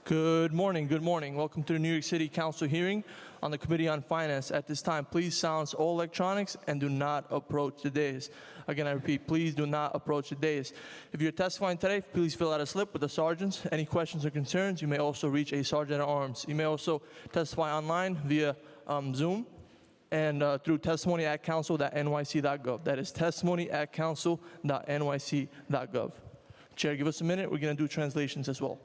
Good morning. Good morning. Welcome to the New York City Council hearing on the Committee on Finance. At this time, please silence all electronics and do not approach the dais. Again, I repeat, please do not approach the dais. If you're testifying today, please fill out a slip with the sergeants. Any questions or concerns, you may also reach a sergeant at arms. You may also testify online via Zoom and through testimony@council.nyc.gov. That is testimony@council.nyc.gov. Chair, give us a minute. We're going to do translations as well.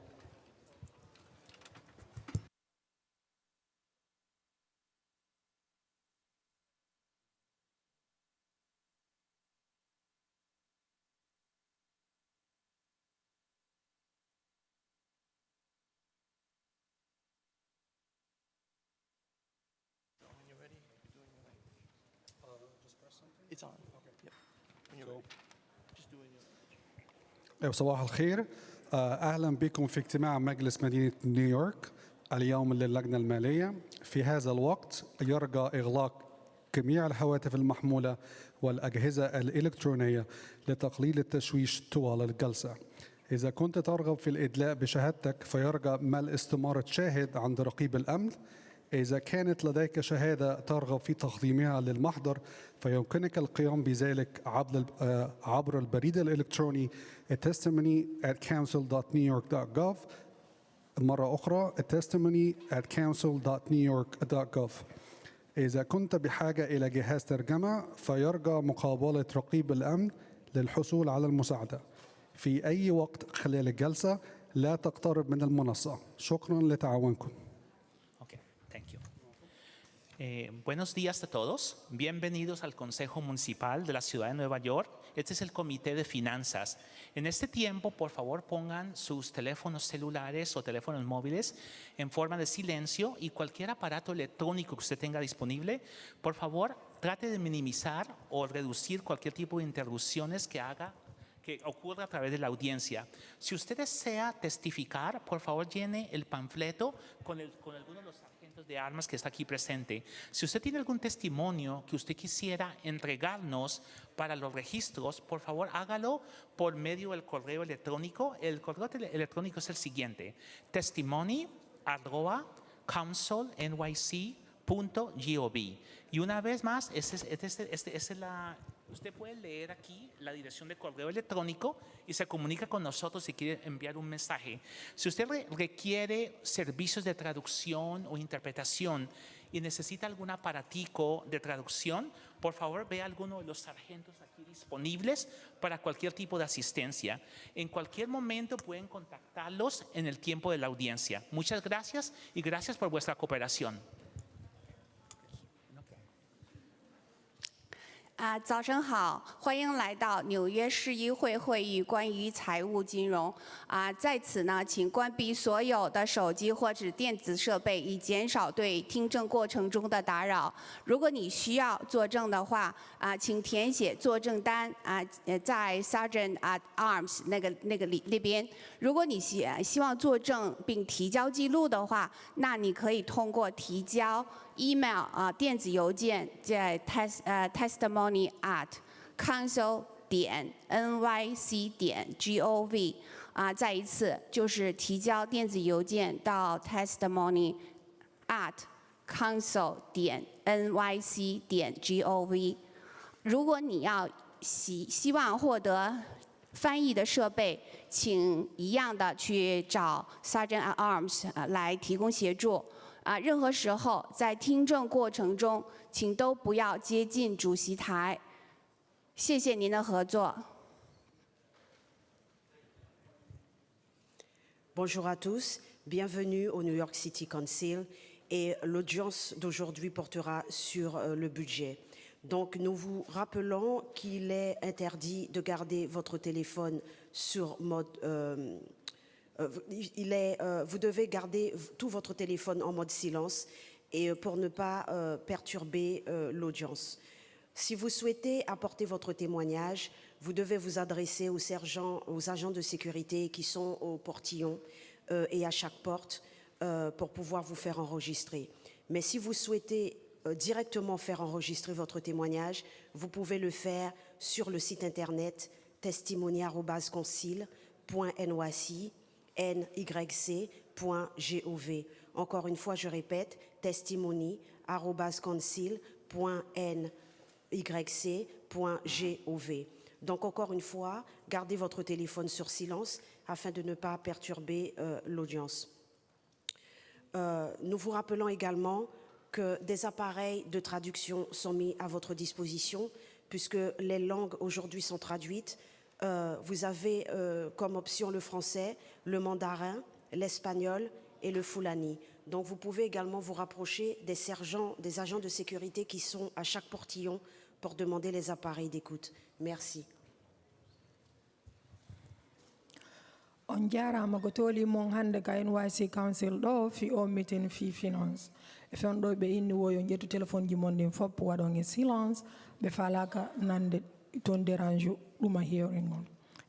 It's on. Okay. Yep. When you're ready. Just do it. صباح الخير. أهلا بكم في اجتماع مجلس مدينة نيويورك اليوم للجنة المالية. في هذا الوقت يرجى إغلاق جميع الهواتف المحمولة والأجهزة الإلكترونية لتقليل التشويش طوال الجلسة. إذا كنت ترغب في الإدلاء بشهادتك فيرجى ملء استمارة شاهد عند رقيب الأمن. إذا كانت لديك شهادة ترغب في تقديمها للمحضر فيمكنك القيام بذلك عبر البريد الإلكتروني testimony@council.newyork.gov. مرة أخرى testimony@council.newyork.gov. إذا كنت بحاجة إلى جهاز ترجمة فيرجى مقابلة رقيب الأمن للحصول على المساعدة. في أي وقت خلال الجلسة لا تقترب من المنصة. شكرا لتعاونكم. Thank you. Buenos días a todos. Bienvenidos al Consejo Municipal de la Ciudad de Nueva York. Este es el Comité de Finanzas. En este tiempo, por favor, pongan sus teléfonos celulares o teléfonos móviles en forma de silencio y cualquier aparato electrónico que usted tenga disponible, por favor, trate de minimizar o reducir cualquier tipo de interrupciones que ocurra a través de la audiencia. Si usted desea testificar, por favor llene el panfleto con alguno de los sargentos de armas que está aquí presente. Si usted tiene algún testimonio que usted quisiera entregarnos para los registros, por favor hágalo por medio del correo electrónico. El correo electrónico es el siguiente: testimony@councilnyc.gov. Y una vez más, usted puede leer aquí la dirección de correo electrónico y se comunica con nosotros si quiere enviar un mensaje. Si usted requiere servicios de traducción o interpretación y necesita algún aparatico de traducción, por favor vea a alguno de los sargentos aquí disponibles para cualquier tipo de asistencia. En cualquier momento pueden contactarlos en el tiempo de la audiencia. Muchas gracias y gracias por vuestra cooperación. 早晨好，欢迎来到纽约市议会会议关于财务金融。在此呢，请关闭所有的手机或者电子设备，以减少对听证过程中的打扰。如果你需要作证的话，请填写作证单在 Sergeant at Arms 那边。如果你希望作证并提交记录的话，那你可以通过提交 email 电子邮件在 testimony@council.nyc.gov 再一次就是提交电子邮件到 testimony@council.nyc.gov。如果你要希望获得翻译的设备，请一样的去找 Sergeant at Arms 来提供协助。任何时候在听证过程中，请都不要接近主席台。谢谢您的合作。Bonjour à tous, bienvenue au New York City Council et l'audience d'aujourd'hui portera sur le budget. Donc nous vous rappelons qu'il est interdit de garder votre téléphone sur mode vous devez garder tout votre téléphone en mode silence et pour ne pas perturber l'audience. Si vous souhaitez apporter votre témoignage, vous devez vous adresser aux agents de sécurité qui sont au portillon et à chaque porte pour pouvoir vous faire enregistrer. Mais si vous souhaitez directement faire enregistrer votre témoignage, vous pouvez le faire sur le site internet testimony@concile.nyc.gov. Encore une fois, je répète, testimony@concile.nyc.gov. Donc encore une fois, gardez votre téléphone sur silence afin de ne pas perturber l'audience. Nous vous rappelons également que des appareils de traduction sont mis à votre disposition puisque les langues aujourd'hui sont traduites. Vous avez comme option le français, le mandarin, l'espagnol et le fulani. Donc vous pouvez également vous rapprocher des sergents, des agents de sécurité qui sont à chaque portillon pour demander les appareils d'écoute. Merci. On jarama ko toli mon hande ka NYC Council ɗo fi o meeting fi finance e fen ɗo ɓe inni woyo ƴettu téléphone ji mon ɗin fof waɗon e silence ɓe falaka nande ton dérange ɗuma hearing on.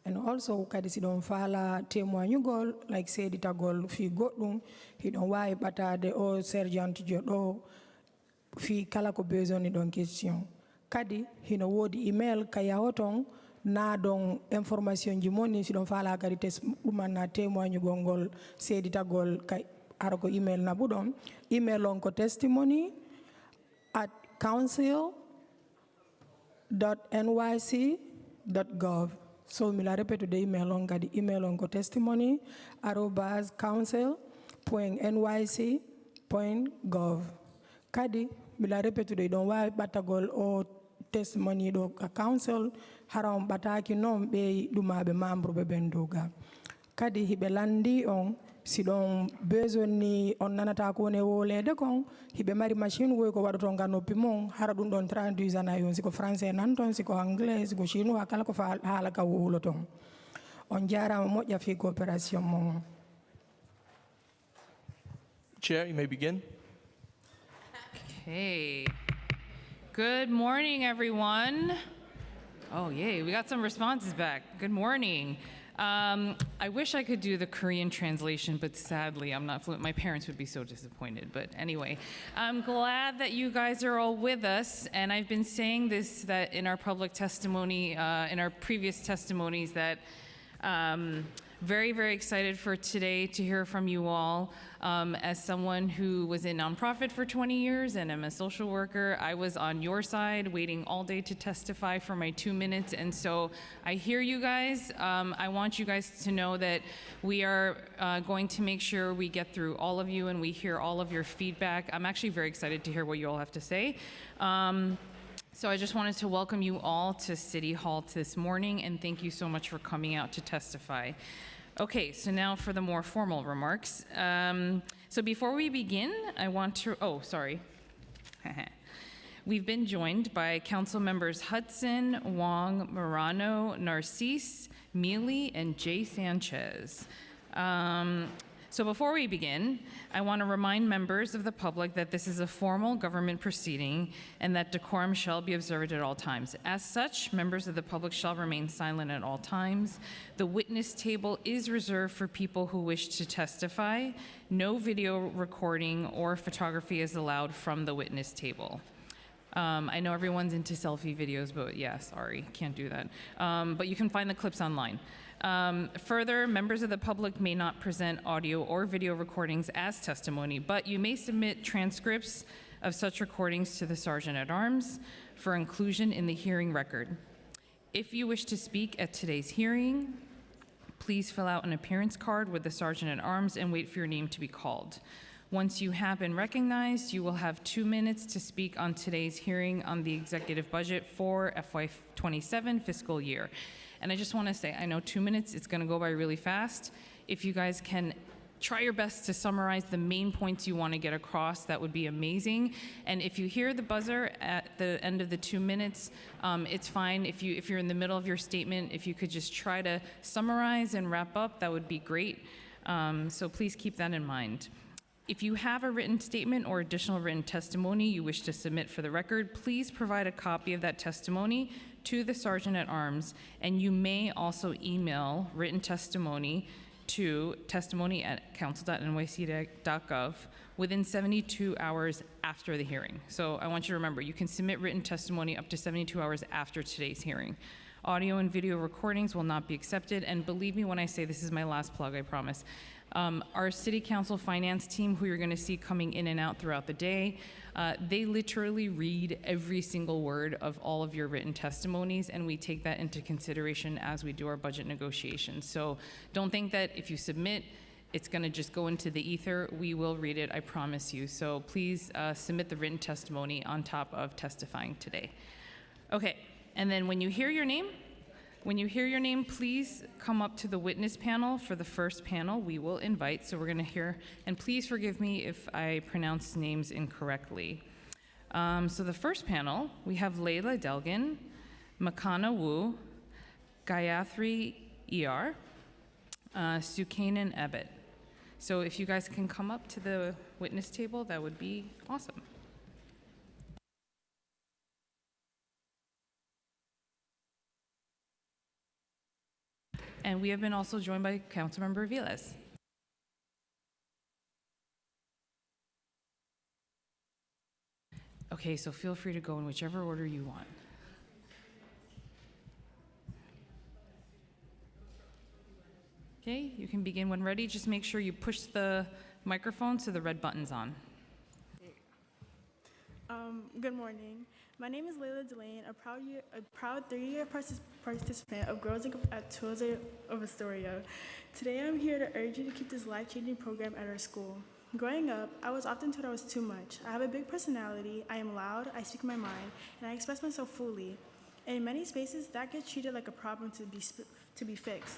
And also kadi si ɗon faala témoignugol like seeditagol fi goɗɗum hiɗon wawi ɓatade o sergent jo ɗo fi kala ko besoin ɗon question. Kadi hino woodi email ka yahoton na don information ji moni si ɗon faala kadi ɗumanna témoignugol ngol seeditagol ka ara ko email naɓuɗon email on ko testimony@nyc.nyc.gov. So mila répéte de email on kadi email on ko testimony@council.nyc.gov. Kadi mila répéte de ɗon wawi ɓattagol o testimony ɗo ka council hara on ɓataki noon ɓe ɗumaɓe membre ɓe ɓen doga. Kadi hiɓe landi on si ɗon besoin ni on nanata ko woni e wolede kon hiɓe mari machine woy ko waɗaton ga noppi mum hara ɗum ɗon traduisana yon siko français nan ton siko anglais siko chinois kala ko haala ka wowlo ton. On jarama moƴƴa fi coopération mon. Chair, you may begin. Okay. Good morning, everyone. Oh, yay, we got some responses back. Good morning. I wish I could do the Korean translation, but sadly, I'm not fluent. My parents would be so disappointed. But anyway, I'm glad that you guys are all with us. And I've been saying this that in our public testimony, in our previous testimonies, that very, very excited for today to hear from you all. As someone who was in nonprofit for 20 years and I'm a social worker, I was on your side waiting all day to testify for my 2 minutes. And so I hear you guys. I want you guys to know that we are going to make sure we get through all of you and we hear all of your feedback. I'm actually very excited to hear what you all have to say. So I just wanted to welcome you all to City Hall this morning and thank you so much for coming out to testify. Okay, so now for the more formal remarks. So before we begin, I want to, we've been joined by Council members Hudson, Wong, Morano, Narcisse, Mealy, and Jay Sanchez. So before we begin, I want to remind members of the public that this is a formal government proceeding and that decorum shall be observed at all times. As such, members of the public shall remain silent at all times. The witness table is reserved for people who wish to testify. No video recording or photography is allowed from the witness table. I know everyone's into selfie videos, but yeah, sorry, can't do that. But you can find the clips online. Further, members of the public may not present audio or video recordings as testimony, but you may submit transcripts of such recordings to the Sergeant-at-Arms for inclusion in the hearing record. If you wish to speak at today's hearing, please fill out an appearance card with the Sergeant-at-Arms and wait for your name to be called. Once you have been recognized, you will have 2 minutes to speak on today's hearing on the executive budget for FY27 fiscal year. And I just want to say, I know 2 minutes, it's going to go by really fast. If you guys can try your best to summarize the main points you want to get across, that would be amazing. And if you hear the buzzer at the end of the 2 minutes, it's fine. If you're in the middle of your statement, if you could just try to summarize and wrap up, that would be great. So please keep that in mind. If you have a written statement or additional written testimony you wish to submit for the record, please provide a copy of that testimony to the Sergeant-at-Arms, and you may also email written testimony to testimony@council.nyc.gov within 72 hours after the hearing. So I want you to remember, you can submit written testimony up to 72 hours after today's hearing. Audio and video recordings will not be accepted, and believe me when I say this is my last plug, I promise. Our City Council finance team, who you're going to see coming in and out throughout the day, they literally read every single word of all of your written testimonies, and we take that into consideration as we do our budget negotiations. So don't think that if you submit, it's going to just go into the ether. We will read it, I promise you. So please submit the written testimony on top of testifying today. Okay, and then when you hear your name, please come up to the witness panel for the first panel we will invite. So we're going to hear, and please forgive me if I pronounce names incorrectly. So the first panel, we have Layla Delgin, Makana Wu, Gayatri ER, Sukanan Abbott. So if you guys can come up to the witness table, that would be awesome. And we have been also joined by Councilmember Viles. Okay, so feel free to go in whichever order you want. Okay, you can begin when ready. Just make sure you push the microphone so the red button's on. Good morning. My name is Layla Delane, a proud 3-year participant of Girls Inc. at Tulsa of Astoria. Today I'm here to urge you to keep this life-changing program at our school. Growing up, I was often told I was too much. I have a big personality, I am loud, I speak my mind, and I express myself fully. And in many spaces, that gets treated like a problem to be fixed.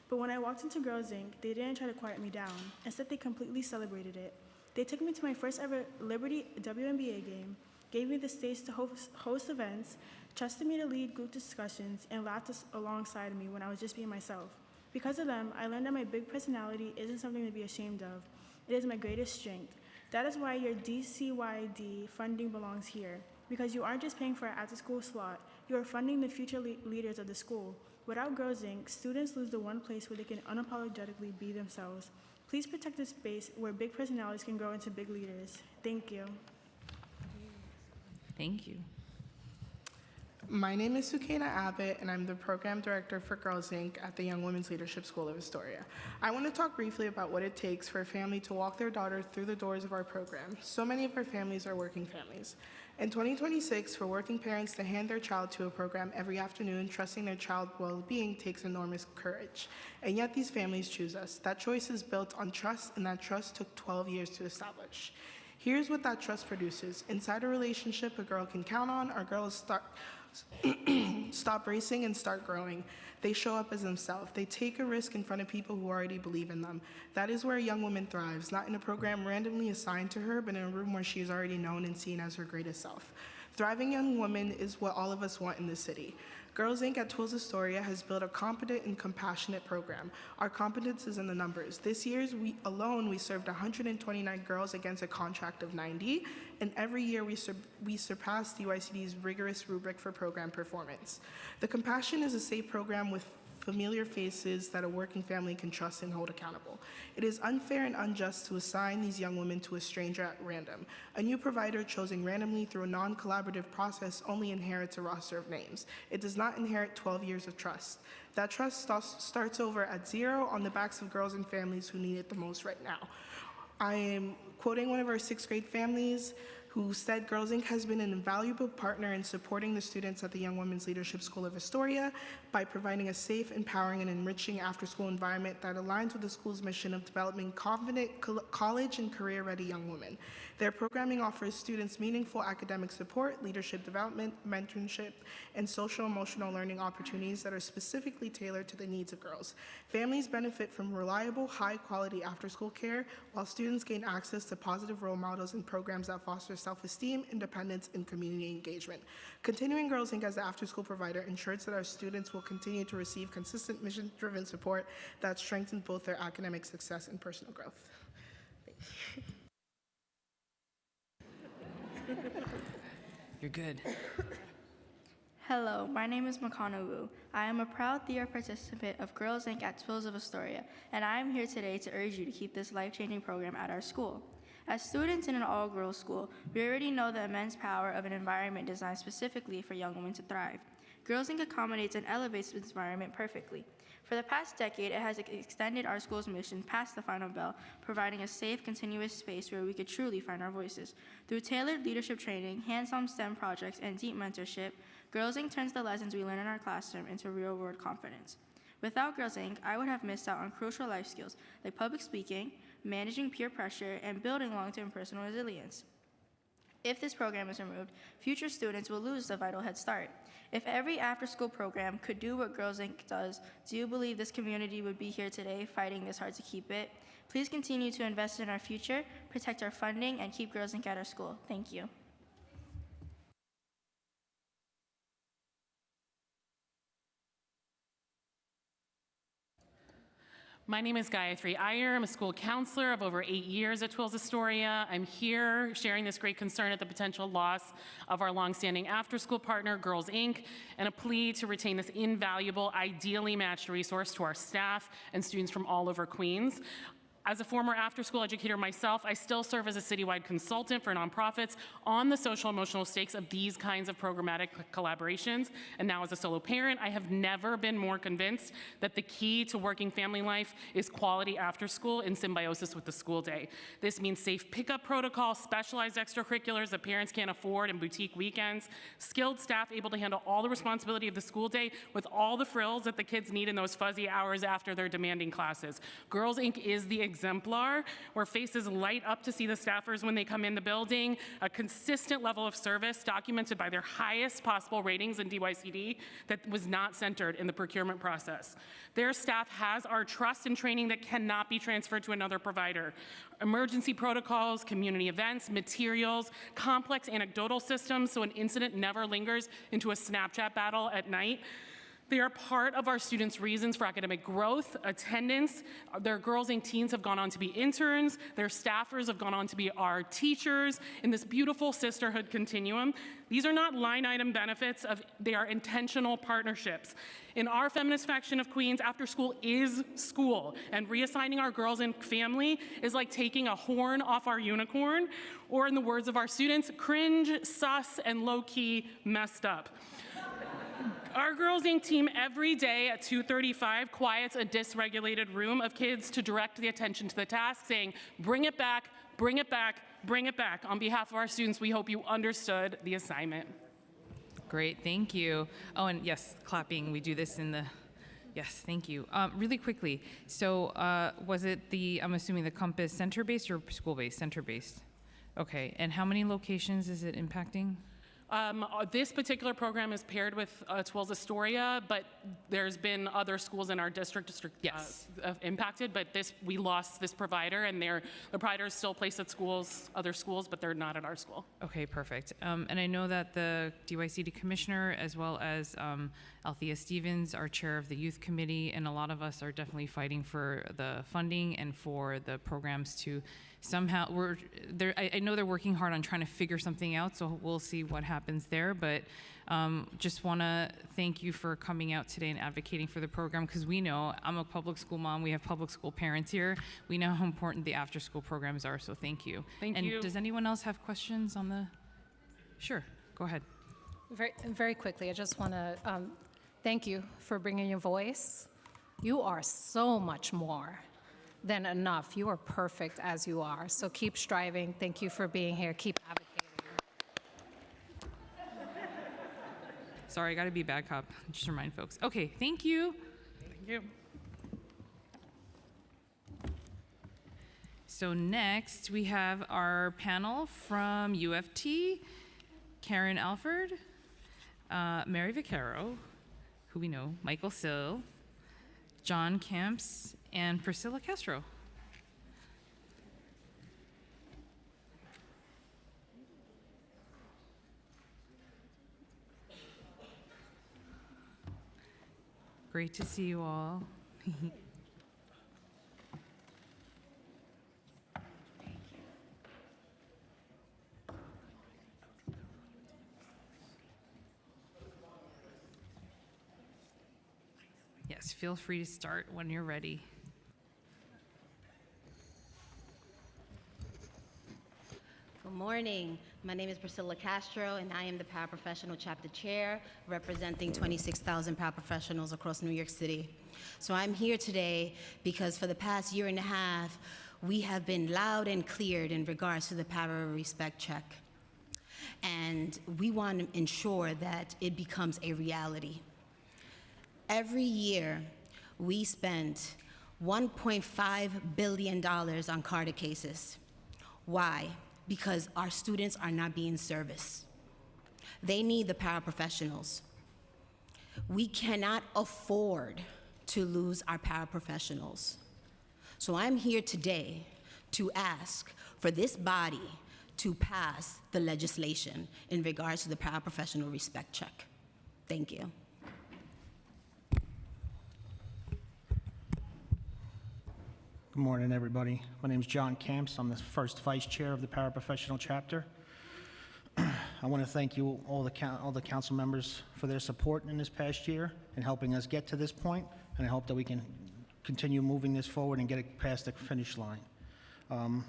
But when I walked into Girls Inc., they didn't try to quiet me down. Instead, they completely celebrated it. They took me to my first ever Liberty WNBA game, gave me the stage to host events, trusted me to lead group discussions, and laughed alongside me when I was just being myself. Because of them, I learned that my big personality isn't something to be ashamed of. It is my greatest strength. That is why your DCYD funding belongs here. Because you aren't just paying for an after-school slot, you are funding the future leaders of the school. Without Girls Inc., students lose the one place where they can unapologetically be themselves. Please protect this space where big personalities can grow into big leaders. Thank you. Thank you. My name is Sukaina Abbott, and I'm the Program Director for Girls Inc. at the Young Women's Leadership School of Astoria. I want to talk briefly about what it takes for a family to walk their daughter through the doors of our program. So many of our families are working families. In 2026, for working parents to hand their child to a program every afternoon, trusting their child's well-being takes enormous courage. And yet these families choose us. That choice is built on trust, and that trust took 12 years to establish. Here's what that trust produces. Inside a relationship a girl can count on, our girls stop racing and start growing. They show up as themselves. They take a risk in front of people who already believe in them. That is where a young woman thrives, not in a program randomly assigned to her, but in a room where she is already known and seen as her greatest self. Thriving young women is what all of us want in this city. Girls Inc. at Tulsa Astoria has built a competent and compassionate program. Our competence is in the numbers. This year alone, we served 129 girls against a contract of 90, and every year we surpass UICD's rigorous rubric for program performance. The Compassion is a safe program with familiar faces that a working family can trust and hold accountable. It is unfair and unjust to assign these young women to a stranger at random. A new provider chosen randomly through a non-collaborative process only inherits a roster of names. It does not inherit 12 years of trust. That trust starts over at 0 on the backs of girls and families who need it the most right now. I am quoting one of our 6th grade families who said Girls Inc. has been an invaluable partner in supporting the students at the Young Women's Leadership School of Astoria by providing a safe, empowering, and enriching after-school environment that aligns with the school's mission of developing confident college and career-ready young women. Their programming offers students meaningful academic support, leadership development, mentorship, and social-emotional learning opportunities that are specifically tailored to the needs of girls. Families benefit from reliable, high-quality after-school care, while students gain access to positive role models and programs that foster self-esteem, independence, and community engagement. Continuing Girls Inc. as the after-school provider ensures that our students will continue to receive consistent mission-driven support that strengthens both their academic success and personal growth. You're good. Hello, my name is Makana Wu. I am a proud 3-year participant of Girls Inc. at Tulsa of Astoria, and I am here today to urge you to keep this life-changing program at our school. As students in an all-girls school, we already know the immense power of an environment designed specifically for young women to thrive. Girls Inc. accommodates and elevates this environment perfectly. For the past decade, it has extended our school's mission past the final bell, providing a safe, continuous space where we could truly find our voices. Through tailored leadership training, hands-on STEM projects, and deep mentorship, Girls Inc. turns the lessons we learn in our classroom into real-world confidence. Without Girls Inc., I would have missed out on crucial life skills like public speaking, managing peer pressure, and building long-term personal resilience. If this program is removed, future students will lose the vital head start. If every after-school program could do what Girls Inc. does, do you believe this community would be here today fighting this hard to keep it? Please continue to invest in our future, protect our funding, and keep Girls Inc. at our school. Thank you. My name is Gayatri Iyer. I'm a school counselor of over 8 years at Twills Astoria. I'm here sharing this great concern at the potential loss of our longstanding after-school partner, Girls Inc., and a plea to retain this invaluable, ideally matched resource to our staff and students from all over Queens. As a former after-school educator myself, I still serve as a citywide consultant for nonprofits on the social emotional stakes of these kinds of programmatic collaborations. And now as a solo parent, I have never been more convinced that the key to working family life is quality after school in symbiosis with the school day. This means safe pickup protocols, specialized extracurriculars that parents can't afford, and boutique weekends, skilled staff able to handle all the responsibility of the school day with all the frills that the kids need in those fuzzy hours after their demanding classes. Girls Inc. is the exemplar where faces light up to see the staffers when they come in the building, a consistent level of service documented by their highest possible ratings in DYCD that was not centered in the procurement process. Their staff has our trust and training that cannot be transferred to another provider. Emergency protocols, community events, materials, complex anecdotal systems so an incident never lingers into a Snapchat battle at night. They are part of our students' reasons for academic growth, attendance. Their Girls Inc. teens have gone on to be interns. Their staffers have gone on to be our teachers in this beautiful sisterhood continuum. These are not line item benefits, they are intentional partnerships. In our feminist faction of Queens, after school is school, and reassigning our Girls Inc. family is like taking a horn off our unicorn, or in the words of our students, cringe, sus, and low-key messed up. Our Girls Inc. team every day at 2:35 quiets a dysregulated room of kids to direct the attention to the task, saying, bring it back, bring it back, bring it back. On behalf of our students, we hope you understood the assignment. Great, thank you. Oh, and yes, clapping, we do this in the, yes, thank you. Really quickly, so was it the, I'm assuming the Compass center-based or school-based? Center-based. Okay, and how many locations is it impacting? This particular program is paired with Twills Astoria, but there's been other schools in our district Yes. Impacted, but we lost this provider, and the provider is still placed at schools, other schools, but they're not at our school. Okay, perfect. And I know that the DYCD commissioner, as well as Althea Stevens, our chair of the youth committee, and a lot of us are definitely fighting for the funding and for the programs to somehow, I know they're working hard on trying to figure something out, so we'll see what happens there. But just want to thank you for coming out today and advocating for the program, because we know, I'm a public school mom, we have public school parents here, we know how important the after school programs are, so thank you. Thank you. And does anyone else have questions on the, sure, go ahead. Very quickly, I just want to thank you for bringing your voice. You are so much more than enough. You are perfect as you are. So keep striving. Thank you for being here. Keep advocating. Sorry, I got to be a bad cop. Just remind folks. Okay, thank you. Thank you. So next we have our panel from UFT, Karen Alford, Mary Vaccaro, who we know, Michael Sill, John Camps, and Priscilla Castro. Great to see you all. Yes, feel free to start when you're ready. Good morning. My name is Priscilla Castro, and I am the Paraprofessional Chapter Chair, representing 26,000 paraprofessionals across New York City. So I'm here today because for the past year and a half, we have been loud and clear in regards to the Para Respect Check. And we want to ensure that it becomes a reality. Every year, we spend $1.5 billion on CARTA cases. Why? Because our students are not being serviced. They need the paraprofessionals. We cannot afford to lose our paraprofessionals. So I'm here today to ask for this body to pass the legislation in regards to the Paraprofessional Respect Check. Thank you. Good morning, everybody. My name is John Camps. I'm the first vice chair of the Paraprofessional Chapter. I want to thank you, all the council members, for their support in this past year and helping us get to this point, and I hope that we can continue moving this forward and get it past the finish line.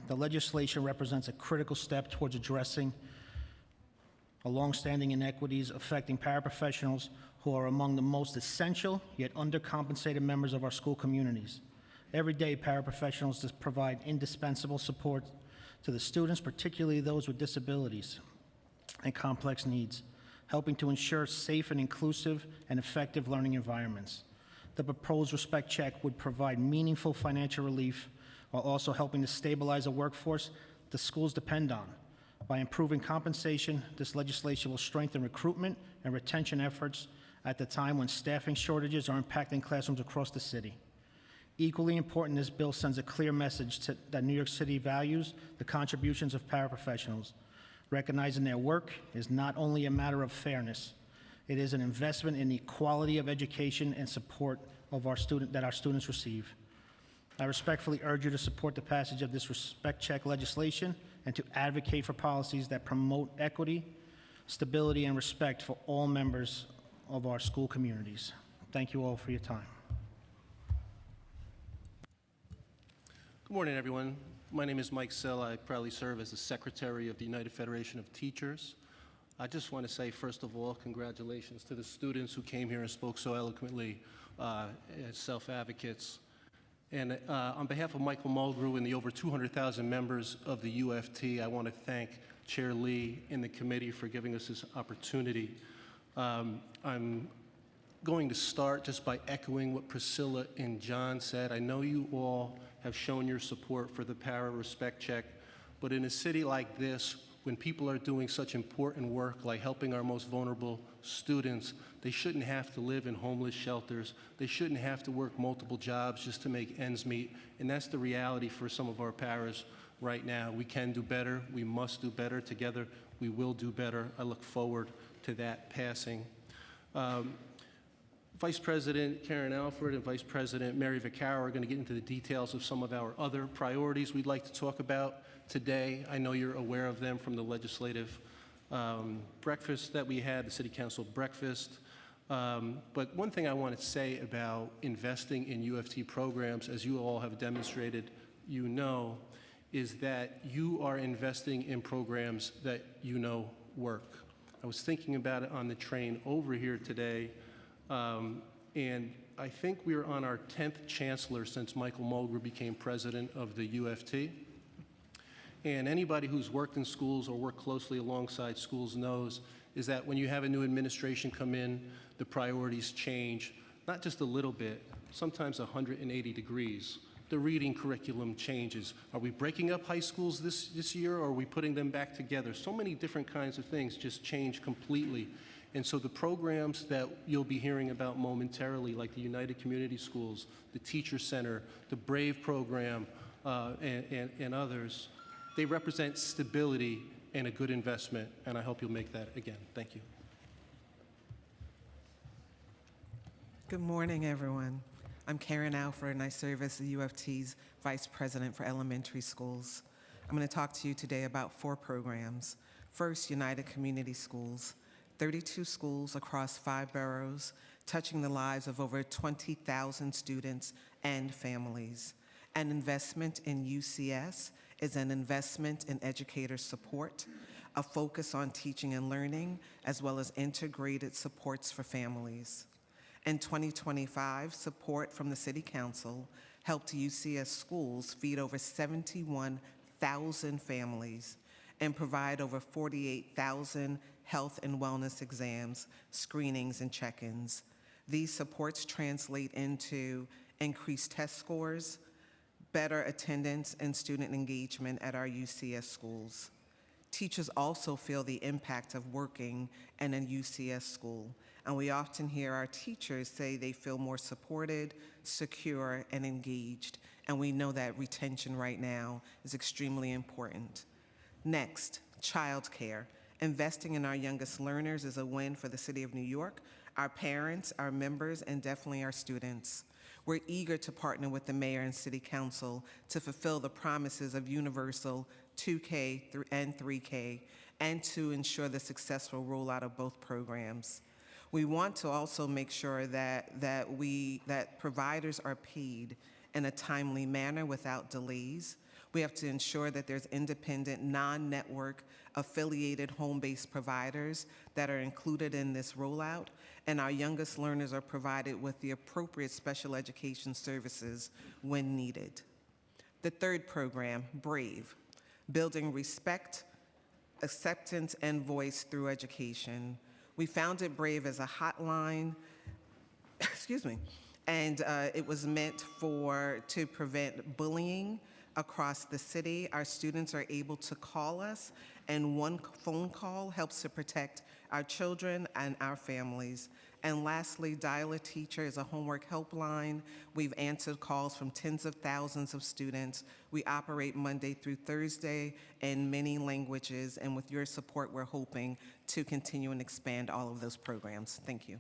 The legislation represents a critical step towards addressing a longstanding inequities affecting paraprofessionals who are among the most essential yet undercompensated members of our school communities. Every day, paraprofessionals provide indispensable support to the students, particularly those with disabilities and complex needs, helping to ensure safe and inclusive and effective learning environments. The proposed Respect Check would provide meaningful financial relief while also helping to stabilize a workforce the schools depend on. By improving compensation, this legislation will strengthen recruitment and retention efforts at the time when staffing shortages are impacting classrooms across the city. Equally important, this bill sends a clear message that New York City values the contributions of paraprofessionals. Recognizing their work is not only a matter of fairness, it is an investment in the quality of education and support of that our students receive. I respectfully urge you to support the passage of this Respect Check legislation and to advocate for policies that promote equity, stability, and respect for all members of our school communities. Thank you all for your time. Good morning, everyone. My name is Mike Sell. I proudly serve as the Secretary of the United Federation of Teachers. I just want to say, first of all, congratulations to the students who came here and spoke so eloquently as self-advocates. And on behalf of Michael Mulgrew and the over 200,000 members of the UFT, I want to thank Chair Lee and the committee for giving us this opportunity. I'm going to start just by echoing what Priscilla and John said. I know you all have shown your support for the Para Respect Check, but in a city like this, when people are doing such important work like helping our most vulnerable students, they shouldn't have to live in homeless shelters. They shouldn't have to work multiple jobs just to make ends meet. And that's the reality for some of our paras right now. We can do better. We must do better. Together, we will do better. I look forward to that passing. Vice President Karen Alford and Vice President Mary Vaccaro are going to get into the details of some of our other priorities we'd like to talk about today. I know you're aware of them from the legislative breakfast that we had, the City Council breakfast. But one thing I want to say about investing in UFT programs, as you all have demonstrated, you know, is that you are investing in programs that you know work. I was thinking about it on the train over here today. And I think we're on our 10th chancellor since Michael Mulgrew became president of the UFT. And anybody who's worked in schools or worked closely alongside schools knows is that when you have a new administration come in, the priorities change, not just a little bit, sometimes 180 degrees. The reading curriculum changes. Are we breaking up high schools this year, or are we putting them back together? So many different kinds of things just change completely. And so the programs that you'll be hearing about momentarily, like the United Community Schools, the Teacher Center, the BRAVE program, and others, they represent stability and a good investment, and I hope you'll make that again. Thank you. Good morning, everyone. I'm Karen Alford, and I serve as the UFT's Vice President for Elementary Schools. I'm going to talk to you today about 4 programs. First, United Community Schools. 32 schools across 5 boroughs, touching the lives of over 20,000 students and families. An investment in UCS is an investment in educator support, a focus on teaching and learning, as well as integrated supports for families. In 2025, support from the City Council helped UCS schools feed over 71,000 families and provide over 48,000 health and wellness exams, screenings, and check-ins. These supports translate into increased test scores, better attendance, and student engagement at our UCS schools. Teachers also feel the impact of working in a UCS school, and we often hear our teachers say they feel more supported, secure, and engaged, and we know that retention right now is extremely important. Next, childcare. Investing in our youngest learners is a win for the City of New York, our parents, our members, and definitely our students. We're eager to partner with the Mayor and City Council to fulfill the promises of universal 2K and 3K, and to ensure the successful rollout of both programs. We want to also make sure that providers are paid in a timely manner without delays. We have to ensure that there's independent, non-network affiliated home-based providers that are included in this rollout, and our youngest learners are provided with the appropriate special education services when needed. The third program, BRAVE, building respect, acceptance, and voice through education. We founded BRAVE as a hotline, excuse me, and it was meant to prevent bullying across the city. Our students are able to call us, and one phone call helps to protect our children and our families. And lastly, Dial a Teacher is a homework helpline. We've answered calls from tens of thousands of students. We operate Monday through Thursday in many languages, and with your support, we're hoping to continue and expand all of those programs. Thank you.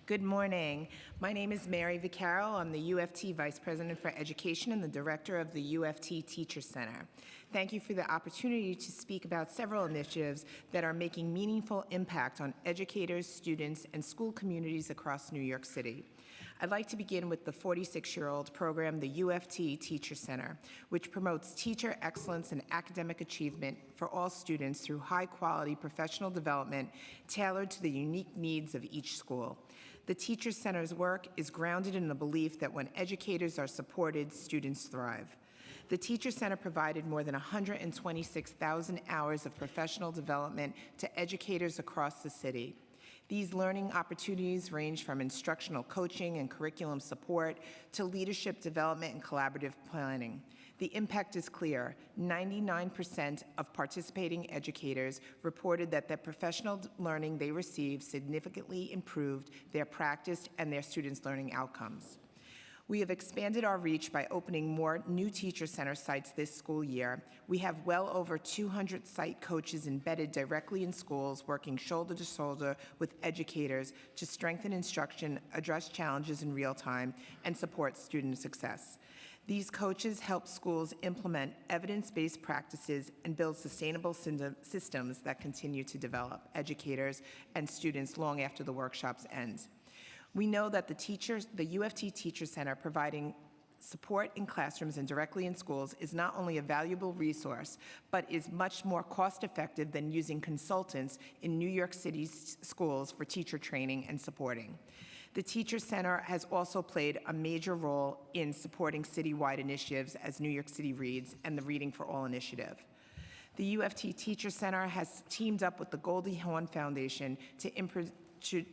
Good morning. My name is Mary Vaccaro. I'm the UFT Vice President for Education and the Director of the UFT Teacher Center. Thank you for the opportunity to speak about several initiatives that are making meaningful impact on educators, students, and school communities across New York City. I'd like to begin with the 46-year-old program, the UFT Teacher Center, which promotes teacher excellence and academic achievement for all students through high-quality professional development tailored to the unique needs of each school. The Teacher Center's work is grounded in the belief that when educators are supported, students thrive. The Teacher Center provided more than 126,000 hours of professional development to educators across the city. These learning opportunities range from instructional coaching and curriculum support to leadership development and collaborative planning. The impact is clear. 99% of participating educators reported that the professional learning they received significantly improved their practice and their students' learning outcomes. We have expanded our reach by opening more new Teacher Center sites this school year. We have well over 200 site coaches embedded directly in schools, working shoulder to shoulder with educators to strengthen instruction, address challenges in real time, and support student success. These coaches help schools implement evidence-based practices and build sustainable systems that continue to develop educators and students long after the workshops end. We know that the UFT Teacher Center providing support in classrooms and directly in schools is not only a valuable resource, but is much more cost-effective than using consultants in New York City's schools for teacher training and supporting. The Teacher Center has also played a major role in supporting citywide initiatives as New York City Reads and the Reading for All initiative. The UFT Teacher Center has teamed up with the Goldie Hawn Foundation to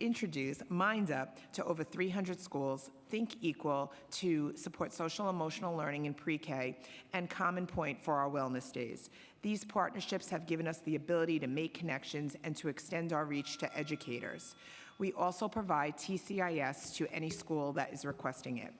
introduce Mind Up to over 300 schools, Think Equal to support social emotional learning in pre-K, and Common Point for our wellness days. These partnerships have given us the ability to make connections and to extend our reach to educators. We also provide TCIS to any school that is requesting it.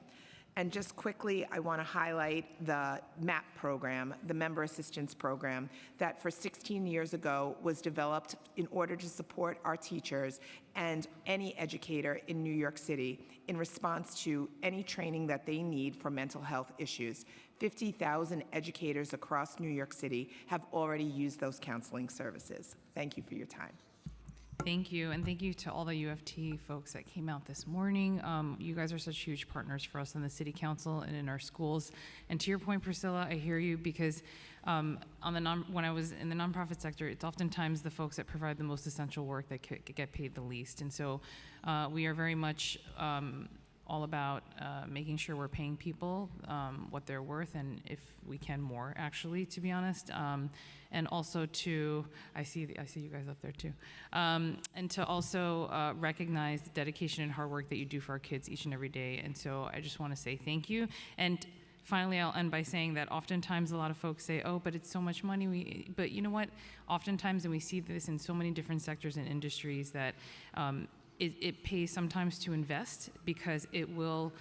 And just quickly, I want to highlight the MAP program, the Member Assistance Program, that for 16 years ago was developed in order to support our teachers and any educator in New York City in response to any training that they need for mental health issues. 50,000 educators across New York City have already used those counseling services. Thank you for your time. Thank you, and thank you to all the UFT folks that came out this morning. You guys are such huge partners for us in the City Council and in our schools. And to your point, Priscilla, I hear you because when I was in the nonprofit sector, it's oftentimes the folks that provide the most essential work that get paid the least. And so we are very much all about making sure we're paying people what they're worth, and if we can more, actually, to be honest. And also I see you guys up there too. And to also recognize the dedication and hard work that you do for our kids each and every day. And so I just want to say thank you. And finally, I'll end by saying that oftentimes a lot of folks say, oh, but it's so much money. But you know what? Oftentimes, and we see this in so many different sectors and industries, that it pays sometimes to invest because it will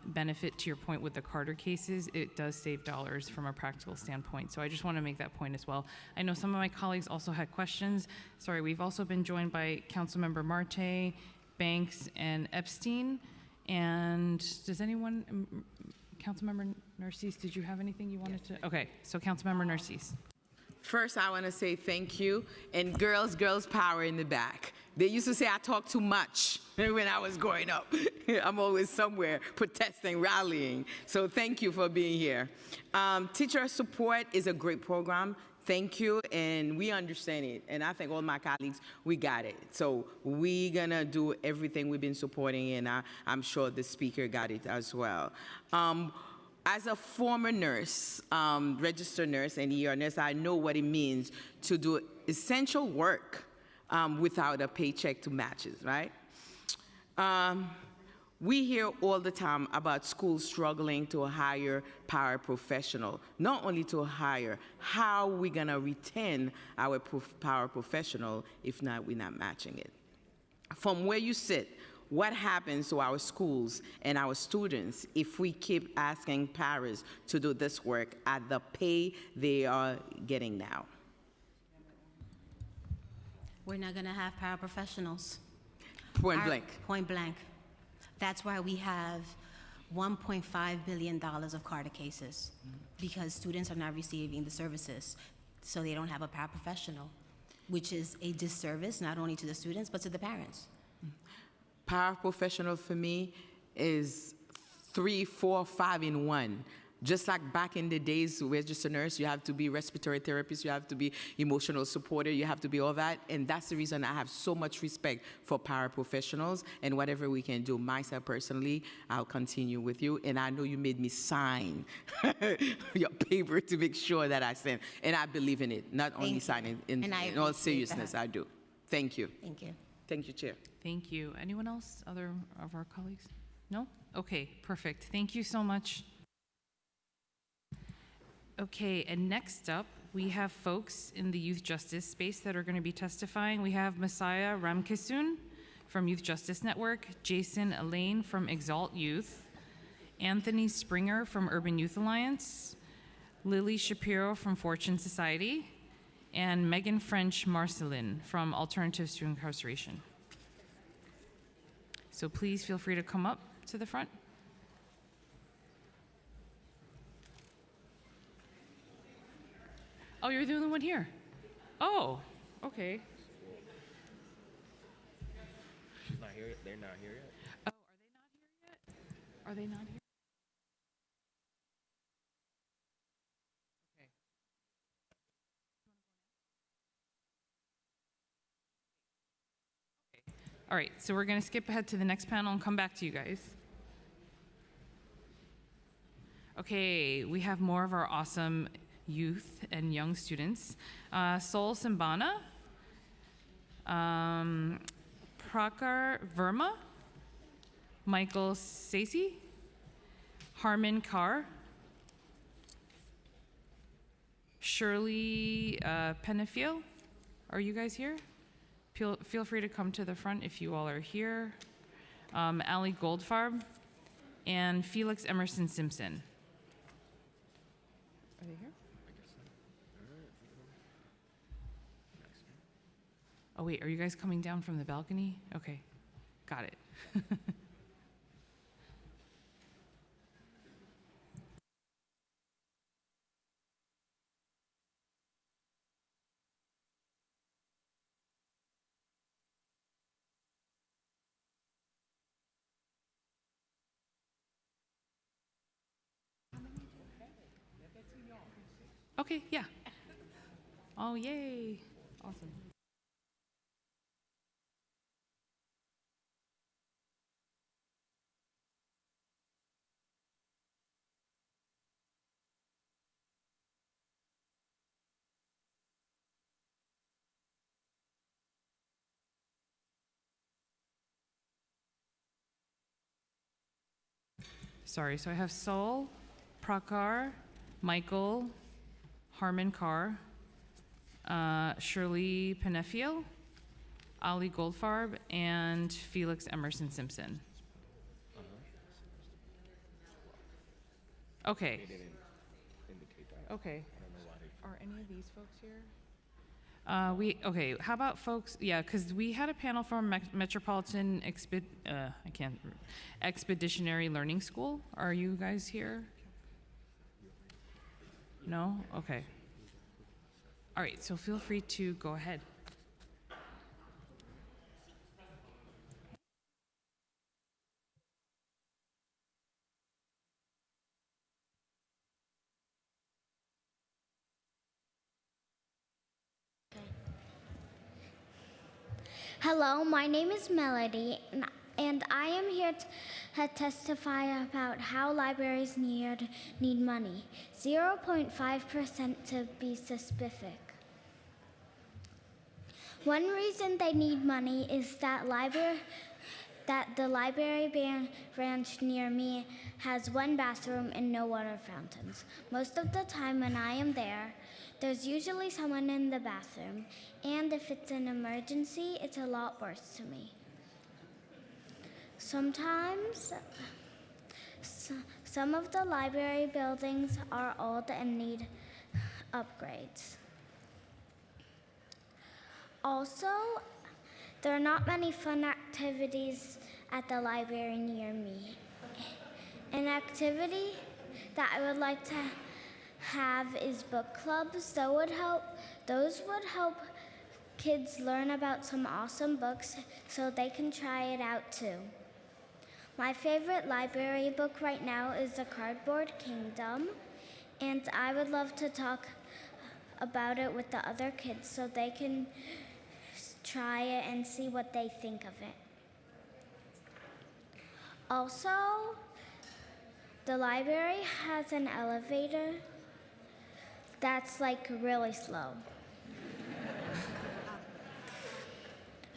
benefit, to your point with the Carter cases, it does save dollars from a practical standpoint. So I just want to make that point as well. I know some of my colleagues also had questions. Sorry, we've also been joined by Councilmember Marte, Banks, and Epstein. And does anyone, Councilmember Narcisse, did you have anything you wanted to? Okay, so Councilmember Narcisse. First, I want to say thank you, and girls power in the back. They used to say I talk too much when I was growing up. I'm always somewhere protesting, rallying. So thank you for being here. Teacher support is a great program. Thank you, and we understand it. And I think all my colleagues, we got it. So we're gonna do everything we've been supporting, and I'm sure the speaker got it as well. As a former nurse, registered nurse and ER nurse, I know what it means to do essential work without a paycheck to match it, right? We hear all the time about schools struggling to hire paraprofessional. Not only to hire, how are we gonna retain our paraprofessional if not, we're not matching it? From where you sit, what happens to our schools and our students if we keep asking paras to do this work at the pay they are getting now? We're not going to have paraprofessionals. Point blank. Point blank. That's why we have $1.5 billion of Carter cases, because students are not receiving the services, so they don't have a paraprofessional, which is a disservice not only to the students but to the parents. Paraprofessional for me is 3, 4, 5 in one. Just like back in the days, registered nurse, you have to be respiratory therapist, you have to be emotional supporter, you have to be all that. And that's the reason I have so much respect for paraprofessionals, and whatever we can do. Myself personally, I'll continue with you. And I know you made me sign your paper to make sure that I send. And I believe in it, not only signing, in all seriousness, I do. Thank you. Thank you. Thank you, Chair. Thank you. Anyone else, other of our colleagues? No? Okay, perfect. Thank you so much. Okay, and next up, we have folks in the youth justice space that are going to be testifying. We have Messiah Ramkisoon from Youth Justice Network, Jason Elaine from Exalt Youth, Anthony Springer from Urban Youth Alliance, Lily Shapiro from Fortune Society, and Megan French Marcelin from Alternatives to Incarceration. So please feel free to come up to the front. Oh, you're the only one here? Oh, okay. She's not here yet? They're not here yet? Oh, are they not here? Okay. All right, so we're going to skip ahead to the next panel and come back to you guys. Okay, we have more of our awesome youth and young students. Sol Simbana, Prakar Verma, Michael Sasi, Harman Carr, Shirley Penefiel. Are you guys here? Feel free to come to the front if you all are here. Ali Goldfarb and Felix Emerson Simpson. Are they here? Oh wait, are you guys coming down from the balcony? Okay, got it. Okay, yeah. Oh, yay. Awesome. Sorry, so I have Saul, Prakar, Michael, Harmon Carr, Shirley Penefiel, Ali Goldfarb, and Felix Emerson Simpson. Okay. Okay. Are any of these folks here? Okay, how about folks, yeah, because we had a panel from Metropolitan Expeditionary Learning School. Are you guys here? No? Okay. All right, so feel free to go ahead. Hello, my name is Melody, and I am here to testify about how libraries need money. 0.5% to be specific. One reason they need money is that the library branch near me has one bathroom and no water fountains. Most of the time when I am there, there's usually someone in the bathroom, and if it's an emergency, it's a lot worse to me. Sometimes, some of the library buildings are old and need upgrades. Also, there are not many fun activities at the library near me. An activity that I would like to have is book clubs. Those would help kids learn about some awesome books so they can try it out too. My favorite library book right now is The Cardboard Kingdom, and I would love to talk about it with the other kids so they can try it and see what they think of it. Also, the library has an elevator that's like really slow.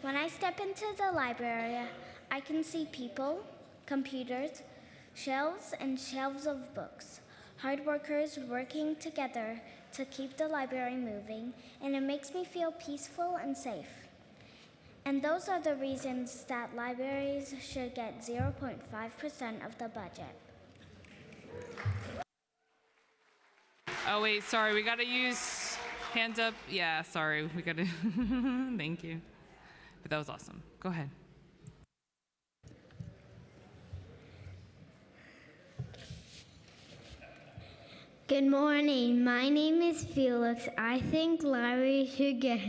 When I step into the library, I can see people, computers, shelves, and shelves of books. Hard workers working together to keep the library moving, and it makes me feel peaceful and safe. And those are the reasons that libraries should get 0.5% of the budget. Oh, wait, sorry, we gotta use hands up. Yeah, sorry, we gotta, thank you. But that was awesome. Go ahead. Good morning. My name is Felix. I think libraries should get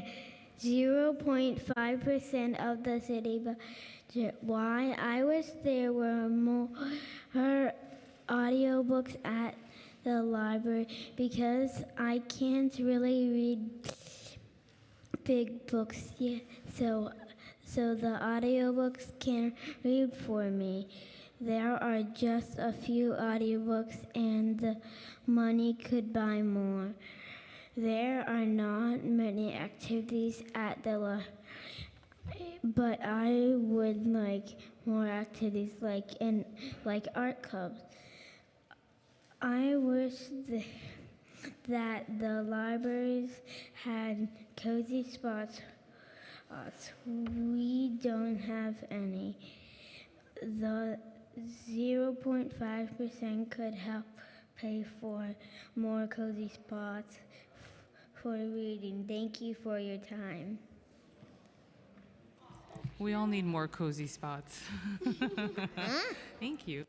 0.5% of the city budget. Why? I wish there were more audiobooks at the library because I can't really read big books yet, so the audiobooks can read for me. There are just a few audiobooks and the money could buy more. There are not many activities at the library, but I would like more activities like art clubs. I wish that the libraries had cozy spots. We don't have any. The 0.5% could help pay for more cozy spots for reading. Thank you for your time. We all need more cozy spots. Thank you.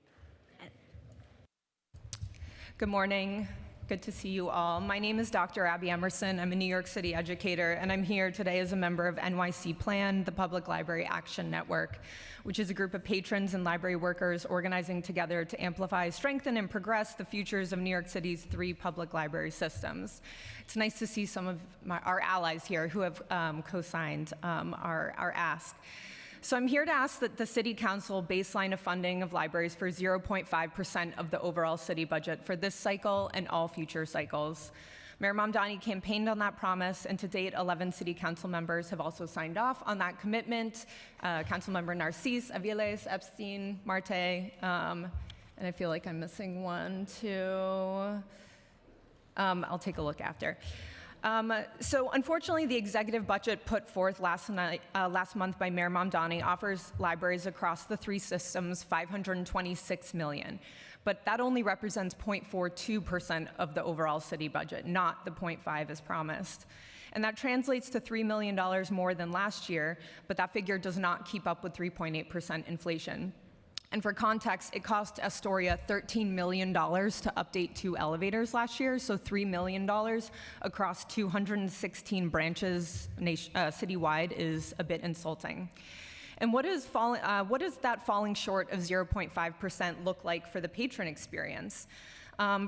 Good morning. Good to see you all. My name is Dr. Abby Emerson. I'm a New York City educator, and I'm here today as a member of NYC Plan, the Public Library Action Network, which is a group of patrons and library workers organizing together to amplify, strengthen, and progress the futures of New York City's 3 public library systems. It's nice to see some of our allies here who have co-signed our ask. So I'm here to ask that the City Council baseline a funding of libraries for 0.5% of the overall city budget for this cycle and all future cycles. Mayor Mamdani campaigned on that promise, and to date, 11 City Council members have also signed off on that commitment. Councilmember Narcisse, Aviles, Epstein, Marte, and I feel like I'm missing one, too. I'll take a look after. So unfortunately, the executive budget put forth last month by Mayor Mamdani offers libraries across the 3 systems $526 million. But that only represents 0.42% of the overall city budget, not the 0.5 as promised. And that translates to $3 million more than last year, but that figure does not keep up with 3.8% inflation. And for context, it cost Astoria $13 million to update 2 elevators last year, so $3 million across 216 branches citywide is a bit insulting. And what does that falling short of 0.5% look like for the patron experience?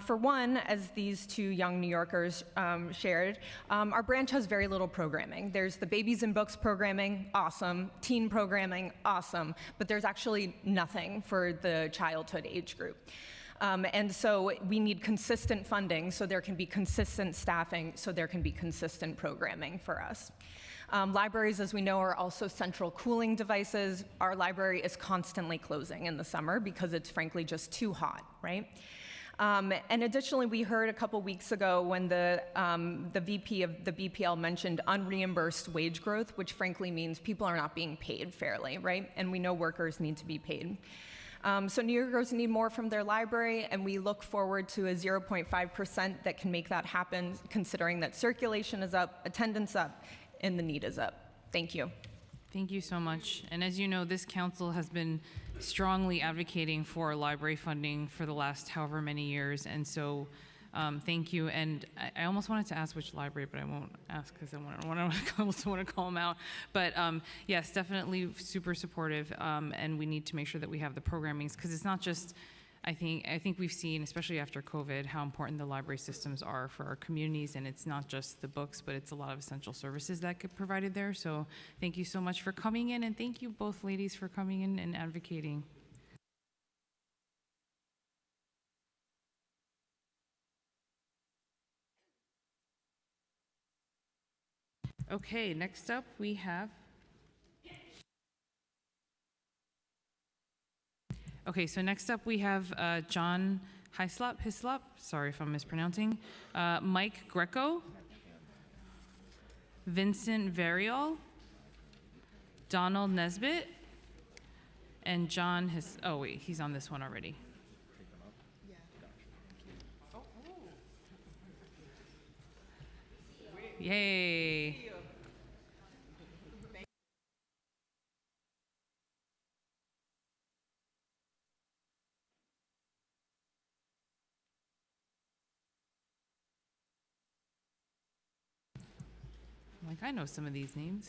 For one, as these 2 young New Yorkers shared, our branch has very little programming. There's the Babies and Books programming, awesome. Teen programming, awesome. But there's actually nothing for the childhood age group. And so we need consistent funding so there can be consistent staffing, so there can be consistent programming for us. Libraries, as we know, are also central cooling devices. Our library is constantly closing in the summer because it's frankly just too hot, right? And additionally, we heard a couple weeks ago when the VP of the BPL mentioned unreimbursed wage growth, which frankly means people are not being paid fairly, right? And we know workers need to be paid. So New Yorkers need more from their library, and we look forward to a 0.5% that can make that happen, considering that circulation is up, attendance up, and the need is up. Thank you. Thank you so much. And as you know, this council has been strongly advocating for library funding for the last however many years. And so thank you. And I almost wanted to ask which library, but I won't ask because I also want to call them out. But yes, definitely super supportive. And we need to make sure that we have the programmings, because it's not just, I think we've seen, especially after COVID, how important the library systems are for our communities, and it's not just the books, but it's a lot of essential services that get provided there. So thank you so much for coming in, and thank you both ladies for coming in and advocating. Okay, next up we have John Hislop, sorry if I'm mispronouncing, Mike Greco, Vincent Variol, Donald Nesbitt, and John oh wait, he's on this one already. Yay. Like, I know some of these names.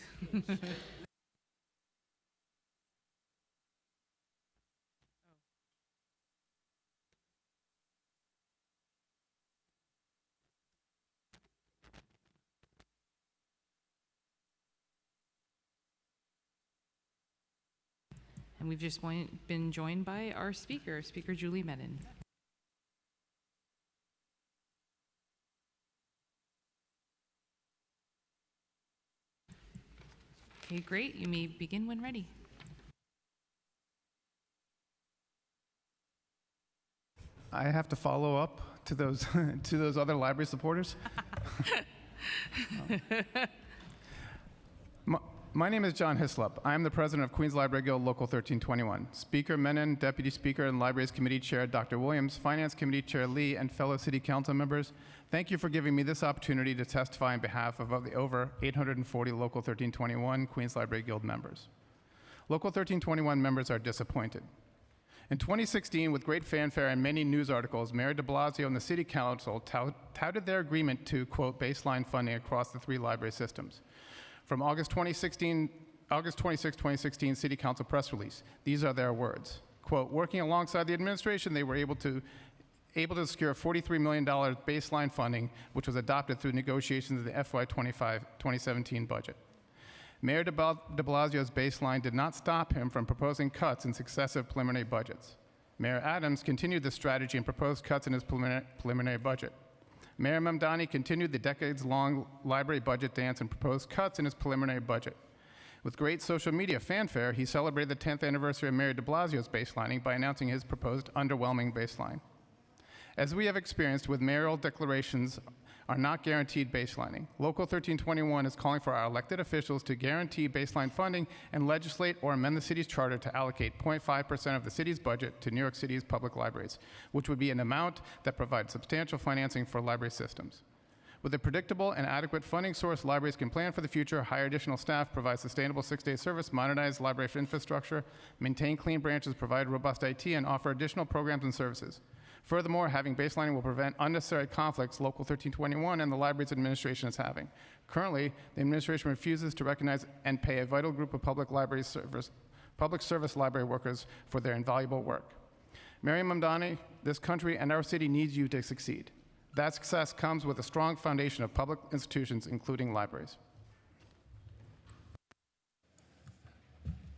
And we've just been joined by our speaker, Julie Menon. Okay, great. You may begin when ready. I have to follow up to those to those other library supporters. My name is John Hislop. I am the president of Queens Library Guild Local 1321. Speaker Menon, Deputy Speaker and Libraries Committee Chair Dr. Williams, Finance Committee Chair Lee, and fellow City Council members, thank you for giving me this opportunity to testify on behalf of the over 840 Local 1321 Queens Library Guild members. Local 1321 members are disappointed. In 2016, with great fanfare and many news articles, Mayor de Blasio and the City Council touted their agreement to, quote, baseline funding across the 3 library systems. From August 26, 2016 City Council press release, these are their words. Quote, working alongside the administration, they were able to secure $43 million baseline funding, which was adopted through negotiations of the FY 2017 budget. Mayor de Blasio's baseline did not stop him from proposing cuts in successive preliminary budgets. Mayor Adams continued this strategy and proposed cuts in his preliminary budget. Mayor Mamdani continued the decades-long library budget dance and proposed cuts in his preliminary budget. With great social media fanfare, he celebrated the 10th anniversary of Mayor de Blasio's baselining by announcing his proposed underwhelming baseline. As we have experienced with mayoral declarations are not guaranteed baselining. Local 1321 is calling for our elected officials to guarantee baseline funding and legislate or amend the city's charter to allocate 0.5% of the city's budget to New York City's public libraries, which would be an amount that provides substantial financing for library systems. With a predictable and adequate funding source, libraries can plan for the future, hire additional staff, provide sustainable 6-day service, modernize library infrastructure, maintain clean branches, provide robust IT, and offer additional programs and services. Furthermore, having baselining will prevent unnecessary conflicts Local 1321 and the library's administration is having. Currently, the administration refuses to recognize and pay a vital group of public service library workers for their invaluable work. Mayor Mamdani, this country and our city needs you to succeed. That success comes with a strong foundation of public institutions, including libraries.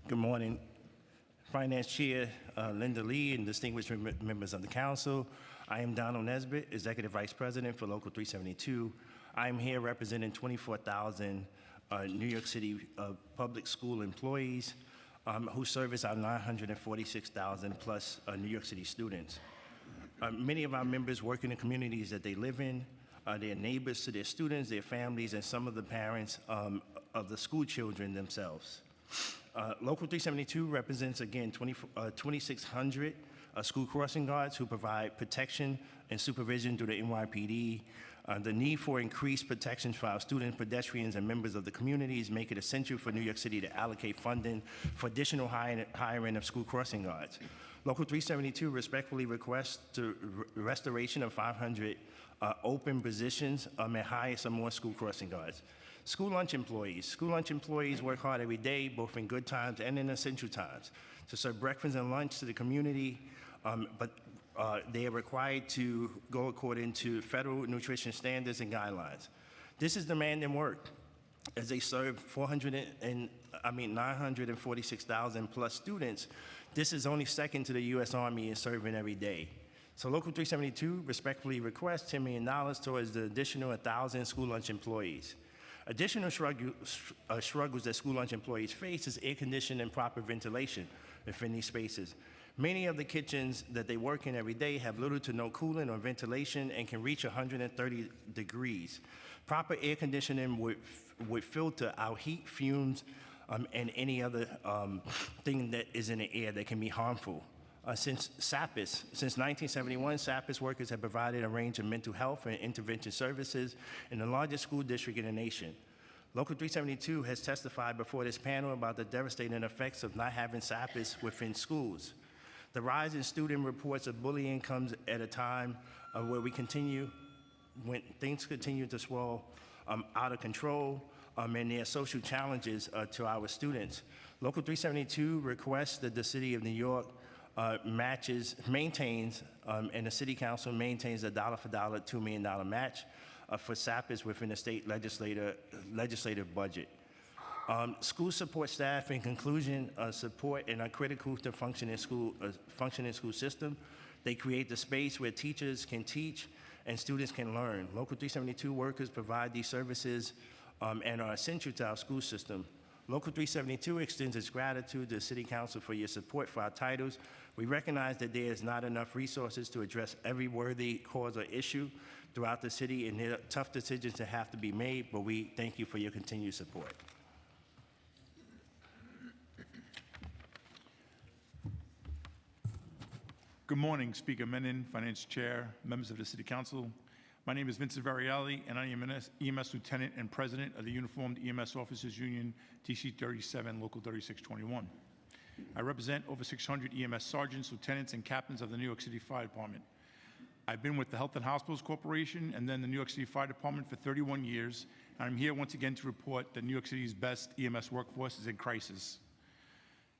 Good morning. Finance Chair Linda Lee and distinguished members of the council. I am Donald Nesbitt, Executive Vice President for Local 372. I am here representing 24,000 New York City public school employees who service our 946,000 plus New York City students. Many of our members work in the communities that they live in. They're neighbors to their students, their families, and some of the parents of the school children themselves. Local 372 represents, again, 2,600 school crossing guards who provide protection and supervision through the NYPD. The need for increased protections for our students, pedestrians, and members of the communities make it essential for New York City to allocate funding for additional hiring of school crossing guards. Local 372 respectfully requests the restoration of 500 open positions and hire some more school crossing guards. School lunch employees. School lunch employees work hard every day, both in good times and in essential times, to serve breakfast and lunch to the community, but they are required to go according to federal nutrition standards and guidelines. This is demanding work, as they serve 946,000 plus students. This is only second to the U.S. Army in serving every day. So Local 372 respectfully requests $10 million towards the additional 1,000 school lunch employees. Additional struggles that school lunch employees face is air conditioning and proper ventilation within these spaces. Many of the kitchens that they work in every day have little to no cooling or ventilation and can reach 130 degrees. Proper air conditioning would filter out heat, fumes, and any other thing that is in the air that can be harmful. Since 1971, SAPIS workers have provided a range of mental health and intervention services in the largest school district in the nation. Local 372 has testified before this panel about the devastating effects of not having SAPIS within schools. The rise in student reports of bullying comes at a time when things continue to swirl out of control, and there are social challenges to our students. Local 372 requests that the City of New York maintains, and the City Council maintains a dollar-for-dollar $2 million match for SAPIS within the state legislative budget. School support staff, in conclusion, support and are critical to functioning school system. They create the space where teachers can teach and students can learn. Local 372 workers provide these services and are essential to our school system. Local 372 extends its gratitude to the City Council for your support for our titles. We recognize that there is not enough resources to address every worthy cause or issue throughout the city, and there are tough decisions that have to be made, but we thank you for your continued support. Good morning, Speaker Menon, Finance Chair, members of the City Council. My name is Vincent Variali, and I am an EMS Lieutenant and President of the Uniformed EMS Officers Union, TC 37, Local 3621. I represent over 600 EMS sergeants, lieutenants, and captains of the New York City Fire Department. I've been with the Health and Hospitals Corporation and then the New York City Fire Department for 31 years, and I'm here once again to report that New York City's best EMS workforce is in crisis.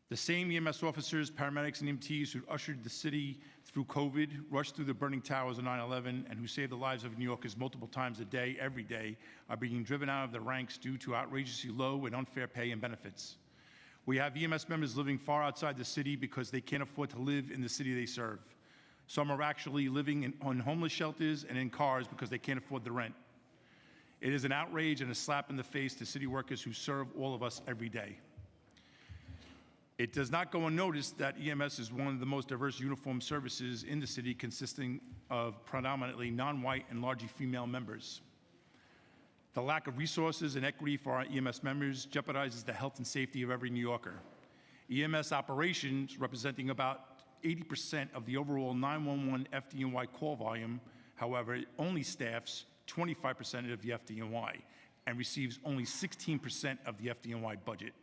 The same EMS officers, paramedics, and EMTs who ushered the city through COVID, rushed through the burning towers of 9/11, and who saved the lives of New Yorkers multiple times a day, every day, are being driven out of the ranks due to outrageously low and unfair pay and benefits. We have EMS members living far outside the city because they can't afford to live in the city they serve. Some are actually living on homeless shelters and in cars because they can't afford the rent. It is an outrage and a slap in the face to city workers who serve all of us every day. It does not go unnoticed that EMS is one of the most diverse uniformed services in the city, consisting of predominantly non-white and largely female members. The lack of resources and equity for our EMS members jeopardizes the health and safety of every New Yorker. EMS operations, representing about 80% of the overall 911 FDNY call volume, however, it only staffs 25% of the FDNY and receives only 16% of the FDNY budget.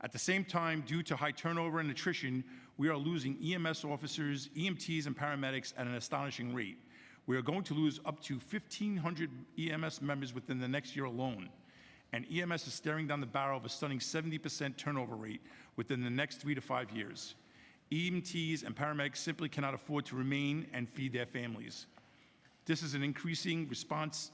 At the same time, due to high turnover and attrition, we are losing EMS officers, EMTs, and paramedics at an astonishing rate. We are going to lose up to 1,500 EMS members within the next year alone. And EMS is staring down the barrel of a stunning 70% turnover rate within the next 3 to 5 years. EMTs and paramedics simply cannot afford to remain and feed their families. This is increasing response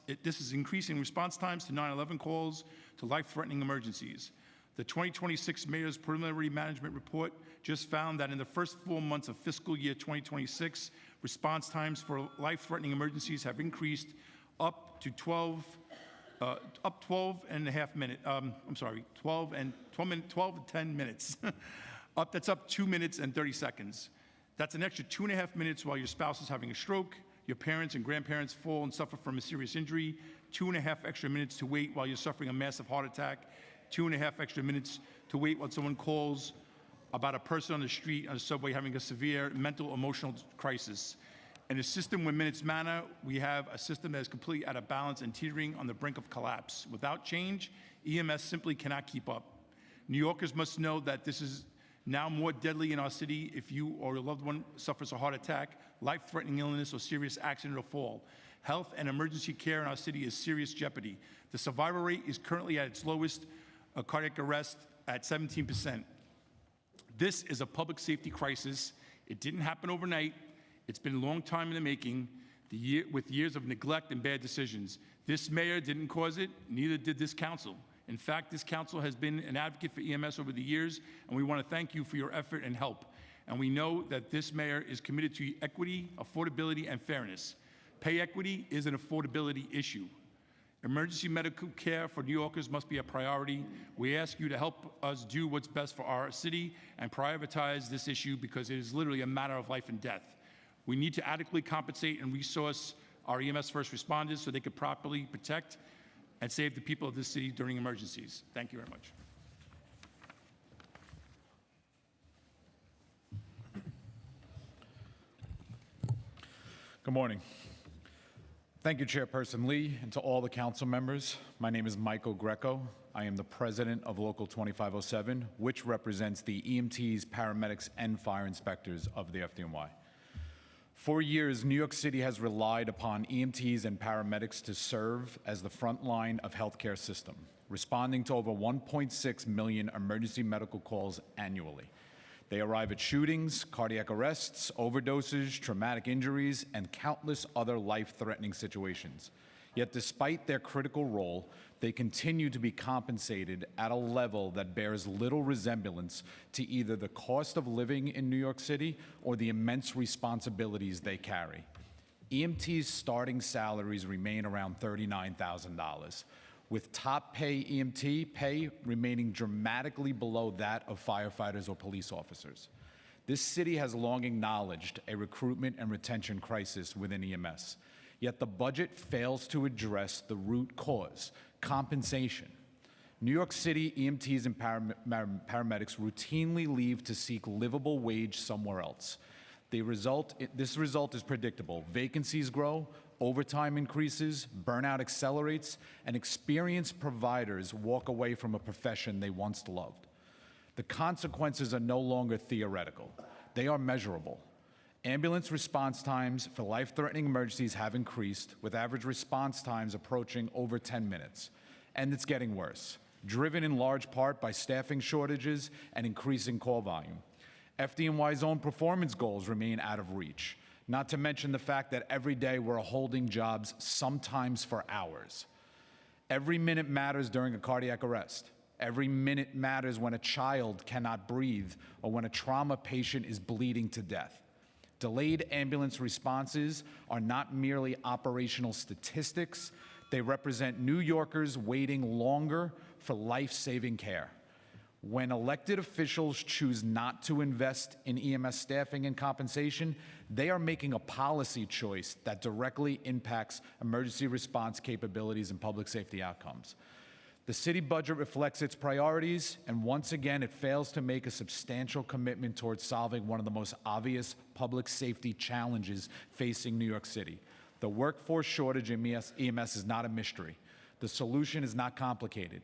times to 9/11 calls, to life-threatening emergencies. The 2026 Mayor's Preliminary Management Report just found that in the first 4 months of fiscal year 2026, response times for life-threatening emergencies have increased up to 12 and 10 minutes. That's up 2 minutes and 30 seconds. That's an extra 2.5 minutes while your spouse is having a stroke, your parents and grandparents fall and suffer from a serious injury, 2.5 extra minutes to wait while you're suffering a massive heart attack, 2.5 extra minutes to wait while someone calls about a person on the street, on the subway, having a severe mental, emotional crisis. In a system where minutes matter, we have a system that is completely out of balance and teetering on the brink of collapse. Without change, EMS simply cannot keep up. New Yorkers must know that this is now more deadly in our city if you or your loved one suffers a heart attack, life-threatening illness, or serious accident or fall. Health and emergency care in our city is serious jeopardy. The survival rate is currently at its lowest, cardiac arrest at 17%. This is a public safety crisis. It didn't happen overnight. It's been a long time in the making, with years of neglect and bad decisions. This mayor didn't cause it, neither did this council. In fact, this council has been an advocate for EMS over the years, and we want to thank you for your effort and help. And we know that this mayor is committed to equity, affordability, and fairness. Pay equity is an affordability issue. Emergency medical care for New Yorkers must be a priority. We ask you to help us do what's best for our city and prioritize this issue because it is literally a matter of life and death. We need to adequately compensate and resource our EMS first responders so they can properly protect and save the people of this city during emergencies. Thank you very much. Good morning. Thank you, Chairperson Lee, and to all the council members. My name is Michael Greco. I am the president of Local 2507, which represents the EMTs, paramedics, and fire inspectors of the FDNY. For years, New York City has relied upon EMTs and paramedics to serve as the front line of healthcare system, responding to over 1.6 million emergency medical calls annually. They arrive at shootings, cardiac arrests, overdoses, traumatic injuries, and countless other life-threatening situations. Yet despite their critical role, they continue to be compensated at a level that bears little resemblance to either the cost of living in New York City or the immense responsibilities they carry. EMTs' starting salaries remain around $39,000, with top pay EMT pay remaining dramatically below that of firefighters or police officers. This city has long acknowledged a recruitment and retention crisis within EMS, yet the budget fails to address the root cause, compensation. New York City EMTs and paramedics routinely leave to seek livable wage somewhere else. This result is predictable. Vacancies grow, overtime increases, burnout accelerates, and experienced providers walk away from a profession they once loved. The consequences are no longer theoretical. They are measurable. Ambulance response times for life-threatening emergencies have increased, with average response times approaching over 10 minutes. And it's getting worse, driven in large part by staffing shortages and increasing call volume. FDNY's own performance goals remain out of reach, not to mention the fact that every day we're holding jobs, sometimes for hours. Every minute matters during a cardiac arrest. Every minute matters when a child cannot breathe or when a trauma patient is bleeding to death. Delayed ambulance responses are not merely operational statistics. They represent New Yorkers waiting longer for life-saving care. When elected officials choose not to invest in EMS staffing and compensation, they are making a policy choice that directly impacts emergency response capabilities and public safety outcomes. The city budget reflects its priorities, and once again, it fails to make a substantial commitment towards solving one of the most obvious public safety challenges facing New York City. The workforce shortage in EMS is not a mystery. The solution is not complicated.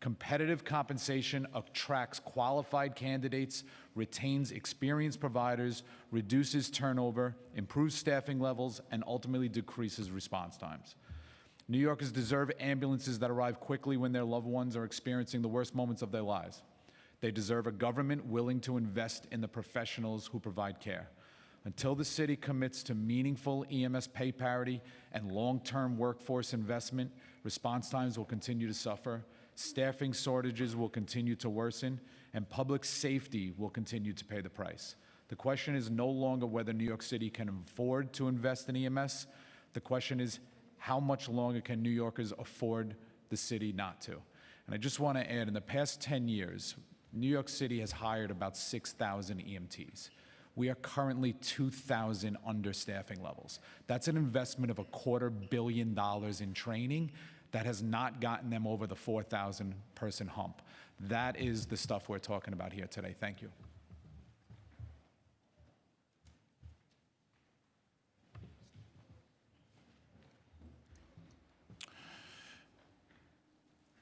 Competitive compensation attracts qualified candidates, retains experienced providers, reduces turnover, improves staffing levels, and ultimately decreases response times. New Yorkers deserve ambulances that arrive quickly when their loved ones are experiencing the worst moments of their lives. They deserve a government willing to invest in the professionals who provide care. Until the city commits to meaningful EMS pay parity and long-term workforce investment, response times will continue to suffer, staffing shortages will continue to worsen, and public safety will continue to pay the price. The question is no longer whether New York City can afford to invest in EMS. The question is, how much longer can New Yorkers afford the city not to? And I just want to add, in the past 10 years, New York City has hired about 6,000 EMTs. We are currently 2,000 under staffing levels. That's an investment of $250 million in training that has not gotten them over the 4,000 person hump. That is the stuff we're talking about here today. Thank you.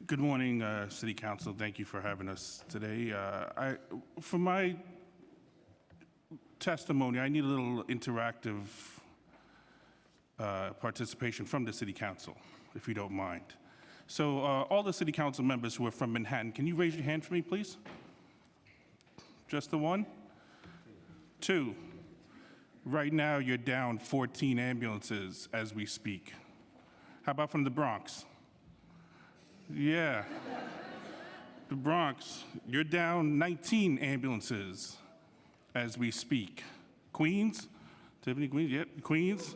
Good morning, City Council. Thank you for having us today. For my testimony, I need a little interactive participation from the City Council, if you don't mind. So all the City Council members who are from Manhattan, can you raise your hand for me, please? Just the one? Two. Right now, you're down 14 ambulances as we speak. How about from the Bronx? Yeah. The Bronx, you're down 19 ambulances as we speak. Queens? Tiffany, Queens? Yep, Queens.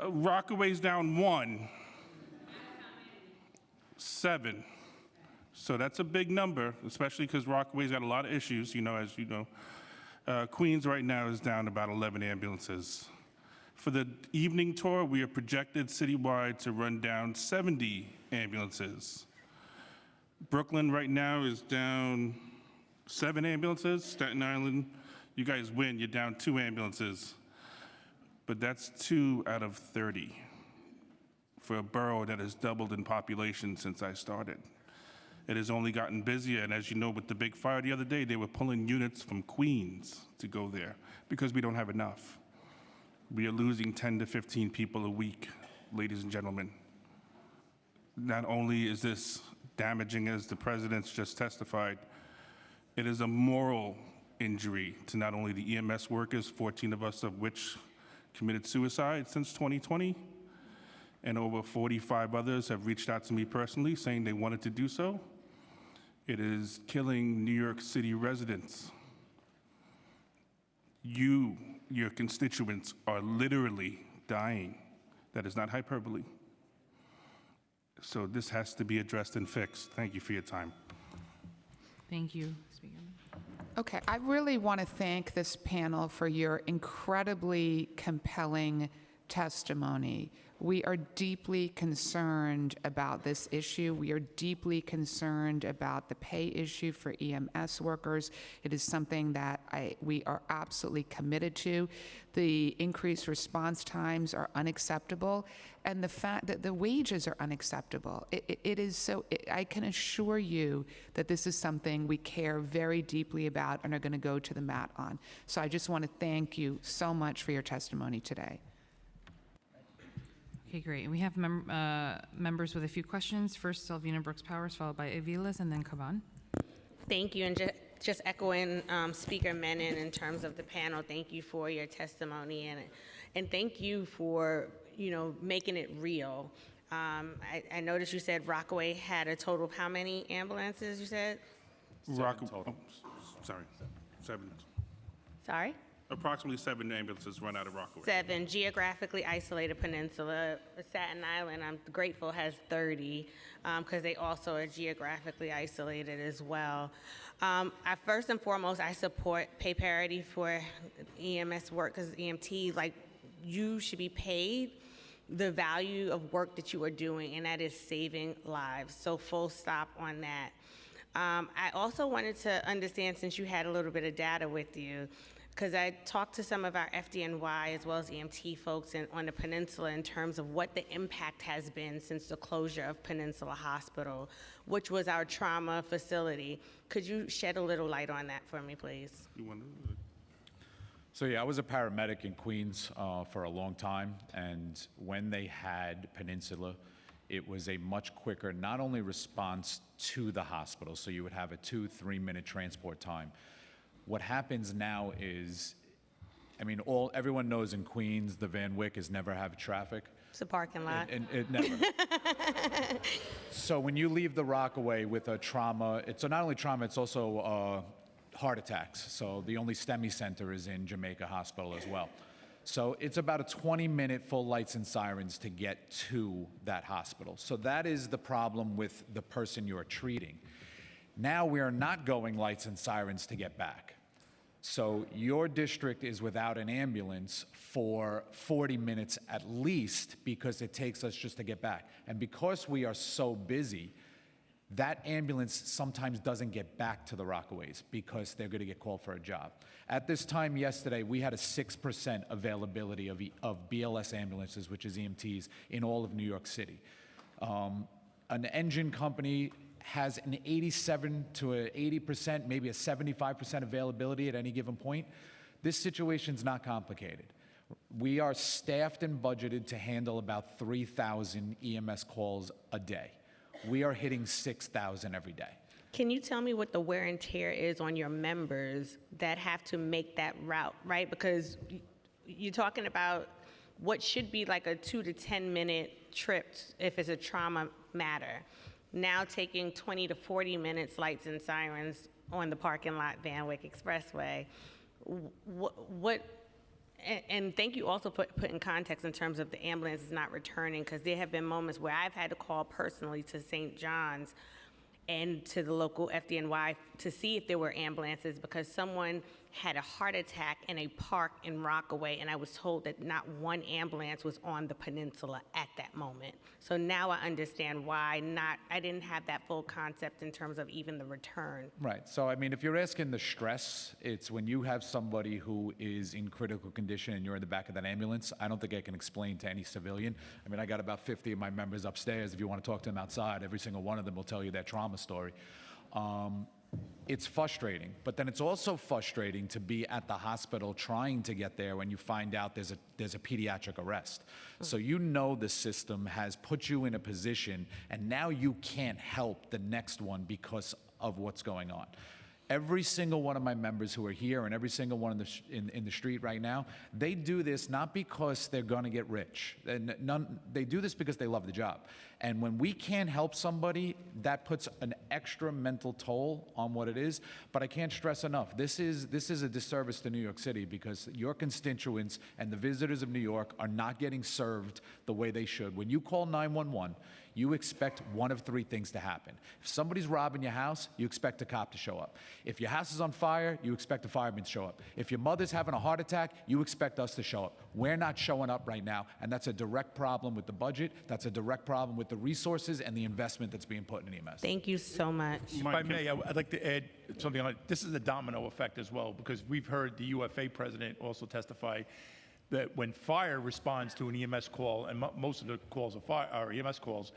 Rockaway's down 1. 7. So that's a big number, especially because Rockaway's got a lot of issues, as you know. Queens right now is down about 11 ambulances. For the evening tour, we are projected citywide to run down 70 ambulances. Brooklyn right now is down 7 ambulances. Staten Island, you guys win, you're down 2 ambulances. But that's 2 out of 30 for a borough that has doubled in population since I started. It has only gotten busier, and as you know, with the big fire the other day, they were pulling units from Queens to go there because we don't have enough. We are losing 10 to 15 people a week, ladies and gentlemen. Not only is this damaging, as the president's just testified, it is a moral injury to not only the EMS workers, 14 of us of which committed suicide since 2020, and over 45 others have reached out to me personally saying they wanted to do so. It is killing New York City residents. Your constituents are literally dying. That is not hyperbole. So this has to be addressed and fixed. Thank you for your time. Thank you, Speaker. Okay, I really want to thank this panel for your incredibly compelling testimony. We are deeply concerned about this issue. We are deeply concerned about the pay issue for EMS workers. It is something that we are absolutely committed to. The increased response times are unacceptable, and the fact that the wages are unacceptable. It is so, I can assure you that this is something we care very deeply about and are going to go to the mat on. So I just want to thank you so much for your testimony today. Okay, great. And we have members with a few questions. First, Selvina Brooks Powers, followed by Aviles, and then Caban. Thank you, and just echoing Speaker Menon in terms of the panel, thank you for your testimony, and thank you for, making it real. I noticed you said Rockaway had a total of how many ambulances, you said? Sorry, 7. Sorry? Approximately 7 ambulances run out of Rockaway. 7, geographically isolated peninsula. Staten Island, I'm grateful, has 30, because they also are geographically isolated as well. First and foremost, I support pay parity for EMS work, because EMT, you should be paid the value of work that you are doing, and that is saving lives. So full stop on that. I also wanted to understand, since you had a little bit of data with you, because I talked to some of our FDNY as well as EMT folks on the Peninsula in terms of what the impact has been since the closure of Peninsula Hospital, which was our trauma facility. Could you shed a little light on that for me, please? So yeah, I was a paramedic in Queens for a long time, and when they had Peninsula, it was a much quicker, not only response to the hospital, so you would have a 2-3 minute transport time. What happens now is, everyone knows in Queens, the Van Wyck is never have traffic. It's a parking lot. It never. So when you leave the Rockaway with a trauma, it's not only trauma, it's also heart attacks. So the only STEMI center is in Jamaica Hospital as well. So it's about a 20-minute full lights and sirens to get to that hospital. So that is the problem with the person you're treating. Now we are not going lights and sirens to get back. So your district is without an ambulance for 40 minutes at least, because it takes us just to get back. And because we are so busy, that ambulance sometimes doesn't get back to the Rockaways because they're going to get called for a job. At this time yesterday, we had a 6% availability of BLS ambulances, which is EMTs, in all of New York City. An engine company has an 87 to an 80%, maybe a 75% availability at any given point. This situation's not complicated. We are staffed and budgeted to handle about 3,000 EMS calls a day. We are hitting 6,000 every day. Can you tell me what the wear and tear is on your members that have to make that route, right? Because you're talking about what should be like a 2 to 10 minute trip if it's a trauma matter. Now taking 20 to 40 minutes lights and sirens on the parking lot Van Wyck Expressway. And thank you also put in context in terms of the ambulance is not returning, because there have been moments where I've had to call personally to St. John's and to the local FDNY to see if there were ambulances, because someone had a heart attack in a park in Rockaway, and I was told that not one ambulance was on the peninsula at that moment. So now I understand why I didn't have that full concept in terms of even the return. Right. So, if you're asking the stress, it's when you have somebody who is in critical condition and you're in the back of that ambulance. I don't think I can explain to any civilian. I got about 50 of my members upstairs. If you want to talk to them outside, every single one of them will tell you their trauma story. It's frustrating, but then it's also frustrating to be at the hospital trying to get there when you find out there's a pediatric arrest. So the system has put you in a position, and now you can't help the next one because of what's going on. Every single one of my members who are here and every single one in the street right now, they do this not because they're going to get rich. They do this because they love the job. And when we can't help somebody, that puts an extra mental toll on what it is. But I can't stress enough, this is a disservice to New York City, because your constituents and the visitors of New York are not getting served the way they should. When you call 911, you expect one of three things to happen. If somebody's robbing your house, you expect a cop to show up. If your house is on fire, you expect a fireman to show up. If your mother's having a heart attack, you expect us to show up. We're not showing up right now, and that's a direct problem with the budget. That's a direct problem with the resources and the investment that's being put in EMS. Thank you so much. If I may, I'd like to add something on it. This is a domino effect as well, because we've heard the UFA president also testify that when fire responds to an EMS call, and most of the calls are EMS calls,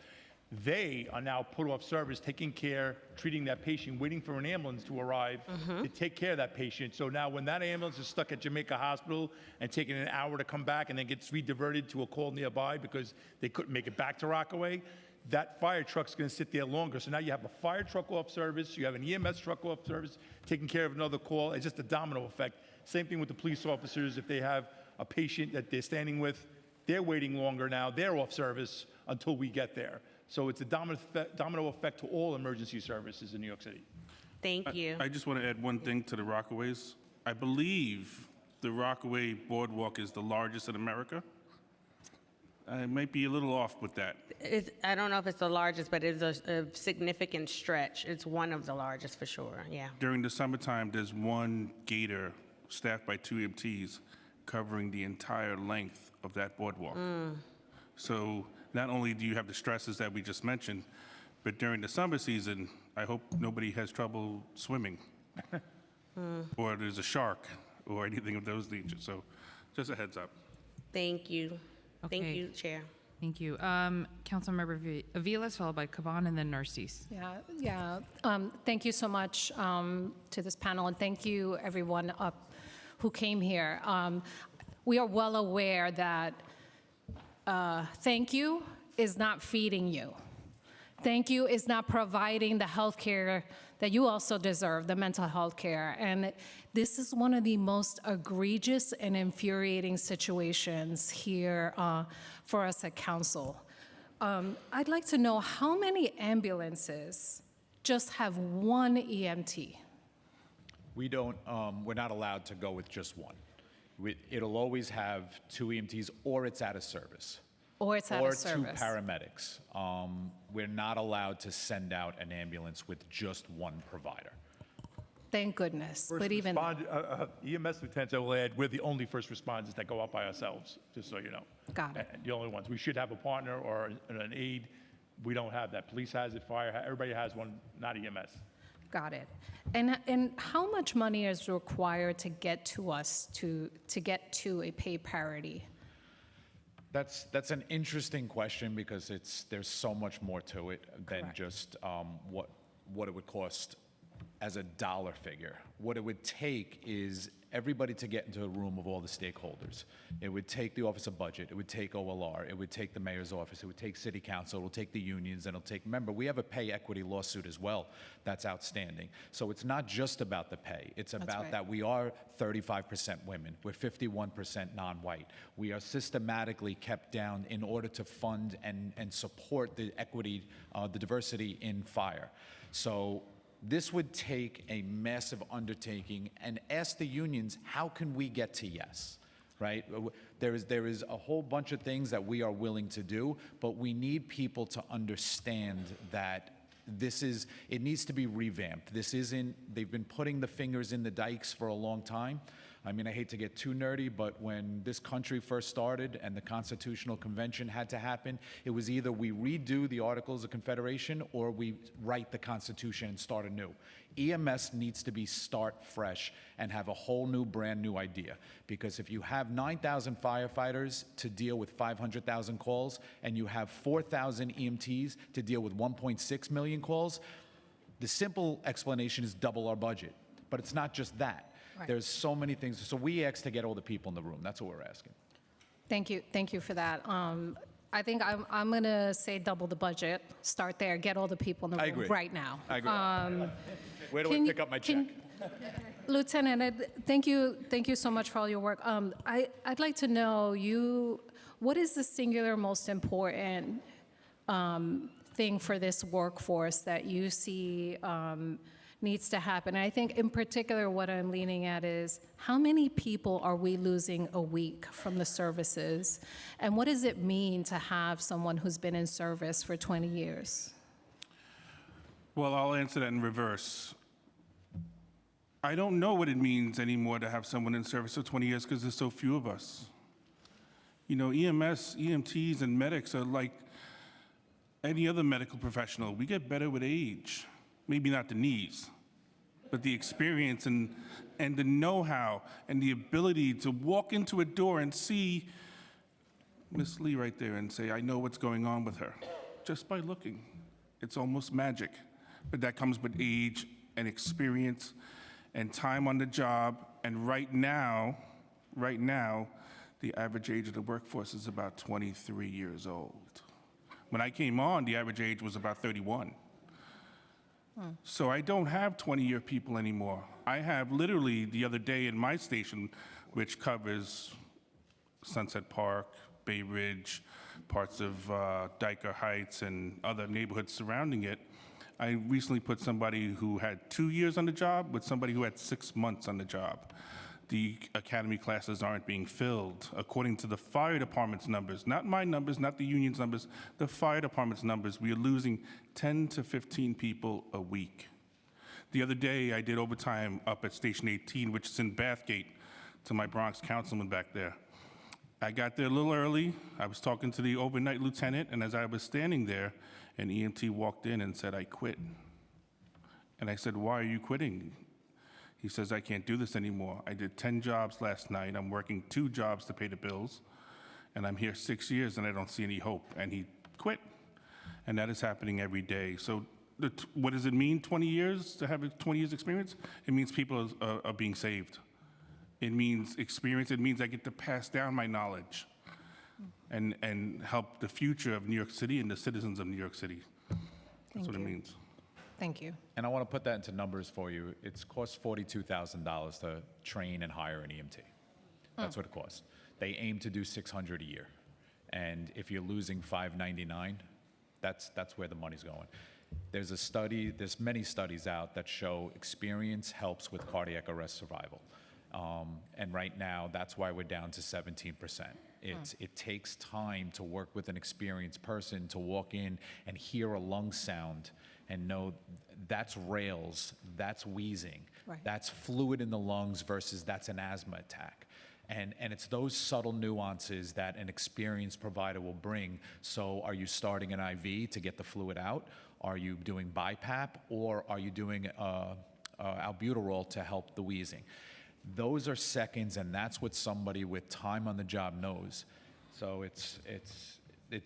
they are now put off service, taking care, treating that patient, waiting for an ambulance to arrive to take care of that patient. So now when that ambulance is stuck at Jamaica Hospital and taking an hour to come back and then gets rediverted to a call nearby because they couldn't make it back to Rockaway, that fire truck's going to sit there longer. So now you have a fire truck off service, you have an EMS truck off service, taking care of another call. It's just a domino effect. Same thing with the police officers. If they have a patient that they're standing with, they're waiting longer now. They're off service until we get there. So it's a domino effect to all emergency services in New York City. Thank you. I just want to add one thing to the Rockaways. I believe the Rockaway Boardwalk is the largest in America. I might be a little off with that. I don't know if it's the largest, but it's a significant stretch. It's one of the largest for sure, yeah. During the summertime, there's one gator staffed by 2 EMTs covering the entire length of that boardwalk. So not only do you have the stresses that we just mentioned, but during the summer season, I hope nobody has trouble swimming or there's a shark or anything of those natures. So just a heads up. Thank you. Thank Okay. you, Chair. Thank you. Councilmember Aviles, followed by Caban, and then Narcisse. Thank you so much to this panel, and thank you everyone who came here. We are well aware that thank you is not feeding you. Thank you is not providing the health care that you also deserve, the mental health care. And this is one of the most egregious and infuriating situations here for us at council. I'd like to know how many ambulances just have one EMT? We don't, we're not allowed to go with just one. It'll always have 2 EMTs, or it's out of service. Or it's out of service. Or 2 paramedics. We're not allowed to send out an ambulance with just one provider. Thank goodness. First But even EMS lieutenants, I will add, we're the only first responders that go out by ourselves, just so you know. Got it. The only ones. We should have a partner or an aide. We don't have that. Police has it, fire, everybody has one, not EMS. Got it. And how much money is required to get to us to get to a pay parity? That's an interesting question because there's so much more to it than just what it would cost as a dollar figure. What it would take is everybody to get into a room of all the stakeholders. It would take the Office of Budget, it would take OLR, it would take the mayor's office, it would take city council, it will take the unions, and it'll take, remember, we have a pay equity lawsuit as well that's outstanding. So it's not just about the pay, it's about right. that we are 35% women, we're 51% non-white. We are systematically kept down in order to fund and support the equity, the diversity in fire. So this would take a massive undertaking and ask the unions, how can we get to yes, right? There is a whole bunch of things that we are willing to do, but we need people to understand that it needs to be revamped. They've been putting the fingers in the dikes for a long time. I mean, I hate to get too nerdy, but when this country first started and the Constitutional Convention had to happen, it was either we redo the Articles of Confederation or we write the Constitution and start anew. EMS needs to be start fresh and have a whole new, brand new idea. Because if you have 9,000 firefighters to deal with 500,000 calls and you have 4,000 EMTs to deal with 1.6 million calls, the simple explanation is double our budget. But it's not just that. Right. There's so many things. So we asked to get all the people in the room. That's what we're asking. Thank you for that. I think I'm going to say double the budget, start there, get all the people in the room agree. right now. I agree. Where do I pick up my check? Lieutenant, thank you so much for all your work. I'd like to know what is the singular most important thing for this workforce that you see needs to happen. And I think in particular what I'm leaning at is how many people are we losing a week from the services? And what does it mean to have someone who's been in service for 20 years? Well, I'll answer that in reverse. I don't know what it means anymore to have someone in service for 20 years because there's so few of us. You know, EMS, EMTs, and medics are like any other medical professional. We get better with age. Maybe not the knees, but the experience and the know-how and the ability to walk into a door and see Miss Lee right there and say, I know what's going on with her, just by looking. It's almost magic. But that comes with age and experience and time on the job. And right now, the average age of the workforce is about 23 years old. When I came on, the average age was about 31. So I don't have 20-year people anymore. I have literally the other day in my station, which covers Sunset Park, Bay Ridge, parts of Dyker Heights, and other neighborhoods surrounding it, I recently put somebody who had 2 years on the job with somebody who had 6 months on the job. The academy classes aren't being filled. According to the fire department's numbers, not my numbers, not the union's numbers, the fire department's numbers, we are losing 10 to 15 people a week. The other day, I did overtime up at Station 18, which is in Bathgate, to my Bronx councilman back there. I got there a little early. I was talking to the overnight lieutenant, and as I was standing there, an EMT walked in and said, I quit. And I said, why are you quitting? He says, I can't do this anymore. I did 10 jobs last night. I'm working 2 jobs to pay the bills. And I'm here 6 years and I don't see any hope. And he quit. And that is happening every day. So what does it mean, 20 years, to have a 20 years experience? It means people are being saved. It means experience. It means I get to pass down my knowledge and help the future of New York City and the citizens of New York City. That's what it means. Thank you. And I want to put that into numbers for you. It's cost $42,000 to train and hire an EMT. That's what it costs. They aim to do 600 a year. And if you're losing $599, that's where the money's going. There's a study, there's many studies out that show experience helps with cardiac arrest survival. And right now, that's why we're down to 17%. It takes time to work with an experienced person to walk in and hear a lung sound and know that's rales, that's wheezing, that's fluid in the lungs versus that's an asthma attack. And it's those subtle nuances that an experienced provider will bring. So are you starting an IV to get the fluid out? Are you doing BiPAP? Or are you doing albuterol to help the wheezing? Those are seconds, and that's what somebody with time on the job knows. So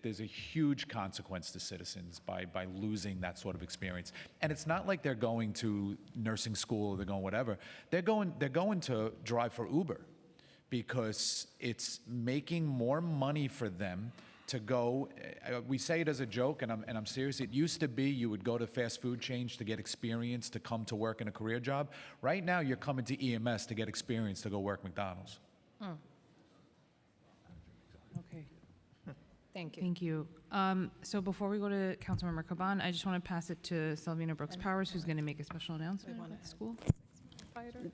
there's a huge consequence to citizens by losing that sort of experience. And it's not like they're going to nursing school or they're going whatever. They're going to drive for Uber because it's making more money for them to go. We say it as a joke, and I'm serious. It used to be you would go to fast food chains to get experience to come to work in a career job. Right now, you're coming to EMS to get experience to go work McDonald's. Okay. Thank you. Thank you. So before we go to Councilmember Caban, I just want to pass it to Selvina Brooks-Powers, who's going to make a special announcement at the school.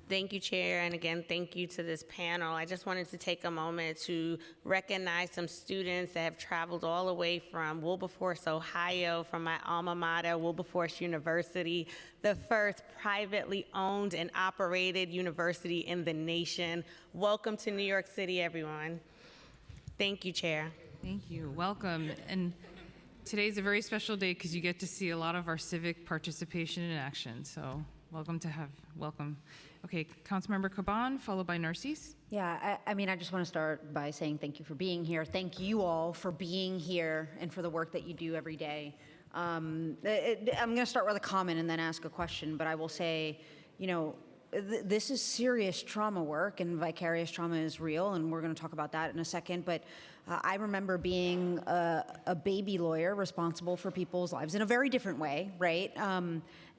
Thank you, Chair, and again, thank you to this panel. I just wanted to take a moment to recognize some students that have traveled all the way from Wilberforce, Ohio, from my alma mater, Wilberforce University, the first privately owned and operated university in the nation. Welcome to New York City, everyone. Thank you, Chair. Thank you. Welcome. And today's a very special day because you get to see a lot of our civic participation in action. So welcome. Okay, Councilmember Caban, followed by Narcisse. Yeah, I mean, I just want to start by saying thank you for being here. Thank you all for being here and for the work that you do every day. I'm going to start with a comment and then ask a question, but I will say, you know, this is serious trauma work, and vicarious trauma is real, and we're going to talk about that in a second. But I remember being a baby lawyer responsible for people's lives in a very different way, right?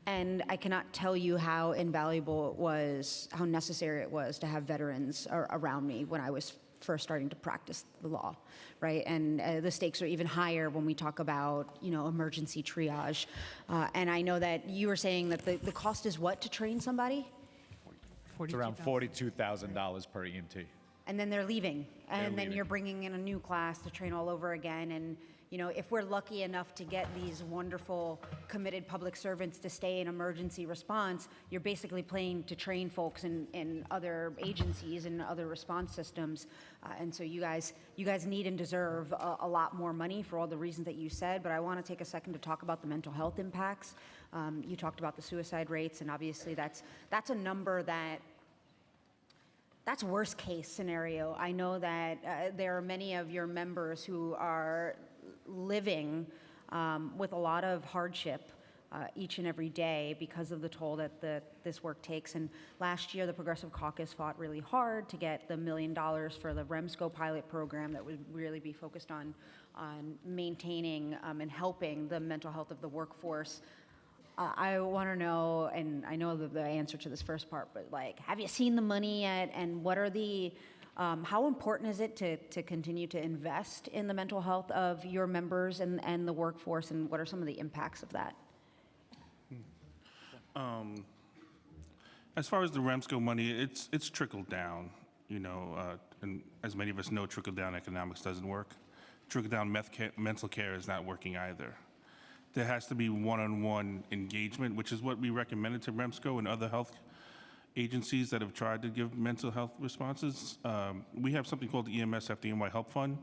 And I cannot tell you how invaluable it was, how necessary it was to have veterans around me when I was first starting to practice the law, right? And the stakes are even higher when we talk about, emergency triage. And I know that you were saying that the cost is what to train somebody? It's around $42,000 per EMT. And then they're leaving. And then leaving. you're bringing in a new class to train all over again. And, if we're lucky enough to get these wonderful, committed public servants to stay in emergency response, you're basically paying to train folks in other agencies and other response systems. And so you guys need and deserve a lot more money for all the reasons that you said. But I want to take a second to talk about the mental health impacts. You talked about the suicide rates, and obviously that's a number that's worst case scenario. I know that there are many of your members who are living with a lot of hardship each and every day because of the toll that this work takes. And last year, the Progressive Caucus fought really hard to get the $1 million for the REMSCO pilot program that would really be focused on maintaining and helping the mental health of the workforce. I want to know, and I know the answer to this first part, but have you seen the money yet? And what are how important is it to continue to invest in the mental health of your members and the workforce? And what are some of the impacts of that? As far as the REMSCO money, it's trickled down, and as many of us know, trickle-down economics doesn't work. Trickle-down mental care is not working either. There has to be one-on-one engagement, which is what we recommended to REMSCO and other health agencies that have tried to give mental health responses. We have something called the EMS FDNY Help Fund,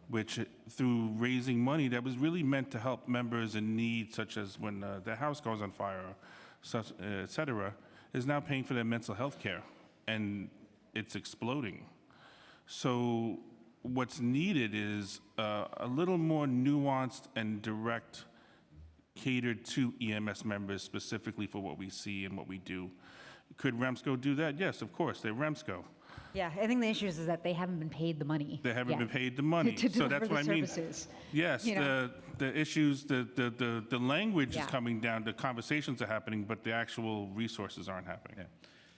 which through raising money that was really meant to help members in need, such as when their house goes on fire, et cetera, is now paying for their mental health care, and it's exploding. So what's needed is a little more nuanced and direct, catered to EMS members specifically for what we see and what we do. Could REMSCO do that? Yes, of course, they're REMSCO. Yeah, I think the issue is that they haven't been paid the money. They haven't been paid the money. To So deliver that's what the I mean. services. Yes, the issues, the language Yeah. is coming down, the conversations are happening, but the actual resources aren't happening.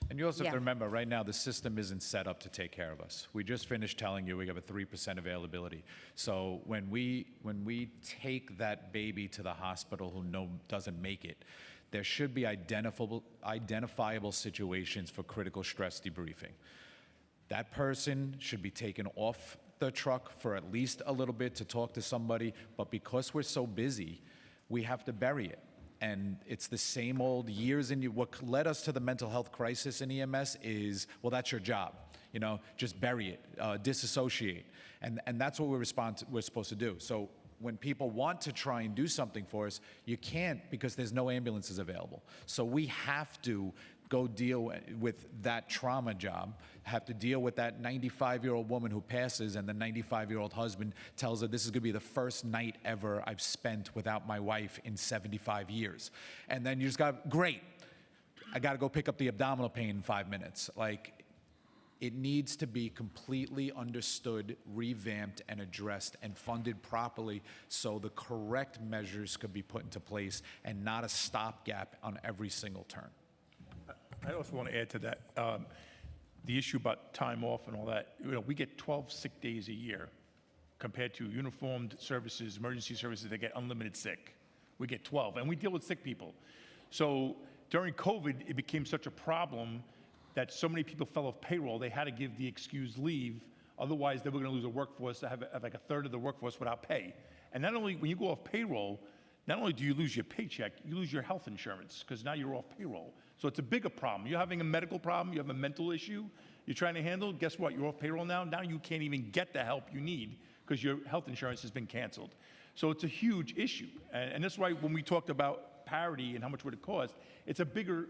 And you also have Yeah. to remember, right now, the system isn't set up to take care of us. We just finished telling you we have a 3% availability. So when we take that baby to the hospital who doesn't make it, there should be identifiable situations for critical stress debriefing. That person should be taken off the truck for at least a little bit to talk to somebody, but because we're so busy, we have to bury it. And it's the same old years in you. What led us to the mental health crisis in EMS is, well, that's your job. Just bury it, disassociate. And that's what we're supposed to do. So when people want to try and do something for us, you can't because there's no ambulances available. So we have to go deal with that trauma job, have to deal with that 95-year-old woman who passes and the 95-year-old husband tells her this is going to be the first night ever I've spent without my wife in 75 years. And then you just got, great, I got to go pick up the abdominal pain in 5 minutes. It needs to be completely understood, revamped, and addressed and funded properly so the correct measures could be put into place and not a stopgap on every single turn. I also want to add to that, the issue about time off and all that. We get 12 sick days a year compared to uniformed services, emergency services that get unlimited sick. We get 12, and we deal with sick people. So during COVID, it became such a problem that so many people fell off payroll, they had to give the excused leave. Otherwise, they were going to lose a workforce, have like a third of the workforce without pay. And not only, when you go off payroll, not only do you lose your paycheck, you lose your health insurance because now you're off payroll. So it's a bigger problem. You're having a medical problem, you have a mental issue you're trying to handle, guess what? You're off payroll now. Now you can't even get the help you need because your health insurance has been canceled. So it's a huge issue. And that's why when we talked about parity and how much would it cost, it's a bigger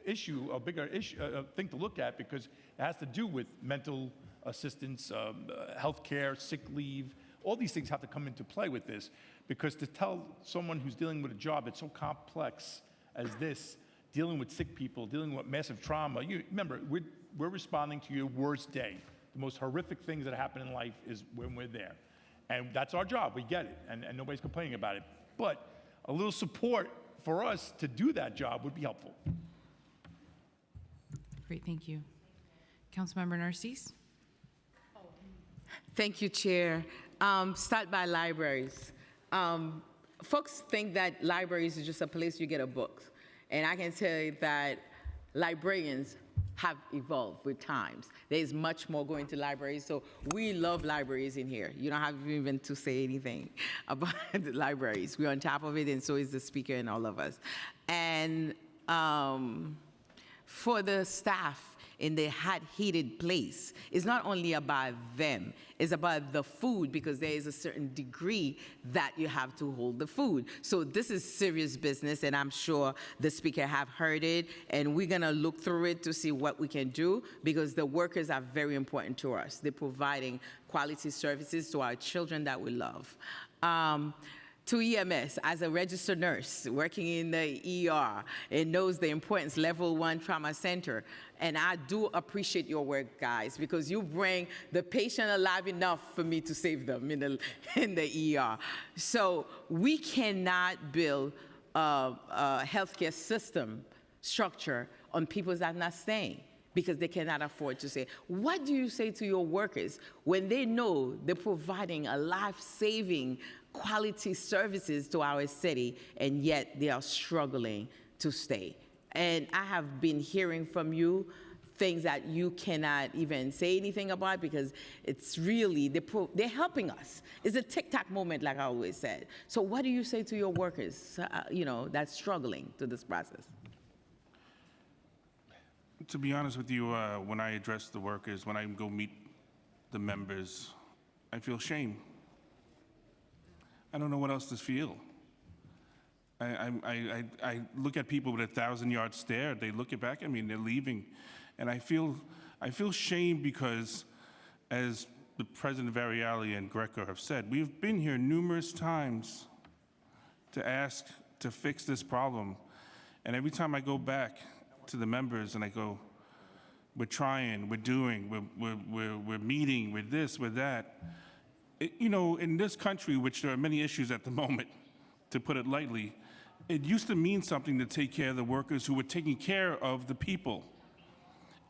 issue, a bigger issue, thing to look at because it has to do with mental assistance, health care, sick leave. All these things have to come into play with this because to tell someone who's dealing with a job that's so complex as this, dealing with sick people, dealing with massive trauma, remember, we're responding to your worst day. The most horrific things that happen in life is when we're there. And that's our job, we get it, and nobody's complaining about it. But a little support for us to do that job would be helpful. Great, thank you. Councilmember Narcisse? Thank you, Chair. Start by libraries. Folks think that libraries is just a place you get a book. And I can tell you that librarians have evolved with times. There's much more going to libraries, so we love libraries in here. You don't have even to say anything about the libraries. We're on top of it, and so is the speaker and all of us. And for the staff in the hot, heated place, it's not only about them, it's about the food, because there is a certain degree that you have to hold the food. So this is serious business, and I'm sure the speaker have heard it, and we're gonna look through it to see what we can do, because the workers are very important to us. They're providing quality services to our children that we love. To EMS, as a registered nurse working in the ER, it knows the importance, level 1 trauma center. And I do appreciate your work, guys, because you bring the patient alive enough for me to save them in the ER. So we cannot build a healthcare system structure on people that are not staying, because they cannot afford to stay. What do you say to your workers when they know they're providing a life-saving quality services to our city, and yet they are struggling to stay? And I have been hearing from you things that you cannot even say anything about, because it's really, they're helping us. It's a tic-tac moment, like I always said. So what do you say to your workers, that's struggling through this process? To be honest with you, when I address the workers, when I go meet the members, I feel shame. I don't know what else to feel. I look at people with a 1,000-yard stare. They look back at me and they're leaving, and I feel shame, because, as the President Variali and Greco have said, we've been here numerous times to ask to fix this problem, and every time I go back to the members and I go, we're trying, we're doing, we're meeting, we're this, we're that. In this country, which there are many issues at the moment, to put it lightly, it used to mean something to take care of the workers who were taking care of the people.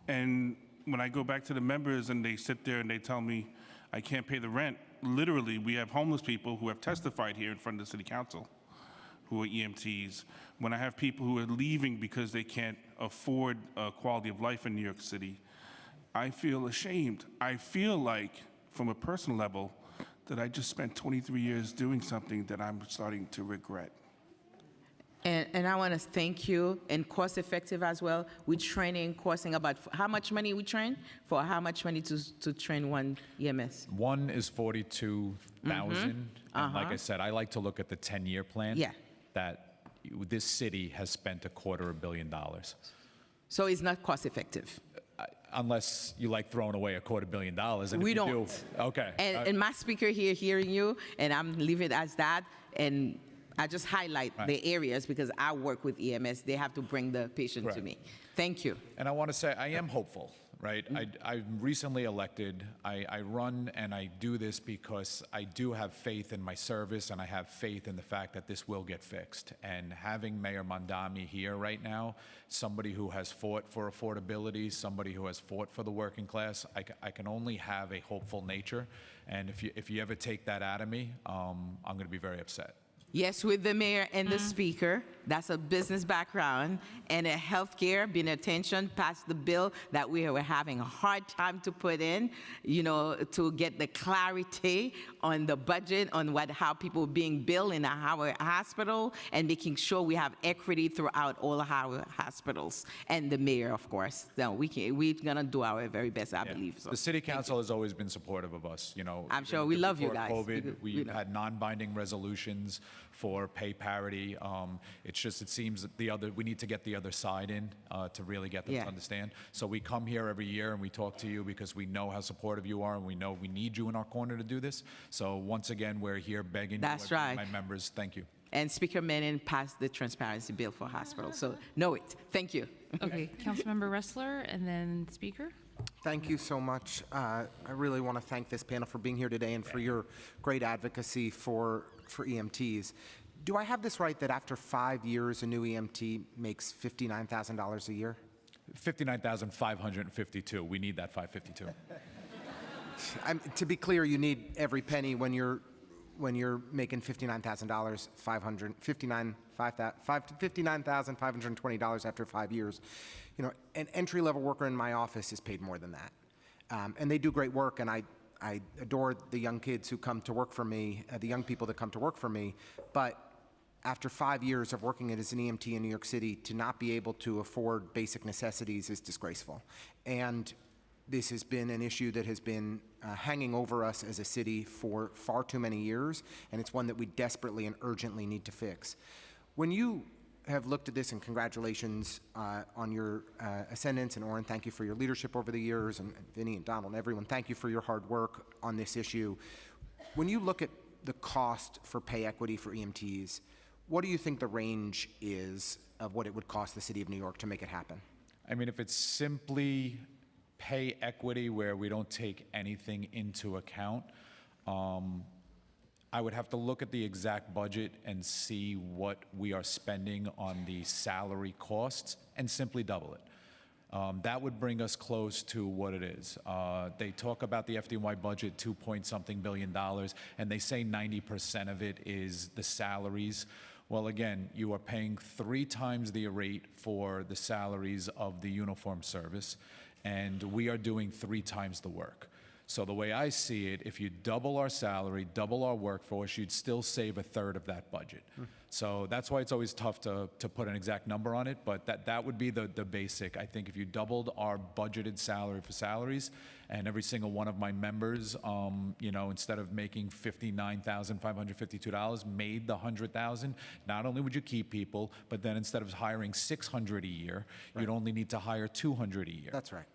And when I go back to the members and they sit there and they tell me I can't pay the rent, literally, we have homeless people who have testified here in front of the City Council who are EMTs. When I have people who are leaving because they can't afford a quality of life in New York City, I feel ashamed. I feel like, from a personal level, that I just spent 23 years doing something that I'm starting to regret. And I want to thank you, and cost-effective as well. We're training, costing about how much money we train? For how much money to train one EMS? One is 42,000. And like I said, I like to look at the 10-year plan. Yeah. That this city has spent $250 million. So it's not cost-effective? Unless you like throwing away $250 million. And We if you don't. Do, okay. And my speaker here hearing you, and I'm leaving it as that, and I just highlight the areas, because I work with EMS. They have to bring the patient to me. Thank you. And I want to say, I am hopeful, right? I'm recently elected. I run and I do this because I do have faith in my service, and I have faith in the fact that this will get fixed. And having Mayor Mondami here right now, somebody who has fought for affordability, somebody who has fought for the working class, I can only have a hopeful nature. And if you ever take that out of me, I'm going to be very upset. Yes, with the mayor and the speaker. That's a business background, and a healthcare, being attention, passed the bill that we were having a hard time to put in, to get the clarity on the budget, on how people are being billed in our hospital, and making sure we have equity throughout all our hospitals. And the mayor, of course. So we're gonna do our very best, I believe. So. The City Council has always been supportive of us. I'm sure we love you before guys. COVID, we've had non-binding resolutions for pay parity. It seems that we need to get the other side in to really get them to understand. So we come here every year and we talk to you because we know how supportive you are, and we know we need you in our corner to do this. So once again, we're here begging That's you, right. my members, thank you. And Speaker Menon passed the transparency bill for hospitals, so know it. Thank you. Okay, Councilmember Ressler, and then Speaker. Thank you so much. I really want to thank this panel for being here today and for your great advocacy for EMTs. Do I have this right that after 5 years, a new EMT makes $59,000 a year? 59,552. We need that 552. To be clear, you need every penny when you're making $59,000, $59,520 after 5 years. You know, an entry-level worker in my office is paid more than that. And they do great work, and I adore the young kids who come to work for me, the young people that come to work for me, but after 5 years of working as an EMT in New York City, to not be able to afford basic necessities is disgraceful. And this has been an issue that has been hanging over us as a city for far too many years, and it's one that we desperately and urgently need to fix. When you have looked at this, and congratulations on your ascendance, and Oren, thank you for your leadership over the years, and Vinny and Donald and everyone, thank you for your hard work on this issue. When you look at the cost for pay equity for EMTs, what do you think the range is of what it would cost the city of New York to make it happen? I mean, if it's simply pay equity where we don't take anything into account, I would have to look at the exact budget and see what we are spending on the salary costs and simply double it. That would bring us close to what it is. They talk about the FDNY budget, $2-point-something billion, and they say 90% of it is the salaries. Well, again, you are paying 3 times the rate for the salaries of the uniform service, and we are doing 3 times the work. So the way I see it, if you double our salary, double our workforce, you'd still save 1/3 of that budget. So that's why it's always tough to put an exact number on it, but that would be the basic. I think if you doubled our budgeted salary for salaries, and every single one of my members, you know, instead of making $59,552, made the $100,000, not only would you keep people, but then instead of hiring 600 a year, you'd only need to hire 200 a year. That's right.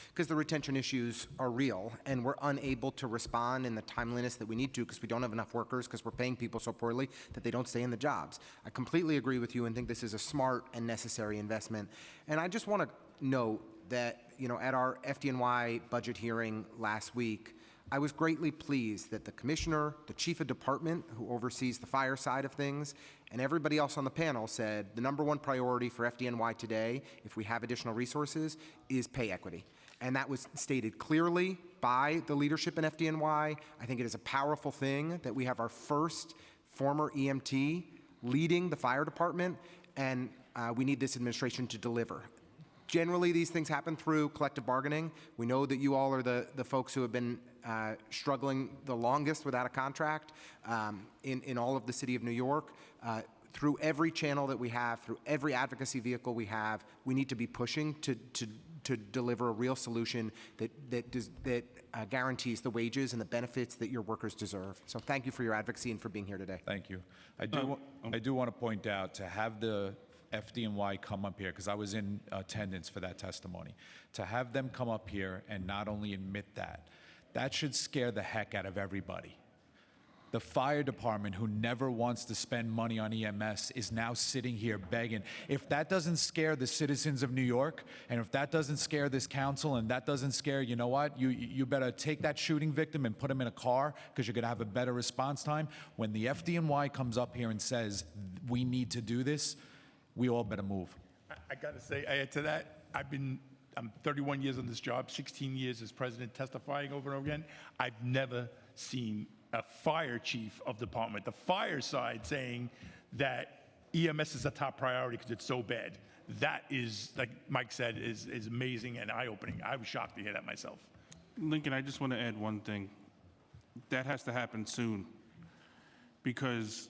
Because the retention issues are real, and we're unable to respond in the timeliness that we need to because we don't have enough workers, because we're paying people so poorly that they don't stay in the jobs. I completely agree with you and think this is a smart and necessary investment. And I just want to note that, you know, at our FDNY budget hearing last week, I was greatly pleased that the commissioner, the chief of department who oversees the fire side of things, and everybody else on the panel said the #1 priority for FDNY today, if we have additional resources, is pay equity. And that was stated clearly by the leadership in FDNY. I think it is a powerful thing that we have our first former EMT leading the fire department, and we need this administration to deliver. Generally, these things happen through collective bargaining. We know that you all are the folks who have been struggling the longest without a contract in all of the city of New York. Through every channel that we have, through every advocacy vehicle we have, we need to be pushing to deliver a real solution that guarantees the wages and the benefits that your workers deserve. So thank you for your advocacy and for being here today. Thank you. I do want to point out, to have the FDNY come up here, because I was in attendance for that testimony, to have them come up here and not only admit that should scare the heck out of everybody. The fire department, who never wants to spend money on EMS, is now sitting here begging. If that doesn't scare the citizens of New York, and if that doesn't scare this council, and that doesn't scare, you know what? You better take that shooting victim and put him in a car, because you're going to have a better response time. When the FDNY comes up here and says, we need to do this, we all better move. I got to say, add to that, I'm 31 years on this job, 16 years as president, testifying over and over again. I've never seen a fire chief of department, the fire side, saying that EMS is a top priority because it's so bad. That is, like Mike said, is amazing and eye-opening. I was shocked to hear that myself. Lincoln, I just want to add one thing. That has to happen soon, because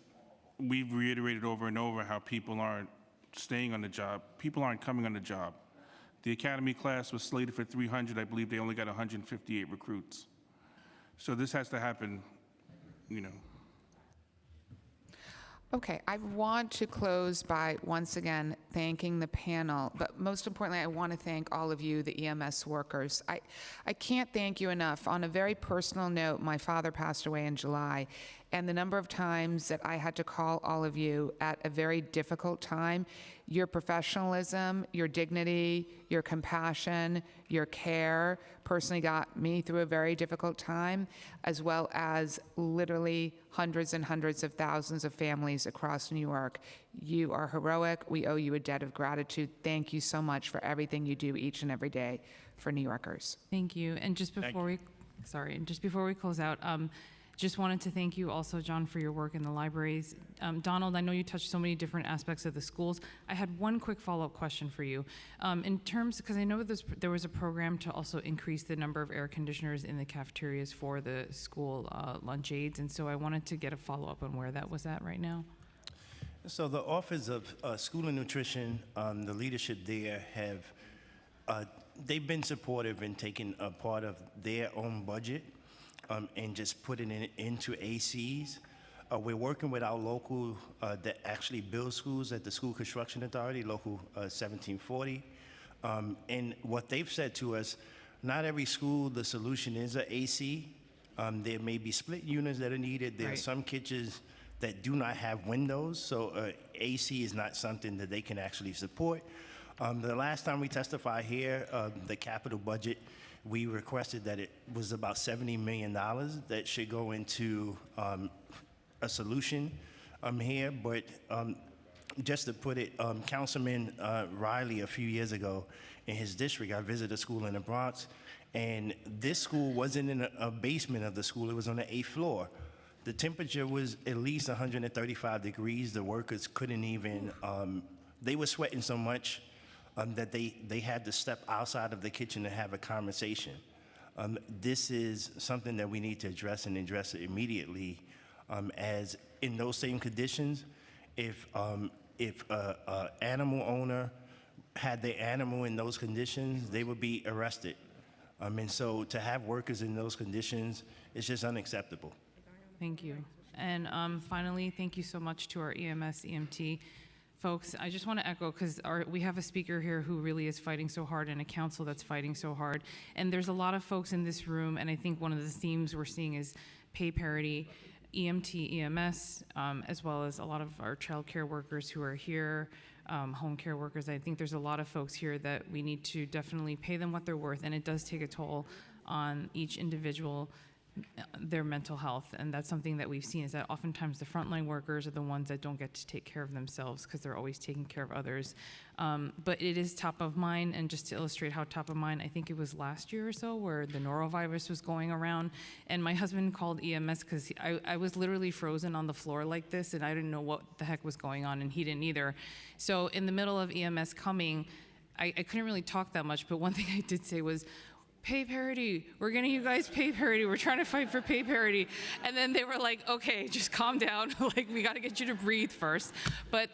we've reiterated over and over how people aren't staying on the job. People aren't coming on the job. The academy class was slated for 300. I believe they only got 158 recruits. So this has to happen, you know. Okay, I want to close by once again thanking the panel, but most importantly, I want to thank all of you, the EMS workers. I can't thank you enough. On a very personal note, my father passed away in July, and the number of times that I had to call all of you at a very difficult time, your professionalism, your dignity, your compassion, your care personally got me through a very difficult time, as well as literally hundreds and hundreds of thousands of families across New York. You are heroic. We owe you a debt of gratitude. Thank you so much for everything you do each and every day for New Yorkers. Thank you. And just before we sorry, and just before we close out, just wanted to thank you also, John, for your work in the libraries. Donald, I know you touched so many different aspects of the schools. I had one quick follow-up question for you. In terms, because I know there was a program to also increase the number of air conditioners in the cafeterias for the school lunch aides, and so I wanted to get a follow-up on where that was at right now. So the Office of School and Nutrition, the leadership there they've been supportive in taking a part of their own budget and just putting it into ACs. We're working with our local that actually builds schools at the School Construction Authority, Local 1740. And what they've said to us, not every school, the solution is an AC. There may be split units that are needed. There are some kitchens that do not have windows, so AC is not something that they can actually support. The last time we testified here, the capital budget, we requested that it was about $70 million that should go into a solution here. But just to put it, Councilman Riley, a few years ago in his district, I visited a school in the Bronx, and this school wasn't in a basement of the school, it was on the 8th floor. The temperature was at least 135 degrees. The workers couldn't even, they were sweating so much that they had to step outside of the kitchen to have a conversation. This is something that we need to address and address it immediately, as in those same conditions, if an animal owner had their animal in those conditions, they would be arrested. And so to have workers in those conditions is just unacceptable. Thank you. And finally, thank you so much to our EMS, EMT folks. I just want to echo, because we have a speaker here who really is fighting so hard and a council that's fighting so hard. And there's a lot of folks in this room, and I think one of the themes we're seeing is pay parity, EMT, EMS, as well as a lot of our child care workers who are here, home care workers. I think there's a lot of folks here that we need to definitely pay them what they're worth, and it does take a toll on each individual, their mental health. And that's something that we've seen, is that oftentimes the frontline workers are the ones that don't get to take care of themselves because they're always taking care of others. But it is top of mind, and just to illustrate how top of mind, I think it was last year or so where the norovirus was going around, and my husband called EMS because I was literally frozen on the floor like this, and I didn't know what the heck was going on, and he didn't either. So in the middle of EMS coming, I couldn't really talk that much, but one thing I did say was, pay parity. We're getting you guys pay parity. We're trying to fight for pay parity. And then they were like, okay, just calm down. Like, we got to get you to breathe first. But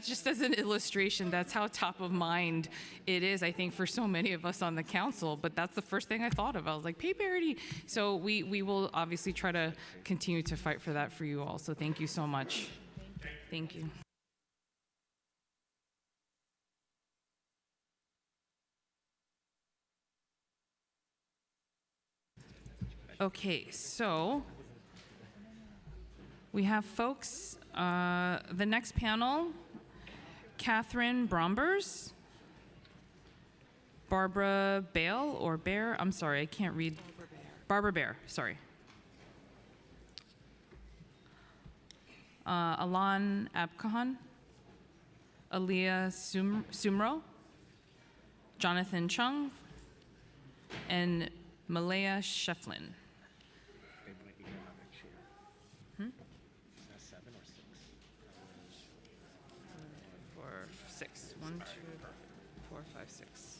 just as an illustration, that's how top of mind it is, I think, for so many of us on the council. But that's the first thing I thought of. I was like, pay parity. So we will obviously try to continue to fight for that for you all. So thank you so much. Thank you. Okay, so we have folks, the next panel, Catherine Brombers, Barbara Bale or Bear, I'm sorry, I can't read. Barbara Bear, sorry. Alan Abkahan, Aliyah Sumro, Jonathan Chung, and Malaya Shefflin. Six. 1, 2, 4, 5, 6.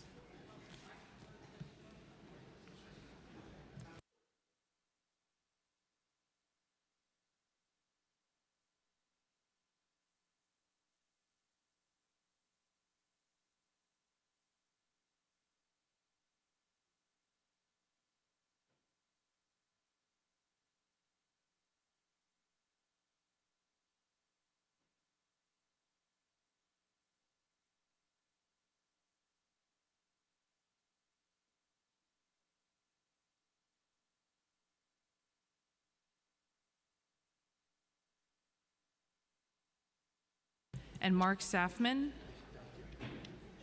And Mark Safman.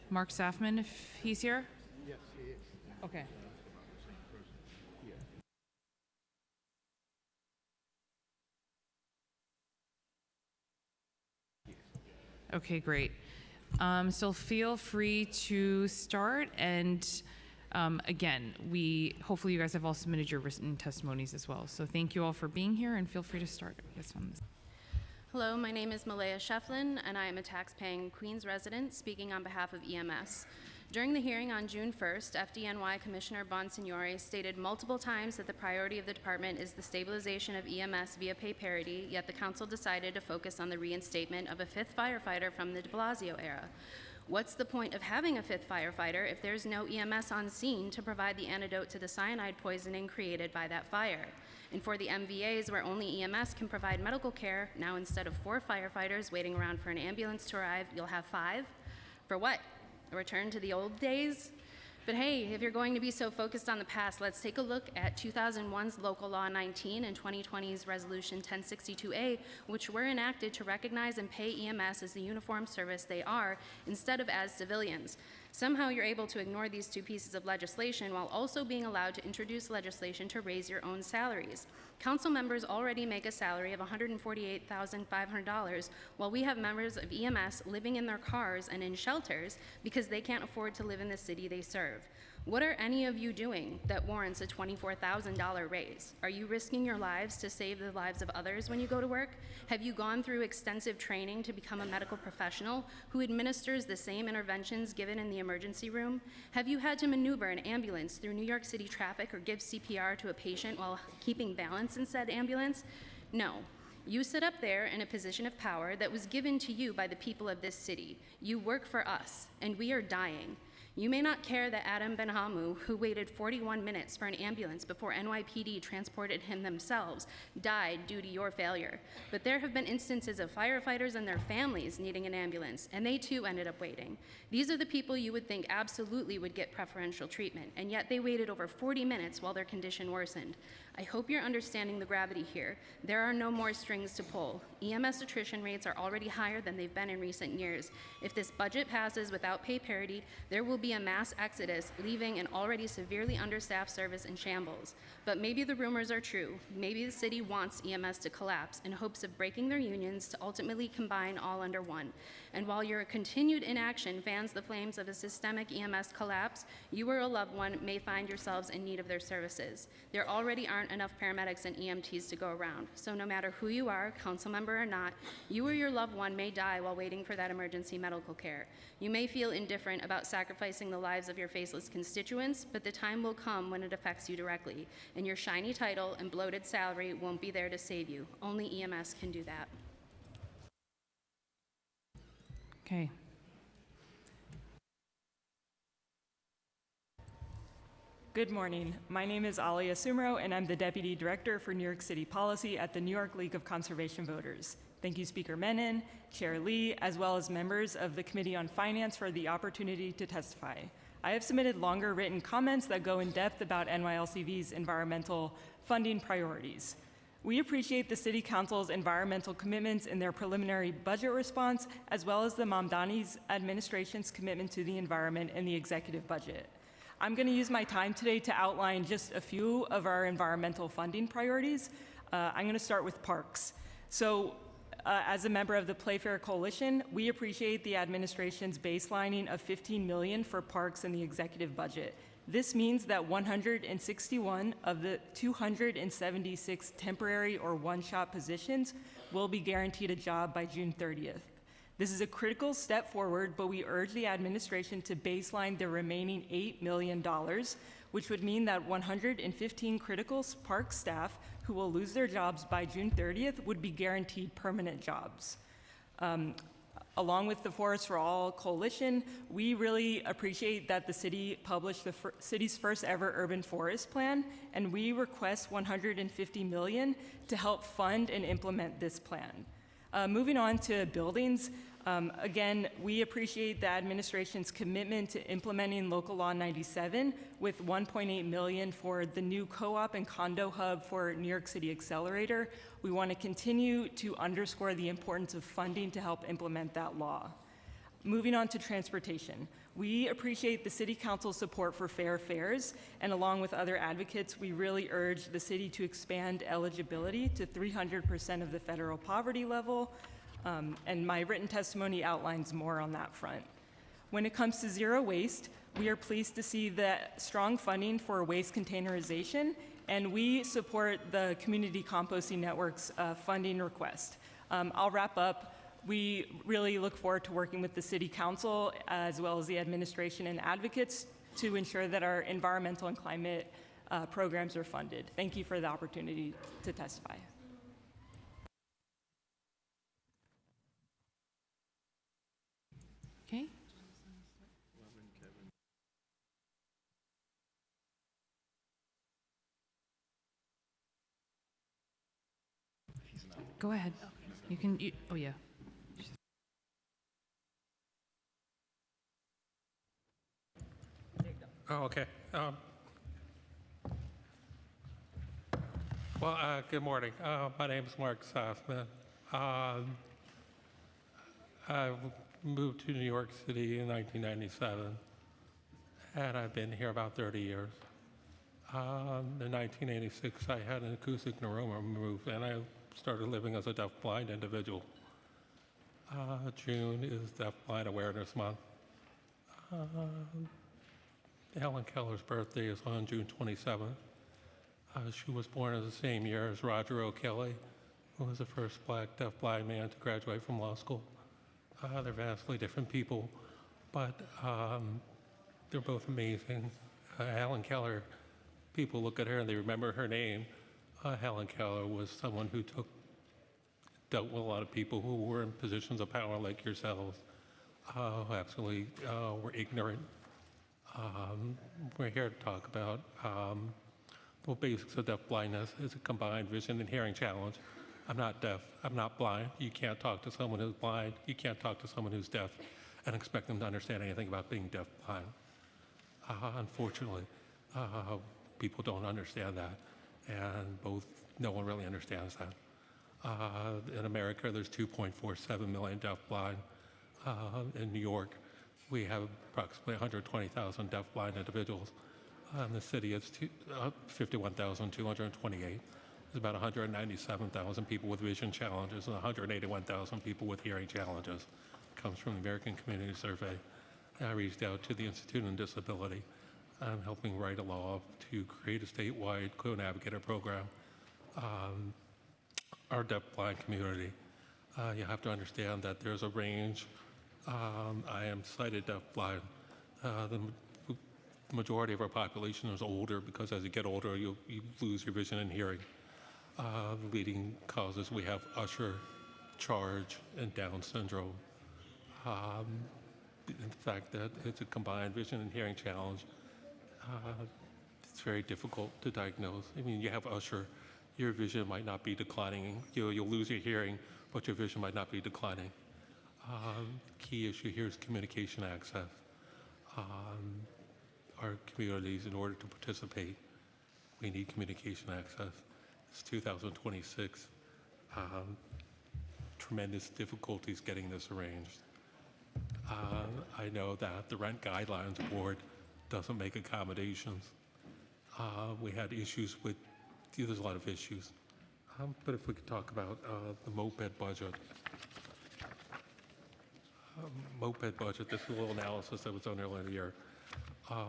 Mark Safman, if he's here? Yes, he is. Okay. Okay, great. So feel free to start, and Again, hopefully you guys have all submitted your written testimonies as well. So thank you all for being here, and feel free to start. Yes, on this. Hello, my name is Malaya Shefflin, and I am a tax-paying Queens resident speaking on behalf of EMS. During the hearing on June 1st, FDNY Commissioner Bonsignore stated multiple times that the priority of the department is the stabilization of EMS via pay parity, yet the council decided to focus on the reinstatement of a fifth firefighter from the de Blasio era. What's the point of having a fifth firefighter if there's no EMS on scene to provide the antidote to the cyanide poisoning created by that fire? And for the MVAs where only EMS can provide medical care, now instead of 4 firefighters waiting around for an ambulance to arrive, you'll have 5? For what? A return to the old days? But hey, if you're going to be so focused on the past, let's take a look at 2001's Local Law 19 and 2020's Resolution 1062A, which were enacted to recognize and pay EMS as the uniformed service they are, instead of as civilians. Somehow you're able to ignore these 2 pieces of legislation while also being allowed to introduce legislation to raise your own salaries. Council members already make a salary of $148,500, while we have members of EMS living in their cars and in shelters because they can't afford to live in the city they serve. What are any of you doing that warrants a $24,000 raise? Are you risking your lives to save the lives of others when you go to work? Have you gone through extensive training to become a medical professional who administers the same interventions given in the emergency room? Have you had to maneuver an ambulance through New York City traffic or give CPR to a patient while keeping balance in said ambulance? No. You sit up there in a position of power that was given to you by the people of this city. You work for us, and we are dying. You may not care that Adam Benhamu, who waited 41 minutes for an ambulance before NYPD transported him themselves, died due to your failure. But there have been instances of firefighters and their families needing an ambulance, and they too ended up waiting. These are the people you would think absolutely would get preferential treatment, and yet they waited over 40 minutes while their condition worsened. I hope you're understanding the gravity here. There are no more strings to pull. EMS attrition rates are already higher than they've been in recent years. If this budget passes without pay parity, there will be a mass exodus, leaving an already severely understaffed service in shambles. But maybe the rumors are true. Maybe the city wants EMS to collapse in hopes of breaking their unions to ultimately combine all under one. And while your continued inaction fans the flames of a systemic EMS collapse, you or a loved one may find yourselves in need of their services. There already aren't enough paramedics and EMTs to go around. So no matter who you are, council member or not, you or your loved one may die while waiting for that emergency medical care. You may feel indifferent about sacrificing the lives of your faceless constituents, but the time will come when it affects you directly, and your shiny title and bloated salary won't be there to save you. Only EMS can do that. Okay. Good morning. My name is Alia Sumro, and I'm the Deputy Director for New York City Policy at the New York League of Conservation Voters. Thank you, Speaker Menon, Chair Lee, as well as members of the Committee on Finance for the opportunity to testify. I have submitted longer written comments that go in depth about NYLCV's environmental funding priorities. We appreciate the City Council's environmental commitments in their preliminary budget response, as well as the Mamdani's administration's commitment to the environment in the executive budget. I'm going to use my time today to outline just a few of our environmental funding priorities. I'm going to start with parks. So, as a member of the Playfair Coalition, we appreciate the administration's baselining of $15 million for parks in the executive budget. This means that 161 of the 276 temporary or one-shot positions will be guaranteed a job by June 30th. This is a critical step forward, but we urge the administration to baseline the remaining $8 million, which would mean that 115 critical park staff who will lose their jobs by June 30th would be guaranteed permanent jobs. Along with the Forest for All Coalition, we really appreciate that the city published the city's first ever urban forest plan, and we request $150 million to help fund and implement this plan. Moving on to buildings, again, we appreciate the administration's commitment to implementing Local Law 97 with $1.8 million for the new co-op and condo hub for New York City Accelerator. We want to continue to underscore the importance of funding to help implement that law. Moving on to transportation, we appreciate the City Council's support for fair fares, and along with other advocates, we really urge the city to expand eligibility to 300% of the federal poverty level, and my written testimony outlines more on that front. When it comes to zero waste, we are pleased to see the strong funding for waste containerization, and we support the Community Composting Network's funding request. I'll wrap up. We really look forward to working with the City Council as well as the administration and advocates to ensure that our environmental and climate programs are funded. Thank you for the opportunity to testify. Okay. Go ahead. You can, oh yeah. Oh, okay. Good morning. My name is Mark Softman. I moved to New York City in 1997, and I've been here about 30 years. In 1986, I had an acoustic neuroma removed, and I started living as a deaf-blind individual. June is Deaf-Blind Awareness Month. Helen Keller's birthday is on June 27th. She was born in the same year as Roger O'Kelly, who was the first black deaf-blind man to graduate from law school. They're vastly different people, but they're both amazing. Helen Keller, people look at her and they remember her name. Helen Keller was someone who dealt with a lot of people who were in positions of power like yourselves, who absolutely were ignorant. We're here to talk about the basics of deaf blindness. It's a combined vision and hearing challenge. I'm not deaf. I'm not blind. You can't talk to someone who's blind. You can't talk to someone who's deaf and expect them to understand anything about being deaf blind. Unfortunately, people don't understand that, and no one really understands that. In America, there's 2.47 million deaf blind. In New York, we have approximately 120,000 deaf blind individuals. In the city, it's 51,228. There's about 197,000 people with vision challenges and 181,000 people with hearing challenges. It comes from the American Community Survey. I reached out to the Institute on Disability. I'm helping write a law to create a statewide co-navigator program. Our deaf-blind community, you have to understand that there's a range. I am sighted deaf-blind. The majority of our population is older because as you get older, you lose your vision and hearing. Leading causes, we have Usher, Charge, and Down syndrome. The fact that it's a combined vision and hearing challenge, it's very difficult to diagnose. I mean, you have Usher, your vision might not be declining. You'll lose your hearing, but your vision might not be declining. Key issue here is communication access. Our communities, in order to participate, we need communication access. It's 2026. Tremendous difficulties getting this arranged. I know that the Rent Guidelines Board doesn't make accommodations. We had issues with, there's a lot of issues. But if we could talk about the moped budget. Moped budget, this is a little analysis that was done earlier in the year.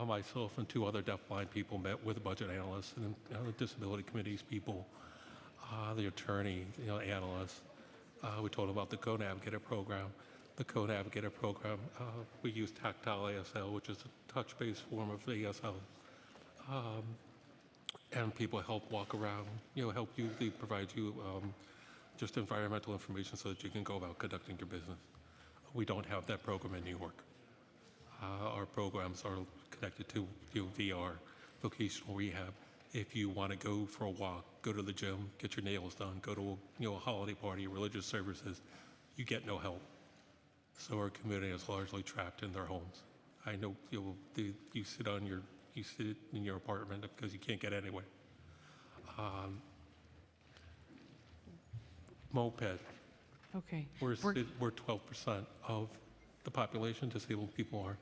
Myself and two other deaf-blind people met with the budget analysts and the disability committees people, the attorney, analysts. We told them about the Co-Navigator program. The Co-Navigator program, we use Tactile ASL, which is a touch-based form of ASL. And people help walk around, help you, they provide you just environmental information so that you can go about conducting your business. We don't have that program in New York. Our programs are connected to VR, vocational rehab. If you want to go for a walk, go to the gym, get your nails done, go to a holiday party, religious services, you get no help. So our community is largely trapped in their homes. I know you sit in your apartment because you can't get anywhere. Moped. Okay. We're 12% of the population disabled people are.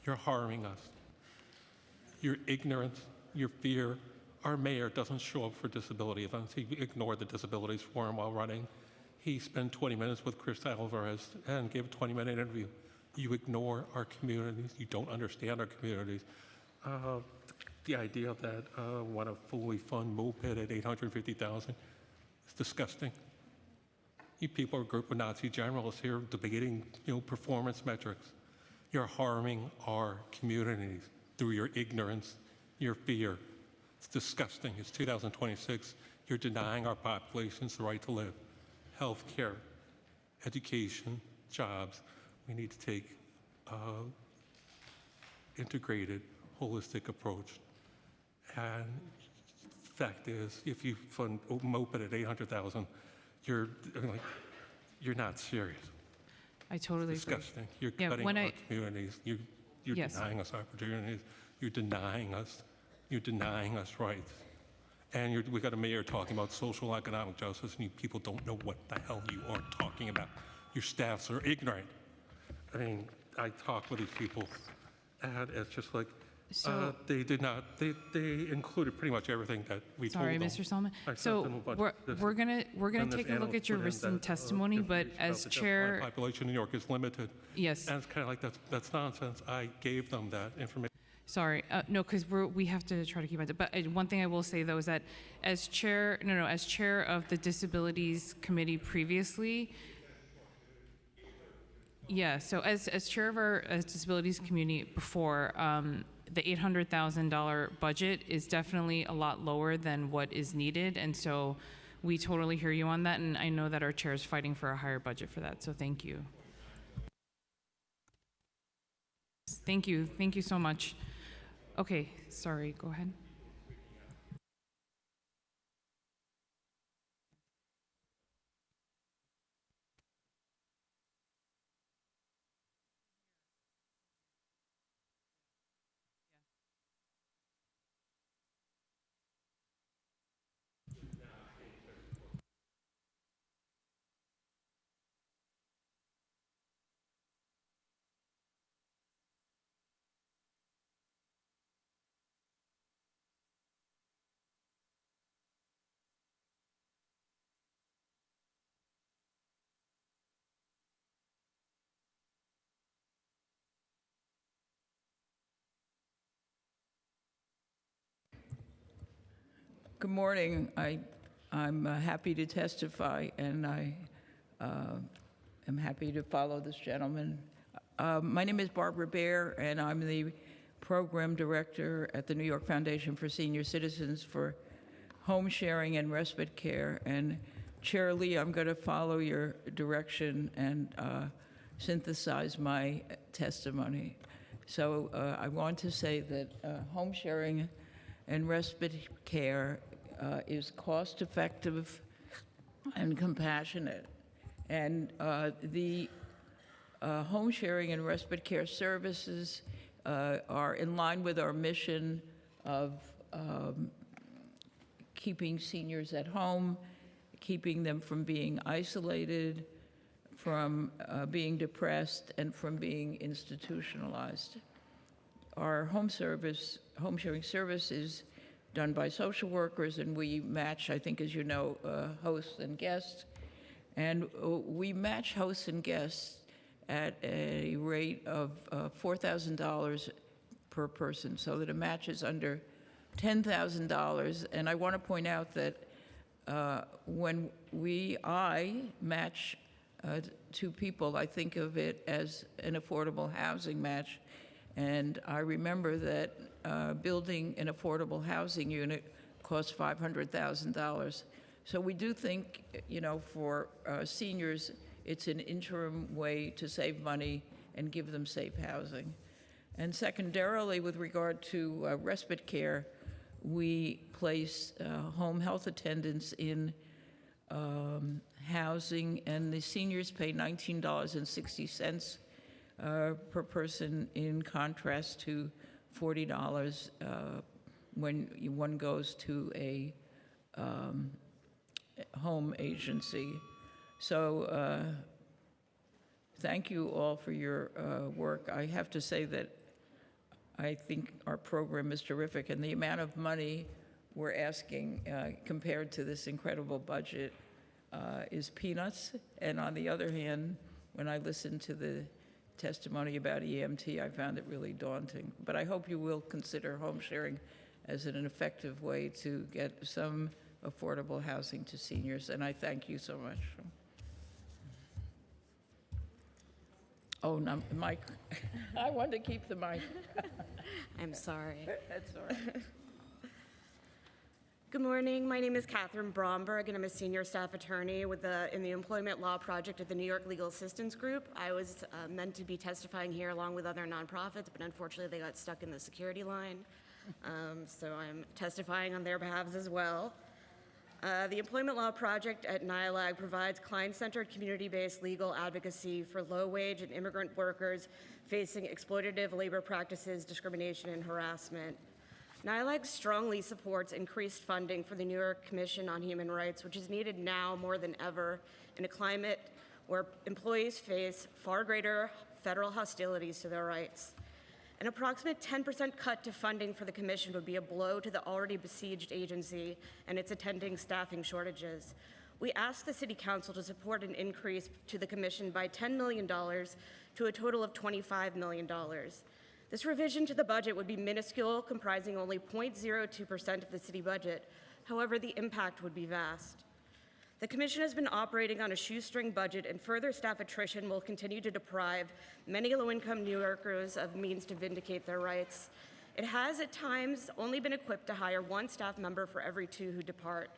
You're harming us. Your ignorance, your fear. Our mayor doesn't show up for disability events. He ignored the disabilities forum while running. He spent 20 minutes with Chris Alvarez and gave a 20-minute interview. You ignore our communities. You don't understand our communities. The idea that want to fully fund moped at $850,000 is disgusting. You people are a group of Nazi generals here debating, performance metrics. You're harming our communities through your ignorance, your fear. It's disgusting. It's 2026. You're denying our populations the right to live. Health care, education, jobs. We need to take integrated, holistic approach. And fact is, if you fund moped at $800,000, you're not serious. I totally agree. Disgusting. You're Yeah, cutting when our I- communities. You're Yes. denying us opportunities. You're denying us rights. And we got a mayor talking about social economic justice, and you people don't know what the hell you are talking about. Your staffs are ignorant. I mean, I talk with these people, and it's just like, So- they did not, they included pretty much everything that we Sorry, told them. Mr. Solomon. I sent So them a bunch we're of this- we're gonna and this take a look analyst at your put in written that, testimony, but information about as the deaf blind chair, population in New York is limited. Yes. And it's kind of like, that's nonsense. I gave them that information. sorry, no, because we have to try to keep it. But one thing I will say though is that as chair, as chair of the Disabilities Committee previously. Yeah, so as chair of our Disabilities Committee before, the $800,000 budget is definitely a lot lower than what is needed, and so we totally hear you on that, and I know that our chair is fighting for a higher budget for that, so thank you. Thank you so much. Okay, sorry, go ahead. Good morning. I'm happy to testify, and I am happy to follow this gentleman. My name is Barbara Baer, and I'm the program director at the New York Foundation for Senior Citizens for Home Sharing and Respite Care. And Chair Lee, I'm going to follow your direction and synthesize my testimony. So I want to say that home sharing and respite care is cost-effective and compassionate. And the home sharing and respite care services are in line with our mission of keeping seniors at home, keeping them from being isolated, from being depressed, and from being institutionalized. Our home sharing service is done by social workers, and we match, I think, as you know, hosts and guests. And we match hosts and guests at a rate of $4,000 per person, so that a match is under $10,000. And I want to point out that when I match two people, I think of it as an affordable housing match. And I remember that building an affordable housing unit costs $500,000. So we do think, for seniors, it's an interim way to save money and give them safe housing. And secondarily, with regard to respite care, we place home health attendants in housing, and the seniors pay $19.60 per person, in contrast to $40 when one goes to a home agency. So thank you all for your work. I have to say that I think our program is terrific, and the amount of money we're asking compared to this incredible budget is peanuts. And on the other hand, when I listen to the testimony about EMT, I found it really daunting. But I hope you will consider home sharing as an effective way to get some affordable housing to seniors, and I thank you so much. Oh, no, Mike. I want to keep the mic. I'm sorry. That's all right. Good morning. My name is Catherine Bromberg, and I'm a senior staff attorney in the Employment Law Project at the New York Legal Assistance Group. I was meant to be testifying here along with other nonprofits, but unfortunately they got stuck in the security line. So I'm testifying on their behalf as well. The Employment Law Project at NILAG provides client-centered, community-based legal advocacy for low-wage and immigrant workers facing exploitative labor practices, discrimination, and harassment. NILAG strongly supports increased funding for the New York Commission on Human Rights, which is needed now more than ever in a climate where employees face far greater federal hostilities to their rights. An approximate 10% cut to funding for the Commission would be a blow to the already besieged agency and its attending staffing shortages. We ask the City Council to support an increase to the Commission by $10 million to a total of $25 million. This revision to the budget would be minuscule, comprising only 0.02% of the city budget. However, the impact would be vast. The Commission has been operating on a shoestring budget, and further staff attrition will continue to deprive many low-income New Yorkers of means to vindicate their rights. It has, at times, only been equipped to hire one staff member for every 2 who depart.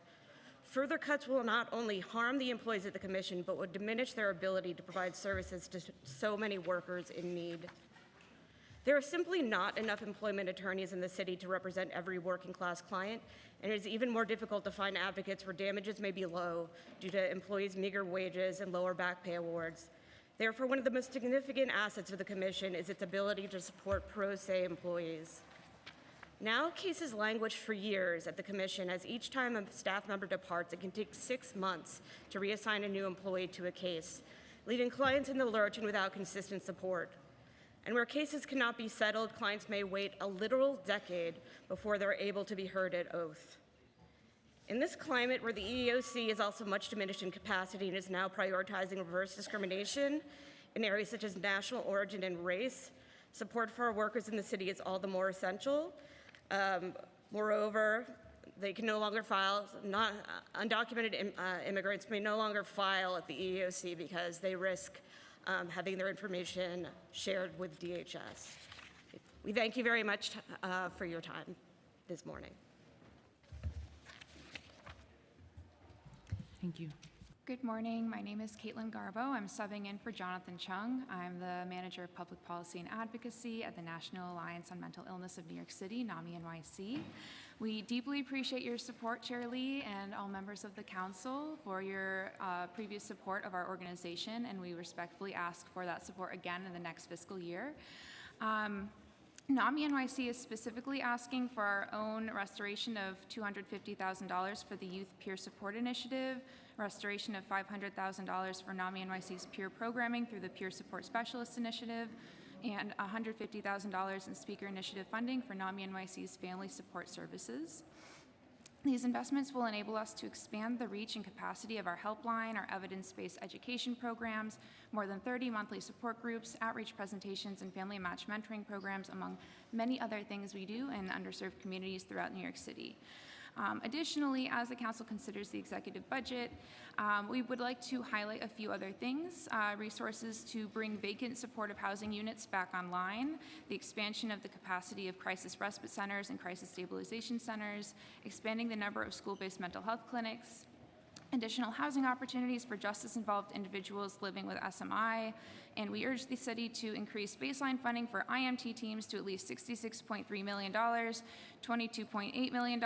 Further cuts will not only harm the employees at the Commission, but would diminish their ability to provide services to so many workers in need. There are simply not enough employment attorneys in the city to represent every working-class client, and it is even more difficult to find advocates where damages may be low due to employees' meager wages and lower back pay awards. Therefore, one of the most significant assets of the Commission is its ability to support pro se employees. Now, cases languish for years at the Commission, as each time a staff member departs, it can take 6 months to reassign a new employee to a case, leaving clients in the lurch and without consistent support. And where cases cannot be settled, clients may wait a literal decade before they're able to be heard at oath. In this climate where the EEOC is also much diminished in capacity and is now prioritizing reverse discrimination in areas such as national origin and race, support for our workers in the city is all the more essential. Moreover, they can no longer file, undocumented immigrants may no longer file at the EEOC because they risk having their information shared with DHS. We thank you very much for your time this morning. Thank you. Good morning. My name is Caitlin Garbo. I'm subbing in for Jonathan Chung. I'm the Manager of Public Policy and Advocacy at the National Alliance on Mental Illness of New York City, NAMI NYC. We deeply appreciate your support, Chair Lee, and all members of the Council for your previous support of our organization, and we respectfully ask for that support again in the next fiscal year. NAMI NYC is specifically asking for our own restoration of $250,000 for the Youth Peer Support Initiative, restoration of $500,000 for NAMI NYC's peer programming through the Peer Support Specialist Initiative, and $150,000 in speaker initiative funding for NAMI NYC's family support services. These investments will enable us to expand the reach and capacity of our helpline, our evidence-based education programs, more than 30 monthly support groups, outreach presentations, and family match mentoring programs, among many other things we do in underserved communities throughout New York City. Additionally, as the Council considers the executive budget, we would like to highlight a few other things. Resources to bring vacant supportive housing units back online, the expansion of the capacity of crisis respite centers and crisis stabilization centers, expanding the number of school-based mental health clinics, additional housing opportunities for justice-involved individuals living with SMI, and we urge the city to increase baseline funding for IMT teams to at least $66.3 million, $22.8 million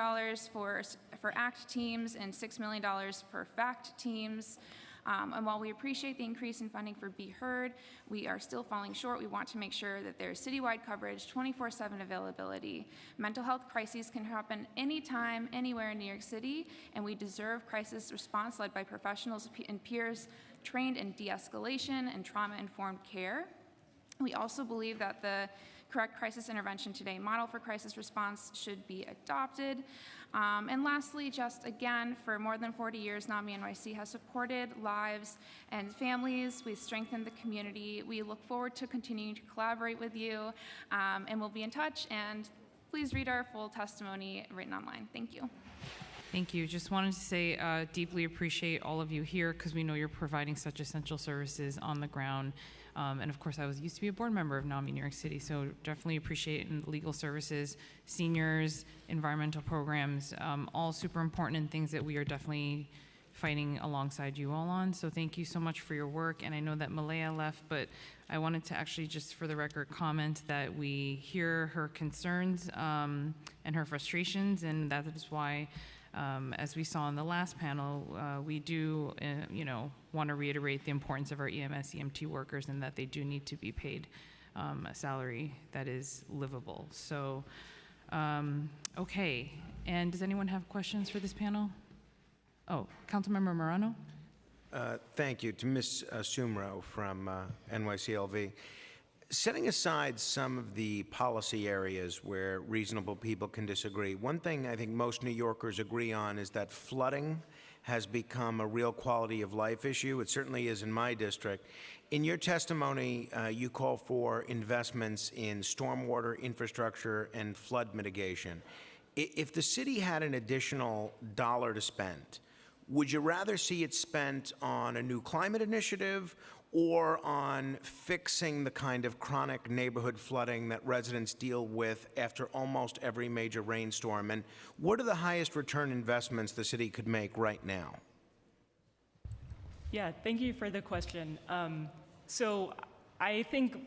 for ACT teams, and $6 million for FACT teams. And while we appreciate the increase in funding for Be Heard, we are still falling short. We want to make sure that there's citywide coverage, 24/7 availability. Mental health crises can happen anytime, anywhere in New York City, and we deserve crisis response led by professionals and peers trained in de-escalation and trauma-informed care. We also believe that the correct crisis intervention today model for crisis response should be adopted. And lastly, just again, for more than 40 years, NAMI NYC has supported lives and families. We've strengthened the community. We look forward to continuing to collaborate with you, and we'll be in touch. And please read our full testimony written online. Thank you. Thank you. Just wanted to say deeply appreciate all of you here because we know you're providing such essential services on the ground. And of course, I used to be a board member of NAMI New York City, so definitely appreciate legal services, seniors, environmental programs, all super important and things that we are definitely fighting alongside you all on. So thank you so much for your work. And I know that Malaya left, but I wanted to actually just for the record comment that we hear her concerns and her frustrations, and that is why as we saw in the last panel, we do, want to reiterate the importance of our EMS, EMT workers and that they do need to be paid a salary that is livable. So, okay. And does anyone have questions for this panel? Oh, Councilmember Morano? Thank you. To Ms. Sumro from NYCLV. Setting aside some of the policy areas where reasonable people can disagree, one thing I think most New Yorkers agree on is that flooding has become a real quality of life issue. It certainly is in my district. In your testimony, you call for investments in stormwater infrastructure and flood mitigation. If the city had an additional dollar to spend, would you rather see it spent on a new climate initiative or on fixing the kind of chronic neighborhood flooding that residents deal with after almost every major rainstorm? And what are the highest return investments the city could make right now? Yeah, thank you for the question. So I think,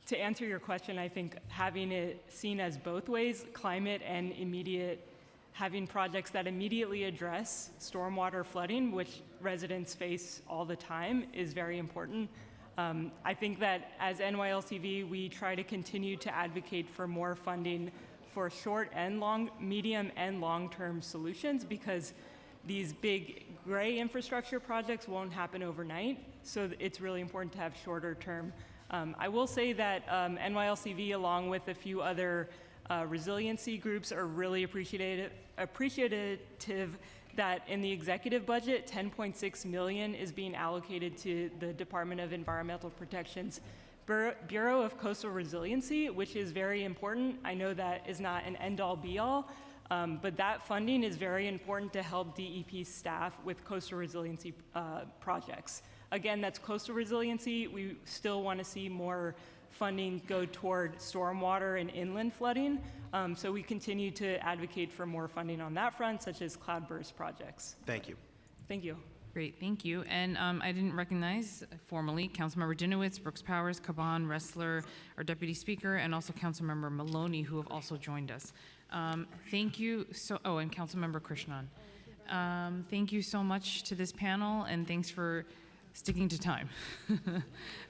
to answer your question, I think having it seen as both ways, climate and immediate, having projects that immediately address stormwater flooding, which residents face all the time, is very important. I think that as NYLCV, we try to continue to advocate for more funding for short and medium and long-term solutions, because these big gray infrastructure projects won't happen overnight. So it's really important to have shorter term. I will say that NYLCV, along with a few other resiliency groups, are really appreciative that in the executive budget, $10.6 million is being allocated to the Department of Environmental Protection's Bureau of Coastal Resiliency, which is very important. I know that is not an end-all be-all, but that funding is very important to help DEP staff with coastal resiliency projects. Again, that's coastal resiliency. We still want to see more funding go toward stormwater and inland flooding. So we continue to advocate for more funding on that front, such as cloudburst projects. Thank you. Thank you. Great, thank you. And I didn't recognize formally Councilmember Dinowitz, Brooks Powers, Caban, Ressler, our Deputy Speaker, and also Councilmember Maloney, who have also joined us. Thank you and Councilmember Krishnan. Thank you so much to this panel, and thanks for sticking to time.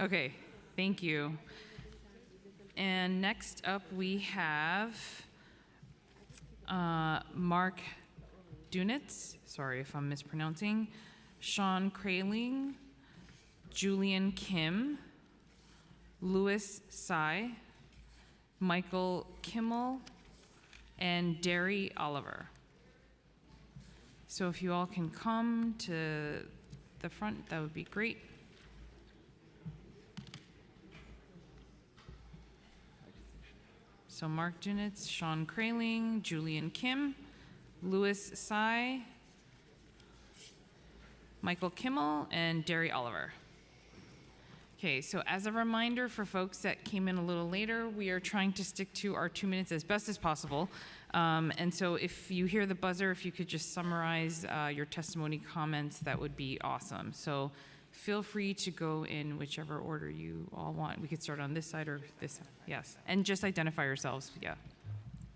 Okay, thank you. And next up we have Mark Dunitz, sorry if I'm mispronouncing, Sean Kraling, Julian Kim, Louis Tsai, Michael Kimmel, and Derry Oliver. So if you all can come to the front, that would be great. So Mark Dunitz, Sean Kraling, Julian Kim, Louis Tsai, Michael Kimmel, and Derry Oliver. Okay, so as a reminder for folks that came in a little later, we are trying to stick to our 2 minutes as best as possible. And so if you hear the buzzer, if you could just summarize your testimony comments, that would be awesome. So feel free to go in whichever order you all want. We could start on this side or this side. Yes, and just identify yourselves, yeah.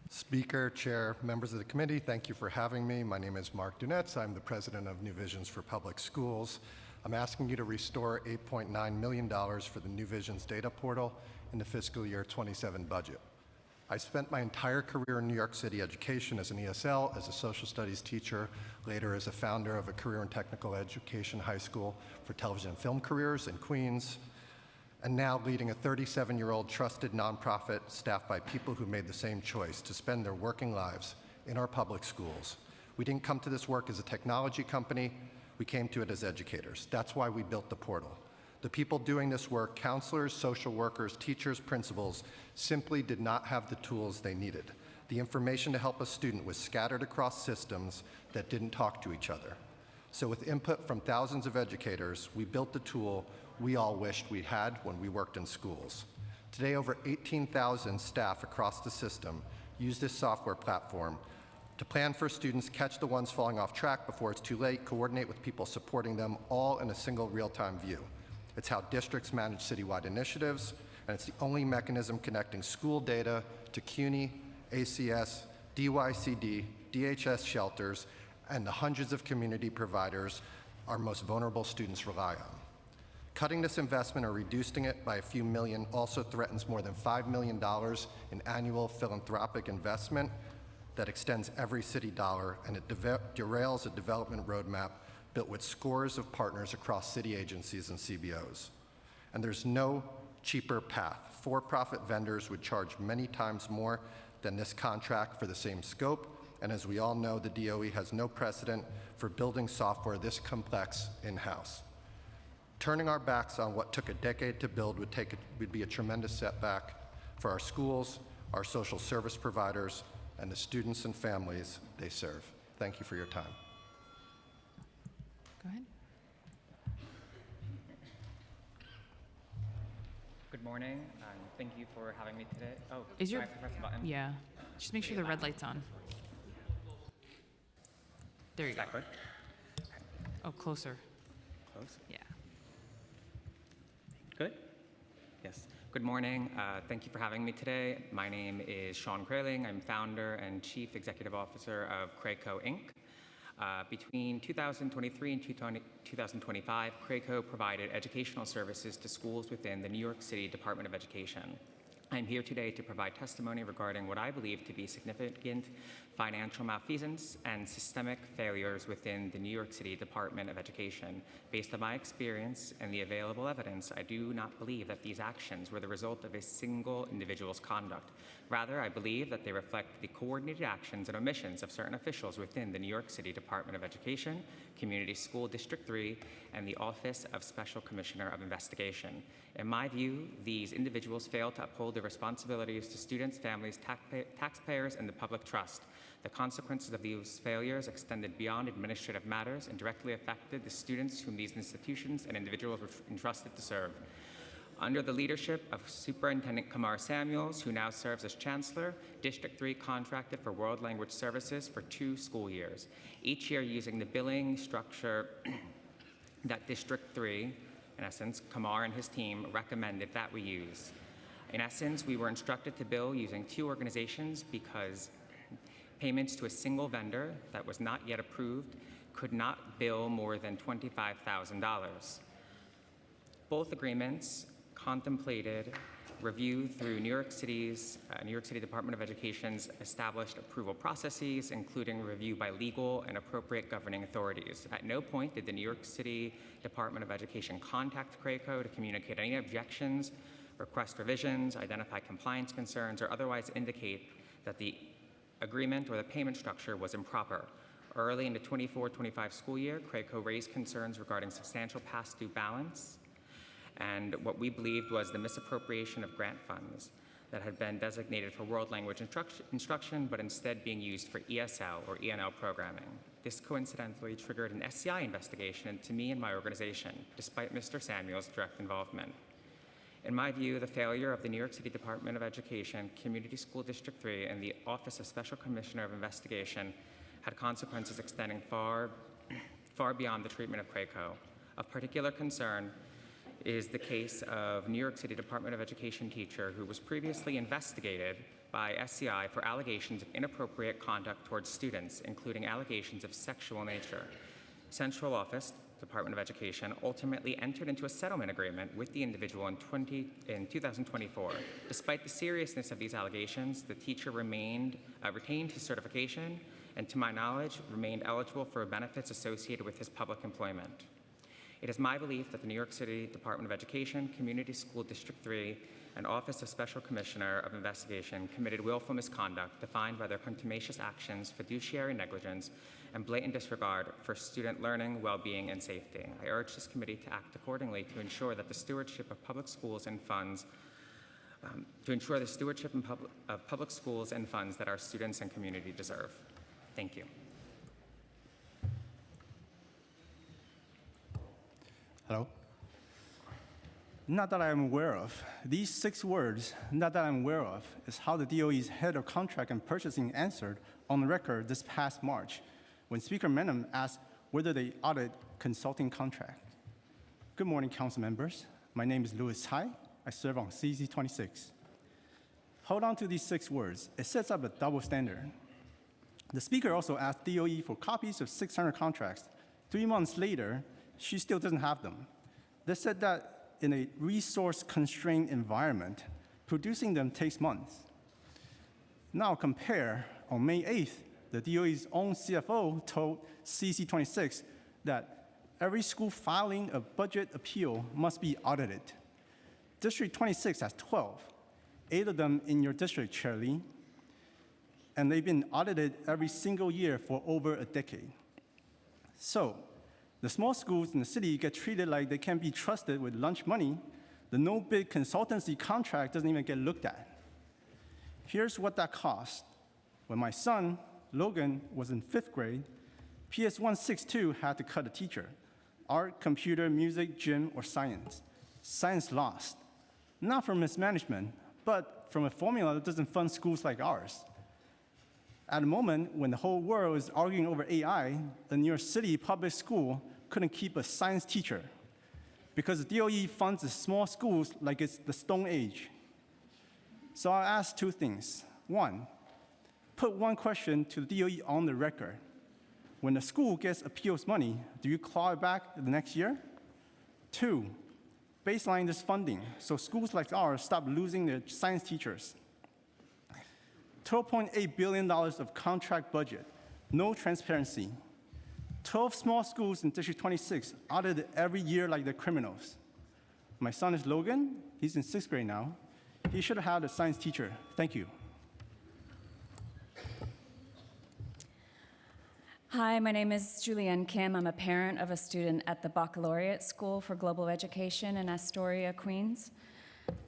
Speaker, Chair, members of the committee, thank you for having me. My name is Mark Dunetz. I'm the president of New Visions for Public Schools. I'm asking you to restore $8.9 million for the New Visions data portal in the fiscal year 27 budget. I spent my entire career in New York City education as an ESL, as a social studies teacher, later as a founder of a career and technical education high school for television and film careers in Queens. and now leading a 37-year-old trusted nonprofit staffed by people who made the same choice to spend their working lives in our public schools. We didn't come to this work as a technology company, we came to it as educators. That's why we built the portal. The people doing this work, counselors, social workers, teachers, principals, simply did not have the tools they needed. The information to help a student was scattered across systems that didn't talk to each other. So with input from thousands of educators, we built the tool we all wished we had when we worked in schools. Today, over 18,000 staff across the system use this software platform to plan for students, catch the ones falling off track before it's too late, coordinate with people supporting them, all in a single real-time view. It's how districts manage citywide initiatives, and it's the only mechanism connecting school data to CUNY, ACS, DYCD, DHS shelters, and the hundreds of community providers our most vulnerable students rely on. Cutting this investment or reducing it by a few million also threatens more than $5 million in annual philanthropic investment that extends every city dollar, and it derails a development roadmap built with scores of partners across city agencies and CBOs. And there's no cheaper path. For-profit vendors would charge many times more than this contract for the same scope, and as we all know, the DOE has no precedent for building software this complex in-house. Turning our backs on what took a decade to build would be a tremendous setback for our schools, our social service providers, and the students and families they serve. Thank you for your time. Go ahead. Good morning, and thank you for having me today. Oh, Is your do I have to press the button? Yeah. Just make sure the red light's on. There you go. Is that good? Oh, closer. Close? Yeah. Good? Yes. Good morning. Thank you for having me today. My name is Sean Kraling. I'm founder and chief executive officer of Crayco Inc. Between 2023 and 2025, Crayco provided educational services to schools within the New York City Department of Education. I'm here today to provide testimony regarding what I believe to be significant financial malfeasance and systemic failures within the New York City Department of Education. Based on my experience and the available evidence, I do not believe that these actions were the result of a single individual's conduct. Rather, I believe that they reflect the coordinated actions and omissions of certain officials within the New York City Department of Education, Community School District 3, and the Office of Special Commissioner of Investigation. In my view, these individuals failed to uphold their responsibilities to students, families, taxpayers, and the public trust. The consequences of these failures extended beyond administrative matters and directly affected the students whom these institutions and individuals were entrusted to serve. Under the leadership of Superintendent Kamar Samuels, who now serves as Chancellor, District 3 contracted for World Language Services for 2 school years, each year using the billing structure that District 3, in essence, Kamar and his team recommended that we use. In essence, we were instructed to bill using 2 organizations because payments to a single vendor that was not yet approved could not bill more than $25,000. Both agreements contemplated review through New York City Department of Education's established approval processes, including review by legal and appropriate governing authorities. At no point did the New York City Department of Education contact Crayco to communicate any objections, request revisions, identify compliance concerns, or otherwise indicate that the agreement or the payment structure was improper. Early in the 24-25 school year, Crayco raised concerns regarding substantial past due balance and what we believed was the misappropriation of grant funds that had been designated for world language instruction, but instead being used for ESL or ENL programming. This coincidentally triggered an SCI investigation into me and my organization, despite Mr. Samuel's direct involvement. In my view, the failure of the New York City Department of Education, Community School District 3, and the Office of Special Commissioner of Investigation had consequences extending far beyond the treatment of Crayco. Of particular concern is the case of New York City Department of Education teacher who was previously investigated by SCI for allegations of inappropriate conduct towards students, including allegations of sexual nature. Central Office, Department of Education, ultimately entered into a settlement agreement with the individual in 2024. Despite the seriousness of these allegations, the teacher retained his certification and, to my knowledge, remained eligible for benefits associated with his public employment. It is my belief that the New York City Department of Education, Community School District 3, and Office of Special Commissioner of Investigation committed willful misconduct defined by their contumacious actions, fiduciary negligence, and blatant disregard for student learning, well-being, and safety. I urge this committee to act accordingly to ensure that the stewardship of public schools and funds of public schools and funds that our students and community deserve. Thank you. Hello? Not that I'm aware of. These 6 words, not that I'm aware of, is how the DOE's head of contract and purchasing answered on the record this past March when Speaker Menem asked whether they audit consulting contract. Good morning, council members. My name is Louis Tsai. I serve on CZ 26. Hold on to these 6 words. It sets up a double standard. The speaker also asked DOE for copies of 600 contracts. 3 months later, she still doesn't have them. They said that in a resource-constrained environment, producing them takes months. Now compare, on May 8th, the DOE's own CFO told CC26 that every school filing a budget appeal must be audited. District 26 has 12, 8 of them in your district, Chair Lee, and they've been audited every single year for over a decade. So, the small schools in the city get treated like they can't be trusted with lunch money. The no-bid consultancy contract doesn't even get looked at. Here's what that cost. When my son, Logan, was in 5th grade, PS 162 had to cut a teacher. Art, computer, music, gym, or science. Science lost. Not from mismanagement, but from a formula that doesn't fund schools like ours. At a moment when the whole world is arguing over AI, the New York City public school couldn't keep a science teacher because the DOE funds the small schools like it's the Stone Age. So I'll ask 2 things. 1, put 1 question to the DOE on the record. When the school gets appeals money, do you claw it back the next year? 2, baseline this funding so schools like ours stop losing their science teachers. $12.8 billion of contract budget, no transparency. 12 small schools in District 26 audited every year like they're criminals. My son is Logan. He's in 6th grade now. He should have had a science teacher. Thank you. Hi, my name is Julianne Kim. I'm a parent of a student at the Baccalaureate School for Global Education in Astoria, Queens.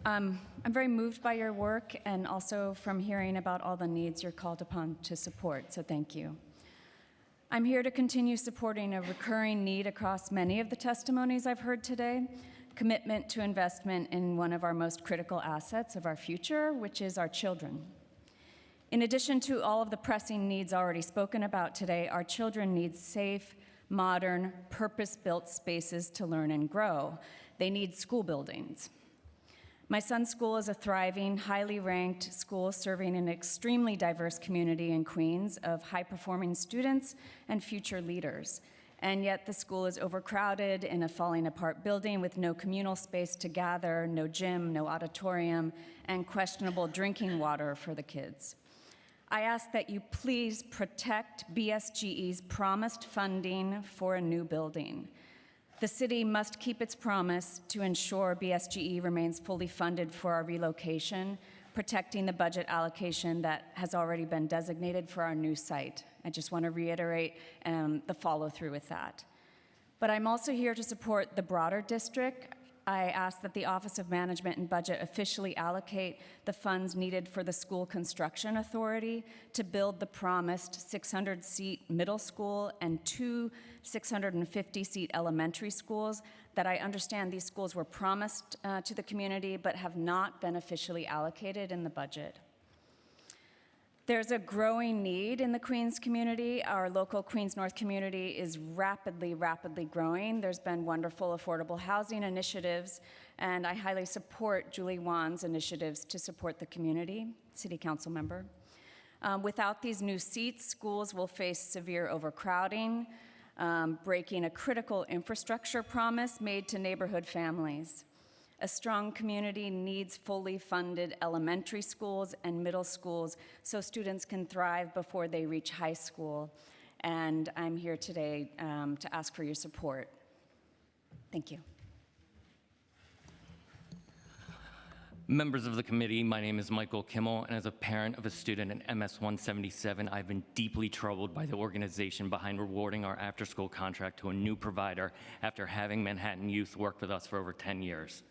I'm very moved by your work and also from hearing about all the needs you're called upon to support, so thank you. I'm here to continue supporting a recurring need across many of the testimonies I've heard today, commitment to investment in one of our most critical assets of our future, which is our children. In addition to all of the pressing needs already spoken about today, our children need safe, modern, purpose-built spaces to learn and grow. They need school buildings. My son's school is a thriving, highly ranked school serving an extremely diverse community in Queens of high-performing students and future leaders. And yet the school is overcrowded in a falling apart building with no communal space to gather, no gym, no auditorium, and questionable drinking water for the kids. I ask that you please protect BSGE's promised funding for a new building. The city must keep its promise to ensure BSGE remains fully funded for our relocation, protecting the budget allocation that has already been designated for our new site. I just want to reiterate the follow-through with that. But I'm also here to support the broader district. I ask that the Office of Management and Budget officially allocate the funds needed for the School Construction Authority to build the promised 600-seat middle school and 2 650-seat elementary schools that I understand these schools were promised to the community but have not been officially allocated in the budget. There's a growing need in the Queens community. Our local Queens North community is rapidly growing. There's been wonderful affordable housing initiatives, and I highly support Julie Wan's initiatives to support the community, City Council member. Without these new seats, schools will face severe overcrowding, breaking a critical infrastructure promise made to neighborhood families. A strong community needs fully funded elementary schools and middle schools so students can thrive before they reach high school. And I'm here today to ask for your support. Thank you. Members of the committee, my name is Michael Kimmel, and as a parent of a student in MS 177, I've been deeply troubled by the organization behind rewarding our after-school contract to a new provider after having Manhattan Youth work with us for over 10 years.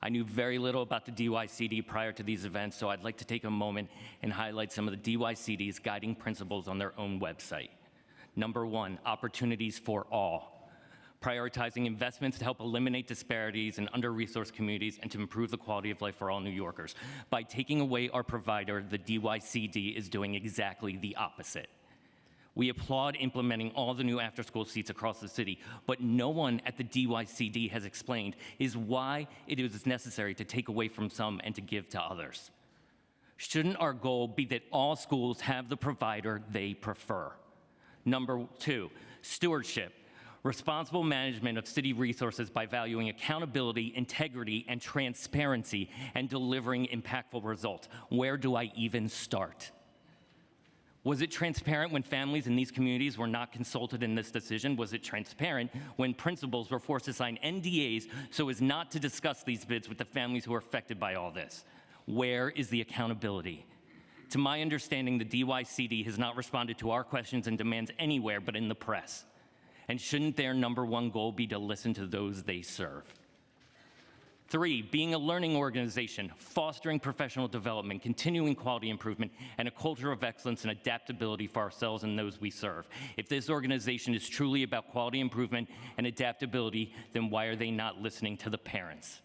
I knew very little about the DYCD prior to these events, so I'd like to take a moment and highlight some of the DYCD's guiding principles on their own website. Number 1, opportunities for all. Prioritizing investments to help eliminate disparities in under-resourced communities and to improve the quality of life for all New Yorkers. By taking away our provider, the DYCD is doing exactly the opposite. We applaud implementing all the new after-school seats across the city, but no one at the DYCD has explained is why it is necessary to take away from some and to give to others. Shouldn't our goal be that all schools have the provider they prefer? Number 2, stewardship. Responsible management of city resources by valuing accountability, integrity, and transparency and delivering impactful results. Where do I even start? Was it transparent when families in these communities were not consulted in this decision? Was it transparent when principals were forced to sign NDAs so as not to discuss these bids with the families who are affected by all this? Where is the accountability? To my understanding, the DYCD has not responded to our questions and demands anywhere but in the press. And shouldn't their number 1 goal be to listen to those they serve? 3, being a learning organization, fostering professional development, continuing quality improvement, and a culture of excellence and adaptability for ourselves and those we serve. If this organization is truly about quality improvement and adaptability, then why are they not listening to the parents?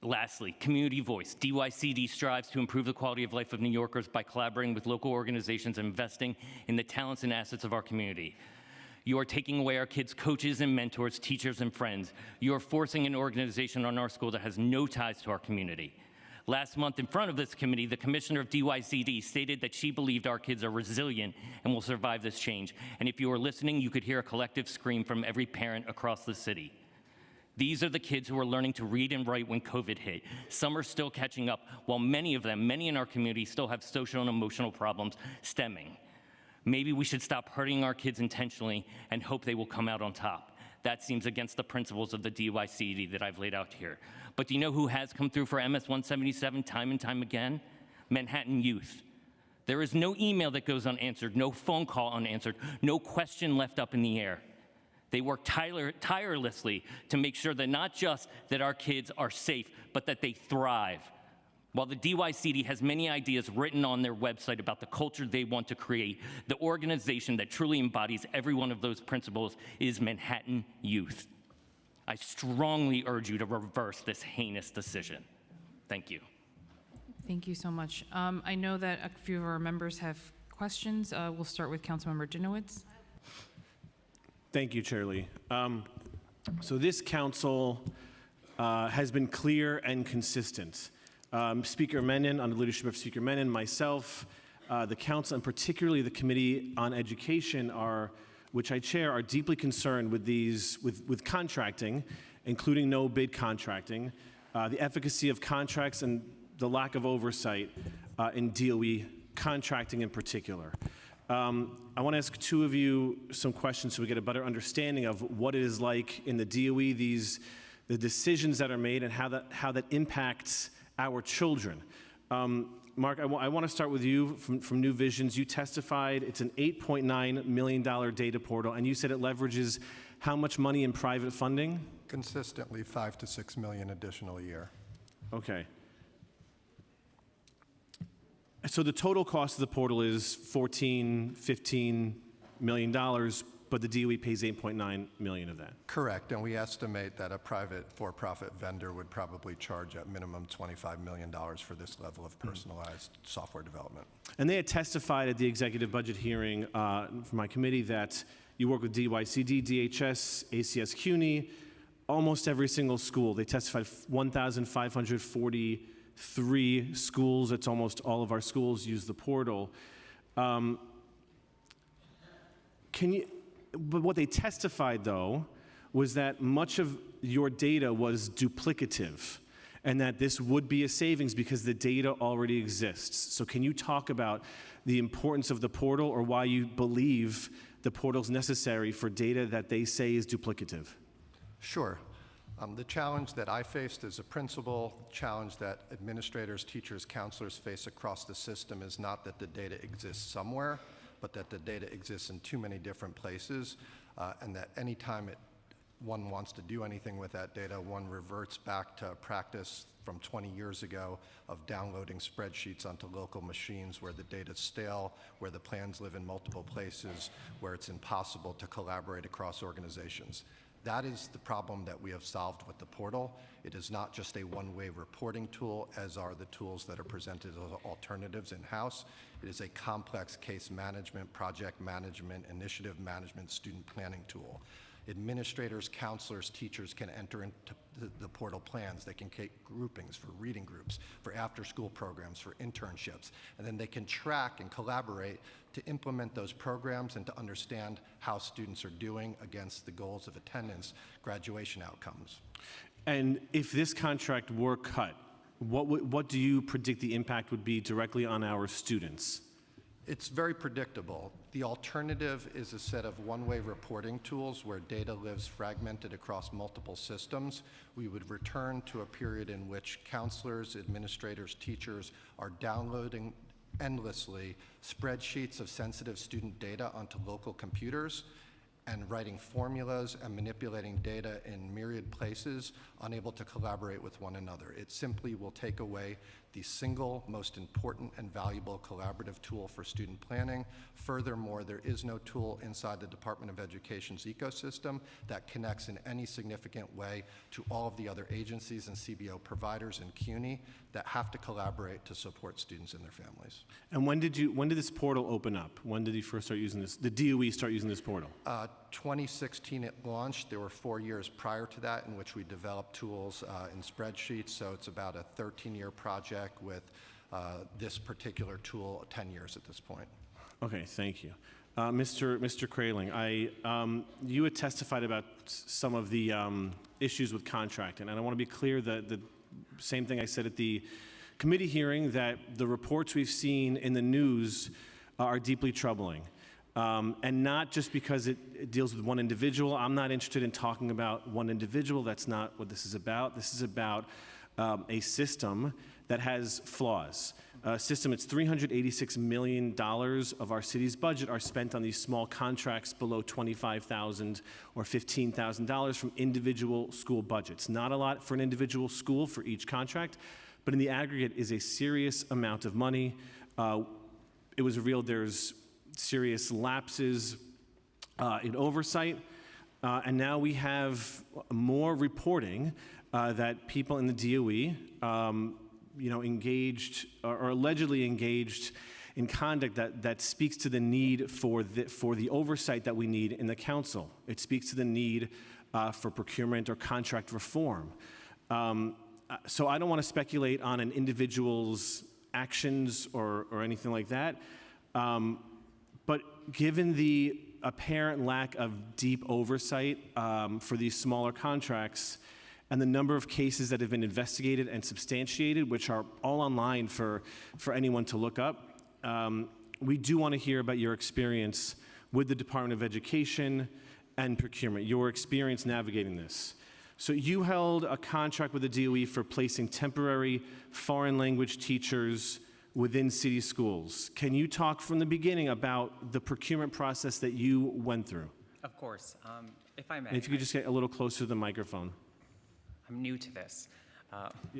Lastly, community voice. DYCD strives to improve the quality of life of New Yorkers by collaborating with local organizations and investing in the talents and assets of our community. You are taking away our kids' coaches and mentors, teachers and friends. You are forcing an organization on our school that has no ties to our community. Last month, in front of this committee, the commissioner of DYCD stated that she believed our kids are resilient and will survive this change. And if you were listening, you could hear a collective scream from every parent across the city. These are the kids who are learning to read and write when COVID hit. Some are still catching up, while many in our community still have social and emotional problems stemming. Maybe we should stop hurting our kids intentionally and hope they will come out on top. That seems against the principles of the DYCD that I've laid out here. But do you know who has come through for MS 177 time and time again? Manhattan Youth. There is no email that goes unanswered, no phone call unanswered, no question left up in the air. They work tirelessly to make sure that not just that our kids are safe, but that they thrive. While the DYCD has many ideas written on their website about the culture they want to create, the organization that truly embodies every one of those principles is Manhattan Youth. I strongly urge you to reverse this heinous decision. Thank you. Thank you so much. I know that a few of our members have questions. We'll start with Councilmember Janowitz. Thank you, Chair Lee. So this council has been clear and consistent. Speaker Menon, under the leadership of Speaker Menon, myself, the council, and particularly the Committee on Education, which I chair, are deeply concerned with contracting, including no bid contracting, the efficacy of contracts and the lack of oversight in DOE contracting in particular. I want to ask two of you some questions so we get a better understanding of what it is like in the DOE, the decisions that are made and how that impacts our children. Mark, I want to start with you from New Visions. You testified it's an $8.9 million data portal, and you said it leverages how much money in private funding? Consistently $5 to $6 million additional a year. Okay. So the total cost of the portal is $15 million, but the DOE pays $8.9 million of that. Correct, and we estimate that a private for-profit vendor would probably charge at minimum $25 million for this level of personalized software development. And they had testified at the executive budget hearing from my committee that you work with DYCD, DHS, ACS CUNY, almost every single school. They testified 1,543 schools. It's almost all of our schools use the portal. But what they testified, though, was that much of your data was duplicative and that this would be a savings because the data already exists. So can you talk about the importance of the portal or why you believe the portals necessary for data that they say is duplicative? Sure. The challenge that I faced as a principal, challenge that administrators, teachers, counselors face across the system is not that the data exists somewhere, but that the data exists in too many different places, and that anytime one wants to do anything with that data, one reverts back to practice from 20 years ago of downloading spreadsheets onto local machines where the data's stale, where the plans live in multiple places, where it's impossible to collaborate across organizations. That is the problem that we have solved with the portal. It is not just a one-way reporting tool, as are the tools that are presented as alternatives in-house. It is a complex case management, project management, initiative management, student planning tool. Administrators, counselors, teachers can enter into the portal plans. They can create groupings for reading groups, for after-school programs, for internships, and then they can track and collaborate to implement those programs and to understand how students are doing against the goals of attendance, graduation outcomes. And if this contract were cut, what do you predict the impact would be directly on our students? It's very predictable. The alternative is a set of one-way reporting tools where data lives fragmented across multiple systems. We would return to a period in which counselors, administrators, teachers are downloading endlessly spreadsheets of sensitive student data onto local computers and writing formulas and manipulating data in myriad places, unable to collaborate with one another. It simply will take away the single most important and valuable collaborative tool for student planning. Furthermore, there is no tool inside the Department of Education's ecosystem that connects in any significant way to all of the other agencies and CBO providers in CUNY that have to collaborate to support students and their families. And when did this portal open up? When did you first start using this? The DOE start using this portal? 2016 it launched. There were 4 years prior to that in which we developed tools in spreadsheets, so it's about a 13-year project with this particular tool 10 years at this point. Okay, thank you. Mr. Kraling, you had testified about some of the issues with contracting, and I want to be clear that the same thing I said at the committee hearing, that the reports we've seen in the news are deeply troubling. And not just because it deals with one individual. I'm not interested in talking about one individual. That's not what this is about. This is about a system that has flaws. A system, it's $386 million of our city's budget are spent on these small contracts below $25,000 or $15,000 from individual school budgets. Not a lot for an individual school for each contract, but in the aggregate is a serious amount of money. It was revealed there's serious lapses in oversight, and now we have more reporting that people in the DOE engaged or allegedly engaged in conduct that speaks to the need for the oversight that we need in the council. It speaks to the need for procurement or contract reform. So I don't want to speculate on an individual's actions or anything like that. But given the apparent lack of deep oversight for these smaller contracts and the number of cases that have been investigated and substantiated, which are all online for anyone to look up, we do want to hear about your experience with the Department of Education and procurement, your experience navigating this. So you held a contract with the DOE for placing temporary foreign language teachers within city schools. Can you talk from the beginning about the procurement process that you went through? Of course. If I may. And if you could just get a little closer to the microphone. I'm new to this.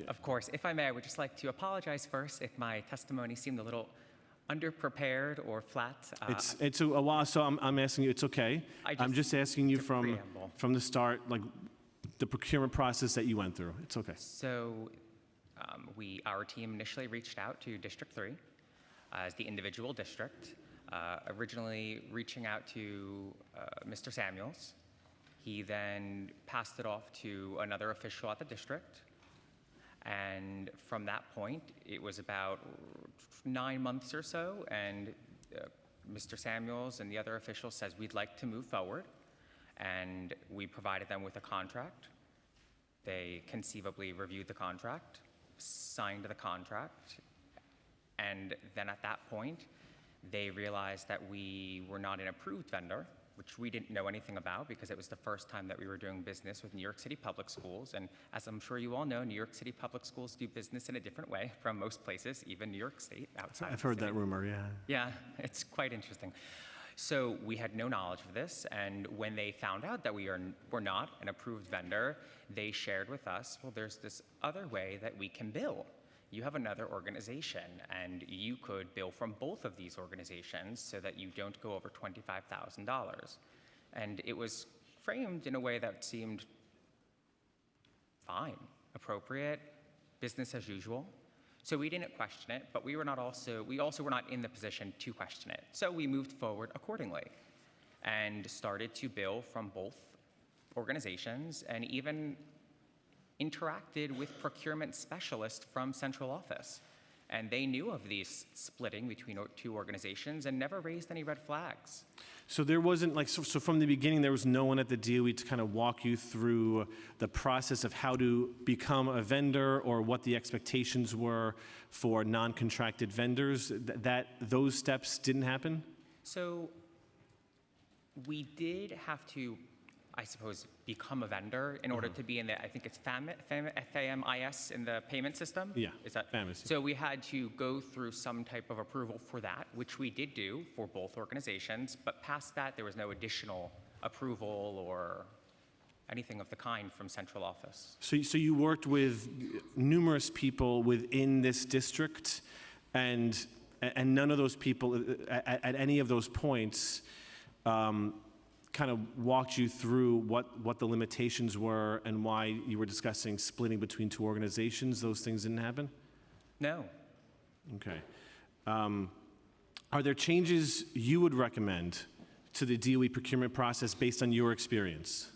Of course, if I may, I would just like to apologize first if my testimony seemed a little underprepared or flat. It's a while, so I'm asking you, it's okay. I'm just asking you from the start, like the procurement process that you went through. It's okay. So our team initially reached out to District 3 as the individual district, originally reaching out to Mr. Samuels. He then passed it off to another official at the district. And from that point, it was about 9 months or so, and Mr. Samuels and the other official says, we'd like to move forward. And we provided them with a contract. They conceivably reviewed the contract, signed the contract, and then at that point, They realized that we were not an approved vendor, which we didn't know anything about because it was the first time that we were doing business with New York City Public Schools. And as I'm sure you all know, New York City Public Schools do business in a different way from most places, even New York State outside. I've heard that rumor, yeah. Yeah, it's quite interesting. So we had no knowledge of this, and when they found out that were not an approved vendor, they shared with us, well, there's this other way that we can bill. You have another organization, and you could bill from both of these organizations so that you don't go over $25,000. And it was framed in a way that seemed fine, appropriate, business as usual. So we didn't question it, but we also were not in the position to question it. So we moved forward accordingly and started to bill from both organizations and even interacted with procurement specialists from central office. And they knew of these splitting between two organizations and never raised any red flags. So there wasn't so from the beginning, there was no one at the DOE to kind of walk you through the process of how to become a vendor or what the expectations were for non-contracted vendors, those steps didn't happen? So we did have to, I suppose, become a vendor in order to be in the, I think it's FAMIS in the payment system? Yeah, Is that FAMIS. So we had to go through some type of approval for that, which we did do for both organizations, but past that, there was no additional approval or anything of the kind from central office. So you worked with numerous people within this district, and none of those people at any of those points kind of walked you through what the limitations were and why you were discussing splitting between two organizations. Those things didn't happen? No. Okay. Are there changes you would recommend to the DOE procurement process based on your experience?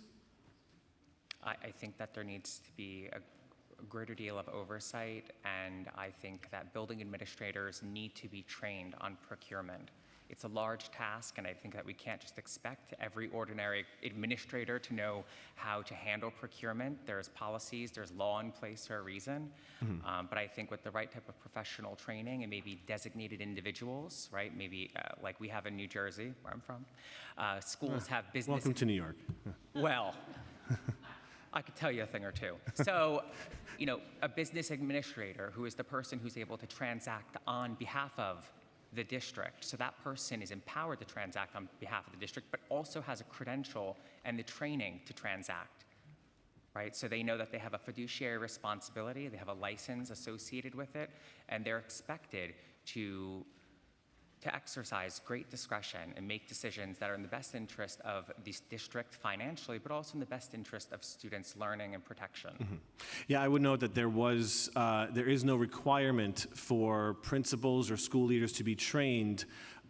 I think that there needs to be a greater deal of oversight, and I think that building administrators need to be trained on procurement. It's a large task, and I think that we can't just expect every ordinary administrator to know how to handle procurement. There's policies, there's law in place for a reason. But I think with the right type of professional training and maybe designated individuals, right? Maybe like we have in New Jersey, where I'm from, schools have business. Welcome to New York. Well, I could tell you a thing or two. So, a business administrator who is the person who's able to transact on behalf of the district. So that person is empowered to transact on behalf of the district, but also has a credential and the training to transact, right? So they know that they have a fiduciary responsibility, they have a license associated with it, and they're expected to exercise great discretion and make decisions that are in the best interest of the district financially, but also in the best interest of students' learning and protection. Yeah, I would note that there is no requirement for principals or school leaders to be trained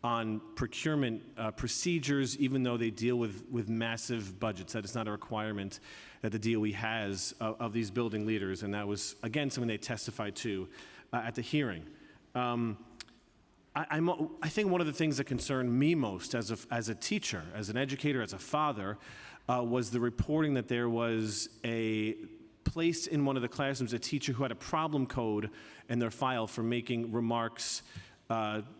on procurement procedures, even though they deal with massive budgets. That is not a requirement that the DOE has of these building leaders, and that was, again, something they testified to at the hearing. I think one of the things that concerned me most as a teacher, as an educator, as a father, was the reporting that there was placed in one of the classrooms a teacher who had a problem code in their file for making remarks,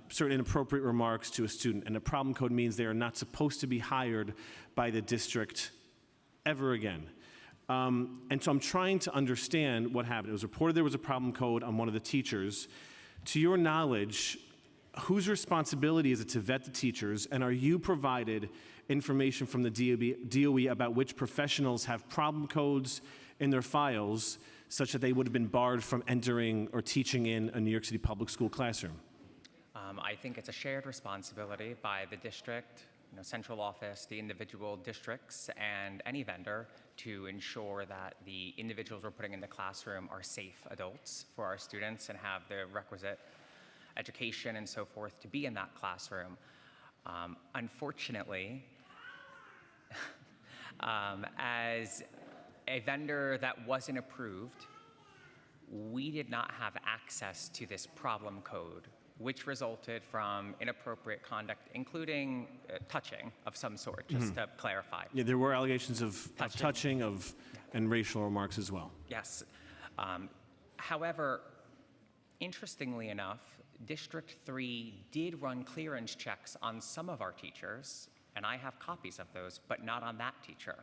certain inappropriate remarks to a student. And a problem code means they are not supposed to be hired by the district ever again. And so I'm trying to understand what happened. It was reported there was a problem code on one of the teachers. To your knowledge, whose responsibility is it to vet the teachers, and are you provided information from the DOE about which professionals have problem codes in their files such that they would have been barred from entering or teaching in a New York City public school classroom? I think it's a shared responsibility by the district, central office, the individual districts, and any vendor to ensure that the individuals we're putting in the classroom are safe adults for our students and have the requisite education and so forth to be in that classroom. Unfortunately, as a vendor that wasn't approved, we did not have access to this problem code, which resulted from inappropriate conduct, including touching of some sort, just to clarify. Yeah, there were allegations of touching and racial remarks as well. Yes. However, Interestingly enough, District 3 did run clearance checks on some of our teachers, and I have copies of those, but not on that teacher.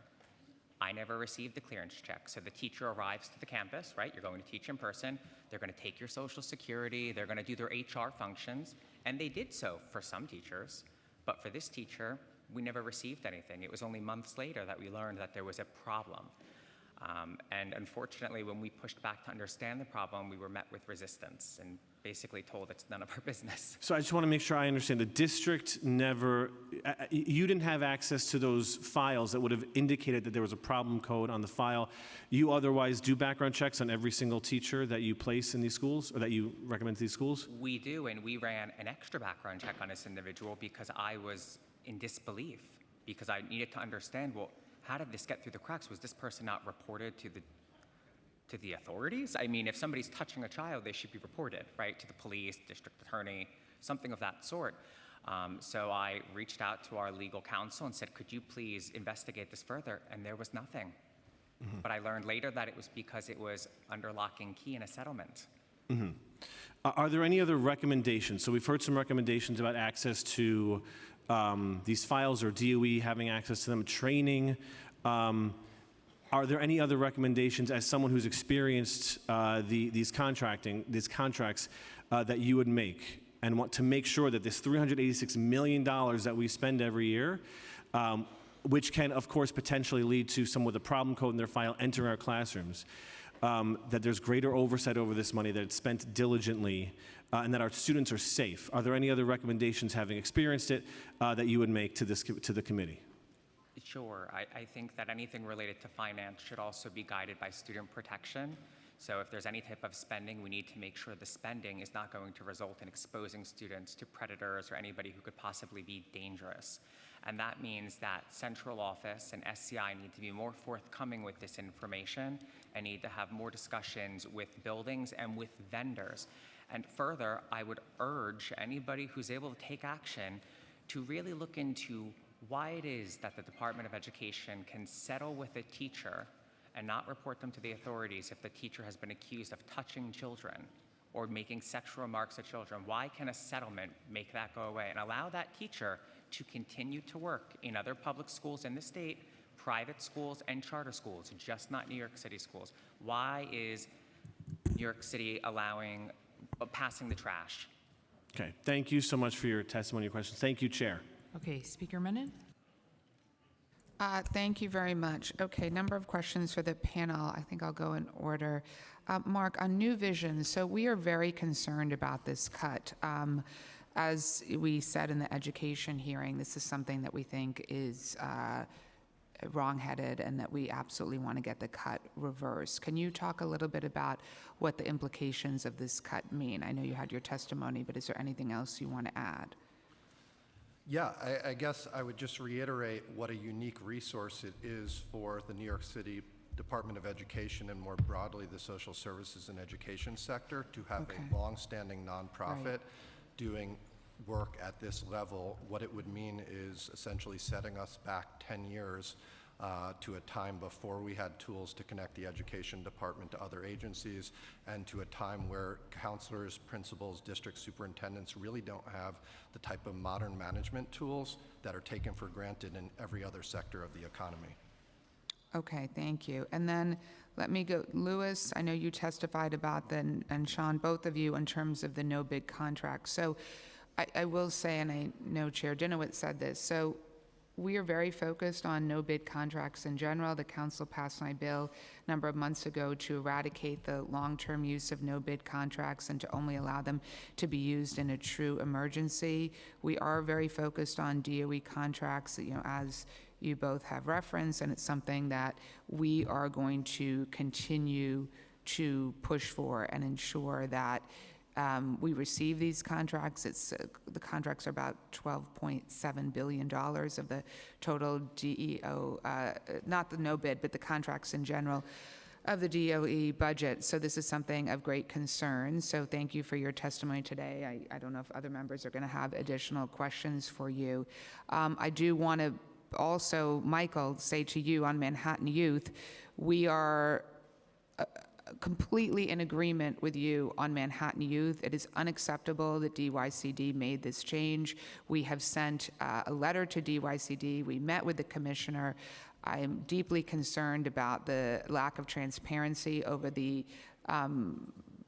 I never received the clearance check. So the teacher arrives to the campus, right? You're going to teach in person. They're going to take your Social Security. They're going to do their HR functions. And they did so for some teachers. But for this teacher, we never received anything. It was only months later that we learned that there was a problem. And unfortunately, when we pushed back to understand the problem, we were met with resistance and basically told it's none of our business. So I just want to make sure I understand. The district never, you didn't have access to those files that would have indicated that there was a problem code on the file. You otherwise do background checks on every single teacher that you place in these schools, or that you recommend to these schools? We do, and we ran an extra background check on this individual because I was in disbelief, because I needed to understand, well, how did this get through the cracks? Was this person not reported to the authorities? I mean, if somebody's touching a child, they should be reported, right, to the police, district attorney, something of that sort. So I reached out to our legal counsel and said, could you please investigate this further? And there was nothing. But I learned later that it was because it was under lock and key in a settlement. Are there any other recommendations? So we've heard some recommendations about access to these files, or DOE having access to them, training. Are there any other recommendations, as someone who's experienced these contracts that you would make and want to make sure that this $386 million that we spend every year, which can, of course, potentially lead to someone with a problem code in their file entering our classrooms, that there's greater oversight over this money, that it's spent diligently, and that our students are safe? Are there any other recommendations, having experienced it, that you would make to the committee? Sure. I think that anything related to finance should also be guided by student protection. So if there's any type of spending, we need to make sure the spending is not going to result in exposing students to predators or anybody who could possibly be dangerous. And that means that central office and SCI need to be more forthcoming with this information and need to have more discussions with buildings and with vendors. And further, I would urge anybody who's able to take action to really look into why it is that the Department of Education can settle with a teacher and not report them to the authorities if the teacher has been accused of touching children or making sexual remarks to children. Why can a settlement make that go away and allow that teacher to continue to work in other public schools in the state, private schools and charter schools, just not New York City schools? Why is New York City passing the trash? Okay, thank you so much for your testimony and questions. Thank you, Chair. Okay, Speaker Menon? Thank you very much. Okay, number of questions for the panel. I think I'll go in order. Mark, on New Vision, so we are very concerned about this cut. As we said in the education hearing, this is something that we think is wrong-headed and that we absolutely want to get the cut reversed. Can you talk a little bit about what the implications of this cut mean? I know you had your testimony, but is there anything else you want to add? Yeah, I guess I would just reiterate what a unique resource it is for the New York City Department of Education and more broadly the social services and education sector to have a long-standing nonprofit doing work at this level. What it would mean is essentially setting us back 10 years to a time before we had tools to connect the education department to other agencies, and to a time where counselors, principals, district superintendents really don't have the type of modern management tools that are taken for granted in every other sector of the economy. Okay, thank you. And then let me go, Louis, I know you testified about and Sean, both of you, in terms of the no bid contract. So I will say, and I know Chair Dinowitz said this, so we are very focused on no bid contracts in general. The council passed my bill a number of months ago to eradicate the long-term use of no bid contracts and to only allow them to be used in a true emergency. We are very focused on DOE contracts, as you both have referenced, and it's something that we are going to continue to push for and ensure that we receive these contracts. The contracts are about $12.7 billion of the total DEO, not the no bid, but the contracts in general of the DOE budget. So this is something of great concern. So thank you for your testimony today. I don't know if other members are going to have additional questions for you. I do want to also, Michael, say to you on Manhattan Youth, we are completely in agreement with you on Manhattan Youth. It is unacceptable that DYCD made this change. We have sent a letter to DYCD. We met with the commissioner. I am deeply concerned about the lack of transparency over the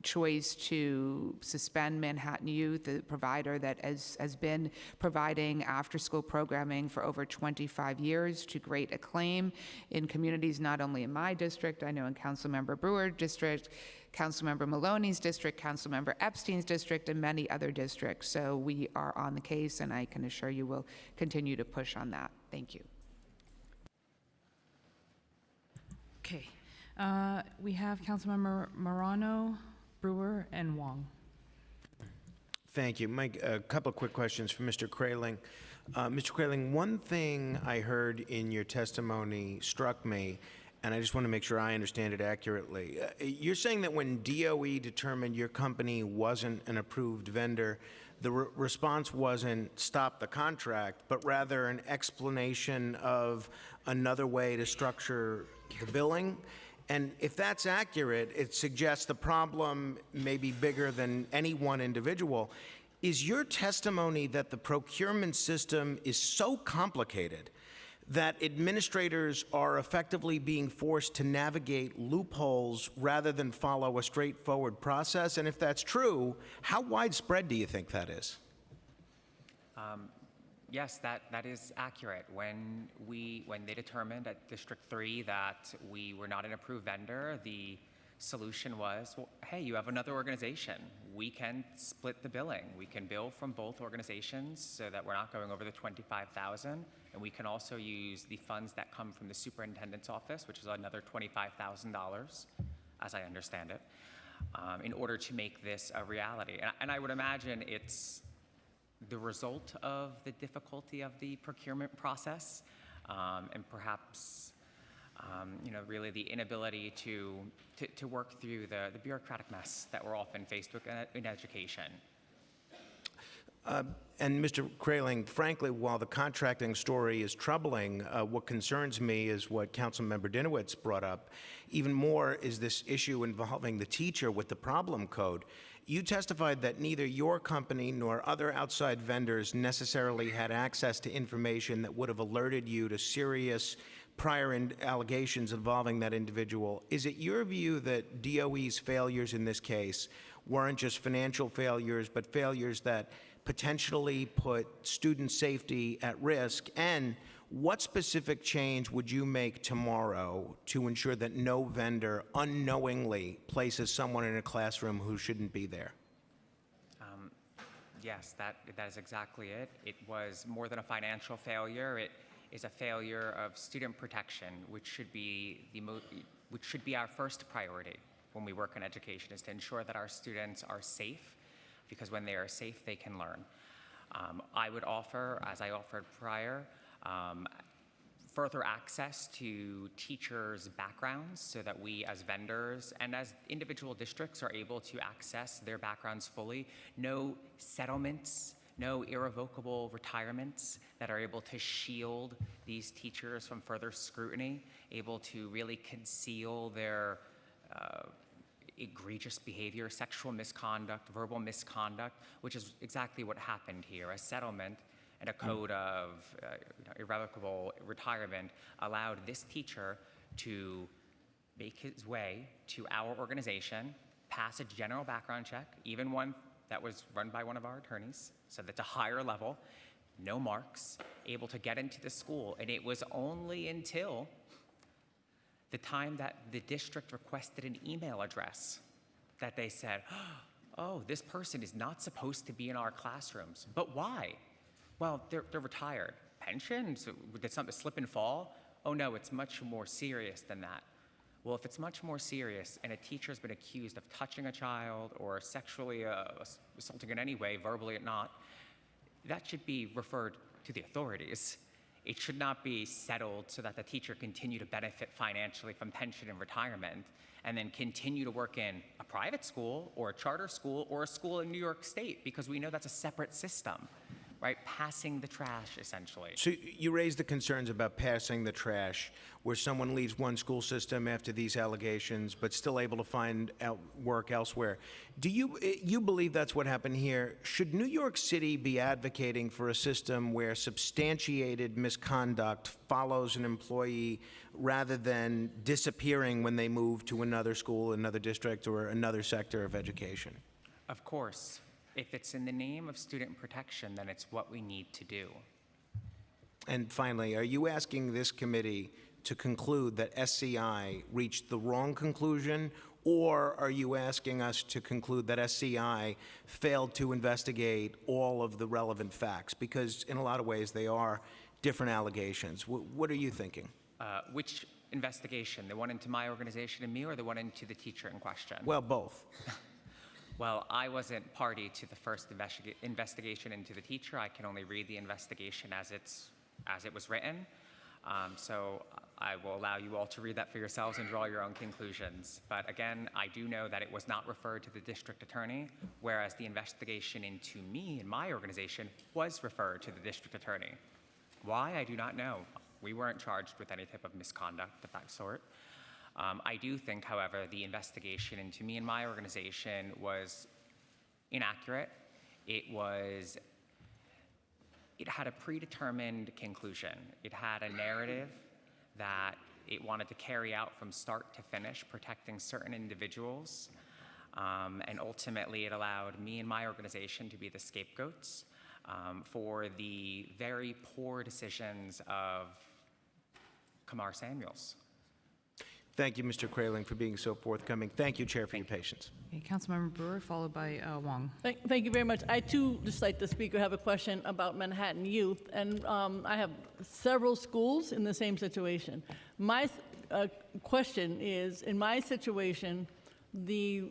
choice to suspend Manhattan Youth, the provider that has been providing after-school programming for over 25 years to great acclaim in communities not only in my district, I know in Councilmember Brewer's district, Councilmember Maloney's district, Councilmember Epstein's district, and many other districts. So we are on the case, and I can assure you we'll continue to push on that. Thank you. Okay. We have Councilmember Morano, Brewer, and Wong. Thank you. Mike, a couple of quick questions for Mr. Kraling. Mr. Kraling, one thing I heard in your testimony struck me, and I just want to make sure I understand it accurately. You're saying that when DOE determined your company wasn't an approved vendor, the response wasn't stop the contract, but rather an explanation of another way to structure the billing? And if that's accurate, it suggests the problem may be bigger than any one individual. Is your testimony that the procurement system is so complicated that administrators are effectively being forced to navigate loopholes rather than follow a straightforward process? And if that's true, how widespread do you think that is? Yes, that is accurate. When they determined at District 3 that we were not an approved vendor, the solution was, well, hey, you have another organization. We can split the billing. We can bill from both organizations so that we're not going over the $25,000, and we can also use the funds that come from the superintendent's office, which is another $25,000, as I understand it, in order to make this a reality. And I would imagine it's the result of the difficulty of the procurement process, and perhaps, really the inability to work through the bureaucratic mess that we're often faced with in education. And Mr. Kraling, frankly, while the contracting story is troubling, what concerns me is what Councilmember Dinowitz brought up. Even more is this issue involving the teacher with the problem code. You testified that neither your company nor other outside vendors necessarily had access to information that would have alerted you to serious prior allegations involving that individual. Is it your view that DOE's failures in this case weren't just financial failures, but failures that potentially put student safety at risk? And what specific change would you make tomorrow to ensure that no vendor unknowingly places someone in a classroom who shouldn't be there? Yes, that is exactly it. It was more than a financial failure. It is a failure of student protection, which should be our first priority when we work in education, is to ensure that our students are safe, because when they are safe, they can learn. I would offer, as I offered prior, further access to teachers' backgrounds so that we as vendors and as individual districts are able to access their backgrounds fully. No settlements, no irrevocable retirements that are able to shield these teachers from further scrutiny, able to really conceal their egregious behavior, sexual misconduct, verbal misconduct, which is exactly what happened here. A settlement and a code of irrevocable retirement allowed this teacher to make his way to our organization, pass a general background check, even one that was run by one of our attorneys, so that's a higher level, no marks, able to get into the school. And it was only until the time that the district requested an email address that they said, oh, this person is not supposed to be in our classrooms. But why? Well, they're retired. Pension? So did something slip and fall? Oh no, it's much more serious than that. Well, if it's much more serious and a teacher's been accused of touching a child or sexually assaulting in any way, verbally or not, that should be referred to the authorities. It should not be settled so that the teacher continue to benefit financially from pension and retirement and then continue to work in a private school or a charter school or a school in New York State, because we know that's a separate system, right? Passing the trash, essentially. So you raised the concerns about passing the trash, where someone leaves one school system after these allegations, but still able to find work elsewhere. Do you believe that's what happened here? Should New York City be advocating for a system where substantiated misconduct follows an employee rather than disappearing when they move to another school, another district, or another sector of education? Of course. If it's in the name of student protection, then it's what we need to do. And finally, are you asking this committee to conclude that SCI reached the wrong conclusion, or are you asking us to conclude that SCI failed to investigate all of the relevant facts? Because in a lot of ways, they are different allegations. What are you thinking? Which investigation? The one into my organization and me, or the one into the teacher in question? Well, both. Well, I wasn't party to the first investigation into the teacher. I can only read the investigation as it was written. So I will allow you all to read that for yourselves and draw your own conclusions. But again, I do know that it was not referred to the district attorney, whereas the investigation into me and my organization was referred to the district attorney. Why, I do not know. We weren't charged with any type of misconduct of that sort. I do think, however, the investigation into me and my organization was inaccurate. It had a predetermined conclusion. It had a narrative that it wanted to carry out from start to finish, protecting certain individuals. And ultimately, it allowed me and my organization to be the scapegoats for the very poor decisions of Kamar Samuels. Thank you, Mr. Kraling, for being so forthcoming. Thank you, Chair, for your patience. Okay, Councilmember Brewer, followed by Wong. Thank you very much. I too, just like the speaker, have a question about Manhattan Youth, and I have several schools in the same situation. My question is, in my situation, the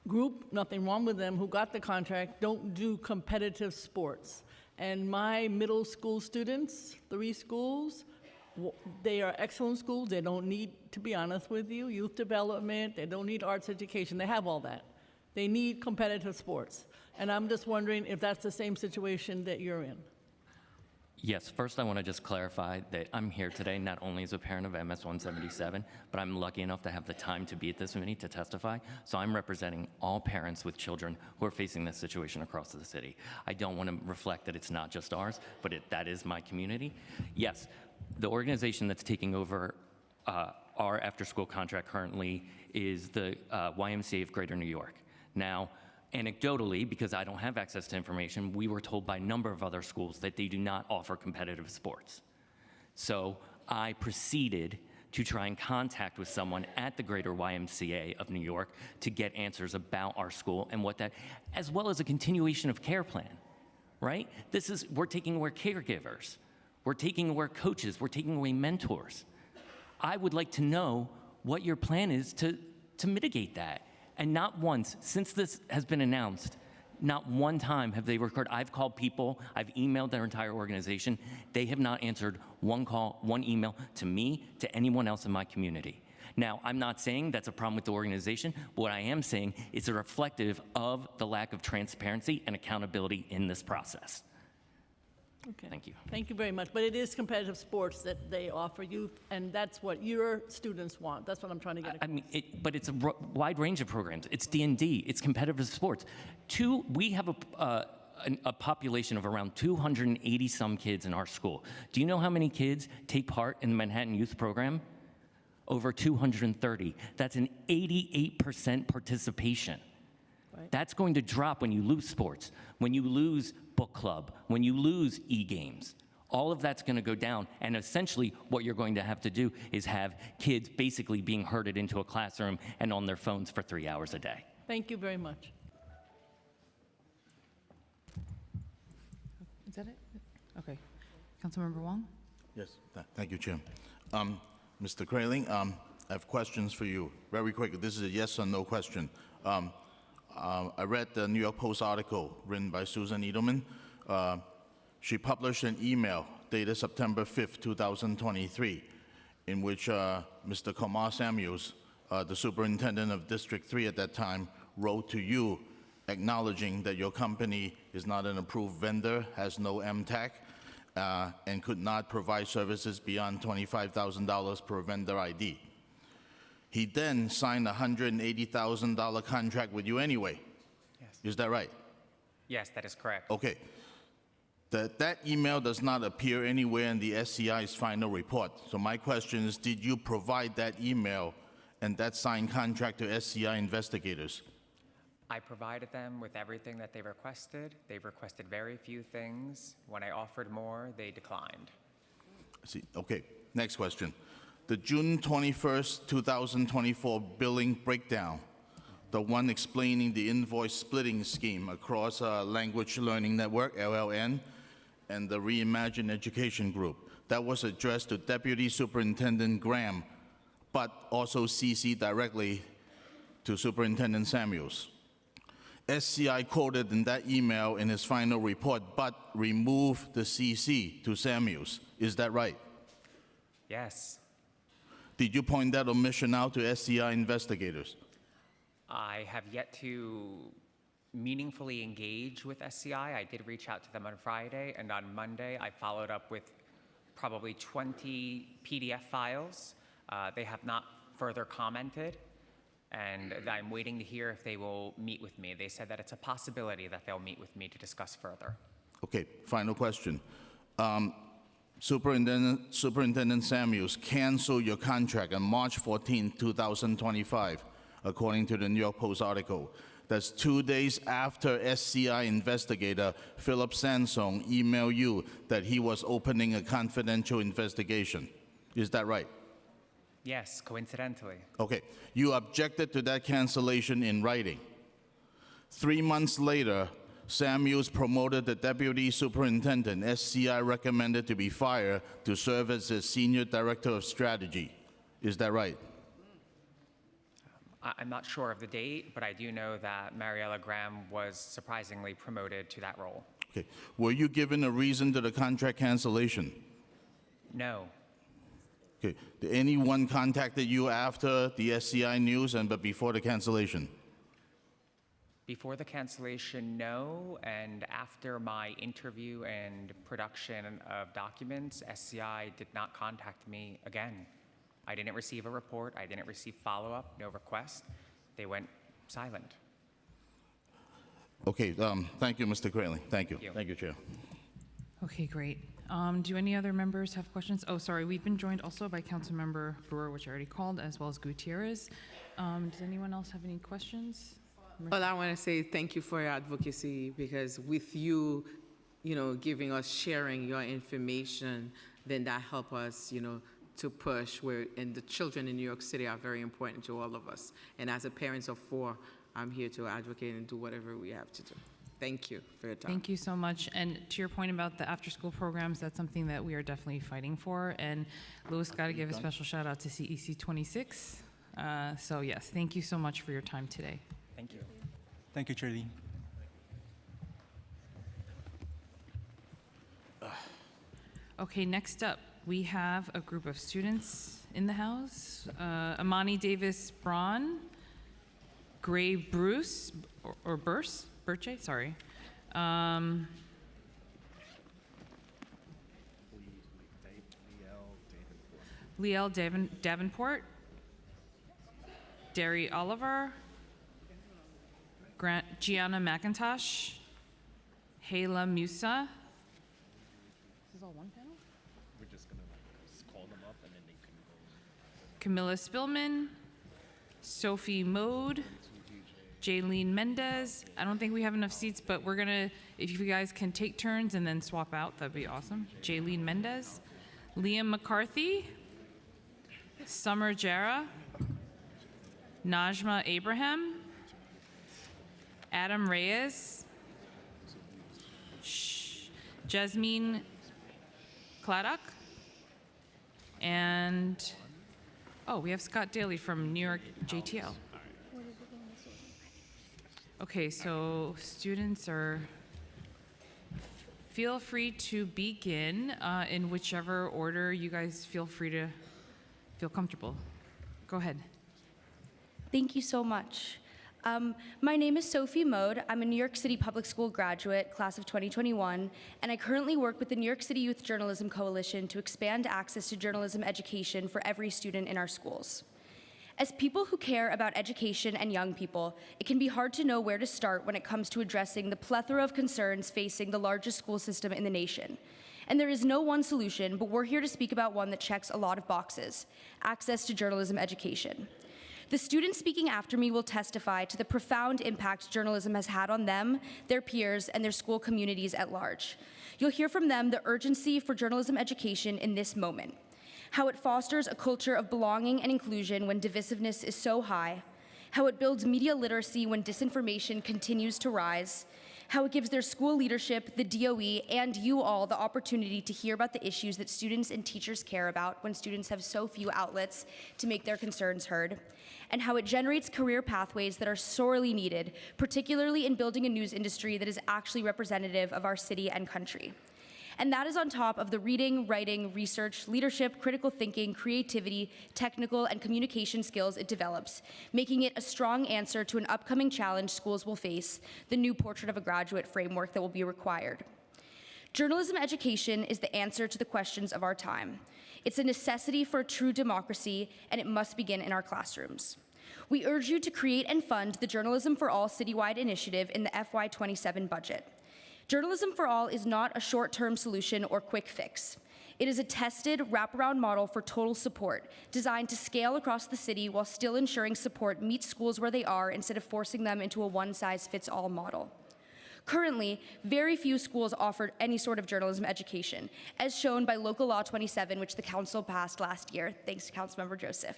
group, nothing wrong with them, who got the contract, don't do competitive sports. And my middle school students, 3 schools, they are excellent schools. They don't need, to be honest with you, youth development. They don't need arts education. They have all that. They need competitive sports. And I'm just wondering if that's the same situation that you're in. Yes, first I want to just clarify that I'm here today not only as a parent of MS 177, but I'm lucky enough to have the time to be at this meeting to testify. So I'm representing all parents with children who are facing this situation across the city. I don't want to reflect that it's not just ours, but that is my community. Yes, the organization that's taking over our after-school contract currently is the YMCA of Greater New York. Now, anecdotally, because I don't have access to information, we were told by a number of other schools that they do not offer competitive sports. So I proceeded to try and contact with someone at the Greater YMCA of New York to get answers about our school and what that, as well as a continuation of care plan, right? We're taking away caregivers. We're taking away coaches. We're taking away mentors. I would like to know what your plan is to mitigate that. And not once, since this has been announced, not one time have they recorded. I've called people, I've emailed their entire organization. They have not answered one call, one email to me, to anyone else in my community. Now, I'm not saying that's a problem with the organization. But what I am saying is a reflective of the lack of transparency and accountability in this process. Okay. Thank you. Thank you very much. But it is competitive sports that they offer you, and that's what your students want. That's what I'm trying to get across. I mean, but it's a wide range of programs. It's D&D. It's competitive sports. We have a population of around 280-some kids in our school. Do you know how many kids take part in the Manhattan Youth Program? Over 230. That's an 88% participation. Right. That's going to drop when you lose sports, when you lose book club, when you lose e-games. All of that's going to go down, and essentially what you're going to have to do is have kids basically being herded into a classroom and on their phones for 3 hours a day. Thank you very much. Is that it? Okay. Councilmember Wong? Yes, thank you, Chair. Mr. Kraling, I have questions for you. Very quick, this is a yes or no question. I read the New York Post article written by Susan Edelman. She published an email dated September 5th, 2023, in which Mr. Kamar Samuels, the superintendent of District 3 at that time, wrote to you acknowledging that your company is not an approved vendor, has no MTAC, and could not provide services beyond $25,000 per vendor ID. He then signed a $180,000 contract with you anyway. Yes. Is that right? Yes, that is correct. Okay. That email does not appear anywhere in the SCI's final report. So my question is, did you provide that email and that signed contract to SCI investigators? I provided them with everything that they requested. They requested very few things. When I offered more, they declined. See, okay, next question. The June 21st, 2024 billing breakdown, the one explaining the invoice splitting scheme across Language Learning Network, LLN, and the Reimagine Education Group, that was addressed to Deputy Superintendent Graham, but also CC directly to Superintendent Samuels. SCI quoted in that email in his final report, but removed the CC to Samuels. Is that right? Yes. Did you point that omission out to SCI investigators? I have yet to meaningfully engage with SCI. I did reach out to them on Friday, and on Monday I followed up with probably 20 PDF files. They have not further commented, and I'm waiting to hear if they will meet with me. They said that it's a possibility that they'll meet with me to discuss further. Okay, final question. Superintendent Samuels canceled your contract on March 14, 2025, according to the New York Post article. That's 2 days after SCI investigator Philip Sansone emailed you that he was opening a confidential investigation. Is that right? Yes, coincidentally. Okay. You objected to that cancellation in writing. 3 months later, Samuels promoted the deputy superintendent SCI recommended to be fired to serve as the senior director of strategy. Is that right? I'm not sure of the date, but I do know that Mariella Graham was surprisingly promoted to that role. Okay. Were you given a reason to the contract cancellation? No. Okay. Did anyone contacted you after the SCI news but before the cancellation? Before the cancellation, no, and after my interview and production of documents, SCI did not contact me again. I didn't receive a report, I didn't receive follow-up, no request. They went silent. Okay, thank you, Mr. Crayley. Thank you. Thank you, Chair. Okay, great. Do any other members have questions? Oh, sorry, we've been joined also by Councilmember Brewer, which I already called, as well as Gutierrez. Does anyone else have any questions? Well, I want to say thank you for your advocacy, because with you, giving us, sharing your information, then that help us, to push and the children in New York City are very important to all of us. And as a parent of 4, I'm here to advocate and do whatever we have to do. Thank you for your time. Thank you so much. And to your point about the after-school programs, that's something that we are definitely fighting for. And Louis, got to give a special shout out to CEC 26. So yes, thank you so much for your time today. Thank you. Thank you, Charlene. Okay, next up, we have a group of students in the house. Amani Davis Braun, Gray Bruce, or Burce, sorry. Liel Davenport, Derry Oliver, Gianna McIntosh, Hayla Musa. This is all one panel? We're just going to call them up and then they can go. Camilla Spillman, Sophie Mode, Jaylene Mendez. I don't think we have enough seats, but we're gonna, if you guys can take turns and then swap out, that'd be awesome. Jaylene Mendez, Liam McCarthy, Summer Jara, Najma Abraham, Adam Reyes, Jasmine Claddock, and, oh, we have Scott Daly from New York JTL. Okay, so students feel free to begin in whichever order you guys feel comfortable. Go ahead. Thank you so much. My name is Sophie Mode. I'm a New York City Public School graduate, class of 2021, and I currently work with the New York City Youth Journalism Coalition to expand access to journalism education for every student in our schools. As people who care about education and young people, it can be hard to know where to start when it comes to addressing the plethora of concerns facing the largest school system in the nation. And there is no one solution, but we're here to speak about one that checks a lot of boxes: access to journalism education. The students speaking after me will testify to the profound impact journalism has had on them, their peers, and their school communities at large. You'll hear from them the urgency for journalism education in this moment, how it fosters a culture of belonging and inclusion when divisiveness is so high, how it builds media literacy when disinformation continues to rise, how it gives their school leadership, the DOE, and you all the opportunity to hear about the issues that students and teachers care about when students have so few outlets to make their concerns heard, and how it generates career pathways that are sorely needed, particularly in building a news industry that is actually representative of our city and country. And that is on top of the reading, writing, research, leadership, critical thinking, creativity, technical, and communication skills it develops, making it a strong answer to an upcoming challenge schools will face, the new Portrait of a Graduate framework that will be required. Journalism education is the answer to the questions of our time. It's a necessity for a true democracy, and it must begin in our classrooms. We urge you to create and fund the Journalism for All citywide initiative in the FY27 budget. Journalism for All is not a short-term solution or quick fix. It is a tested, wraparound model for total support, designed to scale across the city while still ensuring support meets schools where they are instead of forcing them into a one-size-fits-all model. Currently, very few schools offer any sort of journalism education, as shown by Local Law 27, which the council passed last year, thanks to Councilmember Joseph.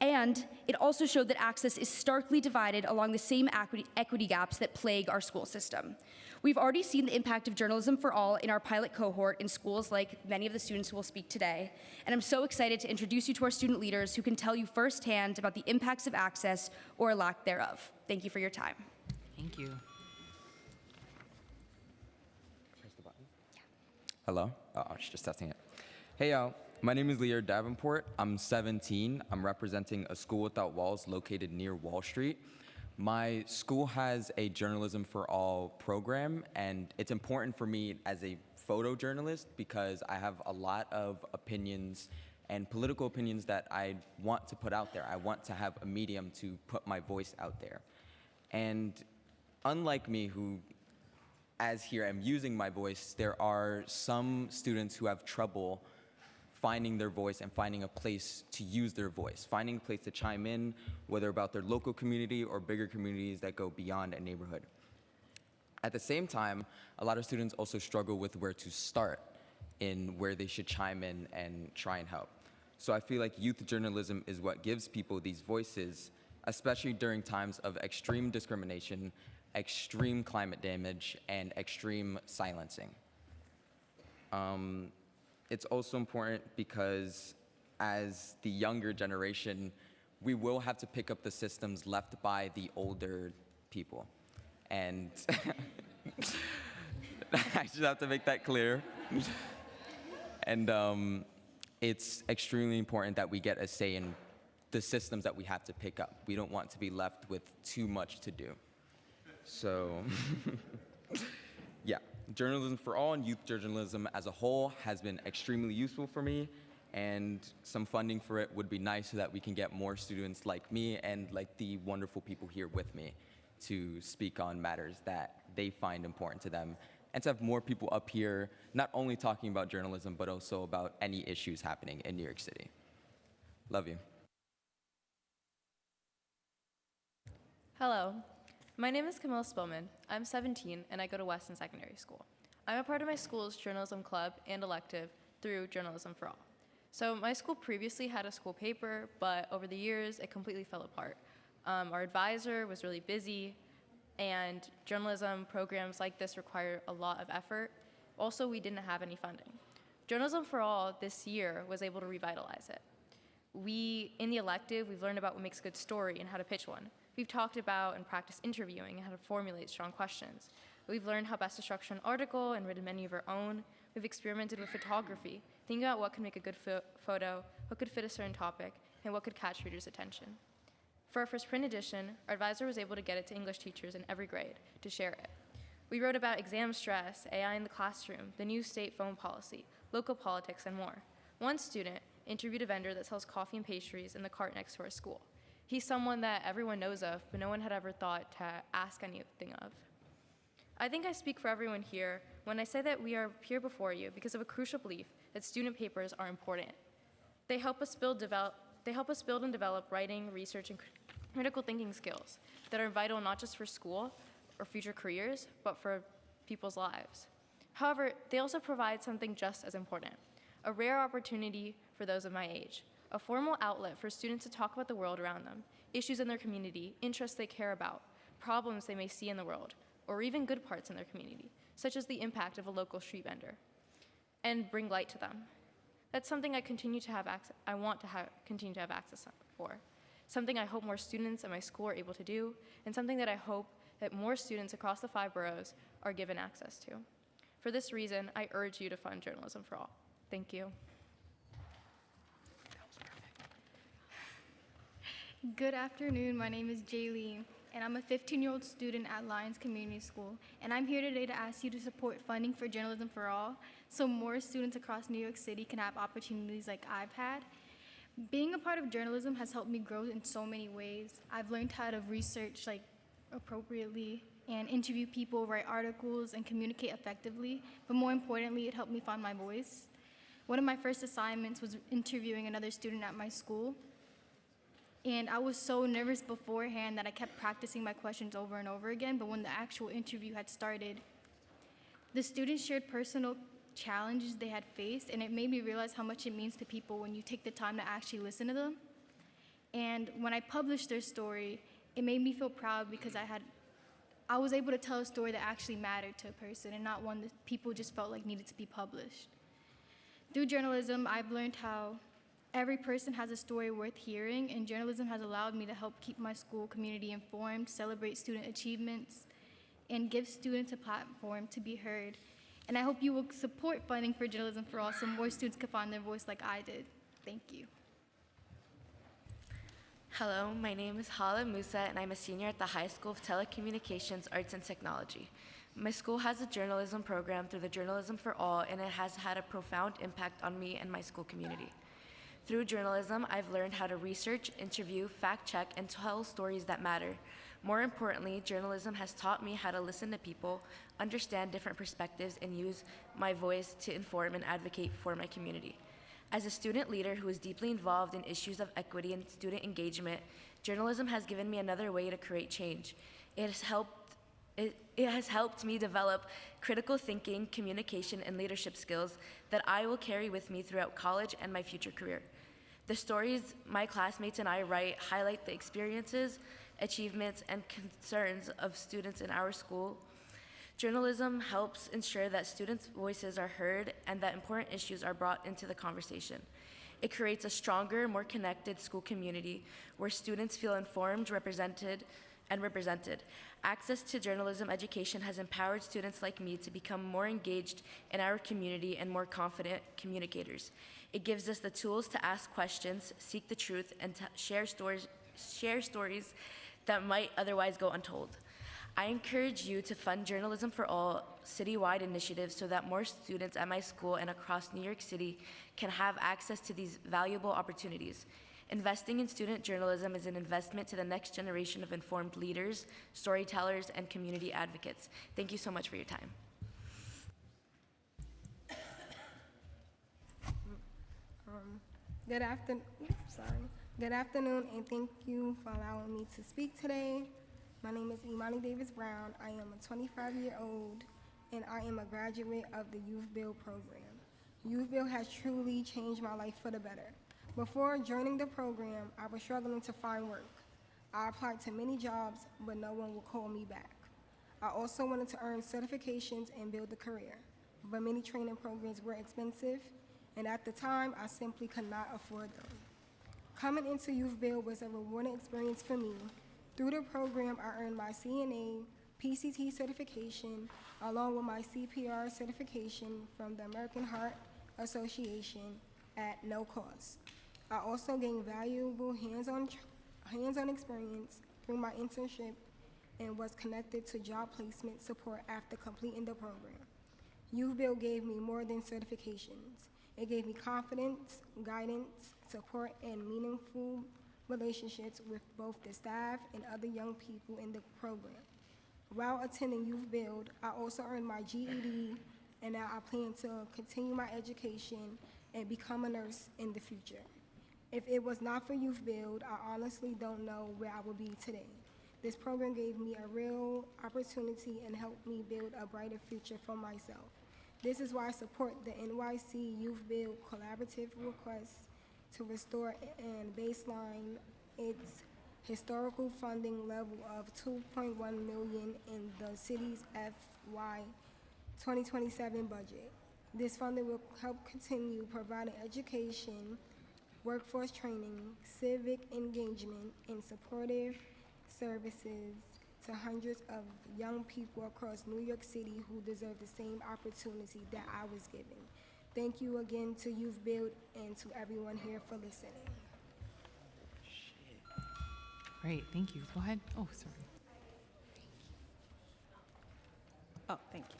And it also showed that access is starkly divided along the same equity gaps that plague our school system. We've already seen the impact of Journalism for All in our pilot cohort in schools like many of the students who will speak today. And I'm so excited to introduce you to our student leaders who can tell you firsthand about the impacts of access or lack thereof. Thank you for your time. Thank you. Hello? Oh, I was just testing it. Hey, y'all. My name is Lear Davenport. I'm 17. I'm representing a school without walls located near Wall Street. My school has a Journalism for All program, and it's important for me as a photojournalist because I have a lot of opinions and political opinions that I want to put out there. I want to have a medium to put my voice out there. And unlike me, who as here am using my voice, there are some students who have trouble finding their voice and finding a place to use their voice, finding a place to chime in, whether about their local community or bigger communities that go beyond a neighborhood. At the same time, a lot of students also struggle with where to start in where they should chime in and try and help. So I feel like youth journalism is what gives people these voices, especially during times of extreme discrimination, extreme climate damage, and extreme silencing. It's also important because as the younger generation, we will have to pick up the systems left by the older people. And I just have to make that clear. And it's extremely important that we get a say in the systems that we have to pick up. We don't want to be left with too much to do. So, yeah. Journalism for All and youth journalism as a whole has been extremely useful for me, and some funding for it would be nice so that we can get more students like me and like the wonderful people here with me to speak on matters that they find important to them, and to have more people up here not only talking about journalism, but also about any issues happening in New York City. Love you. Hello. My name is Camilla Spillman. I'm 17 and I go to Weston Secondary School. I'm a part of my school's journalism club and elective through Journalism for All. So my school previously had a school paper, but over the years it completely fell apart. Our advisor was really busy, and journalism programs like this require a lot of effort. Also, we didn't have any funding. Journalism for All this year was able to revitalize it. In the elective, we've learned about what makes a good story and how to pitch one. We've talked about and practiced interviewing and how to formulate strong questions. We've learned how best to structure an article and written many of our own. We've experimented with photography, thinking about what can make a good photo, what could fit a certain topic, and what could catch readers' attention. For our first print edition, our advisor was able to get it to English teachers in every grade to share it. We wrote about exam stress, AI in the classroom, the new state phone policy, local politics, and more. One student interviewed a vendor that sells coffee and pastries in the cart next to our school. He's someone that everyone knows of, but no one had ever thought to ask anything of. I think I speak for everyone here when I say that we are here before you because of a crucial belief that student papers are important. They help us build and develop writing, research, and critical thinking skills that are vital not just for school or future careers, but for people's lives. However, they also provide something just as important, a rare opportunity for those of my age, a formal outlet for students to talk about the world around them, issues in their community, interests they care about, problems they may see in the world, or even good parts in their community, such as the impact of a local street vendor, and bring light to them. That's something I want to continue to have access for, something I hope more students at my school are able to do, and something that I hope that more students across the 5 boroughs are given access to. For this reason, I urge you to fund Journalism for All. Thank you. Good afternoon, my name is Jaylee, and I'm a 15-year-old student at Lyons Community School, and I'm here today to ask you to support funding for Journalism for All so more students across New York City can have opportunities like I've had. Being a part of journalism has helped me grow in so many ways. I've learned how to research appropriately and interview people, write articles, and communicate effectively, but more importantly, it helped me find my voice. One of my first assignments was interviewing another student at my school, and I was so nervous beforehand that I kept practicing my questions over and over again, but when the actual interview had started, the students shared personal challenges they had faced, and it made me realize how much it means to people when you take the time to actually listen to them. And when I published their story, it made me feel proud because I was able to tell a story that actually mattered to a person and not one that people just felt like needed to be published. Through journalism, I've learned how every person has a story worth hearing, and journalism has allowed me to help keep my school community informed, celebrate student achievements, and give students a platform to be heard. And I hope you will support funding for Journalism for All so more students can find their voice like I did. Thank you. Hello, my name is Hala Musa, and I'm a senior at the High School of Telecommunications, Arts, and Technology. My school has a journalism program through the Journalism for All, and it has had a profound impact on me and my school community. Through journalism, I've learned how to research, interview, fact-check, and tell stories that matter. More importantly, journalism has taught me how to listen to people, understand different perspectives, and use my voice to inform and advocate for my community. As a student leader who is deeply involved in issues of equity and student engagement, journalism has given me another way to create change. It has helped me develop critical thinking, communication, and leadership skills that I will carry with me throughout college and my future career. The stories my classmates and I write highlight the experiences, achievements, and concerns of students in our school. Journalism helps ensure that students' voices are heard and that important issues are brought into the conversation. It creates a stronger, more connected school community where students feel informed, represented. Access to journalism education has empowered students like me to become more engaged in our community and more confident communicators. It gives us the tools to ask questions, seek the truth, and share stories that might otherwise go untold. I encourage you to fund Journalism for All citywide initiatives so that more students at my school and across New York City can have access to these valuable opportunities. Investing in student journalism is an investment to the next generation of informed leaders, storytellers, and community advocates. Thank you so much for your time. Good afternoon, and thank you for allowing me to speak today. My name is Imani Davis Brown. I am a 25-year-old, and I am a graduate of the Youth Build program. Youth Build has truly changed my life for the better. Before joining the program, I was struggling to find work. I applied to many jobs, but no one would call me back. I also wanted to earn certifications and build a career, but many training programs were expensive, and at the time, I simply could not afford them. Coming into Youth Build was a rewarding experience for me. Through the program, I earned my CNA, PCT certification, along with my CPR certification from the American Heart Association at no cost. I also gained valuable hands-on hands-on experience through my internship and was connected to job placement support after completing the program. Youth Build gave me more than certifications. It gave me confidence, guidance, support, and meaningful relationships with both the staff and other young people in the program. While attending Youth Build, I also earned my GED, and now I plan to continue my education and become a nurse in the future. If it was not for Youth Build, I honestly don't know where I would be today. This program gave me a real opportunity and helped me build a brighter future for myself. This is why I support the NYC Youth Build collaborative request to restore and baseline its historical funding level of $2.1 million in the city's FY 2027 budget. This funding will help continue providing education, workforce training, civic engagement, and supportive services to hundreds of young people across New York City who deserve the same opportunity that I was given. Thank you again to Youth Build and to everyone here for listening. Great, thank you. Go ahead. Oh, sorry. Oh, thank you.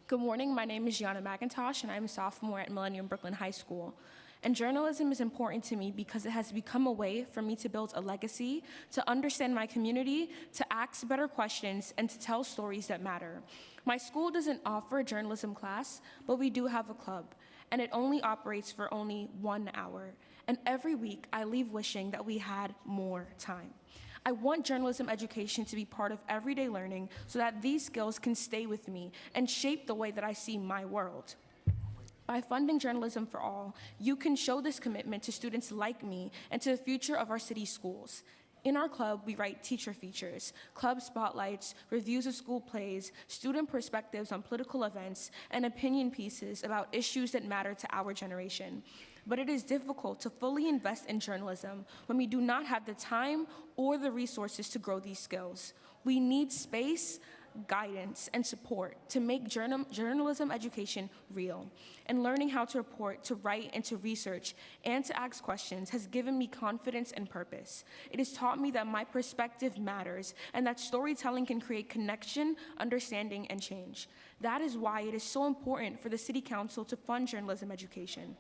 Good morning. My name is Gianna McIntosh, and I'm a sophomore at Millennium Brooklyn High School. And journalism is important to me because it has become a way for me to build a legacy, to understand my community, to ask better questions, and to tell stories that matter. My school doesn't offer a journalism class, but we do have a club, and it only operates for only 1 hour. And every week, I leave wishing that we had more time. I want journalism education to be part of everyday learning so that these skills can stay with me and shape the way that I see my world. By funding Journalism for All, you can show this commitment to students like me and to the future of our city schools. In our club, we write teacher features, club spotlights, reviews of school plays, student perspectives on political events, and opinion pieces about issues that matter to our generation. But it is difficult to fully invest in journalism when we do not have the time or the resources to grow these skills. We need space, guidance, and support to make journalism education real. And learning how to report, to write, and to research, and to ask questions has given me confidence and purpose. It has taught me that my perspective matters and that storytelling can create connection, understanding, and change. That is why it is so important for the City Council to fund journalism education.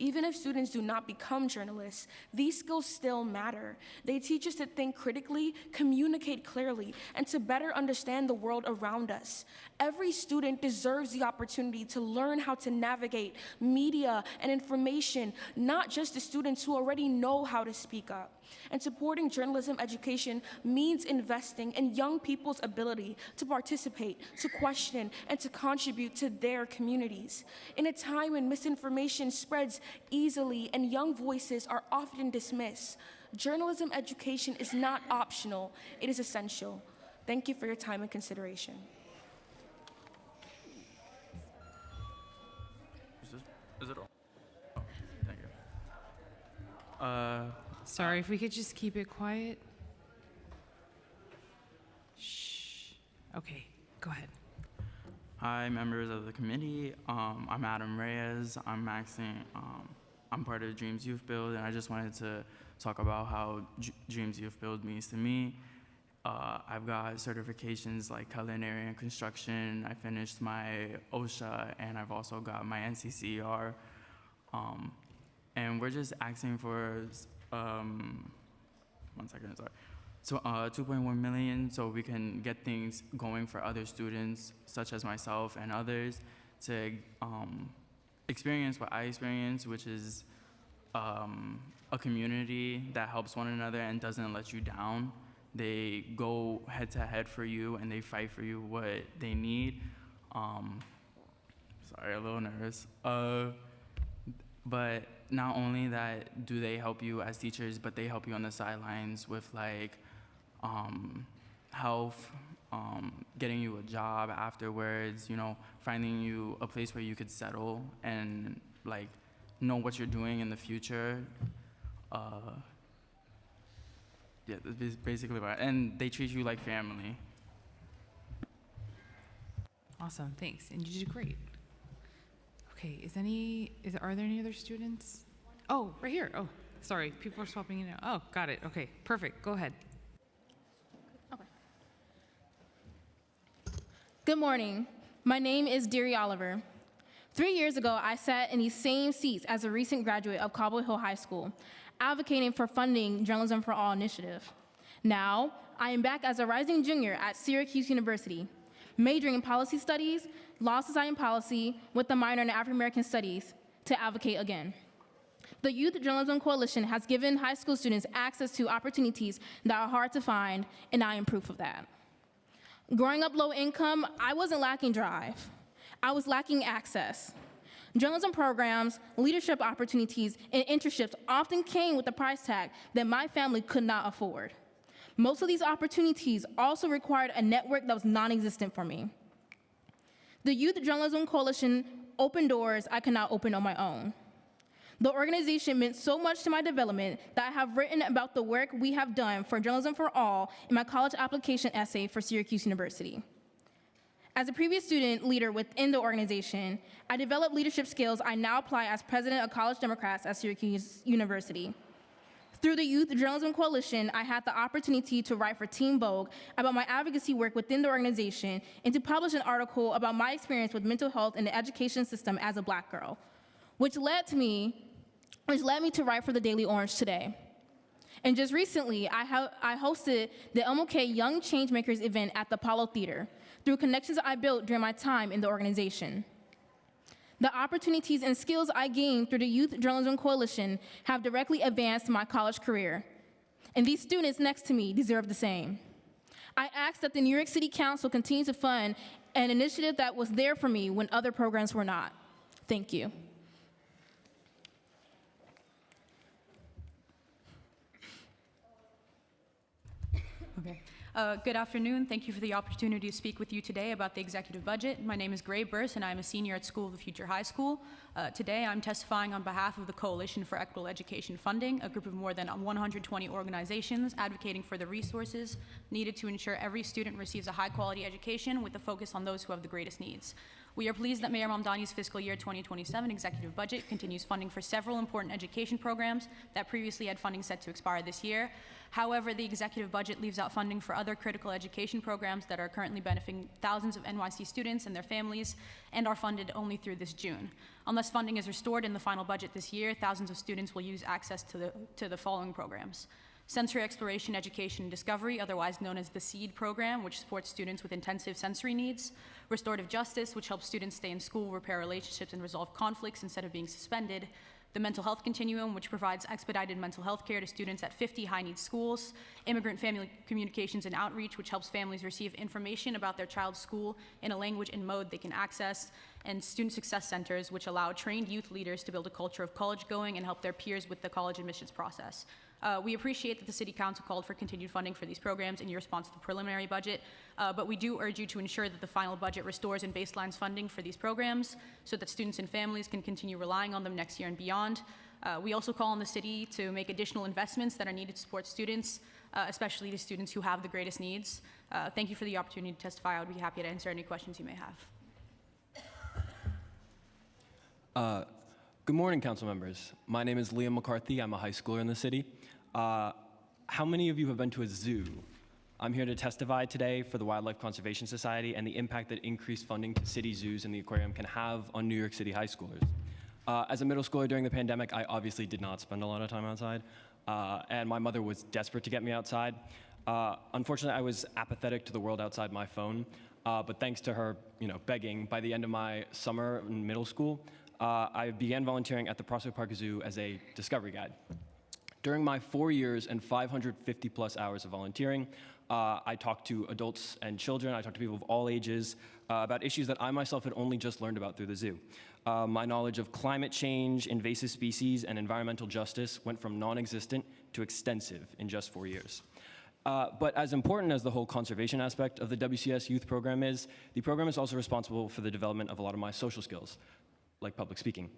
Even if students do not become journalists, these skills still matter. They teach us to think critically, communicate clearly, and to better understand the world around us. Every student deserves the opportunity to learn how to navigate media and information, not just the students who already know how to speak up. And supporting journalism education means investing in young people's ability to participate, to question, and to contribute to their communities. In a time when misinformation spreads easily and young voices are often dismissed, journalism education is not optional, it is essential. Thank you for your time and consideration. Is it all? Oh, thank you. Sorry, if we could just keep it quiet. Shh. Okay, go ahead. Hi, members of the committee. I'm Adam Reyes. I'm part of Dreams Youth Build, and I just wanted to talk about how Dreams Youth Build means to me. I've got certifications like culinary and construction. I finished my OSHA, and I've also got my NCCER. And we're just asking for, 1 second, sorry. So, $2.1 million so we can get things going for other students, such as myself and others, to experience what I experienced, which is a community that helps one another and doesn't let you down. They go head to head for you and they fight for you what they need. Sorry, a little nervous. But not only that do they help you as teachers, but they help you on the sidelines with like health, getting you a job afterwards, you know, finding you a place where you could settle and like know what you're doing in the future. Yeah, that's basically what, and they treat you like family. Awesome, thanks. And you did great. Okay, are there any other students? Oh, right here. Oh, Sorry, people are swapping in. Oh, got it. Okay, perfect. Go ahead. Good morning. My name is Deary Oliver. 3 years ago, I sat in these same seats as a recent graduate of Cobble Hill High School, advocating for funding Journalism for All initiative. Now, I am back as a rising junior at Syracuse University, majoring in policy studies, law, society, and policy, with a minor in African American studies, to advocate again. The Youth Journalism Coalition has given high school students access to opportunities that are hard to find, and I am proof of that. Growing up low income, I wasn't lacking drive. I was lacking access. Journalism programs, leadership opportunities, and internships often came with a price tag that my family could not afford. Most of these opportunities also required a network that was non-existent for me. The Youth Journalism Coalition opened doors I could not open on my own. The organization meant so much to my development that I have written about the work we have done for Journalism for All in my college application essay for Syracuse University. As a previous student leader within the organization, I developed leadership skills I now apply as president of College Democrats at Syracuse University. Through the Youth Journalism Coalition, I had the opportunity to write for Teen Vogue about my advocacy work within the organization and to publish an article about my experience with mental health in the education system as a Black girl, which led me to write for the Daily Orange today. And just recently, I hosted the MLK Young Changemakers event at the Apollo Theater through connections I built during my time in the organization. The opportunities and skills I gained through the Youth Journalism Coalition have directly advanced my college career, and these students next to me deserve the same. I ask that the New York City Council continue to fund an initiative that was there for me when other programs were not. Thank you. Okay. Good afternoon. Thank you for the opportunity to speak with you today about the executive budget. My name is Gray Burse, and I'm a senior at School of the Future High School. Today, I'm testifying on behalf of the Coalition for Equitable Education Funding, a group of more than 120 organizations advocating for the resources needed to ensure every student receives a high-quality education with a focus on those who have the greatest needs. We are pleased that Mayor Mamdani's fiscal year 2027 executive budget continues funding for several important education programs that previously had funding set to expire this year. However, the executive budget leaves out funding for other critical education programs that are currently benefiting thousands of NYC students and their families and are funded only through this June. Unless funding is restored in the final budget this year, thousands of students will lose access to the following programs: Sensory Exploration, Education, and Discovery, otherwise known as the SEED program, which supports students with intensive sensory needs; Restorative Justice, which helps students stay in school, repair relationships, and resolve conflicts instead of being suspended; the Mental Health Continuum, which provides expedited mental health care to students at 50 high-needs schools; Immigrant Family Communications and Outreach, which helps families receive information about their child's school in a language and mode they can access; and Student Success Centers, which allow trained youth leaders to build a culture of college-going and help their peers with the college admissions process. We appreciate that the City Council called for continued funding for these programs in your response to the preliminary budget, but we do urge you to ensure that the final budget restores and baselines funding for these programs so that students and families can continue relying on them next year and beyond. We also call on the city to make additional investments that are needed to support students, especially the students who have the greatest needs. Thank you for the opportunity to testify. I would be happy to answer any questions you may have. Good morning, council members. My name is Liam McCarthy. I'm a high schooler in the city. How many of you have been to a zoo? I'm here to testify today for the Wildlife Conservation Society and the impact that increased funding to city zoos and the aquarium can have on New York City high schoolers. As a middle schooler during the pandemic, I obviously did not spend a lot of time outside, and my mother was desperate to get me outside. Unfortunately, I was apathetic to the world outside my phone, but thanks to her, begging, by the end of my summer in middle school, I began volunteering at the Prospect Park Zoo as a discovery guide. During my 4 years and 550 plus hours of volunteering, I talked to adults and children, I talked to people of all ages about issues that I myself had only just learned about through the zoo. My knowledge of climate change, invasive species, and environmental justice went from non-existent to extensive in just 4 years. But as important as the whole conservation aspect of the WCS youth program is, the program is also responsible for the development of a lot of my social skills, like public speaking.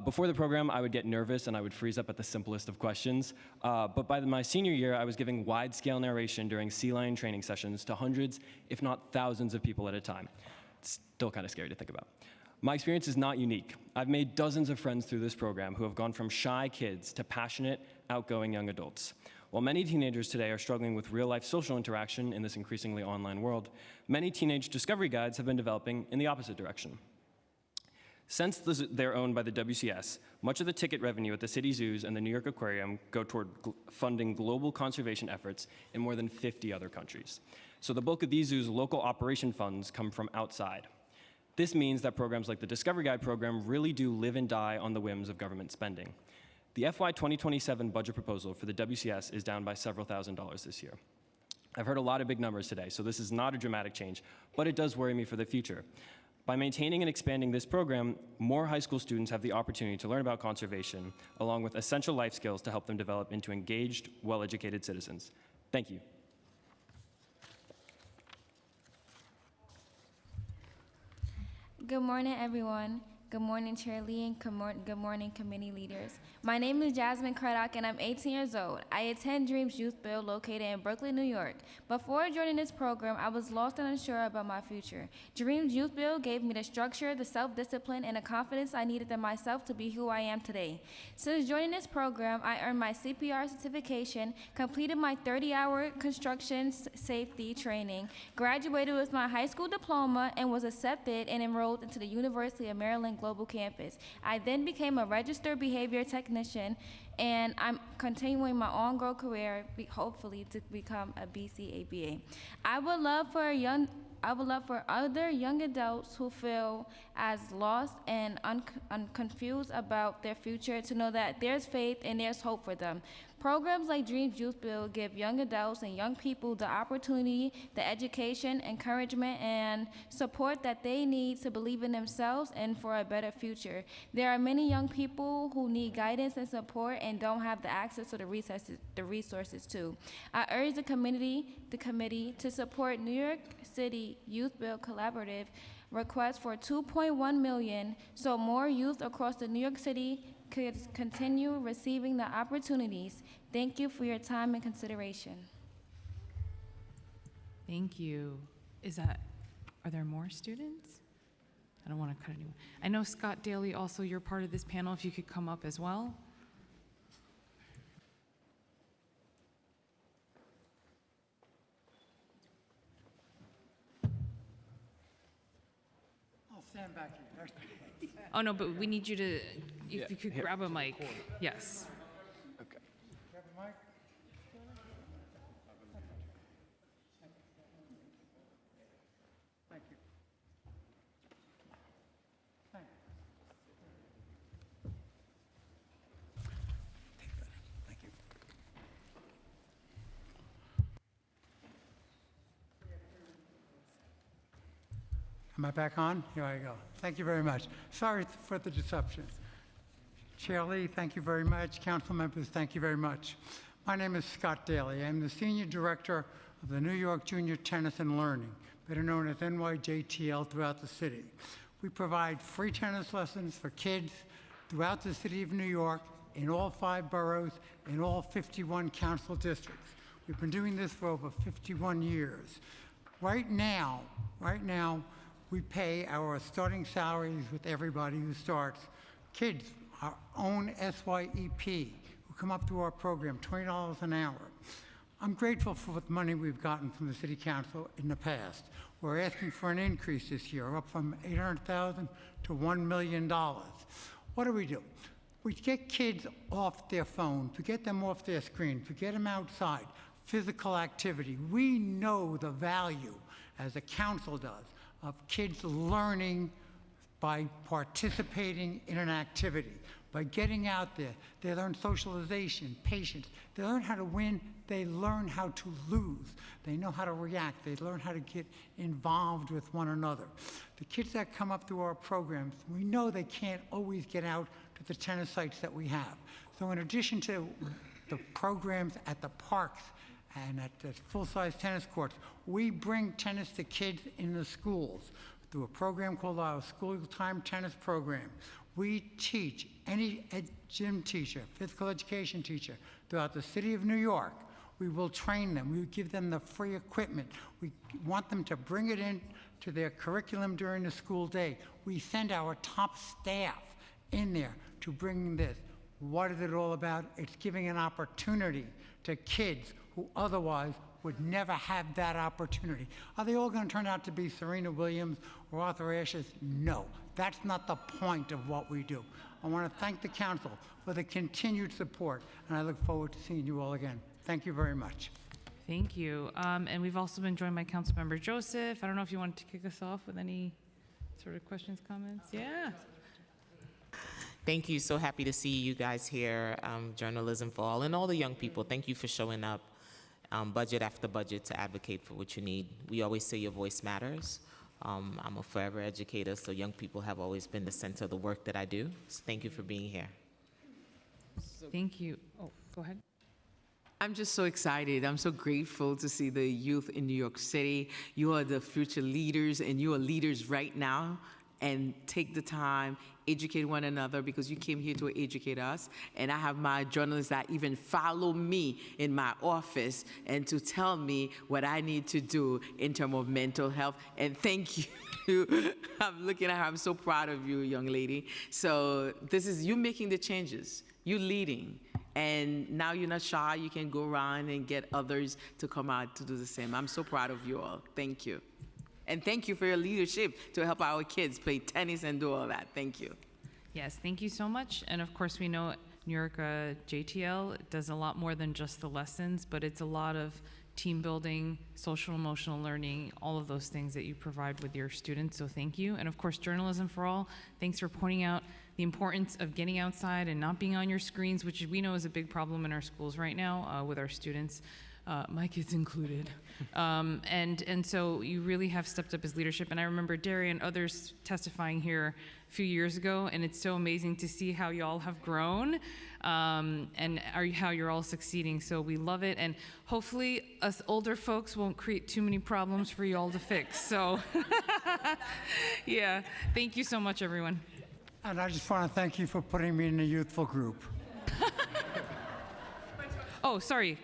Before the program, I would get nervous and I would freeze up at the simplest of questions. But by my senior year, I was giving wide-scale narration during sea lion training sessions to hundreds, if not thousands of people at a time. It's still kind of scary to think about. My experience is not unique. I've made dozens of friends through this program who have gone from shy kids to passionate, outgoing young adults. While many teenagers today are struggling with real-life social interaction in this increasingly online world, many teenage discovery guides have been developing in the opposite direction. Since they're owned by the WCS, much of the ticket revenue at the city zoos and the New York Aquarium go toward funding global conservation efforts in more than 50 other countries. So the bulk of these zoos' local operation funds come from outside. This means that programs like the Discovery Guide program really do live and die on the whims of government spending. The FY 2027 budget proposal for the WCS is down by several $1,000s this year. I've heard a lot of big numbers today, so this is not a dramatic change, but it does worry me for the future. By maintaining and expanding this program, more high school students have the opportunity to learn about conservation, along with essential life skills to help them develop into engaged, well-educated citizens. Thank you. Good morning, everyone. Good morning, Chair Lee, and good morning, committee leaders. My name is Jasmine Craddock, and I'm 18 years old. I attend Dreams Youth Build located in Brooklyn, New York. Before joining this program, I was lost and unsure about my future. Dreams Youth Build gave me the structure, the self-discipline, and the confidence I needed in myself to be who I am today. Since joining this program, I earned my CPR certification, completed my 30-hour construction safety training, graduated with my high school diploma, and was accepted and enrolled into the University of Maryland Global Campus. I then became a registered behavior technician, and I'm continuing my ongoing career, hopefully to become a BCABA. I would love for other young adults who feel as lost and confused about their future to know that there's faith and there's hope for them. Programs like Dreams Youth Build give young adults and young people the opportunity, the education, encouragement, and support that they need to believe in themselves and for a better future. There are many young people who need guidance and support and don't have the access to the resources too. I urge the committee to support New York City Youth Build Collaborative request for $2.1 million so more youth across the New York City could continue receiving the opportunities. Thank you for your time and consideration. Thank you. Are there more students? I don't want to cut anyone. I know Scott Daly, also you're part of this panel, if you could come up as well. I'll stand back here. Oh, no, but we need you to, if you could grab a mic. Yes. Okay. Grab a mic. Thank you. Thank you. Thank you. Am I back on? Here I go. Thank you very much. Sorry for the disruption. Chair Lee, thank you very much. Council members, thank you very much. My name is Scott Daly. I'm the Senior Director of the New York Junior Tennis and Learning, better known as NYJTL, throughout the city. We provide free tennis lessons for kids throughout the city of New York, in all 5 boroughs, in all 51 council districts. We've been doing this for over 51 years. Right now, we pay our starting salaries with everybody who starts. Kids, our own SYEP, who come up through our program, $20 an hour. I'm grateful for what money we've gotten from the City Council in the past. We're asking for an increase this year, up from $800,000 to $1 million. What do? We get kids off their phone, to get them off their screen, to get them outside, physical activity. We know the value, as the council does, of kids learning by participating in an activity, by getting out there. They learn socialization, patience. They learn how to win. They learn how to lose. They know how to react. They learn how to get involved with one another. The kids that come up through our programs, we know they can't always get out to the tennis sites that we have. So in addition to the programs at the parks and at the full-size tennis courts, we bring tennis to kids in the schools through a program called our School Time Tennis Program. We teach any gym teacher, physical education teacher throughout the city of New York. We will train them. We will give them the free equipment. We want them to bring it in to their curriculum during the school day. We send our top staff in there to bring this. What is it all about? It's giving an opportunity to kids who otherwise would never have that opportunity. Are they all going to turn out to be Serena Williams or Arthur Ashes? No, that's not the point of what we do. I want to thank the council for the continued support, and I look forward to seeing you all again. Thank you very much. Thank you. And we've also been joined by Councilmember Joseph. I don't know if you wanted to kick us off with any sort of questions, comments? Yeah. Thank you. So happy to see you guys here, Journalism for All, and all the young people. Thank you for showing up budget after budget to advocate for what you need. We always say your voice matters. I'm a forever educator, so young people have always been the center of the work that I do. So thank you for being here. Thank you. Oh, go ahead. I'm just so excited. I'm so grateful to see the youth in New York City. You are the future leaders, and you are leaders right now. And take the time, educate one another, because you came here to educate us. And I have my journalists that even follow me in my office and to tell me what I need to do in terms of mental health. And thank you. I'm looking at her. I'm so proud of you, young lady. So this is you making the changes. You leading. And now you're not shy. You can go around and get others to come out to do the same. I'm so proud of you all. Thank you. And thank you for your leadership to help our kids play tennis and do all that. Thank you. Yes, thank you so much. And of course, we know New York JTL does a lot more than just the lessons, but it's a lot of team building, social emotional learning, all of those things that you provide with your students. So thank you. And of course, Journalism for All, thanks for pointing out the importance of getting outside and not being on your screens, which we know is a big problem in our schools right now with our students. My kids included. And so you really have stepped up as leadership. And I remember Derry and others testifying here a few years ago, and it's so amazing to see how y'all have grown and how you're all succeeding. So we love it. And hopefully us older folks won't create too many problems for y'all to fix. So yeah, thank you so much, everyone. And I just want to thank you for putting me in a youthful group. Oh, sorry.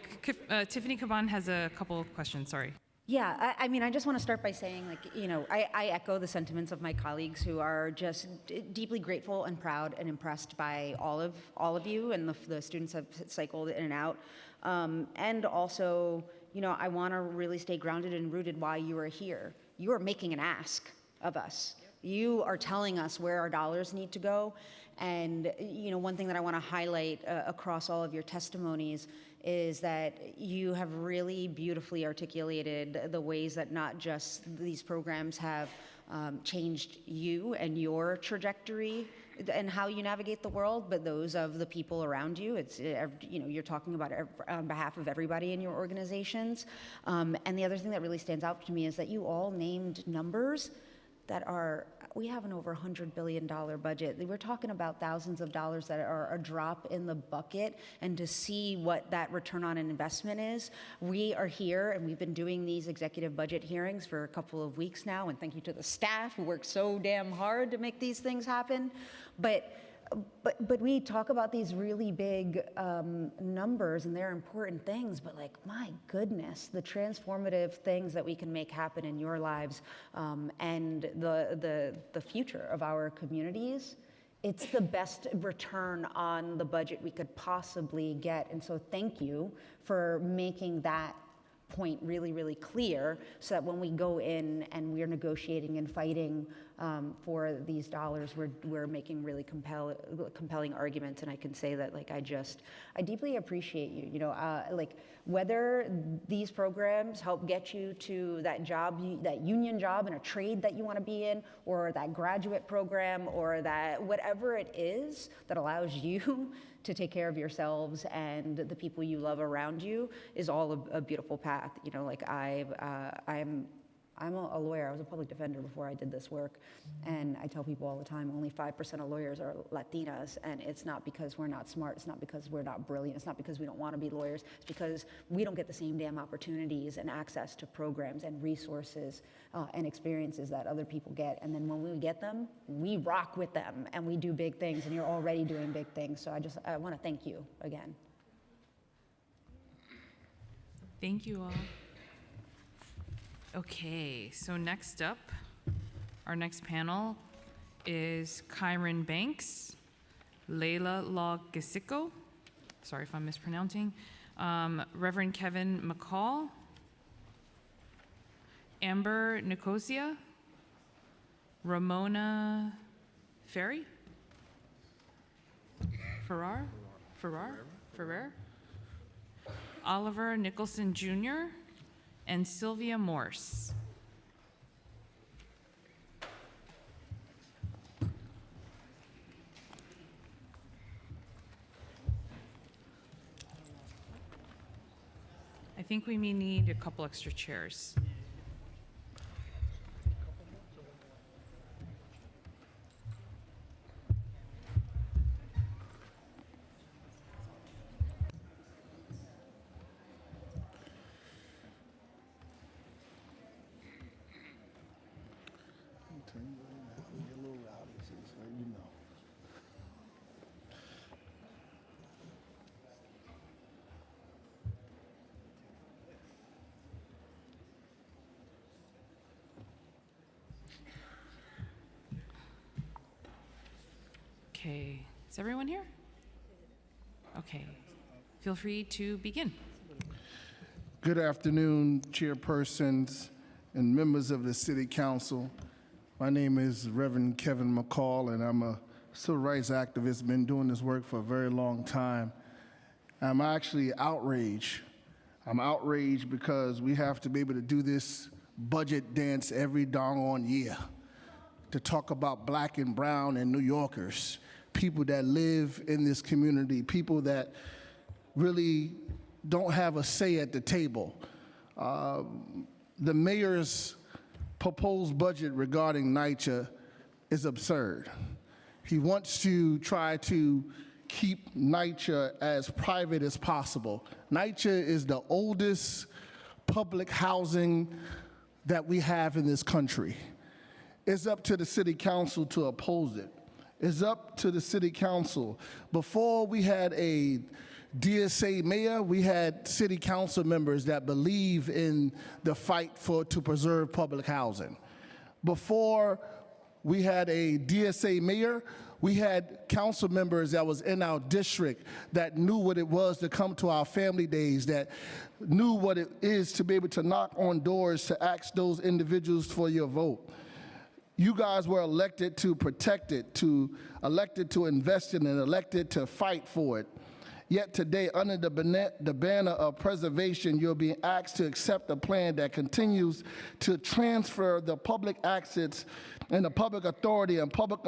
Tiffany Caban has a couple of questions. Sorry. Yeah, I mean, I just want to start by saying, like, you know, I echo the sentiments of my colleagues who are just deeply grateful and proud and impressed by all of you and the students have cycled in and out. And also, you know, I want to really stay grounded and rooted why you are here. You are making an ask of us. You are telling us where our dollars need to go. And, you know, one thing that I want to highlight across all of your testimonies is that you have really beautifully articulated the ways that not just these programs have changed you and your trajectory and how you navigate the world, but those of the people around you. It's, you know, you're talking about on behalf of everybody in your organizations. And the other thing that really stands out to me is that you all named numbers that are, we have an over $100 billion budget. We're talking about thousands of dollars that are a drop in the bucket, and to see what that return on an investment is. We are here, and we've been doing these executive budget hearings for a couple of weeks now, and thank you to the staff who worked so damn hard to make these things happen. But we talk about these really big numbers, and they're important things, but like, my goodness, the transformative things that we can make happen in your lives and the future of our communities, it's the best return on the budget we could possibly get. And so thank you for making that point really, really clear, so that when we go in and we're negotiating and fighting for these dollars, we're making really compelling arguments. And I can say that, like, I deeply appreciate you. You know, like, whether these programs help get you to that job, that union job in a trade that you want to be in, or that graduate program, or that whatever it is that allows you to take care of yourselves and the people you love around you, is all a beautiful path. You know, like, I'm a lawyer. I was a public defender before I did this work. And I tell people all the time, only 5% of lawyers are Latinas. And it's not because we're not smart. It's not because we're not brilliant. It's not because we don't want to be lawyers. It's because we don't get the same damn opportunities and access to programs and resources and experiences that other people get. And then when we get them, we rock with them and we do big things. And you're already doing big things. So I want to thank you again. Thank you all. Okay, so next up, our next panel is Kyron Banks, Layla Law-Gisico, sorry if I'm mispronouncing, Reverend Kevin McCall, Amber Nicosia, Ramona Ferrer, Oliver Nicholson Jr., and Sylvia Morse. I think we may need a couple extra chairs. Okay, is everyone here? Okay, feel free to begin. Good afternoon, chairpersons and members of the City Council. My name is Reverend Kevin McCall, and I'm a civil rights activist, been doing this work for a very long time. I'm actually outraged. I'm outraged because we have to be able to do this budget dance every doggone year to talk about black and brown and New Yorkers, people that live in this community, people that really don't have a say at the table. The mayor's proposed budget regarding NYCHA is absurd. He wants to try to keep NYCHA as private as possible. NYCHA is the oldest public housing that we have in this country. It's up to the City Council to oppose it. It's up to the City Council. Before we had a DSA mayor, we had City Council members that believe in the fight to preserve public housing. Before we had a DSA mayor, we had council members that was in our district that knew what it was to come to our family days, that knew what it is to be able to knock on doors to ask those individuals for your vote. You guys were elected to protect it, elected to invest in it, elected to fight for it. Yet today, under the banner of preservation, you're being asked to accept a plan that continues to transfer the public assets and the public authority and public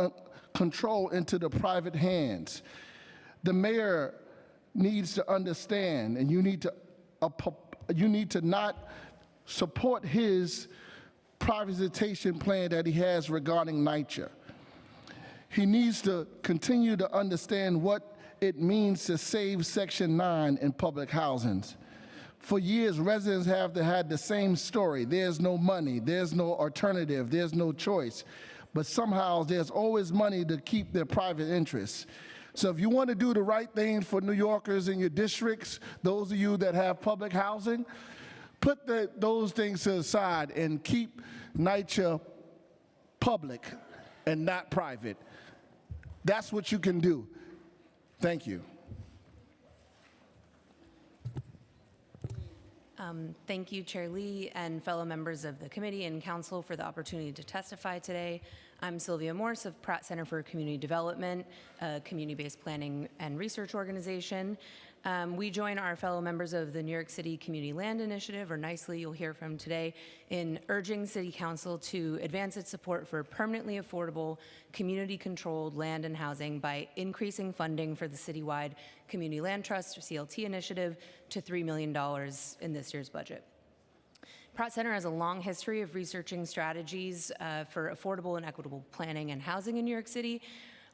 control into the private hands. The mayor needs to understand, and you need to not support his privatization plan that he has regarding NYCHA. He needs to continue to understand what it means to save Section 9 in public housings. For years, residents have had the same story. There's no money, there's no alternative, there's no choice. But somehow there's always money to keep their private interests. So if you want to do the right thing for New Yorkers in your districts, those of you that have public housing, put those things to the side and keep NYCHA public and not private. That's what you can do. Thank you. Thank you, Chair Lee, and fellow members of the committee and council for the opportunity to testify today. I'm Sylvia Morse of Pratt Center for Community Development, a community-based planning and research organization. We join our fellow members of the New York City Community Land Initiative, or NYCLI, you'll hear from today, in urging City Council to advance its support for permanently affordable, community-controlled land and housing by increasing funding for the citywide Community Land Trust, or CLT initiative, to $3 million in this year's budget. Pratt Center has a long history of researching strategies for affordable and equitable planning and housing in New York City.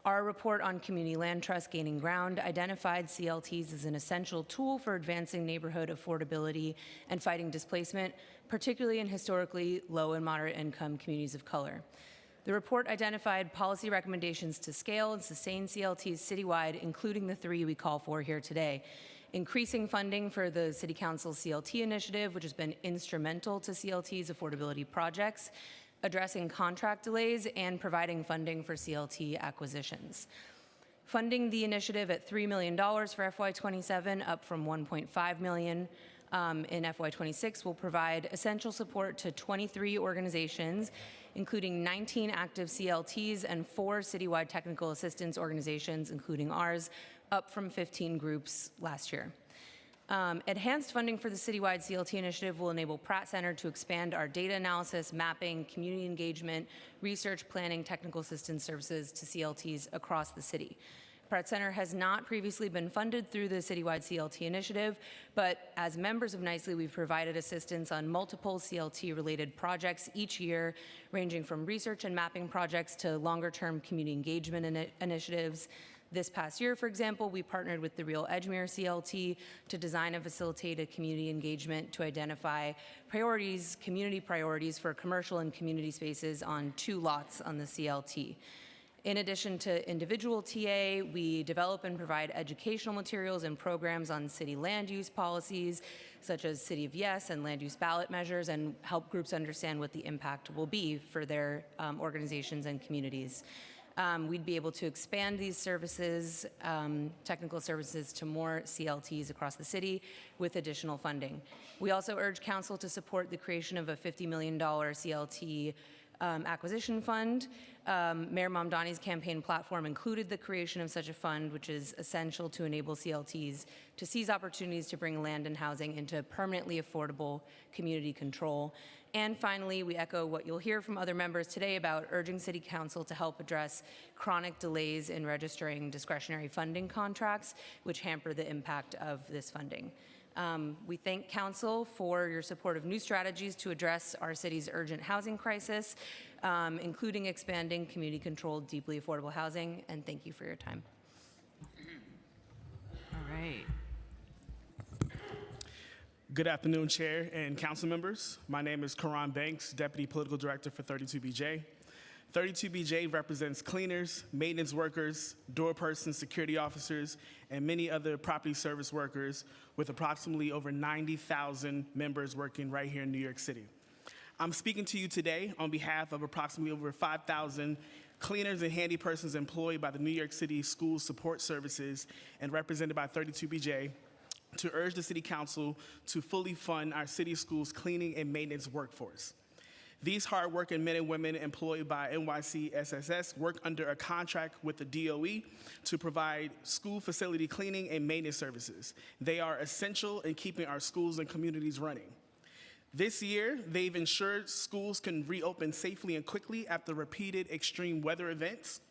Our report on Community Land Trust Gaining Ground identified CLTs as an essential tool for advancing neighborhood affordability and fighting displacement, particularly in historically low and moderate income communities of color. The report identified policy recommendations to scale and sustain CLTs citywide, including the 3 we call for here today. increasing funding for the City Council CLT initiative, which has been instrumental to CLT's affordability projects, addressing contract delays, and providing funding for CLT acquisitions. Funding the initiative at $3 million for FY27, up from $1.5 million in FY26, will provide essential support to 23 organizations, including 19 active CLTs and 4 citywide technical assistance organizations, including ours, up from 15 groups last year. Enhanced funding for the citywide CLT initiative will enable Pratt Center to expand our data analysis, mapping, community engagement, research, planning, technical assistance services to CLTs across the city. Pratt Center has not previously been funded through the citywide CLT initiative, but as members of Nicely, we've provided assistance on multiple CLT-related projects each year, ranging from research and mapping projects to longer-term community engagement initiatives. This past year, for example, we partnered with the Real Edgemere CLT to design and facilitate a community engagement to identify priorities, community priorities for commercial and community spaces on 2 lots on the CLT. In addition to individual TA, we develop and provide educational materials and programs on city land use policies, such as City of Yes and land use ballot measures, and help groups understand what the impact will be for their organizations and communities. We'd be able to expand these services, technical services, to more CLTs across the city with additional funding. We also urge Council to support the creation of a $50 million CLT acquisition fund. Mayor Mamdani's campaign platform included the creation of such a fund, which is essential to enable CLTs to seize opportunities to bring land and housing into permanently affordable community control. And finally, we echo what you'll hear from other members today about urging City Council to help address chronic delays in registering discretionary funding contracts, which hamper the impact of this funding. We thank Council for your support of new strategies to address our city's urgent housing crisis, including expanding community-controlled, deeply affordable housing, and thank you for your time. All right. Good afternoon, Chair and Council members. My name is Karan Banks, Deputy Political Director for 32BJ. 32BJ represents cleaners, maintenance workers, door persons, security officers, and many other property service workers with approximately over 90,000 members working right here in New York City. I'm speaking to you today on behalf of approximately over 5,000 cleaners and handy persons employed by the New York City School Support Services and represented by 32BJ to urge the City Council to fully fund our city schools' cleaning and maintenance workforce. These hardworking men and women employed by NYCSSS work under a contract with the DOE to provide school facility cleaning and maintenance services. They are essential in keeping our schools and communities running. This year, they've ensured schools can reopen safely and quickly after repeated extreme weather events.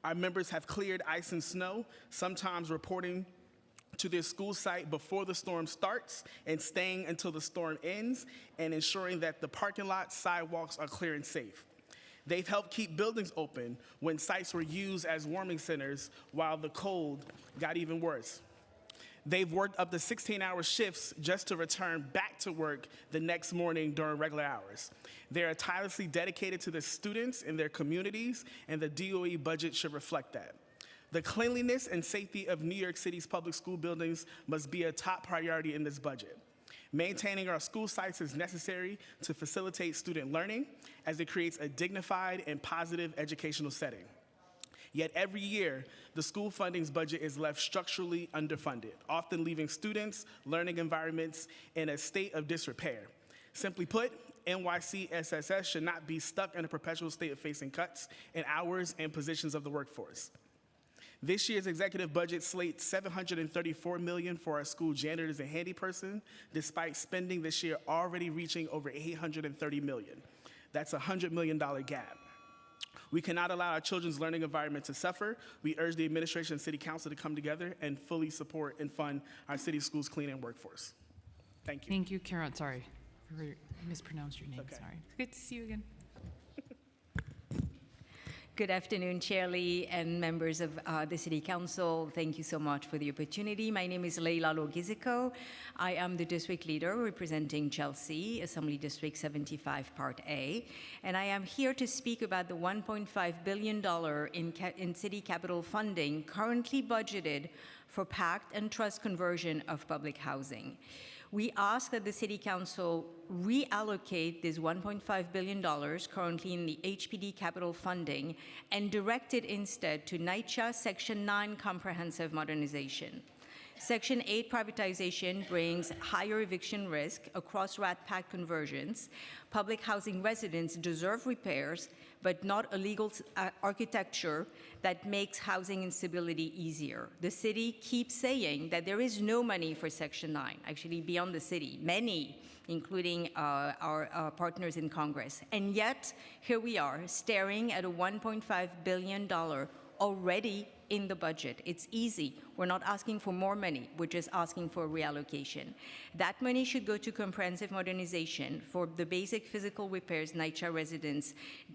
Our members have cleared ice and snow, sometimes reporting to their school site before the storm starts and staying until the storm ends, and ensuring that the parking lot sidewalks are clear and safe. They've helped keep buildings open when sites were used as warming centers while the cold got even worse. They've worked up to 16-hour shifts just to return back to work the next morning during regular hours. They are tirelessly dedicated to the students and their communities, and the DOE budget should reflect that. The cleanliness and safety of New York City's public school buildings must be a top priority in this budget. Maintaining our school sites is necessary to facilitate student learning as it creates a dignified and positive educational setting. Yet every year, the school funding's budget is left structurally underfunded, often leaving students' learning environments in a state of disrepair. Simply put, NYCSSS should not be stuck in a perpetual state of facing cuts in hours and positions of the workforce. This year's executive budget slates $734 million for our school janitors and handy person, despite spending this year already reaching over $830 million. That's a $100 million gap. We cannot allow our children's learning environment to suffer. We urge the administration and City Council to come together and fully support and fund our city schools' cleaning workforce. Thank you. Thank you, Karen. Sorry, I mispronounced your name. Okay. Sorry. Good to see you again. Good afternoon, Chair Lee and members of the City Council. Thank you so much for the opportunity. My name is Leila Logizico. I am the district leader representing Chelsea, Assembly District 75, Part A. And I am here to speak about the $1.5 billion in city capital funding currently budgeted for pact and trust conversion of public housing. We ask that the City Council reallocate this $1.5 billion currently in the HPD capital funding and direct it instead to NYCHA Section 9 comprehensive modernization. Section 8 privatization brings higher eviction risk across rat pack conversions. Public housing residents deserve repairs, but not a legal architecture that makes housing instability easier. The city keeps saying that there is no money for Section 9, actually beyond the city, many, including our partners in Congress. And yet, here we are, staring at a $1.5 billion already in the budget. It's easy. We're not asking for more money. We're just asking for reallocation. That money should go to comprehensive modernization for the basic physical repairs NYCHA residents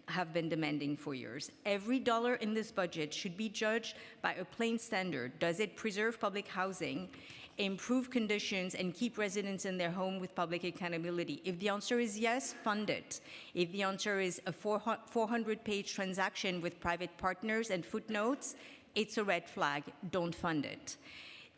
have been demanding for years. Every dollar in this budget should be judged by a plain standard. Does it preserve public housing, improve conditions, and keep residents in their home with public accountability? If the answer is yes, fund it. If the answer is a 400-page transaction with private partners and footnotes, it's a red flag. Don't fund it.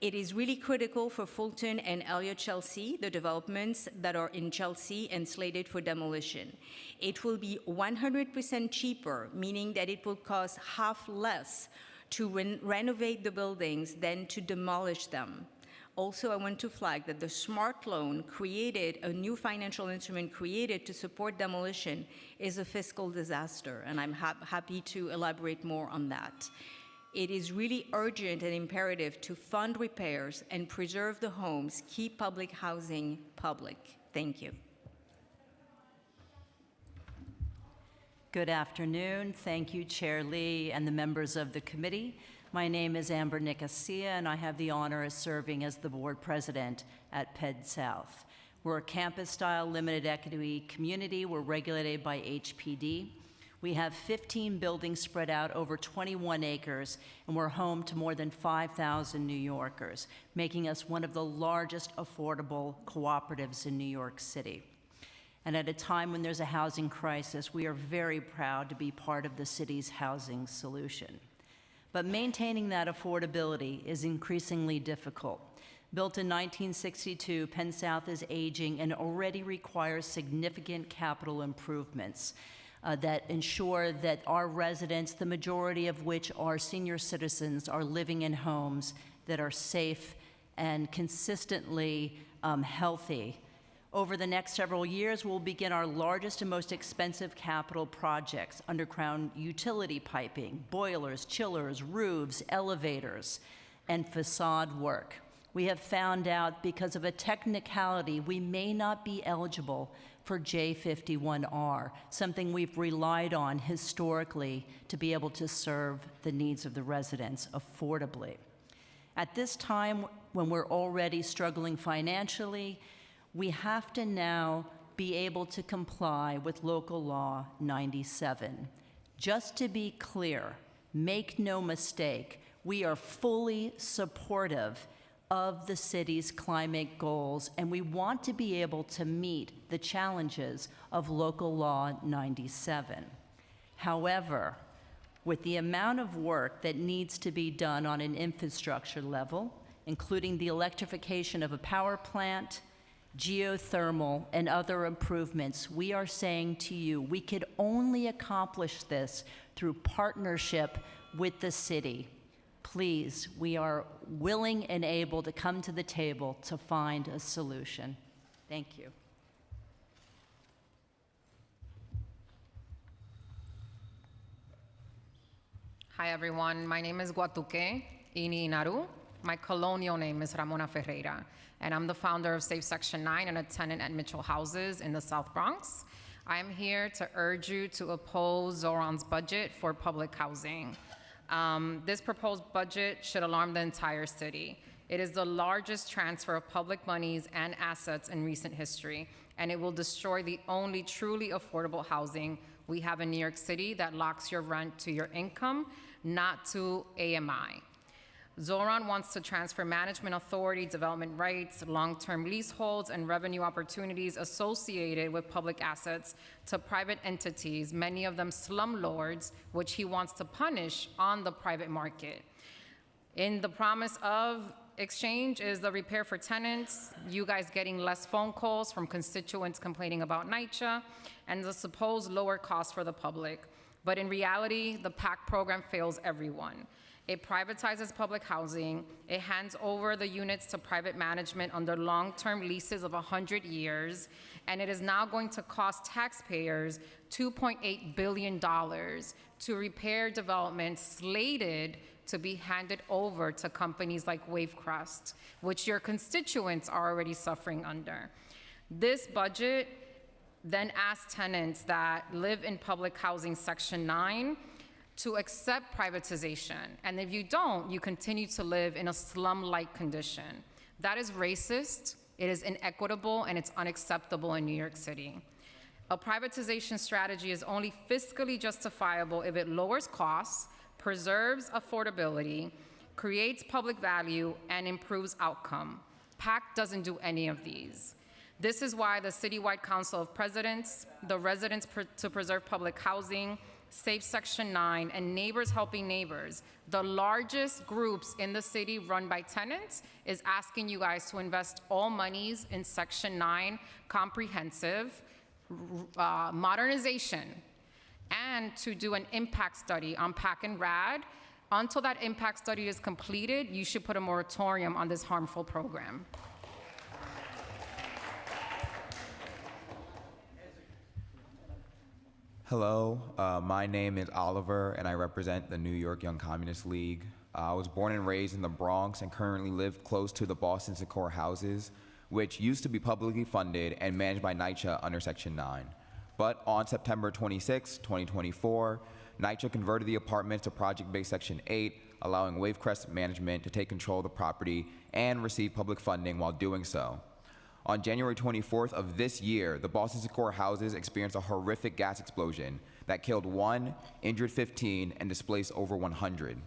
It is really critical for Fulton and Elliott Chelsea, the developments that are in Chelsea and slated for demolition. It will be 100% cheaper, meaning that it will cost half less to renovate the buildings than to demolish them. Also, I want to flag that the SMART loan created, a new financial instrument created to support demolition, is a fiscal disaster, and I'm happy to elaborate more on that. It is really urgent and imperative to fund repairs and preserve the homes, keep public housing public. Thank you. Good afternoon. Thank you, Chair Lee and the members of the committee. My name is Amber Nicosia, and I have the honor of serving as the board president at Ped South. We're a campus-style limited equity community. We're regulated by HPD. We have 15 buildings spread out over 21 acres, and we're home to more than 5,000 New Yorkers, making us one of the largest affordable cooperatives in New York City. And at a time when there's a housing crisis, we are very proud to be part of the city's housing solution. But maintaining that affordability is increasingly difficult. Built in 1962, Penn South is aging and already requires significant capital improvements that ensure that our residents, the majority of which are senior citizens, are living in homes that are safe and consistently healthy. Over the next several years, we'll begin our largest and most expensive capital projects: underground utility piping, boilers, chillers, roofs, elevators, and facade work. We have found out, because of a technicality, we may not be eligible for J51R, something we've relied on historically to be able to serve the needs of the residents affordably. At this time, when we're already struggling financially, we have to now be able to comply with Local Law 97. Just to be clear, make no mistake, we are fully supportive of the city's climate goals, and we want to be able to meet the challenges of Local Law 97. However, with the amount of work that needs to be done on an infrastructure level, including the electrification of a power plant, geothermal, and other improvements, we are saying to you, we could only accomplish this through partnership with the city. Please, we are willing and able to come to the table to find a solution. Thank you. Hi, everyone. My name is Guatuque Ini Inaru. My colonial name is Ramona Ferreira, and I'm the founder of Safe Section 9 and a tenant at Mitchell Houses in the South Bronx. I am here to urge you to oppose Zoran's budget for public housing. This proposed budget should alarm the entire city. It is the largest transfer of public monies and assets in recent history, and it will destroy the only truly affordable housing we have in New York City that locks your rent to your income, not to AMI. Zoran wants to transfer management authority, development rights, long-term leaseholds, and revenue opportunities associated with public assets to private entities, many of them slumlords, which he wants to punish on the private market. In the promise of exchange is the repair for tenants, you guys getting less phone calls from constituents complaining about NYCHA, and the supposed lower cost for the public. But in reality, the PAC program fails everyone. It privatizes public housing, it hands over the units to private management under long-term leases of 100 years, and it is now going to cost taxpayers $2.8 billion to repair developments slated to be handed over to companies like Wavecrest, which your constituents are already suffering under. This budget then asks tenants that live in public housing Section 9 to accept privatization. And if you don't, you continue to live in a slum-like condition. That is racist, it is inequitable, and it's unacceptable in New York City. A privatization strategy is only fiscally justifiable if it lowers costs, preserves affordability, creates public value, and improves outcome. PAC doesn't do any of these. This is why the Citywide Council of Presidents, the Residents to Preserve Public Housing, Safe Section 9, and Neighbors Helping Neighbors, the largest groups in the city run by tenants, is asking you guys to invest all monies in Section 9 comprehensive modernization, and to do an impact study on PAC and RAD. Until that impact study is completed, you should put a moratorium on this harmful program. Hello, my name is Oliver, and I represent the New York Young Communist League. I was born and raised in the Bronx and currently live close to the Boston Secor houses, which used to be publicly funded and managed by NYCHA under Section 9. But on September 26, 2024, NYCHA converted the apartments to project-based Section 8, allowing Wavecrest management to take control of the property and receive public funding while doing so. On January 24th of this year, the Boston Secor houses experienced a horrific gas explosion that killed 1, injured 15, and displaced over 100.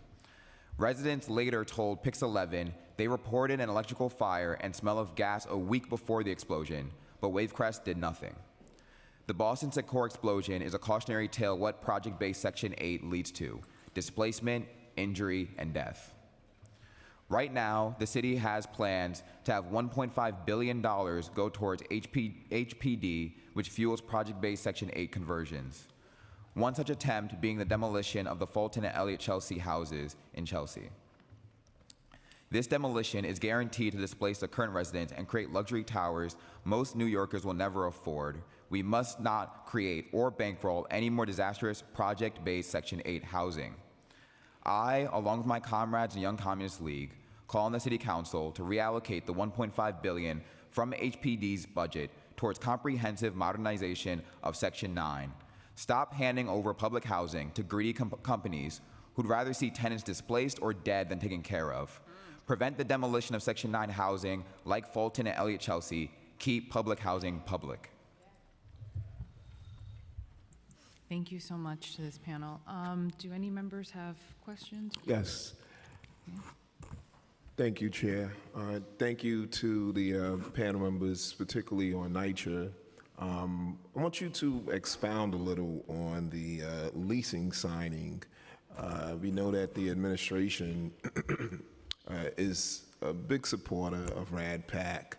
Residents later told Pix 11 they reported an electrical fire and smell of gas a week before the explosion, but Wavecrest did nothing. The Boston Secor explosion is a cautionary tale what project-based Section 8 leads to: displacement, injury, and death. Right now, the city has plans to have $1.5 billion go towards HPD, which fuels project-based Section 8 conversions. One such attempt being the demolition of the Fulton and Elliott Chelsea houses in Chelsea. This demolition is guaranteed to displace the current residents and create luxury towers most New Yorkers will never afford. We must not create or bankroll any more disastrous project-based Section 8 housing. I, along with my comrades in Young Communist League, call on the City Council to reallocate the $1.5 billion from HPD's budget towards comprehensive modernization of Section 9. Stop handing over public housing to greedy companies who'd rather see tenants displaced or dead than taken care of. Prevent the demolition of Section 9 housing like Fulton and Elliott Chelsea. Keep public housing public. Thank you so much to this panel. Do any members have questions? Yes. Thank you, Chair. Thank you to the panel members, particularly on NYCHA. I want you to expound a little on the leasing signing. We know that the administration is a big supporter of RAD-PAC,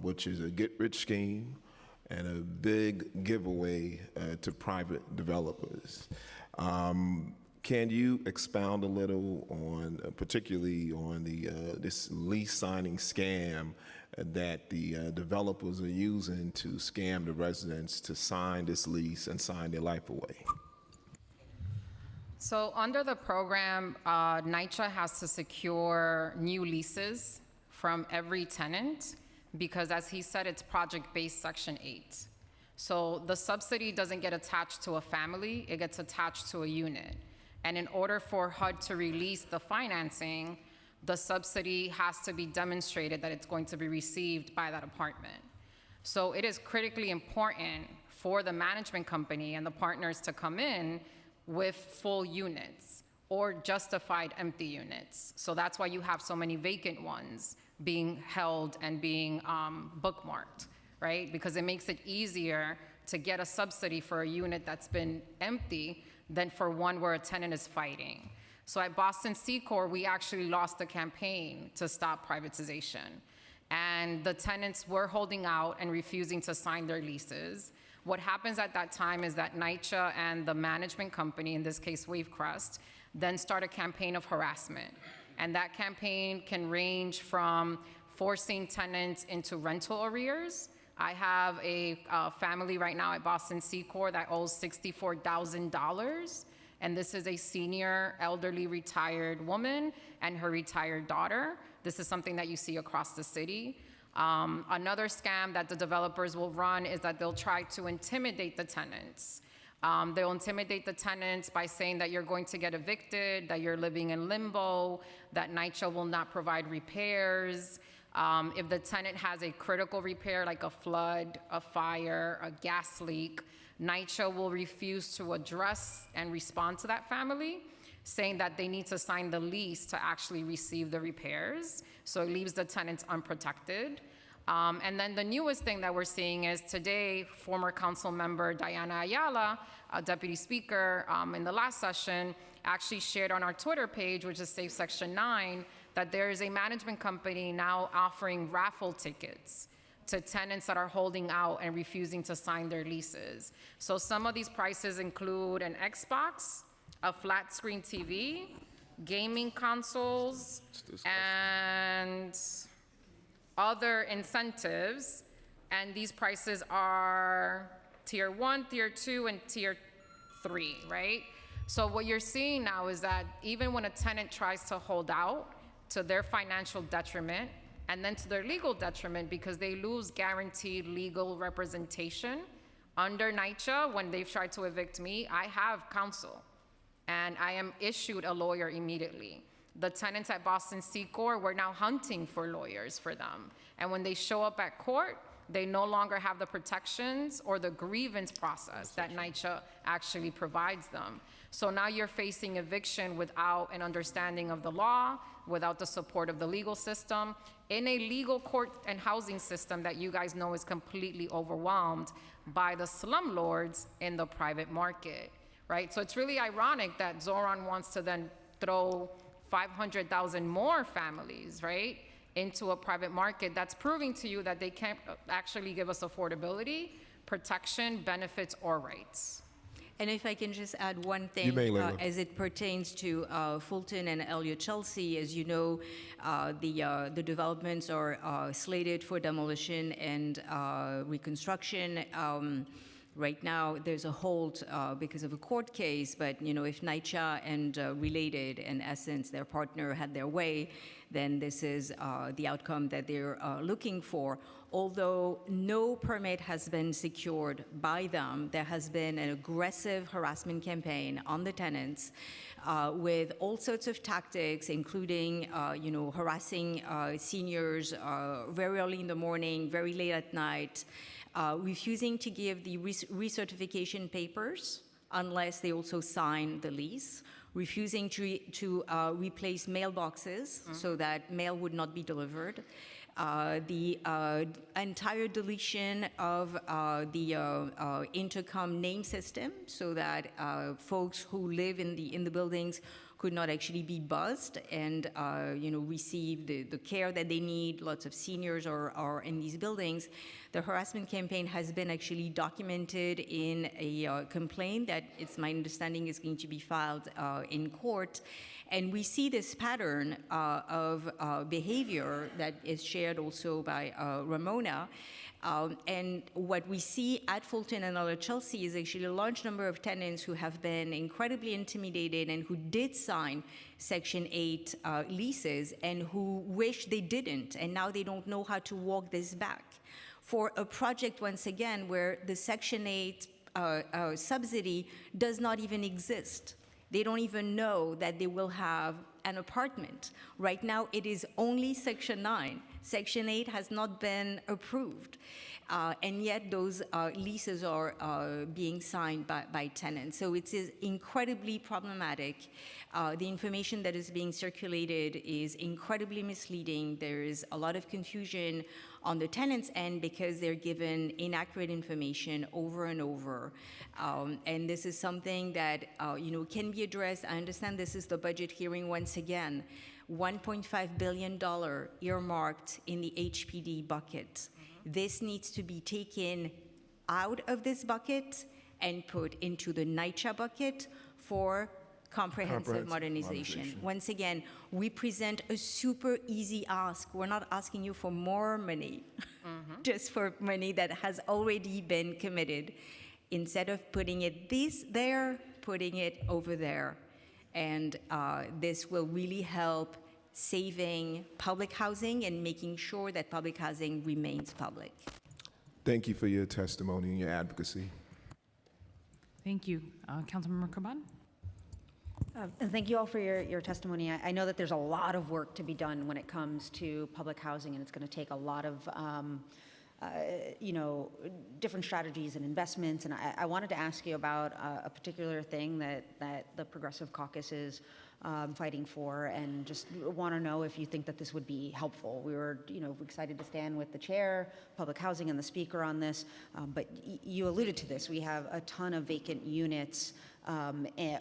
which is a get-rich scheme and a big giveaway to private developers. Can you expound a little on, particularly on the this lease signing scam that the developers are using to scam the residents to sign this lease and sign their life away? So under the program, NYCHA has to secure new leases from every tenant because, as he said, it's project-based Section 8. So the subsidy doesn't get attached to a family, it gets attached to a unit. And in order for HUD to release the financing, the subsidy has to be demonstrated that it's going to be received by that apartment. So it is critically important for the management company and the partners to come in with full units or justified empty units. So that's why you have so many vacant ones being held and being bookmarked, right? Because it makes it easier to get a subsidy for a unit that's been empty than for one where a tenant is fighting. So at Boston Secor, we actually lost the campaign to stop privatization. And the tenants were holding out and refusing to sign their leases. What happens at that time is that NYCHA and the management company, in this case Wavecrest, then start a campaign of harassment. And that campaign can range from forcing tenants into rental arrears. I have a family right now at Boston Secor that owes $64,000. And this is a senior, elderly, retired woman and her retired daughter. This is something that you see across the city. Another scam that the developers will run is that they'll try to intimidate the tenants. They'll intimidate the tenants by saying that you're going to get evicted, that you're living in limbo, that NYCHA will not provide repairs. If the tenant has a critical repair like a flood, a fire, a gas leak, NYCHA will refuse to address and respond to that family, saying that they need to sign the lease to actually receive the repairs. So it leaves the tenants unprotected. And then the newest thing that we're seeing is today, former council member Diana Ayala, Deputy Speaker, in the last session, actually shared on our Twitter page, which is Safe Section 9, that there is a management company now offering raffle tickets to tenants that are holding out and refusing to sign their leases. So some of these prices include an Xbox, a flat screen TV, gaming consoles, and other incentives. And these prices are tier 1, tier 2, and tier 3, right? So what you're seeing now is that even when a tenant tries to hold out to their financial detriment, and then to their legal detriment because they lose guaranteed legal representation. Under NYCHA, when they've tried to evict me, I have counsel, and I am issued a lawyer immediately. The tenants at Boston Secor, we're now hunting for lawyers for them. And when they show up at court, they no longer have the protections or the grievance process that NYCHA actually provides them. So now you're facing eviction without an understanding of the law, without the support of the legal system, in a legal court and housing system that you guys know is completely overwhelmed by the slumlords in the private market, right? So it's really ironic that Zoran wants to then throw 500,000 more families, right, into a private market that's proving to you that they can't actually give us affordability, protection, benefits, or rights. And if I can just add one thing, You may, Leila. as it pertains to Fulton and Elliott Chelsea, as you know, the developments are slated for demolition and reconstruction. Right now, there's a hold because of a court case, but if NYCHA and Related, in essence, their partner, had their way, then this is the outcome that they're looking for. Although no permit has been secured by them, there has been an aggressive harassment campaign on the tenants with all sorts of tactics, including harassing seniors very early in the morning, very late at night, refusing to give the recertification papers unless they also sign the lease, refusing to replace mailboxes so that mail would not be delivered, the entire deletion of the intercom name system so that folks who live in the buildings could not actually be buzzed and receive the care that they need. Lots of seniors are in these buildings. The harassment campaign has been actually documented in a complaint that, it's my understanding, is going to be filed in court. And we see this pattern of behavior that is shared also by Ramona. And what we see at Fulton and Elliott Chelsea is actually a large number of tenants who have been incredibly intimidated and who did sign Section 8 leases and who wish they didn't, and now they don't know how to walk this back. For a project, once again, where the Section 8 subsidy does not even exist. They don't even know that they will have an apartment. Right now, it is only Section 9. Section 8 has not been approved. And yet those leases are being signed by tenants. So it is incredibly problematic. The information that is being circulated is incredibly misleading. There is a lot of confusion on the tenants' end because they're given inaccurate information over and over. And this is something that can be addressed. I understand this is the budget hearing once again. $1.5 billion earmarked in the HPD bucket. This needs to be taken out of this bucket and put into the NYCHA bucket for comprehensive modernization. Once again, we present a super easy ask. We're not asking you for more money, just for money that has already been committed. Instead of putting it there, putting it over there. And this will really help saving public housing and making sure that public housing remains public. Thank you for your testimony and your advocacy. Thank you. Councilmember Caban? And thank you all for your testimony. I know that there's a lot of work to be done when it comes to public housing, and it's going to take a lot of different strategies and investments. And I wanted to ask you about a particular thing that the Progressive Caucus is fighting for, and just want to know if you think that this would be helpful. We were, excited to stand with the chair, public housing, and the speaker on this, but you alluded to this. We have a ton of vacant units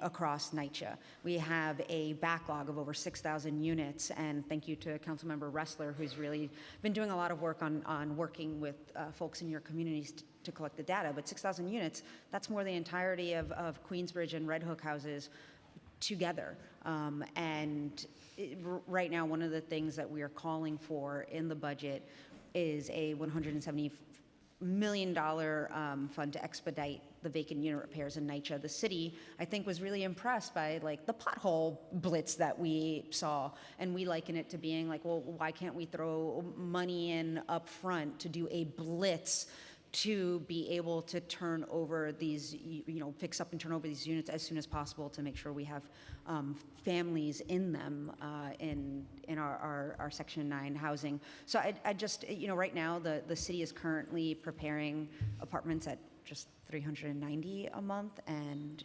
across NYCHA. We have a backlog of over 6,000 units, and thank you to Councilmember Ressler, who's really been doing a lot of work on working with folks in your communities to collect the data. But 6,000 units, that's more the entirety of Queensbridge and Red Hook houses together. Right now, one of the things that we are calling for in the budget is a $170 million fund to expedite the vacant unit repairs in NYCHA. The city, I think, was really impressed by the pothole blitz that we saw, and we liken it to being well, why can't we throw money in up front to do a blitz to be able to turn over these, fix up and turn over these units as soon as possible to make sure we have families in them in our Section 9 housing. So I just, right now the city is currently preparing apartments at just $390 a month, and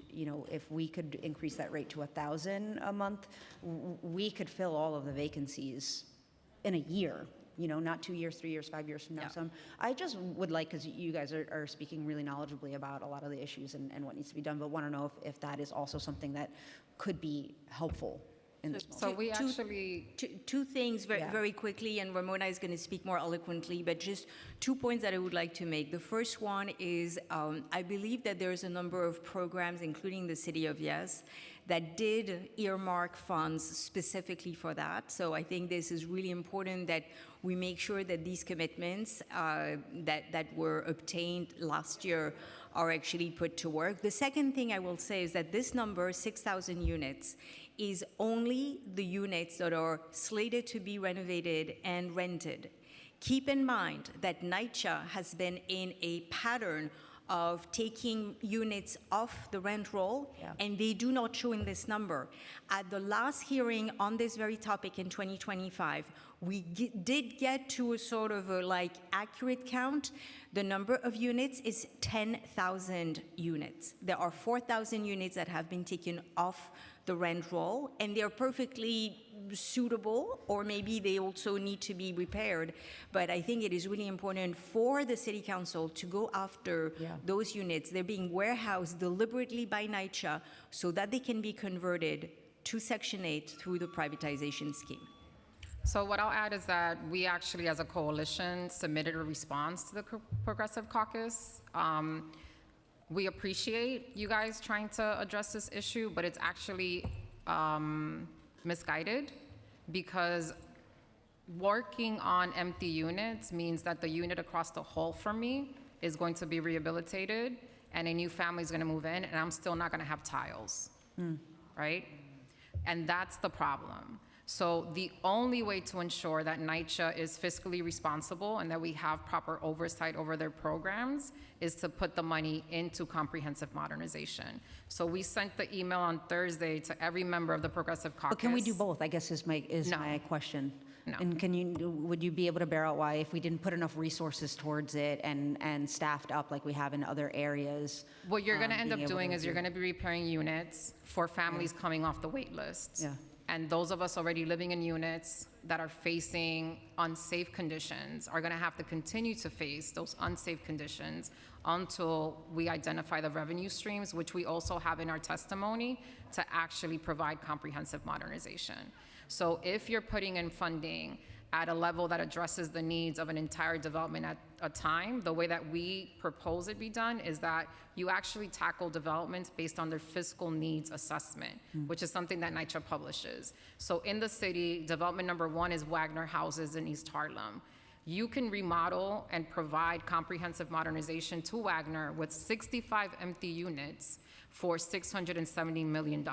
if we could increase that rate to $1,000 a month, we could fill all of the vacancies in a year. Not 2 years, 3 years, 5 years from now. So I just would like, because you guys are speaking really knowledgeably about a lot of the issues and what needs to be done, but want to know if that is also something that could be helpful in this moment. So we actually... Two things very quickly, and Ramona is going to speak more eloquently, but just 2 points that I would like to make. The first one is I believe that there's a number of programs, including the City of Yes, that did earmark funds specifically for that. So I think this is really important that we make sure that these commitments that were obtained last year are actually put to work. The second thing I will say is that this number, 6,000 units, is only the units that are slated to be renovated and rented. Keep in mind that NYCHA has been in a pattern of taking units off the rent roll, and they do not show in this number. At the last hearing on this very topic in 2025, we did get to a sort of accurate count. The number of units is 10,000 units. There are 4,000 units that have been taken off the rent roll, and they're perfectly suitable, or maybe they also need to be repaired. But I think it is really important for the City Council to go after those units. They're being warehoused deliberately by NYCHA so that they can be converted to Section 8 through the privatization scheme. So what I'll add is that we actually, as a coalition, submitted a response to the Progressive Caucus. We appreciate you guys trying to address this issue, but it's actually misguided, because working on empty units means that the unit across the hall from me is going to be rehabilitated, and a new family is going to move in, and I'm still not going to have tiles, right? And that's the problem. So the only way to ensure that NYCHA is fiscally responsible and that we have proper oversight over their programs is to put the money into comprehensive modernization. So we sent the email on Thursday to every member of the Progressive Caucus. But can we do both, I guess is my question. No. And would you be able to bear out why if we didn't put enough resources towards it and staffed up like we have in other areas? What you're gonna end being up able doing to is you're do- gonna be repairing units for families coming off the wait list. Yeah. And those of us already living in units that are facing unsafe conditions are gonna have to continue to face those unsafe conditions until we identify the revenue streams, which we also have in our testimony, to actually provide comprehensive modernization. So if you're putting in funding at a level that addresses the needs of an entire development at a time, the way that we propose it be done is that you actually tackle developments based on their fiscal needs assessment, which is something that NYCHA publishes. So in the city, development number 1 is Wagner Houses in East Harlem. You can remodel and provide comprehensive modernization to Wagner with 65 empty units for $670 million.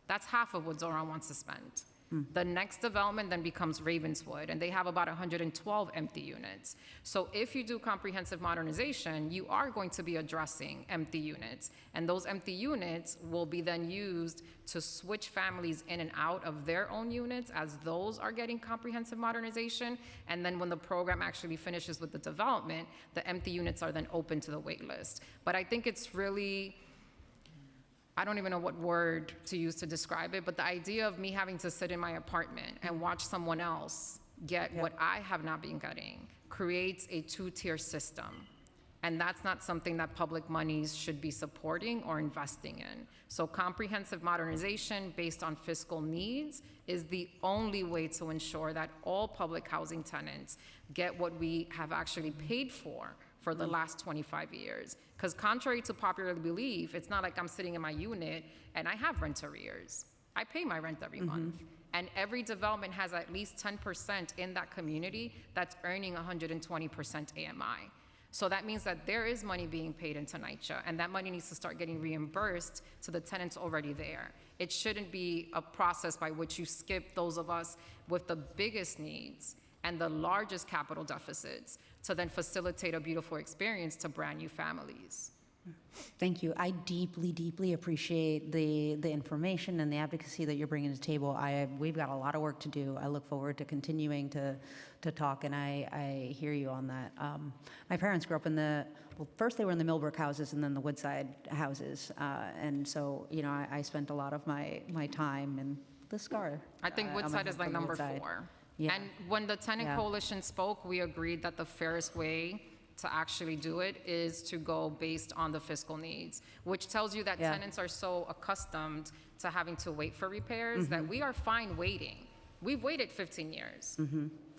That's half of what Zoran wants to spend. The next development then becomes Ravenswood, and they have about 112 empty units. So if you do comprehensive modernization, you are going to be addressing empty units, and those empty units will be then used to switch families in and out of their own units as those are getting comprehensive modernization, and then when the program actually finishes with the development, the empty units are then open to the wait list. But I think it's really, I don't even know what word to use to describe it, but the idea of me having to sit in my apartment and watch someone else get what I have not been getting creates a two-tier system. And that's not something that public monies should be supporting or investing in. So comprehensive modernization based on fiscal needs is the only way to ensure that all public housing tenants get what we have actually paid for the last 25 years. Because contrary to popular belief, it's not like I'm sitting in my unit and I have rent arrears. I pay my rent every month. And every development has at least 10% in that community that's earning 120% AMI. So that means that there is money being paid into NYCHA, and that money needs to start getting reimbursed to the tenants already there. It shouldn't be a process by which you skip those of us with the biggest needs and the largest capital deficits to then facilitate a beautiful experience to brand new families. Thank you. I deeply, deeply appreciate the information and the advocacy that you're bringing to the table. We've got a lot of work to do. I look forward to continuing to talk, and I hear you on that. My parents grew up in first they were in the Millbrook houses and then the Woodside houses. And so, I spent a lot of my time in the SCAR. I think Woodside is like number 4. Yeah. And when the tenant coalition spoke, we agreed that the fairest way to actually do it is to go based on the fiscal needs, which tells you that tenants are so accustomed to having to wait for repairs that we are fine waiting. We've waited 15 years.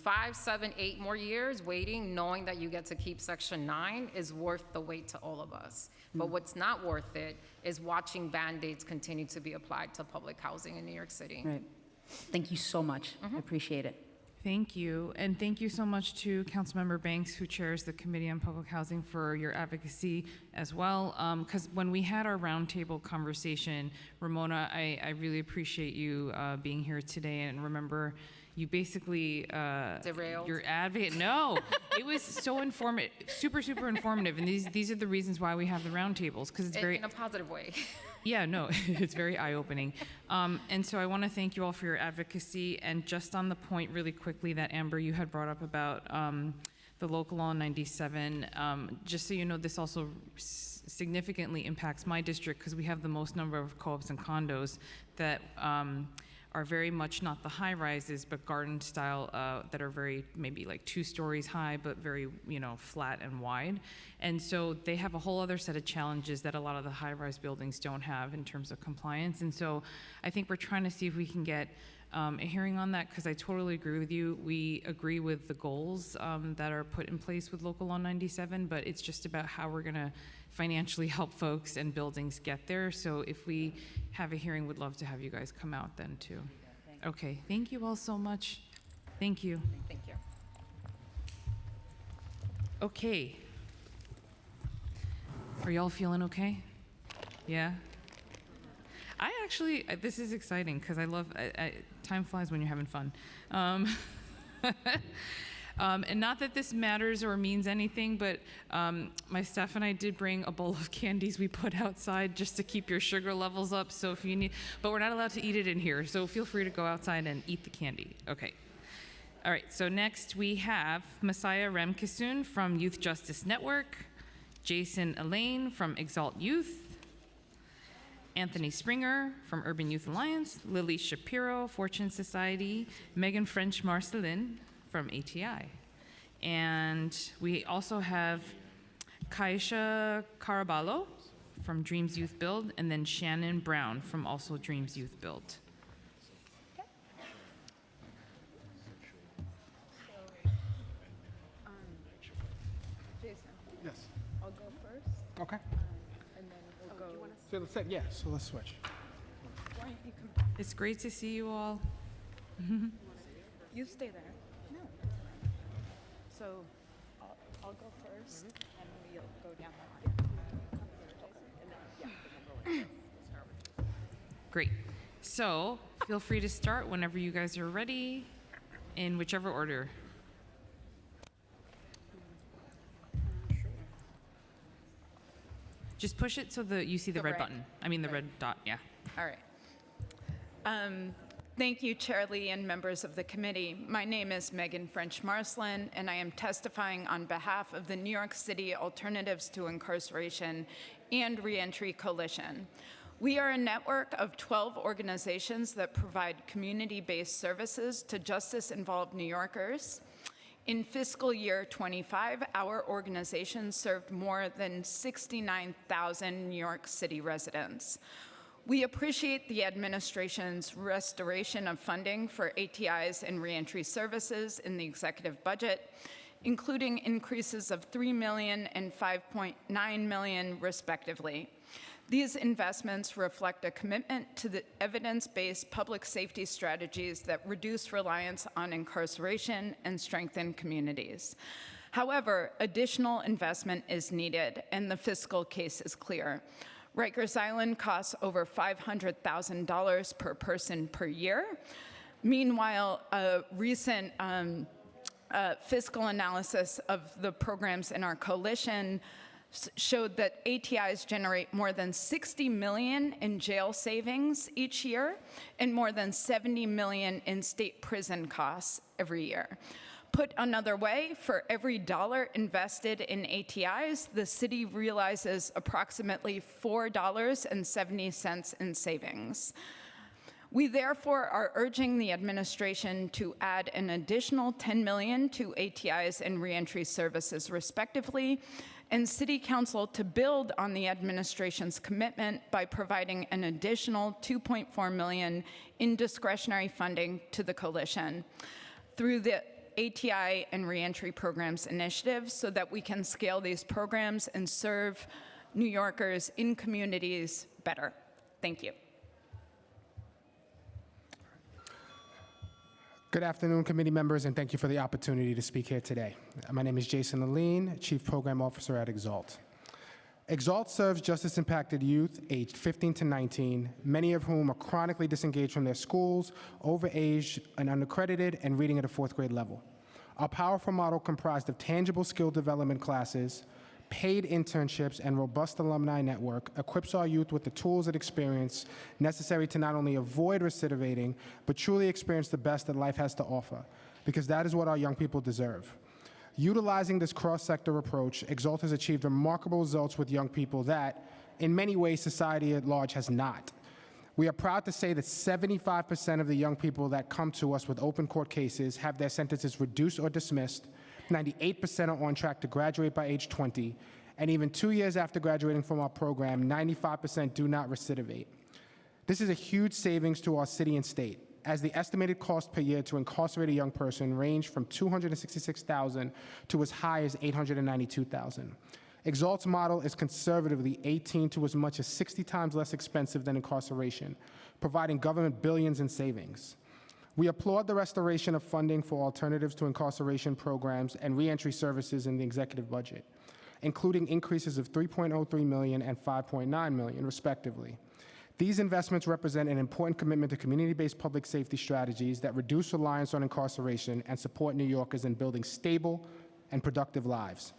5, 7, 8 more years waiting, knowing that you get to keep Section 9 is worth the wait to all of us. But what's not worth it is watching Band-Aids continue to be applied to public housing in New York City. Right. Thank you so much. I appreciate it. Thank you. And thank you so much to Councilmember Banks, who chairs the Committee on Public Housing, for your advocacy as well. Because when we had our roundtable conversation, Ramona, I really appreciate you being here today. And remember, you basically derailed your advocate. No, it was so informative, super informative. And these are the reasons why we have the roundtables, because it's very in a positive way. Yeah, no, it's very eye-opening. And so I want to thank you all for your advocacy. And just on the point really quickly that Amber, you had brought up about the local law 97, just so you know, this also significantly impacts my district because we have the most number of co-ops and condos that are very much not the high rises, but garden style that are very maybe like 2 stories high, but very flat and wide. And so they have a whole other set of challenges that a lot of the high rise buildings don't have in terms of compliance. And so I think we're trying to see if we can get a hearing on that, because I totally agree with you. We agree with the goals that are put in place with Local Law 97, but it's just about how we're gonna financially help folks and buildings get there. So if we have a hearing, would love to have you guys come out then too. Okay, thank you all so much. Thank you. Thank you. Okay. Are y'all feeling okay? Yeah? This is exciting because I love, time flies when you're having fun. And not that this matters or means anything, but my staff and I did bring a bowl of candies we put outside just to keep your sugar levels up. So if you need, but we're not allowed to eat it in here. So feel free to go outside and eat the candy. Okay. All right, so next we have Messiah Remkisun from Youth Justice Network, Jason Elaine from Exalt Youth, Anthony Springer from Urban Youth Alliance, Lily Shapiro, Fortune Society, Megan French Marcelin from ATI. And we also have Kaisha Caraballo from Dreams Youth Build, and then Shannon Brown from also Dreams Youth Build. Yes. I'll go first. Okay. And then we'll go. So let's say, yeah, so let's switch. Why don't you come back? It's great to see you all. You stay there. No. So I'll go first, and we'll go down the line. Great. So feel free to start whenever you guys are ready, in whichever order. Just push it so you see the Go red right. button. I mean the red dot, yeah. All right. Thank you, Chair Lee and members of the committee. My name is Megan French Marcelin, and I am testifying on behalf of the New York City Alternatives to Incarceration and Reentry Coalition. We are a network of 12 organizations that provide community-based services to justice-involved New Yorkers. In fiscal year 25, our organization served more than 69,000 New York City residents. We appreciate the administration's restoration of funding for ATIs and reentry services in the executive budget, including increases of $3 million and $5.9 million, respectively. These investments reflect a commitment to the evidence-based public safety strategies that reduce reliance on incarceration and strengthen communities. However, additional investment is needed, and the fiscal case is clear. Rikers Island costs over $500,000 per person per year. Meanwhile, a recent fiscal analysis of the programs in our coalition showed that ATIs generate more than $60 million in jail savings each year and more than $70 million in state prison costs every year. Put another way, for every dollar invested in ATIs, the city realizes approximately $4.70 in savings. We therefore are urging the administration to add an additional $10 million to ATIs and reentry services respectively, and City Council to build on the administration's commitment by providing an additional $2.4 million in discretionary funding to the coalition through the ATI and reentry programs initiative so that we can scale these programs and serve New Yorkers in communities better. Thank you. Good afternoon, committee members, and thank you for the opportunity to speak here today. My name is Jason Aline, Chief Program Officer at Exalt. Exalt serves justice-impacted youth aged 15 to 19, many of whom are chronically disengaged from their schools, overaged and undercredited, and reading at a fourth grade level. Our powerful model comprised of tangible skill development classes, paid internships, and robust alumni network equips our youth with the tools and experience necessary to not only avoid recidivating, but truly experience the best that life has to offer, because that is what our young people deserve. Utilizing this cross-sector approach, Exalt has achieved remarkable results with young people that, in many ways, society at large has not. We are proud to say that 75% of the young people that come to us with open court cases have their sentences reduced or dismissed, 98% are on track to graduate by age 20, and even 2 years after graduating from our program, 95% do not recidivate. This is a huge savings to our city and state, as the estimated cost per year to incarcerate a young person range from $266,000 to as high as $892,000. Exalt's model is conservatively 18 to as much as 60 times less expensive than incarceration, providing government billions in savings. We applaud the restoration of funding for alternatives to incarceration programs and reentry services in the executive budget, including increases of $3.03 million and $5.9 million, respectively. These investments represent an important commitment to community-based public safety strategies that reduce reliance on incarceration and support New Yorkers in building stable and productive lives.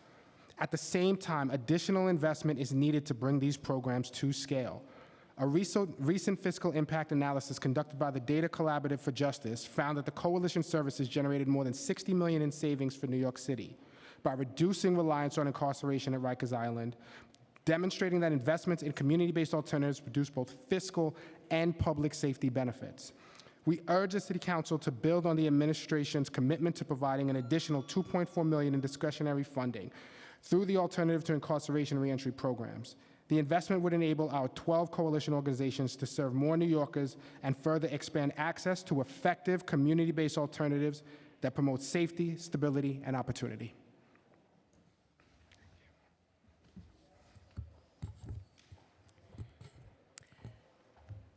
At the same time, additional investment is needed to bring these programs to scale. A recent fiscal impact analysis conducted by the Data Collaborative for Justice found that the coalition services generated more than $60 million in savings for New York City by reducing reliance on incarceration at Rikers Island, demonstrating that investments in community-based alternatives produce both fiscal and public safety benefits. We urge the City Council to build on the administration's commitment to providing an additional $2.4 million in discretionary funding through the Alternative to Incarceration Reentry programs. The investment would enable our 12 coalition organizations to serve more New Yorkers and further expand access to effective community-based alternatives that promote safety, stability, and opportunity.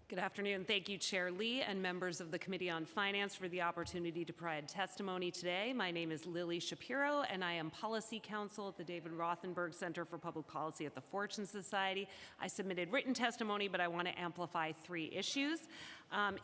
Good afternoon. Thank you, Chair Lee and members of the Committee on Finance for the opportunity to provide testimony today. My name is Lily Shapiro, and I am Policy Counsel at the David Rothenberg Center for Public Policy at the Fortune Society. I submitted written testimony, but I want to amplify 3 issues.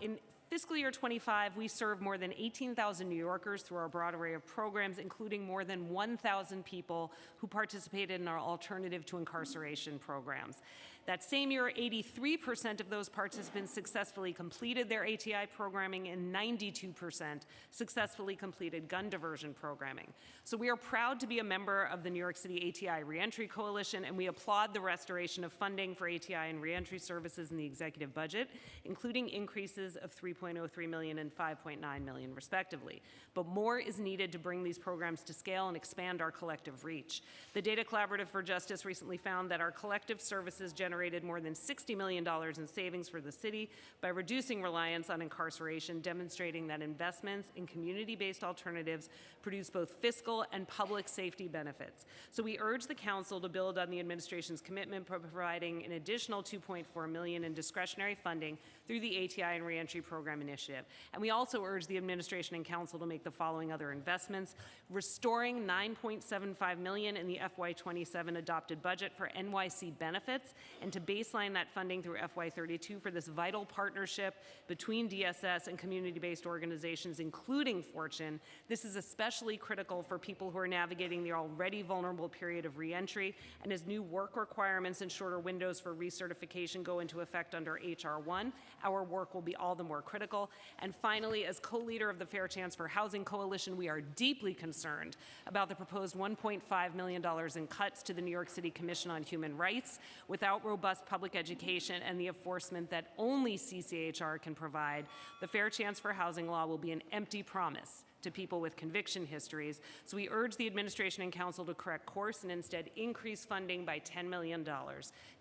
In fiscal year 25, we served more than 18,000 New Yorkers through our broad array of programs, including more than 1,000 people who participated in our Alternative to Incarceration programs. That same year, 83% of those participants successfully completed their ATI programming and 92% successfully completed gun diversion programming. So we are proud to be a member of the New York City ATI Reentry Coalition, and we applaud the restoration of funding for ATI and reentry services in the executive budget, including increases of $3.03 million and $5.9 million, respectively. But more is needed to bring these programs to scale and expand our collective reach. The Data Collaborative for Justice recently found that our collective services generated more than $60 million in savings for the city by reducing reliance on incarceration, demonstrating that investments in community-based alternatives produce both fiscal and public safety benefits. So we urge the council to build on the administration's commitment for providing an additional $2.4 million in discretionary funding through the ATI and Reentry Program Initiative. And we also urge the administration and council to make the following other investments: restoring $9.75 million in the FY27 adopted budget for NYC benefits, and to baseline that funding through FY32 for this vital partnership between DSS and community-based organizations, including Fortune. This is especially critical for people who are navigating the already vulnerable period of reentry, and as new work requirements and shorter windows for recertification go into effect under H.R. 1, our work will be all the more critical. And finally, as co-leader of the Fair Chance for Housing Coalition, we are deeply concerned about the proposed $1.5 million in cuts to the New York City Commission on Human Rights. Without robust public education and the enforcement that only CCHR can provide, the Fair Chance for Housing law will be an empty promise to people with conviction histories. So we urge the administration and council to correct course and instead increase funding by $10 million.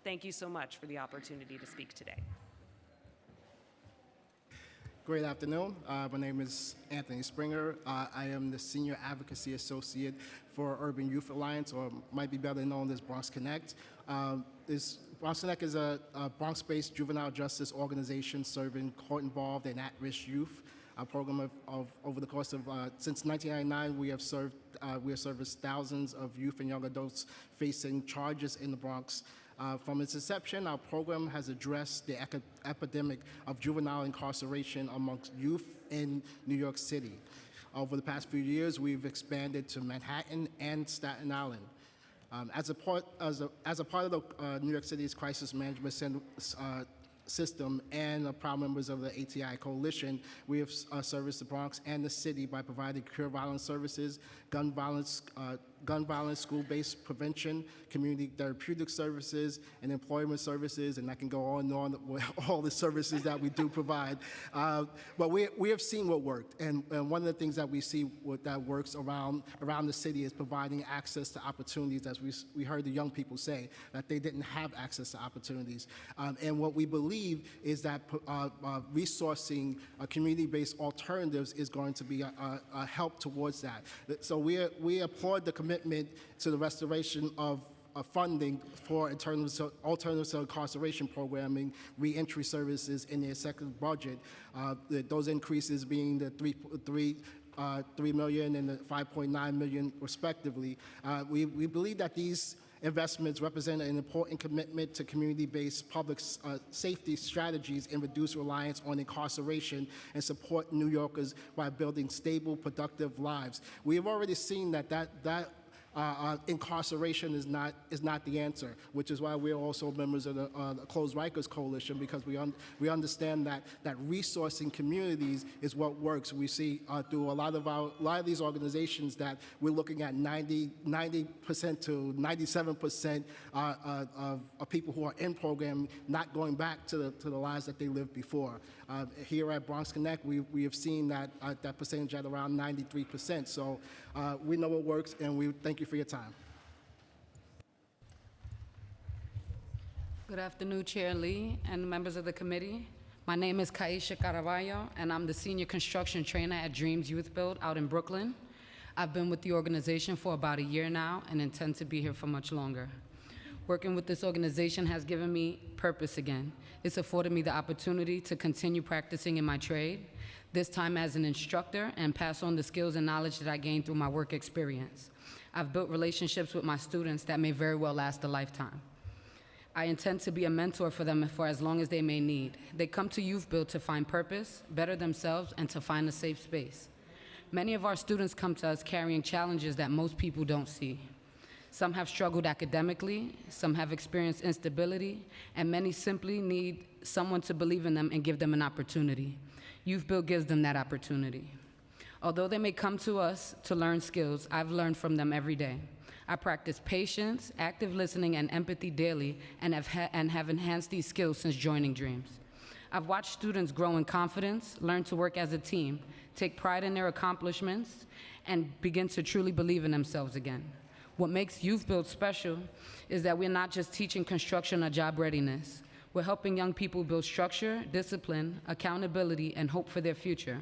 Thank you so much for the opportunity to speak today. Great afternoon. My name is Anthony Springer. I am the Senior Advocacy Associate for Urban Youth Alliance, or might be better known as Bronx Connect. Bronx Connect is a Bronx-based juvenile justice organization serving court-involved and at-risk youth. Our program over the course of since 1999, we have serviced thousands of youth and young adults facing charges in the Bronx. From its inception, our program has addressed the epidemic of juvenile incarceration amongst youth in New York City. Over the past few years, we've expanded to Manhattan and Staten Island. As a part of the New York City's crisis management system and proud members of the ATI Coalition, we have serviced the Bronx and the city by providing cure violence services, gun violence, school-based prevention, community therapeutic services, and employment services, and I can go on and on with all the services that we do provide. But we have seen what worked, and one of the things that we see that works around the city is providing access to opportunities, as we heard the young people say, that they didn't have access to opportunities. And what we believe is that resourcing community-based alternatives is going to be a help towards that. So we applaud the commitment to the restoration of funding for alternatives to incarceration programming, reentry services in the executive budget. Those increases being the $3 million and the $5.9 million respectively. We believe that these investments represent an important commitment to community-based public safety strategies and reduce reliance on incarceration and support New Yorkers by building stable, productive lives. We have already seen that incarceration is not the answer, which is why we're also members of the Closed Rikers Coalition, because we understand that resourcing communities is what works. We see through a lot of these organizations that we're looking at 90% to 97% of people who are in program not going back to the lives that they lived before. Here at Bronx Connect, we have seen that percentage at around 93%. So we know it works, and we thank you for your time. Good afternoon, Chair Lee and members of the committee. My name is Kaisha Caraballo, and I'm the senior construction trainer at Dreams Youth Build out in Brooklyn. I've been with the organization for about a year now and intend to be here for much longer. Working with this organization has given me purpose again. It's afforded me the opportunity to continue practicing in my trade, this time as an instructor, and pass on the skills and knowledge that I gained through my work experience. I've built relationships with my students that may very well last a lifetime. I intend to be a mentor for them for as long as they may need. They come to Youth Build to find purpose, better themselves, and to find a safe space. Many of our students come to us carrying challenges that most people don't see. Some have struggled academically, some have experienced instability, and many simply need someone to believe in them and give them an opportunity. Youth Build gives them that opportunity. Although they may come to us to learn skills, I've learned from them every day. I practice patience, active listening, and empathy daily, and have enhanced these skills since joining Dreams. I've watched students grow in confidence, learn to work as a team, take pride in their accomplishments, and begin to truly believe in themselves again. What makes Youth Build special is that we're not just teaching construction or job readiness. We're helping young people build structure, discipline, accountability, and hope for their future.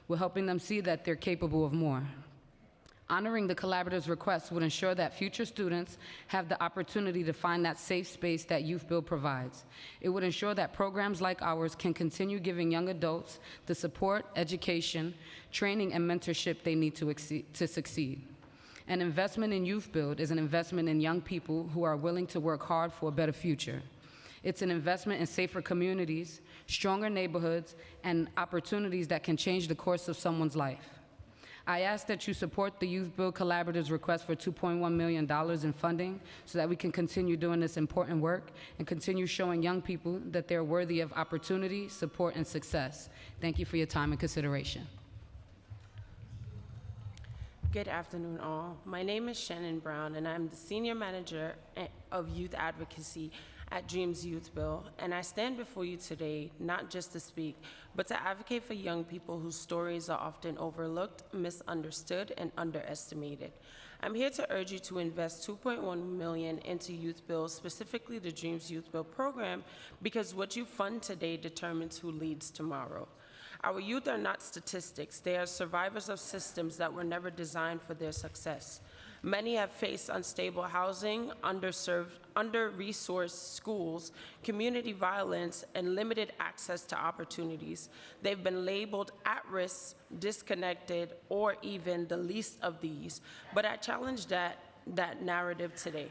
We're helping them see that they're capable of more. Honoring the collaborative's request would ensure that future students have the opportunity to find that safe space that Youth Build provides. It would ensure that programs like ours can continue giving young adults the support, education, training, and mentorship they need to succeed. An investment in Youth Build is an investment in young people who are willing to work hard for a better future. It's an investment in safer communities, stronger neighborhoods, and opportunities that can change the course of someone's life. I ask that you support the Youth Build Collaborative's request for $2.1 million in funding so that we can continue doing this important work and continue showing young people that they're worthy of opportunity, support, and success. Thank you for your time and consideration. Good afternoon, all. My name is Shannon Brown, and I'm the Senior Manager of Youth Advocacy at Dreams Youth Build, and I stand before you today not just to speak, but to advocate for young people whose stories are often overlooked, misunderstood, and underestimated. I'm here to urge you to invest $2.1 million into Youth Build, specifically the Dreams Youth Build program, because what you fund today determines who leads tomorrow. Our youth are not statistics. They are survivors of systems that were never designed for their success. Many have faced unstable housing, underserved, under-resourced schools, community violence, and limited access to opportunities. They've been labeled at risk, disconnected, or even the least of these. But I challenge that narrative today.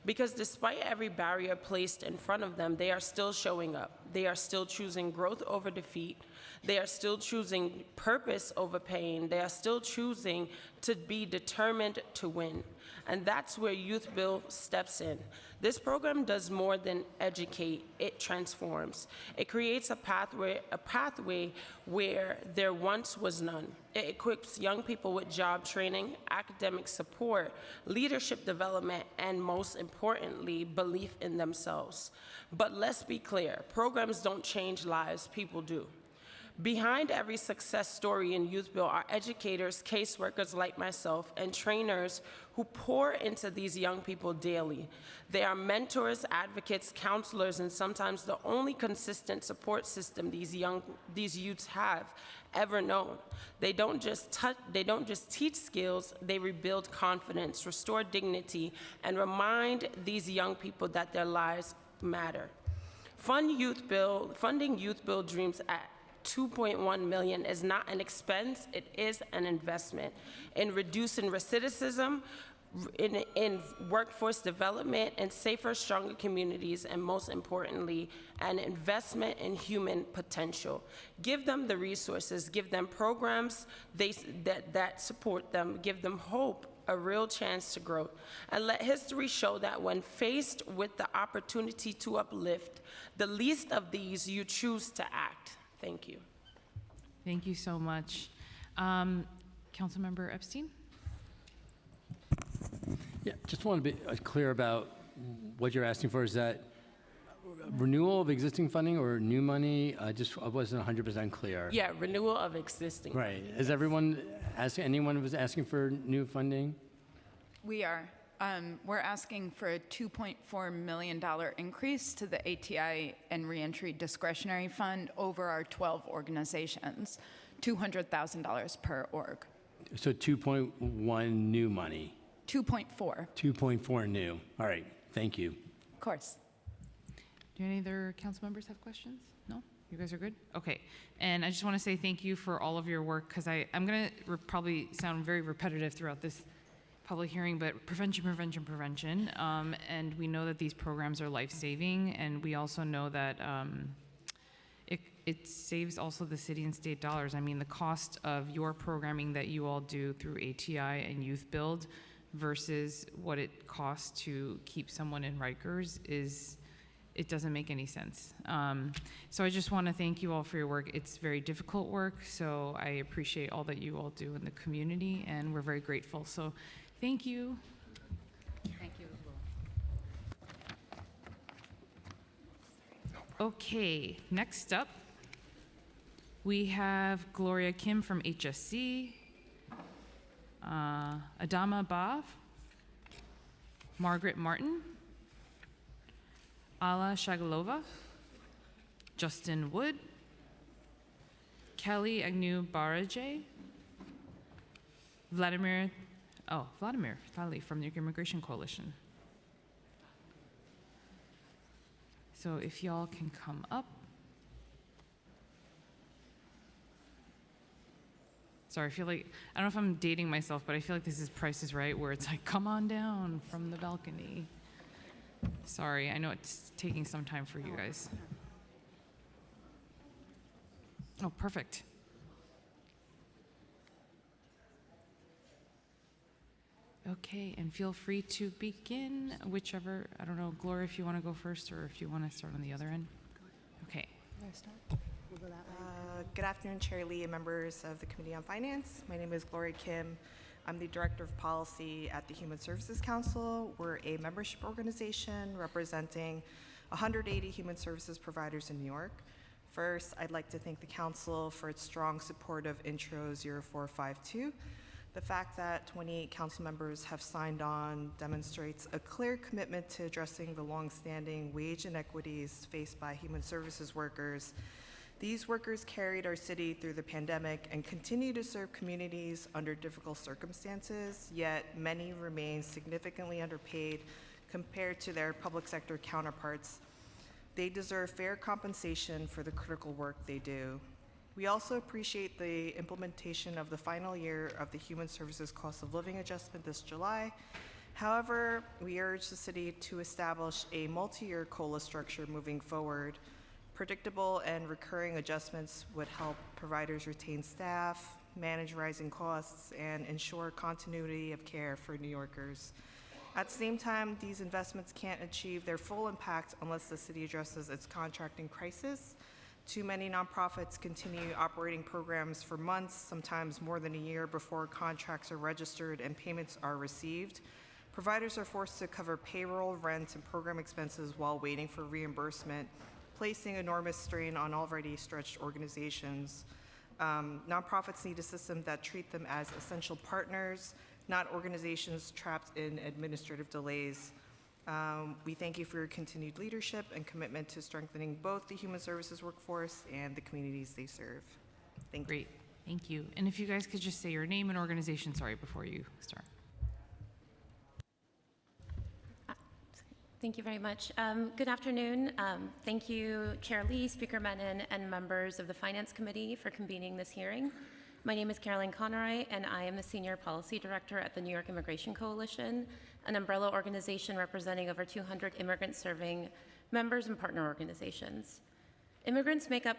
Because despite every barrier placed in front of them, they are still showing up. They are still choosing growth over defeat. They are still choosing purpose over pain. They are still choosing to be determined to win. And that's where Youth Build steps in. This program does more than educate, it transforms. It creates a pathway where there once was none. It equips young people with job training, academic support, leadership development, and most importantly, belief in themselves. But let's be clear, programs don't change lives, people do. Behind every success story in Youth Build are educators, caseworkers like myself, and trainers who pour into these young people daily. They are mentors, advocates, counselors, and sometimes the only consistent support system these youths have ever known. They don't just teach skills, they rebuild confidence, restore dignity, and remind these young people that their lives matter. Funding Youth Build Dreams at $2.1 million is not an expense, it is an investment in reducing recidivism, in workforce development and safer, stronger communities, and most importantly, an investment in human potential. Give them the resources, give them programs that support them, give them hope, a real chance to grow. And let history show that when faced with the opportunity to uplift, the least of these, you choose to act. Thank you. Thank you so much. Councilmember Epstein? Yeah, just want to be clear about what you're asking for. Is that renewal of existing funding or new money? I wasn't 100% clear. Yeah, renewal of existing. Right. Is everyone asking, anyone was asking for new funding? We are. We're asking for a $2.4 million increase to the ATI and Reentry Discretionary Fund over our 12 organizations, $200,000 per org. So 2.1 new money. 2.4. 2.4 new. All right. Thank you. Of course. Do any other council members have questions? No? You guys are good? Okay. And I just want to say thank you for all of your work, because I'm going to probably sound very repetitive throughout this public hearing, but prevention, prevention, prevention. And we know that these programs are life-saving, and we also know that it saves also the city and state dollars. I mean, the cost of your programming that you all do through ATI and Youth Build versus what it costs to keep someone in Rikers it doesn't make any sense. So I just want to thank you all for your work. It's very difficult work, so I appreciate all that you all do in the community, and we're very grateful. So thank you. Thank you as well. Okay, next up, we have Gloria Kim from HSC, Adama Bav, Margaret Martin, Ala Shagalova, Justin Wood, Kelly Agnew Baraje, Vladimir Thali from the Immigration Coalition. So if y'all can come up. Sorry, I feel like, I don't know if I'm dating myself, but I feel like this is Price is Right, where it's like, come on down from the balcony. Sorry, I know it's taking some time for you guys. Oh, perfect. Okay, and feel free to begin whichever, I don't know, Gloria, if you want to go first or if you want to start on the other end. Okay. Good afternoon, Chair Lee and members of the Committee on Finance. My name is Gloria Kim. I'm the Director of Policy at the Human Services Council. We're a membership organization representing 180 human services providers in New York. First, I'd like to thank the Council for its strong support of Intro 0452. The fact that 28 council members have signed on demonstrates a clear commitment to addressing the longstanding wage inequities faced by human services workers. These workers carried our city through the pandemic and continue to serve communities under difficult circumstances, yet many remain significantly underpaid compared to their public sector counterparts. They deserve fair compensation for the critical work they do. We also appreciate the implementation of the final year of the Human Services Cost of Living Adjustment this July. However, we urge the city to establish a multi-year COLA structure moving forward. Predictable and recurring adjustments would help providers retain staff, manage rising costs, and ensure continuity of care for New Yorkers. At the same time, these investments can't achieve their full impact unless the city addresses its contracting crisis. Too many nonprofits continue operating programs for months, sometimes more than a year, before contracts are registered and payments are received. Providers are forced to cover payroll, rent, and program expenses while waiting for reimbursement, placing enormous strain on already stretched organizations. Nonprofits need a system that treat them as essential partners, not organizations trapped in administrative delays. We thank you for your continued leadership and commitment to strengthening both the human services workforce and the communities they serve. Thank you. Great, thank you. And if you guys could just say your name and organization, sorry, before you start. Thank you very much. Good afternoon. Thank you, Chair Lee, Speaker Menon, and members of the Finance Committee for convening this hearing. My name is Caroline Conroy, and I am the Senior Policy Director at the New York Immigration Coalition, an umbrella organization representing over 200 immigrant-serving members and partner organizations. Immigrants make up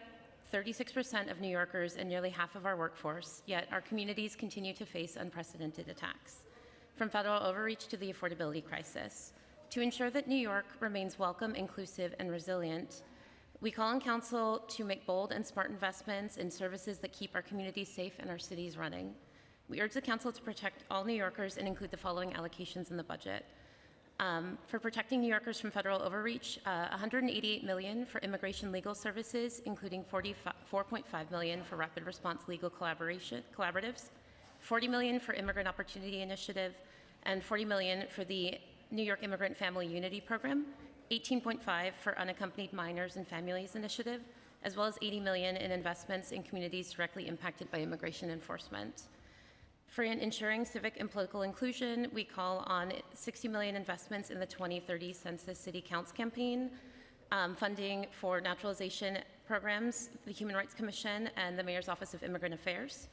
36% of New Yorkers and nearly half of our workforce, yet our communities continue to face unprecedented attacks, from federal overreach to the affordability crisis. To ensure that New York remains welcome, inclusive, and resilient, we call on Council to make bold and smart investments in services that keep our communities safe and our cities running. We urge the Council to protect all New Yorkers and include the following allocations in the budget. For protecting New Yorkers from federal overreach, $188 million for immigration legal services, including $4.5 million for rapid response legal collaboratives, $40 million for Immigrant Opportunity Initiative, and $40 million for the New York Immigrant Family Unity Program, $18.5 million for Unaccompanied Minors and Families Initiative, as well as $80 million in investments in communities directly impacted by immigration enforcement. For ensuring civic and political inclusion, we call on $60 million investments in the 2030 Census City Counts campaign, funding for naturalization programs, the Human Rights Commission, and the Mayor's Office of Immigrant Affairs.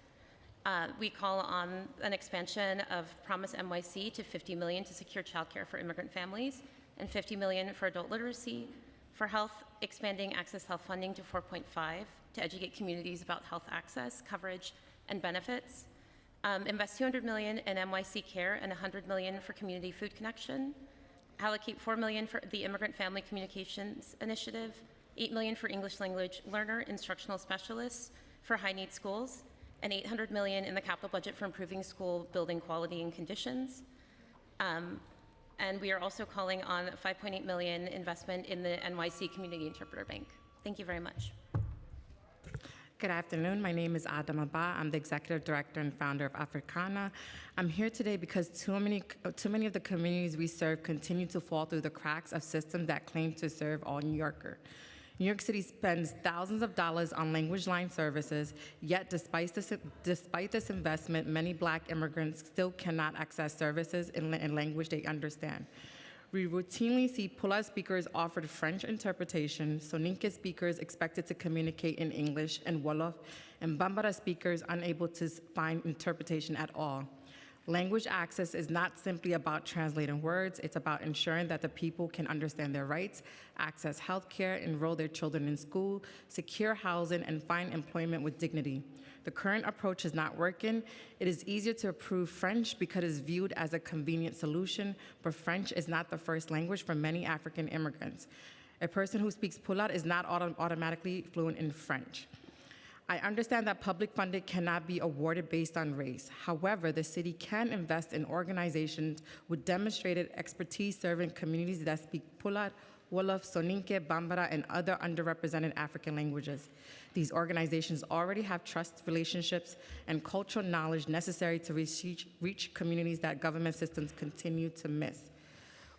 We call on an expansion of Promise NYC to $50 million to secure childcare for immigrant families, and $50 million for adult literacy. For health, expanding Access Health funding to $4.5 million to educate communities about health access, coverage, and benefits. Invest $200 million in NYC Care and $100 million for Community Food Connection. Allocate $4 million for the Immigrant Family Communications Initiative, $8 million for English language learner instructional specialists for high-need schools, and $800 million in the capital budget for improving school building quality and conditions. And we are also calling on $5.8 million investment in the NYC Community Interpreter Bank. Thank you very much. Good afternoon. My name is Adama Ba. I'm the Executive Director and founder of Africana. I'm here today because too many of the communities we serve continue to fall through the cracks of systems that claim to serve all New Yorkers. New York City spends thousands of dollars on language line services, yet despite this investment, many Black immigrants still cannot access services in language they understand. We routinely see Pula speakers offered French interpretation, Soninke speakers expected to communicate in English and Wolof, and Bambara speakers unable to find interpretation at all. Language access is not simply about translating words, it's about ensuring that the people can understand their rights, access health care, enroll their children in school, secure housing, and find employment with dignity. The current approach is not working. It is easier to approve French because it is viewed as a convenient solution, but French is not the first language for many African immigrants. A person who speaks Pula is not automatically fluent in French. I understand that public funding cannot be awarded based on race. However, the city can invest in organizations with demonstrated expertise serving communities that speak Pula, Wolof, Soninke, Bambara, and other underrepresented African languages. These organizations already have trust relationships and cultural knowledge necessary to reach communities that government systems continue to miss.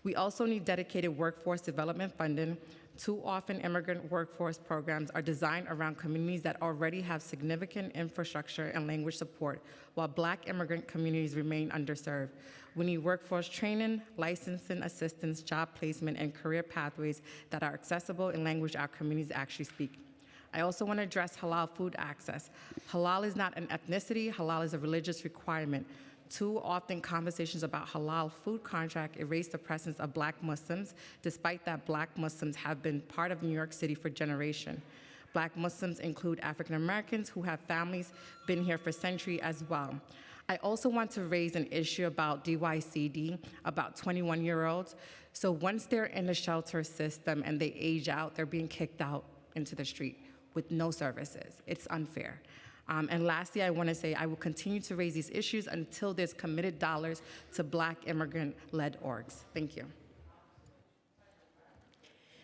We also need dedicated workforce development funding. Too often, immigrant workforce programs are designed around communities that already have significant infrastructure and language support, while Black immigrant communities remain underserved. We need workforce training, licensing assistance, job placement, and career pathways that are accessible in language our communities actually speak. I also want to address halal food access. Halal is not an ethnicity, halal is a religious requirement. Too often, conversations about halal food contract erase the presence of Black Muslims, despite that Black Muslims have been part of New York City for generations. Black Muslims include African Americans who have families been here for centuries as well. I also want to raise an issue about DYCD, about 21-year-olds. So once they're in the shelter system and they age out, they're being kicked out into the street with no services. It's unfair. And lastly, I want to say I will continue to raise these issues until there's committed dollars to Black immigrant-led orgs. Thank you.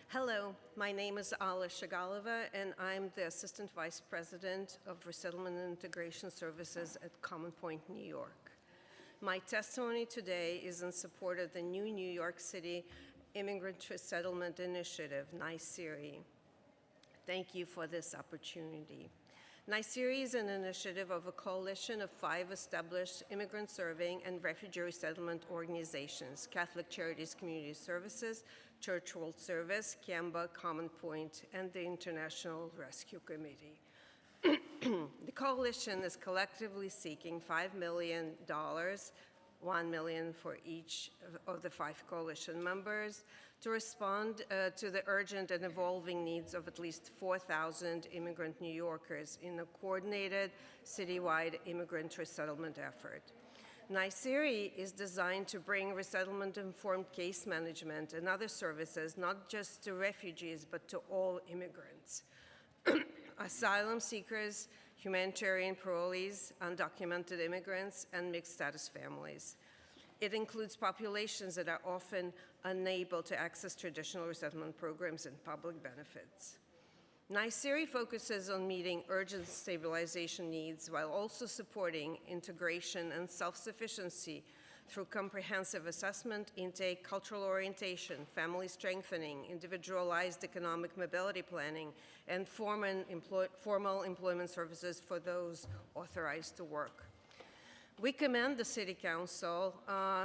Hello, my name is Ala Shagalova, and I'm the Assistant Vice President of Resettlement and Integration Services at Common Point, New York. My testimony today is in support of the new New York City Immigrant Resettlement Initiative, NYSERI. Thank you for this opportunity. NYSERI is an initiative of a coalition of 5 established immigrant-serving and refugee resettlement organizations: Catholic Charities Community Services, Church World Service, CAMBA, Common Point, and the International Rescue Committee. The coalition is collectively seeking $5 million, $1 million for each of the 5 coalition members, to respond to the urgent and evolving needs of at least 4,000 immigrant New Yorkers in a coordinated citywide immigrant resettlement effort. NYSERI is designed to bring resettlement-informed case management and other services not just to refugees but to all immigrants. Asylum seekers, humanitarian parolees, undocumented immigrants, and mixed-status families. It includes populations that are often unable to access traditional resettlement programs and public benefits. NYSERI focuses on meeting urgent stabilization needs while also supporting integration and self-sufficiency through comprehensive assessment, intake, cultural orientation, family strengthening, individualized economic mobility planning, and formal employment services for those authorized to work. We commend the City Council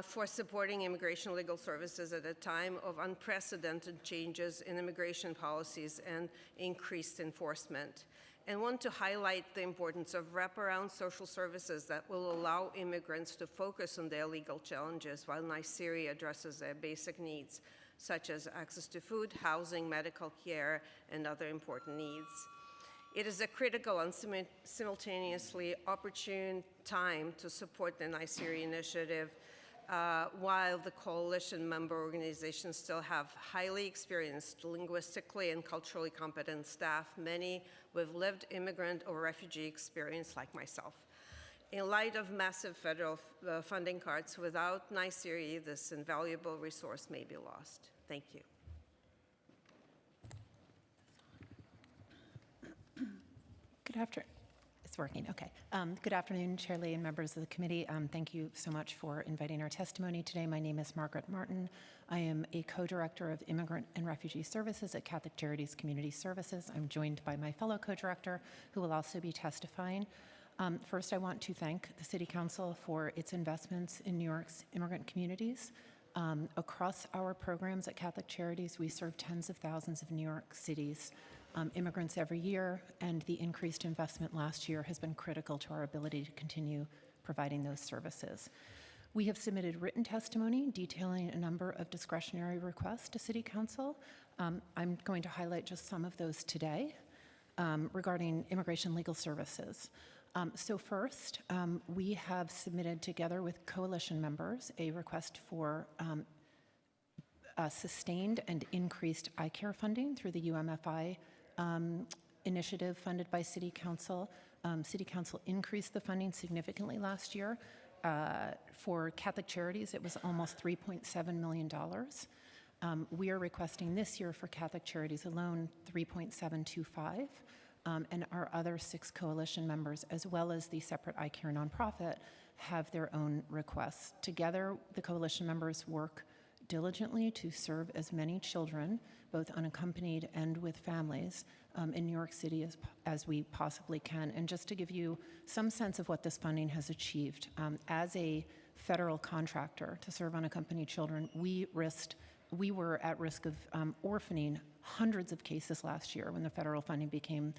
for supporting immigration legal services at a time of unprecedented changes in immigration policies and increased enforcement, and want to highlight the importance of wraparound social services that will allow immigrants to focus on their legal challenges while NYSERI addresses their basic needs, such as access to food, housing, medical care, and other important needs. It is a critical and simultaneously opportune time to support the NYSERI initiative while the coalition member organizations still have highly experienced, linguistically and culturally competent staff, many with lived immigrant or refugee experience like myself. In light of massive federal funding cuts, without NYSERI, this invaluable resource may be lost. Thank you. Good afternoon. It's working, okay. Good afternoon, Chair Lee and members of the committee. Thank you so much for inviting our testimony today. My name is Margaret Martin. I am a co-director of Immigrant and Refugee Services at Catholic Charities Community Services. I'm joined by my fellow co-director, who will also be testifying. First, I want to thank the City Council for its investments in New York's immigrant communities. Across our programs at Catholic Charities, we serve tens of thousands of New York City's immigrants every year, and the increased investment last year has been critical to our ability to continue providing those services. We have submitted written testimony detailing a number of discretionary requests to City Council. I'm going to highlight just some of those today regarding immigration legal services. So first, we have submitted together with coalition members a request for sustained and increased eye care funding through the UMFI initiative funded by City Council. City Council increased the funding significantly last year. For Catholic Charities, it was almost $3.7 million. We are requesting this year for Catholic Charities alone $3.725, and our other 6 coalition members, as well as the separate eye care nonprofit, have their own requests. Together, the coalition members work diligently to serve as many children, both unaccompanied and with families, in New York City as we possibly can. And just to give you some sense of what this funding has achieved, as a federal contractor to serve unaccompanied children, we were at risk of orphaning hundreds of cases last year when the federal funding became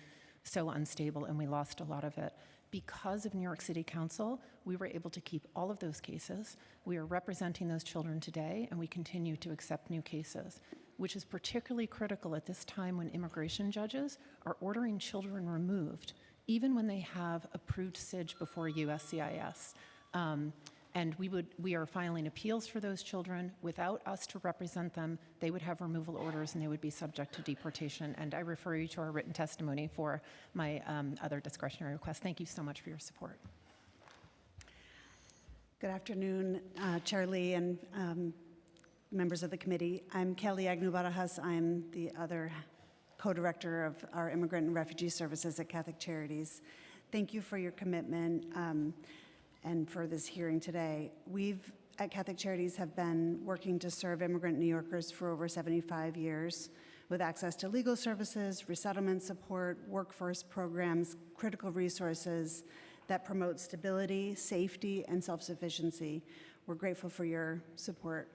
so unstable and we lost a lot of it. Because of New York City Council, we were able to keep all of those cases. We are representing those children today, and we continue to accept new cases, which is particularly critical at this time when immigration judges are ordering children removed, even when they have approved SIJ before USCIS. And we are filing appeals for those children. Without us to represent them, they would have removal orders and they would be subject to deportation. And I refer you to our written testimony for my other discretionary requests. Thank you so much for your support. Good afternoon, Chair Lee and members of the committee. I'm Kelly Agnew-Barajas. I'm the other co-director of our Immigrant and Refugee Services at Catholic Charities. Thank you for your commitment and for this hearing today. We've, at Catholic Charities, have been working to serve immigrant New Yorkers for over 75 years with access to legal services, resettlement support, workforce programs, critical resources that promote stability, safety, and self-sufficiency. We're grateful for your support.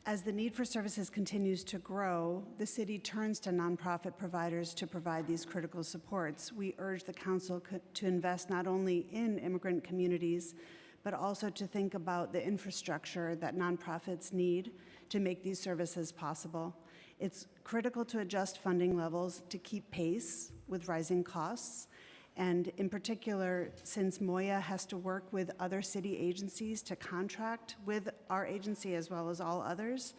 As the need for services continues to grow, the city turns to nonprofit providers to provide these critical supports. We urge the council to invest not only in immigrant communities, but also to think about the infrastructure that nonprofits need to make these services possible. It's critical to adjust funding levels to keep pace with rising costs. And in particular, since MOYA has to work with other city agencies to contract with our agency as well as all others,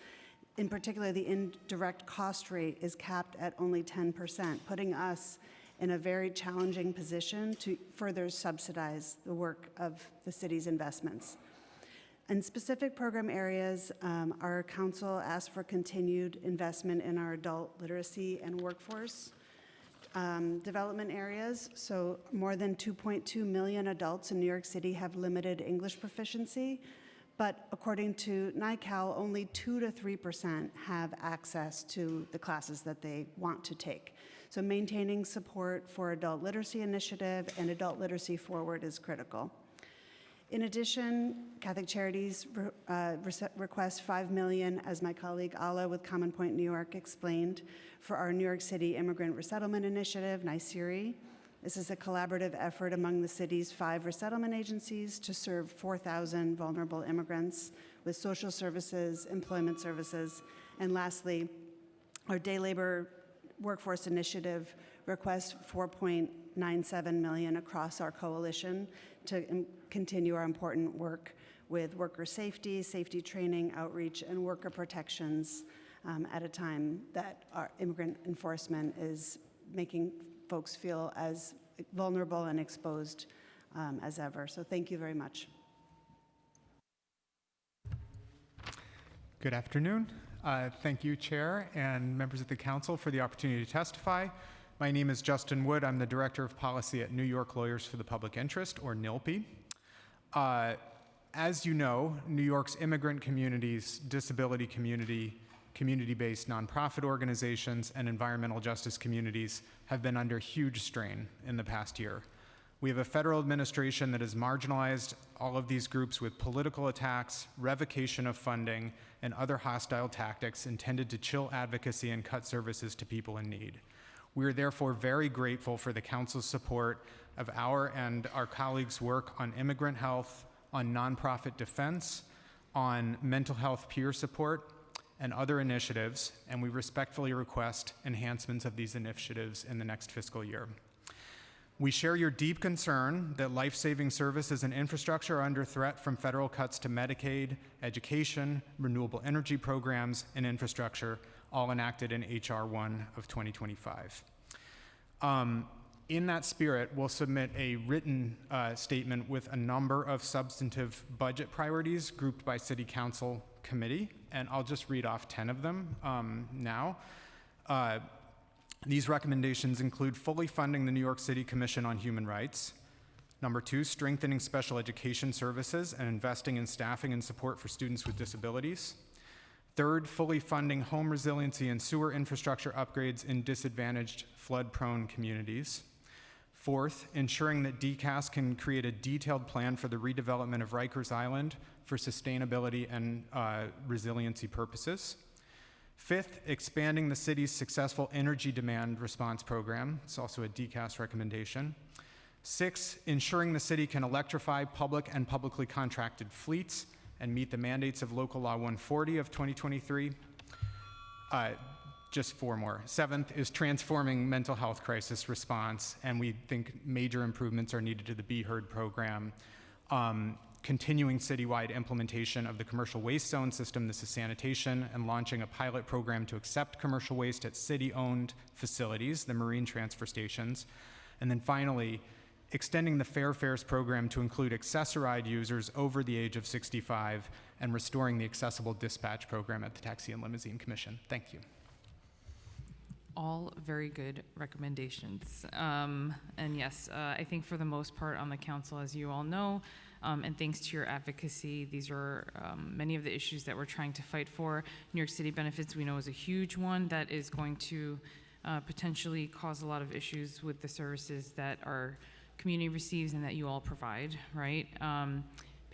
in particular, the indirect cost rate is capped at only 10%, putting us in a very challenging position to further subsidize the work of the city's investments. In specific program areas, our council asked for continued investment in our adult literacy and workforce development areas. So more than 2.2 million adults in New York City have limited English proficiency, but according to NYCAL, only 2 to 3% have access to the classes that they want to take. So maintaining support for Adult Literacy Initiative and Adult Literacy Forward is critical. In addition, Catholic Charities requests $5 million, as my colleague Ala with Common Point New York explained, for our New York City Immigrant Resettlement Initiative, NYSERI. This is a collaborative effort among the city's 5 resettlement agencies to serve 4,000 vulnerable immigrants with social services, employment services, and lastly, our Day Labor Workforce Initiative requests $4.97 million across our coalition to continue our important work with worker safety, safety training, outreach, and worker protections at a time that our immigrant enforcement is making folks feel as vulnerable and exposed as ever. So thank you very much. Good afternoon. Thank you, Chair and members of the Council, for the opportunity to testify. My name is Justin Wood. I'm the Director of Policy at New York Lawyers for the Public Interest, or NYLPI. As you know, New York's immigrant communities, disability community, community-based nonprofit organizations, and environmental justice communities have been under huge strain in the past year. We have a federal administration that has marginalized all of these groups with political attacks, revocation of funding, and other hostile tactics intended to chill advocacy and cut services to people in need. We are therefore very grateful for the Council's support of our and our colleagues' work on immigrant health, on nonprofit defense, on mental health peer support, and other initiatives, and we respectfully request enhancements of these initiatives in the next fiscal year. We share your deep concern that life-saving services and infrastructure are under threat from federal cuts to Medicaid, education, renewable energy programs, and infrastructure, all enacted in H.R. 1 of 2025. In that spirit, we'll submit a written statement with a number of substantive budget priorities grouped by City Council committee, and I'll just read off 10 of them now. These recommendations include fully funding the New York City Commission on Human Rights. Number 2, strengthening special education services and investing in staffing and support for students with disabilities. 3rd, fully funding home resiliency and sewer infrastructure upgrades in disadvantaged, flood-prone communities. 4th, ensuring that DCAS can create a detailed plan for the redevelopment of Rikers Island for sustainability and resiliency purposes. 5th, expanding the city's successful energy demand response program. It's also a DCAS recommendation. 6th, ensuring the city can electrify public and publicly contracted fleets and meet the mandates of Local Law 140 of 2023. Just 4 more. 7th is transforming mental health crisis response, and we think major improvements are needed to the Be Heard program. Continuing citywide implementation of the commercial waste zone system, this is sanitation, and launching a pilot program to accept commercial waste at city-owned facilities, the marine transfer stations. And then finally, extending the Fair Fares program to include accessoride users over the age of 65 and restoring the accessible dispatch program at the Taxi and Limousine Commission. Thank you. All very good recommendations. And yes, I think for the most part on the council, as you all know, and thanks to your advocacy, these are many of the issues that we're trying to fight for. New York City benefits, we know, is a huge one that is going to potentially cause a lot of issues with the services that our community receives and that you all provide, right?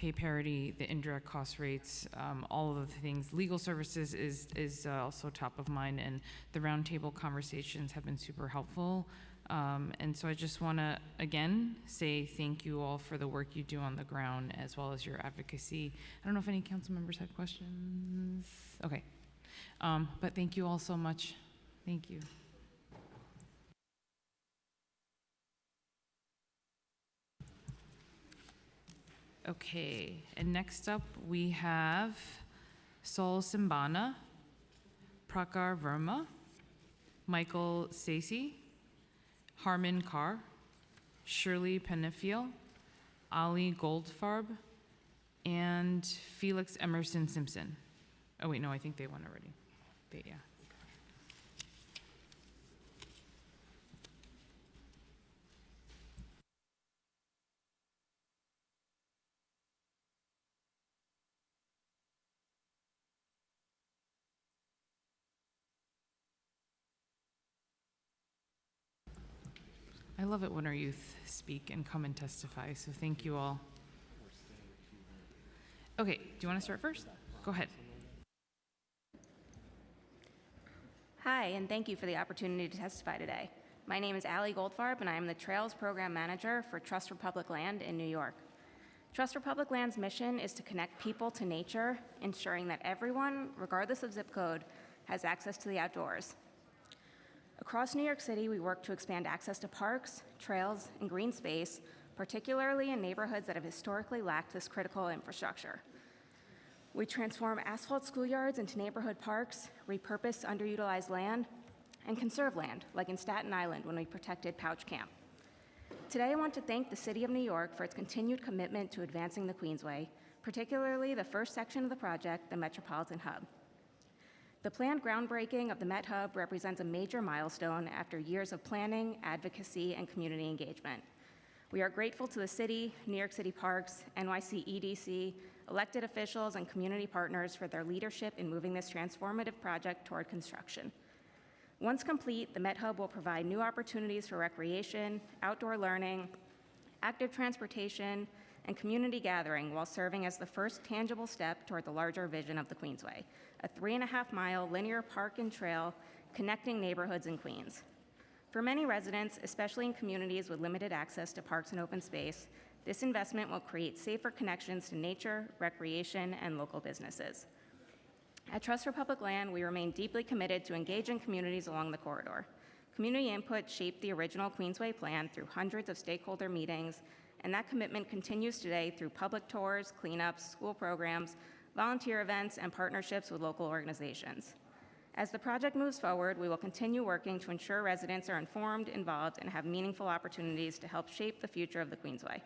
pay parity, the indirect cost rates, all of the things. Legal services is also top of mind, and the roundtable conversations have been super helpful. And so I just want to, again, say thank you all for the work you do on the ground, as well as your advocacy. I don't know if any council members had questions. Okay. But thank you all so much. Thank you. Okay, and next up we have Sol Simbana, Prakar Verma, Michael Sasi, Harman Carr, Shirley Penefiel, Ali Goldfarb, and Felix Emerson Simpson. Oh wait, no, I think they won already. Yeah. I love it when our youth speak and come and testify, so thank you all. Okay, do you want to start first? Go ahead. Hi, and thank you for the opportunity to testify today. My name is Ali Goldfarb, and I am the Trails Program Manager for Trust for Public Land in New York. Trust for Public Land's mission is to connect people to nature, ensuring that everyone, regardless of zip code, has access to the outdoors. Across New York City, we work to expand access to parks, trails, and green space, particularly in neighborhoods that have historically lacked this critical infrastructure. We transform asphalt schoolyards into neighborhood parks, repurpose underutilized land, and conserve land, like in Staten Island when we protected Pouch Camp. Today, I want to thank the City of New York for its continued commitment to advancing the Queensway, particularly the first section of the project, the Metropolitan Hub. The planned groundbreaking of the Met Hub represents a major milestone after years of planning, advocacy, and community engagement. We are grateful to the city, New York City Parks, NYC EDC, elected officials, and community partners for their leadership in moving this transformative project toward construction. Once complete, the Met Hub will provide new opportunities for recreation, outdoor learning, active transportation, and community gathering while serving as the first tangible step toward the larger vision of the Queensway, a 3.5-mile linear park and trail connecting neighborhoods in Queens. For many residents, especially in communities with limited access to parks and open space, this investment will create safer connections to nature, recreation, and local businesses. At Trust for Public Land, we remain deeply committed to engaging communities along the corridor. Community input shaped the original Queensway plan through hundreds of stakeholder meetings, and that commitment continues today through public tours, cleanups, school programs, volunteer events, and partnerships with local organizations. As the project moves forward, we will continue working to ensure residents are informed, involved, and have meaningful opportunities to help shape the future of the Queensway.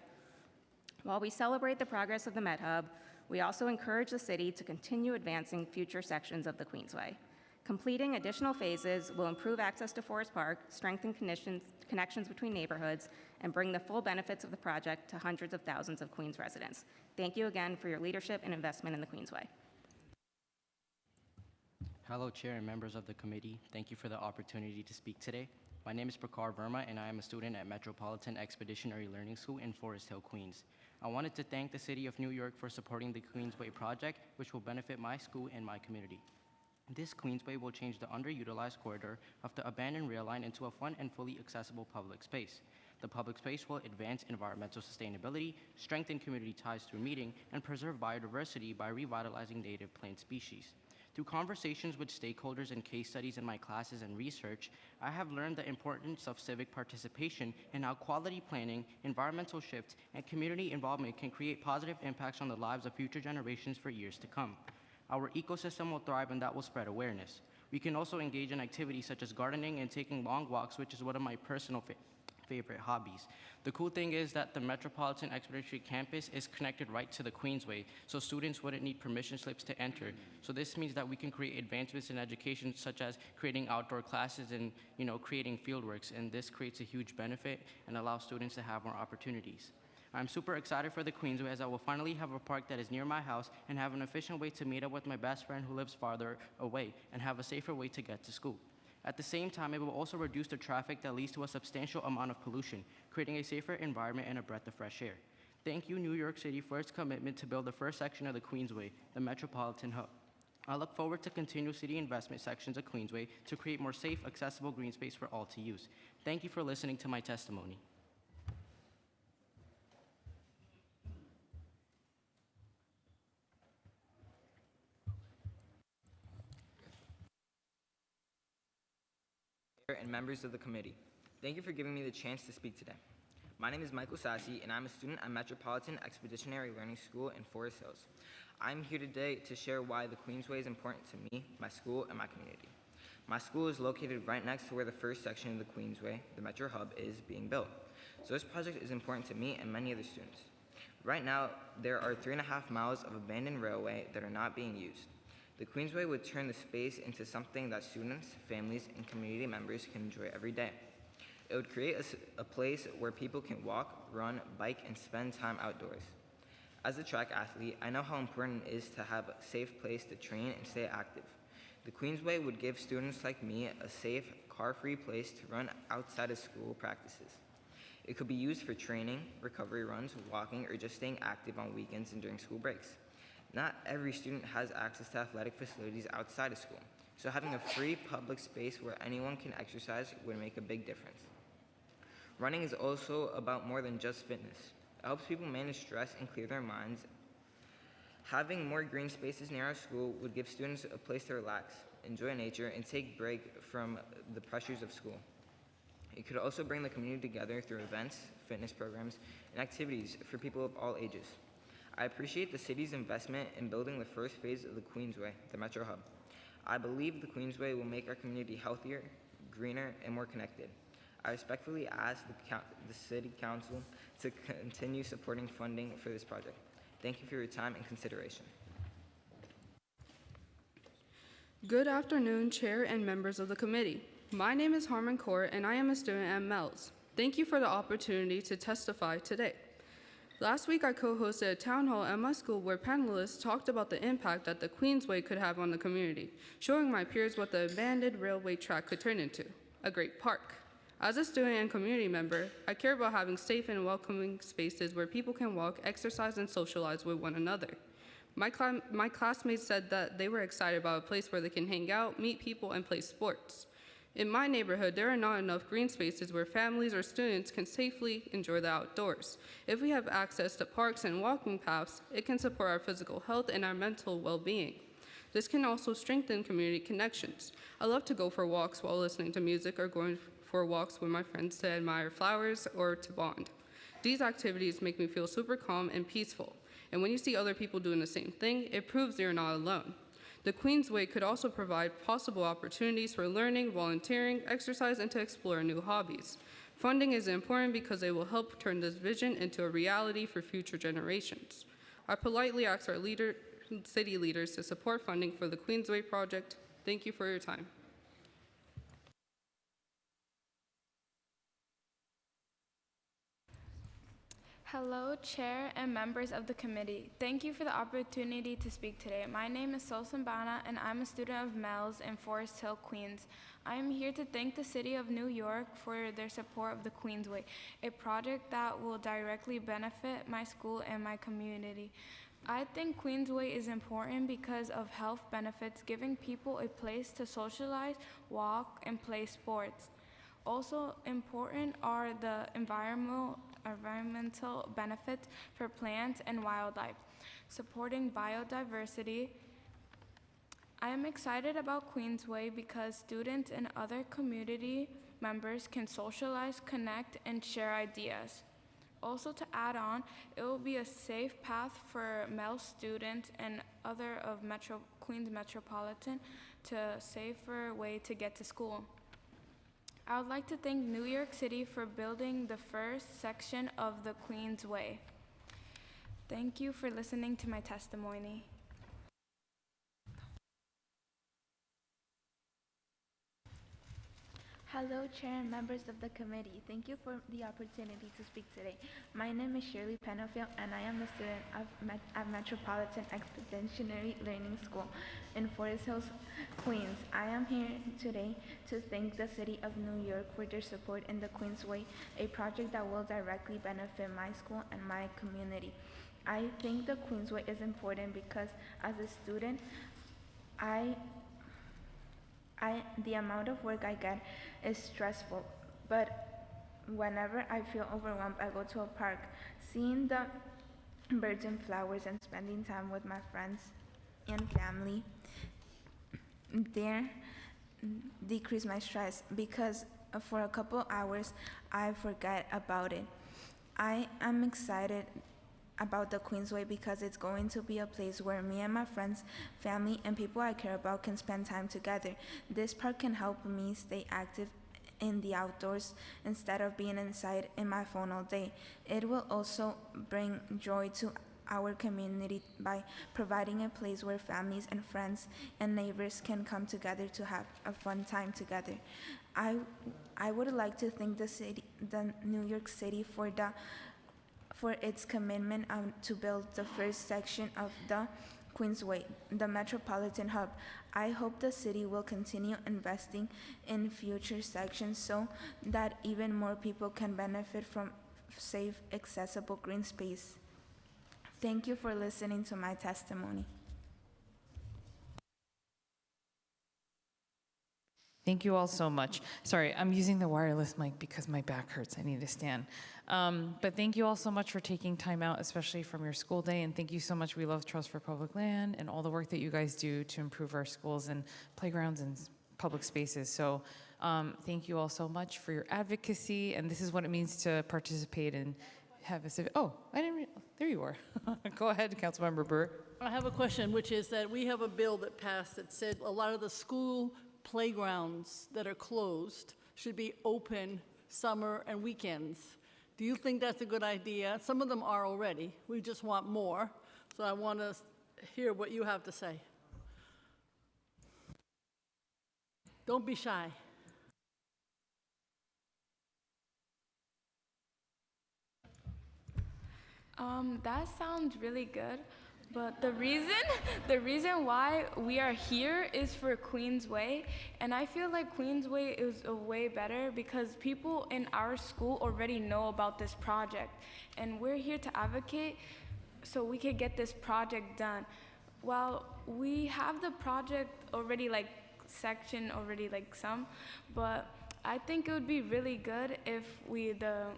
While we celebrate the progress of the Met Hub, we also encourage the city to continue advancing future sections of the Queensway. Completing additional phases will improve access to Forest Park, strengthen connections between neighborhoods, and bring the full benefits of the project to hundreds of thousands of Queens residents. Thank you again for your leadership and investment in the Queensway. Hello, Chair and members of the committee. Thank you for the opportunity to speak today. My name is Prakar Verma, and I am a student at Metropolitan Expeditionary Learning School in Forest Hill, Queens. I wanted to thank the City of New York for supporting the Queensway project, which will benefit my school and my community. This Queensway will change the underutilized corridor of the abandoned rail line into a fun and fully accessible public space. The public space will advance environmental sustainability, strengthen community ties through meeting, and preserve biodiversity by revitalizing native plant species. Through conversations with stakeholders and case studies in my classes and research, I have learned the importance of civic participation and how quality planning, environmental shift, and community involvement can create positive impacts on the lives of future generations for years to come. Our ecosystem will thrive, and that will spread awareness. We can also engage in activities such as gardening and taking long walks, which is one of my personal favorite hobbies. The cool thing is that the Metropolitan Expeditionary Campus is connected right to the Queensway, so students wouldn't need permission slips to enter. So this means that we can create advancements in education, such as creating outdoor classes and creating fieldworks, and this creates a huge benefit and allows students to have more opportunities. I'm super excited for the Queensway, as I will finally have a park that is near my house and have an efficient way to meet up with my best friend who lives farther away and have a safer way to get to school. At the same time, it will also reduce the traffic that leads to a substantial amount of pollution, creating a safer environment and a breath of fresh air. Thank you, New York City, for its commitment to build the first section of the Queensway, the Metropolitan Hub. I look forward to continued city investment sections of Queensway to create more safe, accessible green space for all to use. Thank you for listening to my testimony. And members of the committee, thank you for giving me the chance to speak today. My name is Michael Sassi, and I'm a student at Metropolitan Expeditionary Learning School in Forest Hills. I'm here today to share why the Queensway is important to me, my school, and my community. My school is located right next to where the first section of the Queensway, the Metro Hub, is being built. So this project is important to me and many other students. Right now, there are 3.5 miles of abandoned railway that are not being used. The Queensway would turn the space into something that students, families, and community members can enjoy every day. It would create a place where people can walk, run, bike, and spend time outdoors. As a track athlete, I know how important it is to have a safe place to train and stay active. The Queensway would give students like me a safe, car-free place to run outside of school practices. It could be used for training, recovery runs, walking, or just staying active on weekends and during school breaks. Not every student has access to athletic facilities outside of school, so having a free public space where anyone can exercise would make a big difference. Running is also about more than just fitness. It helps people manage stress and clear their minds. Having more green spaces near our school would give students a place to relax, enjoy nature, and take a break from the pressures of school. It could also bring the community together through events, fitness programs, and activities for people of all ages. I appreciate the city's investment in building the first phase of the Queensway, the Metro Hub. I believe the Queensway will make our community healthier, greener, and more connected. I respectfully ask the City Council to continue supporting funding for this project. Thank you for your time and consideration. Good afternoon, Chair and members of the committee. My name is Harmon Kaur, and I am a student at MELS. Thank you for the opportunity to testify today. Last week, I co-hosted a town hall at my school where panelists talked about the impact that the Queensway could have on the community, showing my peers what the abandoned railway track could turn into, a great park. As a student and community member, I care about having safe and welcoming spaces where people can walk, exercise, and socialize with one another. My classmates said that they were excited about a place where they can hang out, meet people, and play sports. In my neighborhood, there are not enough green spaces where families or students can safely enjoy the outdoors. If we have access to parks and walking paths, it can support our physical health and our mental well-being. This can also strengthen community connections. I love to go for walks while listening to music or going for walks with my friends to admire flowers or to bond. These activities make me feel super calm and peaceful. And when you see other people doing the same thing, it proves you're not alone. The Queensway could also provide possible opportunities for learning, volunteering, exercise, and to explore new hobbies. Funding is important because it will help turn this vision into a reality for future generations. I politely ask our city leaders to support funding for the Queensway project. Thank you for your time. Hello, Chair and members of the committee. Thank you for the opportunity to speak today. My name is Sol Sambana, and I'm a student of MELS in Forest Hill, Queens. I am here to thank the City of New York for their support of the Queensway, a project that will directly benefit my school and my community. I think Queensway is important because of health benefits, giving people a place to socialize, walk, and play sports. Also important are the environmental benefits for plants and wildlife, supporting biodiversity. I am excited about Queensway because students and other community members can socialize, connect, and share ideas. Also, to add on, it will be a safe path for MELS students and other of Queens Metropolitan to a safer way to get to school. I would like to thank New York City for building the first section of the Queensway. Thank you for listening to my testimony. Hello, Chair and members of the committee. Thank you for the opportunity to speak today. My name is Shirley Penfield, and I am a student at Metropolitan Expeditionary Learning School in Forest Hills, Queens. I am here today to thank the City of New York for their support in the Queensway, a project that will directly benefit my school and my community. I think the Queensway is important because as a student, the amount of work I get is stressful, but whenever I feel overwhelmed, I go to a park. Seeing the birds and flowers and spending time with my friends and family there decrease my stress because for a couple hours I forget about it. I am excited about the Queensway because it's going to be a place where me and my friends, family, and people I care about can spend time together. This park can help me stay active in the outdoors instead of being inside in my phone all day. It will also bring joy to our community by providing a place where families and friends and neighbors can come together to have a fun time together. I would like to thank the New York City for its commitment to build the first section of the Queensway, the Metropolitan Hub. I hope the city will continue investing in future sections so that even more people can benefit from safe, accessible green space. Thank you for listening to my testimony. Thank you all so much. Sorry, I'm using the wireless mic because my back hurts. I need to stand. But thank you all so much for taking time out, especially from your school day. And thank you so much. We love Trust for Public Land and all the work that you guys do to improve our schools and playgrounds and public spaces. So thank you all so much for your advocacy. And this is what it means to participate and have a civic. Oh, I didn't. There you are. Go ahead, Councilmember Burr. I have a question, which is that we have a bill that passed that said a lot of the school playgrounds that are closed should be open summer and weekends. Do you think that's a good idea? Some of them are already. We just want more. So I want to hear what you have to say. Don't be shy. That sounds really good. But the reason why we are here is for Queensway, and I feel like Queensway is a way better because people in our school already know about this project, and we're here to advocate so we can get this project done. Well, we have the project already section already some, but I think it would be really good if we, the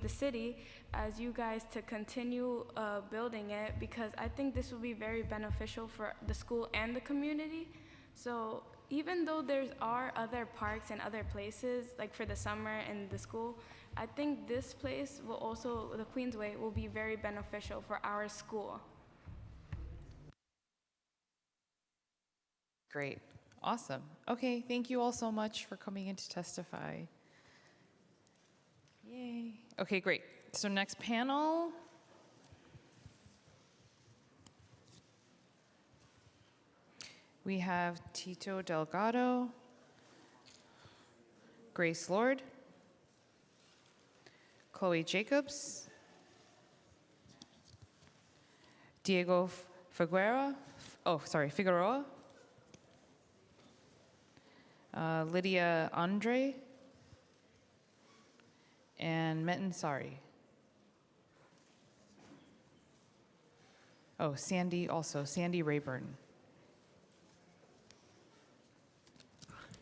city, as you guys, to continue building it, because I think this will be very beneficial for the school and the community. So even though there are other parks and other places, like for the summer and the school, I think this place will also, the Queensway, will be very beneficial for our school. Great. Awesome. Okay, thank you all so much for coming in to testify. Yay. Okay, great. So next panel. We have Tito Delgado, Grace Lord, Chloe Jacobs, Diego Figueroa, Lydia Andre, and Metin Sari. Oh, Sandy Rayburn.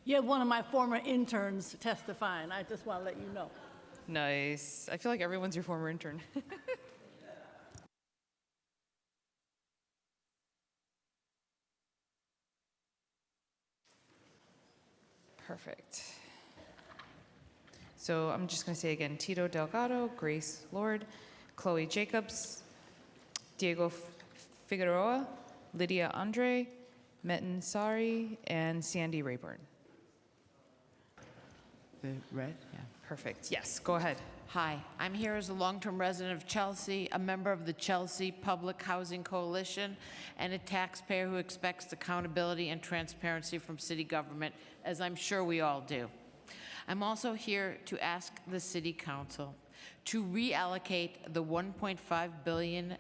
You have one of my former interns testifying. I just want to let you know. Nice. I feel like everyone's your former intern. Perfect. So I'm just going to say again, Tito Delgado, Grace Lord, Chloe Jacobs, Diego Figueroa, Lydia Andre, Metin Sari, and Sandy Rayburn. The red? Yeah. Perfect. Yes, go ahead. Hi, I'm here as a long-term resident of Chelsea, a member of the Chelsea Public Housing Coalition, and a taxpayer who expects accountability and transparency from city government, as I'm sure we all do. I'm also here to ask the City Council to reallocate the $1.5 billion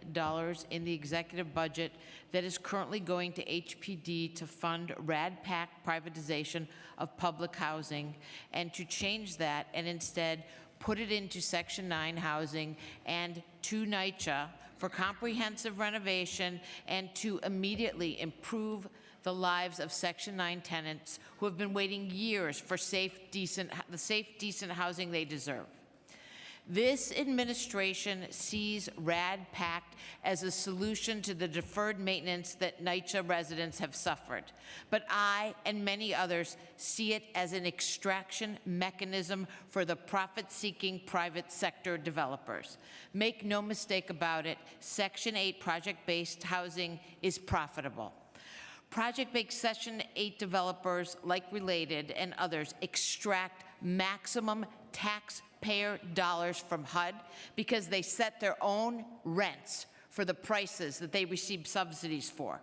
in the executive budget that is currently going to HPD to fund RADPAC privatization of public housing, and to change that and instead put it into Section 9 housing and to NYCHA for comprehensive renovation and to immediately improve the lives of Section 9 tenants who have been waiting years for the safe, decent housing they deserve. This administration sees RADPAC as a solution to the deferred maintenance that NYCHA residents have suffered. But I and many others see it as an extraction mechanism for the profit-seeking private sector developers. Make no mistake about it, Section 8 project-based housing is profitable. Project-based Section 8 developers, like Related and others, extract maximum taxpayer dollars from HUD because they set their own rents for the prices that they receive subsidies for.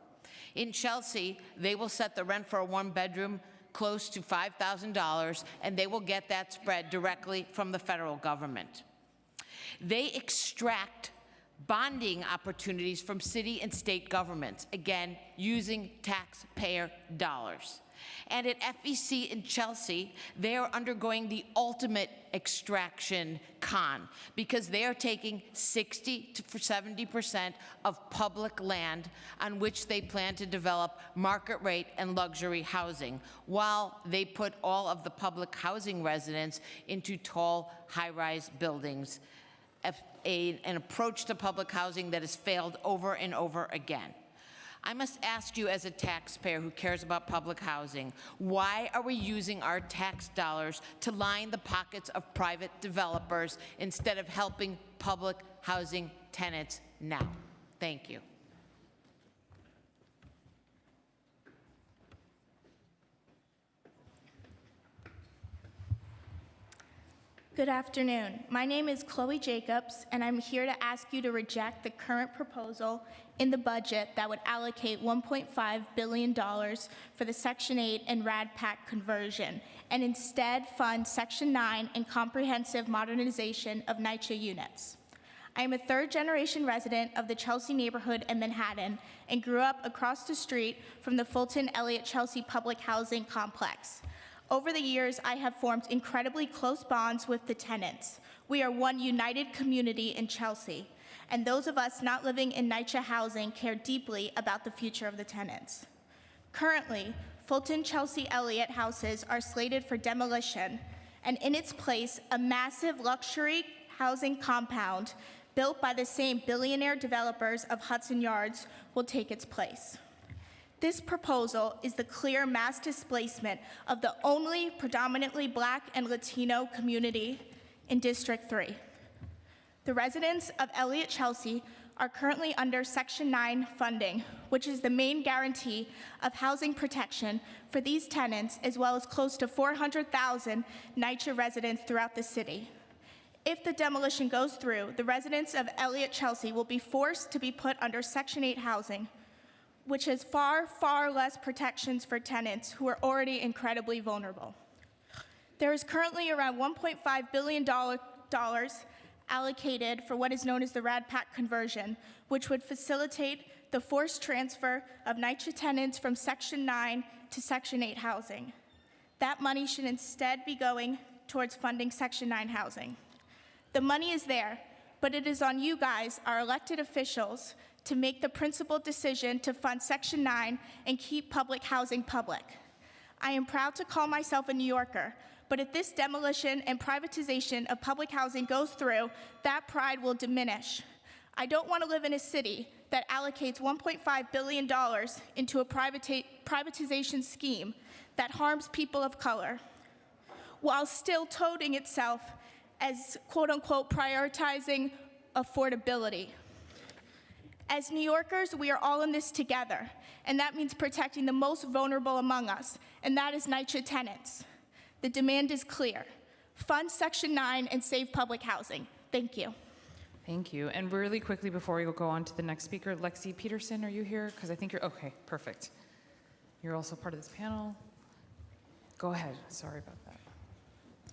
In Chelsea, they will set the rent for a one-bedroom close to $5,000, and they will get that spread directly from the federal government. They extract bonding opportunities from city and state governments, again, using taxpayer dollars. And at FEC in Chelsea, they are undergoing the ultimate extraction con because they are taking 60 to 70% of public land on which they plan to develop market rate and luxury housing, while they put all of the public housing residents into tall, high-rise buildings, an approach to public housing that has failed over and over again. I must ask you as a taxpayer who cares about public housing, why are we using our tax dollars to line the pockets of private developers instead of helping public housing tenants now? Thank you. Good afternoon. My name is Chloe Jacobs, and I'm here to ask you to reject the current proposal in the budget that would allocate $1.5 billion for the Section 8 and RADPAC conversion, and instead fund Section 9 and comprehensive modernization of NYCHA units. I am a third-generation resident of the Chelsea neighborhood in Manhattan and grew up across the street from the Fulton Elliott Chelsea Public Housing Complex. Over the years, I have formed incredibly close bonds with the tenants. We are one united community in Chelsea, and those of us not living in NYCHA housing care deeply about the future of the tenants. Currently, Fulton Chelsea Elliott houses are slated for demolition, and in its place, a massive luxury housing compound built by the same billionaire developers of Hudson Yards will take its place. This proposal is the clear mass displacement of the only predominantly Black and Latino community in District 3. The residents of Elliott Chelsea are currently under Section 9 funding, which is the main guarantee of housing protection for these tenants, as well as close to 400,000 NYCHA residents throughout the city. If the demolition goes through, the residents of Elliott Chelsea will be forced to be put under Section 8 housing, which has far, far less protections for tenants who are already incredibly vulnerable. There is currently around $1.5 billion allocated for what is known as the RADPAC conversion, which would facilitate the forced transfer of NYCHA tenants from Section 9 to Section 8 housing. That money should instead be going towards funding Section 9 housing. The money is there, but it is on you guys, our elected officials, to make the principled decision to fund Section 9 and keep public housing public. I am proud to call myself a New Yorker, but if this demolition and privatization of public housing goes through, that pride will diminish. I don't want to live in a city that allocates $1.5 billion into a privatization scheme that harms people of color, while still touting itself as, quote unquote, prioritizing affordability. As New Yorkers, we are all in this together, and that means protecting the most vulnerable among us, and that is NYCHA tenants. The demand is clear. Fund Section 9 and save public housing. Thank you. Thank you. And really quickly before we go on to the next speaker, Lexi Peterson, are you here? Because I think you're, okay, perfect. You're also part of this panel. Go ahead, sorry about that.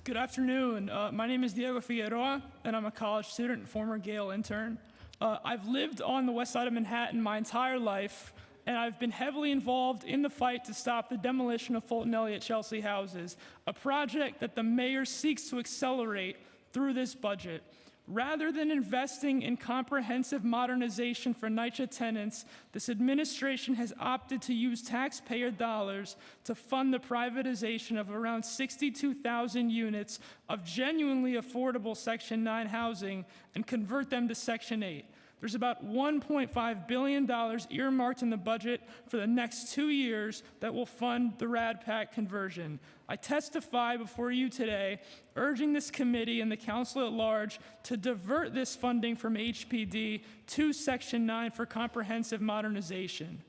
Good afternoon. My name is Diego Figueroa, and I'm a college student and former Gale intern. I've lived on the west side of Manhattan my entire life, and I've been heavily involved in the fight to stop the demolition of Fulton Elliott Chelsea houses, a project that the mayor seeks to accelerate through this budget. Rather than investing in comprehensive modernization for NYCHA tenants, this administration has opted to use taxpayer dollars to fund the privatization of around 62,000 units of genuinely affordable Section 9 housing and convert them to Section 8. There's about $1.5 billion earmarked in the budget for the next 2 years that will fund the RADPAC conversion. I testify before you today, urging this committee and the council at large to divert this funding from HPD to Section 9 for comprehensive modernization.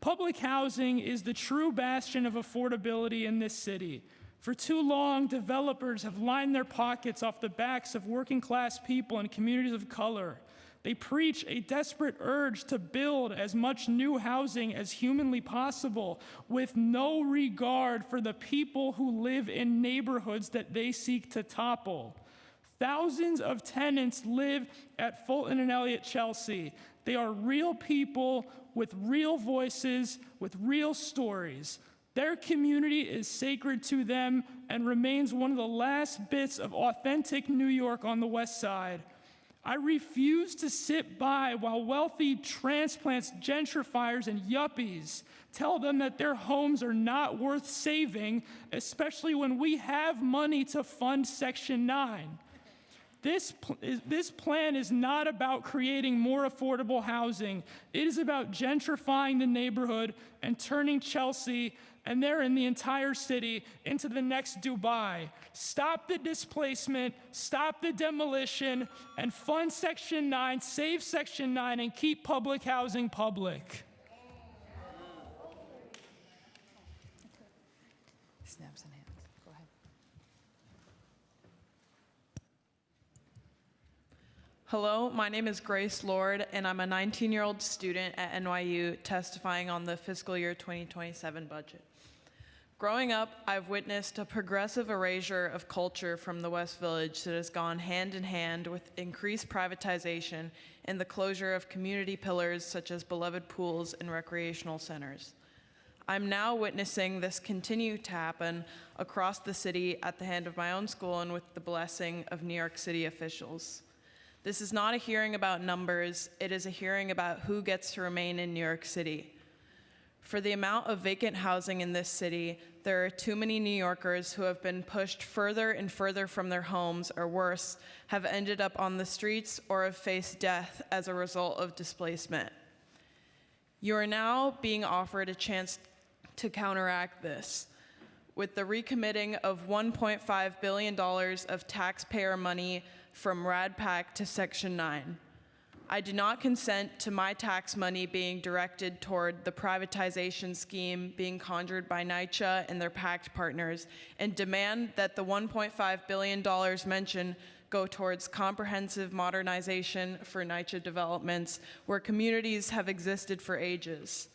Public housing is the true bastion of affordability in this city. For too long, developers have lined their pockets off the backs of working class people and communities of color. They preach a desperate urge to build as much new housing as humanly possible with no regard for the people who live in neighborhoods that they seek to topple. Thousands of tenants live at Fulton and Elliott Chelsea. They are real people with real voices, with real stories. Their community is sacred to them and remains one of the last bits of authentic New York on the west side. I refuse to sit by while wealthy transplants, gentrifiers, and yuppies tell them that their homes are not worth saving, especially when we have money to fund Section 9. This plan is not about creating more affordable housing. It is about gentrifying the neighborhood and turning Chelsea, and there in the entire city, into the next Dubai. Stop the displacement, stop the demolition, and fund Section 9, save Section 9, and keep public housing public. Snaps and hands. Go ahead. Hello, my name is Grace Lord, and I'm a 19-year-old student at NYU testifying on the fiscal year 2027 budget. Growing up, I've witnessed a progressive erasure of culture from the West Village that has gone hand in hand with increased privatization and the closure of community pillars such as beloved pools and recreational centers. I'm now witnessing this continue to happen across the city at the hand of my own school and with the blessing of New York City officials. This is not a hearing about numbers, it is a hearing about who gets to remain in New York City. For the amount of vacant housing in this city, there are too many New Yorkers who have been pushed further and further from their homes, or worse, have ended up on the streets or have faced death as a result of displacement. You are now being offered a chance to counteract this with the recommitting of $1.5 billion of taxpayer money from RADPAC to Section 9. I do not consent to my tax money being directed toward the privatization scheme being conjured by NYCHA and their PACT partners, and demand that the $1.5 billion mentioned go towards comprehensive modernization for NYCHA developments where communities have existed for ages.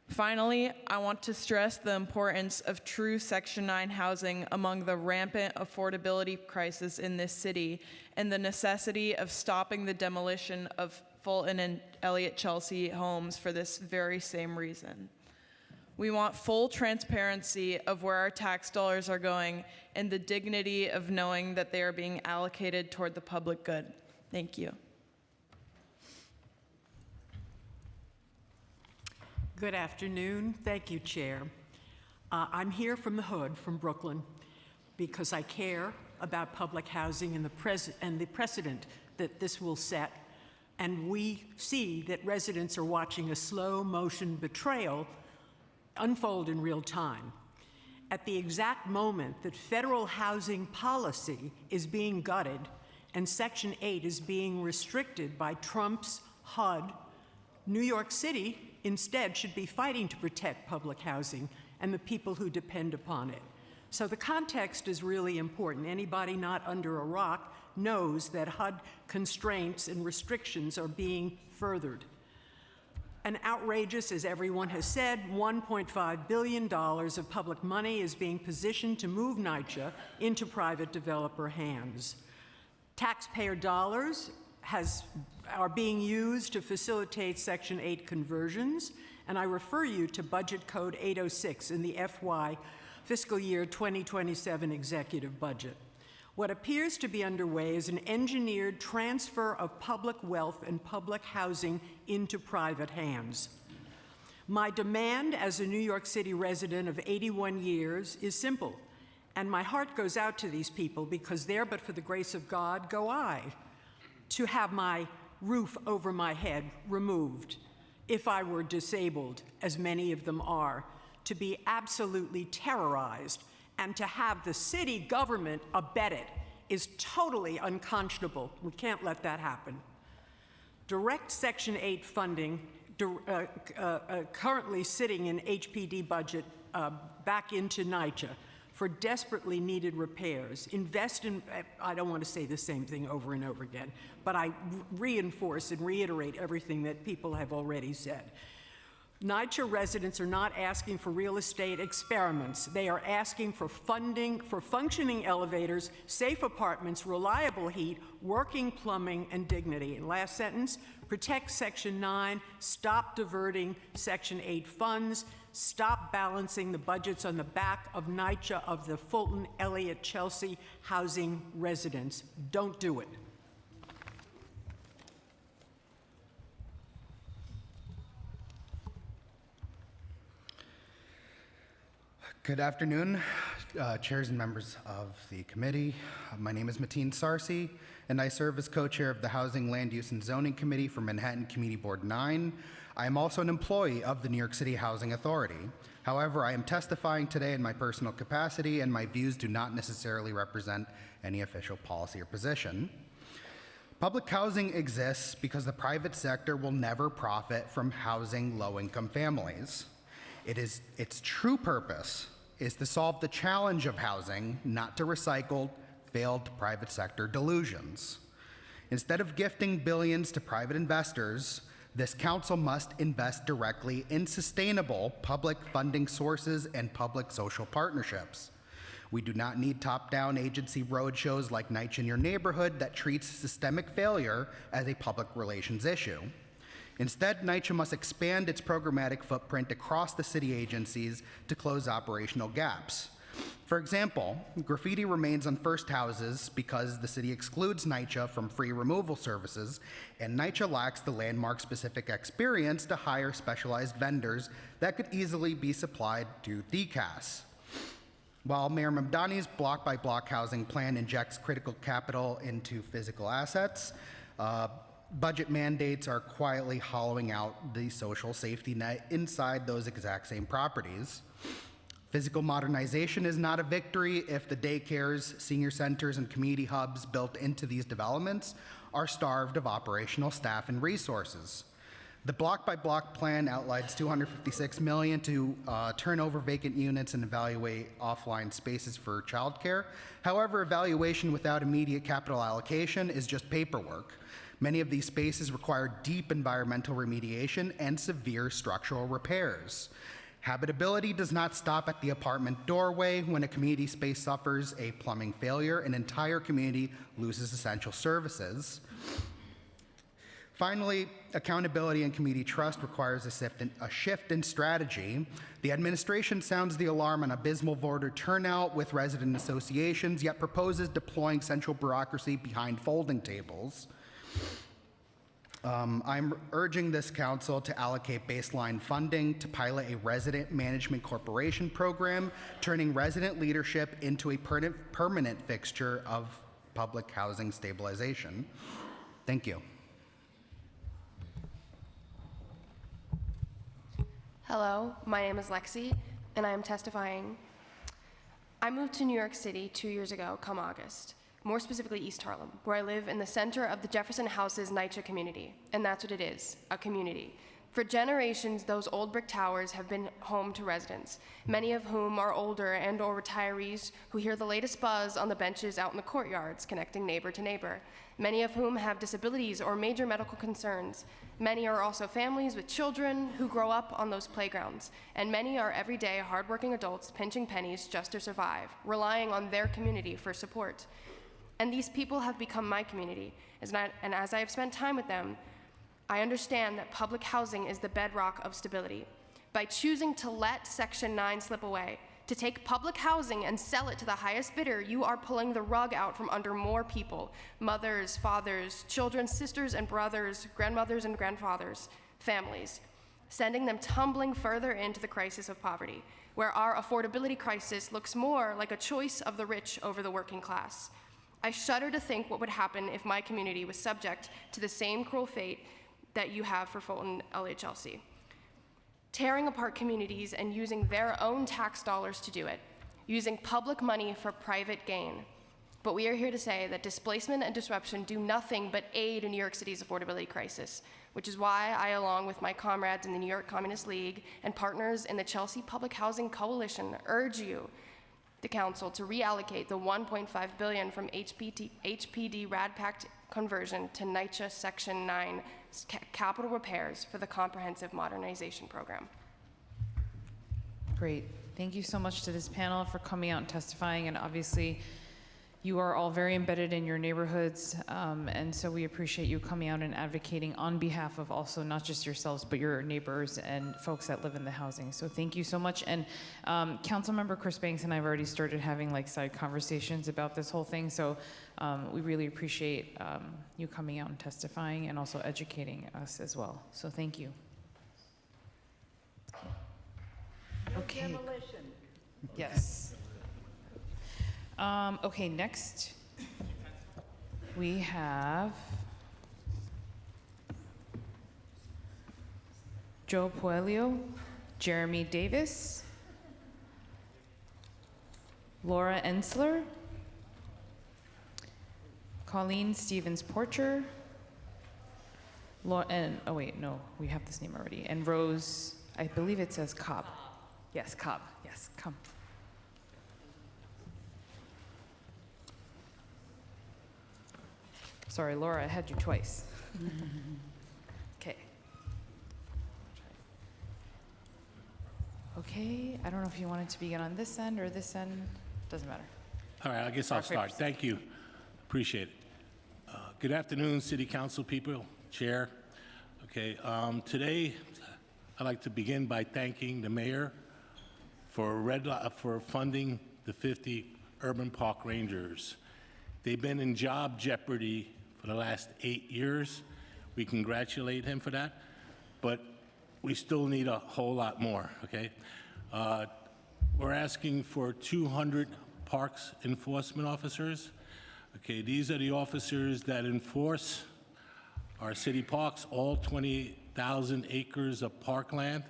Finally, I want to stress the importance of true Section 9 housing among the rampant affordability crisis in this city and the necessity of stopping the demolition of Fulton and Elliott Chelsea homes for this very same reason. We want full transparency of where our tax dollars are going and the dignity of knowing that they are being allocated toward the public good. Thank you. Good afternoon. Thank you, Chair. I'm here from the hood, from Brooklyn, because I care about public housing and the precedent that this will set. And we see that residents are watching a slow motion betrayal unfold in real time. At the exact moment that federal housing policy is being gutted and Section 8 is being restricted by Trump's HUD, New York City instead should be fighting to protect public housing and the people who depend upon it. So the context is really important. Anybody not under a rock knows that HUD constraints and restrictions are being furthered. An outrageous, as everyone has said, $1.5 billion of public money is being positioned to move NYCHA into private developer hands. Taxpayer dollars are being used to facilitate Section 8 conversions, and I refer you to Budget Code 806 in the FY fiscal year 2027 executive budget. What appears to be underway is an engineered transfer of public wealth and public housing into private hands. My demand as a New York City resident of 81 years is simple, and my heart goes out to these people because there, but for the grace of God, go I, to have my roof over my head removed, if I were disabled, as many of them are, to be absolutely terrorized, and to have the city government abet it is totally unconscionable. We can't let that happen. Direct Section 8 funding currently sitting in HPD budget back into NYCHA for desperately needed repairs. Invest in, I don't want to say the same thing over and over again, but I reinforce and reiterate everything that people have already said. NYCHA residents are not asking for real estate experiments. They are asking for funding for functioning elevators, safe apartments, reliable heat, working plumbing, and dignity. And last sentence, protect Section 9, stop diverting Section 8 funds, stop balancing the budgets on the back of NYCHA of the Fulton, Elliott, Chelsea housing residents. Don't do it. Good afternoon, chairs and members of the committee. My name is Mateen Sarsi, and I serve as co-chair of the Housing, Land Use, and Zoning Committee for Manhattan Community Board 9. I am also an employee of the New York City Housing Authority. However, I am testifying today in my personal capacity, and my views do not necessarily represent any official policy or position. Public housing exists because the private sector will never profit from housing low-income families. Its true purpose is to solve the challenge of housing, not to recycle failed private sector delusions. Instead of gifting billions to private investors, this council must invest directly in sustainable public funding sources and public social partnerships. We do not need top-down agency roadshows like NYCHA in Your Neighborhood that treats systemic failure as a public relations issue. Instead, NYCHA must expand its programmatic footprint across the city agencies to close operational gaps. For example, graffiti remains on first houses because the city excludes NYCHA from free removal services, and NYCHA lacks the landmark-specific experience to hire specialized vendors that could easily be supplied to DCAS. While Mayor Mamdani's block-by-block housing plan injects critical capital into physical assets, budget mandates are quietly hollowing out the social safety net inside those exact same properties. Physical modernization is not a victory if the daycares, senior centers, and community hubs built into these developments are starved of operational staff and resources. The block-by-block plan outlines $256 million to turn over vacant units and evaluate offline spaces for childcare. However, evaluation without immediate capital allocation is just paperwork. Many of these spaces require deep environmental remediation and severe structural repairs. Habitability does not stop at the apartment doorway. When a community space suffers a plumbing failure, an entire community loses essential services. Finally, accountability and community trust requires a shift in strategy. The administration sounds the alarm on abysmal voter turnout with resident associations, yet proposes deploying central bureaucracy behind folding tables. I'm urging this council to allocate baseline funding to pilot a resident management corporation program, turning resident leadership into a permanent fixture of public housing stabilization. Thank you. Hello, my name is Lexi, and I am testifying. I moved to New York City 2 years ago, come August. More specifically East Harlem, where I live in the center of the Jefferson Houses NYCHA community. And that's what it is, a community. For generations, those old brick towers have been home to residents, many of whom are older and/or retirees who hear the latest buzz on the benches out in the courtyards connecting neighbor to neighbor, many of whom have disabilities or major medical concerns. Many are also families with children who grow up on those playgrounds, and many are everyday hardworking adults pinching pennies just to survive, relying on their community for support. And these people have become my community, and as I have spent time with them, I understand that public housing is the bedrock of stability. By choosing to let Section 9 slip away, to take public housing and sell it to the highest bidder, you are pulling the rug out from under more people, mothers, fathers, children, sisters and brothers, grandmothers and grandfathers, families, sending them tumbling further into the crisis of poverty, where our affordability crisis looks more like a choice of the rich over the working class. I shudder to think what would happen if my community was subject to the same cruel fate that you have for Fulton LHLC. Tearing apart communities and using their own tax dollars to do it, using public money for private gain. But we are here to say that displacement and disruption do nothing but aid in New York City's affordability crisis, which is why I, along with my comrades in the New York Communist League and partners in the Chelsea Public Housing Coalition, urge you, the council, to reallocate the $1.5 billion from HPD RAD-PACT conversion to NYCHA Section 9 capital repairs for the comprehensive modernization program. Great. Thank you so much to this panel for coming out and testifying. And obviously, you are all very embedded in your neighborhoods. And so we appreciate you coming out and advocating on behalf of also not just yourselves, but your neighbors and folks that live in the housing. So thank you so much. And Councilmember Chris Banks and I have already started having like side conversations about this whole thing. So we really appreciate you coming out and testifying and also educating us as well. So thank you. Okay. Yes. Okay, next we have Joe Puelio, Jeremy Davis, Laura Ensler, Colleen Stevens-Porcher, and, oh wait, no, we have this name already, and Rose, I believe it says Cobb. Yes, Cobb, yes, come. Sorry, Laura, I had you twice. Okay. Okay, I don't know if you wanted to begin on this end or this end. Doesn't matter. All right, I guess I'll start. Thank you. Appreciate it. Good afternoon, City Council people, Chair. Okay, today I'd like to begin by thanking the Mayor for funding the 50 Urban Park Rangers. They've been in job jeopardy for the last 8 years. We congratulate him for that, but we still need a whole lot more, okay? We're asking for 200 parks enforcement officers. Okay, these are the officers that enforce our city parks, all 28,000 acres of parkland,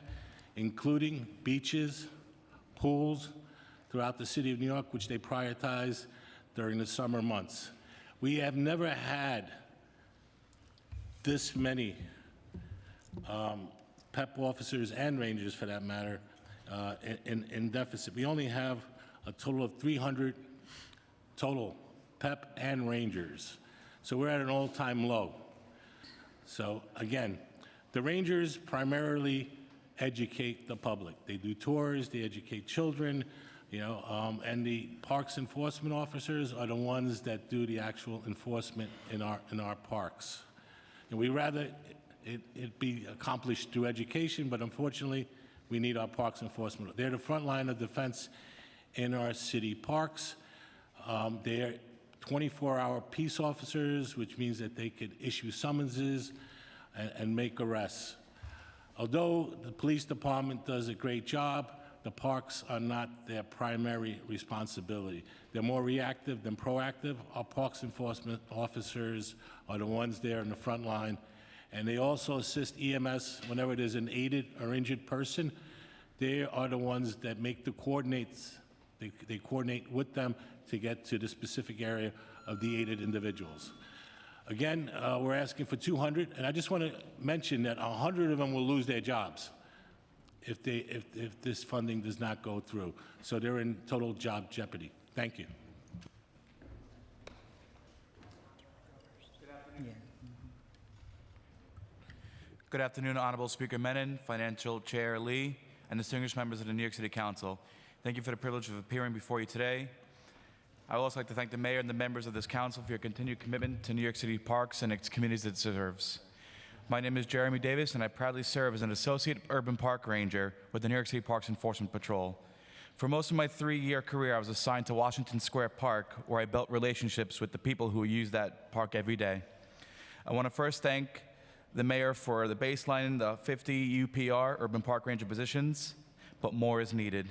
including beaches, pools throughout the city of New York, which they prioritize during the summer months. We have never had this many PEP officers and rangers, for that matter, in deficit. We only have a total of 300 total PEP and rangers. So we're at an all-time low. So again, the rangers primarily educate the public. They do tours, they educate children, you know, and the parks enforcement officers are the ones that do the actual enforcement in our parks. And we rather it be accomplished through education, but unfortunately, we need our parks enforcement. They're the front line of defense in our city parks. They're 24-hour peace officers, which means that they could issue summonses and make arrests. Although the police department does a great job, the parks are not their primary responsibility. They're more reactive than proactive. Our parks enforcement officers are the ones there in the front line, and they also assist EMS whenever there's an aided or injured person. They are the ones that make the coordinates. They coordinate with them to get to the specific area of the aided individuals. Again, we're asking for 200, and I just want to mention that 100 of them will lose their jobs if this funding does not go through. So they're in total job jeopardy. Thank you. Good afternoon, Honorable Speaker Menon, Financial Chair Lee, and distinguished members of the New York City Council. Thank you for the privilege of appearing before you today. I would also like to thank the Mayor and the members of this Council for your continued commitment to New York City parks and its communities it serves. My name is Jeremy Davis, and I proudly serve as an Associate Urban Park Ranger with the New York City Parks Enforcement Patrol. For most of my 3-year career, I was assigned to Washington Square Park, where I built relationships with the people who use that park every day. I want to first thank the Mayor for the baseline, the 50 UPR, Urban Park Ranger positions, but more is needed.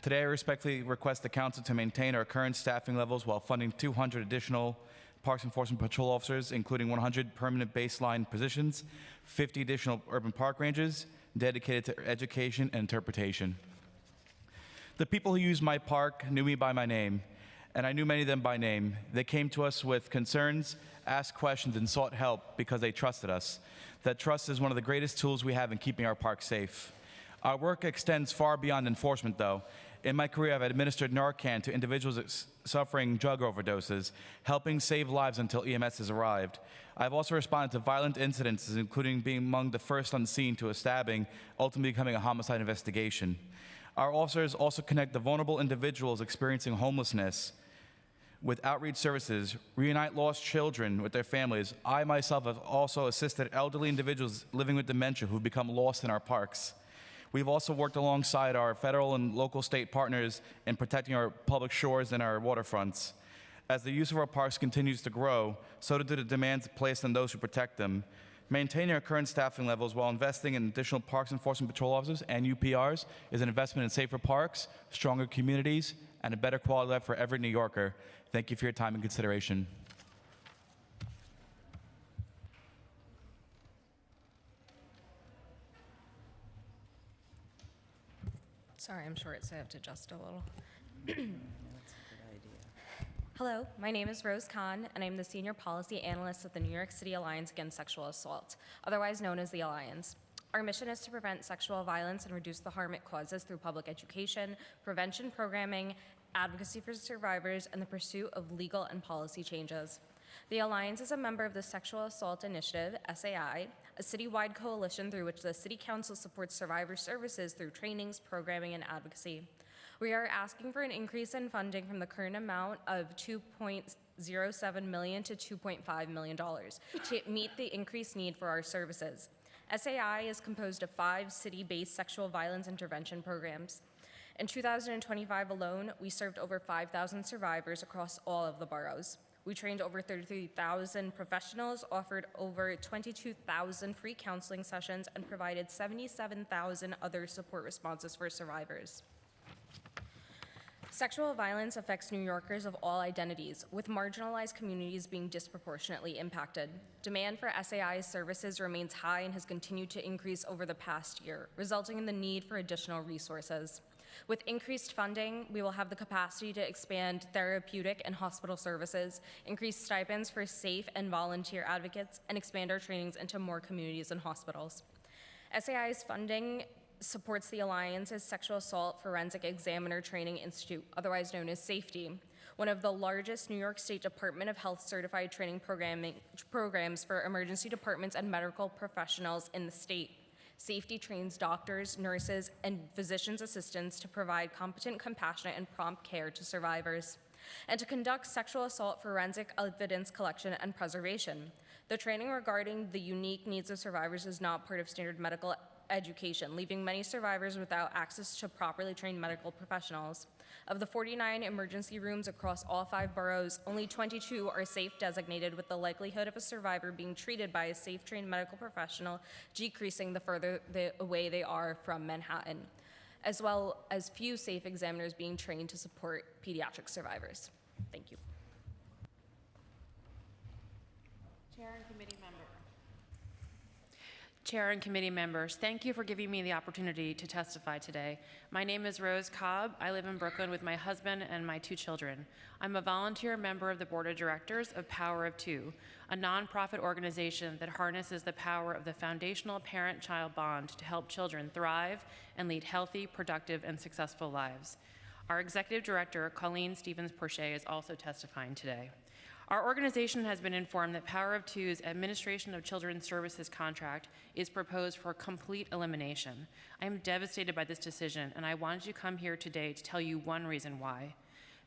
Today, I respectfully request the Council to maintain our current staffing levels while funding 200 additional Parks Enforcement Patrol officers, including 100 permanent baseline positions, 50 additional Urban Park Rangers dedicated to education and interpretation. The people who use my park knew me by my name, and I knew many of them by name. They came to us with concerns, asked questions, and sought help because they trusted us. That trust is one of the greatest tools we have in keeping our parks safe. Our work extends far beyond enforcement, though. In my career, I've administered Narcan to individuals suffering drug overdoses, helping save lives until EMS has arrived. I've also responded to violent incidents, including being among the first on scene to a stabbing, ultimately becoming a homicide investigation. Our officers also connect the vulnerable individuals experiencing homelessness with outreach services, reunite lost children with their families. I myself have also assisted elderly individuals living with dementia who become lost in our parks. We've also worked alongside our federal and local state partners in protecting our public shores and our waterfronts. As the use of our parks continues to grow, so do the demands placed on those who protect them. Maintaining our current staffing levels while investing in additional Parks Enforcement Patrol officers and UPRs is an investment in safer parks, stronger communities, and a better quality of life for every New Yorker. Thank you for your time and consideration. Sorry, I'm short, so I have to adjust a little. Hello, my name is Rose Kahn, and I'm the Senior Policy Analyst at the New York City Alliance Against Sexual Assault, otherwise known as the Alliance. Our mission is to prevent sexual violence and reduce the harm it causes through public education, prevention programming, advocacy for survivors, and the pursuit of legal and policy changes. The Alliance is a member of the Sexual Assault Initiative, SAI, a citywide coalition through which the City Council supports survivor services through trainings, programming, and advocacy. We are asking for an increase in funding from the current amount of $2.07 million to $2.5 million to meet the increased need for our services. SAI is composed of 5 city-based sexual violence intervention programs. In 2025 alone, we served over 5,000 survivors across all of the boroughs. We trained over 33,000 professionals, offered over 22,000 free counseling sessions, and provided 77,000 other support responses for survivors. Sexual violence affects New Yorkers of all identities, with marginalized communities being disproportionately impacted. Demand for SAI's services remains high and has continued to increase over the past year, resulting in the need for additional resources. With increased funding, we will have the capacity to expand therapeutic and hospital services, increase stipends for safe and volunteer advocates, and expand our trainings into more communities and hospitals. SAI's funding supports the Alliance's Sexual Assault Forensic Examiner Training Institute, otherwise known as SAFETY, one of the largest New York State Department of Health certified training programs for emergency departments and medical professionals in the state. SAFETY trains doctors, nurses, and physician's assistants to provide competent, compassionate, and prompt care to survivors, and to conduct sexual assault forensic evidence collection and preservation. The training regarding the unique needs of survivors is not part of standard medical education, leaving many survivors without access to properly trained medical professionals. Of the 49 emergency rooms across all 5 boroughs, only 22 are SAFE designated, with the likelihood of a survivor being treated by a SAFE trained medical professional decreasing the further away they are from Manhattan, as well as few SAFE examiners being trained to support pediatric survivors. Thank you. Chair and committee member. Chair and committee members, thank you for giving me the opportunity to testify today. My name is Rose Cobb. I live in Brooklyn with my husband and my 2 children. I'm a volunteer member of the board of directors of Power of Two, a nonprofit organization that harnesses the power of the foundational parent-child bond to help children thrive and lead healthy, productive, and successful lives. Our executive director, Colleen Stevens-Porcher, is also testifying today. Our organization has been informed that Power of Two's Administration of Children's Services contract is proposed for complete elimination. I am devastated by this decision, and I wanted to come here today to tell you one reason why.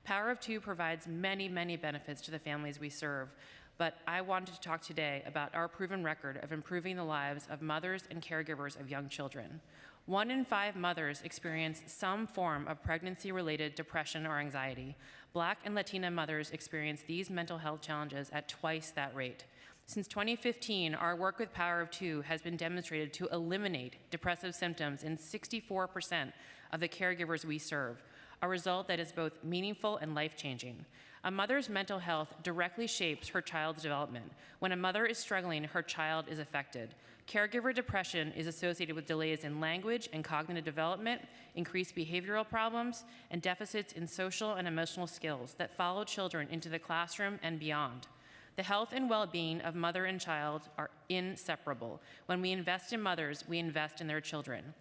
Power of Two provides many, many benefits to the families we serve, but I wanted to talk today about our proven record of improving the lives of mothers and caregivers of young children. 1 in 5 mothers experience some form of pregnancy-related depression or anxiety. Black and Latina mothers experience these mental health challenges at twice that rate. Since 2015, our work with Power of Two has been demonstrated to eliminate depressive symptoms in 64% of the caregivers we serve, a result that is both meaningful and life-changing. A mother's mental health directly shapes her child's development. When a mother is struggling, her child is affected. Caregiver depression is associated with delays in language and cognitive development, increased behavioral problems, and deficits in social and emotional skills that follow children into the classroom and beyond. The health and well-being of mother and child are inseparable. When we invest in mothers, we invest in their children.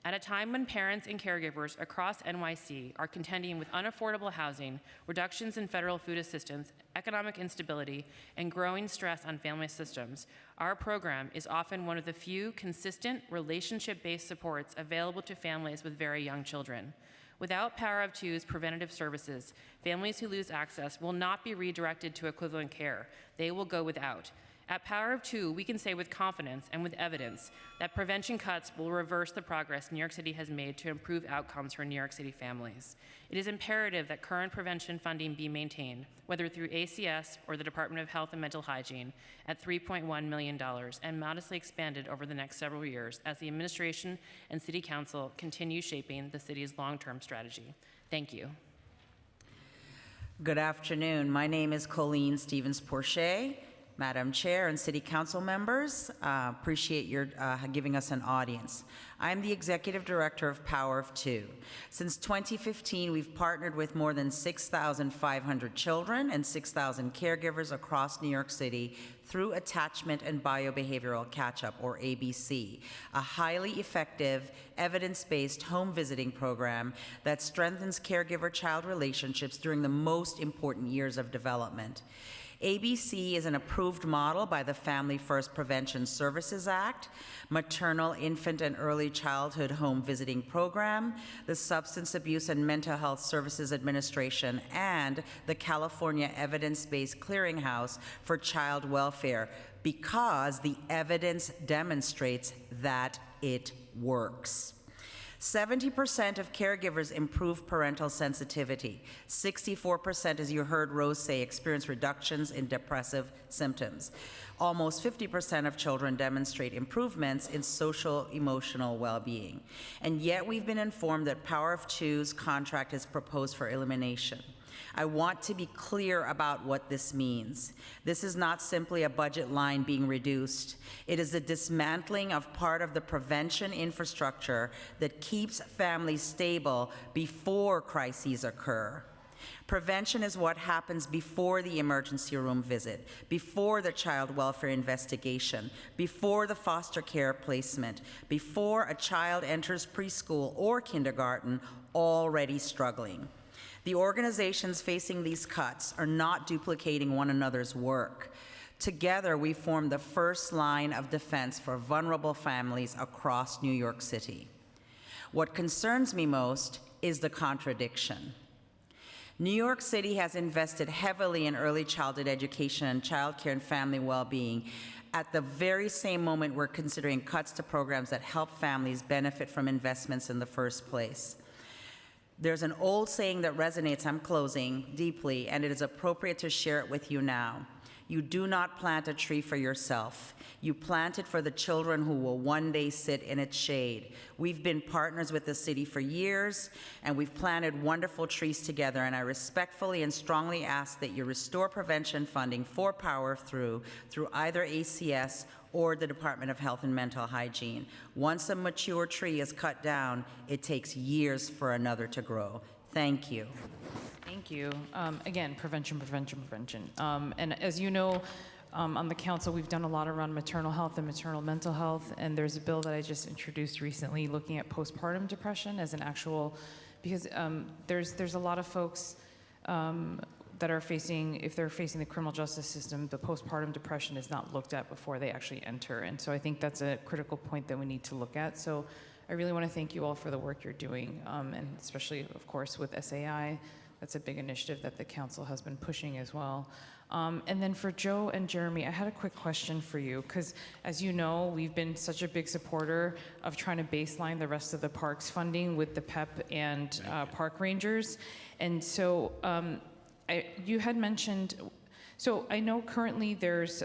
At a time when parents and caregivers across NYC are contending with unaffordable housing, reductions in federal food assistance, economic instability, and growing stress on family systems, our program is often one of the few consistent relationship-based supports available to families with very young children. Without Power of Two's preventative services, families who lose access will not be redirected to equivalent care. They will go without. At Power of Two, we can say with confidence and with evidence that prevention cuts will reverse the progress New York City has made to improve outcomes for New York City families. It is imperative that current prevention funding be maintained, whether through ACS or the Department of Health and Mental Hygiene, at $3.1 million and modestly expanded over the next several years as the administration and City Council continue shaping the city's long-term strategy. Thank you. Good afternoon. My name is Colleen Stevens-Porcher. Madam Chair and City Council members, appreciate your giving us an audience. I'm the Executive Director of Power of Two. Since 2015, we've partnered with more than 6,500 children and 6,000 caregivers across New York City through Attachment and Biobehavioral Catch-Up, or ABC, a highly effective, evidence-based home visiting program that strengthens caregiver-child relationships during the most important years of development. ABC is an approved model by the Family First Prevention Services Act, Maternal, Infant, and Early Childhood Home Visiting Program, the Substance Abuse and Mental Health Services Administration, and the California Evidence-Based Clearinghouse for Child Welfare, because the evidence demonstrates that it works. 70% of caregivers improve parental sensitivity. 64%, as you heard Rose say, experience reductions in depressive symptoms. Almost 50% of children demonstrate improvements in social emotional well-being. And yet we've been informed that Power of Two's contract is proposed for elimination. I want to be clear about what this means. This is not simply a budget line being reduced. It is the dismantling of part of the prevention infrastructure that keeps families stable before crises occur. Prevention is what happens before the emergency room visit, before the child welfare investigation, before the foster care placement, before a child enters preschool or kindergarten already struggling. The organizations facing these cuts are not duplicating one another's work. Together, we form the first line of defense for vulnerable families across New York City. What concerns me most is the contradiction. New York City has invested heavily in early childhood education and childcare and family well-being at the very same moment we're considering cuts to programs that help families benefit from investments in the first place. There's an old saying that resonates, I'm closing, deeply, and it is appropriate to share it with you now. You do not plant a tree for yourself. You plant it for the children who will one day sit in its shade. We've been partners with the city for years, and we've planted wonderful trees together, and I respectfully and strongly ask that you restore prevention funding for Power through either ACS or the Department of Health and Mental Hygiene. Once a mature tree is cut down, it takes years for another to grow. Thank you. Thank you. Again, prevention, prevention, prevention. And as you know, on the council, we've done a lot around maternal health and maternal mental health, and there's a bill that I just introduced recently looking at postpartum depression as an actual, because there's a lot of folks that are facing, if they're facing the criminal justice system, the postpartum depression is not looked at before they actually enter. And so I think that's a critical point that we need to look at. So I really want to thank you all for the work you're doing, and especially, of course, with SAI. That's a big initiative that the council has been pushing as well. And then for Joe and Jeremy, I had a quick question for you, because as you know, we've been such a big supporter of trying to baseline the rest of the parks funding with the PEP and park rangers. And so you had mentioned, so I know currently there's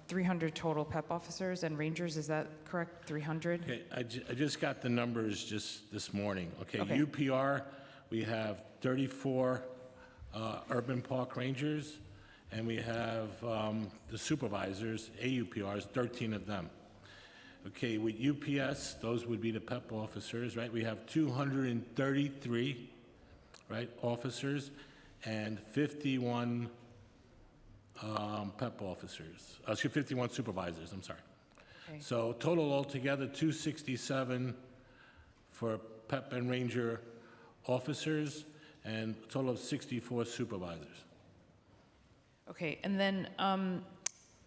300 total PEP officers and rangers, is that correct, 300? Okay, I just got the numbers just this morning. Okay, UPR, we have 34 urban park rangers, and we have the supervisors, AUPRs, 13 of them. Okay, with UPS, those would be the PEP officers, right? We have 233, right, officers, and 51 PEP officers, 51 supervisors, I'm sorry. Okay. So total altogether, 267 for PEP and Ranger officers, and a total of 64 supervisors. Okay, and then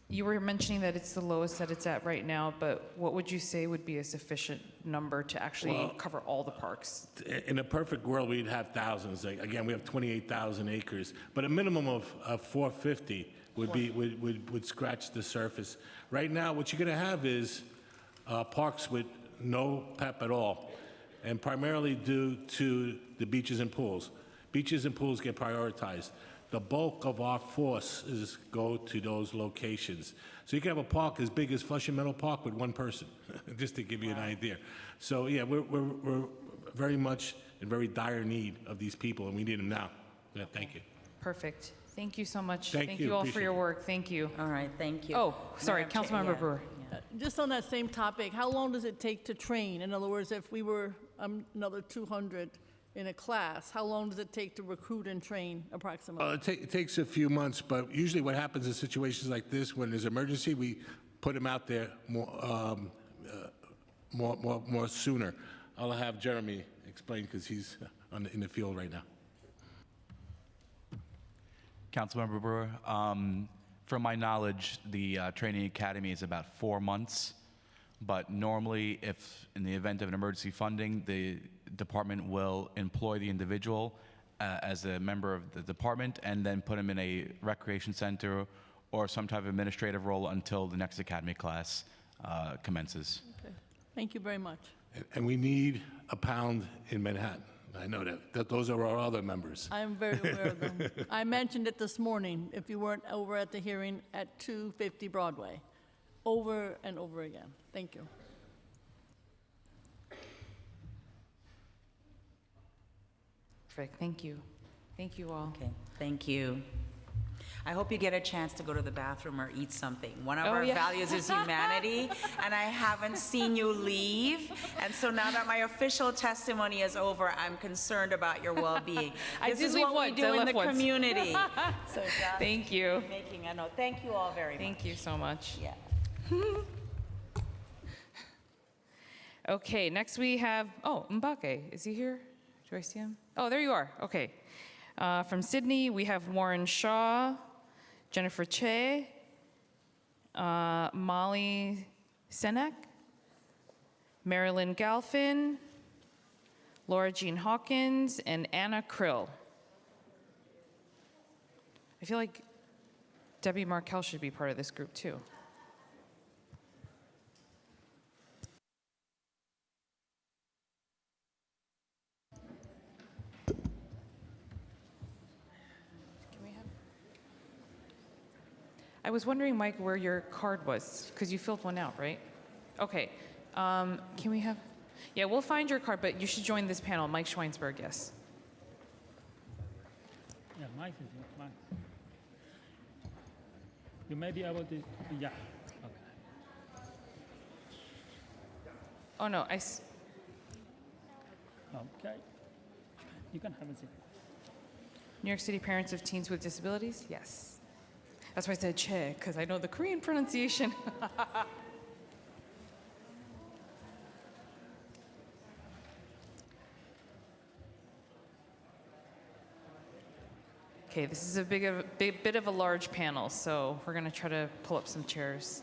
you were mentioning that it's the lowest that it's at right now, but what would you say would be a sufficient number to actually cover all the parks? In a perfect world, we'd have thousands. Like, again, we have 28,000 acres, but a minimum of 450 would scratch the surface. Right now, what you're going to have is parks with no PEP at all, and primarily due to the beaches and pools. Beaches and pools get prioritized. The bulk of our forces go to those locations. So you can have a park as big as Flushing Meadow Park with one person, just to give you an idea. So yeah, we're very much in very dire need of these people, and we need them now. Yeah, thank you. Perfect. Thank you so much. Thank you. all Appreciate for your work. Thank you. All right, thank you. Oh, sorry, Madam Chair, Councilmember Brewer. Just on that same topic, how long does it take to train? In other words, if we were another 200 in a class, how long does it take to recruit and train approximately? It takes a few months, but usually what happens in situations like this, when there's emergency, we put them out there more sooner. I'll have Jeremy explain because he's in the field right now. Councilmember Brewer, from my knowledge, the training academy is about 4 months, but normally, if in the event of an emergency funding, the department will employ the individual as a member of the department and then put him in a recreation center or some type of administrative role until the next academy class commences. Okay. Thank you very much. And we need a pound in Manhattan. I know that those are our other members. I'm very aware of them. I mentioned it this morning, if you weren't over at the hearing at 250 Broadway, over and over again. Thank you. Perfect. Thank you. Thank you all. Okay, thank you. I hope you get a chance to go to the bathroom or eat something. One of our values is humanity, and I haven't seen you leave. And so now that my official testimony is over, I'm concerned about your well-being. This is what we do in the community. So thank you. Making a note. Thank you all very much. Thank you so much. Yeah. Okay, next we have, Mbake. Is he here? Do I see him? Oh, there you are. Okay. From Sydney, we have Warren Shaw, Jennifer Che, Molly Senek, Marilyn Galfin, Laura Jean Hawkins, and Anna Krill. I feel like Debbie Markell should be part of this group too. I was wondering, Mike, where your card was, because you filled one out, right? Okay. Can we have? Yeah, we'll find your card, but you should join this panel. Mike Schweinsberg, yes. Yeah, Mike is Mike. You may be able to, yeah. Okay. Oh, no, Okay. You can have a seat. New York City Parents of Teens with Disabilities? Yes. That's why I said Che, because I know the Korean pronunciation. Okay, this is a bit of a large panel, so we're going to try to pull up some chairs.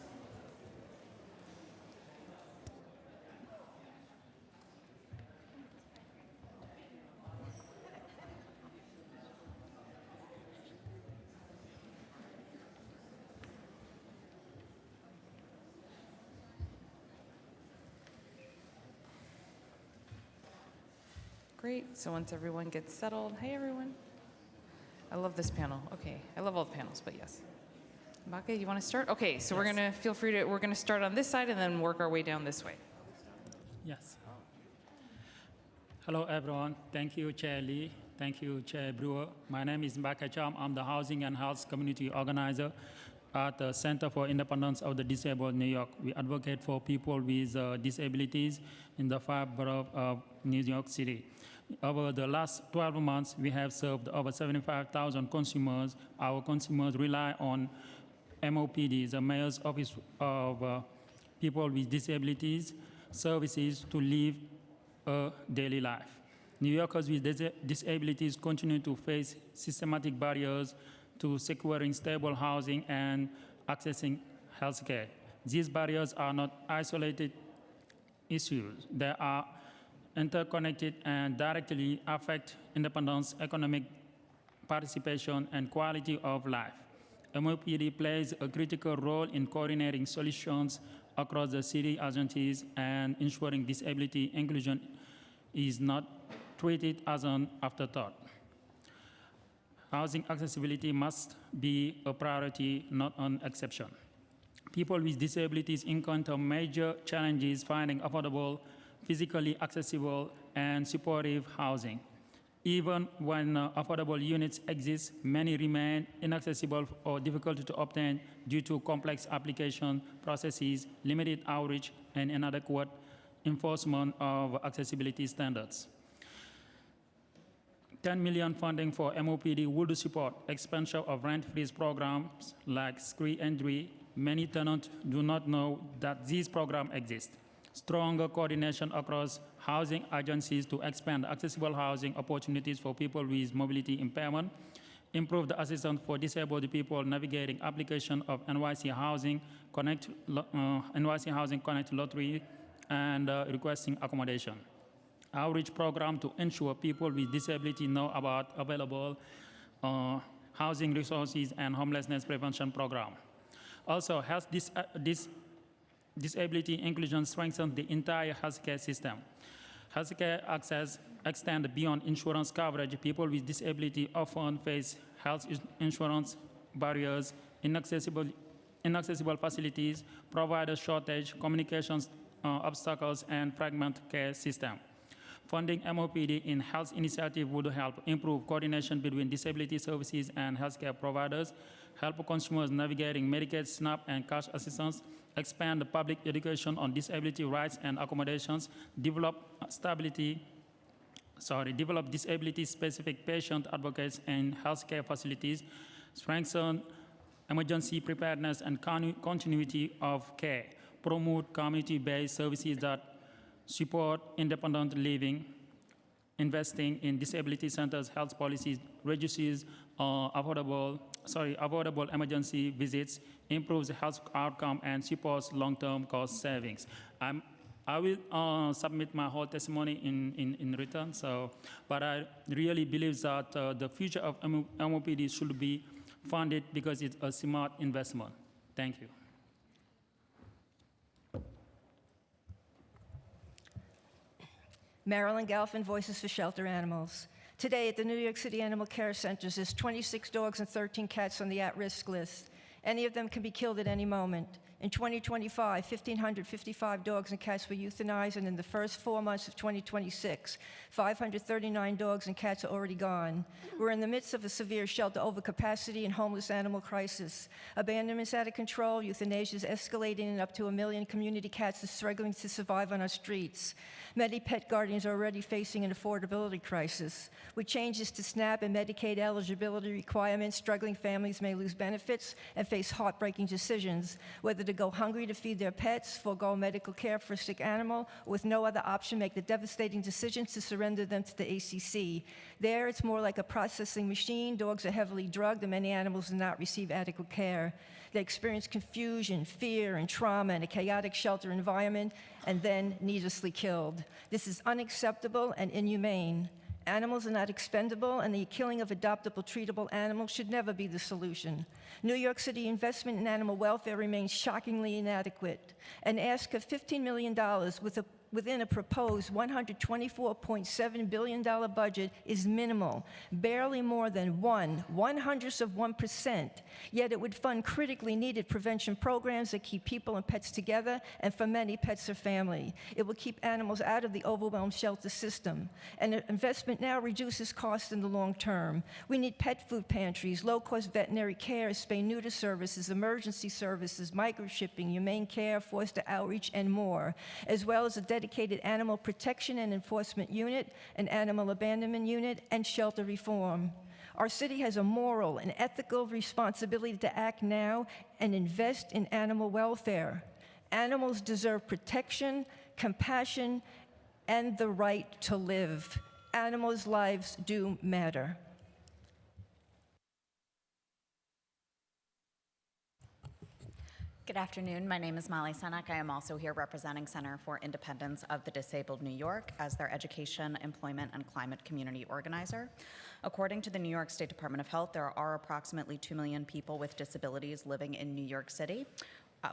Great, so once everyone gets settled, hey everyone. I love this panel. Okay, I love all the panels, but yes. Mbake, you want to start? Okay, so we're gonna we're gonna start on this side and then work our way down this way. Yes. Hello, everyone. Thank you, Chair Lee. Thank you, Chair Brewer. My name is Mbake Cham. I'm the Housing and Health Community Organizer at the Center for Independence of the Disabled, New York. We advocate for people with disabilities in the 5 boroughs of New York City. Over the last 12 months, we have served over 75,000 consumers. Our consumers rely on MOPD, the Mayor's Office of People with Disabilities, services to live a daily life. New Yorkers with disabilities continue to face systematic barriers to securing stable housing and accessing health care. These barriers are not isolated issues. They are interconnected and directly affect independence, economic participation, and quality of life. MOPD plays a critical role in coordinating solutions across the city agencies and ensuring disability inclusion is not treated as an afterthought. Housing accessibility must be a priority, not an exception. People with disabilities encounter major challenges finding affordable, physically accessible, and supportive housing. Even when affordable units exist, many remain inaccessible or difficult to obtain due to complex application processes, limited outreach, and inadequate enforcement of accessibility standards. $10 million funding for MOPD would support expansion of rent-freeze programs like Scree and Dree. Many tenants do not know that these programs exist. Stronger coordination across housing agencies to expand accessible housing opportunities for people with mobility impairment, improve the assistance for disabled people navigating application of NYC Housing Connect lottery, and requesting accommodation. Outreach program to ensure people with disability know about available housing resources and homelessness prevention program. Also, disability inclusion strengthens the entire healthcare system. Healthcare access extends beyond insurance coverage. People with disability often face health insurance barriers, inaccessible facilities, provider shortage, communications obstacles, and fragmented care system. Funding MOPD in health initiative would help improve coordination between disability services and healthcare providers, help consumers navigating Medicaid, SNAP, and cash assistance, expand the public education on disability rights and accommodations, develop disability-specific patient advocates in healthcare facilities, strengthen emergency preparedness and continuity of care, promote community-based services that support independent living, investing in disability centers, health policies, reduces avoidable emergency visits, improves health outcome, and supports long-term cost savings. I will submit my whole testimony in written, but I really believe that the future of MOPD should be funded because it's a smart investment. Thank you. Marilyn Galfin, Voices for Shelter Animals. Today at the New York City Animal Care Centers, there's 26 dogs and 13 cats on the at-risk list. Any of them can be killed at any moment. In 2025, 1,555 dogs and cats were euthanized, and in the first 4 months of 2026, 539 dogs and cats are already gone. We're in the midst of a severe shelter overcapacity and homeless animal crisis. Abandonment's out of control, euthanasia is escalating, and up to 1 million community cats are struggling to survive on our streets. Many pet guardians are already facing an affordability crisis. With changes to SNAP and Medicaid eligibility requirements, struggling families may lose benefits and face heartbreaking decisions, whether to go hungry to feed their pets, forego medical care for a sick animal, or with no other option, make the devastating decision to surrender them to the ACC. There, it's more like a processing machine. Dogs are heavily drugged, and many animals do not receive adequate care. They experience confusion, fear, and trauma in a chaotic shelter environment, and then needlessly killed. This is unacceptable and inhumane. Animals are not expendable, and the killing of adoptable, treatable animals should never be the solution. New York City investment in animal welfare remains shockingly inadequate. An ask of $15 million within a proposed $124.7 billion budget is minimal, barely more than 0.01%, yet it would fund critically needed prevention programs that keep people and pets together, and for many, pets are family. It will keep animals out of the overwhelmed shelter system, and an investment now reduces costs in the long term. We need pet food pantries, low-cost veterinary care, spay-neuter services, emergency services, microchipping, humane care, foster outreach, and more, as well as a dedicated animal protection and enforcement unit, an animal abandonment unit, and shelter reform. Our city has a moral and ethical responsibility to act now and invest in animal welfare. Animals deserve protection, compassion, and the right to live. Animals' lives do matter. Good afternoon. My name is Molly Senek. I am also here representing Center for Independence of the Disabled New York as their education, employment, and climate community organizer. According to the New York State Department of Health, there are approximately 2 million people with disabilities living in New York City.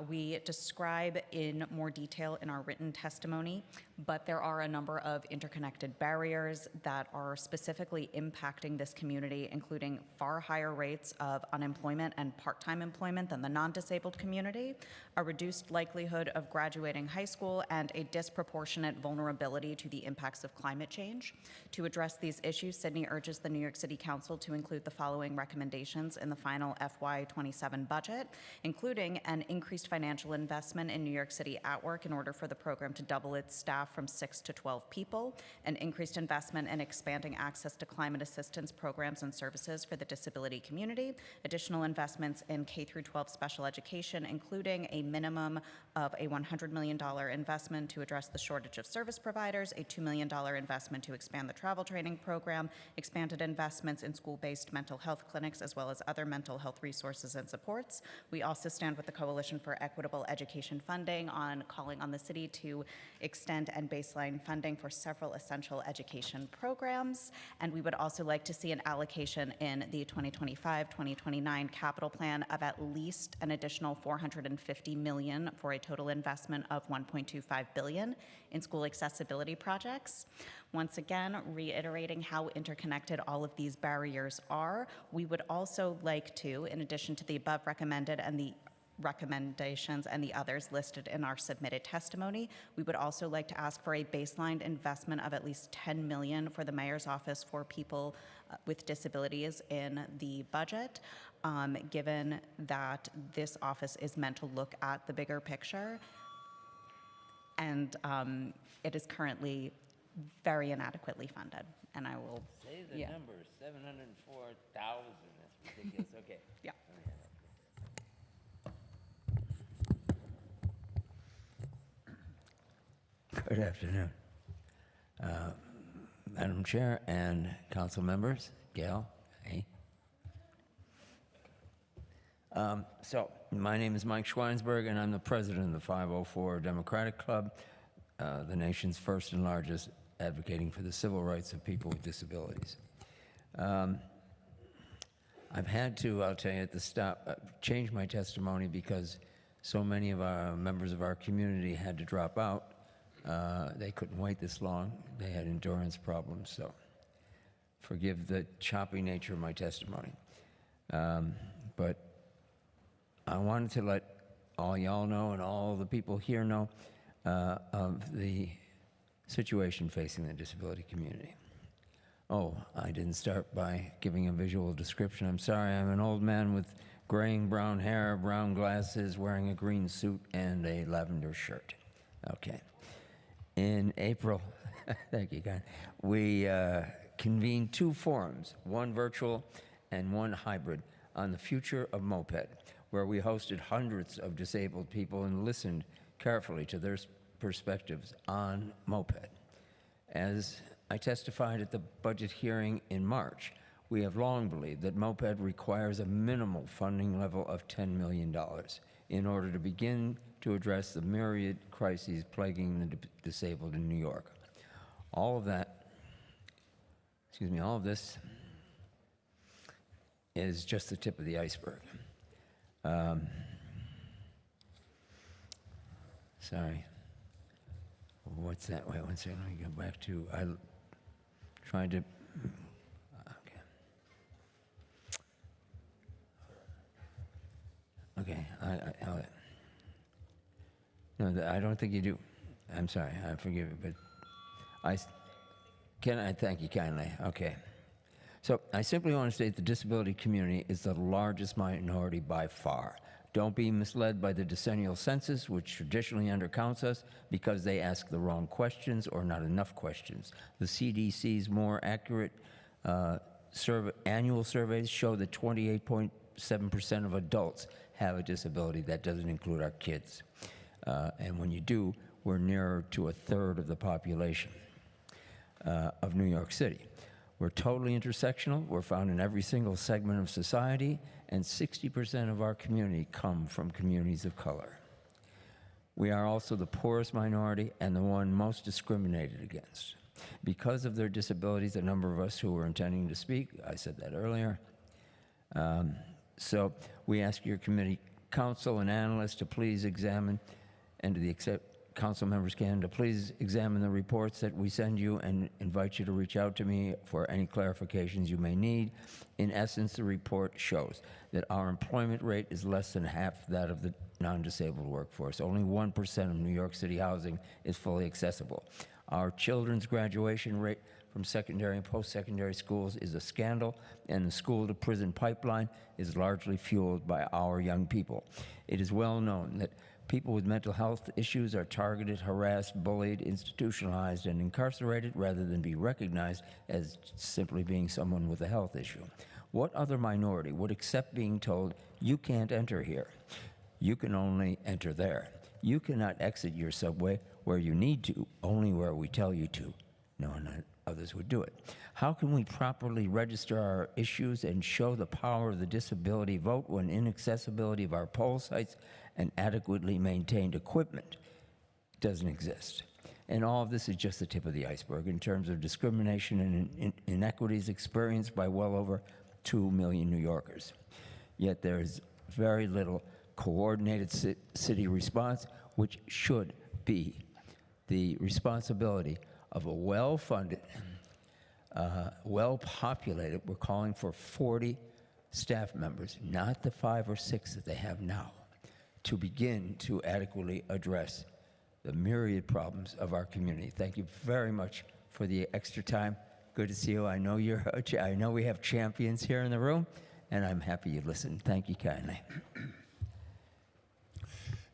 We describe in more detail in our written testimony, but there are a number of interconnected barriers that are specifically impacting this community, including far higher rates of unemployment and part-time employment than the non-disabled community, a reduced likelihood of graduating high school, and a disproportionate vulnerability to the impacts of climate change. To address these issues, Sydney urges the New York City Council to include the following recommendations in the final FY27 budget, including an increased financial investment in New York City at Work in order for the program to double its staff from 6 to 12 people, an increased investment in expanding access to climate assistance programs and services for the disability community, additional investments in K-12 special education, including a minimum of a $100 million investment to address the shortage of service providers, a $2 million investment to expand the travel training program, expanded investments in school-based mental health clinics, as well as other mental health resources and supports. We also stand with the Coalition for Equitable Education Funding on calling on the city to extend and baseline funding for several essential education programs. And we would also like to see an allocation in the 2025-2029 capital plan of at least an additional $450 million for a total investment of $1.25 billion in school accessibility projects. Once again, reiterating how interconnected all of these barriers are, we would also like to, in addition to the above recommended and the recommendations and the others listed in our submitted testimony, we would also like to ask for a baseline investment of at least $10 million for the Mayor's Office for People with Disabilities in the budget, given that this office is meant to look at the bigger picture, and it is currently very inadequately funded. And I will say the number, 704,000. That's ridiculous. Okay. Yeah. Good afternoon, Madam Chair and council members. Gail, hey. So my name is Mike Schweinsberg, and I'm the president of the 504 Democratic Club, the nation's first and largest advocating for the civil rights of people with disabilities. I've had to, I'll tell you at the stop, change my testimony because so many of our members of our community had to drop out. They couldn't wait this long. They had endurance problems, so forgive the choppy nature of my testimony. But I wanted to let all y'all know and all the people here know of the situation facing the disability community. Oh, I didn't start by giving a visual description. I'm sorry, I'm an old man with graying brown hair, brown glasses, wearing a green suit, and a lavender shirt. Okay. In April, thank you, Guy, we convened 2 forums, one virtual and one hybrid, on the future of moped, where we hosted hundreds of disabled people and listened carefully to their perspectives on moped. As I testified at the budget hearing in March, we have long believed that moped requires a minimal funding level of $10 million in order to begin to address the myriad crises plaguing the disabled in New York. All of this is just the tip of the iceberg. Sorry. What's that? Wait one second. Let me go back to. I tried to. Okay. No, I don't think you do. I'm sorry. I forgive you, but I thank you kindly. Okay. So I simply want to state the disability community is the largest minority by far. Don't be misled by the decennial census, which traditionally undercounts us because they ask the wrong questions or not enough questions. The CDC's more accurate annual surveys show that 28.7% of adults have a disability. That doesn't include our kids. And when you do, we're nearer to a third of the population of New York City. We're totally intersectional. We're found in every single segment of society, and 60% of our community come from communities of color. We are also the poorest minority and the one most discriminated against. Because of their disabilities, a number of us who were intending to speak, I said that earlier. So we ask your committee counsel and analysts to please examine, and to the council members can, to please examine the reports that we send you and invite you to reach out to me for any clarifications you may need. In essence, the report shows that our employment rate is less than half that of the non-disabled workforce. Only 1% of New York City housing is fully accessible. Our children's graduation rate from secondary and post-secondary schools is a scandal, and the school-to-prison pipeline is largely fueled by our young people. It is well known that people with mental health issues are targeted, harassed, bullied, institutionalized, and incarcerated rather than be recognized as simply being someone with a health issue. What other minority would accept being told, you can't enter here? You can only enter there. You cannot exit your subway where you need to, only where we tell you to. No, not others would do it. How can we properly register our issues and show the power of the disability vote when inaccessibility of our poll sites and adequately maintained equipment doesn't exist? And all of this is just the tip of the iceberg in terms of discrimination and inequities experienced by well over 2 million New Yorkers. Yet there is very little coordinated city response, which should be the responsibility of a well-funded, well-populated, we're calling for 40 staff members, not the 5 or 6 that they have now, to begin to adequately address the myriad problems of our community. Thank you very much for the extra time. Good to see you. I know we have champions here in the room, and I'm happy you listened. Thank you kindly.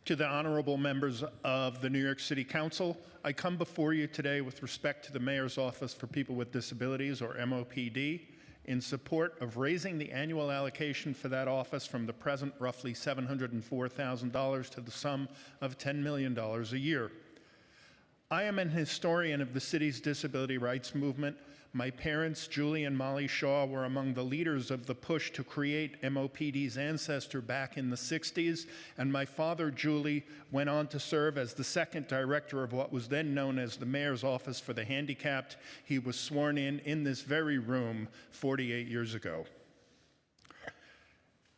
To the honorable members of the New York City Council, I come before you today with respect to the Mayor's Office for People with Disabilities, or MOPD, in support of raising the annual allocation for that office from the present roughly $704,000 to the sum of $10 million a year. I am an historian of the city's disability rights movement. My parents, Julie and Molly Shaw, were among the leaders of the push to create MOPD's ancestor back in the 60s, and my father, Julie, went on to serve as the second director of what was then known as the Mayor's Office for the Handicapped. He was sworn in this very room 48 years ago.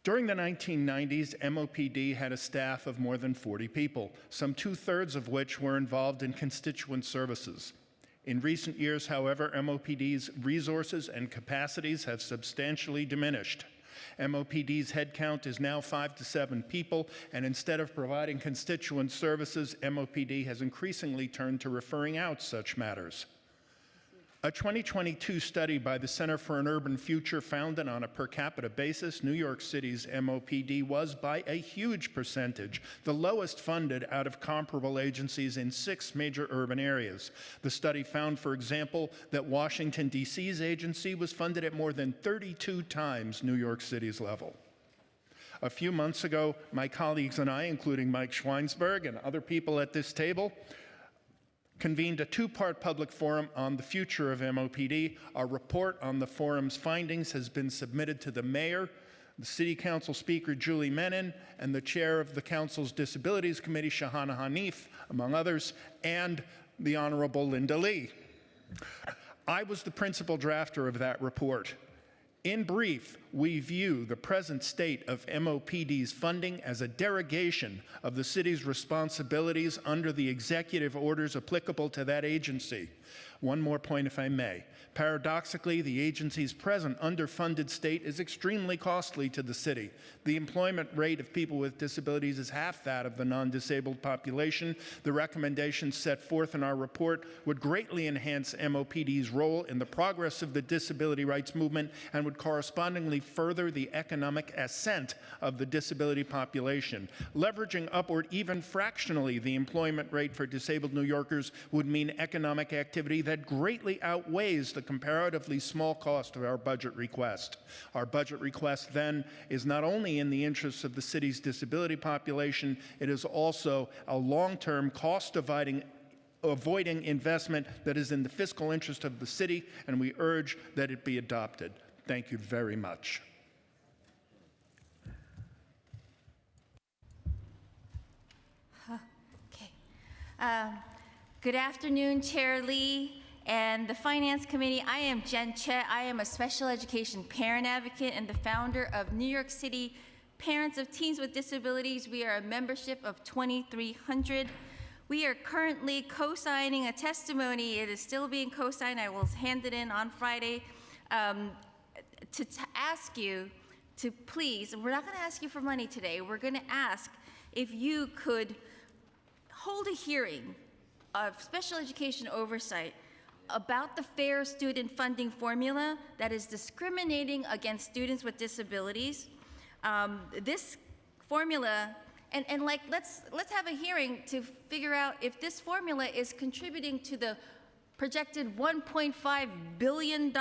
During the 1990s, MOPD had a staff of more than 40 people, some 2/3 of which were involved in constituent services. In recent years, however, MOPD's resources and capacities have substantially diminished. MOPD's headcount is now 5 to 7 people, and instead of providing constituent services, MOPD has increasingly turned to referring out such matters. A 2022 study by the Center for an Urban Future found that on a per capita basis, New York City's MOPD was, by a huge percentage, the lowest funded out of comparable agencies in 6 major urban areas. The study found, for example, that Washington, D.C.'s agency was funded at more than 32 times New York City's level. A few months ago, my colleagues and I, including Mike Schweinsberg and other people at this table, convened a 2-part public forum on the future of MOPD. Our report on the forum's findings has been submitted to the mayor, the City Council Speaker Julie Menin, and the chair of the Council's Disabilities Committee, Shahana Hanif, among others, and the Honorable Linda Lee. I was the principal drafter of that report. In brief, we view the present state of MOPD's funding as a derogation of the city's responsibilities under the executive orders applicable to that agency. One more point, if I may. Paradoxically, the agency's present underfunded state is extremely costly to the city. The employment rate of people with disabilities is half that of the non-disabled population. The recommendations set forth in our report would greatly enhance MOPD's role in the progress of the disability rights movement and would correspondingly further the economic ascent of the disability population. Leveraging upward even fractionally the employment rate for disabled New Yorkers would mean economic activity that greatly outweighs the comparatively small cost of our budget request. Our budget request, then, is not only in the interests of the city's disability population, it is also a long-term cost-avoiding investment that is in the fiscal interest of the city, and we urge that it be adopted. Thank you very much. Good afternoon, Chair Lee and the Finance Committee. I am Jen Chet. I am a special education parent advocate and the founder of New York City Parents of Teens with Disabilities. We are a membership of 2,300. We are currently co-signing a testimony. It is still being co-signed. I will hand it in on Friday to ask you to please, we're not going to ask you for money today. We're going to ask if you could hold a hearing of special education oversight about the fair student funding formula that is discriminating against students with disabilities. This formula, and like let's have a hearing to figure out if this formula is contributing to the projected $1.5 billion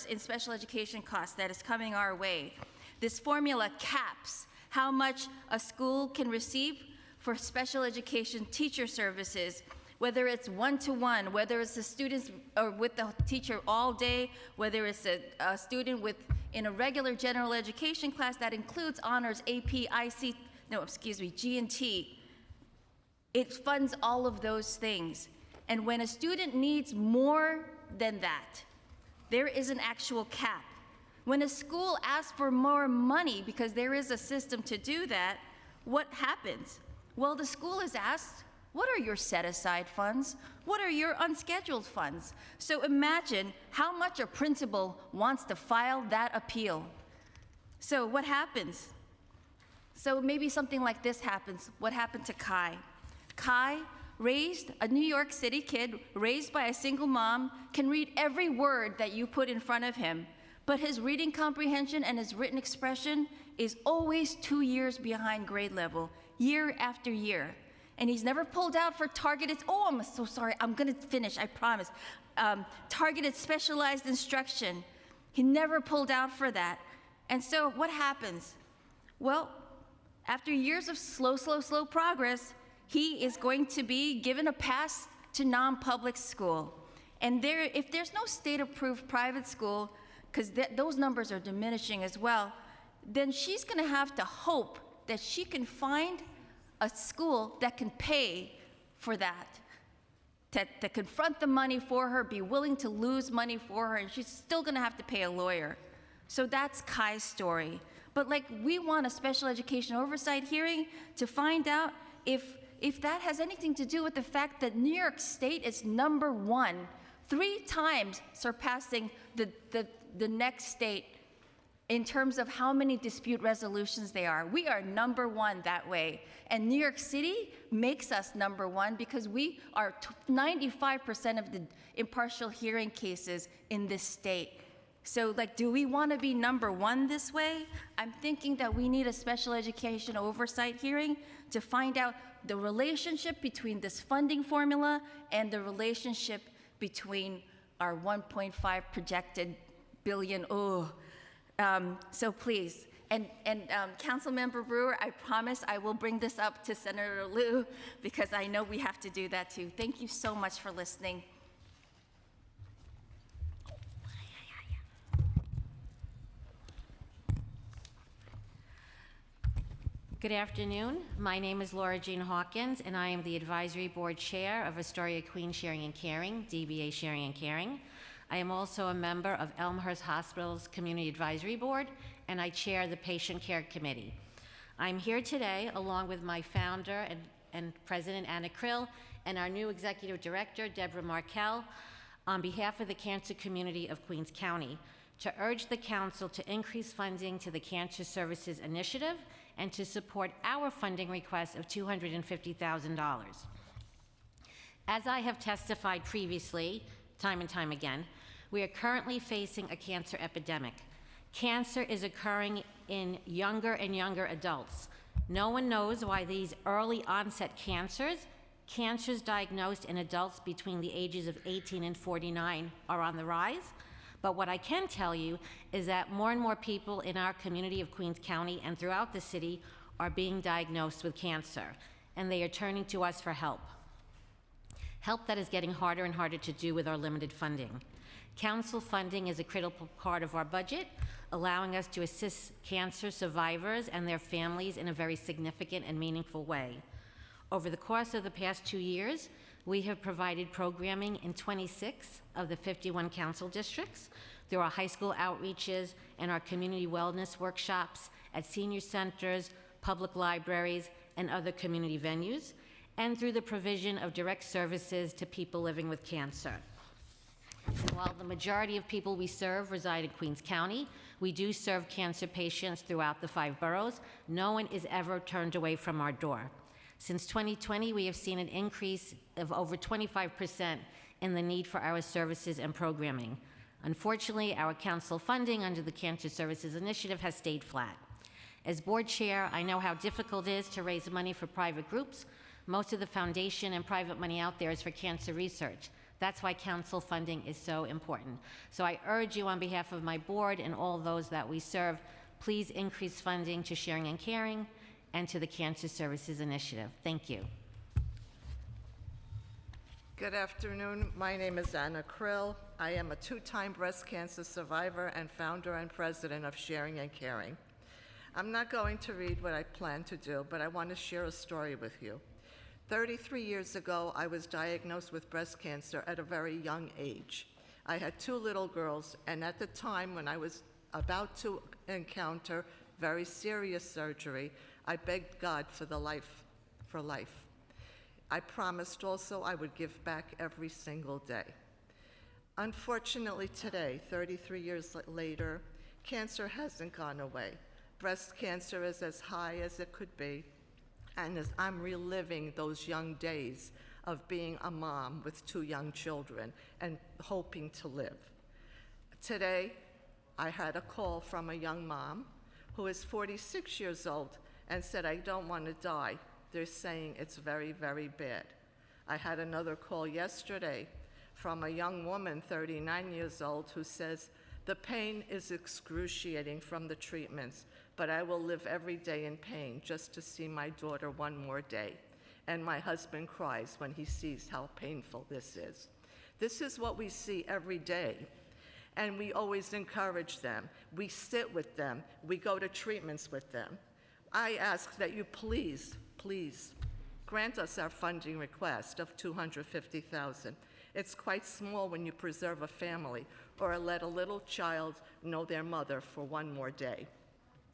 in special education costs that is coming our way. This formula caps how much a school can receive for special education teacher services, whether it's one-to-one, whether it's the students or with the teacher all day, whether it's a student in a regular general education class that includes honors, AP, IC, G&T. It funds all of those things. And when a student needs more than that, there is an actual cap. When a school asks for more money because there is a system to do that, what happens? Well, the school is asked, what are your set-aside funds? What are your unscheduled funds? So imagine how much a principal wants to file that appeal. So what happens? So maybe something like this happens. What happened to Kai? Kai, a New York City kid, raised by a single mom, can read every word that you put in front of him, but his reading comprehension and his written expression is always 2 years behind grade level, year after year. And he's never pulled out for targeted, I'm so sorry, I'm gonna finish, I promise. Targeted specialized instruction. He never pulled out for that. And so what happens? Well, after years of slow progress, he is going to be given a pass to non-public school. And if there's no state-approved private school, because those numbers are diminishing as well, then she's gonna have to hope that she can find a school that can pay for that can front the money for her, be willing to lose money for her, and she's still gonna have to pay a lawyer. So that's Kai's story. But we want a special education oversight hearing to find out if that has anything to do with the fact that New York State is #1, 3 times surpassing the next state in terms of how many dispute resolutions there are. We are number one that way. And New York City makes us number one because we are 95% of the impartial hearing cases in this state. So, like, do we want to be number one this way? I'm thinking that we need a special education oversight hearing to find out the relationship between this funding formula and the relationship between our 1.5 projected billion. So please, and Councilmember Brewer, I promise I will bring this up to Senator Liu because I know we have to do that too. Thank you so much for listening. Good afternoon. My name is Laura Jean Hawkins, and I am the Advisory Board Chair of Astoria Queens Sharing and Caring, DBA Sharing and Caring. I am also a member of Elmhurst Hospital's Community Advisory Board, and I chair the Patient Care Committee. I'm here today along with my founder and president, Anna Krill, and our new executive director, Deborah Markell, on behalf of the cancer community of Queens County, to urge the council to increase funding to the Cancer Services Initiative and to support our funding request of $250,000. As I have testified previously, time and time again, we are currently facing a cancer epidemic. Cancer is occurring in younger and younger adults. No one knows why these early onset cancers diagnosed in adults between the ages of 18 and 49 are on the rise. But what I can tell you is that more and more people in our community of Queens County and throughout the city are being diagnosed with cancer, and they are turning to us for help. Help that is getting harder and harder to do with our limited funding. Council funding is a critical part of our budget, allowing us to assist cancer survivors and their families in a very significant and meaningful way. Over the course of the past 2 years, we have provided programming in 26 of the 51 council districts through our high school outreaches and our community wellness workshops at senior centers, public libraries, and other community venues, and through the provision of direct services to people living with cancer. And while the majority of people we serve reside in Queens County, we do serve cancer patients throughout the 5 boroughs. No one is ever turned away from our door. Since 2020, we have seen an increase of over 25% in the need for our services and programming. Unfortunately, our council funding under the Cancer Services Initiative has stayed flat. As board chair, I know how difficult it is to raise money for private groups. Most of the foundation and private money out there is for cancer research. That's why council funding is so important. So I urge you on behalf of my board and all those that we serve, please increase funding to Sharing and Caring and to the Cancer Services Initiative. Thank you. Good afternoon. My name is Anna Krill. I am a 2-time breast cancer survivor and founder and president of Sharing and Caring. I'm not going to read what I plan to do, but I want to share a story with you. 33 years ago, I was diagnosed with breast cancer at a very young age. I had 2 little girls, and at the time when I was about to encounter very serious surgery, I begged God for life. I promised also I would give back every single day. Unfortunately today, 33 years later, cancer hasn't gone away. Breast cancer is as high as it could be, and as I'm reliving those young days of being a mom with 2 young children and hoping to live. Today, I had a call from a young mom who is 46 years old and said, I don't want to die. They're saying it's very, very bad. I had another call yesterday from a young woman, 39 years old, who says, the pain is excruciating from the treatments, but I will live every day in pain just to see my daughter one more day. And my husband cries when he sees how painful this is. This is what we see every day. And we always encourage them. We sit with them. We go to treatments with them. I ask that you please grant us our funding request of $250,000. It's quite small when you preserve a family or let a little child know their mother for one more day.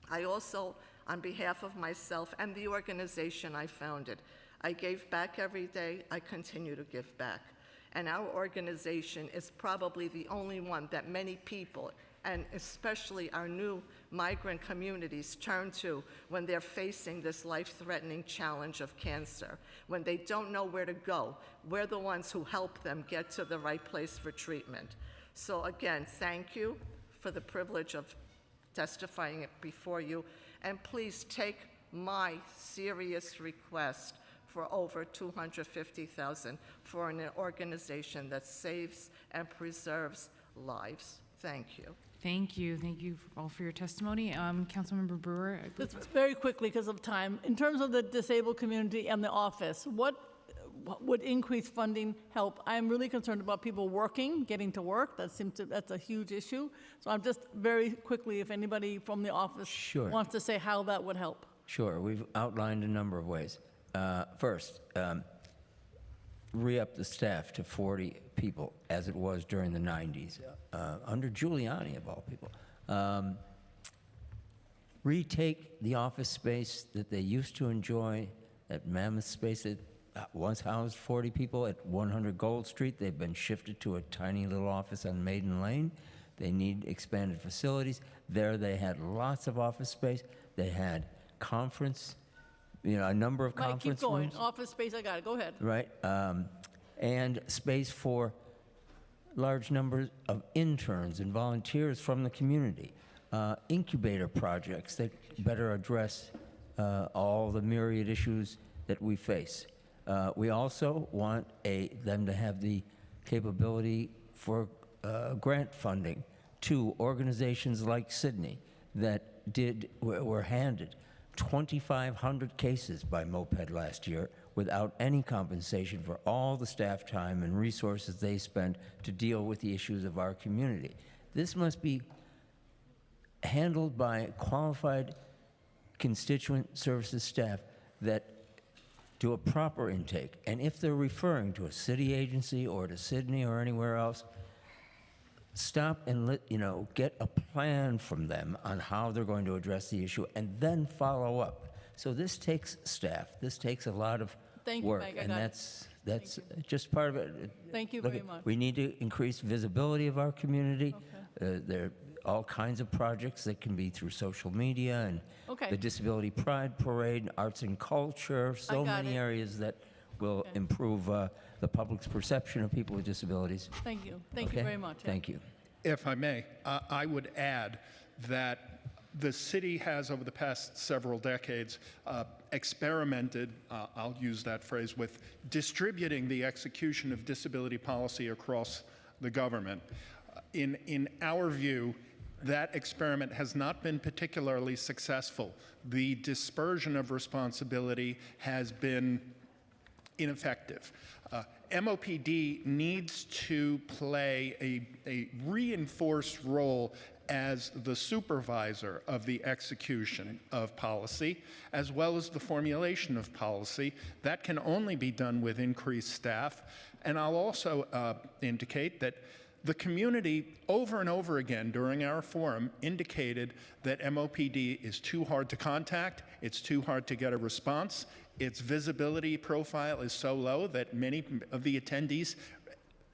I also, on behalf of myself and the organization I founded, I gave back every day. I continue to give back. And our organization is probably the only one that many people, and especially our new migrant communities turn to when they're facing this life-threatening challenge of cancer. When they don't know where to go, we're the ones who help them get to the right place for treatment. So again, thank you for the privilege of testifying before you, and please take my serious request for over $250,000 for an organization that saves and preserves lives. Thank you. Thank you. Thank you all for your testimony. Councilmember Brewer. Just very quickly, because of time, in terms of the disabled community and the office, what would increased funding help? I'm really concerned about people working, getting to work. That's a huge issue. So I'm just very quickly, if anybody from the office wants to say how that would help. Sure, we've outlined a number of ways. First, re-up the staff to 40 people, as it was during the 90s, under Giuliani, of all people. Retake the office space that they used to enjoy, that mammoth space that once housed 40 people at 100 Gold Street. They've been shifted to a tiny little office on Maiden Lane. They need expanded facilities. There they had lots of office space. They had conference, a number of Mike, conference keep going. rooms. Office space, I got it. Go ahead. Right, and space for large numbers of interns and volunteers from the community. Incubator projects that better address all the myriad issues that we face. We also want them to have the capability for grant funding to organizations like Sydney that were handed 2,500 cases by Moped last year without any compensation for all the staff time and resources they spent to deal with the issues of our community. This must be handled by qualified constituent services staff that do a proper intake. And if they're referring to a city agency or to Sydney or anywhere else, stop and get a plan from them on how they're going to address the issue and then follow up. So this takes staff. This takes a lot of Thank you, work, Mike. I and got that's just part of it. Thank you Look, very much. We need to increase visibility of our community. There are all kinds of projects that can be through social media and Okay. the Disability Pride Parade, arts and culture, so got many it. areas that will improve the public's perception of people with disabilities. Thank you. Thank you Okay? very much. Thank you. If I may, I would add that the city has, over the past several decades, experimented, I'll use that phrase, with distributing the execution of disability policy across the government. In our view, that experiment has not been particularly successful. The dispersion of responsibility has been ineffective. MOPD needs to play a reinforced role as the supervisor of the execution of policy, as well as the formulation of policy. That can only be done with increased staff. And I'll also indicate that the community, over and over again during our forum, indicated that MOPD is too hard to contact, it's too hard to get a response, its visibility profile is so low that many of the attendees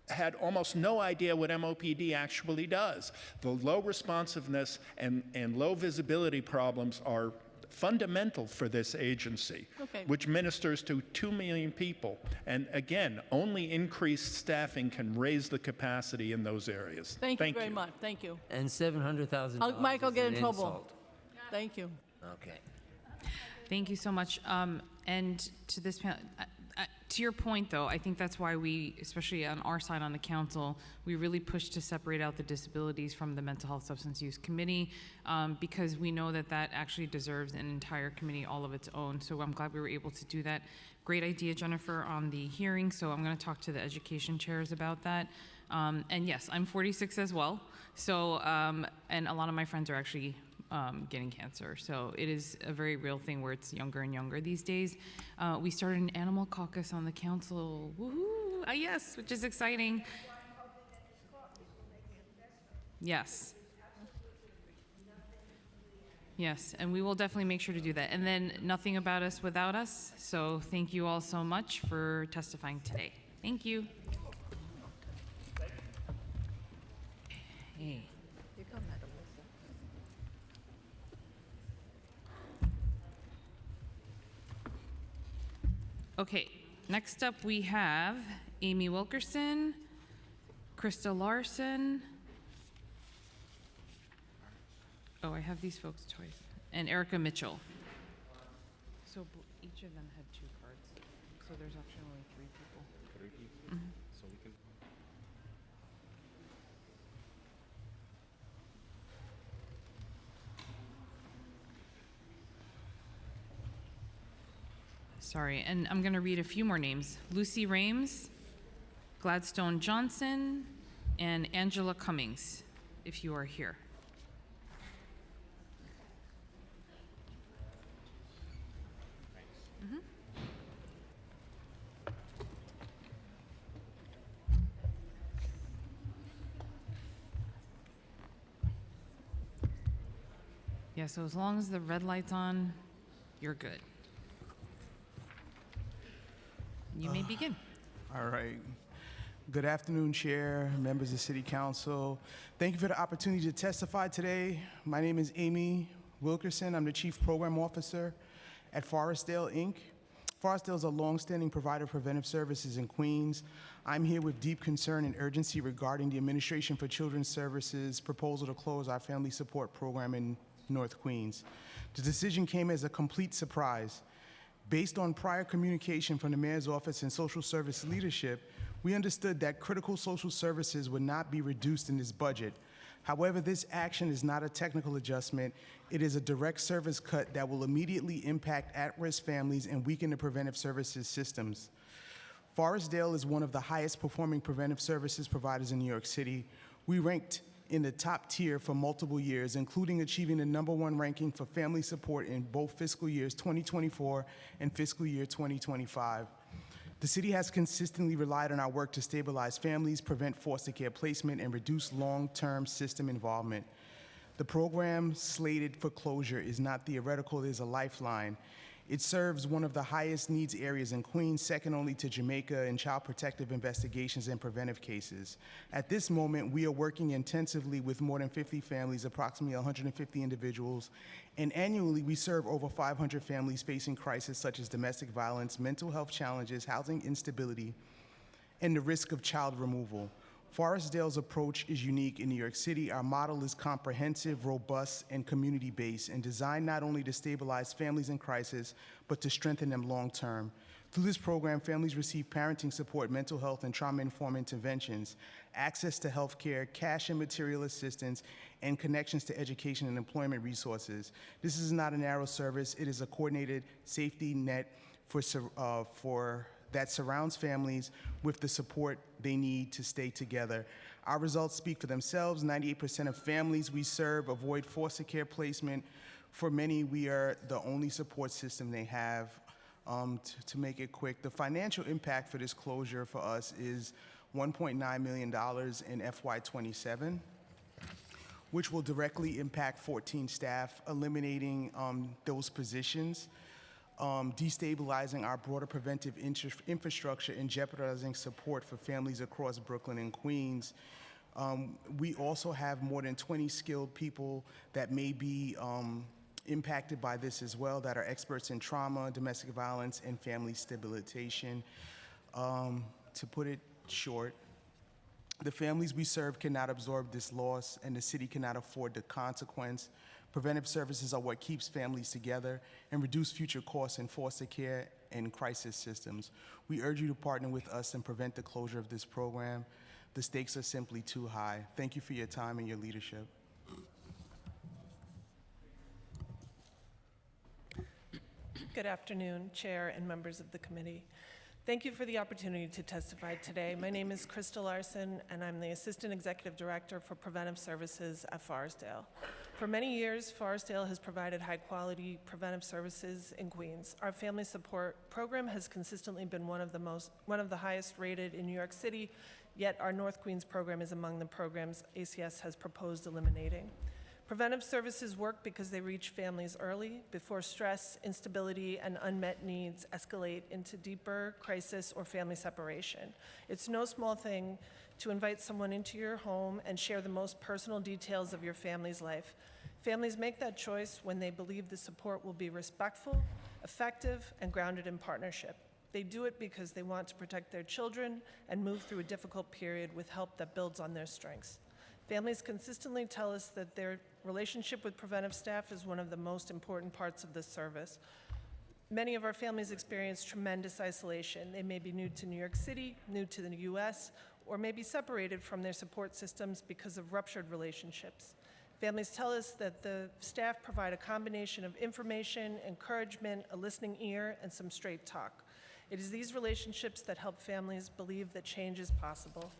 had almost no idea what MOPD actually does. The low responsiveness and low visibility problems are fundamental for this agency, which ministers to 2 million people. And again, only increased staffing can raise the capacity in those areas. Thank you very much. Thank you. And $700,000 Mike, I'll is get an in trouble. insult. Thank you. Okay. Thank you so much. And to this panel, to your point, though, I think that's why we, especially on our side on the council, we really push to separate out the disabilities from the Mental Health Substance Use Committee, because we know that that actually deserves an entire committee all of its own. So I'm glad we were able to do that. Great idea, Jennifer, on the hearing. So I'm going to talk to the education chairs about that. And yes, I'm 46 as well. So, and a lot of my friends are actually getting cancer. So it is a very real thing where it's younger and younger these days. We started an animal caucus on the council. Woohoo! Yes, which is exciting. Yes. Yes, and we will definitely make sure to do that. And then nothing about us without us. So thank you all so much for testifying today. Thank you. Hey. Okay, next up we have Amy Wilkerson, Krista Larson. Oh, I have these folks twice. And Erica Mitchell. So each of them had 2 cards. So there's actually only 3 people. 3 people? So we can... Sorry, and I'm going to read a few more names. Lucy Rames, Gladstone Johnson, and Angela Cummings, if you are here. Yeah, so as long as the red light's on, you're good. You may begin. All right. Good afternoon, Chair, members of City Council. Thank you for the opportunity to testify today. My name is Amy Wilkerson. I'm the Chief Program Officer at Forestdale, Inc. Forestdale is a longstanding provider of preventive services in Queens. I'm here with deep concern and urgency regarding the Administration for Children's Services proposal to close our family support program in North Queens. The decision came as a complete surprise. Based on prior communication from the Mayor's Office and social service leadership, we understood that critical social services would not be reduced in this budget. However, this action is not a technical adjustment. It is a direct service cut that will immediately impact at-risk families and weaken the preventive services systems. Forestdale is one of the highest performing preventive services providers in New York City. We ranked in the top tier for multiple years, including achieving the #1 ranking for family support in both fiscal years 2024 and fiscal year 2025. The city has consistently relied on our work to stabilize families, prevent foster care placement, and reduce long-term system involvement. The program slated for closure is not theoretical, it is a lifeline. It serves one of the highest needs areas in Queens, second only to Jamaica in child protective investigations and preventive cases. At this moment, we are working intensively with more than 50 families, approximately 150 individuals, and annually we serve over 500 families facing crises such as domestic violence, mental health challenges, housing instability, and the risk of child removal. Forestdale's approach is unique in New York City. Our model is comprehensive, robust, and community-based, and designed not only to stabilize families in crisis, but to strengthen them long-term. Through this program, families receive parenting support, mental health, and trauma-informed interventions, access to health care, cash and material assistance, and connections to education and employment resources. This is not a narrow service. It is a coordinated safety net that surrounds families with the support they need to stay together. Our results speak for themselves. 98% of families we serve avoid foster care placement. For many, we are the only support system they have. To make it quick, the financial impact for this closure for us is $1.9 million in FY27, which will directly impact 14 staff, eliminating those positions, destabilizing our broader preventive infrastructure and jeopardizing support for families across Brooklyn and Queens. We also have more than 20 skilled people that may be impacted by this as well, that are experts in trauma, domestic violence, and family stabilization. To put it short, the families we serve cannot absorb this loss, and the city cannot afford the consequence. Preventive services are what keeps families together and reduce future costs in foster care and crisis systems. We urge you to partner with us and prevent the closure of this program. The stakes are simply too high. Thank you for your time and your leadership. Good afternoon, Chair and members of the committee. Thank you for the opportunity to testify today. My name is Krista Larson, and I'm the Assistant Executive Director for Preventive Services at Forestdale. For many years, Forestdale has provided high-quality preventive services in Queens. Our family support program has consistently been one of the highest rated in New York City, yet our North Queens program is among the programs ACS has proposed eliminating. Preventive services work because they reach families early, before stress, instability, and unmet needs escalate into deeper crisis or family separation. It's no small thing to invite someone into your home and share the most personal details of your family's life. Families make that choice when they believe the support will be respectful, effective, and grounded in partnership. They do it because they want to protect their children and move through a difficult period with help that builds on their strengths. Families consistently tell us that their relationship with preventive staff is one of the most important parts of this service. Many of our families experience tremendous isolation. They may be new to New York City, new to the US, or may be separated from their support systems because of ruptured relationships. Families tell us that the staff provide a combination of information, encouragement, a listening ear, and some straight talk. It is these relationships that help families believe that change is possible.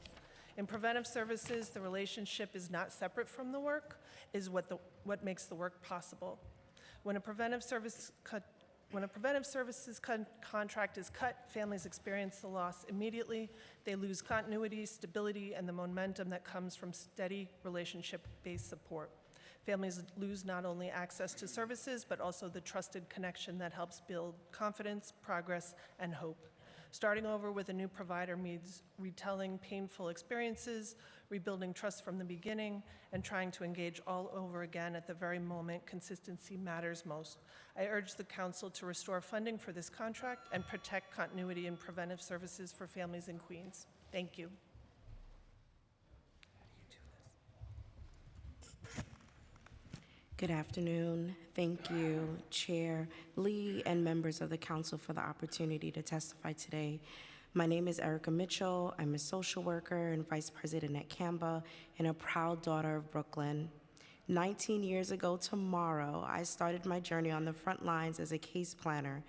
In preventive services, the relationship is not separate from the work, is what makes the work possible. When a preventive services contract is cut, families experience the loss immediately. They lose continuity, stability, and the momentum that comes from steady relationship-based support. Families lose not only access to services, but also the trusted connection that helps build confidence, progress, and hope. Starting over with a new provider means retelling painful experiences, rebuilding trust from the beginning, and trying to engage all over again at the very moment consistency matters most. I urge the Council to restore funding for this contract and protect continuity in preventive services for families in Queens. Thank you. Good afternoon. Thank you, Chair Lee and members of the Council for the opportunity to testify today. My name is Erica Mitchell. I'm a social worker and Vice President at CAMBA and a proud daughter of Brooklyn. 19 years ago tomorrow, I started my journey on the front lines as a case planner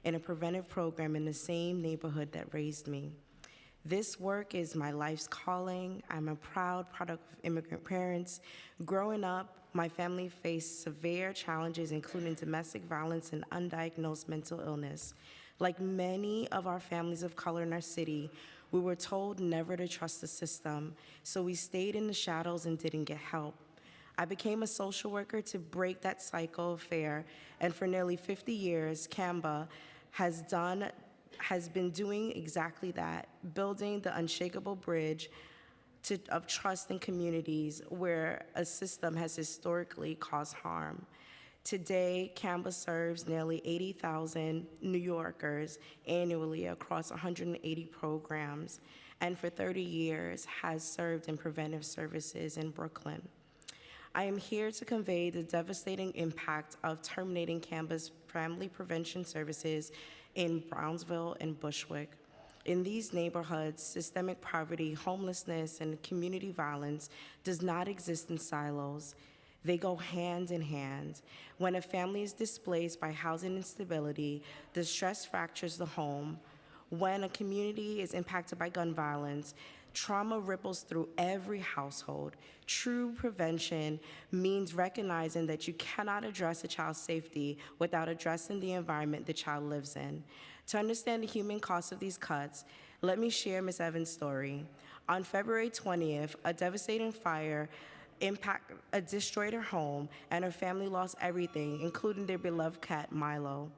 in a preventive program in the same neighborhood that raised me. This work is my life's calling. I'm a proud product of immigrant parents. Growing up, my family faced severe challenges, including domestic violence and undiagnosed mental illness. Like many of our families of color in our city, we were told never to trust the system, so we stayed in the shadows and didn't get help. I became a social worker to break that cycle of fear, and for nearly 50 years, CAMBA has been doing exactly that, building the unshakable bridge of trust in communities where a system has historically caused harm. Today, CAMBA serves nearly 80,000 New Yorkers annually across 180 programs, and for 30 years has served in preventive services in Brooklyn. I am here to convey the devastating impact of terminating CAMBA's family prevention services in Brownsville and Bushwick. In these neighborhoods, systemic poverty, homelessness, and community violence does not exist in silos. They go hand in hand. When a family is displaced by housing instability, the stress fractures the home. When a community is impacted by gun violence, trauma ripples through every household. True prevention means recognizing that you cannot address a child's safety without addressing the environment the child lives in. To understand the human cost of these cuts, let me share Ms. Evans' story. On February 20th, a devastating fire destroyed her home, and her family lost everything, including their beloved cat, Milo.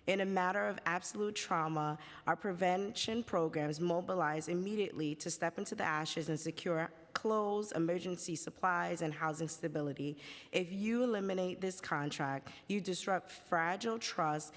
In a matter of absolute trauma, our prevention programs mobilized immediately to step into the ashes and secure clothes, emergency supplies, and housing stability. If you eliminate this contract, you disrupt fragile trust,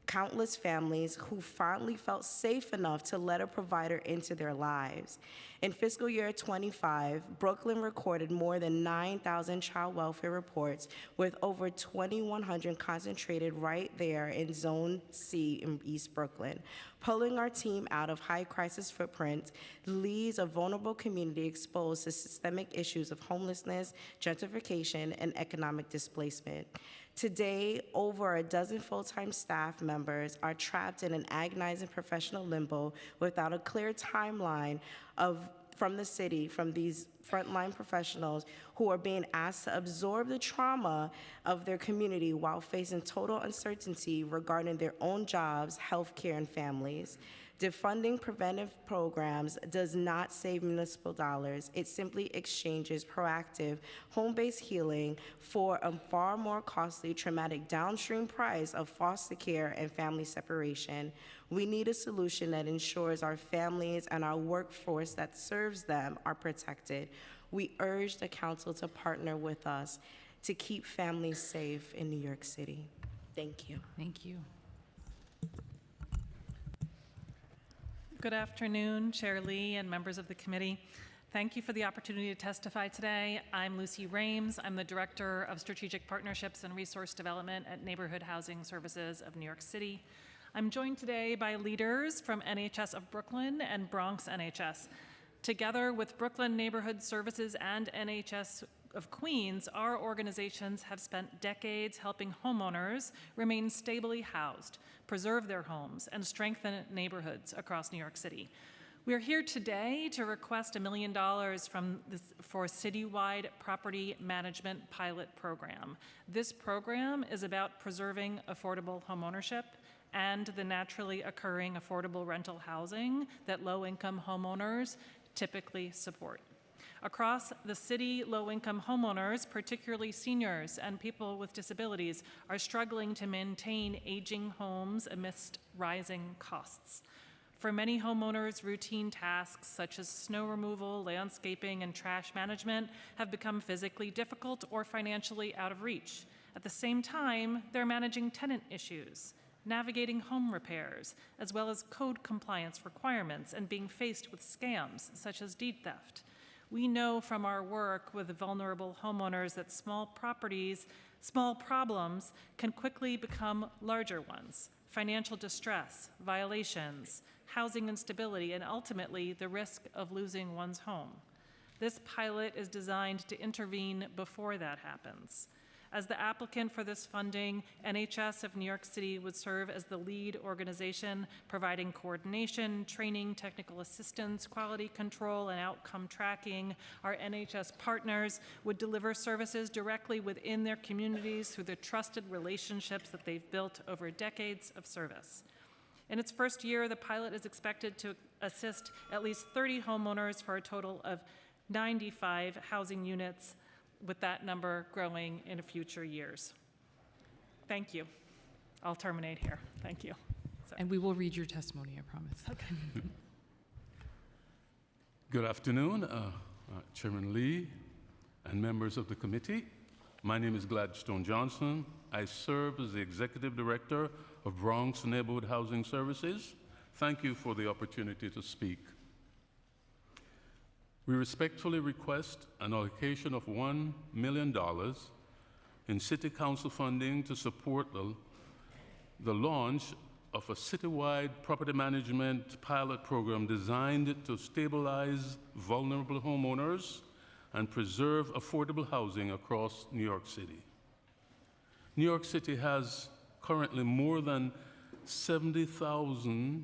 countless families who finally felt safe enough to let a provider into their lives. In fiscal year 25, Brooklyn recorded more than 9,000 child welfare reports, with over 2,100 concentrated right there in Zone C in East Brooklyn. Pulling our team out of high crisis footprints leaves a vulnerable community exposed to systemic issues of homelessness, gentrification, and economic displacement. Today, over a dozen full-time staff members are trapped in an agonizing professional limbo without a clear timeline from the city, from these frontline professionals who are being asked to absorb the trauma of their community while facing total uncertainty regarding their own jobs, healthcare, and families. Defunding preventive programs does not save municipal dollars. It simply exchanges proactive, home-based healing for a far more costly, traumatic downstream price of foster care and family separation. We need a solution that ensures our families and our workforce that serves them are protected. We urge the council to partner with us to keep families safe in New York City. Thank you. Thank you. Good afternoon, Chair Lee and members of the committee. Thank you for the opportunity to testify today. I'm Lucy Rames. I'm the Director of Strategic Partnerships and Resource Development at Neighborhood Housing Services of New York City. I'm joined today by leaders from NHS of Brooklyn and Bronx NHS. Together with Brooklyn Neighborhood Services and NHS of Queens, our organizations have spent decades helping homeowners remain stably housed, preserve their homes, and strengthen neighborhoods across New York City. We are here today to request $1 million for a citywide property management pilot program. This program is about preserving affordable homeownership and the naturally occurring affordable rental housing that low-income homeowners typically support. Across the city, low-income homeowners, particularly seniors and people with disabilities, are struggling to maintain aging homes amidst rising costs. For many homeowners, routine tasks such as snow removal, landscaping, and trash management have become physically difficult or financially out of reach. At the same time, they're managing tenant issues, navigating home repairs, as well as code compliance requirements and being faced with scams such as deed theft. We know from our work with vulnerable homeowners that small problems can quickly become larger ones: financial distress, violations, housing instability, and ultimately the risk of losing one's home. This pilot is designed to intervene before that happens. As the applicant for this funding, NHS of New York City would serve as the lead organization, providing coordination, training, technical assistance, quality control, and outcome tracking. Our NHS partners would deliver services directly within their communities through the trusted relationships that they've built over decades of service. In its first year, the pilot is expected to assist at least 30 homeowners for a total of 95 housing units, with that number growing in future years. Thank you. I'll terminate here. Thank you. Sorry. And we will read your testimony, I promise. Okay. Good afternoon, Chairman Lee and members of the committee. My name is Gladstone Johnson. I serve as the Executive Director of Bronx Neighborhood Housing Services. Thank you for the opportunity to speak. We respectfully request an allocation of $1 million in City Council funding to support the launch of a citywide property management pilot program designed to stabilize vulnerable homeowners and preserve affordable housing across New York City. New York City has currently more than 70,000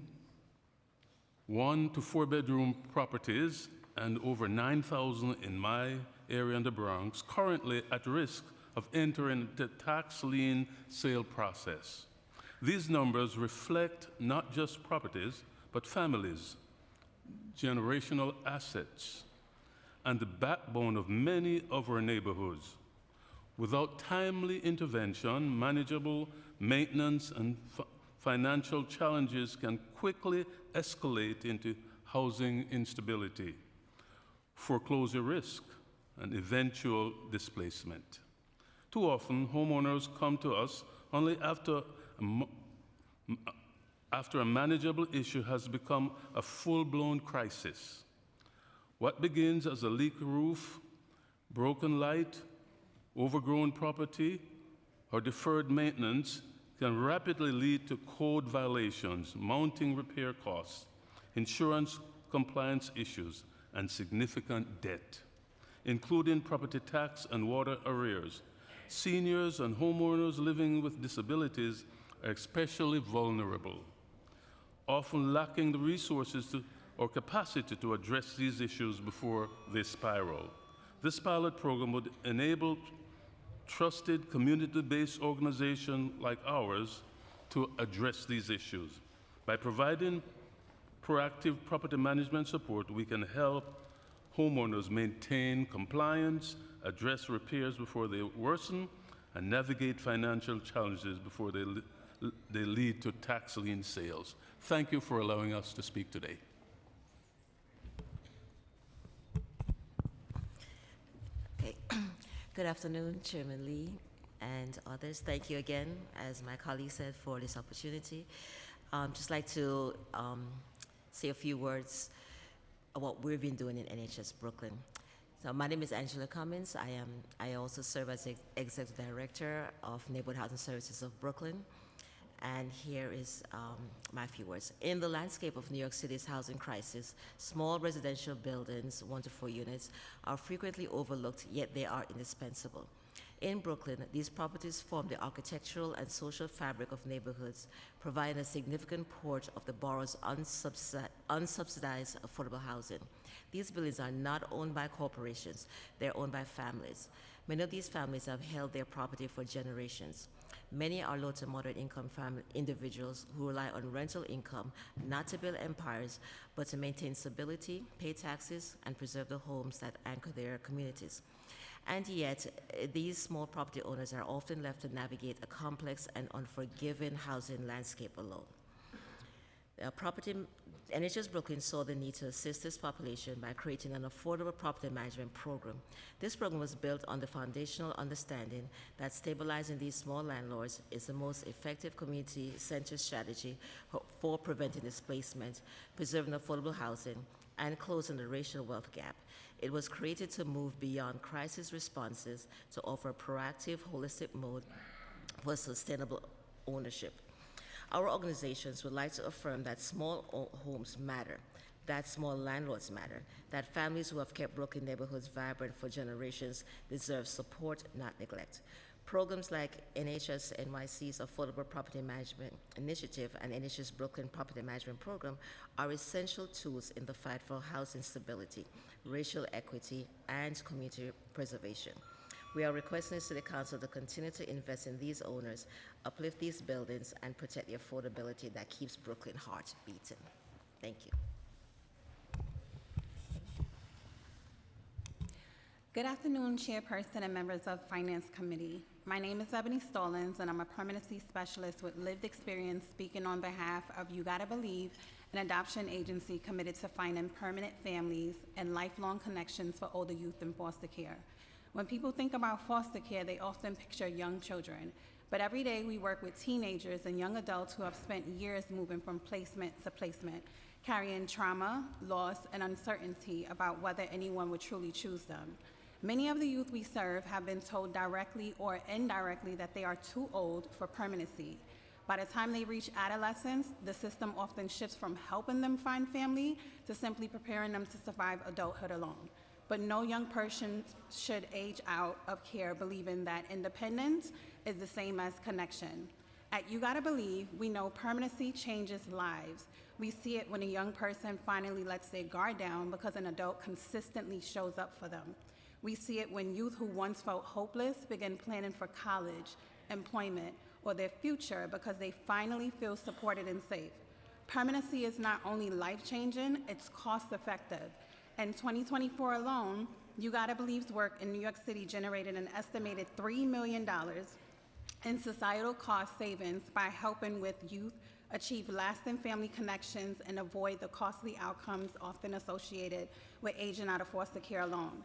1- to 4-bedroom properties and over 9,000 in my area in the Bronx, currently at risk of entering the tax lien sale process. These numbers reflect not just properties, but families, generational assets, and the backbone of many of our neighborhoods. Without timely intervention, manageable maintenance and financial challenges can quickly escalate into housing instability, foreclosure risk, and eventual displacement. Too often, homeowners come to us only after a manageable issue has become a full-blown crisis. What begins as a leaky roof, broken light, overgrown property, or deferred maintenance can rapidly lead to code violations, mounting repair costs, insurance compliance issues, and significant debt, including property tax and water arrears. Seniors and homeowners living with disabilities are especially vulnerable, often lacking the resources or capacity to address these issues before they spiral. This pilot program would enable trusted community-based organizations like ours to address these issues. By providing proactive property management support, we can help homeowners maintain compliance, address repairs before they worsen, and navigate financial challenges before they lead to tax lien sales. Thank you for allowing us to speak today. Okay. Good afternoon, Chairman Lee and others. Thank you again, as my colleague said, for this opportunity. Just like to say a few words of what we've been doing in NHS Brooklyn. So my name is Angela Cummins. I also serve as Executive Director of Neighborhood Housing Services of Brooklyn. And here is my few words. In the landscape of New York City's housing crisis, small residential buildings, 1 to 4 units, are frequently overlooked, yet they are indispensable. In Brooklyn, these properties form the architectural and social fabric of neighborhoods, providing a significant port of the borough's unsubsidized affordable housing. These buildings are not owned by corporations, they're owned by families. Many of these families have held their property for generations. Many are low to moderate income individuals who rely on rental income not to build empires, but to maintain stability, pay taxes, and preserve the homes that anchor their communities. And yet, these small property owners are often left to navigate a complex and unforgiving housing landscape alone. NHS Brooklyn saw the need to assist this population by creating an affordable property management program. This program was built on the foundational understanding that stabilizing these small landlords is the most effective community-centered strategy for preventing displacement, preserving affordable housing, and closing the racial wealth gap. It was created to move beyond crisis responses to offer a proactive, holistic mode for sustainable ownership. Our organizations would like to affirm that small homes matter, that small landlords matter, that families who have kept Brooklyn neighborhoods vibrant for generations deserve support, not neglect. Programs like NHS NYC's Affordable Property Management Initiative and NHS Brooklyn Property Management Program are essential tools in the fight for housing stability, racial equity, and community preservation. We are requesting the City Council to continue to invest in these owners, uplift these buildings, and protect the affordability that keeps Brooklyn heart beating. Thank you. Good afternoon, Chairperson and members of Finance Committee. My name is Ebony Stallings, and I'm a permanency specialist with lived experience speaking on behalf of You Gotta Believe, an adoption agency committed to finding permanent families and lifelong connections for older youth in foster care. When people think about foster care, they often picture young children. But every day we work with teenagers and young adults who have spent years moving from placement to placement, carrying trauma, loss, and uncertainty about whether anyone would truly choose them. Many of the youth we serve have been told directly or indirectly that they are too old for permanency. By the time they reach adolescence, the system often shifts from helping them find family to simply preparing them to survive adulthood alone. But no young person should age out of care believing that independence is the same as connection. At You Gotta Believe, we know permanency changes lives. We see it when a young person finally lets their guard down because an adult consistently shows up for them. We see it when youth who once felt hopeless begin planning for college, employment, or their future because they finally feel supported and safe. Permanency is not only life-changing, it's cost-effective. In 2024 alone, You Gotta Believe's work in New York City generated an estimated $3 million in societal cost savings by helping with youth achieve lasting family connections and avoid the costly outcomes often associated with aging out of foster care alone.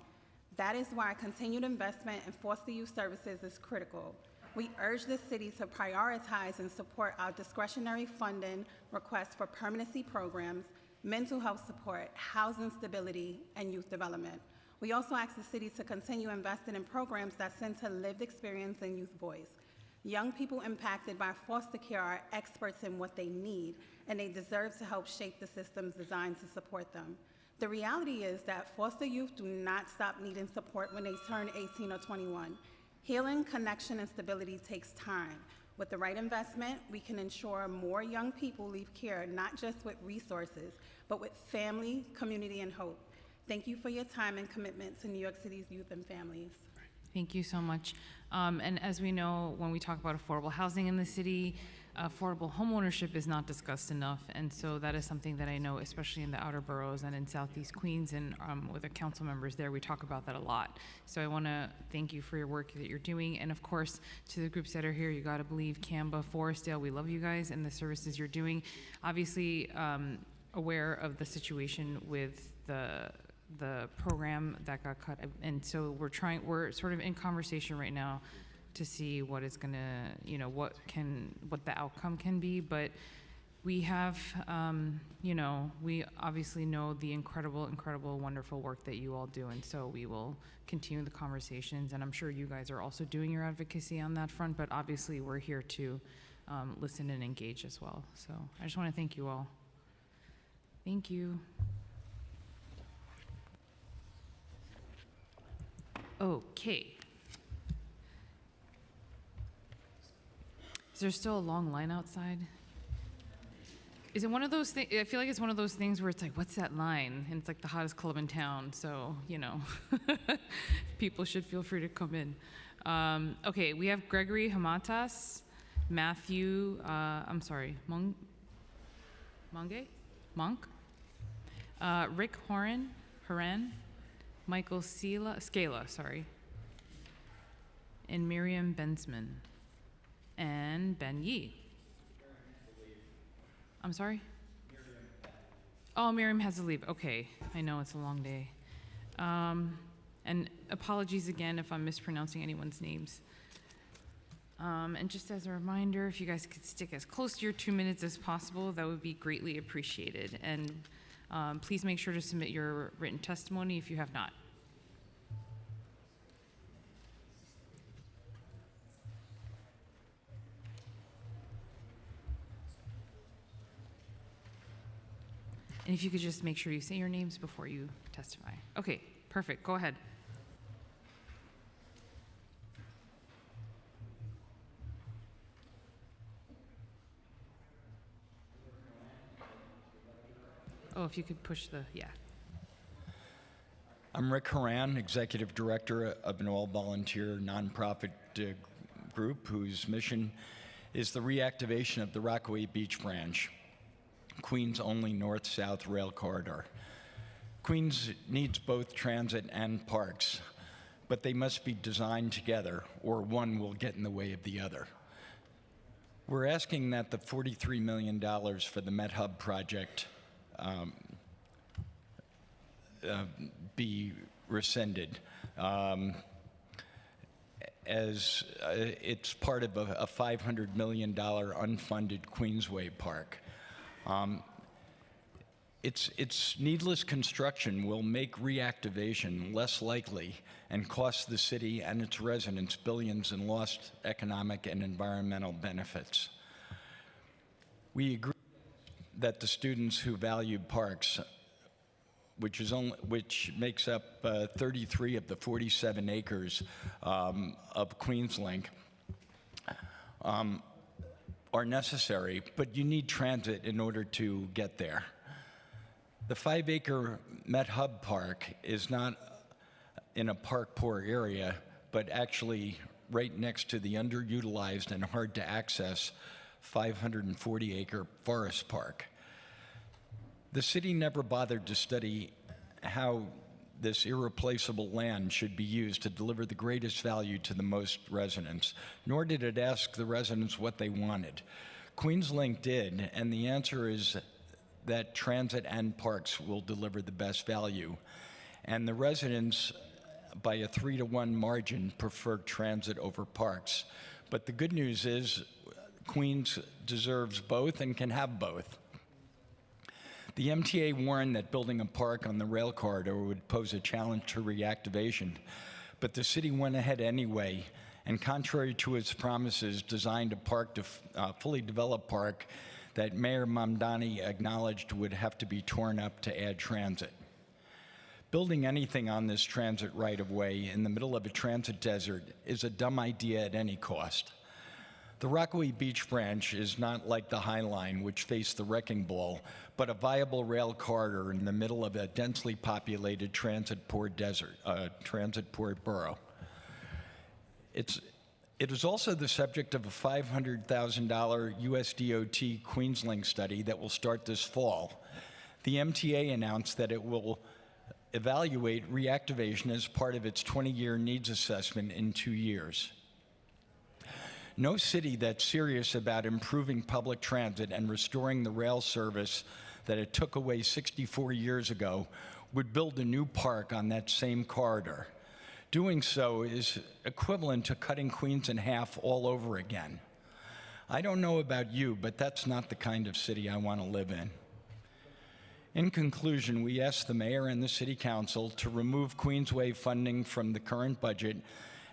That is why continued investment in foster youth services is critical. We urge the city to prioritize and support our discretionary funding requests for permanency programs, mental health support, housing stability, and youth development. We also ask the city to continue investing in programs that center lived experience and youth voice. Young people impacted by foster care are experts in what they need, and they deserve to help shape the systems designed to support them. The reality is that foster youth do not stop needing support when they turn 18 or 21. Healing, connection, and stability takes time. With the right investment, we can ensure more young people leave care not just with resources, but with family, community, and hope. Thank you for your time and commitment to New York City's youth and families. Thank you so much. And as we know, when we talk about affordable housing in the city, affordable homeownership is not discussed enough. And so that is something that I know, especially in the outer boroughs and in Southeast Queens and with the council members there, we talk about that a lot. So I want to thank you for your work that you're doing. And of course, to the groups that are here, You Gotta Believe, Canva, Forestdale, we love you guys and the services you're doing. Obviously, aware of the situation with the program that got cut, and so we're sort of in conversation right now to see what is gonna, what the outcome can be. But We have, we obviously know the incredible, wonderful work that you all do, and so we will continue the conversations, and I'm sure you guys are also doing your advocacy on that front, but obviously we're here to listen and engage as well. So I just want to thank you all. Thank you. Okay. Is there still a long line outside? Is it one of those things? I feel like it's one of those things where it's like, what's that line? And it's like the hottest club in town, so, people should feel free to come in. Okay, we have Gregory Hamatas, Matthew, Monk? Rick Horan, Michael Scala, and Miriam Bensman, and Ben Yee. I'm sorry? Oh, Miriam has to leave. Okay, I know it's a long day. And apologies again if I'm mispronouncing anyone's names. And just as a reminder, if you guys could stick as close to your 2 minutes as possible, that would be greatly appreciated. And please make sure to submit your written testimony if you have not. And if you could just make sure you say your names before you testify. Okay, perfect. Go ahead. Oh, if you could push the, yeah. I'm Rick Horan, Executive Director of an all-volunteer nonprofit group whose mission is the reactivation of the Rockaway Beach Branch, Queens' only north-south rail corridor. Queens needs both transit and parks, but they must be designed together or one will get in the way of the other. We're asking that the $43 million for the MetHub project be rescinded, as it's part of a $500 million unfunded Queensway Park. Its needless construction will make reactivation less likely and cost the city and its residents billions in lost economic and environmental benefits. We agree that the students who value parks, which makes up 33 of the 47 acres of Queenslink, are necessary, but you need transit in order to get there. The 5-acre MetHub Park is not in a park-poor area, but actually right next to the underutilized and hard-to-access 540-acre Forest Park. The city never bothered to study how this irreplaceable land should be used to deliver the greatest value to the most residents, nor did it ask the residents what they wanted. Queenslink did, and the answer is that transit and parks will deliver the best value. And the residents, by a 3-to-1 margin, prefer transit over parks. But the good news is Queens deserves both and can have both. The MTA warned that building a park on the rail corridor would pose a challenge to reactivation, but the city went ahead anyway, and contrary to its promises, designed a fully developed park that Mayor Mamdani acknowledged would have to be torn up to add transit. Building anything on this transit right-of-way in the middle of a transit desert is a dumb idea at any cost. The Rockaway Beach Branch is not like the High Line, which faced the wrecking ball, but a viable rail corridor in the middle of a densely populated transit-poor borough. It is also the subject of a $500,000 USDOT Queenslink study that will start this fall. The MTA announced that it will evaluate reactivation as part of its 20-year needs assessment in 2 years. No city that's serious about improving public transit and restoring the rail service that it took away 64 years ago would build a new park on that same corridor. Doing so is equivalent to cutting Queens in half all over again. I don't know about you, but that's not the kind of city I want to live in. In conclusion, we ask the mayor and the city council to remove Queensway funding from the current budget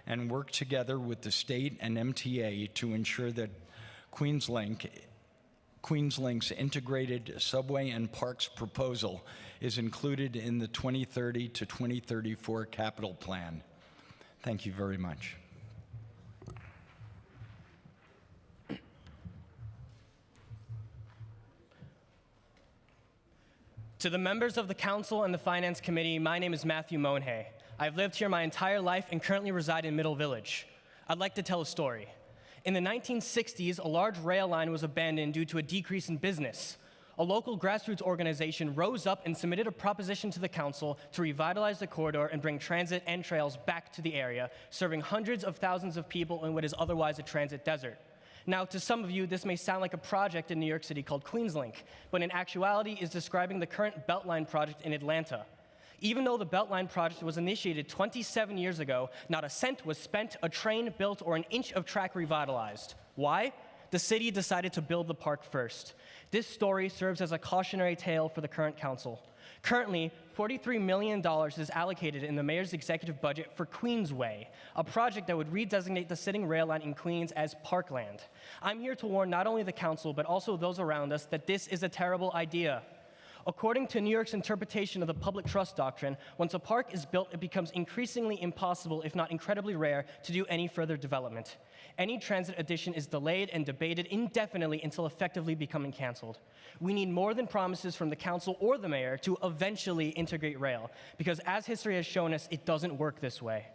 and work together with the state and MTA to ensure that Queenslink's integrated subway and parks proposal is included in the 2030 to 2034 capital plan. Thank you very much. To the members of the Council and the Finance Committee, my name is Matthew Monhay. I've lived here my entire life and currently reside in Middle Village. I'd like to tell a story. In the 1960s, a large rail line was abandoned due to a decrease in business. A local grassroots organization rose up and submitted a proposition to the council to revitalize the corridor and bring transit and trails back to the area, serving hundreds of thousands of people in what is otherwise a transit desert. Now, to some of you, this may sound like a project in New York City called Queenslink, but in actuality is describing the current Beltline project in Atlanta. Even though the Beltline project was initiated 27 years ago, not a cent was spent, a train built, or an inch of track revitalized. Why? The city decided to build the park first. This story serves as a cautionary tale for the current council. Currently, $43 million is allocated in the mayor's executive budget for Queensway, a project that would redesignate the sitting rail line in Queens as parkland. I'm here to warn not only the council, but also those around us that this is a terrible idea. According to New York's interpretation of the public trust doctrine, once a park is built, it becomes increasingly impossible, if not incredibly rare, to do any further development. Any transit addition is delayed and debated indefinitely until effectively becoming canceled. We need more than promises from the council or the mayor to eventually integrate rail, because as history has shown us, it doesn't work this way.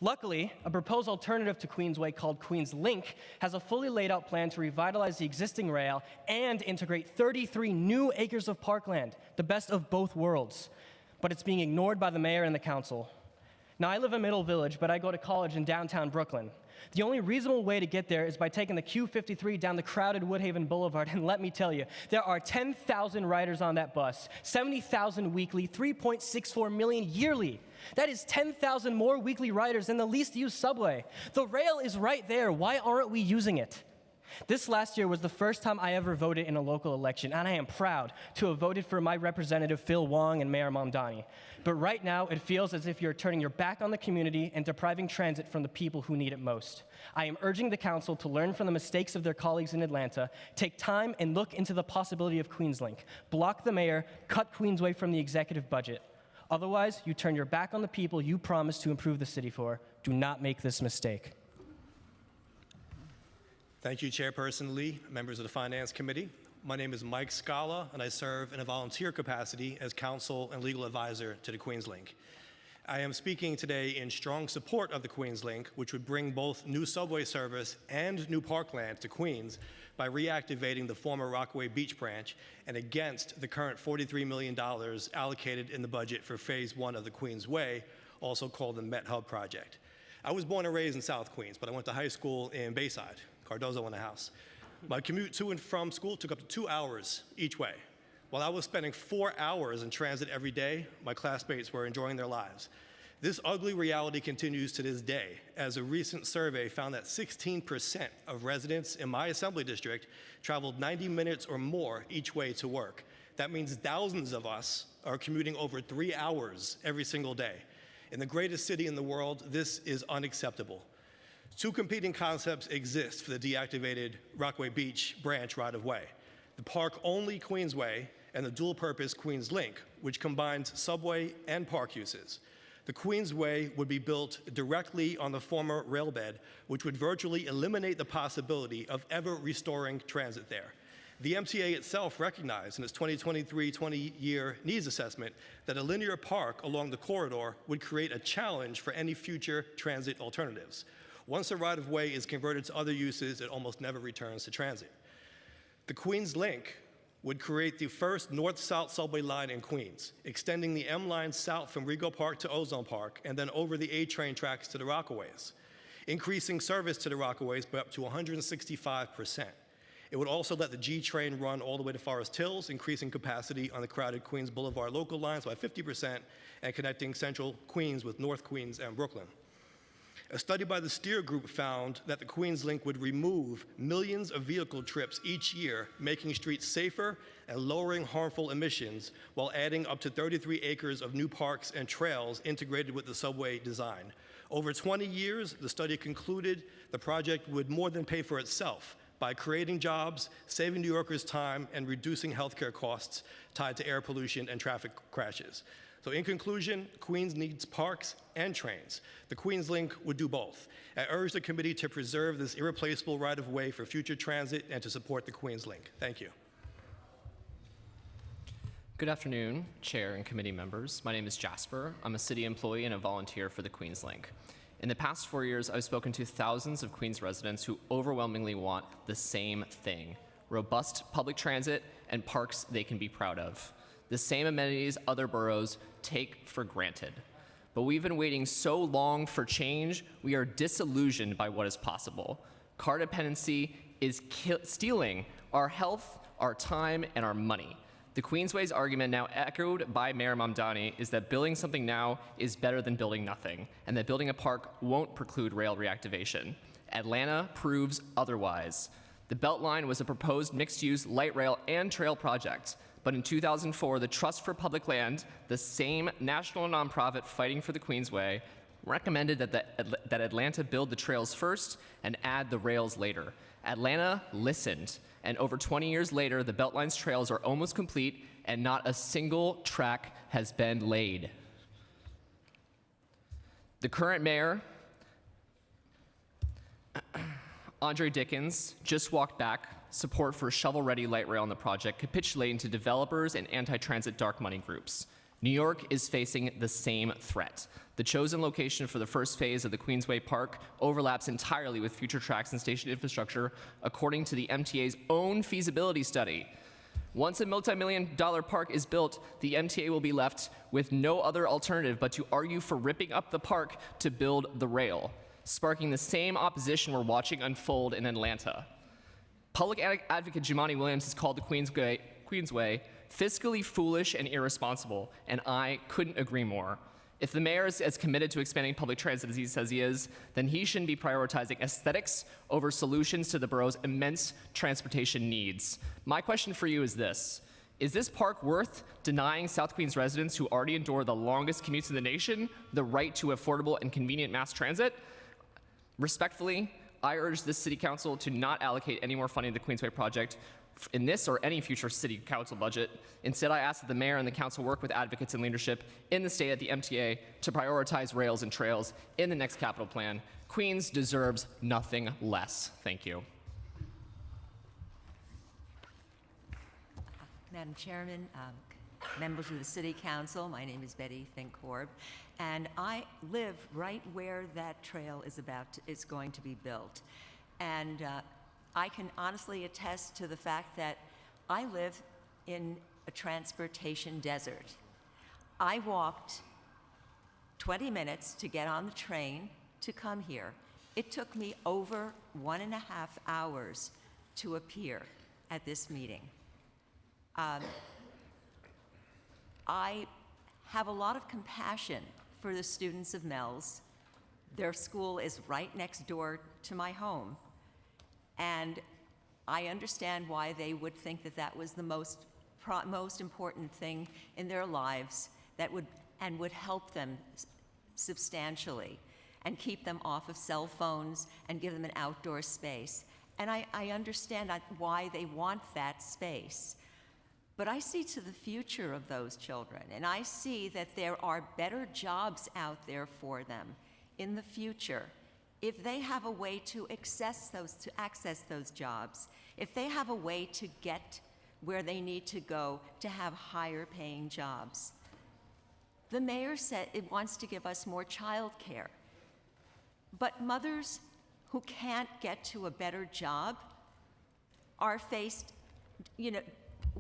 Luckily, a proposed alternative to Queensway called Queenslink has a fully laid out plan to revitalize the existing rail and integrate 33 new acres of parkland, the best of both worlds. But it's being ignored by the mayor and the council. Now, I live in Middle Village, but I go to college in downtown Brooklyn. The only reasonable way to get there is by taking the Q53 down the crowded Woodhaven Boulevard, and let me tell you, there are 10,000 riders on that bus, 70,000 weekly, 3.64 million yearly. That is 10,000 more weekly riders than the least used subway. The rail is right there. Why aren't we using it? This last year was the first time I ever voted in a local election, and I am proud to have voted for my representative Phil Wong and Mayor Mamdani. But right now, it feels as if you're turning your back on the community and depriving transit from the people who need it most. I am urging the council to learn from the mistakes of their colleagues in Atlanta, take time and look into the possibility of Queenslink, block the mayor, cut Queensway from the executive budget. Otherwise, you turn your back on the people you promised to improve the city for. Do not make this mistake. Thank you, Chairperson Lee, members of the Finance Committee. My name is Mike Scala, and I serve in a volunteer capacity as counsel and legal advisor to the Queenslink. I am speaking today in strong support of the Queenslink, which would bring both new subway service and new parkland to Queens by reactivating the former Rockaway Beach branch, and against the current $43 million allocated in the budget for Phase 1 of the Queensway, also called the Met Hub project. I was born and raised in South Queens, but I went to high school in Bayside, Cardozo in the house. My commute to and from school took up to 2 hours each way. While I was spending 4 hours in transit every day, my classmates were enjoying their lives. This ugly reality continues to this day, as a recent survey found that 16% of residents in my assembly district traveled 90 minutes or more each way to work. That means thousands of us are commuting over 3 hours every single day. In the greatest city in the world, this is unacceptable. Two competing concepts exist for the deactivated Rockaway Beach branch right-of-way: the park-only Queensway and the dual-purpose Queenslink, which combines subway and park uses. The Queensway would be built directly on the former railbed, which would virtually eliminate the possibility of ever restoring transit there. The MTA itself recognized in its 2023 20-year needs assessment that a linear park along the corridor would create a challenge for any future transit alternatives. Once the right-of-way is converted to other uses, it almost never returns to transit. The Queenslink would create the first north-south subway line in Queens, extending the M line south from Rego Park to Ozone Park and then over the A train tracks to the Rockaways, increasing service to the Rockaways by up to 165%. It would also let the G train run all the way to Forest Hills, increasing capacity on the crowded Queens Boulevard local lines by 50% and connecting central Queens with North Queens and Brooklyn. A study by the Steer Group found that the Queens Link would remove millions of vehicle trips each year, making streets safer and lowering harmful emissions while adding up to 33 acres of new parks and trails integrated with the subway design. Over 20 years, the study concluded the project would more than pay for itself by creating jobs, saving New Yorkers time, and reducing healthcare costs tied to air pollution and traffic crashes. So in conclusion, Queens needs parks and trains. The Queens Link would do both. I urge the committee to preserve this irreplaceable right-of-way for future transit and to support the Queens Link. Thank you. Good afternoon, Chair and committee members. My name is Jasper. I'm a city employee and a volunteer for the Queens Link. In the past 4 years, I've spoken to thousands of Queens residents who overwhelmingly want the same thing: robust public transit and parks they can be proud of. The same amenities other boroughs take for granted. But we've been waiting so long for change, we are disillusioned by what is possible. Car dependency is stealing our health, our time, and our money. The Queensway's argument, now echoed by Mayor Mamdani, is that building something now is better than building nothing, and that building a park won't preclude rail reactivation. Atlanta proves otherwise. The Beltline was a proposed mixed-use light rail and trail project, but in 2004, the Trust for Public Land, the same national nonprofit fighting for the Queensway, recommended that Atlanta build the trails first and add the rails later. Atlanta listened, and over 20 years later, the Beltline's trails are almost complete and not a single track has been laid. The current mayor, Andre Dickens, just walked back support for shovel-ready light rail on the project, capitulating to developers and anti-transit dark money groups. New York is facing the same threat. The chosen location for the first phase of the Queensway Park overlaps entirely with future tracks and station infrastructure, according to the MTA's own feasibility study. Once a multi-million-dollar park is built, the MTA will be left with no other alternative but to argue for ripping up the park to build the rail, sparking the same opposition we're watching unfold in Atlanta. Public advocate Jumaane Williams has called the Queensway fiscally foolish and irresponsible, and I couldn't agree more. If the mayor is as committed to expanding public transit as he says he is, then he shouldn't be prioritizing aesthetics over solutions to the borough's immense transportation needs. My question for you is this: is this park worth denying South Queens residents who already endure the longest commutes in the nation the right to affordable and convenient mass transit? Respectfully, I urge this city council to not allocate any more funding to the Queensway project in this or any future city council budget. Instead, I ask that the mayor and the council work with advocates and leadership in the state at the MTA to prioritize rails and trails in the next capital plan. Queens deserves nothing less. Thank you. Madam Chairman, members of the City Council, my name is Betty Fink-Horb, and I live right where that trail is going to be built. And I can honestly attest to the fact that I live in a transportation desert. I walked 20 minutes to get on the train to come here. It took me over 1.5 hours to appear at this meeting. I have a lot of compassion for the students of Mel's. Their school is right next door to my home. And I understand why they would think that that was the most important thing in their lives that would help them substantially and keep them off of cell phones and give them an outdoor space. And I understand why they want that space. But I see to the future of those children, and I see that there are better jobs out there for them in the future. If they have a way to access those jobs, if they have a way to get where they need to go to have higher paying jobs. The mayor said it wants to give us more child care. But mothers who can't get to a better job are faced,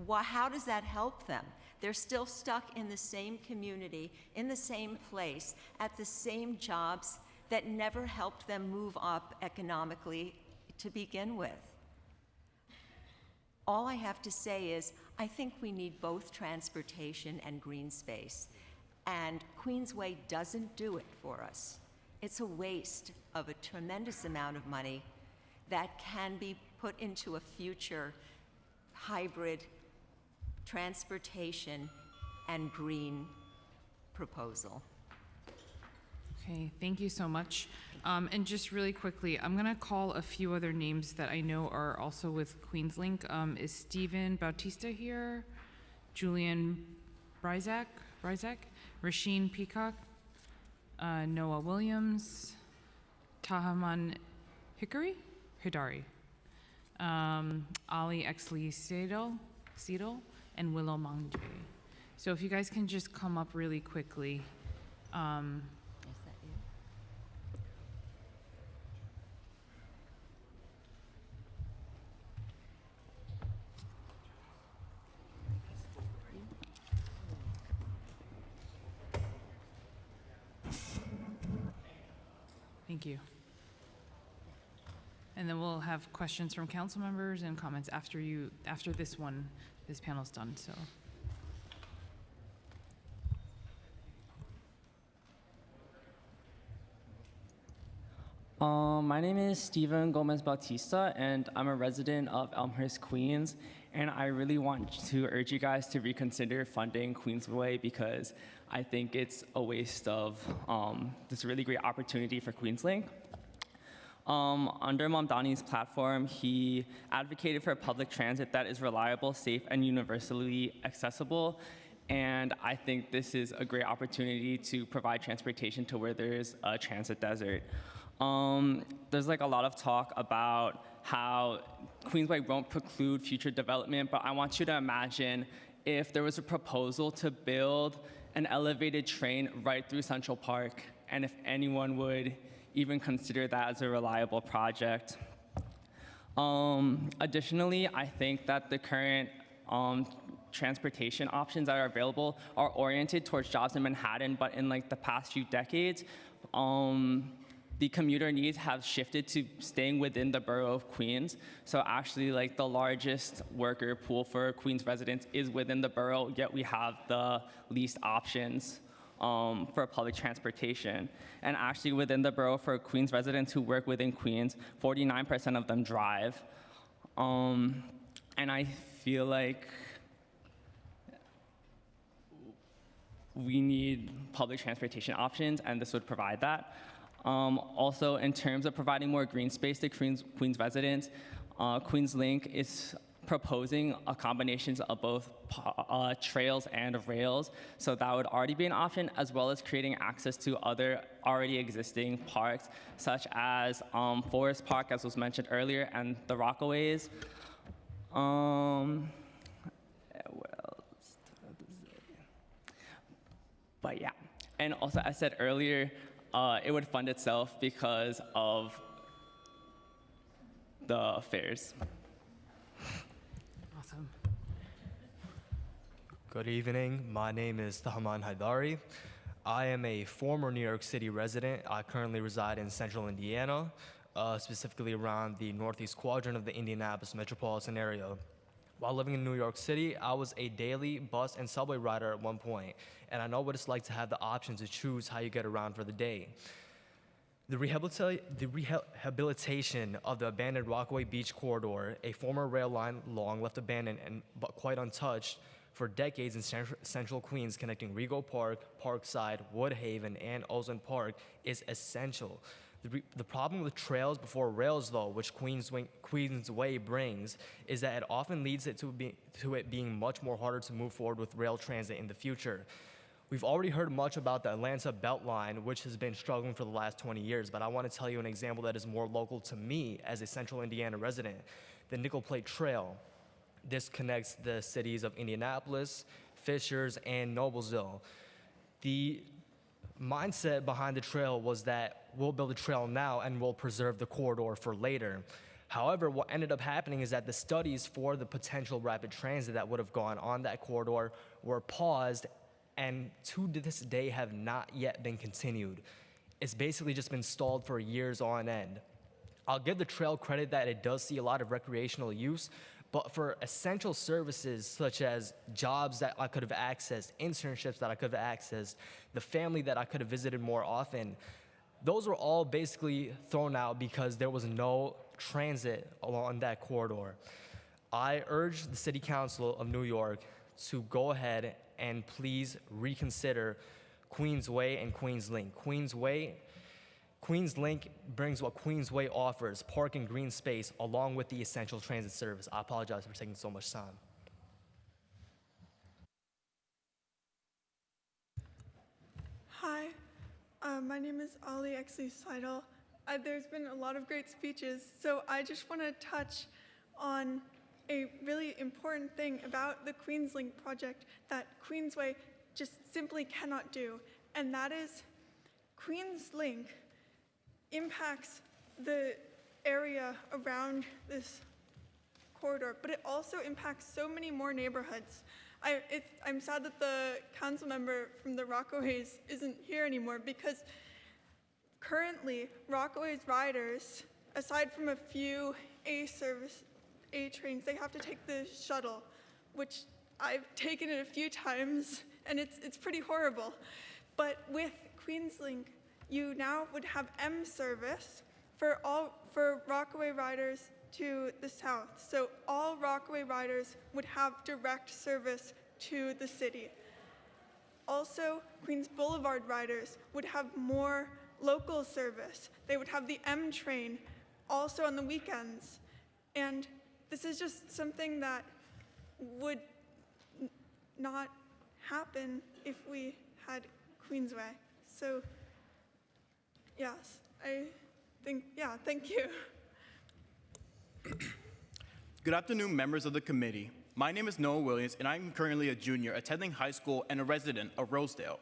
how does that help them? They're still stuck in the same community, in the same place, at the same jobs that never helped them move up economically to begin with. All I have to say is, I think we need both transportation and green space, and Queensway doesn't do it for us. It's a waste of a tremendous amount of money that can be put into a future hybrid transportation and green proposal. Okay, thank you so much. And just really quickly, I'm gonna call a few other names that I know are also with QueensLink. Is Stephen Bautista here? Julian Bryzak, Rasheen Peacock, Noah Williams, Tahaman Hidari, Ali Exley Seidel, and Willow Mangje. So if you guys can just come up really quickly. Is that you? Thank you. And then we'll have questions from council members and comments after this panel's done, so. My name is Steven Gomez Bautista, and I'm a resident of Elmhurst, Queens. And I really want to urge you guys to reconsider funding Queensway because I think it's a waste of this really great opportunity for QueensLink. Under Mamdani's platform, he advocated for public transit that is reliable, safe, and universally accessible. And I think this is a great opportunity to provide transportation to where there's a transit desert. There's like a lot of talk about how Queensway won't preclude future development, but I want you to imagine if there was a proposal to build an elevated train right through Central Park, and if anyone would even consider that as a reliable project. Additionally, I think that the current transportation options that are available are oriented towards jobs in Manhattan, but in like the past few decades, the commuter needs have shifted to staying within the borough of Queens. So actually like the largest worker pool for Queens residents is within the borough, yet we have the least options for public transportation. And actually within the borough for Queens residents who work within Queens, 49% of them drive. And I feel like we need public transportation options, and this would provide that. Also, in terms of providing more green space to Queens residents, QueensLink is proposing a combination of both trails and rails, so that would already be an option, as well as creating access to other already existing parks, such as Forest Park, as was mentioned earlier, and the Rockaways. What else? But yeah, and also as I said earlier, it would fund itself because of the fares. Awesome. Good evening. My name is Tahaman Hidari. I am a former New York City resident. I currently reside in central Indiana, specifically around the northeast quadrant of the Indianapolis metropolitan area. While living in New York City, I was a daily bus and subway rider at one point, and I know what it's like to have the option to choose how you get around for the day. The rehabilitation of the abandoned Rockaway Beach corridor, a former rail line long left abandoned but quite untouched for decades in central Queens, connecting Rego Park, Parkside, Woodhaven, and Ozone Park, is essential. The problem with trails before rails, though, which Queensway brings, is that it often leads to it being much more harder to move forward with rail transit in the future. We've already heard much about the Atlanta Beltline, which has been struggling for the last 20 years, but I want to tell you an example that is more local to me as a central Indiana resident, the Nickel Plate Trail. This connects the cities of Indianapolis, Fishers, and Noblesville. The mindset behind the trail was that we'll build a trail now and we'll preserve the corridor for later. However, what ended up happening is that the studies for the potential rapid transit that would have gone on that corridor were paused and to this day have not yet been continued. It's basically just been stalled for years on end. I'll give the trail credit that it does see a lot of recreational use, but for essential services such as jobs that I could have accessed, internships that I could have accessed, the family that I could have visited more often, those were all basically thrown out because there was no transit along that corridor. I urge the City Council of New York to go ahead and please reconsider Queensway and Queenslink. Queenslink brings what Queensway offers, park and green space, along with the essential transit service. I apologize for taking so much time. Hi, my name is Ali Exley Seidel. There's been a lot of great speeches, so I just want to touch on a really important thing about the Queenslink project that Queensway just simply cannot do, and that is Queenslink impacts the area around this corridor, but it also impacts so many more neighborhoods. I'm sad that the council member from the Rockaways isn't here anymore, because currently Rockaways riders, aside from a few A trains, they have to take the shuttle, which I've taken it a few times, and it's pretty horrible. But with Queenslink, you now would have M service for Rockaway riders to the south. So all Rockaway riders would have direct service to the city. Also, Queens Boulevard riders would have more local service. They would have the M train also on the weekends. And this is just something that would not happen if we had Queensway. So, yes, thank you. Good afternoon, members of the committee. My name is Noah Williams, and I'm currently a junior attending high school and a resident of Rosedale.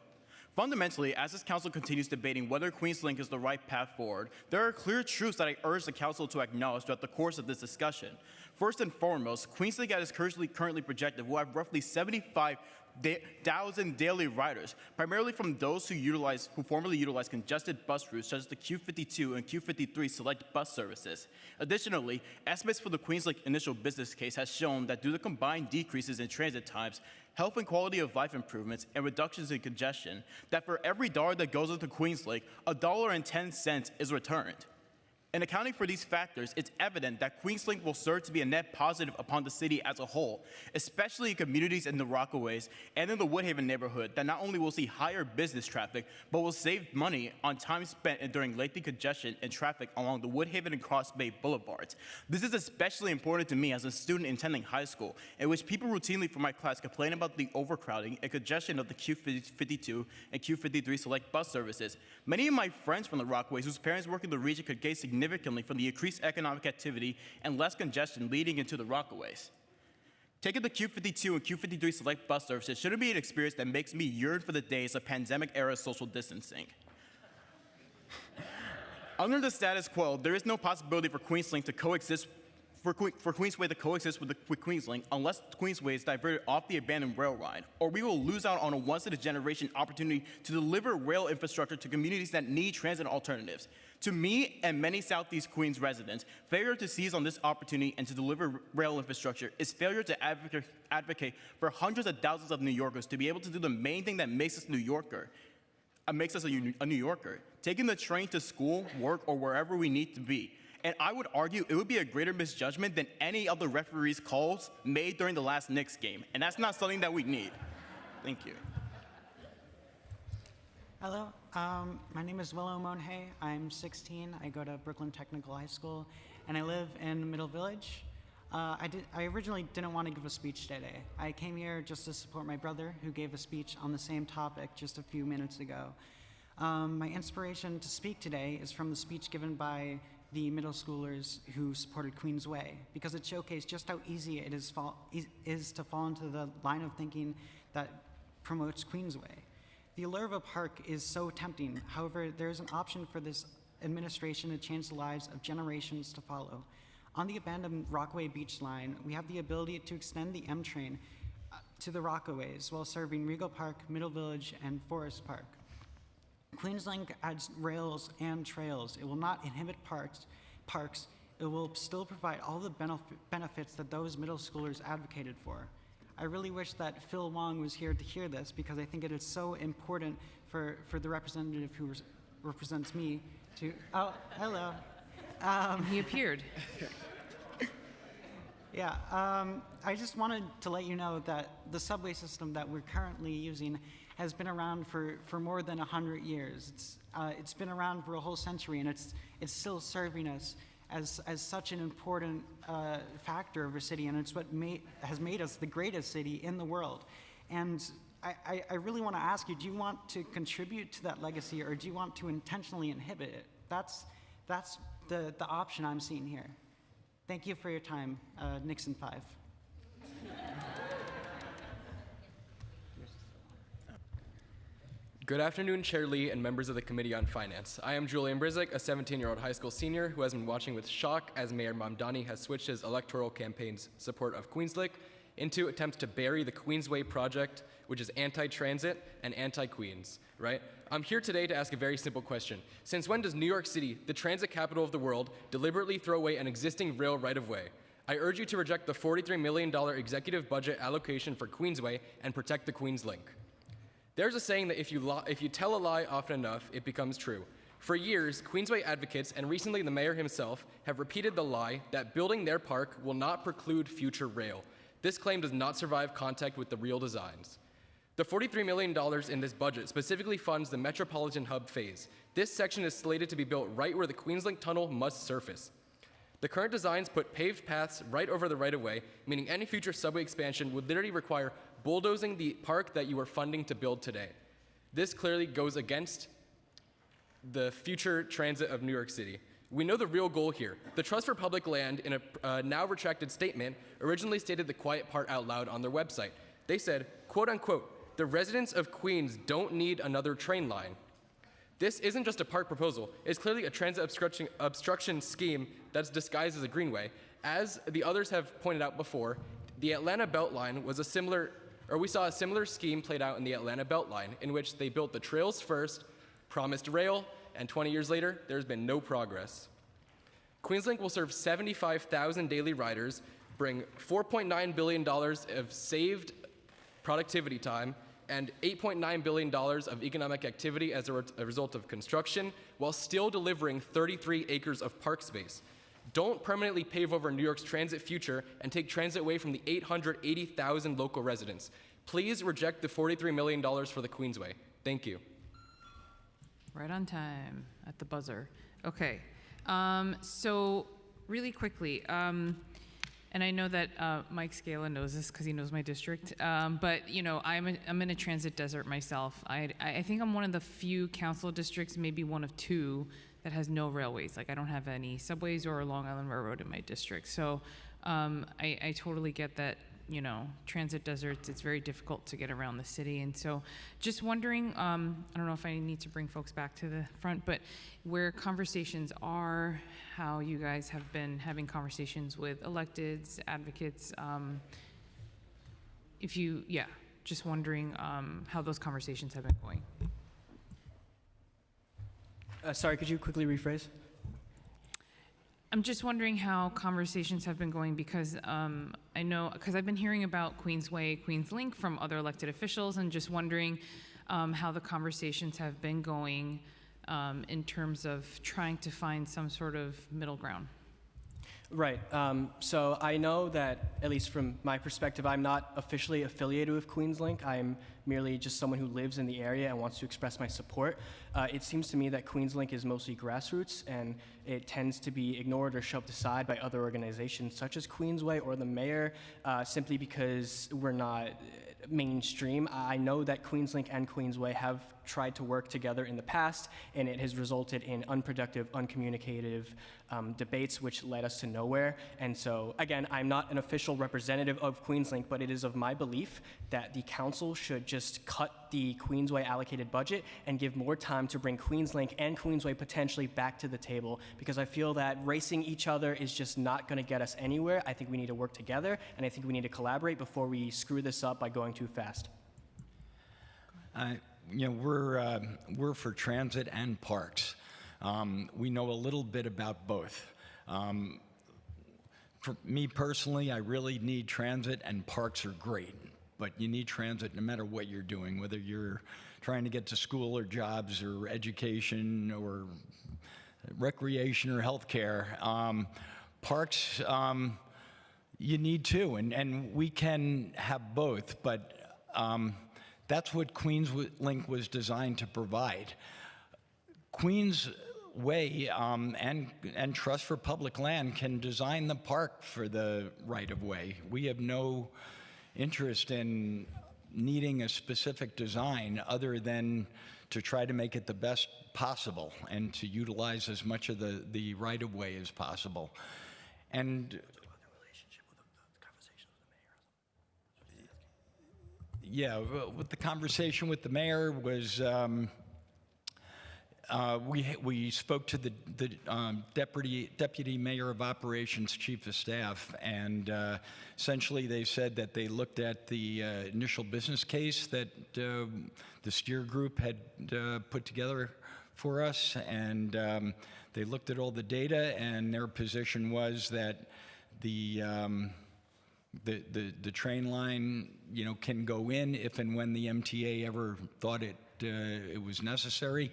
Fundamentally, as this council continues debating whether Queenslink is the right path forward, there are clear truths that I urge the council to acknowledge throughout the course of this discussion. First and foremost, Queenslink as is currently projected will have roughly 75,000 daily riders, primarily from those who formerly utilized congested bus routes such as the Q52 and Q53 select bus services. Additionally, estimates for the Queenslink initial business case has shown that due to combined decreases in transit times, health and quality of life improvements, and reductions in congestion, that for every dollar that goes into Queenslink, $1.10 is returned. In accounting for these factors, it's evident that Queenslink will serve to be a net positive upon the city as a whole, especially in communities in the Rockaways and in the Woodhaven neighborhood that not only will see higher business traffic, but will save money on time spent enduring lengthy congestion and traffic along the Woodhaven and Cross Bay boulevards. This is especially important to me as a student attending high school, in which people routinely from my class complain about the overcrowding and congestion of the Q52 and Q53 select bus services. Many of my friends from the Rockaways whose parents work in the region could gain significantly from the increased economic activity and less congestion leading into the Rockaways. Taking the Q52 and Q53 select bus services shouldn't be an experience that makes me yearn for the days of pandemic-era social distancing. Under the status quo, there is no possibility for Queenslink to coexist for Queensway to coexist with Queenslink unless Queensway is diverted off the abandoned rail line, or we will lose out on a once-in-a-generation opportunity to deliver rail infrastructure to communities that need transit alternatives. To me and many Southeast Queens residents, failure to seize on this opportunity and to deliver rail infrastructure is failure to advocate for hundreds of thousands of New Yorkers to be able to do the main thing that makes us a New Yorker, taking the train to school, work, or wherever we need to be. And I would argue it would be a greater misjudgment than any of the referees' calls made during the last Knicks game. And that's not something that we need. Thank you. Hello, my name is Willow Monhay. I'm 16. I go to Brooklyn Technical High School, and I live in Middle Village. I originally didn't want to give a speech today. I came here just to support my brother, who gave a speech on the same topic just a few minutes ago. My inspiration to speak today is from the speech given by the middle schoolers who supported Queensway, because it showcased just how easy it is to fall into the line of thinking that promotes Queensway. The allure of a park is so tempting. However, there is an option for this administration to change the lives of generations to follow. On the abandoned Rockaway Beach line, we have the ability to extend the M train to the Rockaways while serving Regal Park, Middle Village, and Forest Park. Queenslink adds rails and trails. It will not inhibit parks. It will still provide all the benefits that those middle schoolers advocated for. I really wish that Phil Wong was here to hear this, because I think it is so important for the representative represents me to, oh, hello. He appeared. Yeah, I just wanted to let you know that the subway system that we're currently using has been around for more than 100 years. It's been around for a whole century, and it's still serving us as such an important factor of our city, and it's what has made us the greatest city in the world. And I really want to ask you, do you want to contribute to that legacy, or do you want to intentionally inhibit it? That's the option I'm seeing here. Thank you for your time, Nixon 5. Good afternoon, Chair Lee and members of the Committee on Finance. I am Julian Brizik, a 17-year-old high school senior who has been watching with shock as Mayor Mamdani has switched his electoral campaign's support of Queenslink into attempts to bury the Queensway project, which is anti-transit and anti-Queens, right? I'm here today to ask a very simple question. Since when does New York City, the transit capital of the world, deliberately throw away an existing rail right-of-way? I urge you to reject the $43 million executive budget allocation for Queensway and protect the Queenslink. There's a saying that if you tell a lie often enough, it becomes true. For years, Queensway advocates, and recently the mayor himself, have repeated the lie that building their park will not preclude future rail. This claim does not survive contact with the real designs. The $43 million in this budget specifically funds the Metropolitan Hub phase. This section is slated to be built right where the Queenslink Tunnel must surface. The current designs put paved paths right over the right-of-way, meaning any future subway expansion would literally require bulldozing the park that you are funding to build today. This clearly goes against the future transit of New York City. We know the real goal here. The Trust for Public Land, in a now retracted statement, originally stated the quiet part out loud on their website. They said, quote unquote, "The residents of Queens don't need another train line." This isn't just a park proposal. It's clearly a transit obstruction scheme that's disguised as a greenway. As the others have pointed out before, the Atlanta Beltline was we saw a similar scheme played out in the Atlanta Beltline, in which they built the trails first, promised rail, and 20 years later, there's been no progress. Queenslink will serve 75,000 daily riders, bring $4.9 billion of saved productivity time, and $8.9 billion of economic activity as a result of construction, while still delivering 33 acres of park space. Don't permanently pave over New York's transit future and take transit away from the 880,000 local residents. Please reject the $43 million for the Queensway. Thank you. Right on time at the buzzer. Okay. So really quickly, and I know that Mike Scala knows this because he knows my district, but you know, I'm in a transit desert myself. I think I'm one of the few council districts, maybe one of two, that has no railways. Like I don't have any subways or Long Island Railroad in my district. So I totally get that, you know, transit deserts, it's very difficult to get around the city. And so just wondering, I don't know if I need to bring folks back to the front, but where conversations are, how you guys have been having conversations with electeds, advocates, just wondering how those conversations have been going. Sorry, could you quickly rephrase? I'm just wondering how conversations have been going because I know, because I've been hearing about Queensway, Queenslink from other elected officials, and just wondering how the conversations have been going in terms of trying to find some sort of middle ground. Right. So I know that, at least from my perspective, I'm not officially affiliated with Queenslink. I'm merely just someone who lives in the area and wants to express my support. It seems to me that Queenslink is mostly grassroots, and it tends to be ignored or shoved aside by other organizations such as Queensway or the mayor, simply because we're not mainstream. I know that Queenslink and Queensway have tried to work together in the past, and it has resulted in unproductive, uncommunicative debates, which led us to nowhere. And so, again, I'm not an official representative of Queenslink, but it is of my belief that the council should just cut the Queensway allocated budget and give more time to bring Queenslink and Queensway potentially back to the table, because I feel that racing each other is just not going to get us anywhere. I think we need to work together, and I think we need to collaborate before we screw this up by going too fast. You know, we're for transit and parks. We know a little bit about both. For me personally, I really need transit, and parks are great. But you need transit no matter what you're doing, whether you're trying to get to school or jobs or education or recreation or healthcare. Parks, you need two, and we can have both, but that's what QueensLink was designed to provide. Queens Way and Trust for Public Land can design the park for the right-of-way. We have no interest in needing a specific design other than to try to make it the best possible and to utilize as much of the right-of-way as possible. And yeah, with the conversation with the mayor was we spoke to the deputy mayor of operations, chief of staff, and essentially they said that they looked at the initial business case that the Steer Group had put together for us, and they looked at all the data, and their position was that the train line, can go in if and when the MTA ever thought it was necessary.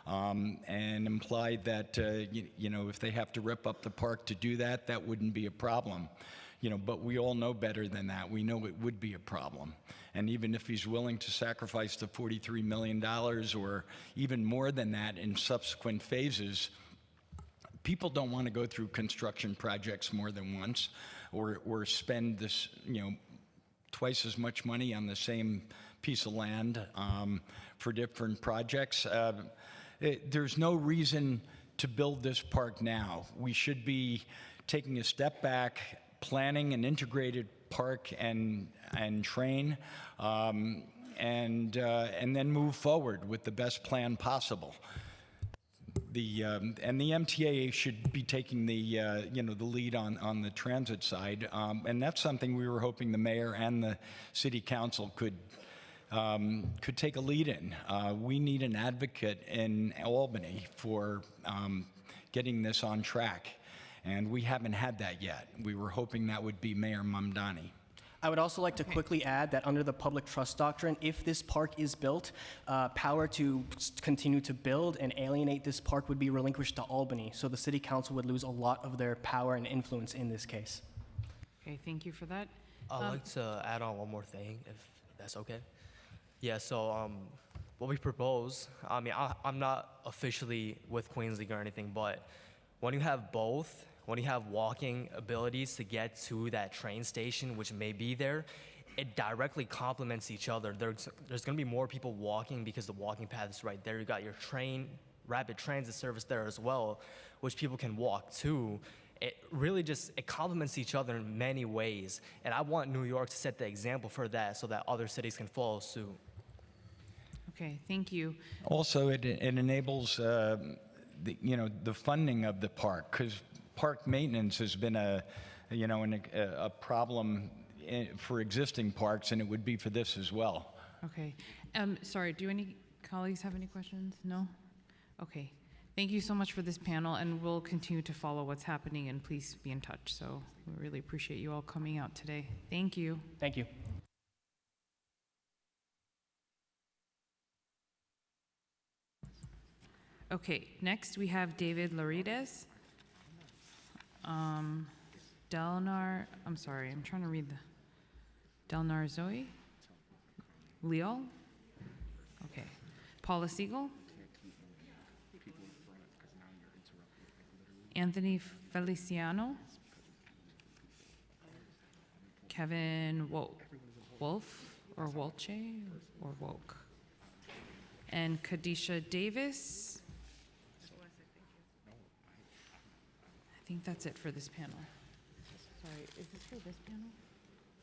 And implied that, if they have to rip up the park to do that, that wouldn't be a problem. But we all know better than that. We know it would be a problem. And even if he's willing to sacrifice the $43 million or even more than that in subsequent phases, people don't want to go through construction projects more than once or spend this, twice as much money on the same piece of land for different projects. There's no reason to build this park now. We should be taking a step back, planning an integrated park and train, and then move forward with the best plan possible. And the MTA should be taking the the lead on the transit side, and that's something we were hoping the mayor and the city council could take a lead in. We need an advocate in Albany for getting this on track, and we haven't had that yet. We were hoping that would be Mayor Mamdani. I would also like to quickly add that under the public trust doctrine, if this park is built, power to continue to build and alienate this park would be relinquished to Albany, so the city council would lose a lot of their power and influence in this case. Okay, thank you for that. I'd like to add on one more thing, if that's okay. Yeah, so what we propose, I'm not officially with QueensLink or anything, but when you have both, when you have walking abilities to get to that train station, which may be there, it directly complements each other. There's going to be more people walking because the walking path is right there. You got your rapid transit service there as well, which people can walk to. It really it complements each other in many ways. And I want New York to set the example for that so that other cities can follow suit. Okay, thank you. Also, it enables the funding of the park, because park maintenance has been a problem for existing parks, and it would be for this as well. Okay. Sorry, do any colleagues have any questions? No? Okay. Thank you so much for this panel, and we'll continue to follow what's happening, and please be in touch. So we really appreciate you all coming out today. Thank you. Thank you. Okay, next we have David Larides. Delnar, I'm sorry, I'm trying to read the, Delnar Zoe? Leal? Okay. Paula Siegel? Anthony Feliciano? Kevin Wolf or Wolche or Woke? And Kadisha Davis? I think that's it for this panel. Sorry, is this for this panel?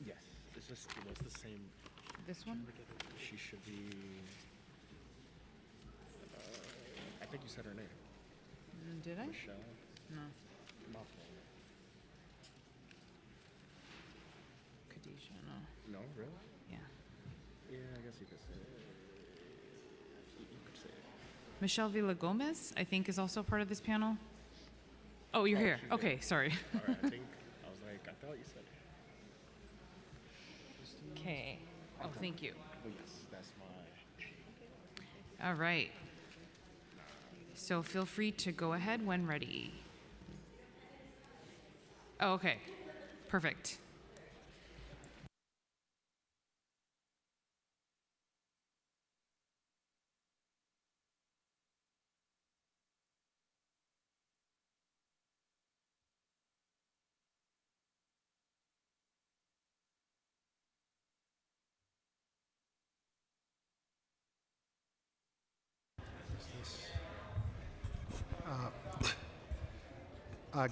Yes, it's just the same. This one? She should be. I think you said her name. Did I? Michelle. No. Muffled. Kadisha, no. No, really? Yeah. Yeah, I guess you could say it. You could say it. Michelle Villa-Gomez, I think, is also part of this panel. Oh, you're here. Okay, sorry. All right, I think I was like, I thought you said. Okay. Oh, thank you. Well, yes, that's my. All right. So feel free to go ahead when ready. Oh, okay. Perfect.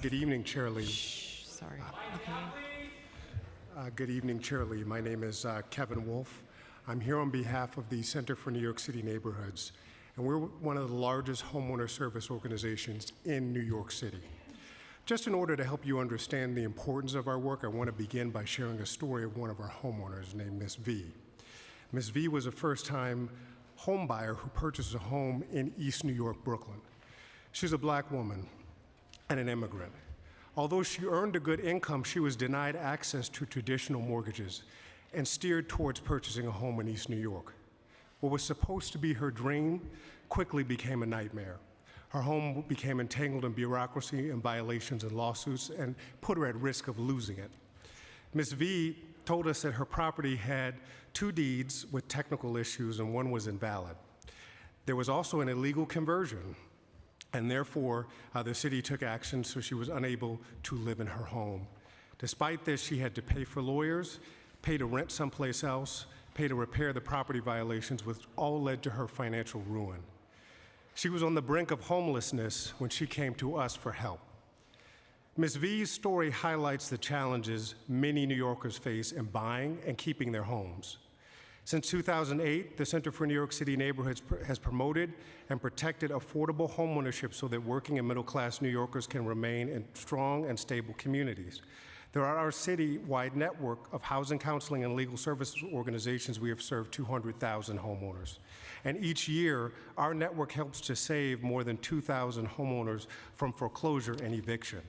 Good evening, Chair Lee. Sorry. Okay. Good evening, Chair Lee. My name is Kevin Wolf. I'm here on behalf of the Center for New York City Neighborhoods, and we're one of the largest homeowner service organizations in New York City. Just in order to help you understand the importance of our work, I want to begin by sharing a story of one of our homeowners named Miss V. Miss V was a first-time home buyer who purchased a home in East New York, Brooklyn. She's a black woman and an immigrant. Although she earned a good income, she was denied access to traditional mortgages and steered towards purchasing a home in East New York. What was supposed to be her dream quickly became a nightmare. Her home became entangled in bureaucracy and violations and lawsuits and put her at risk of losing it. Ms. V told us that her property had 2 deeds with technical issues and one was invalid. There was also an illegal conversion, and therefore the city took action so she was unable to live in her home. Despite this, she had to pay for lawyers, pay to rent someplace else, pay to repair the property violations, which all led to her financial ruin. She was on the brink of homelessness when she came to us for help. Ms. V's story highlights the challenges many New Yorkers face in buying and keeping their homes. Since 2008, the Center for New York City Neighborhoods has promoted and protected affordable homeownership so that working and middle-class New Yorkers can remain in strong and stable communities. Throughout our city-wide network of housing counseling and legal services organizations, we have served 200,000 homeowners. And each year, our network helps to save more than 2,000 homeowners from foreclosure and eviction.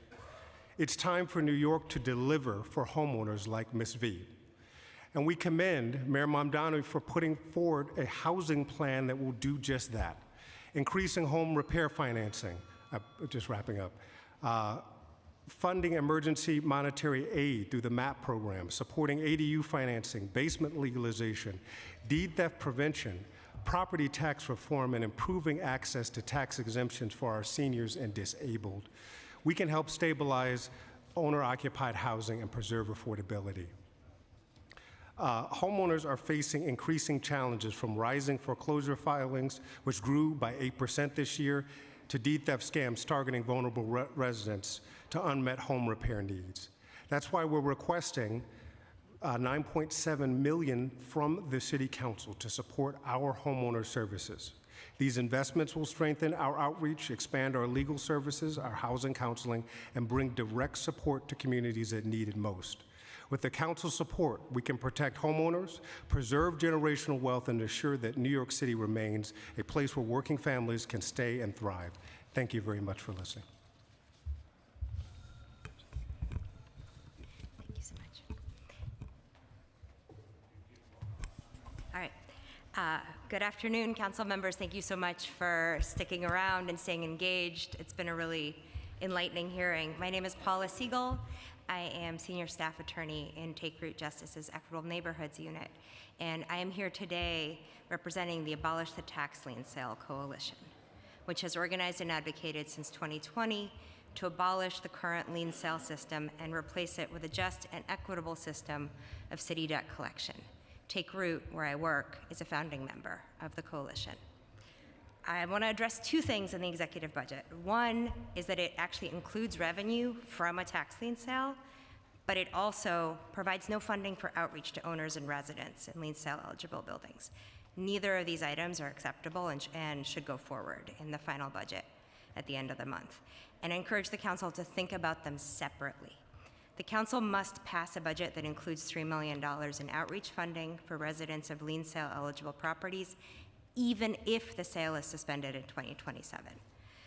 It's time for New York to deliver for homeowners like Ms. V. And we commend Mayor Mamdani for putting forward a housing plan that will do just that. Increasing home repair financing, just wrapping up, funding emergency monetary aid through the MAP program, supporting ADU financing, basement legalization, deed theft prevention, property tax reform, and improving access to tax exemptions for our seniors and disabled. We can help stabilize owner-occupied housing and preserve affordability. Homeowners are facing increasing challenges from rising foreclosure filings, which grew by 8% this year, to deed theft scams targeting vulnerable residents, to unmet home repair needs. That's why we're requesting $9.7 million from the City Council to support our homeowner services. These investments will strengthen our outreach, expand our legal services, our housing counseling, and bring direct support to communities that need it most. With the Council's support, we can protect homeowners, preserve generational wealth, and ensure that New York City remains a place where working families can stay and thrive. Thank you very much for listening. Thank you so much. All right. Good afternoon, council members. Thank you so much for sticking around and staying engaged. It's been a really enlightening hearing. My name is Paula Siegel. I am Senior Staff Attorney in Take Root Justice's Equitable Neighborhoods Unit, and I am here today representing the Abolish the Tax Lien Sale Coalition, which has organized and advocated since 2020 to abolish the current lien sale system and replace it with a just and equitable system of city debt collection. Take Root, where I work, is a founding member of the coalition. I want to address 2 things in the executive budget. One is that it actually includes revenue from a tax lien sale, but it also provides no funding for outreach to owners and residents in lien sale eligible buildings. Neither of these items are acceptable and should go forward in the final budget at the end of the month. And I encourage the council to think about them separately. The council must pass a budget that includes $3 million in outreach funding for residents of lien sale eligible properties, even if the sale is suspended in 2027.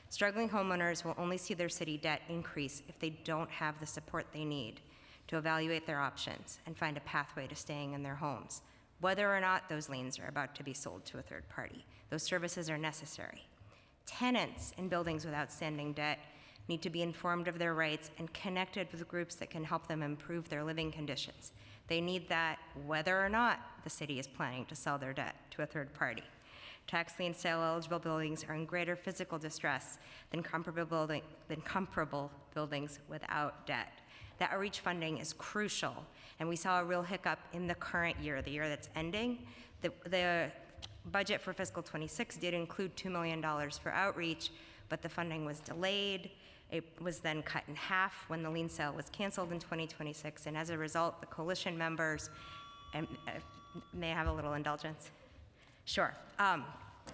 Struggling homeowners will only see their city debt increase if they don't have the support they need to evaluate their options and find a pathway to staying in their homes whether or not those liens are about to be sold to a third party. Those services are necessary. Tenants in buildings with outstanding debt need to be informed of their rights and connected with groups that can help them improve their living conditions. They need that whether or not the city is planning to sell their debt to a third party. Tax lien sale eligible buildings are in greater physical distress than comparable buildings without debt. That outreach funding is crucial, and we saw a real hiccup in the current year, the year that's ending. The budget for fiscal 26 did include $2 million for outreach, but the funding was delayed. It was then cut in half when the lien sale was canceled in 2026, and as a result, the coalition members, and may I have a little indulgence? Sure.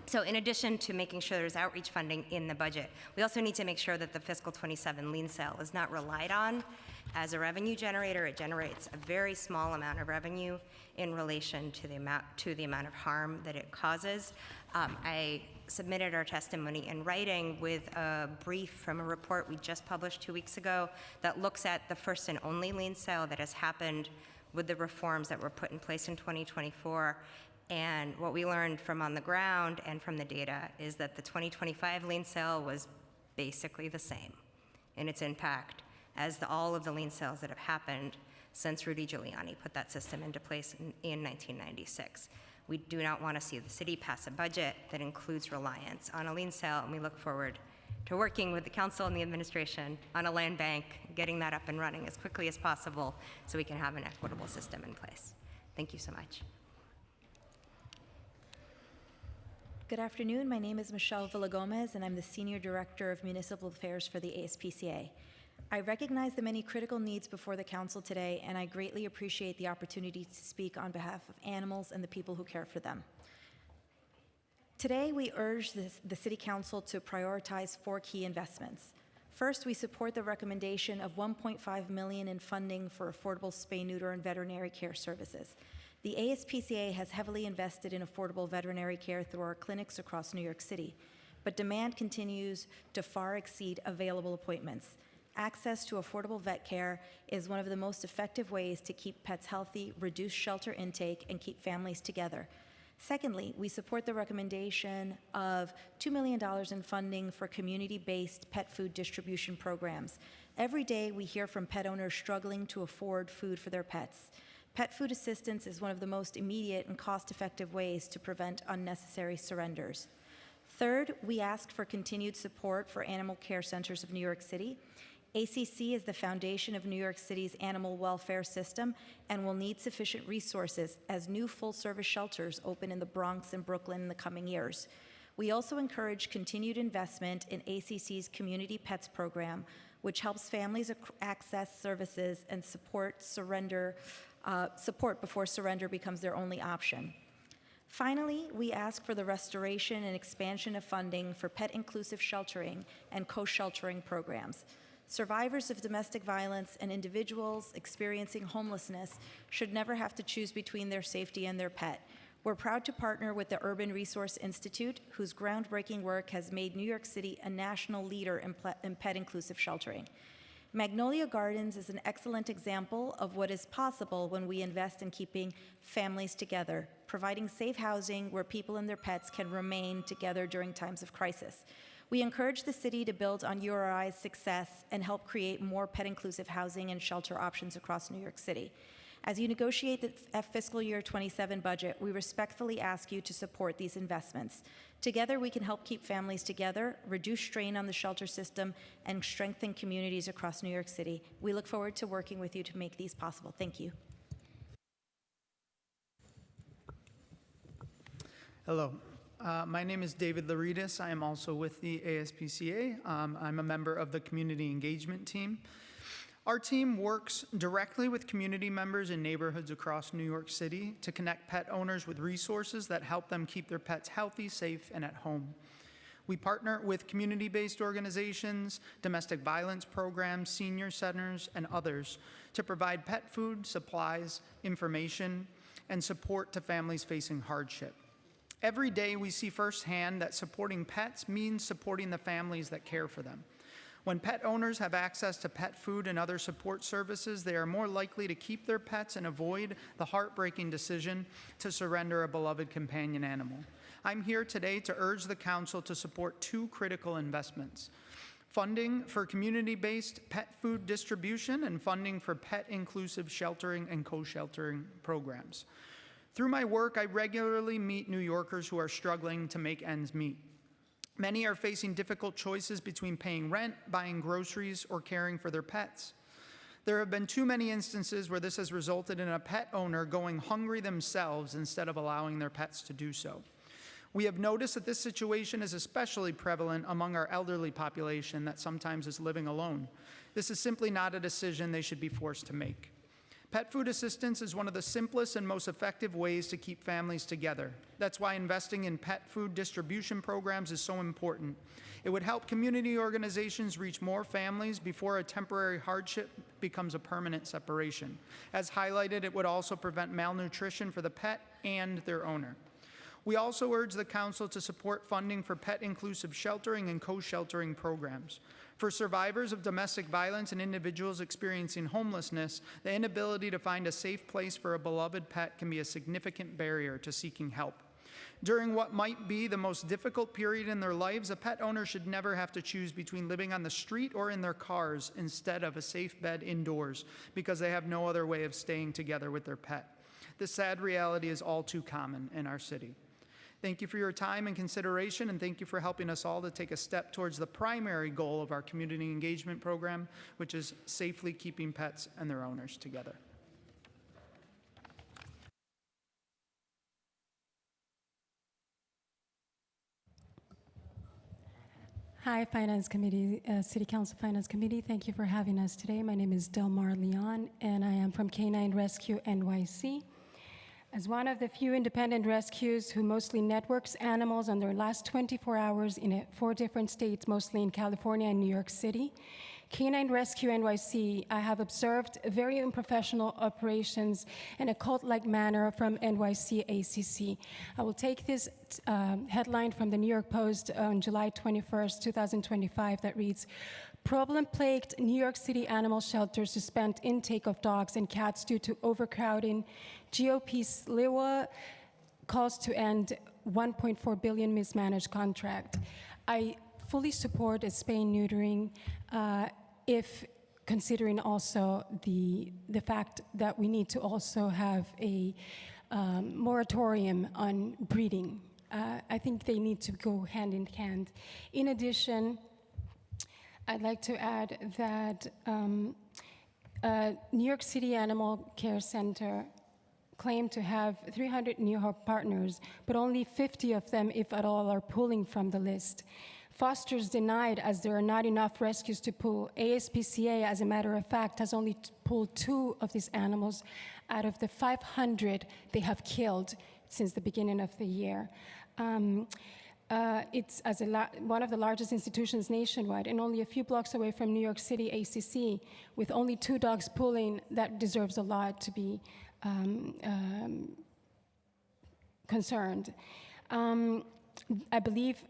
So in addition to making sure there's outreach funding in the budget, we also need to make sure that the fiscal 27 lien sale is not relied on as a revenue generator. It generates a very small amount of revenue in relation to the amount of harm that it causes. I submitted our testimony in writing with a brief from a report we just published 2 weeks ago that looks at the first and only lien sale that has happened with the reforms that were put in place in 2024. And what we learned from on the ground and from the data is that the 2025 lien sale was basically the same in its impact as all of the lien sales that have happened since Rudy Giuliani put that system into place in 1996. We do not want to see the city pass a budget that includes reliance on a lien sale, and we look forward to working with the council and the administration on a land bank, getting that up and running as quickly as possible so we can have an equitable system in place. Thank you so much. Good afternoon. My name is Michelle Villagomez, and I'm the Senior Director of Municipal Affairs for the ASPCA. I recognize the many critical needs before the Council today, and I greatly appreciate the opportunity to speak on behalf of animals and the people who care for them. Today, we urge the City Council to prioritize 4 key investments. First, we support the recommendation of $1.5 million in funding for affordable spay, neuter, and veterinary care services. The ASPCA has heavily invested in affordable veterinary care through our clinics across New York City, but demand continues to far exceed available appointments. Access to affordable vet care is one of the most effective ways to keep pets healthy, reduce shelter intake, and keep families together. Secondly, we support the recommendation of $2 million in funding for community-based pet food distribution programs. Every day, we hear from pet owners struggling to afford food for their pets. Pet food assistance is one of the most immediate and cost-effective ways to prevent unnecessary surrenders. Third, we ask for continued support for animal care centers of New York City. ACC is the foundation of New York City's animal welfare system and will need sufficient resources as new full-service shelters open in the Bronx and Brooklyn in the coming years. We also encourage continued investment in ACC's Community Pets program, which helps families access services and support before surrender becomes their only option. Finally, we ask for the restoration and expansion of funding for pet-inclusive sheltering and co-sheltering programs. Survivors of domestic violence and individuals experiencing homelessness should never have to choose between their safety and their pet. We're proud to partner with the Urban Resource Institute, whose groundbreaking work has made New York City a national leader in pet-inclusive sheltering. Magnolia Gardens is an excellent example of what is possible when we invest in keeping families together, providing safe housing where people and their pets can remain together during times of crisis. We encourage the city to build on URI's success and help create more pet-inclusive housing and shelter options across New York City. As you negotiate the fiscal year 27 budget, we respectfully ask you to support these investments. Together, we can help keep families together, reduce strain on the shelter system, and strengthen communities across New York City. We look forward to working with you to make these possible. Thank you. Hello. My name is David Laridis. I am also with the ASPCA. I'm a member of the community engagement team. Our team works directly with community members in neighborhoods across New York City to connect pet owners with resources that help them keep their pets healthy, safe, and at home. We partner with community-based organizations, domestic violence programs, senior centers, and others to provide pet food, supplies, information, and support to families facing hardship. Every day we see firsthand that supporting pets means supporting the families that care for them. When pet owners have access to pet food and other support services, they are more likely to keep their pets and avoid the heartbreaking decision to surrender a beloved companion animal. I'm here today to urge the Council to support two critical investments: funding for community-based pet food distribution and funding for pet-inclusive sheltering and co-sheltering programs. Through my work, I regularly meet New Yorkers who are struggling to make ends meet. Many are facing difficult choices between paying rent, buying groceries, or caring for their pets. There have been too many instances where this has resulted in a pet owner going hungry themselves instead of allowing their pets to do so. We have noticed that this situation is especially prevalent among our elderly population that sometimes is living alone. This is simply not a decision they should be forced to make. Pet food assistance is one of the simplest and most effective ways to keep families together. That's why investing in pet food distribution programs is so important. It would help community organizations reach more families before a temporary hardship becomes a permanent separation. As highlighted, it would also prevent malnutrition for the pet and their owner. We also urge the Council to support funding for pet-inclusive sheltering and co-sheltering programs. For survivors of domestic violence and individuals experiencing homelessness, the inability to find a safe place for a beloved pet can be a significant barrier to seeking help. During what might be the most difficult period in their lives, a pet owner should never have to choose between living on the street or in their cars instead of a safe bed indoors because they have no other way of staying together with their pet. This sad reality is all too common in our city. Thank you for your time and consideration, and thank you for helping us all to take a step towards the primary goal of our community engagement program, which is safely keeping pets and their owners together. Hi, Finance Committee, City Council Finance Committee. Thank you for having us today. My name is Delmar Leon, and I am from Canine Rescue NYC. As one of the few independent rescues who mostly networks animals on their last 24 hours in 4 different states, mostly in California and New York City, Canine Rescue NYC, I have observed very unprofessional operations in a cult-like manner from NYC ACC. I will take this headline from the New York Post on July 21st, 2025 that reads, "Problem-plagued New York City animal shelters suspend intake of dogs and cats due to overcrowding. GOP SLIWA calls to end $1.4 billion mismanaged contract." I fully support a spay-neutering if considering also the fact that we need to also have a moratorium on breeding. I think they need to go hand in hand. In addition, I'd like to add that New York City Animal Care Center claimed to have 300 new partners, but only 50 of them, if at all, are pulling from the list. Fosters denied as there are not enough rescues to pull. ASPCA, as a matter of fact, has only pulled 2 of these animals out of the 500 they have killed since the beginning of the year. It's one of the largest institutions nationwide and only a few blocks away from New York City ACC, with only 2 dogs pulling. That deserves a lot to be concerned. I believe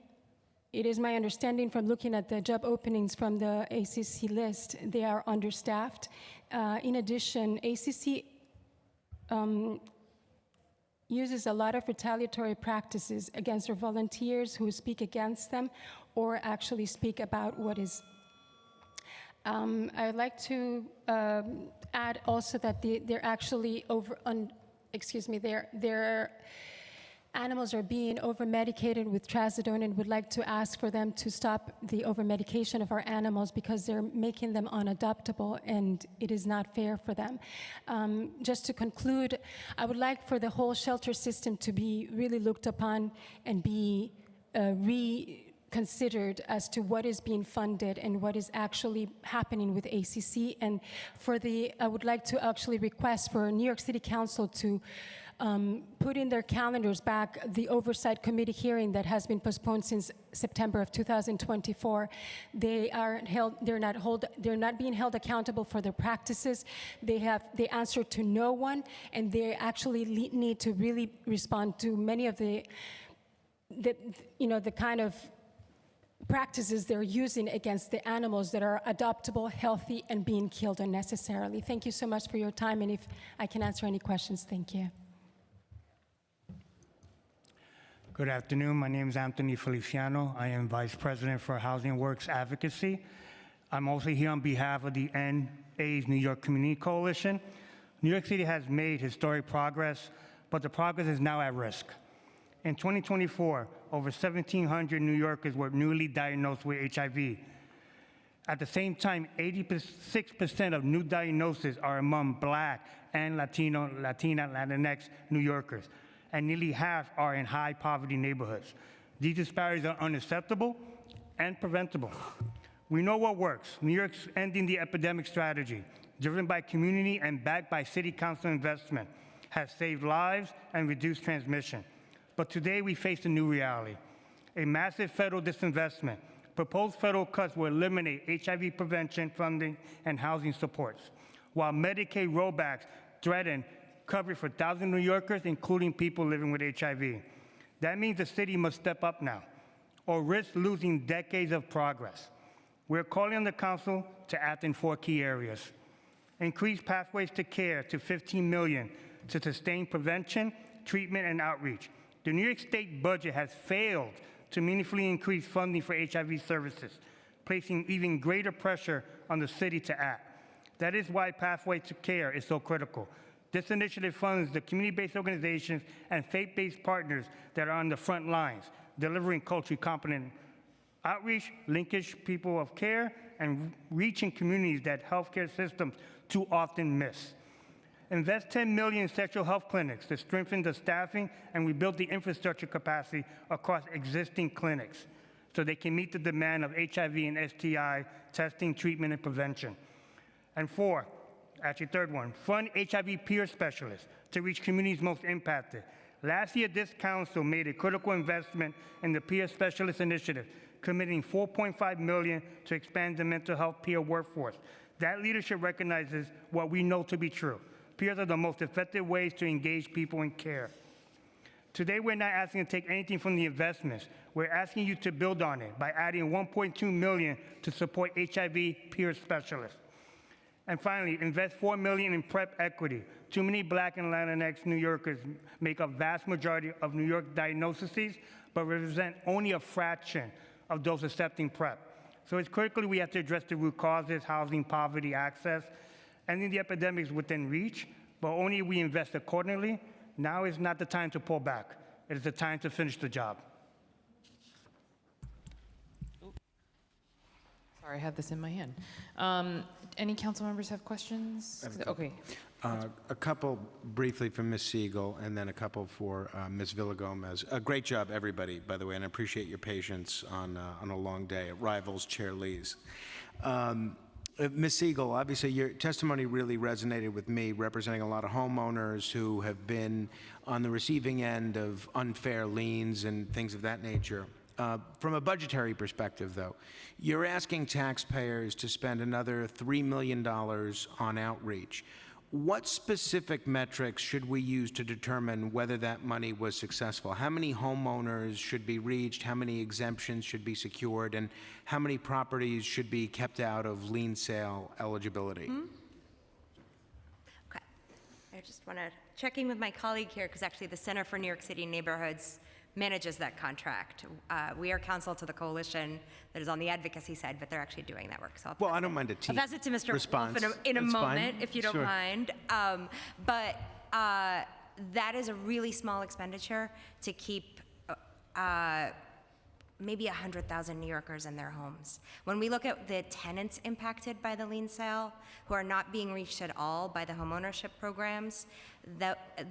it is my understanding from looking at the job openings from the ACC list, they are understaffed. In addition, ACC uses a lot of retaliatory practices against their volunteers who speak against them or actually speak about what is. I'd like to add also that they're actually their animals are being over-medicated with trazodone, and would like to ask for them to stop the over-medication of our animals because they're making them unadoptable, and it is not fair for them. Just to conclude, I would like for the whole shelter system to be really looked upon and be reconsidered as to what is being funded and what is actually happening with ACC. And I would like to actually request for New York City Council to put in their calendars back the Oversight Committee hearing that has been postponed since September of 2024. They're not being held accountable for their practices. They answer to no one, and they actually need to really respond to many of the kind of practices they're using against the animals that are adoptable, healthy, and being killed unnecessarily. Thank you so much for your time, and if I can answer any questions, thank you. Good afternoon. My name is Anthony Feliciano. I am Vice President for Housing Works Advocacy. I'm also here on behalf of the NA's New York Community Coalition. New York City has made historic progress, but the progress is now at risk. In 2024, over 1,700 New Yorkers were newly diagnosed with HIV. At the same time, 86% of new diagnoses are among Black and Latina, Latinx New Yorkers, and nearly half are in high poverty neighborhoods. These disparities are unacceptable and preventable. We know what works. New York's ending the epidemic strategy, driven by community and backed by city council investment, has saved lives and reduced transmission. But today we face a new reality, a massive federal disinvestment. Proposed federal cuts will eliminate HIV prevention funding and housing supports, while Medicaid rollbacks threaten coverage for thousands of New Yorkers, including people living with HIV. That means the city must step up now, or risk losing decades of progress. We're calling on the council to act in 4 key areas. Increase pathways to care to $15 million to sustain prevention, treatment, and outreach. The New York State budget has failed to meaningfully increase funding for HIV services, placing even greater pressure on the city to act. That is why Pathway to Care is so critical. This initiative funds the community-based organizations and faith-based partners that are on the front lines, delivering culturally competent outreach, linkage people of care, and reaching communities that healthcare systems too often miss. Invest $10 million in sexual health clinics to strengthen the staffing and rebuild the infrastructure capacity across existing clinics so they can meet the demand of HIV and STI testing, treatment, and prevention. And 4, actually third one, fund HIV peer specialists to reach communities most impacted. Last year, this council made a critical investment in the peer specialist initiative, committing $4.5 million to expand the mental health peer workforce. That leadership recognizes what we know to be true. Peers are the most effective ways to engage people in care. Today, we're not asking to take anything from the investments. We're asking you to build on it by adding $1.2 million to support HIV peer specialists. And finally, invest $4 million in PrEP equity. Too many Black and Latinx New Yorkers make a vast majority of New York diagnoses, but represent only a fraction of those accepting PrEP. So it's critical we have to address the root causes, housing, poverty, access, ending the epidemics within reach, but only if we invest accordingly. Now is not the time to pull back. It is the time to finish the job. Sorry, I had this in my hand. Any council members have questions? Okay. A couple briefly from Ms. Siegel, and then a couple for Ms. Villagomez. Great job, everybody, by the way, and I appreciate your patience on a long day. It rivals Chair Lee's. Ms. Siegel, obviously your testimony really resonated with me, representing a lot of homeowners who have been on the receiving end of unfair liens and things of that nature. From a budgetary perspective, though, you're asking taxpayers to spend another $3 million on outreach. What specific metrics should we use to determine whether that money was successful? How many homeowners should be reached? How many exemptions should be secured? And how many properties should be kept out of lien sale eligibility? Okay. I just want to check in with my colleague here, because actually the Center for New York City Neighborhoods manages that contract. We are counsel to the coalition that is on the advocacy side, but they're actually doing that work. So I don't mind a I'll pass it to Mr. response. Wolf in a That's moment, fine. if you don't Sure. mind. But that is a really small expenditure to keep maybe 100,000 New Yorkers in their homes. When we look at the tenants impacted by the lien sale, who are not being reached at all by the homeownership programs,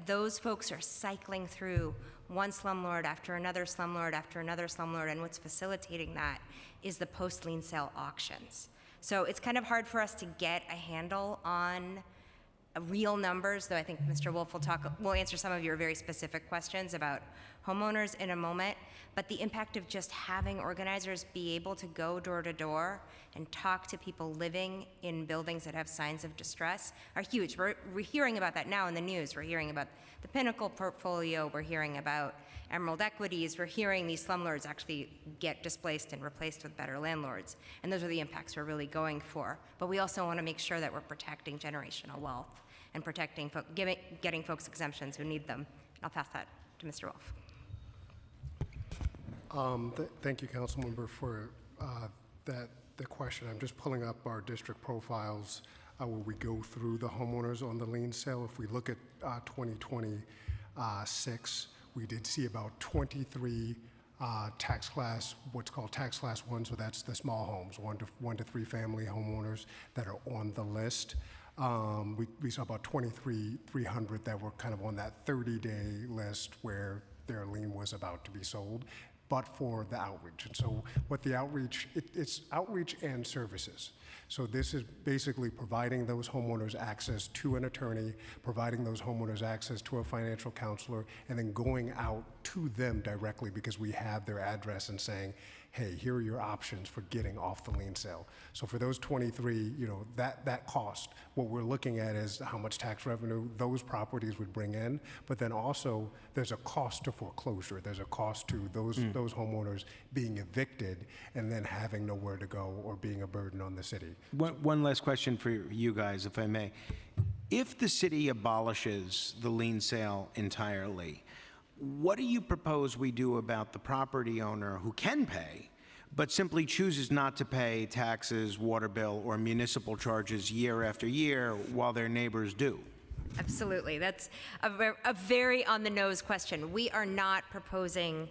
those folks are cycling through one slumlord after another slumlord after another slumlord, and what's facilitating that is the post-lien sale auctions. So it's kind of hard for us to get a handle on real numbers, though I think Mr. Wolf will answer some of your very specific questions about homeowners in a moment, but the impact of just having organizers be able to go door to door and talk to people living in buildings that have signs of distress are huge. We're hearing about that now in the news. We're hearing about the Pinnacle portfolio. We're hearing about Emerald Equities. We're hearing these slumlords actually get displaced and replaced with better landlords. And those are the impacts we're really going for. But we also want to make sure that we're protecting generational wealth and protecting, getting folks exemptions who need them. I'll pass that to Mr. Wolf. Thank you, Councilmember, for the question. I'm just pulling up our district profiles where we go through the homeowners on the lien sale. If we look at 2026, we did see about 23 tax class, what's called tax class 1, so that's the small homes, one to three family homeowners that are on the list. We saw about 300 that were kind of on that 30-day list where their lien was about to be sold, but for the outreach. And so what the outreach, it's outreach and services. So this is basically providing those homeowners access to an attorney, providing those homeowners access to a financial counselor, and then going out to them directly because we have their address and saying, hey, here are your options for getting off the lien sale. So for those 23, that cost, what we're looking at is how much tax revenue those properties would bring in, but then also there's a cost to foreclosure. There's a cost to those homeowners being evicted and then having nowhere to go or being a burden on the city. One last question for you guys, if I may. If the city abolishes the lien sale entirely, what do you propose we do about the property owner who can pay, but simply chooses not to pay taxes, water bill, or municipal charges year after year while their neighbors do? Absolutely. That's a very on-the-nose question. We are not proposing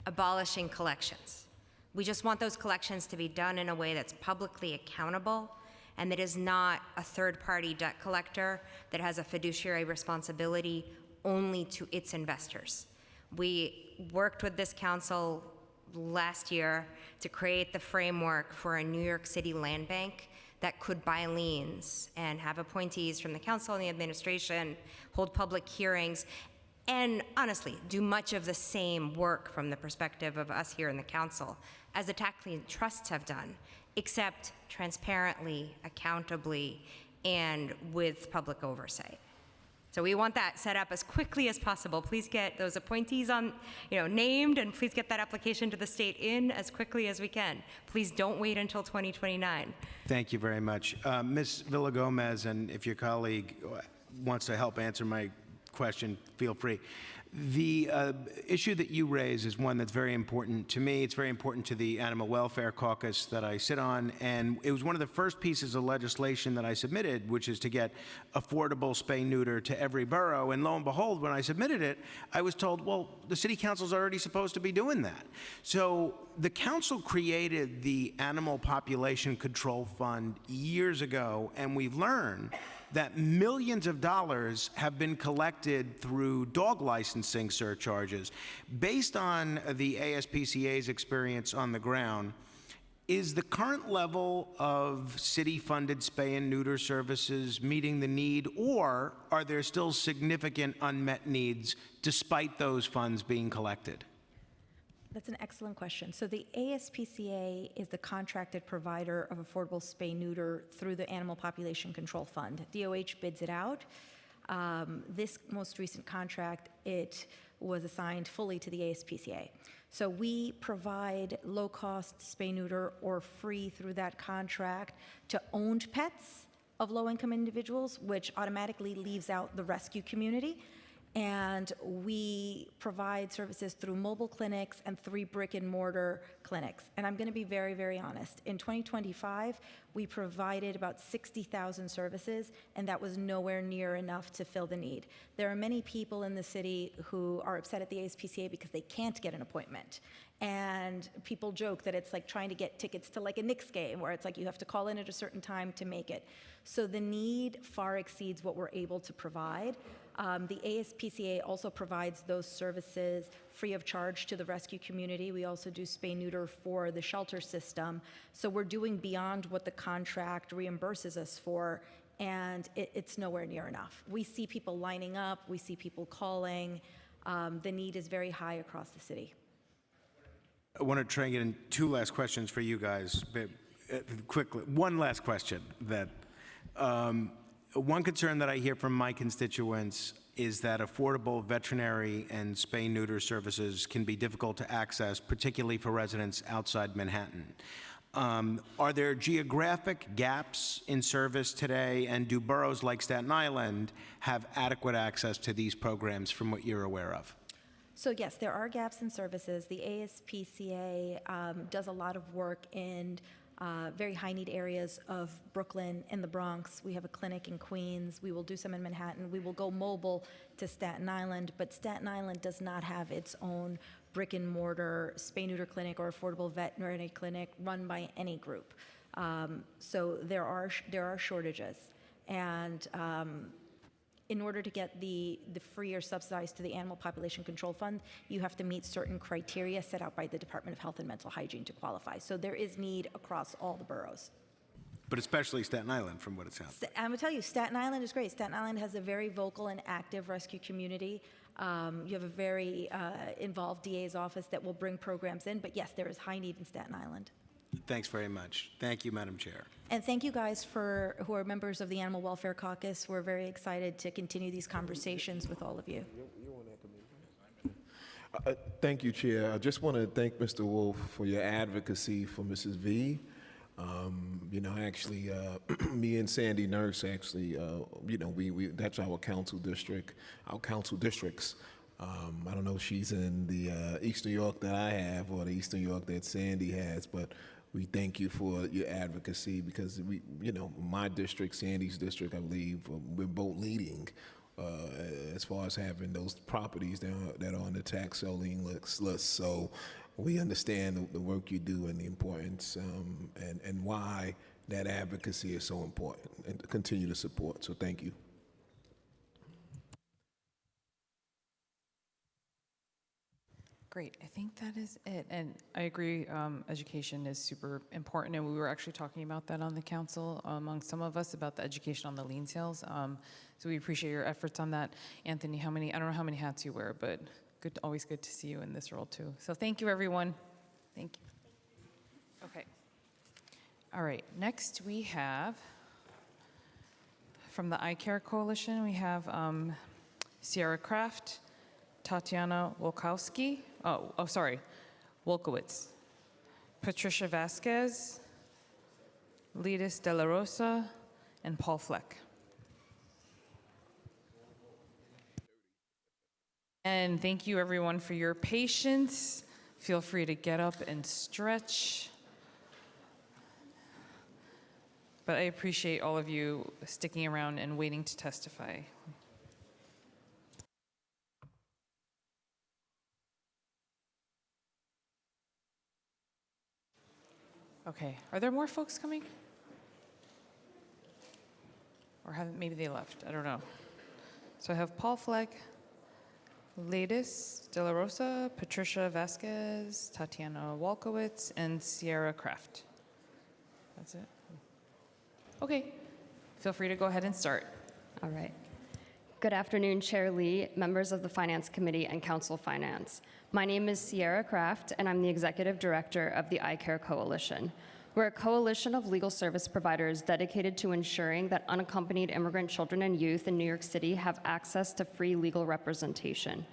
abolishing collections. We just want those collections to be done in a way that's publicly accountable and that is not a third-party debt collector that has a fiduciary responsibility only to its investors. We worked with this council last year to create the framework for a New York City land bank that could buy liens and have appointees from the council and the administration, hold public hearings, and honestly, do much of the same work from the perspective of us here in the council as the tax lien trusts have done, except transparently, accountably, and with public oversight. So we want that set up as quickly as possible. Please get those appointees named, and please get that application to the state in as quickly as we can. Please don't wait until 2029. Thank you very much. Ms. Villagomez, and if your colleague wants to help answer my question, feel free. The issue that you raise is one that's very important to me. It's very important to the Animal Welfare Caucus that I sit on, and it was one of the first pieces of legislation that I submitted, which is to get affordable spay-neuter to every borough. And lo and behold, when I submitted it, I was told, well, the city council's already supposed to be doing that. So the council created the Animal Population Control Fund years ago, and we've learned that millions of dollars have been collected through dog licensing surcharges. Based on the ASPCA's experience on the ground, is the current level of city-funded spay and neuter services meeting the need, or are there still significant unmet needs despite those funds being collected? That's an excellent question. So the ASPCA is the contracted provider of affordable spay-neuter through the Animal Population Control Fund. DOH bids it out. This most recent contract, it was assigned fully to the ASPCA. So we provide low-cost spay-neuter or free through that contract to owned pets of low-income individuals, which automatically leaves out the rescue community. And we provide services through mobile clinics and 3 brick-and-mortar clinics. And I'm going to be very, very honest. In 2025, we provided about 60,000 services, and that was nowhere near enough to fill the need. There are many people in the city who are upset at the ASPCA because they can't get an appointment. And people joke that it's like trying to get tickets to like a Knicks game, where it's like you have to call in at a certain time to make it. So the need far exceeds what we're able to provide. The ASPCA also provides those services free of charge to the rescue community. We also do spay-neuter for the shelter system. So we're doing beyond what the contract reimburses us for, and it's nowhere near enough. We see people lining up. We see people calling. The need is very high across the city. I want to try and get in two last questions for you guys, but, quickly. One last question that one concern that I hear from my constituents is that affordable veterinary and spay-neuter services can be difficult to access, particularly for residents outside Manhattan. Are there geographic gaps in service today, and do boroughs like Staten Island have adequate access to these programs from what you're aware of? So yes, there are gaps in services. The ASPCA does a lot of work in very high-need areas of Brooklyn and the Bronx. We have a clinic in Queens. We will do some in Manhattan. We will go mobile to Staten Island, but Staten Island does not have its own brick-and-mortar spay-neuter clinic or affordable veterinary clinic run by any group. So there are shortages, and in order to get the free or subsidized to the Animal Population Control Fund, you have to meet certain criteria set out by the Department of Health and Mental Hygiene to qualify. So there is need across all the boroughs. But especially Staten Island, from what it sounds like. I'm gonna tell you, Staten Island is great. Staten Island has a very vocal and active rescue community. You have a very involved DA's office that will bring programs in, but yes, there is high need in Staten Island. Thanks very much. Thank you, Madam Chair. And thank you guys who are members of the Animal Welfare Caucus. We're very excited to continue these conversations with all of you. Thank you, Chair. I just want to thank Mr. Wolf for your advocacy for Mrs. V. You know, actually, me and Sandy Nurse, actually, you know, that's our council district, our council districts. I don't know if she's in the East New York that I have or the East New York that Sandy has, but we thank you for your advocacy because we, you know, my district, Sandy's district, I believe, we're both leading as far as having those properties that are on the tax lien list. So we understand the work you do and the importance and why that advocacy is so important and to continue to support. So thank you. Great, I think that is it. And I agree, education is super important, and we were actually talking about that on the council among some of us about the education on the lien sales. So we appreciate your efforts on that. Anthony, I don't know how many hats you wear, but always good to see you in this role too. So thank you, everyone. Thank you. Okay. All right, next we have, from the iCare Coalition, we have Sierra Kraft, Tatiana Wolkowski, Wolkowitz, Patricia Vasquez, Lidis De La Rosa, and Paul Fleck. And thank you everyone for your patience. Feel free to get up and stretch. But I appreciate all of you sticking around and waiting to testify. Okay, are there more folks coming? Or maybe they left, I don't know. So I have Paul Fleck, Lidis De La Rosa, Patricia Vasquez, Tatiana Wolkowitz, and Sierra Kraft. That's it? Okay, feel free to go ahead and start. All right. Good afternoon, Chair Lee, members of the Finance Committee, and Council Finance. My name is Sierra Kraft, and I'm the Executive Director of the iCare Coalition. We're a coalition of legal service providers dedicated to ensuring that unaccompanied immigrant children and youth in New York City have access to free legal representation.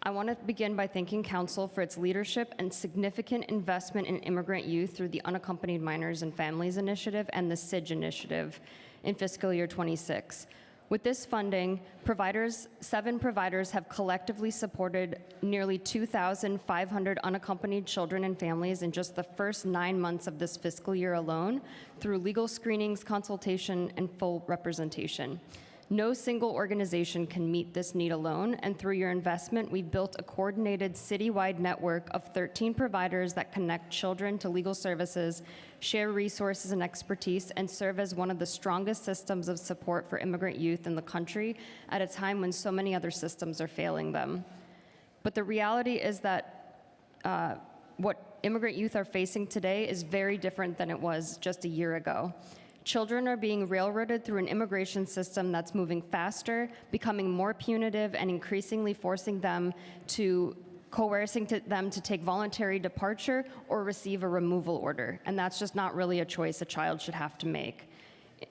I want to begin by thanking Council for its leadership and significant investment in immigrant youth through the Unaccompanied Minors and Families Initiative and the SIDGE Initiative in fiscal year 26. With this funding, 7 providers have collectively supported nearly 2,500 unaccompanied children and families in just the first 9 months of this fiscal year alone through legal screenings, consultation, and full representation. No single organization can meet this need alone, and through your investment, we've built a coordinated citywide network of 13 providers that connect children to legal services, share resources and expertise, and serve as one of the strongest systems of support for immigrant youth in the country at a time when so many other systems are failing them. But the reality is that what immigrant youth are facing today is very different than it was just a year ago. Children are being railroaded through an immigration system that's moving faster, becoming more punitive, and increasingly coercing them to take voluntary departure or receive a removal order. And that's just not really a choice a child should have to make.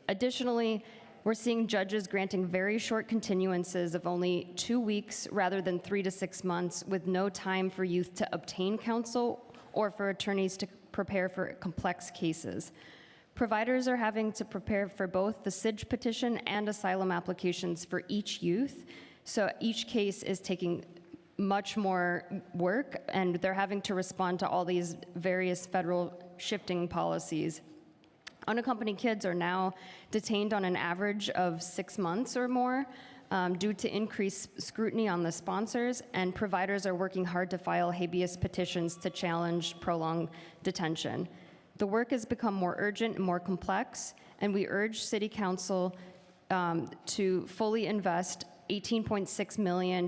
Additionally, we're seeing judges granting very short continuances of only 2 weeks rather than 3 to 6 months, with no time for youth to obtain counsel or for attorneys to prepare for complex cases. Providers are having to prepare for both the SIDGE petition and asylum applications for each youth, so each case is taking much more work, and they're having to respond to all these various federal shifting policies. Unaccompanied kids are now detained on an average of 6 months or more due to increased scrutiny on the sponsors, and providers are working hard to file habeas petitions to challenge prolonged detention. The work has become more urgent and more complex, and we urge City Council to fully invest $18.6 million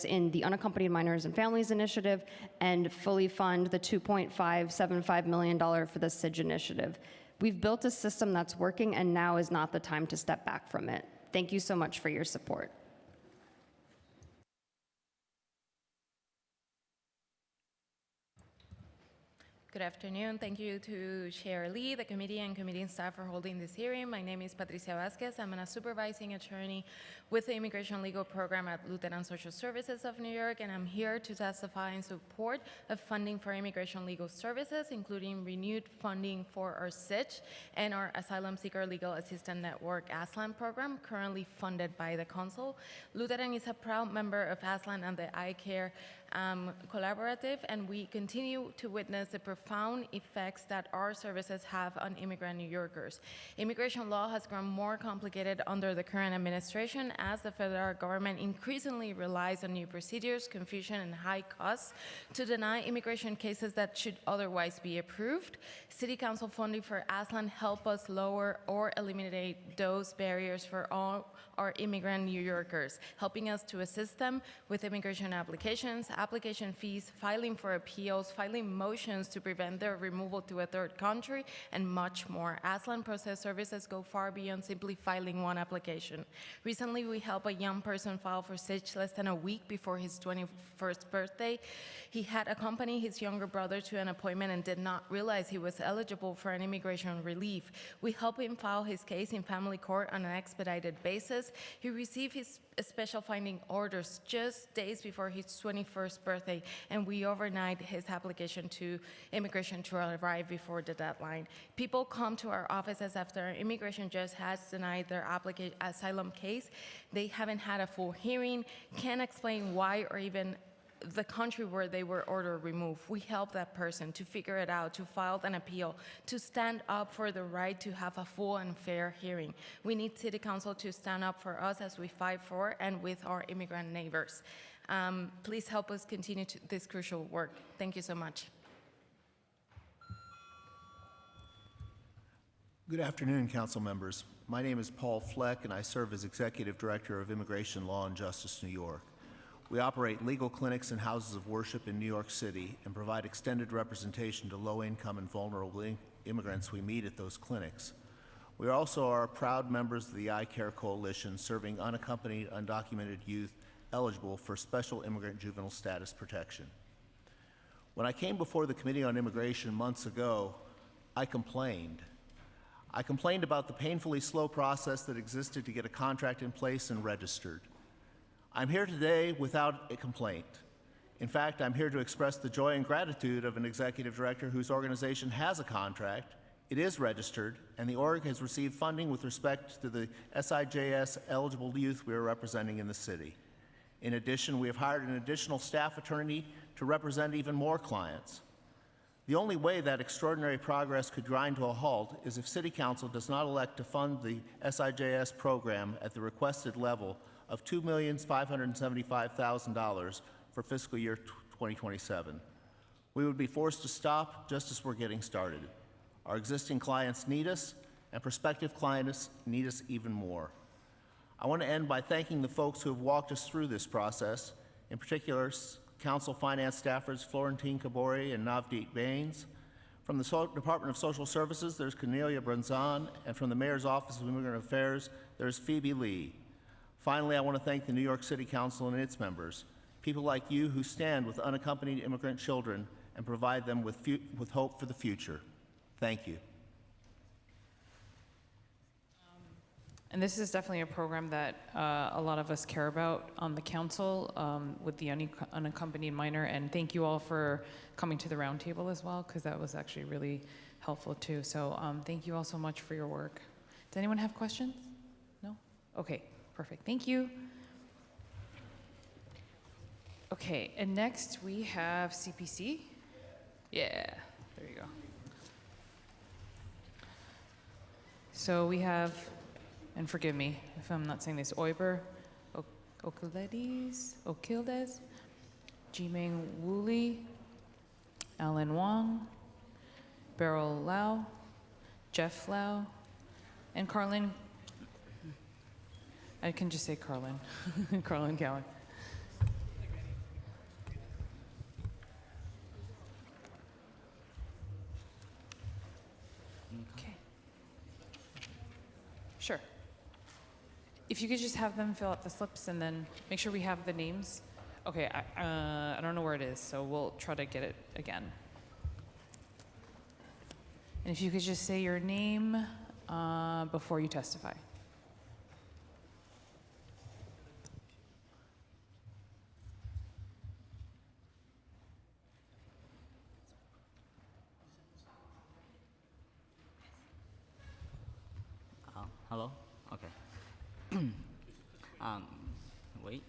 in the Unaccompanied Minors and Families Initiative and fully fund the $2.575 million for the SIDGE initiative. We've built a system that's working, and now is not the time to step back from it. Thank you so much for your support. Good afternoon. Thank you to Chair Lee, the committee, and committee staff for holding this hearing. My name is Patricia Vasquez. I'm a supervising attorney with the Immigration Legal Program at Lutheran Social Services of New York, and I'm here to testify in support of funding for immigration legal services, including renewed funding for our SIDGE and our Asylum Seeker Legal Assistance Network ASLAN program, currently funded by the Council. Lutheran is a proud member of ASLAN and the iCare collaborative, and we continue to witness the profound effects that our services have on immigrant New Yorkers. Immigration law has grown more complicated under the current administration as the federal government increasingly relies on new procedures, confusion, and high costs to deny immigration cases that should otherwise be approved. City Council funding for ASLAN help us lower or eliminate those barriers for all our immigrant New Yorkers, helping us to assist them with immigration applications, application fees, filing for appeals, filing motions to prevent their removal to a third country, and much more. ASLAN process services go far beyond simply filing one application. Recently, we helped a young person file for SIDGE less than a week before his 21st birthday. He had accompanied his younger brother to an appointment and did not realize he was eligible for an immigration relief. We helped him file his case in family court on an expedited basis. He received his special finding orders just days before his 21st birthday, and we overnight his application to immigration to arrive before the deadline. People come to our offices after an immigration judge has denied their asylum case. They haven't had a full hearing, can't explain why or even the country where they were ordered removed. We help that person to figure it out, to file an appeal, to stand up for the right to have a full and fair hearing. We need City Council to stand up for us as we fight for and with our immigrant neighbors. Please help us continue this crucial work. Thank you so much. Good afternoon, council members. My name is Paul Fleck, and I serve as Executive Director of Immigration Law and Justice New York. We operate legal clinics and houses of worship in New York City and provide extended representation to low-income and vulnerable immigrants we meet at those clinics. We also are proud members of the iCare Coalition, serving unaccompanied, undocumented youth eligible for special immigrant juvenile status protection. When I came before the Committee on Immigration months ago, I complained. I complained about the painfully slow process that existed to get a contract in place and registered. I'm here today without a complaint. In fact, I'm here to express the joy and gratitude of an executive director whose organization has a contract, it is registered, and the org has received funding with respect to the SIJS eligible youth we are representing in the city. In addition, we have hired an additional staff attorney to represent even more clients. The only way that extraordinary progress could grind to a halt is if City Council does not elect to fund the SIJS program at the requested level of $2,575,000 for fiscal year 2027. We would be forced to stop just as we're getting started. Our existing clients need us, and prospective clients need us even more. I want to end by thanking the folks who have walked us through this process, in particular, Council Finance staffers Florentine Cabori and Navdeep Bains, From the Department of Social Services, there's Cornelia Brunzan, and from the Mayor's Office of Immigrant Affairs, there's Phoebe Lee. Finally, I want to thank the New York City Council and its members, people like you who stand with unaccompanied immigrant children and provide them with hope for the future. Thank you. And this is definitely a program that a lot of us care about on the council with the unaccompanied minor. And thank you all for coming to the roundtable as well, because that was actually really helpful too. So thank you all so much for your work. Does anyone have questions? No? Okay, perfect. Thank you. Okay, and next we have CPC. Yeah, there you go. So we have, and forgive me if I'm not saying this, Oyber Okildes, Jimeng Woolley, Alan Wong, Beryl Lau, Jeff Lau, and Carlin. I can just say Carlin, Carlin Cowan. Okay. Sure. If you could just have them fill out the slips and then make sure we have the names. Okay, I don't know where it is, so we'll try to get it again. And if you could just say your name before you testify. Hello? Okay. Wait.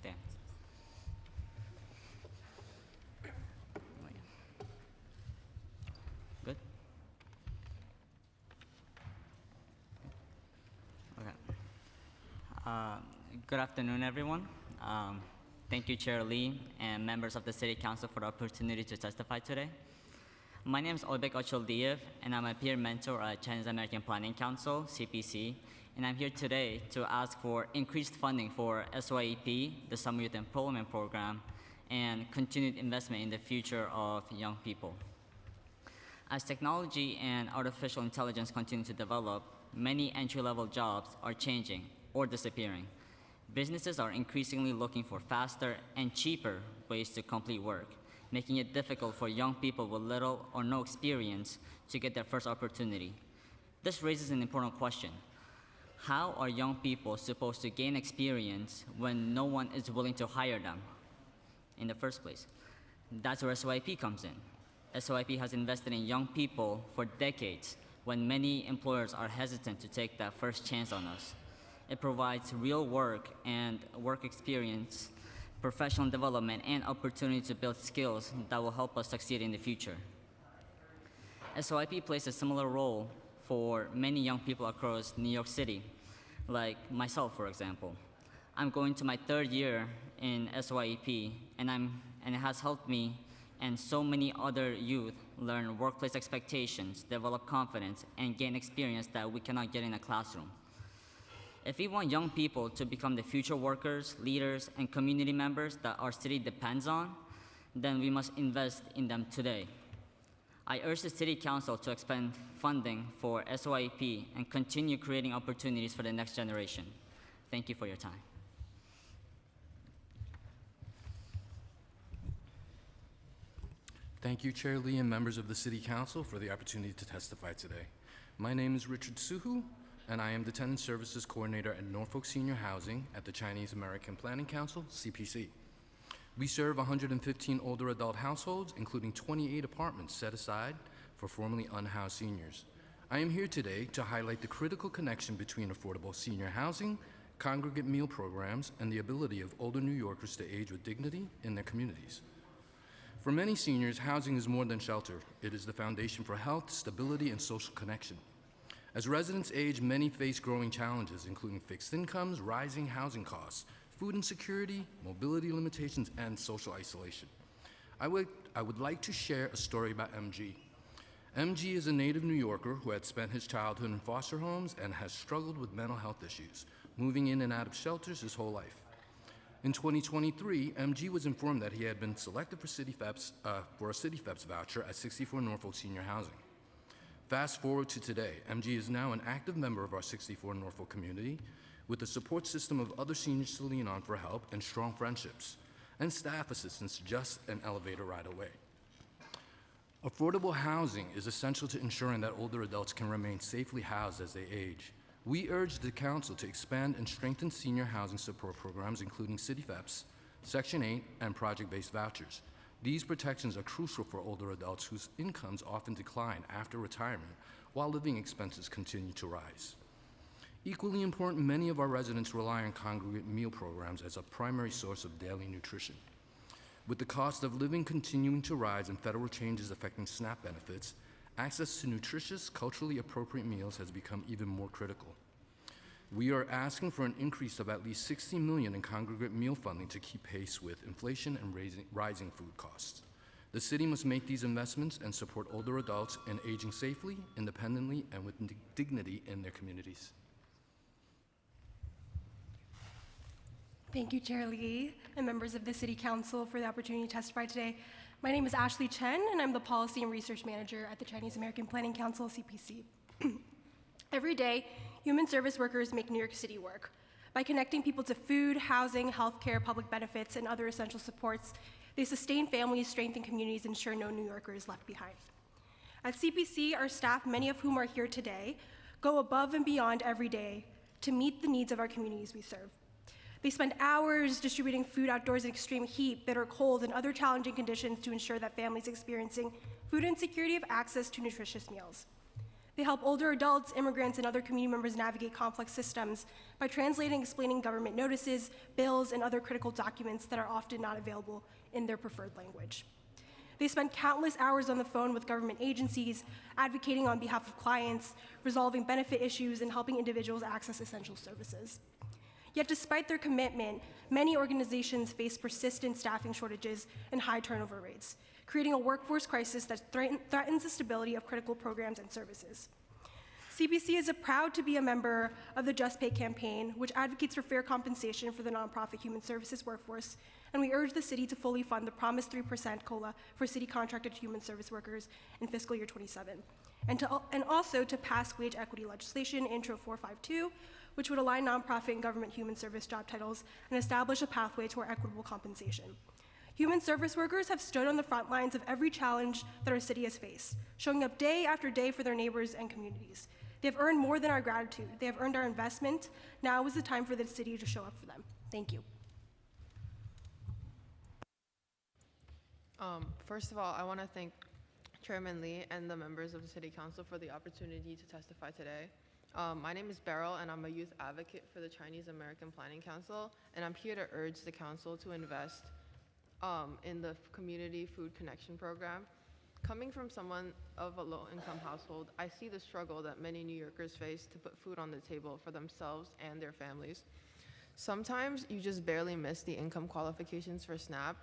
Thanks. Wait. Good? Okay. Good afternoon, everyone. Thank you, Chair Lee, and members of the City Council for the opportunity to testify today. My name is Oybek Ochildiev, and I'm a peer mentor at Chinese American Planning Council, CPC, and I'm here today to ask for increased funding for SYEP, the Summer Youth Employment Program, and continued investment in the future of young people. As technology and artificial intelligence continue to develop, many entry-level jobs are changing or disappearing. Businesses are increasingly looking for faster and cheaper ways to complete work, making it difficult for young people with little or no experience to get their first opportunity. This raises an important question. How are young people supposed to gain experience when no one is willing to hire them in the first place? That's where SYEP comes in. SYEP has invested in young people for decades when many employers are hesitant to take that first chance on us. It provides real work and work experience, professional development, and opportunity to build skills that will help us succeed in the future. SYEP plays a similar role for many young people across New York City, like myself, for example. I'm going to my third year in SYEP, and it has helped me and so many other youth learn workplace expectations, develop confidence, and gain experience that we cannot get in a classroom. If we want young people to become the future workers, leaders, and community members that our city depends on, then we must invest in them today. I urge the City Council to expand funding for SYEP and continue creating opportunities for the next generation. Thank you for your time. Thank you, Chair Lee and members of the City Council for the opportunity to testify today. My name is Richard Suhu, and I am the Tenant Services Coordinator at Norfolk Senior Housing at the Chinese American Planning Council, CPC. We serve 115 older adult households, including 28 apartments set aside for formerly unhoused seniors. I am here today to highlight the critical connection between affordable senior housing, congregate meal programs, and the ability of older New Yorkers to age with dignity in their communities. For many seniors, housing is more than shelter. It is the foundation for health, stability, and social connection. As residents age, many face growing challenges, including fixed incomes, rising housing costs, food insecurity, mobility limitations, and social isolation. I would like to share a story about MG. MG is a native New Yorker who had spent his childhood in foster homes and has struggled with mental health issues, moving in and out of shelters his whole life. In 2023, MG was informed that he had been selected for a City FEPS voucher at 64 Norfolk Senior Housing. Fast forward to today, MG is now an active member of our 64 Norfolk community with a support system of other seniors to lean on for help and strong friendships, and staff assistance just an elevator ride away. Affordable housing is essential to ensuring that older adults can remain safely housed as they age. We urge the Council to expand and strengthen senior housing support programs, including City FEPS, Section 8, and project-based vouchers. These protections are crucial for older adults whose incomes often decline after retirement, while living expenses continue to rise. Equally important, many of our residents rely on congregate meal programs as a primary source of daily nutrition. With the cost of living continuing to rise and federal changes affecting SNAP benefits, access to nutritious, culturally appropriate meals has become even more critical. We are asking for an increase of at least $60 million in congregate meal funding to keep pace with inflation and rising food costs. The city must make these investments and support older adults in aging safely, independently, and with dignity in their communities. Thank you, Chair Lee, and members of the City Council for the opportunity to testify today. My name is Ashley Chen, and I'm the Policy and Research Manager at the Chinese American Planning Council, CPC. Every day, human service workers make New York City work. By connecting people to food, housing, healthcare, public benefits, and other essential supports, they sustain families, strengthen communities, and ensure no New Yorker is left behind. At CPC, our staff, many of whom are here today, go above and beyond every day to meet the needs of our communities we serve. They spend hours distributing food outdoors in extreme heat, bitter cold, and other challenging conditions to ensure that families experiencing food insecurity have access to nutritious meals. They help older adults, immigrants, and other community members navigate complex systems by translating and explaining government notices, bills, and other critical documents that are often not available in their preferred language. They spend countless hours on the phone with government agencies, advocating on behalf of clients, resolving benefit issues, and helping individuals access essential services. Yet despite their commitment, many organizations face persistent staffing shortages and high turnover rates, creating a workforce crisis that threatens the stability of critical programs and services. CPC is proud to be a member of the Just Pay campaign, which advocates for fair compensation for the nonprofit human services workforce, and we urge the city to fully fund the promised 3% COLA for city contracted human service workers in fiscal year 27, and also to pass wage equity legislation, Intro 452, which would align nonprofit and government human service job titles and establish a pathway toward equitable compensation. Human service workers have stood on the front lines of every challenge that our city has faced, showing up day after day for their neighbors and communities. They have earned more than our gratitude. They have earned our investment. Now is the time for the city to show up for them. Thank you. First of all, I want to thank Chairman Lee and the members of the City Council for the opportunity to testify today. My name is Beryl, and I'm a youth advocate for the Chinese American Planning Council, and I'm here to urge the council to invest in the Community Food Connection Program. Coming from someone of a low-income household, I see the struggle that many New Yorkers face to put food on the table for themselves and their families. Sometimes you just barely miss the income qualifications for SNAP,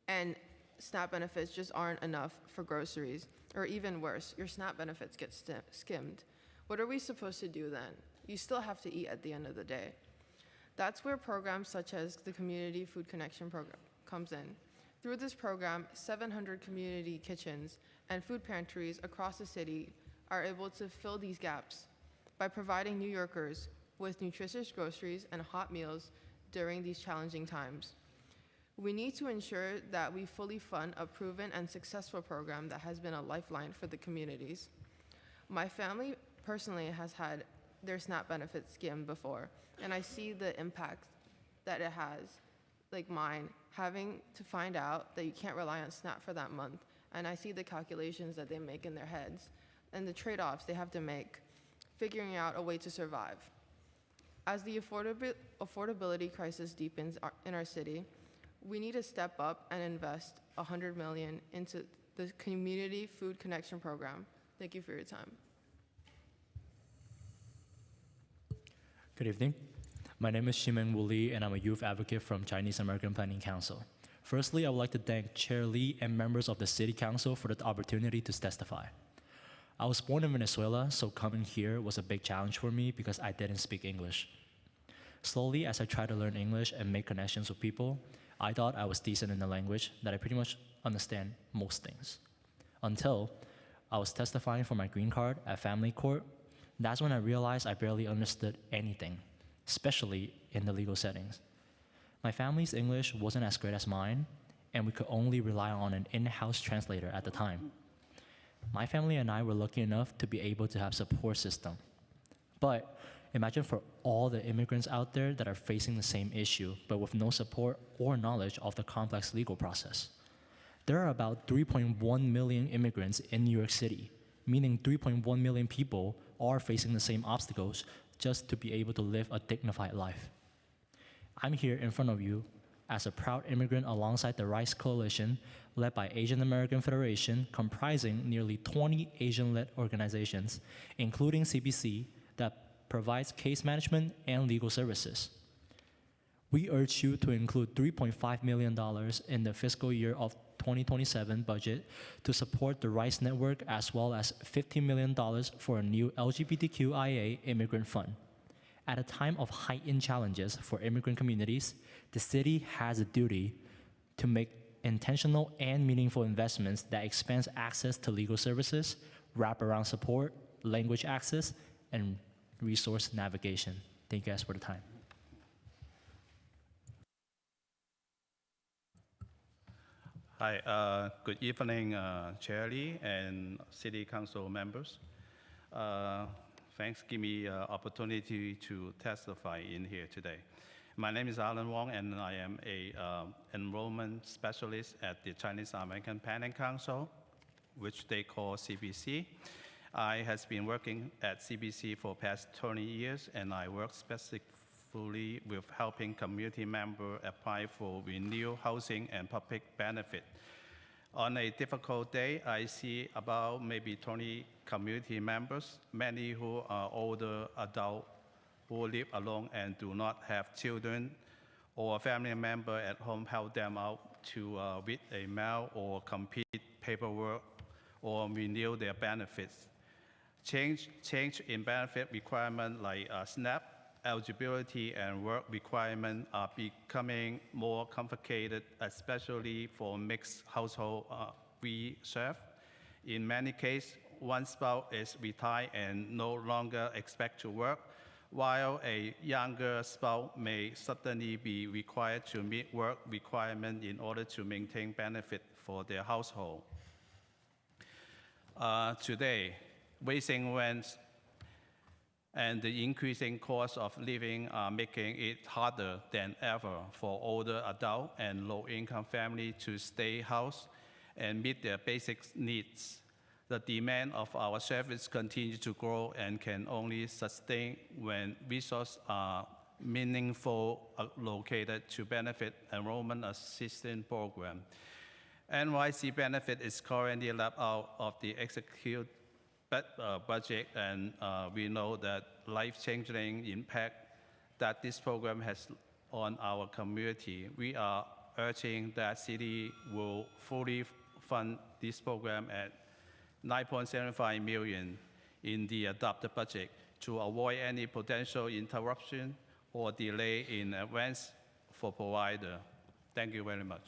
and SNAP benefits just aren't enough for groceries, or even worse, your SNAP benefits get skimmed. What are we supposed to do then? You still have to eat at the end of the day. That's where programs such as the Community Food Connection Program comes in. Through this program, 700 community kitchens and food pantries across the city are able to fill these gaps by providing New Yorkers with nutritious groceries and hot meals during these challenging times. We need to ensure that we fully fund a proven and successful program that has been a lifeline for the communities. My family personally has had their SNAP benefits skimmed before, and I see the impact that it has, like mine, having to find out that you can't rely on SNAP for that month, and I see the calculations that they make in their heads and the trade-offs they have to make, figuring out a way to survive. As the affordability crisis deepens in our city, we need to step up and invest $100 million into the Community Food Connection Program. Thank you for your time. Good evening. My name is Shimen Wu Li, and I'm a youth advocate from Chinese American Planning Council. Firstly, I would like to thank Chair Lee and members of the City Council for the opportunity to testify. I was born in Venezuela, so coming here was a big challenge for me because I didn't speak English. Slowly, as I tried to learn English and make connections with people, I thought I was decent in the language, that I pretty much understand most things. Until I was testifying for my green card at family court. That's when I realized I barely understood anything, especially in the legal settings. My family's English wasn't as great as mine, and we could only rely on an in-house translator at the time. My family and I were lucky enough to be able to have support system. But imagine for all the immigrants out there that are facing the same issue, but with no support or knowledge of the complex legal process. There are about 3.1 million immigrants in New York City, meaning 3.1 million people are facing the same obstacles just to be able to live a dignified life. I'm here in front of you as a proud immigrant alongside the RISE Coalition, led by Asian American Federation, comprising nearly 20 Asian-led organizations, including CBC, that provides case management and legal services. We urge you to include $3.5 million in the fiscal year of 2027 budget to support the RISE network, as well as $15 million for a new LGBTQIA immigrant fund. At a time of heightened challenges for immigrant communities, the city has a duty to make intentional and meaningful investments that expands access to legal services, wraparound support, language access, and resource navigation. Thank you guys for the time. Hi, good evening, Chair Lee and City Council members. Thanks for giving me opportunity to testify in here today. My name is Alan Wong, and I am a enrollment specialist at the Chinese American Planning Council, which they call CPC. I has been working at CPC for past 20 years, and I work specifically with helping community members apply for renewed housing and public benefit. On a difficult day, I see about maybe 20 community members, many who are older adults who live alone and do not have children, or a family member at home help them out to read a mail or complete paperwork or renew their benefits. Change in benefit requirement like SNAP, eligibility and work requirements are becoming more complicated, especially for mixed household we serve. In many cases, one spouse is retired and no longer expect to work, while a younger spouse may suddenly be required to meet work requirements in order to maintain benefit for their household. Today, rising rents and the increasing cost of living are making it harder than ever for older adults and low-income families to stay house and meet their basic needs. The demand of our service continues to grow and can only sustain when resources are meaningful allocated to benefit enrollment assistance program. NYC benefit is currently left out of the executive budget, and we know that life-changing impact that this program has on our community. We are urging that city will fully fund this program at $9.75 million in the adopted budget to avoid any potential interruption or delay in advance for provider. Thank you very much.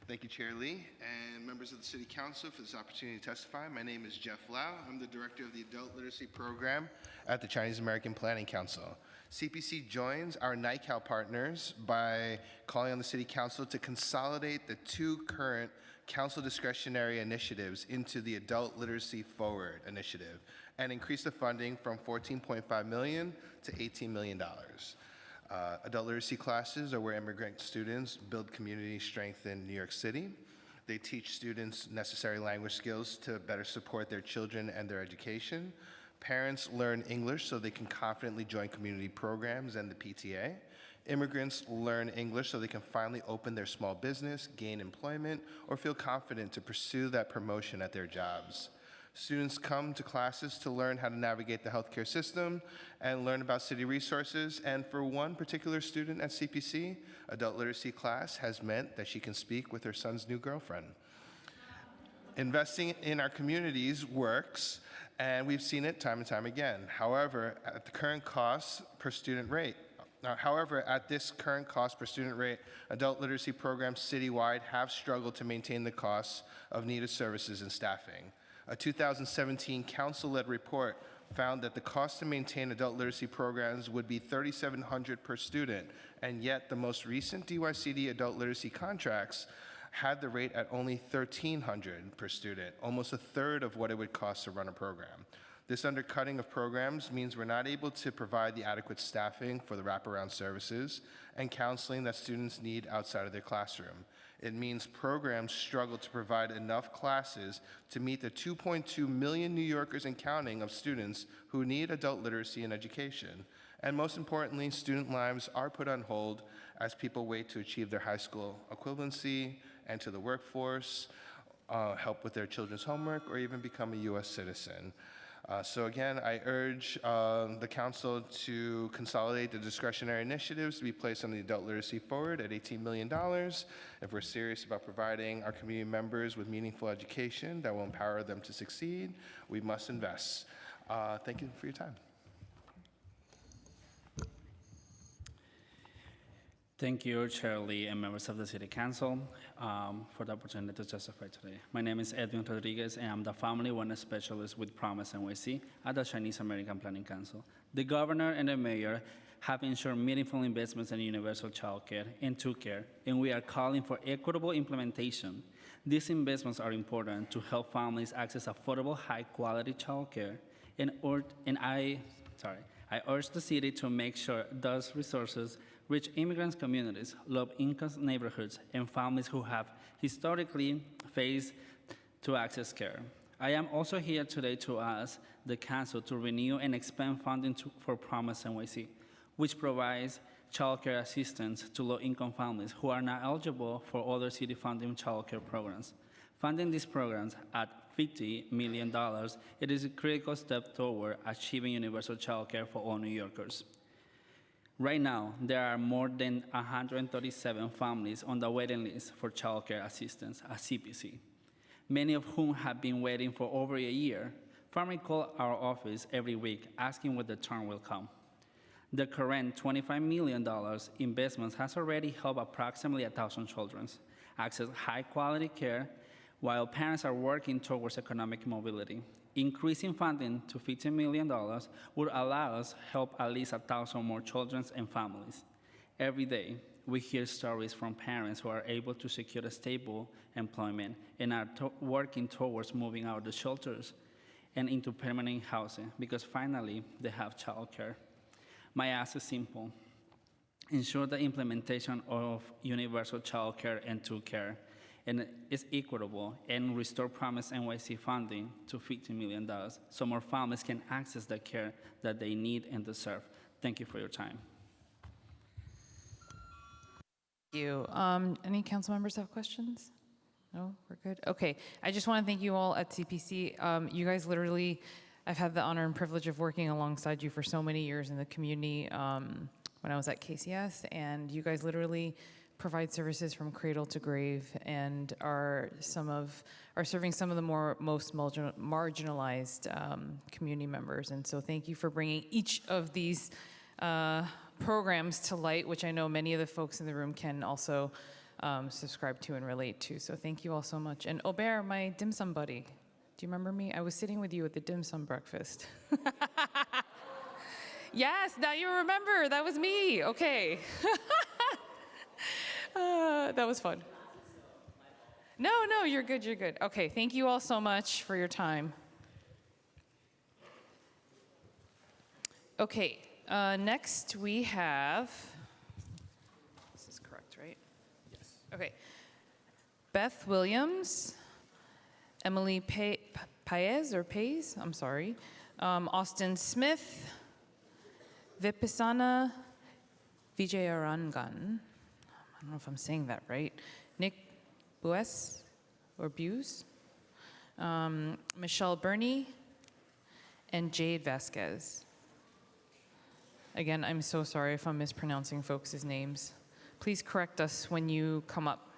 Thank you, Chair Lee, and members of the City Council for this opportunity to testify. My name is Jeff Lau. I'm the Director of the Adult Literacy Program at the Chinese American Planning Council. CPC joins our NICAL partners by calling on the City Council to consolidate the two current council discretionary initiatives into the Adult Literacy Forward initiative and increase the funding from $14.5 million to $18 million. Adult literacy classes are where immigrant students build community strength in New York City. They teach students necessary language skills to better support their children and their education. Parents learn English so they can confidently join community programs and the PTA. Immigrants learn English so they can finally open their small business, gain employment, or feel confident to pursue that promotion at their jobs. Students come to classes to learn how to navigate the healthcare system and learn about city resources. And for one particular student at CPC, adult literacy class has meant that she can speak with her son's new girlfriend. Investing in our communities works, and we've seen it time and time again. However, at this current cost per student rate, adult literacy programs citywide have struggled to maintain the costs of needed services and staffing. A 2017 council-led report found that the cost to maintain adult literacy programs would be $3,700 per student, and yet the most recent DYCD adult literacy contracts had the rate at only $1,300 per student, almost a third of what it would cost to run a program. This undercutting of programs means we're not able to provide the adequate staffing for the wraparound services and counseling that students need outside of their classroom. It means programs struggle to provide enough classes to meet the 2.2 million New Yorkers and counting of students who need adult literacy and education. And most importantly, student lives are put on hold as people wait to achieve their high school equivalency, enter the workforce, help with their children's homework, or even become a U.S. citizen. So again, I urge the council to consolidate the discretionary initiatives to be placed on the adult literacy forward at $18 million. If we're serious about providing our community members with meaningful education that will empower them to succeed, we must invest. Thank you for your time. Thank you, Chair Lee and members of the City Council for the opportunity to testify today. My name is Edwin Rodriguez, and I'm the Family Wellness Specialist with Promise NYC at the Chinese American Planning Council. The Governor and the Mayor have ensured meaningful investments in universal child care and two care, and we are calling for equitable implementation. These investments are important to help families access affordable, high-quality child care, and I urge the city to make sure those resources reach immigrant communities, low-income neighborhoods, and families who have historically faced to access care. I am also here today to ask the Council to renew and expand funding for Promise NYC, which provides child care assistance to low-income families who are not eligible for other city-funded child care programs. Funding these programs at $50 million, it is a critical step toward achieving universal child care for all New Yorkers. Right now, there are more than 137 families on the waiting list for child care assistance at CPC, many of whom have been waiting for over a year. Families call our office every week asking when the turn will come. The current $25 million investment has already helped approximately 1,000 children access high-quality care while parents are working towards economic mobility. Increasing funding to $15 million would allow us to help at least 1,000 more children and families. Every day, we hear stories from parents who are able to secure a stable employment and are working towards moving out of the shelters and into permanent housing because finally they have child care. My ask is simple. Ensure the implementation of universal child care and two care and is equitable, and restore Promise NYC funding to $50 million so more families can access the care that they need and deserve. Thank you for your time. Thank you. Any council members have questions? No, we're good. Okay, I just want to thank you all at CPC. You guys literally, I've had the honor and privilege of working alongside you for so many years in the community when I was at KCS, and you guys literally provide services from cradle to grave and are serving some of the most marginalized community members. And so thank you for bringing each of these programs to light, which I know many of the folks in the room can also subscribe to and relate to. So thank you all so much. And Aubert, my dim sum buddy, do you remember me? I was sitting with you at the dim sum breakfast. Yes, now you remember, that was me, okay. That was fun. No, you're good, you're good. Okay, thank you all so much for your time. Okay, next we have, this is correct, right? Yes. Okay, Beth Williams, Emily Paez, I'm sorry, Austin Smith, Vipassana Vijayarangan, I don't know if I'm saying that right, Nick Bues, or Buse, Michelle Burney, and Jade Vasquez. Again, I'm so sorry if I'm mispronouncing folks' names. Please correct us when you come up.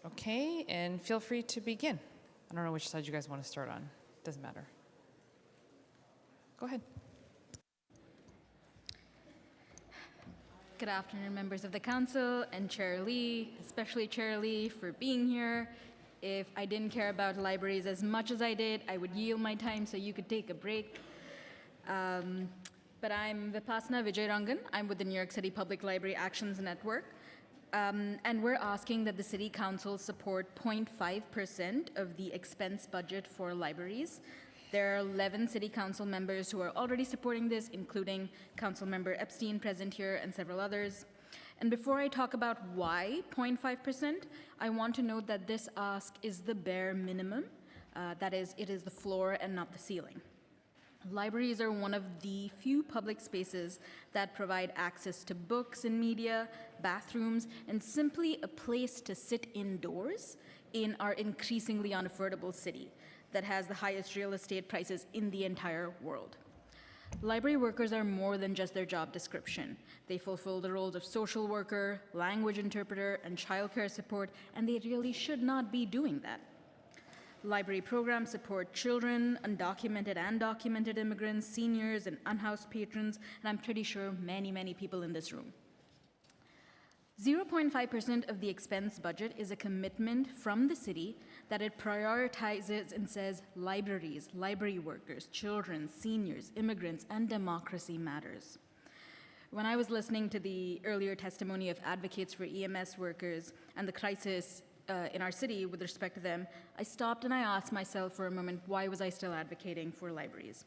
Okay, and feel free to begin. I don't know which side you guys want to start on. Doesn't matter. Go ahead. Good afternoon, members of the council and Chair Lee, especially Chair Lee for being here. If I didn't care about libraries as much as I did, I would yield my time so you could take a break. But I'm Vipassana Vijayrangan. I'm with the New York City Public Library Actions Network. And we're asking that the City Council support 0.5% of the expense budget for libraries. There are 11 City Council members who are already supporting this, including Councilmember Epstein present here and several others. And before I talk about why 0.5%, I want to note that this ask is the bare minimum. That is, it is the floor and not the ceiling. Libraries are one of the few public spaces that provide access to books and media, bathrooms, and simply a place to sit indoors in our increasingly unaffordable city that has the highest real estate prices in the entire world. Library workers are more than just their job description. They fulfill the roles of social worker, language interpreter, and childcare support, and they really should not be doing that. Library programs support children, undocumented and documented immigrants, seniors, and unhoused patrons, and I'm pretty sure many, many people in this room. 0.5% of the expense budget is a commitment from the city that it prioritizes and says libraries, library workers, children, seniors, immigrants, and democracy matters. When I was listening to the earlier testimony of advocates for EMS workers and the crisis in our city with respect to them, I stopped and I asked myself for a moment, why was I still advocating for libraries?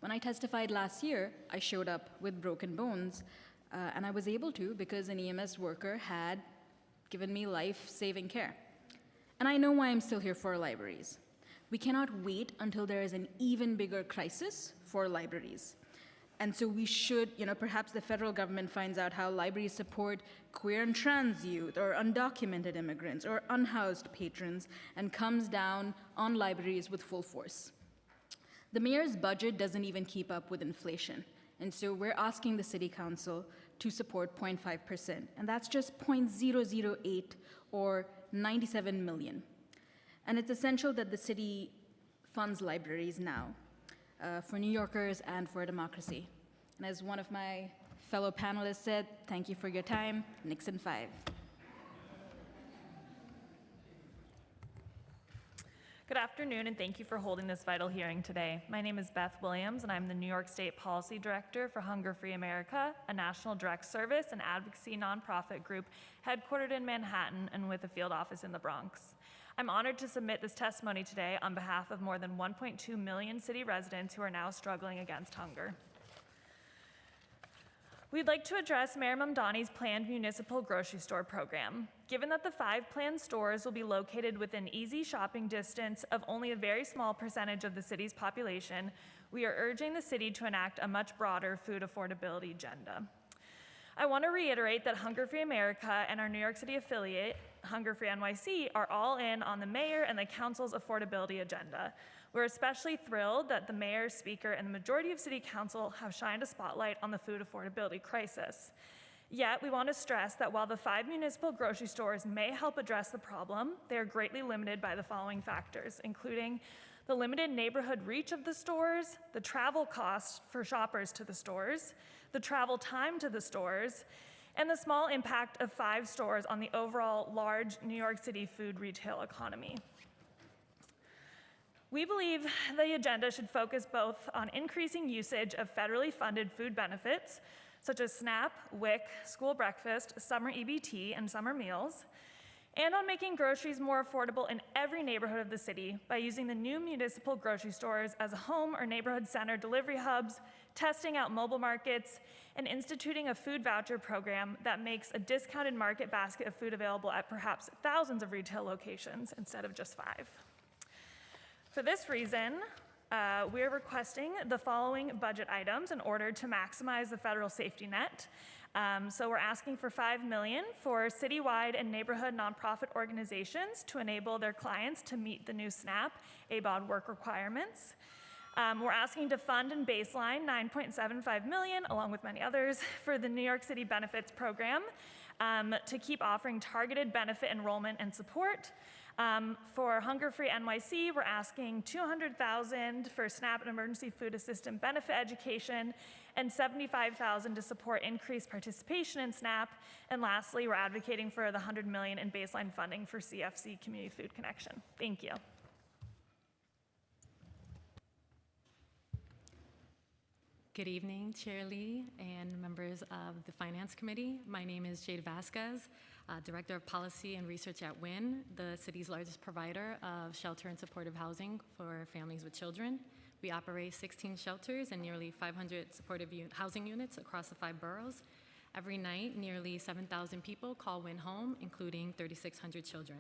When I testified last year, I showed up with broken bones, and I was able to because an EMS worker had given me life-saving care. And I know why I'm still here for libraries. We cannot wait until there is an even bigger crisis for libraries. And so we should, perhaps the federal government finds out how libraries support queer and trans youth or undocumented immigrants or unhoused patrons and comes down on libraries with full force. The mayor's budget doesn't even keep up with inflation. And so we're asking the city council to support 0.5%. And that's just 0.008 or 97 million. And it's essential that the city funds libraries now. For New Yorkers and for democracy. And as one of my fellow panelists said, thank you for your time, Nixon 5. Good afternoon, and thank you for holding this vital hearing today. My name is Beth Williams, and I'm the New York State Policy Director for Hunger Free America, a national direct service and advocacy nonprofit group headquartered in Manhattan and with a field office in the Bronx. I'm honored to submit this testimony today on behalf of more than 1.2 million city residents who are now struggling against hunger. We'd like to address Mayor Mamdani's planned municipal grocery store program. Given that the 5 planned stores will be located within easy shopping distance of only a very small percentage of the city's population, we are urging the city to enact a much broader food affordability agenda. I want to reiterate that Hunger Free America and our New York City affiliate, Hunger Free NYC, are all in on the mayor and the council's affordability agenda. We're especially thrilled that the mayor, speaker, and the majority of city council have shined a spotlight on the food affordability crisis. Yet, we want to stress that while the 5 municipal grocery stores may help address the problem, they are greatly limited by the following factors, including the limited neighborhood reach of the stores, the travel costs for shoppers to the stores, the travel time to the stores, and the small impact of 5 stores on the overall large New York City food retail economy. We believe the agenda should focus both on increasing usage of federally funded food benefits, such as SNAP, WIC, school breakfast, summer EBT, and summer meals, and on making groceries more affordable in every neighborhood of the city by using the new municipal grocery stores as home or neighborhood center delivery hubs, testing out mobile markets, and instituting a food voucher program that makes a discounted market basket of food available at perhaps thousands of retail locations instead of just 5. For this reason, we're requesting the following budget items in order to maximize the federal safety net. So we're asking for $5 million for citywide and neighborhood nonprofit organizations to enable their clients to meet the new SNAP ABOD work requirements. We're asking to fund and baseline $9.75 million, along with many others, for the New York City Benefits Program to keep offering targeted benefit enrollment and support. For Hunger Free NYC, we're asking $200,000 for SNAP and emergency food assistance benefit education and $75,000 to support increased participation in SNAP. And lastly, we're advocating for the $100 million in baseline funding for CFC Community Food Connection. Thank you. Good evening, Chair Lee and members of the Finance Committee. My name is Jade Vasquez, Director of Policy and Research at WIN, the city's largest provider of shelter and supportive housing for families with children. We operate 16 shelters and nearly 500 supportive housing units across the 5 boroughs. Every night, nearly 7,000 people call WIN home, including 3,600 children.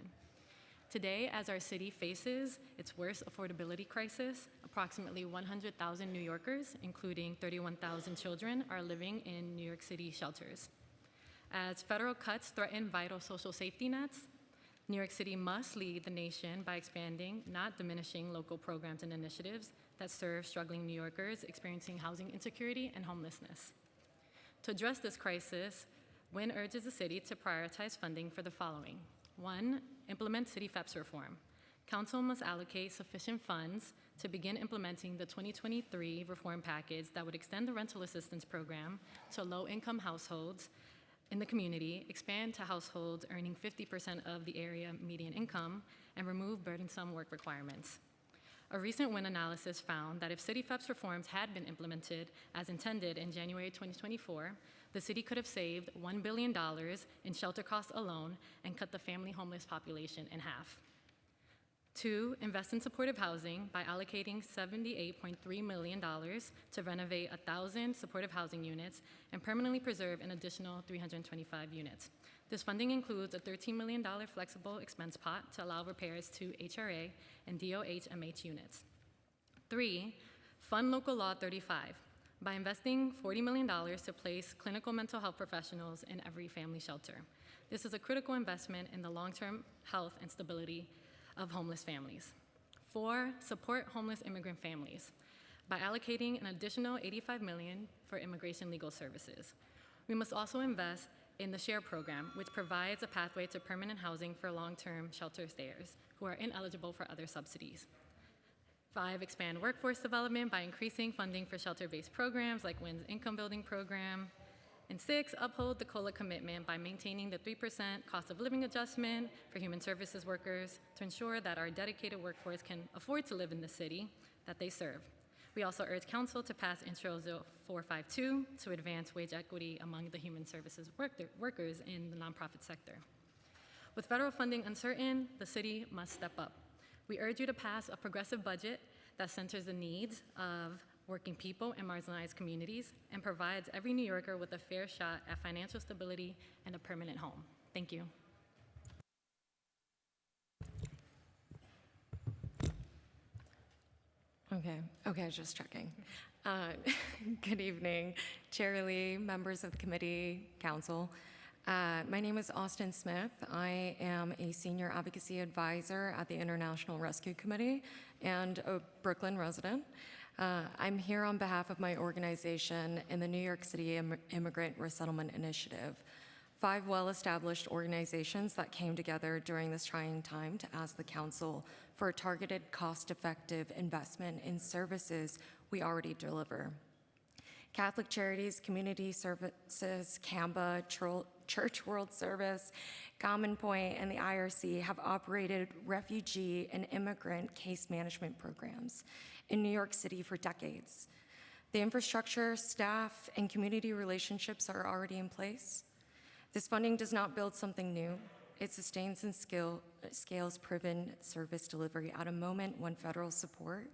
Today, as our city faces its worst affordability crisis, approximately 100,000 New Yorkers, including 31,000 children, are living in New York City shelters. As federal cuts threaten vital social safety nets, New York City must lead the nation by expanding, not diminishing, local programs and initiatives that serve struggling New Yorkers experiencing housing insecurity and homelessness. To address this crisis, WIN urges the city to prioritize funding for the following. 1, implement city FEPS reform. Council must allocate sufficient funds to begin implementing the 2023 reform package that would extend the rental assistance program to low-income households in the community, expand to households earning 50% of the area median income, and remove burdensome work requirements. A recent WIN analysis found that if city FEPS reforms had been implemented as intended in January 2024, the city could have saved $1 billion in shelter costs alone and cut the family homeless population in half. 2, invest in supportive housing by allocating $78.3 million to renovate 1,000 supportive housing units and permanently preserve an additional 325 units. This funding includes a $13 million flexible expense pot to allow repairs to HRA and DOH-MH units. 3, fund Local Law 35 by investing $40 million to place clinical mental health professionals in every family shelter. This is a critical investment in the long-term health and stability of homeless families. 4, support homeless immigrant families by allocating an additional $85 million for immigration legal services. We must also invest in the SHARE program, which provides a pathway to permanent housing for long-term shelter stayers who are ineligible for other subsidies. 5, expand workforce development by increasing funding for shelter-based programs like WIN's income building program. And 6, uphold the COLA commitment by maintaining the 3% cost of living adjustment for human services workers to ensure that our dedicated workforce can afford to live in the city that they serve. We also urge Council to pass Intro 452 to advance wage equity among the human services workers in the nonprofit sector. With federal funding uncertain, the city must step up. We urge you to pass a progressive budget that centers the needs of working people and marginalized communities and provides every New Yorker with a fair shot at financial stability and a permanent home. Thank you. Okay, just checking. Good evening, Chair Lee, members of the committee, council. My name is Austin Smith. I am a senior advocacy advisor at the International Rescue Committee and a Brooklyn resident. I'm here on behalf of my organization in the New York City Immigrant Resettlement Initiative, 5 well-established organizations that came together during this trying time to ask the council for a targeted, cost-effective investment in services we already deliver. Catholic Charities, Community Services, CAMBA, Church World Service, Common Point, and the IRC have operated refugee and immigrant case management programs in New York City for decades. The infrastructure, staff, and community relationships are already in place. This funding does not build something new. It sustains and scales proven service delivery at a moment when federal support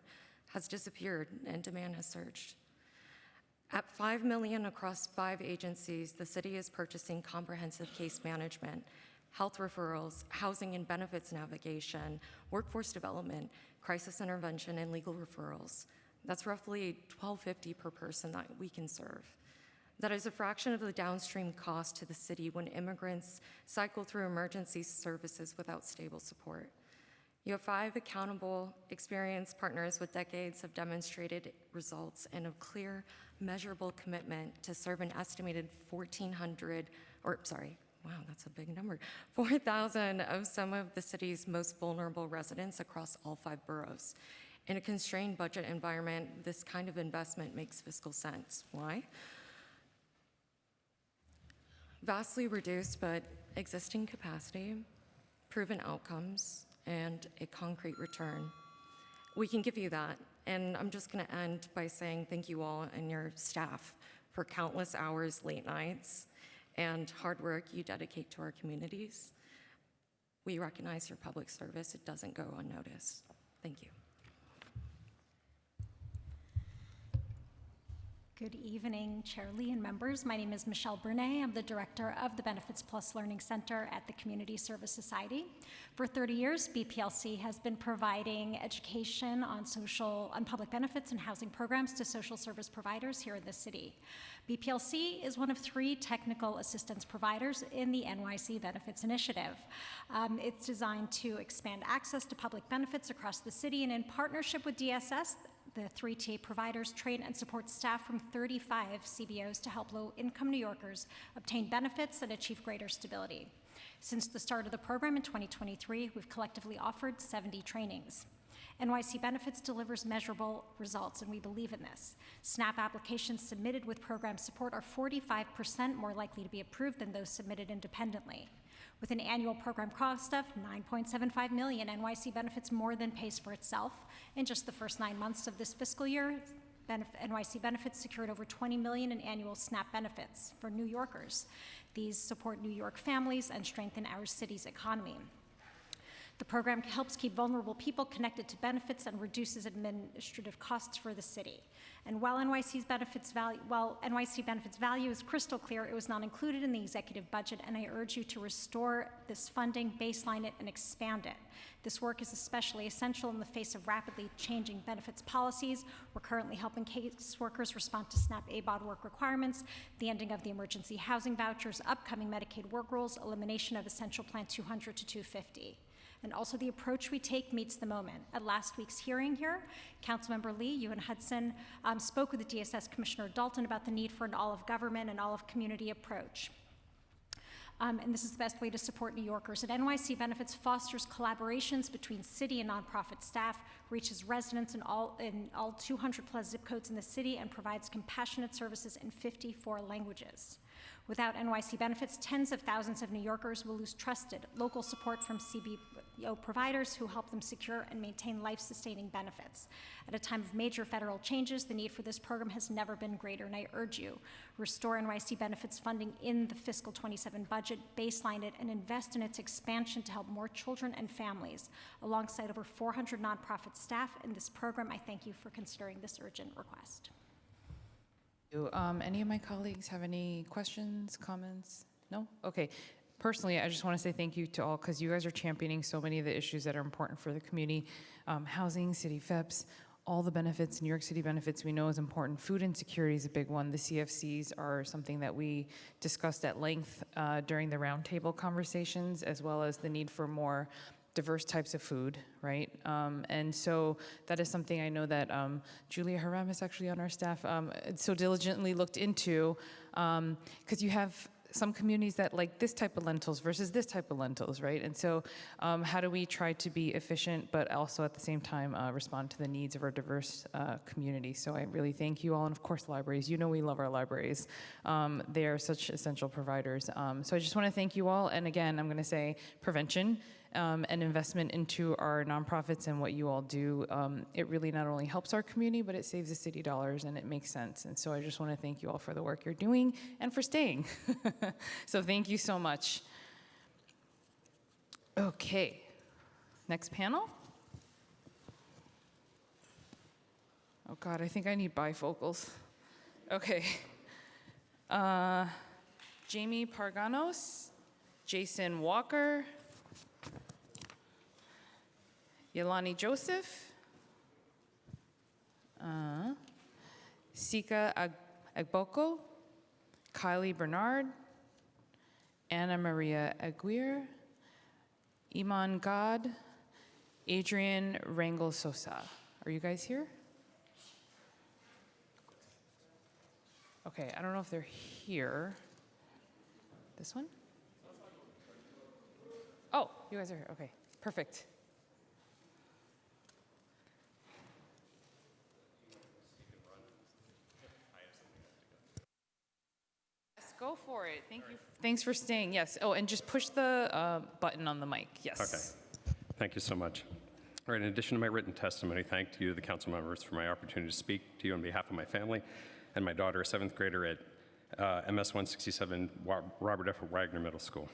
has disappeared and demand has surged. At $5 million across 5 agencies, the city is purchasing comprehensive case management, health referrals, housing and benefits navigation, workforce development, crisis intervention, and legal referrals. That's roughly $1,250 per person that we can serve. That is a fraction of the downstream cost to the city when immigrants cycle through emergency services without stable support. You have 5 accountable, experienced partners with decades of demonstrated results and a clear, measurable commitment to serve an estimated wow, that's a big number, 4,000 of some of the city's most vulnerable residents across all 5 boroughs. In a constrained budget environment, this kind of investment makes fiscal sense. Why? Vastly reduced but existing capacity, proven outcomes, and a concrete return. We can give you that, and I'm just going to end by saying thank you all and your staff for countless hours, late nights, and hard work you dedicate to our communities. We recognize your public service. It doesn't go unnoticed. Thank you. Good evening, Chair Lee and members. My name is Michelle Brunet. I'm the director of the Benefits Plus Learning Center at the Community Service Society. For 30 years, BPLC has been providing education on public benefits and housing programs to social service providers here in the city. BPLC is one of 3 technical assistance providers in the NYC Benefits Initiative. It's designed to expand access to public benefits across the city, and in partnership with DSS, the 3 TA providers train and support staff from 35 CBOs to help low-income New Yorkers obtain benefits and achieve greater stability. Since the start of the program in 2023, we've collectively offered 70 trainings. NYC Benefits delivers measurable results, and we believe in this. SNAP applications submitted with program support are 45% more likely to be approved than those submitted independently. With an annual program cost of $9.75 million, NYC Benefits more than pays for itself. In just the first 9 months of this fiscal year, NYC Benefits secured over $20 million in annual SNAP benefits for New Yorkers. These support New York families and strengthen our city's economy. The program helps keep vulnerable people connected to benefits and reduces administrative costs for the city. And while NYC Benefits value is crystal clear, it was not included in the executive budget, and I urge you to restore this funding, baseline it, and expand it. This work is especially essential in the face of rapidly changing benefits policies. We're currently helping caseworkers respond to SNAP ABOD work requirements, the ending of the emergency housing vouchers, upcoming Medicaid work rules, elimination of Essential Plan 200 to 250. And also the approach we take meets the moment. At last week's hearing here, Councilmember Lee, you and Hudson spoke with the DSS Commissioner Dalton about the need for an all-of-government and all-of-community approach. And this is the best way to support New Yorkers. And NYC Benefits fosters collaborations between city and nonprofit staff, reaches residents in all 200 plus zip codes in the city, and provides compassionate services in 54 languages. Without NYC Benefits, tens of thousands of New Yorkers will lose trusted local support from CBO providers who help them secure and maintain life-sustaining benefits. At a time of major federal changes, the need for this program has never been greater, and I urge you, restore NYC Benefits funding in the fiscal 27 budget, baseline it, and invest in its expansion to help more children and families. Alongside over 400 nonprofit staff in this program, I thank you for considering this urgent request. Any of my colleagues have any questions, comments? No? Okay. Personally, I just want to say thank you to all, because you guys are championing so many of the issues that are important for the community. Housing, city FEPS, all the benefits, New York City benefits we know is important. Food insecurity is a big one. The CFCs are something that we discussed at length during the roundtable conversations, as well as the need for more diverse types of food, right? And so that is something I know that Julia Haram is actually on our staff so diligently looked into, because you have some communities that like this type of lentils versus this type of lentils, right? And so how do we try to be efficient, but also at the same time respond to the needs of our diverse community? So I really thank you all, and of course libraries. You know we love our libraries. They are such essential providers. So I just want to thank you all, and again, I'm going to say prevention and investment into our nonprofits and what you all do. It really not only helps our community, but it saves the city dollars, and it makes sense. And so I just want to thank you all for the work you're doing and for staying. So thank you so much. Okay, next panel. Oh God, I think I need bifocals. Okay. Jamie Parganos, Jason Walker, Yelani Joseph, Sika Agboko, Kylie Bernard, Anna Maria Aguirre, Iman God, Adrian Rangel Sosa. Are you guys here? Okay, I don't know if they're here. This one? you guys are here. Okay, perfect. Yes, go for it. Thank you. Thanks for staying. Yes. Oh, and just push the button on the mic. Yes. Okay. Thank you so much. All right, in addition to my written testimony, thank you, the council members, for my opportunity to speak to you on behalf of my family and my daughter, a 7th grader at MS 167 Robert F. Wagner Middle School.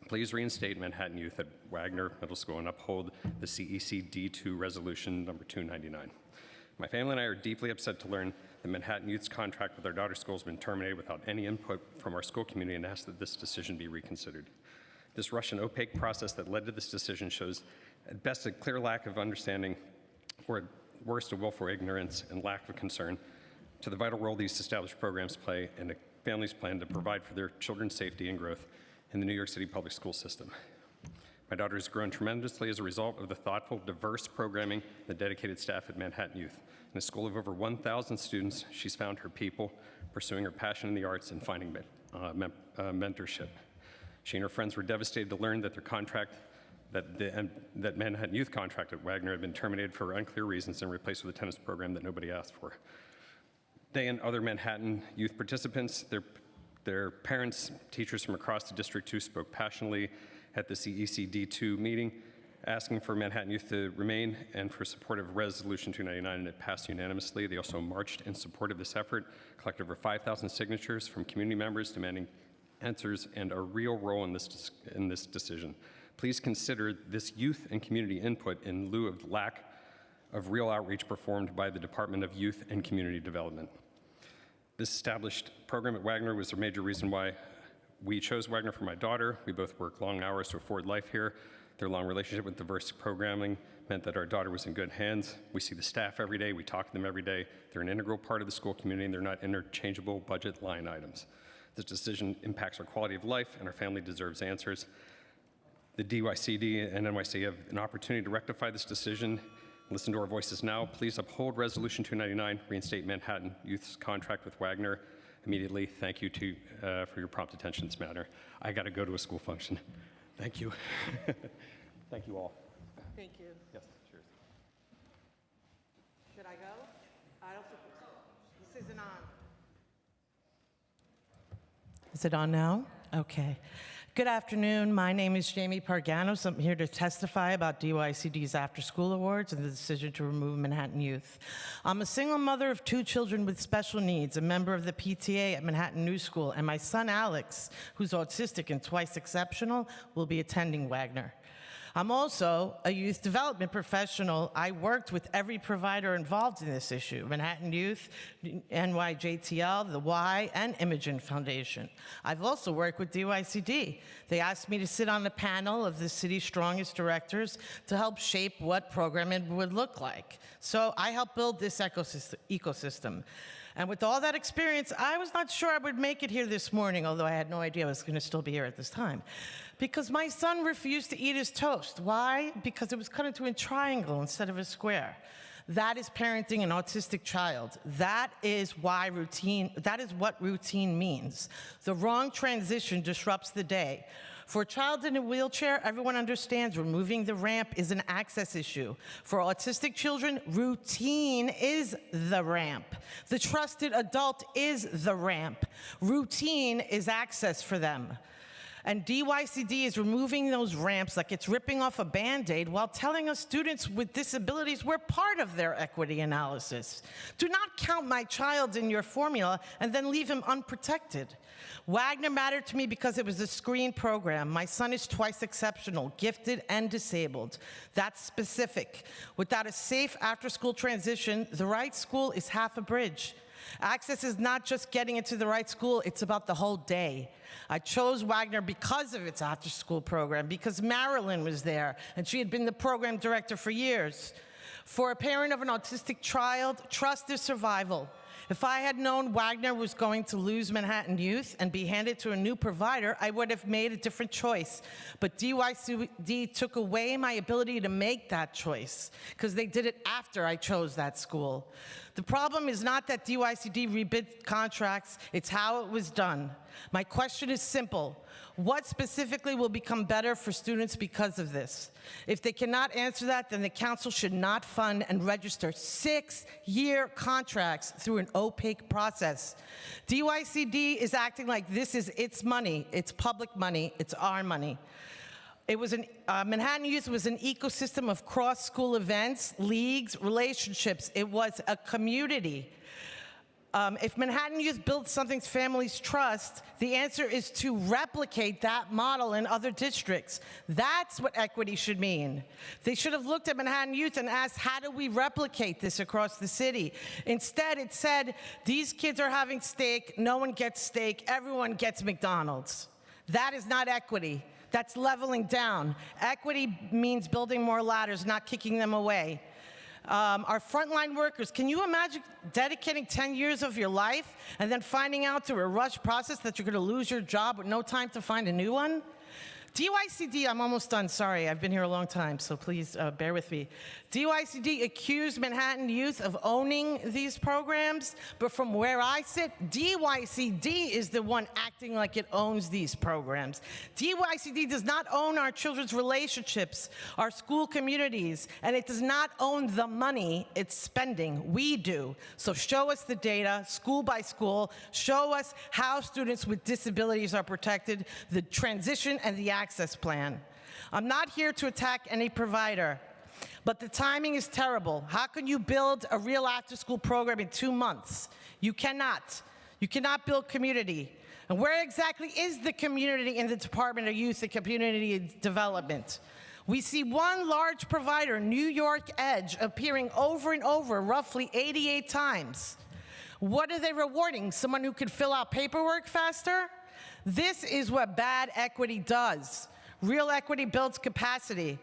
Please reinstate Manhattan Youth at Wagner Middle School and uphold the CEC D2 Resolution number 299. My family and I are deeply upset to learn that Manhattan Youth's contract with our daughter's school has been terminated without any input from our school community, and ask that this decision be reconsidered. This rushed and opaque process that led to this decision shows at best a clear lack of understanding, or at worst a willful ignorance and lack of concern to the vital role these established programs play in a family's plan to provide for their children's safety and growth in the New York City public school system. My daughter has grown tremendously as a result of the thoughtful, diverse programming and the dedicated staff at Manhattan Youth. In a school of over 1,000 students, she's found her people, pursuing her passion in the arts and finding mentorship. She and her friends were devastated to learn that their contract, that Manhattan Youth contract at Wagner had been terminated for unclear reasons and replaced with a tennis program that nobody asked for. They and other Manhattan Youth participants, their parents, teachers from across the district too, spoke passionately at the CEC D2 meeting, asking for Manhattan Youth to remain and for support of Resolution 299, and it passed unanimously. They also marched in support of this effort, collected over 5,000 signatures from community members demanding answers and a real role in this decision. Please consider this youth and community input in lieu of lack of real outreach performed by the Department of Youth and Community Development. This established program at Wagner was a major reason why we chose Wagner for my daughter. We both work long hours to afford life here. Their long relationship with diverse programming meant that our daughter was in good hands. We see the staff every day. We talk to them every day. They're an integral part of the school community, and they're not interchangeable budget line items. This decision impacts our quality of life, and our family deserves answers. The DYCD and NYC have an opportunity to rectify this decision. Listen to our voices now. Please uphold Resolution 299, reinstate Manhattan Youth's contract with Wagner immediately. Thank you for your prompt attention to this matter. I got to go to a school function. Thank you. Thank you all. Thank you. Yes, cheers. Should I go? I don't think this isn't on. Is it on now? Okay. Good afternoon. My name is Jamie Parganos. I'm here to testify about DYCD's After School Awards and the decision to remove Manhattan Youth. I'm a single mother of 2 children with special needs, a member of the PTA at Manhattan New School, and my son Alex, who's autistic and twice exceptional, will be attending Wagner. I'm also a youth development professional. I worked with every provider involved in this issue: Manhattan Youth, NYJTL, the Y, and Imogen Foundation. I've also worked with DYCD. They asked me to sit on the panel of the city's strongest directors to help shape what programming would look like. So I helped build this ecosystem. And with all that experience, I was not sure I would make it here this morning, although I had no idea I was going to still be here at this time, because my son refused to eat his toast. Why? Because it was cut into a triangle instead of a square. That is parenting an autistic child. That is what routine means. The wrong transition disrupts the day. For a child in a wheelchair, everyone understands removing the ramp is an access issue. For autistic children, routine is the ramp. The trusted adult is the ramp. Routine is access for them. And DYCD is removing those ramps like it's ripping off a Band-Aid while telling us students with disabilities we're part of their equity analysis. Do not count my child in your formula and then leave him unprotected. Wagner mattered to me because it was a screen program. My son is twice exceptional, gifted and disabled. That's specific. Without a safe after-school transition, the right school is half a bridge. Access is not just getting into the right school, it's about the whole day. I chose Wagner because of its after-school program, because Marilyn was there, and she had been the program director for years. For a parent of an autistic child, trust is survival. If I had known Wagner was going to lose Manhattan Youth and be handed to a new provider, I would have made a different choice. But DYCD took away my ability to make that choice because they did it after I chose that school. The problem is not that DYCD rebid contracts, it's how it was done. My question is simple. What specifically will become better for students because of this? If they cannot answer that, then the council should not fund and register 6-year contracts through an opaque process. DYCD is acting like this is its money, it's public money, it's our money. It was Manhattan Youth was an ecosystem of cross-school events, leagues, relationships. It was a community. If Manhattan Youth builds something families trust, the answer is to replicate that model in other districts. That's what equity should mean. They should have looked at Manhattan Youth and asked, how do we replicate this across the city? Instead, it said, these kids are having steak, no one gets steak, everyone gets McDonald's. That is not equity. That's leveling down. Equity means building more ladders, not kicking them away. Our frontline workers, can you imagine dedicating 10 years of your life and then finding out through a rush process that you're going to lose your job with no time to find a new one? DYCD, I'm almost done, sorry, I've been here a long time, so please bear with me. DYCD accused Manhattan Youth of owning these programs, but from where I sit, DYCD is the one acting like it owns these programs. DYCD does not own our children's relationships, our school communities, and it does not own the money it's spending. We do. So show us the data, school by school, show us how students with disabilities are protected, the transition and the access plan. I'm not here to attack any provider, but the timing is terrible. How can you build a real after-school program in 2 months? You cannot. You cannot build community. And where exactly is the community in the Department of Youth and Community Development? We see one large provider, New York Edge, appearing over and over, roughly 88 times. What are they rewarding? Someone who can fill out paperwork faster? This is what bad equity does. Real equity builds capacity.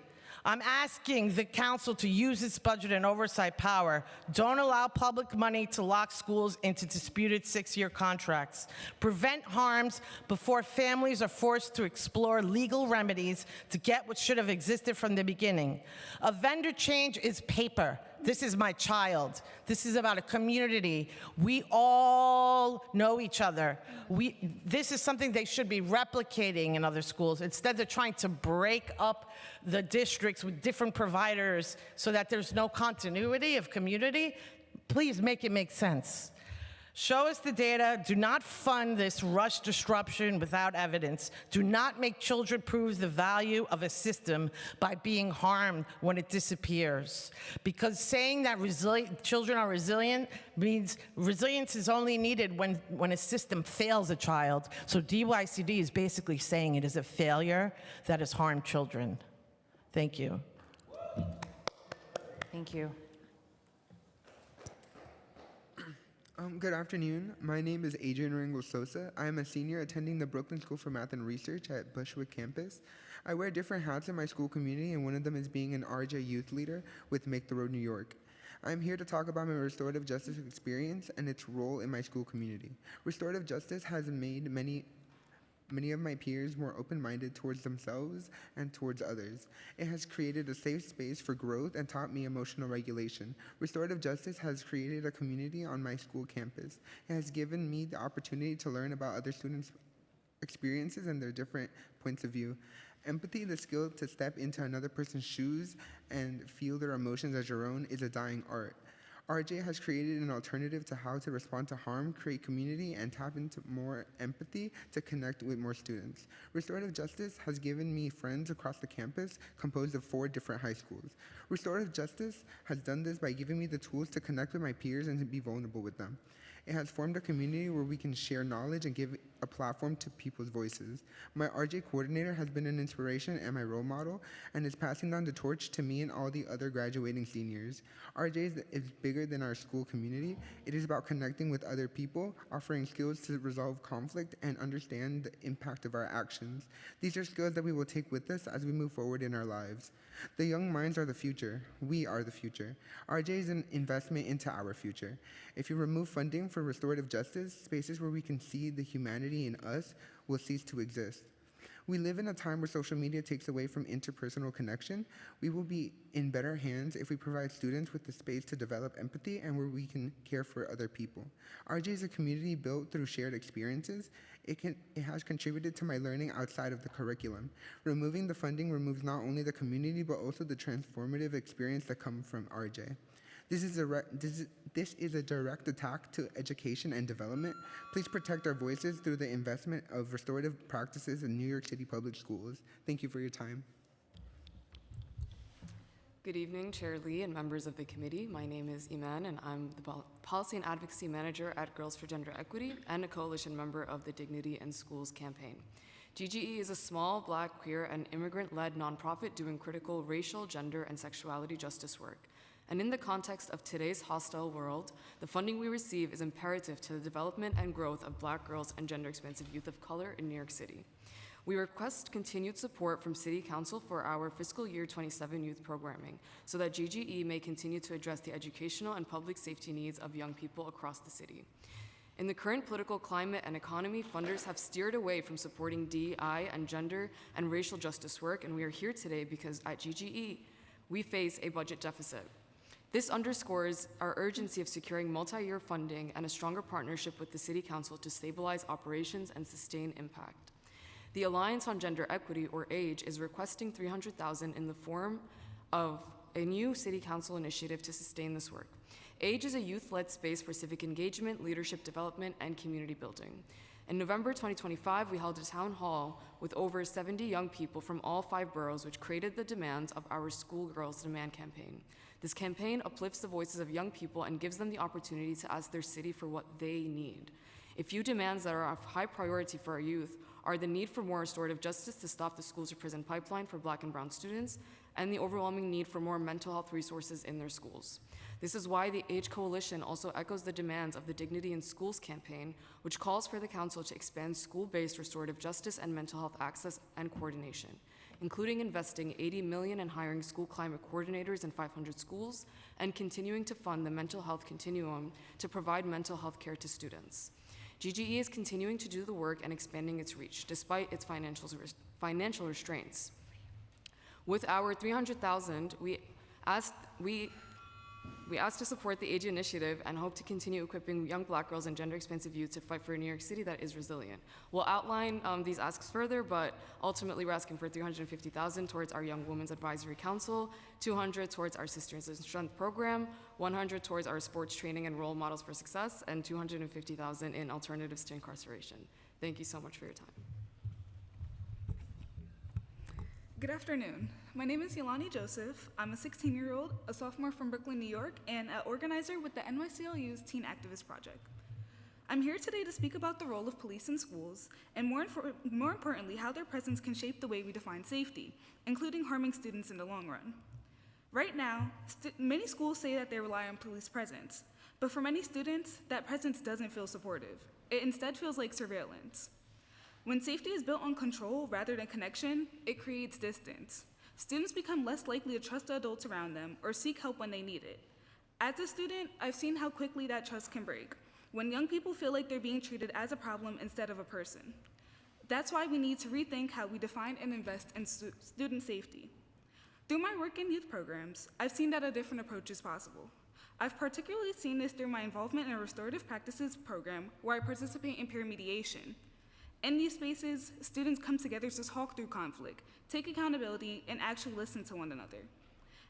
I'm asking the council to use its budget and oversight power. Don't allow public money to lock schools into disputed 6-year contracts. Prevent harms before families are forced to explore legal remedies to get what should have existed from the beginning. A vendor change is paper. This is my child. This is about a community. We all know each other. This is something they should be replicating in other schools. Instead, they're trying to break up the districts with different providers so that there's no continuity of community. Please make it make sense. Show us the data. Do not fund this rush disruption without evidence. Do not make children prove the value of a system by being harmed when it disappears. Because saying that children are resilient means resilience is only needed when a system fails a child. So DYCD is basically saying it is a failure that has harmed children. Thank you. Thank you. Good afternoon. My name is Adrian Ringo Sosa. I am a senior attending the Brooklyn School for Math and Research at Bushwick campus. I wear different hats in my school community, and one of them is being an RJ youth leader with Make the Road New York. I'm here to talk about my restorative justice experience and its role in my school community. Restorative justice has made many of my peers more open-minded towards themselves and towards others. It has created a safe space for growth and taught me emotional regulation. Restorative justice has created a community on my school campus. It has given me the opportunity to learn about other students' experiences and their different points of view. Empathy, the skill to step into another person's shoes and feel their emotions as your own, is a dying art. RJ has created an alternative to how to respond to harm, create community, and tap into more empathy to connect with more students. Restorative justice has given me friends across the campus composed of 4 different high schools. Restorative justice has done this by giving me the tools to connect with my peers and to be vulnerable with them. It has formed a community where we can share knowledge and give a platform to people's voices. My RJ coordinator has been an inspiration and my role model, and is passing down the torch to me and all the other graduating seniors. RJ is bigger than our school community. It is about connecting with other people, offering skills to resolve conflict, and understand the impact of our actions. These are skills that we will take with us as we move forward in our lives. The young minds are the future. We are the future. RJ is an investment into our future. If you remove funding for restorative justice, spaces where we can see the humanity in us will cease to exist. We live in a time where social media takes away from interpersonal connection. We will be in better hands if we provide students with the space to develop empathy and where we can care for other people. RJ is a community built through shared experiences. It has contributed to my learning outside of the curriculum. Removing the funding removes not only the community, but also the transformative experience that comes from RJ. This is a direct attack to education and development. Please protect our voices through the investment of restorative practices in New York City public schools. Thank you for your time. Good evening, Chair Lee and members of the committee. My name is Iman, and I'm the Policy and Advocacy Manager at Girls for Gender Equity and a coalition member of the Dignity in Schools campaign. GGE is a small, Black, queer, and immigrant-led nonprofit doing critical racial, gender, and sexuality justice work. And in the context of today's hostile world, the funding we receive is imperative to the development and growth of Black girls and gender-expansive youth of color in New York City. We request continued support from City Council for our fiscal year 27 youth programming so that GGE may continue to address the educational and public safety needs of young people across the city. In the current political climate and economy, funders have steered away from supporting DEI and gender and racial justice work, and we are here today because at GGE, we face a budget deficit. This underscores our urgency of securing multi-year funding and a stronger partnership with the City Council to stabilize operations and sustain impact. The Alliance on Gender Equity, or AGE, is requesting $300,000 in the form of a new City Council initiative to sustain this work. AGE is a youth-led space for civic engagement, leadership development, and community building. In November 2025, we held a town hall with over 70 young people from all 5 boroughs, which created the demands of our Schoolgirls Demand campaign. This campaign uplifts the voices of young people and gives them the opportunity to ask their city for what they need. A few demands that are of high priority for our youth are the need for more restorative justice to stop the schools to prison pipeline for Black and brown students, and the overwhelming need for more mental health resources in their schools. This is why the AGE Coalition also echoes the demands of the Dignity in Schools campaign, which calls for the council to expand school-based restorative justice and mental health access and coordination, including investing $80 million in hiring school climate coordinators in 500 schools, and continuing to fund the mental health continuum to provide mental health care to students. GGE is continuing to do the work and expanding its reach, despite its financial restraints. With our $300,000, we asked to support the AGE initiative and hope to continue equipping young Black girls and gender-expansive youth to fight for a New York City that is resilient. We'll outline these asks further, but ultimately we're asking for $350,000 towards our Young Women's Advisory Council, $200 towards our Sisters in Strength program, $100 towards our sports training and role models for success, and $250,000 in alternatives to incarceration. Thank you so much for your time. Good afternoon. My name is Yolani Joseph. I'm a 16-year-old, a sophomore from Brooklyn, New York, and an organizer with the NYCLU's Teen Activist Project. I'm here today to speak about the role of police in schools, and more importantly, how their presence can shape the way we define safety, including harming students in the long run. Right now, many schools say that they rely on police presence, but for many students, that presence doesn't feel supportive. It instead feels like surveillance. When safety is built on control rather than connection, it creates distance. Students become less likely to trust the adults around them or seek help when they need it. As a student, I've seen how quickly that trust can break, when young people feel like they're being treated as a problem instead of a person. That's why we need to rethink how we define and invest in student safety. Through my work in youth programs, I've seen that a different approach is possible. I've particularly seen this through my involvement in a restorative practices program where I participate in peer mediation. In these spaces, students come together to talk through conflict, take accountability, and actually listen to one another.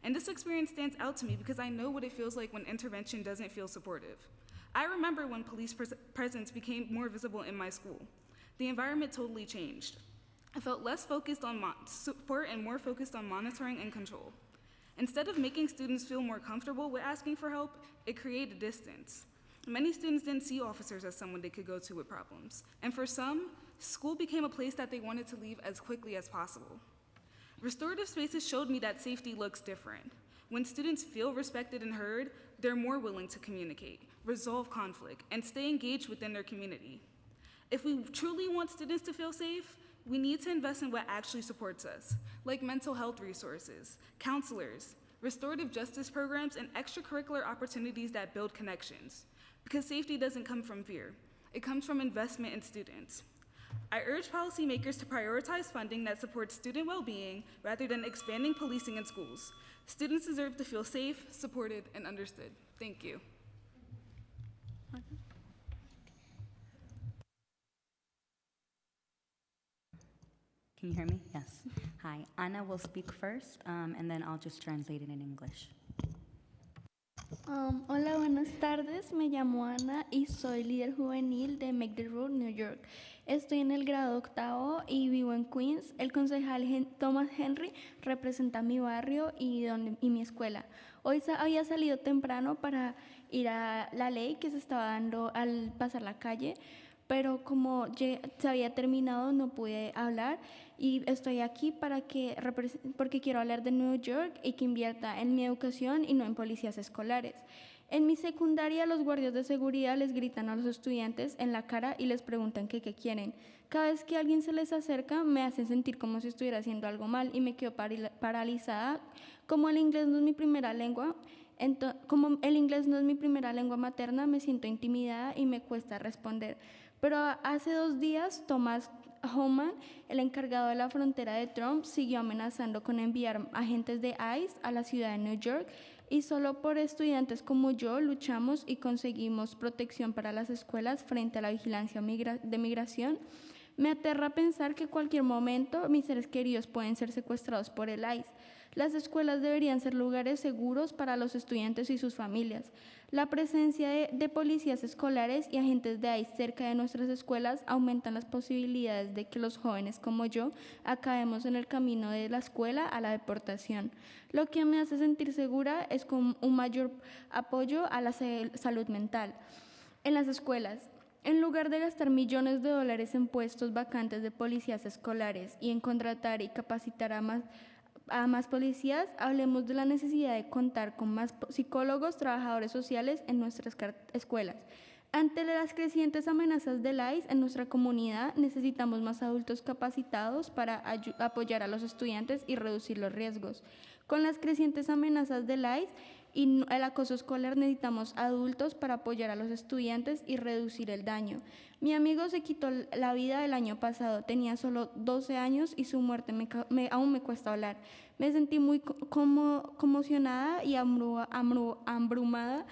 And this experience stands out to me because I know what it feels like when intervention doesn't feel supportive. I remember when police presence became more visible in my school. The environment totally changed. I felt less focused on support and more focused on monitoring and control. Instead of making students feel more comfortable with asking for help, it created distance. Many students didn't see officers as someone they could go to with problems. And for some, school became a place that they wanted to leave as quickly as possible. Restorative spaces showed me that safety looks different. When students feel respected and heard, they're more willing to communicate, resolve conflict, and stay engaged within their community. If we truly want students to feel safe, we need to invest in what actually supports us, like mental health resources, counselors, restorative justice programs, and extracurricular opportunities that build connections. Because safety doesn't come from fear, it comes from investment in students. I urge policymakers to prioritize funding that supports student well-being rather than expanding policing in schools. Students deserve to feel safe, supported, and understood. Thank you. Can you hear me? Yes. Hi, Ana will speak first, and then I'll just translate it in English. Hola, buenas tardes. Me llamo Ana y soy líder juvenil de Make the Road, New York. Estoy en el grado octavo y vivo en Queens. El concejal Thomas Henry representa mi barrio y mi escuela. Hoy había salido temprano para ir a la ley que se estaba dando al pasar la calle, pero como se había terminado no pude hablar y estoy aquí porque quiero hablar de New York y que invierta en mi educación y no en policías escolares. En mi secundaria los guardias de seguridad les gritan a los estudiantes en la cara y les preguntan qué quieren. Cada vez que alguien se les acerca me hacen sentir como si estuviera haciendo algo mal y me quedo paralizada. Como el inglés no es mi primera lengua, materna, me siento intimidada y me cuesta responder. Pero hace 2 días, Thomas Homan, el encargado de la frontera de Trump, siguió amenazando con enviar agentes de ICE a la ciudad de New York y solo por estudiantes como yo luchamos y conseguimos protección para las escuelas frente a la vigilancia de migración. Me aterra pensar que en cualquier momento mis seres queridos pueden ser secuestrados por el ICE. Las escuelas deberían ser lugares seguros para los estudiantes y sus familias. La presencia de policías escolares y agentes de ICE cerca de nuestras escuelas aumentan las posibilidades de que los jóvenes como yo acabemos en el camino de la escuela a la deportación. Lo que me hace sentir segura es con un mayor apoyo a la salud mental en las escuelas. En lugar de gastar millones de dólares en puestos vacantes de policías escolares y en contratar y capacitar a más policías, hablemos de la necesidad de contar con más psicólogos, trabajadores sociales en nuestras escuelas. Ante las crecientes amenazas del ICE en nuestra comunidad, necesitamos más adultos capacitados para apoyar a los estudiantes y reducir los riesgos. Con las crecientes amenazas del ICE y el acoso escolar, necesitamos adultos para apoyar a los estudiantes y reducir el daño. Mi amigo se quitó la vida el año pasado, tenía solo 12 años y su muerte aún me cuesta hablar. Me sentí muy conmocionada y abrumada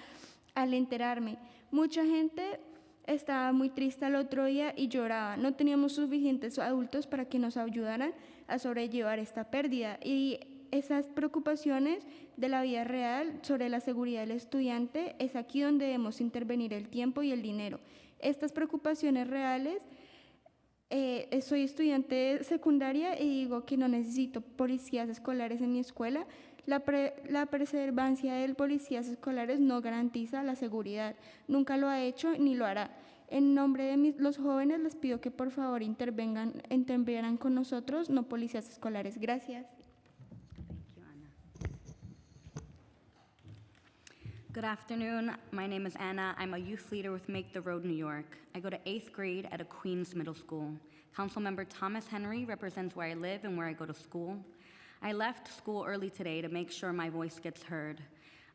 al enterarme. Mucha gente estaba muy triste el otro día y lloraba. No teníamos suficientes adultos para que nos ayudaran a sobrellevar esta pérdida y esas preocupaciones de la vida real sobre la seguridad del estudiante, es aquí donde debemos intervenir el tiempo y el dinero. Estas preocupaciones reales, soy estudiante secundaria y digo que no necesito policías escolares en mi escuela. La preservancia de policías escolares no garantiza la seguridad, nunca lo ha hecho ni lo hará. En nombre de los jóvenes les pido que por favor intervengan con nosotros, no policías escolares. Gracias. Good afternoon. My name is Anna. I'm a youth leader with Make the Road New York. I go to 8th grade at a Queens middle school. Councilmember Thomas Henry represents where I live and where I go to school. I left school early today to make sure my voice gets heard.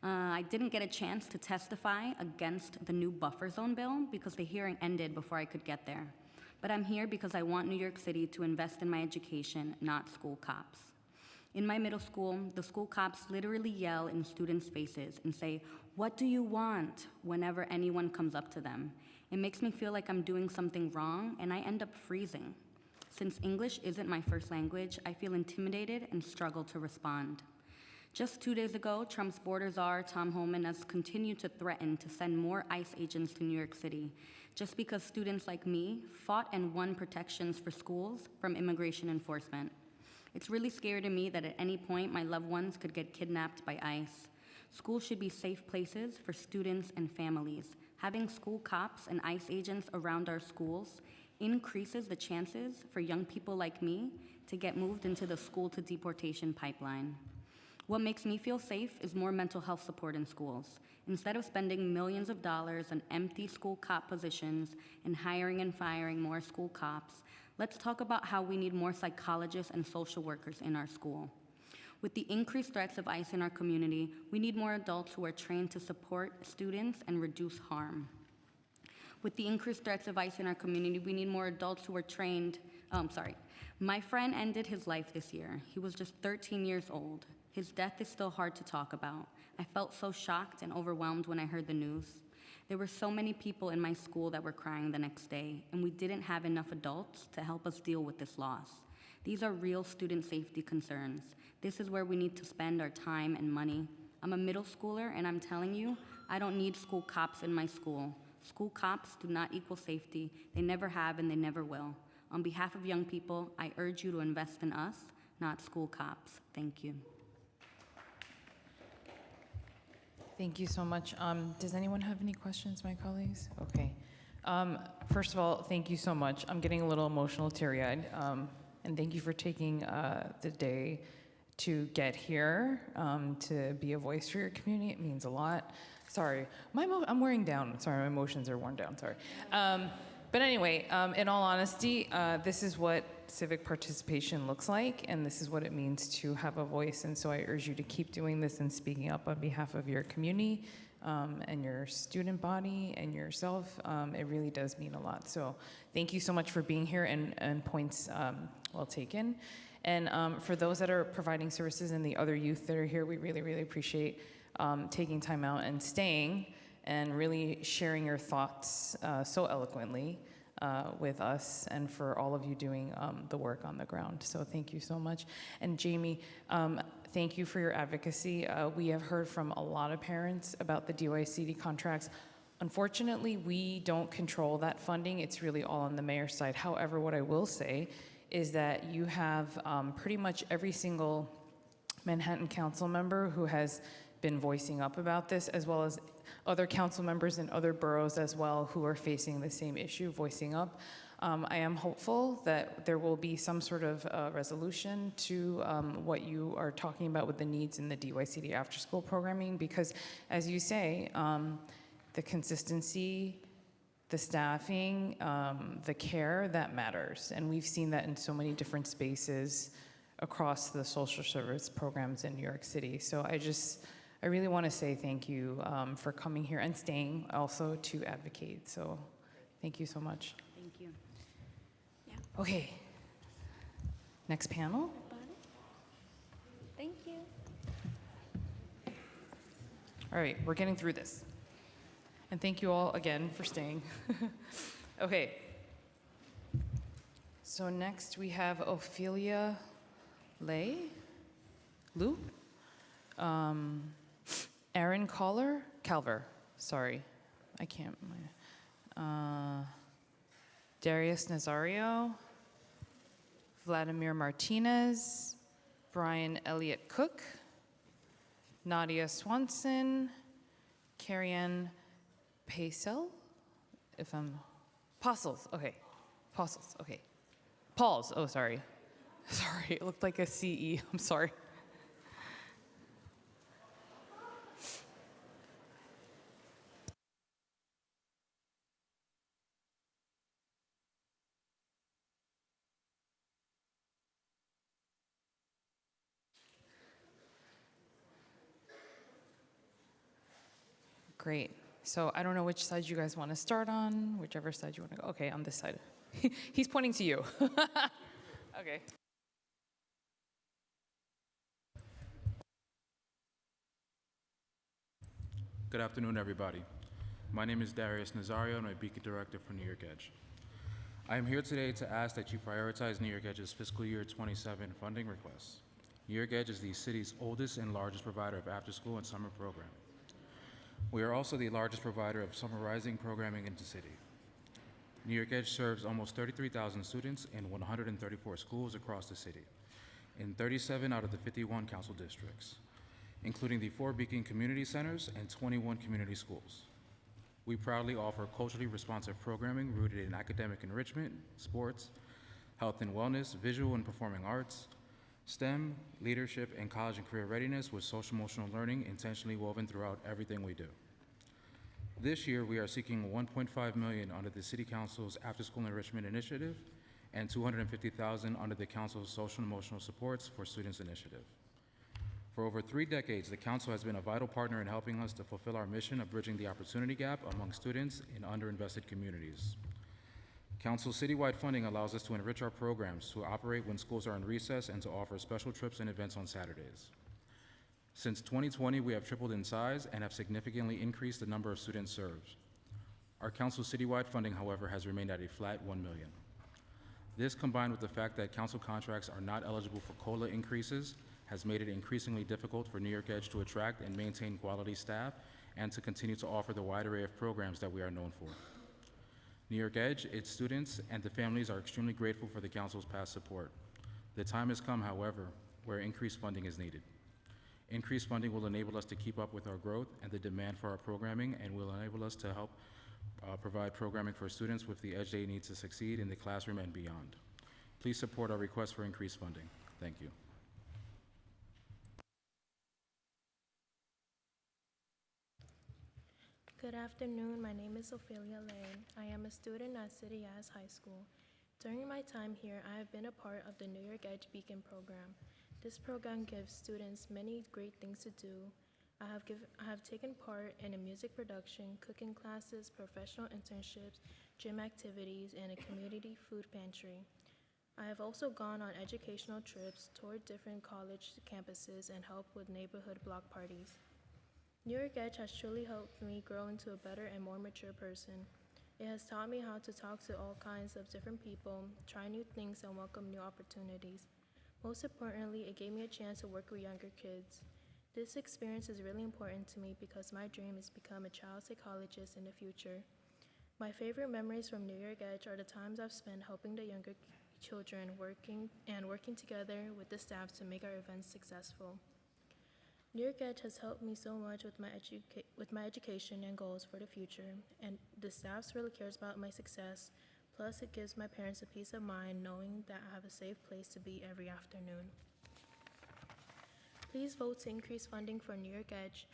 I didn't get a chance to testify against the new buffer zone bill because the hearing ended before I could get there. But I'm here because I want New York City to invest in my education, not school cops. In my middle school, the school cops literally yell in students' faces and say, "What do you want?" whenever anyone comes up to them. It makes me feel like I'm doing something wrong, and I end up freezing. Since English isn't my first language, I feel intimidated and struggle to respond. Just 2 days ago, Trump's border czar, Tom Homan, has continued to threaten to send more ICE agents to New York City, just because students like me fought and won protections for schools from immigration enforcement. It's really scary to me that at any point my loved ones could get kidnapped by ICE. Schools should be safe places for students and families. Having school cops and ICE agents around our schools increases the chances for young people like me to get moved into the school to deportation pipeline. What makes me feel safe is more mental health support in schools. Instead of spending millions of dollars on empty school cop positions and hiring and firing more school cops, let's talk about how we need more psychologists and social workers in our school. With the increased threats of ICE in our community, we need more adults who are trained to support students and reduce harm. With the increased threats of ICE in our community, we need more adults who are trained. My friend ended his life this year. He was just 13 years old. His death is still hard to talk about. I felt so shocked and overwhelmed when I heard the news. There were so many people in my school that were crying the next day, and we didn't have enough adults to help us deal with this loss. These are real student safety concerns. This is where we need to spend our time and money. I'm a middle schooler, and I'm telling you, I don't need school cops in my school. School cops do not equal safety. They never have, and they never will. On behalf of young people, I urge you to invest in us, not school cops. Thank you. Thank you so much. Does anyone have any questions, my colleagues? Okay. First of all, thank you so much. I'm getting a little emotional, teary-eyed, and thank you for taking the day to get here, to be a voice for your community. It means a lot. Sorry, I'm wearing down. Sorry, my emotions are worn down, sorry. But anyway, in all honesty, this is what civic participation looks like, and this is what it means to have a voice. And so I urge you to keep doing this and speaking up on behalf of your community and your student body and yourself. It really does mean a lot. So thank you so much for being here, and points well taken. And for those that are providing services and the other youth that are here, we really, really appreciate taking time out and staying and really sharing your thoughts so eloquently with us, and for all of you doing the work on the ground. So thank you so much. And Jamie, thank you for your advocacy. We have heard from a lot of parents about the DYCD contracts. Unfortunately, we don't control that funding. It's really all on the mayor's side. However, what I will say is that you have pretty much every single Manhattan council member who has been voicing up about this, as well as other council members in other boroughs as well who are facing the same issue, voicing up. I am hopeful that there will be some sort of resolution to what you are talking about with the needs in the DYCD after-school programming, because as you say, the consistency, the staffing, the care, that matters. And we've seen that in so many different spaces across the social service programs in New York City. So I really want to say thank you for coming here and staying also to advocate. So thank you so much. Thank you. Okay, next panel. Thank you. All right, we're getting through this. And thank you all again for staying. Okay. So next we have Ophelia Liu, Aaron Calver, sorry, I can't. Darius Nazario, Vladimir Martinez, Brian Elliott Cook, Nadia Swanson, Carrie-Ann Paisel, Pauls, okay. Pauls, oh, sorry. Sorry, it looked like a CE, I'm sorry. Great. So I don't know which side you guys want to start on, whichever side you want to go. Okay, on this side. He's pointing to you. Okay. Good afternoon, everybody. My name is Darius Nazario, and I'm a Beacon Director for New York Edge. I am here today to ask that you prioritize New York Edge's fiscal year 27 funding requests. New York Edge is the city's oldest and largest provider of after-school and summer programming. We are also the largest provider of summer rising programming in the city. New York Edge serves almost 33,000 students in 134 schools across the city, in 37 out of the 51 council districts, including the 4 Beacon community centers and 21 community schools. We proudly offer culturally responsive programming rooted in academic enrichment, sports, health and wellness, visual and performing arts, STEM, leadership, and college and career readiness with social-emotional learning intentionally woven throughout everything we do. This year, we are seeking $1.5 million under the City Council's After-School Enrichment Initiative and $250,000 under the Council's Social and Emotional Supports for Students Initiative. For over 3 decades, the Council has been a vital partner in helping us to fulfill our mission of bridging the opportunity gap among students in underinvested communities. Council's citywide funding allows us to enrich our programs, to operate when schools are in recess, and to offer special trips and events on Saturdays. Since 2020, we have tripled in size and have significantly increased the number of students served. Our Council's citywide funding, however, has remained at a flat $1 million. This, combined with the fact that council contracts are not eligible for COLA increases, has made it increasingly difficult for New York Edge to attract and maintain quality staff and to continue to offer the wide array of programs that we are known for. New York Edge, its students, and the families are extremely grateful for the council's past support. The time has come, however, where increased funding is needed. Increased funding will enable us to keep up with our growth and the demand for our programming, and will enable us to help provide programming for students with the edge they need to succeed in the classroom and beyond. Please support our request for increased funding. Thank you. Good afternoon. My name is Ophelia Lane. I am a student at City As High School. During my time here, I have been a part of the New York Edge Beacon program. This program gives students many great things to do. I have taken part in a music production, cooking classes, professional internships, gym activities, and a community food pantry. I have also gone on educational trips, toured different college campuses, and helped with neighborhood block parties. New York Edge has truly helped me grow into a better and more mature person. It has taught me how to talk to all kinds of different people, try new things, and welcome new opportunities. Most importantly, it gave me a chance to work with younger kids. This experience is really important to me because my dream is to become a child psychologist in the future. My favorite memories from New York Edge are the times I've spent helping the younger children working together with the staff to make our events successful. New York Edge has helped me so much with my education and goals for the future, and the staff really cares about my success. Plus, it gives my parents a peace of mind knowing that I have a safe place to be every afternoon. Please vote to increase funding for New York Edge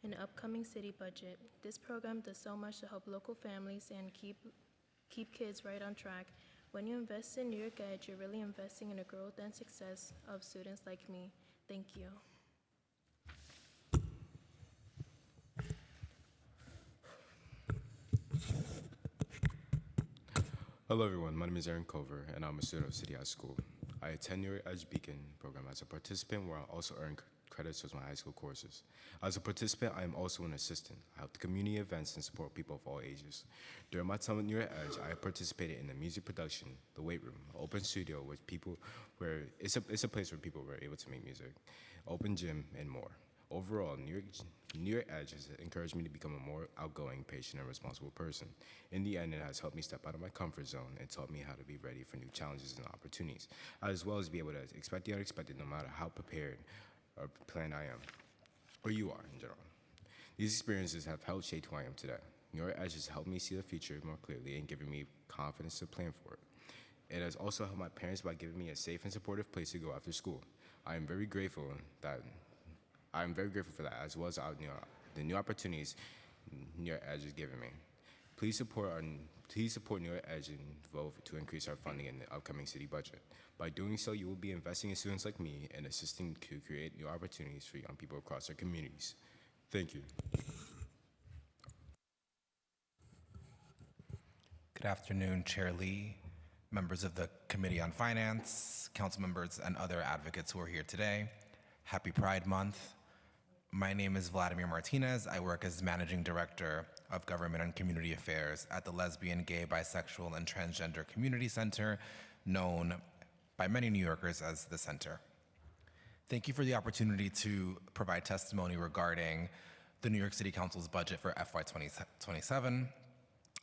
in the upcoming city budget. This program does so much to help local families and keep kids right on track. When you invest in New York Edge, you're really investing in the growth and success of students like me. Thank you. Hello everyone, my name is Aaron Cover and I'm a student of City High School. I attend New York Edge Beacon program as a participant where I also earn credits towards my high school courses. As a participant, I am also an assistant. I help the community events and support people of all ages. During my time at New York Edge, I participated in the music production, the weight room, open studio with people where it's a place where people were able to make music, open gym, and more. Overall, New York Edge has encouraged me to become a more outgoing, patient, and responsible person. In the end, it has helped me step out of my comfort zone and taught me how to be ready for new challenges and opportunities, as well as be able to expect the unexpected no matter how prepared or planned I am, or you are in general. These experiences have helped shape who I am today. New York Edge has helped me see the future more clearly and given me confidence to plan for it. It has also helped my parents by giving me a safe and supportive place to go after school. I am very grateful for that, as well as the new opportunities New York Edge is giving me. Please support New York Edge and vote to increase our funding in the upcoming city budget. By doing so, you will be investing in students like me and assisting to create new opportunities for young people across our communities. Thank you. Good afternoon, Chair Lee, members of the Committee on Finance, council members, and other advocates who are here today. Happy Pride Month. My name is Vladimir Martinez. I work as Managing Director of Government and Community Affairs at the Lesbian, Gay, Bisexual, and Transgender Community Center, known by many New Yorkers as the Center. Thank you for the opportunity to provide testimony regarding the New York City Council's budget for FY 2027.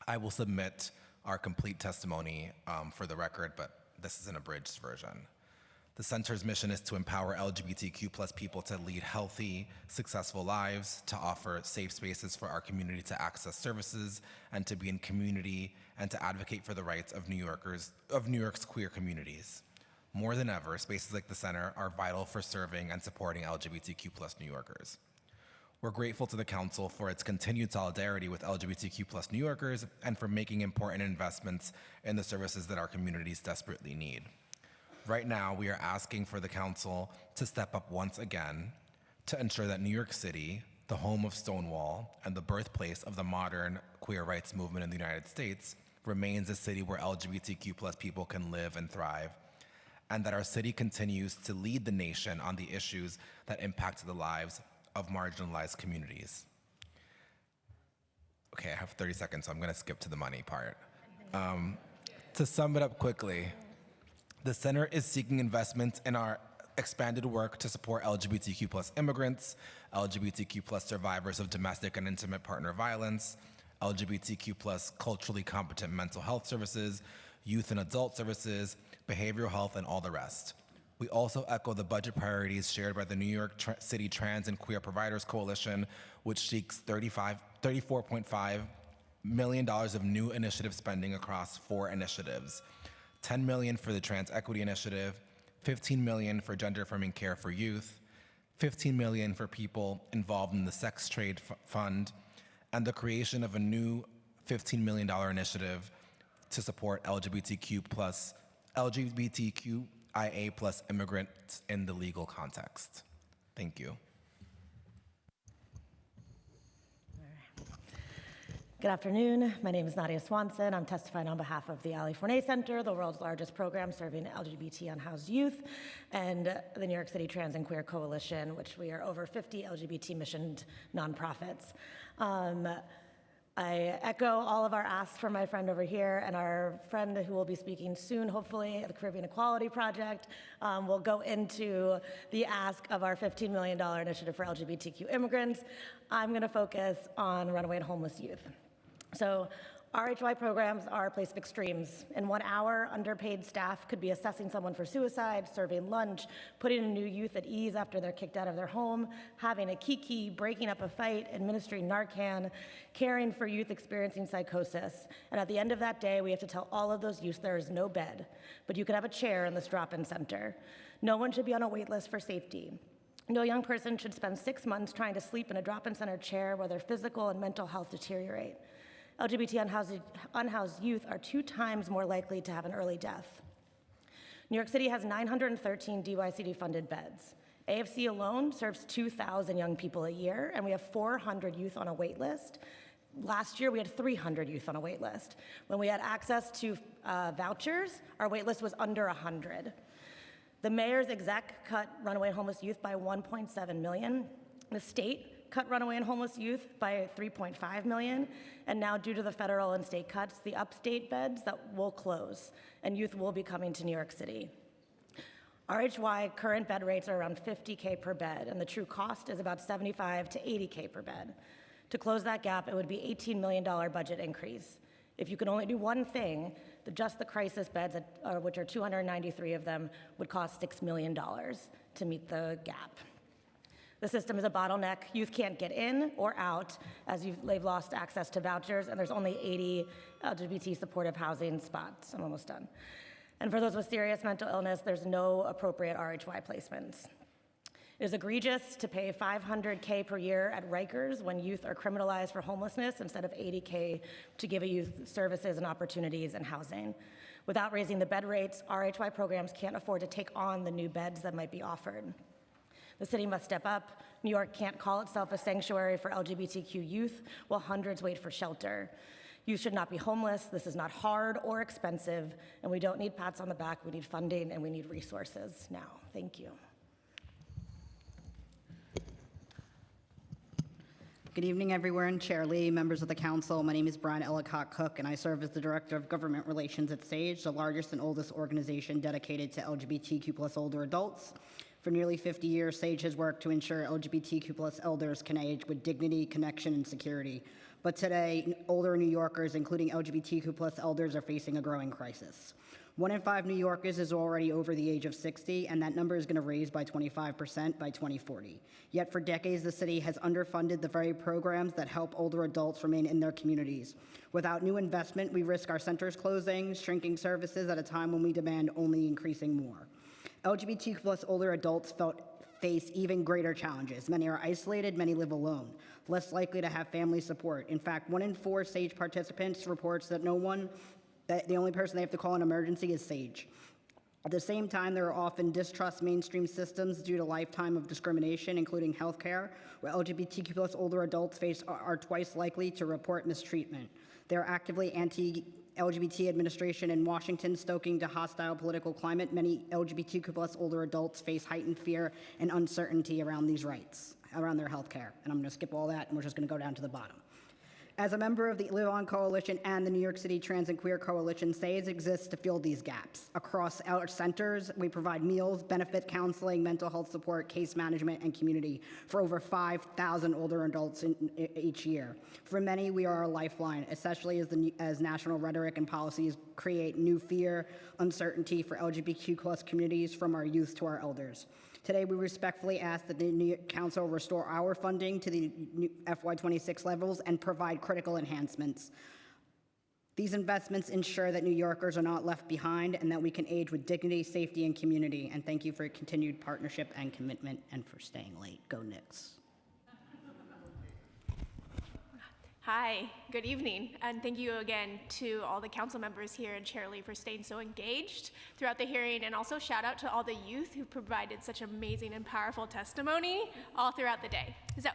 I will submit our complete testimony for the record, but this is an abridged version. The Center's mission is to empower LGBTQ+ people to lead healthy, successful lives, to offer safe spaces for our community to access services, and to be in community, and to advocate for the rights of New York's queer communities. More than ever, spaces like the Center are vital for serving and supporting LGBTQ+ New Yorkers. We're grateful to the Council for its continued solidarity with LGBTQ+ New Yorkers and for making important investments in the services that our communities desperately need. Right now, we are asking for the Council to step up once again to ensure that New York City, the home of Stonewall and the birthplace of the modern queer rights movement in the United States, remains a city where LGBTQ+ people can live and thrive, and that our city continues to lead the nation on the issues that impact the lives of marginalized communities. Okay, I have 30 seconds, so I'm gonna skip to the money part. To sum it up quickly, The center is seeking investments in our expanded work to support LGBTQ plus immigrants, LGBTQ plus survivors of domestic and intimate partner violence, LGBTQ plus culturally competent mental health services, youth and adult services, behavioral health, and all the rest. We also echo the budget priorities shared by the New York City Trans and Queer Providers Coalition, which seeks $34.5 million of new initiative spending across 4 initiatives. $10 million for the Trans Equity Initiative, $15 million for Gender Affirming Care for Youth, $15 million for people involved in the Sex Trade Fund, and the creation of a new $15 million initiative to support LGBTQIA plus immigrants in the legal context. Thank you. Good afternoon. My name is Nadia Swanson. I'm testifying on behalf of the Ali Forney Center, the world's largest program serving LGBT unhoused youth, and the New York City Trans and Queer Coalition, which we are over 50 LGBT missioned nonprofits. I echo all of our asks from my friend over here and our friend who will be speaking soon, hopefully, at the Caribbean Equality Project. Will go into the ask of our $15 million initiative for LGBTQ immigrants. I'm going to focus on runaway and homeless youth. So RHY programs are a place of extremes. In 1 hour, underpaid staff could be assessing someone for suicide, serving lunch, putting a new youth at ease after they're kicked out of their home, having a kiki, breaking up a fight, administering Narcan, caring for youth experiencing psychosis. And at the end of that day, we have to tell all of those youth there is no bed, but you can have a chair in this drop-in center. No one should be on a wait list for safety. No young person should spend 6 months trying to sleep in a drop-in center chair where their physical and mental health deteriorate. LGBT unhoused youth are 2 times more likely to have an early death. New York City has 913 DYCD-funded beds. AFC alone serves 2,000 young people a year, and we have 400 youth on a wait list. Last year, we had 300 youth on a wait list. When we had access to vouchers, our wait list was under 100. The mayor's exec cut runaway and homeless youth by $1.7 million. The state cut runaway and homeless youth by $3.5 million, and now due to the federal and state cuts, the upstate beds that will close, and youth will be coming to New York City. RHY current bed rates are around $50K per bed, and the true cost is about $75 to $80K per bed. To close that gap, it would be $18 million budget increase. If you could only do one thing, just the crisis beds, which are 293 of them, would cost $6 million to meet the gap. The system is a bottleneck. Youth can't get in or out as they've lost access to vouchers, and there's only 80 LGBT supportive housing spots. I'm almost done. And for those with serious mental illness, there's no appropriate RHY placements. It is egregious to pay $500K per year at Rikers when youth are criminalized for homelessness instead of $80K to give a youth services and opportunities and housing. Without raising the bed rates, RHY programs can't afford to take on the new beds that might be offered. The city must step up. New York can't call itself a sanctuary for LGBTQ youth while hundreds wait for shelter. Youth should not be homeless. This is not hard or expensive, and we don't need pats on the back. We need funding, and we need resources now. Thank you. Good evening, everyone. Chair Lee, members of the council. My name is Brian Ellicott Cook, and I serve as the Director of Government Relations at SAGE, the largest and oldest organization dedicated to LGBTQ plus older adults. For nearly 50 years, SAGE has worked to ensure LGBTQ plus elders can age with dignity, connection, and security. But today, older New Yorkers, including LGBTQ plus elders, are facing a growing crisis. 1 in 5 New Yorkers is already over the age of 60, and that number is going to raise by 25% by 2040. Yet for decades, the city has underfunded the very programs that help older adults remain in their communities. Without new investment, we risk our centers closing, shrinking services at a time when we demand only increasing more. LGBTQ plus older adults face even greater challenges. Many are isolated, many live alone, less likely to have family support. In fact, 1 in 4 SAGE participants reports that the only person they have to call an emergency is SAGE. At the same time, there are often distrust mainstream systems due to lifetime of discrimination, including healthcare, where LGBTQ plus older adults are twice likely to report mistreatment. There are actively anti-LGBT administration in Washington stoking the hostile political climate. Many LGBTQ plus older adults face heightened fear and uncertainty around these rights, around their health care. And I'm going to skip all that, and we're just going to go down to the bottom. As a member of the Live On Coalition and the New York City Trans and Queer Coalition, SAYS exists to fill these gaps. Across our centers, we provide meals, benefit counseling, mental health support, case management, and community for over 5,000 older adults each year. For many, we are a lifeline, especially as national rhetoric and policies create new fear, uncertainty for LGBTQ+ communities, from our youth to our elders. Today, we respectfully ask that the New York Council restore our funding to the FY26 levels and provide critical enhancements. These investments ensure that New Yorkers are not left behind and that we can age with dignity, safety, and community. And thank you for your continued partnership and commitment and for staying late. Go Knicks. Hi, good evening, and thank you again to all the council members here and Chair Lee for staying so engaged throughout the hearing, and also shout out to all the youth who provided such amazing and powerful testimony all throughout the day. So,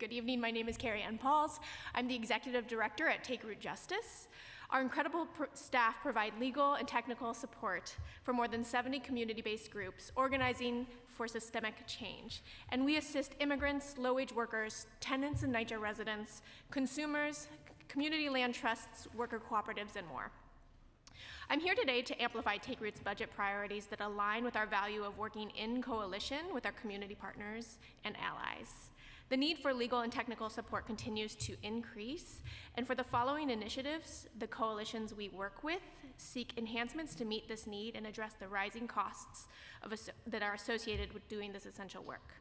good evening, my name is Carrie Ann Pauls. I'm the Executive Director at Take Root Justice. Our incredible staff provide legal and technical support for more than 70 community-based groups organizing for systemic change. And we assist immigrants, low-wage workers, tenants and NYCHA residents, consumers, community land trusts, worker cooperatives, and more. I'm here today to amplify Take Root's budget priorities that align with our value of working in coalition with our community partners and allies. The need for legal and technical support continues to increase, and for the following initiatives, the coalitions we work with seek enhancements to meet this need and address the rising costs that are associated with doing this essential work.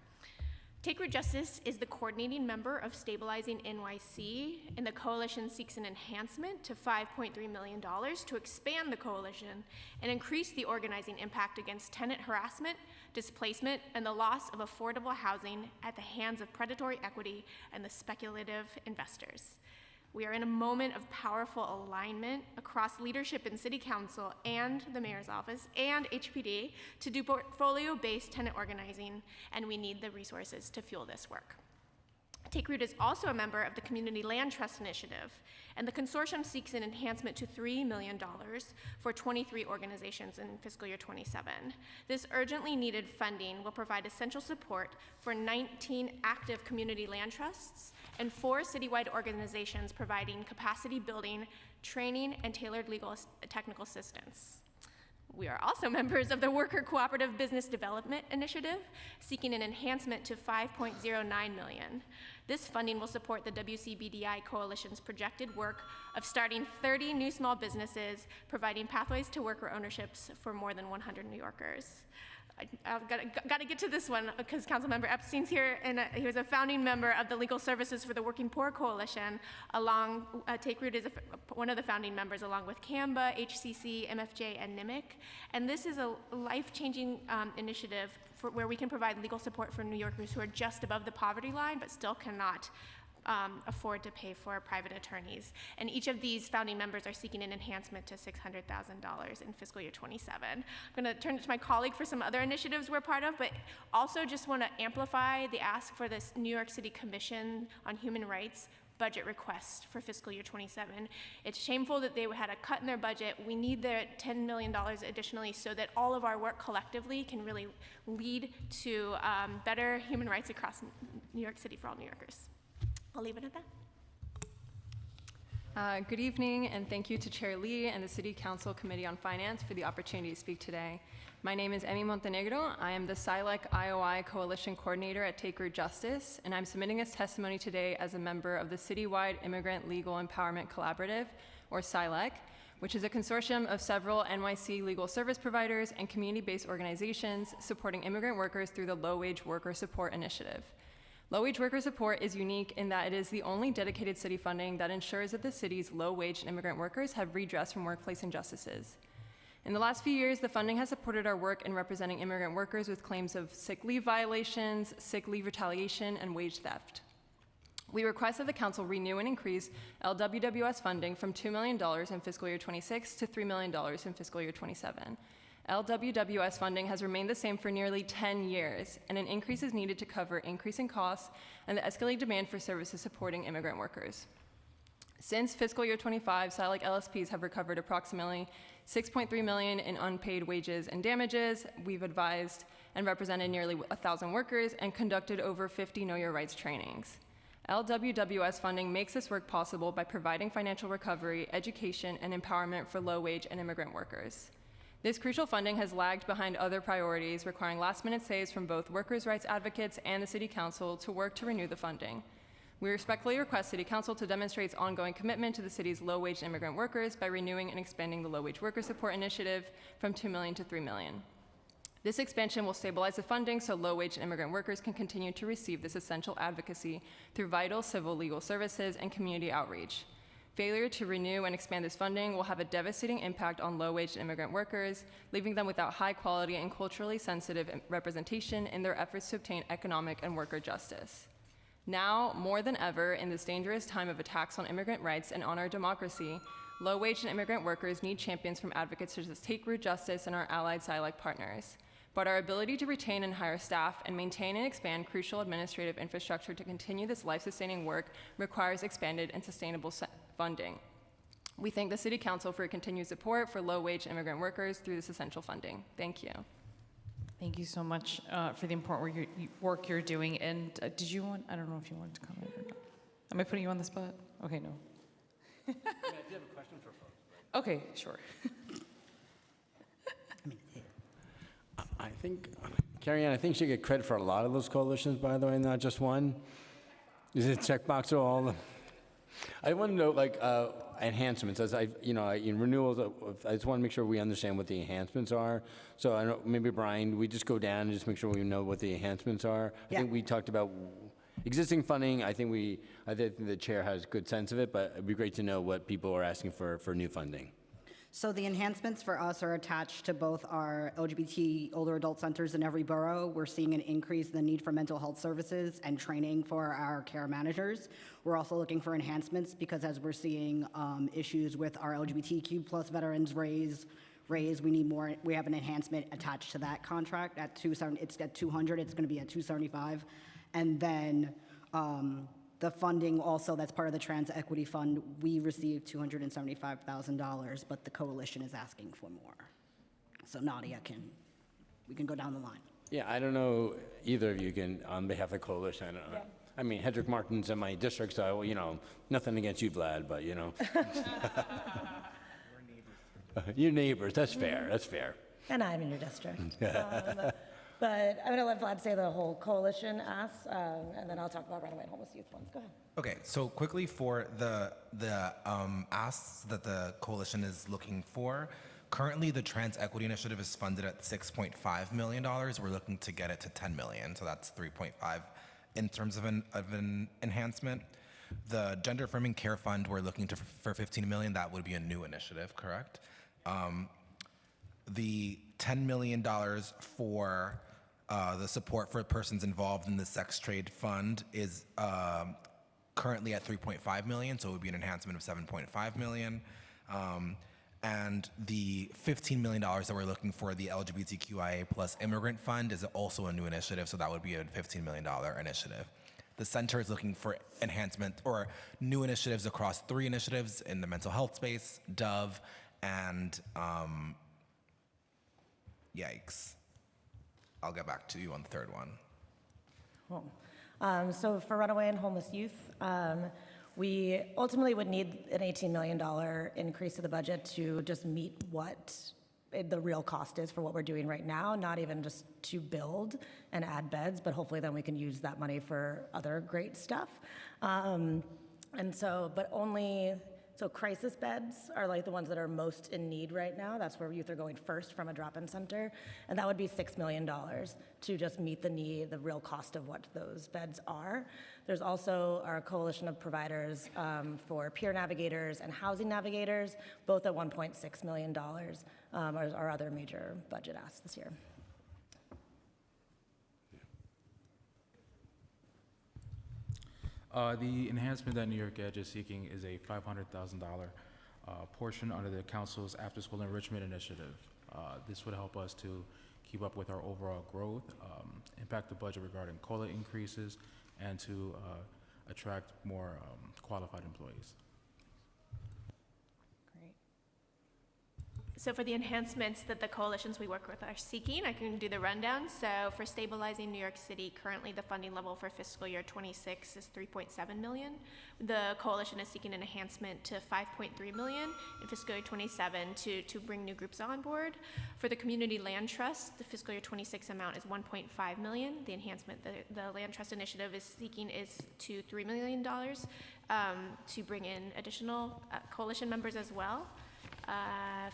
Take Root Justice is the coordinating member of Stabilizing NYC, and the coalition seeks an enhancement to $5.3 million to expand the coalition and increase the organizing impact against tenant harassment, displacement, and the loss of affordable housing at the hands of predatory equity and the speculative investors. We are in a moment of powerful alignment across leadership in City Council and the Mayor's Office and HPD to do portfolio-based tenant organizing, and we need the resources to fuel this work. Take Root is also a member of the Community Land Trust Initiative, and the consortium seeks an enhancement to $3 million for 23 organizations in fiscal year 27. This urgently needed funding will provide essential support for 19 active community land trusts and 4 citywide organizations providing capacity building, training, and tailored legal technical assistance. We are also members of the Worker Cooperative Business Development Initiative, seeking an enhancement to $5.09 million. This funding will support the WCBDI Coalition's projected work of starting 30 new small businesses, providing pathways to worker ownerships for more than 100 New Yorkers. I've got to get to this one because Councilmember Epstein's here, and he was a founding member of the Legal Services for the Working Poor Coalition. Take Root is one of the founding members, along with CAMBA, HCC, MFJ, and NIMIC. And this is a life-changing initiative where we can provide legal support for New Yorkers who are just above the poverty line but still cannot afford to pay for private attorneys. And each of these founding members are seeking an enhancement to $600,000 in fiscal year 27. I'm going to turn it to my colleague for some other initiatives we're part of, but also just want to amplify the ask for this New York City Commission on Human Rights budget request for fiscal year 27. It's shameful that they had a cut in their budget. We need the $10 million additionally so that all of our work collectively can really lead to better human rights across New York City for all New Yorkers. I'll leave it at that. Good evening, and thank you to Chair Lee and the City Council Committee on Finance for the opportunity to speak today. My name is Emmy Montenegro. I am the SILEC IOI Coalition Coordinator at Take Root Justice, and I'm submitting this testimony today as a member of the Citywide Immigrant Legal Empowerment Collaborative, or SILEC, which is a consortium of several NYC legal service providers and community-based organizations supporting immigrant workers through the Low-Wage Worker Support Initiative. Low-wage worker support is unique in that it is the only dedicated city funding that ensures that the city's low-wage immigrant workers have redress from workplace injustices. In the last few years, the funding has supported our work in representing immigrant workers with claims of sick leave violations, sick leave retaliation, and wage theft. We request that the council renew and increase LWWS funding from $2 million in fiscal year 26 to $3 million in fiscal year 27. LWWS funding has remained the same for nearly 10 years, and an increase is needed to cover increasing costs and the escalating demand for services supporting immigrant workers. Since fiscal year 25, SILEC LSPs have recovered approximately $6.3 million in unpaid wages and damages. We've advised and represented nearly 1,000 workers and conducted over 50 Know Your Rights trainings. LWWS funding makes this work possible by providing financial recovery, education, and empowerment for low-wage and immigrant workers. This crucial funding has lagged behind other priorities, requiring last-minute saves from both workers' rights advocates and the City Council to work to renew the funding. We respectfully request City Council to demonstrate its ongoing commitment to the city's low-wage immigrant workers by renewing and expanding the Low-Wage Worker Support Initiative from $2 million to $3 million. This expansion will stabilize the funding so low-wage immigrant workers can continue to receive this essential advocacy through vital civil legal services and community outreach. Failure to renew and expand this funding will have a devastating impact on low-wage immigrant workers, leaving them without high-quality and culturally sensitive representation in their efforts to obtain economic and worker justice. Now, more than ever, in this dangerous time of attacks on immigrant rights and on our democracy, low-wage and immigrant workers need champions from advocates such as Take Root Justice and our allied SILAC partners. But our ability to retain and hire staff and maintain and expand crucial administrative infrastructure to continue this life-sustaining work requires expanded and sustainable funding. We thank the City Council for your continued support for low-wage immigrant workers through this essential funding. Thank you. Thank you so much for the important work you're doing. And did you want, I don't know if you wanted to comment or not. Am I putting you on the spot? Okay, no. I do have a question for folks. Okay, sure. I think, Carrie Ann, I think she get credit for a lot of those coalitions, by the way, not just one. Is it checkbox or all of them? I want to know, like, enhancements. As in renewals, I just want to make sure we understand what the enhancements are. So I don't, maybe Brian, we just go down and just make sure we know what the enhancements are. I think we talked about existing funding. I think the chair has a good sense of it, but it'd be great to know what people are asking for new funding. So the enhancements for us are attached to both our LGBT older adult centers in every borough. We're seeing an increase in the need for mental health services and training for our care managers. We're also looking for enhancements because as we're seeing issues with our LGBTQ plus veterans raise, we need more. We have an enhancement attached to that contract at 270. It's at 200. It's going to be at 275, and then. The funding also, that's part of the Trans Equity Fund, we received $275,000, but the coalition is asking for more. So Nadia we can go down the line. Yeah, I don't know either of you can, on behalf of the coalition, I don't know. I mean, Hedrick Martin's in my district, so, nothing against you, Vlad, but, Your neighbors, that's fair, that's fair. And I'm in your district. But I'm going to let Vlad say the whole coalition asks, and then I'll talk about runaway and homeless youth ones. Go ahead. Okay, so quickly for the asks that the coalition is looking for, currently the Trans Equity Initiative is funded at $6.5 million. We're looking to get it to $10 million, so that's 3.5 in terms of an enhancement. The Gender Affirming Care Fund, we're looking for $15 million. That would be a new initiative, correct? The $10 million for the support for persons involved in the sex trade fund is currently at $3.5 million, so it would be an enhancement of $7.5 million. And the $15 million that we're looking for, the LGBTQIA plus immigrant fund, is also a new initiative, so that would be a $15 million initiative. The center is looking for enhancement or new initiatives across 3 initiatives in the mental health space, Dove, and yikes. I'll get back to you on the third one. Cool. So for runaway and homeless youth, we ultimately would need an $18 million increase to the budget to just meet what the real cost is for what we're doing right now, not even just to build and add beds, but hopefully then we can use that money for other great stuff. So crisis beds are like the ones that are most in need right now. That's where youth are going first from a drop-in center. And that would be $6 million to just meet the need, the real cost of what those beds are. There's also our coalition of providers for peer navigators and housing navigators, both at $1.6 million, are our other major budget asks this year. The enhancement that New York Edge is seeking is a $500,000 portion under the council's after-school enrichment initiative. This would help us to keep up with our overall growth, impact the budget regarding COLA increases, and to attract more qualified employees. So for the enhancements that the coalitions we work with are seeking, I can do the rundown. So for stabilizing New York City, currently the funding level for fiscal year 26 is $3.7 million. The coalition is seeking an enhancement to $5.3 million in fiscal year 27 to bring new groups on board. For the Community Land Trust, the fiscal year 26 amount is $1.5 million. The enhancement the Land Trust Initiative is seeking is to $3 million to bring in additional coalition members as well.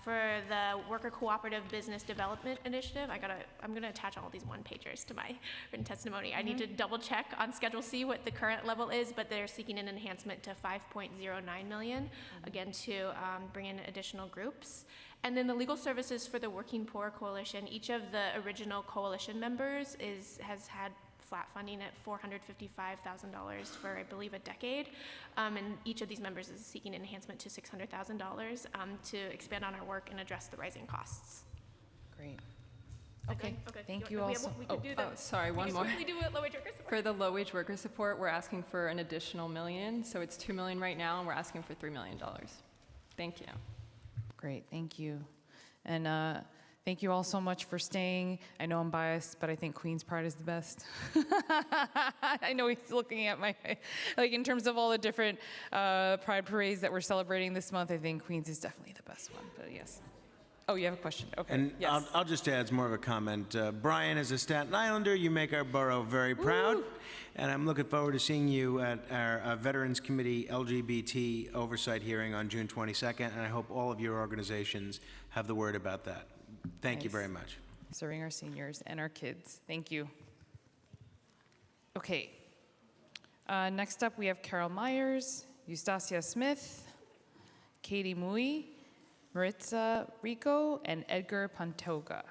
For the Worker Cooperative Business Development Initiative, I'm gonna attach all these one-pagers to my written testimony. I need to double check on Schedule C what the current level is, but they're seeking an enhancement to $5.09 million, again, to bring in additional groups. And then the legal services for the Working Poor Coalition, each of the original coalition members has had flat funding at $455,000 for, I believe, a decade. And each of these members is seeking an enhancement to $600,000 to expand on our work and address the rising costs. Great. Okay, thank you We also. could do the, Sorry, one more. We do low-wage worker support. For the low-wage worker support, we're asking for an additional $1 million. So it's $2 million right now, and we're asking for $3 million. Thank you. Great, thank you. And thank you all so much for staying. I know I'm biased, but I think Queen's Pride is the best. I know he's looking at my, like in terms of all the different Pride parades that we're celebrating this month, I think Queen's is definitely the best one, but yes. Oh, you have a question? Okay. And yes. I'll just add more of a comment. Brian, as a Staten Islander, you make our borough very proud, and I'm looking forward to seeing you at our Veterans Committee LGBT oversight hearing on June 22nd, and I hope all of your organizations have the word about that. Thank you very much. Serving our seniors and our kids. Thank you. Okay. Next up, we have Carol Myers, Eustacia Smith, Katie Mui, Maritza Rico, and Edgar Pantoga.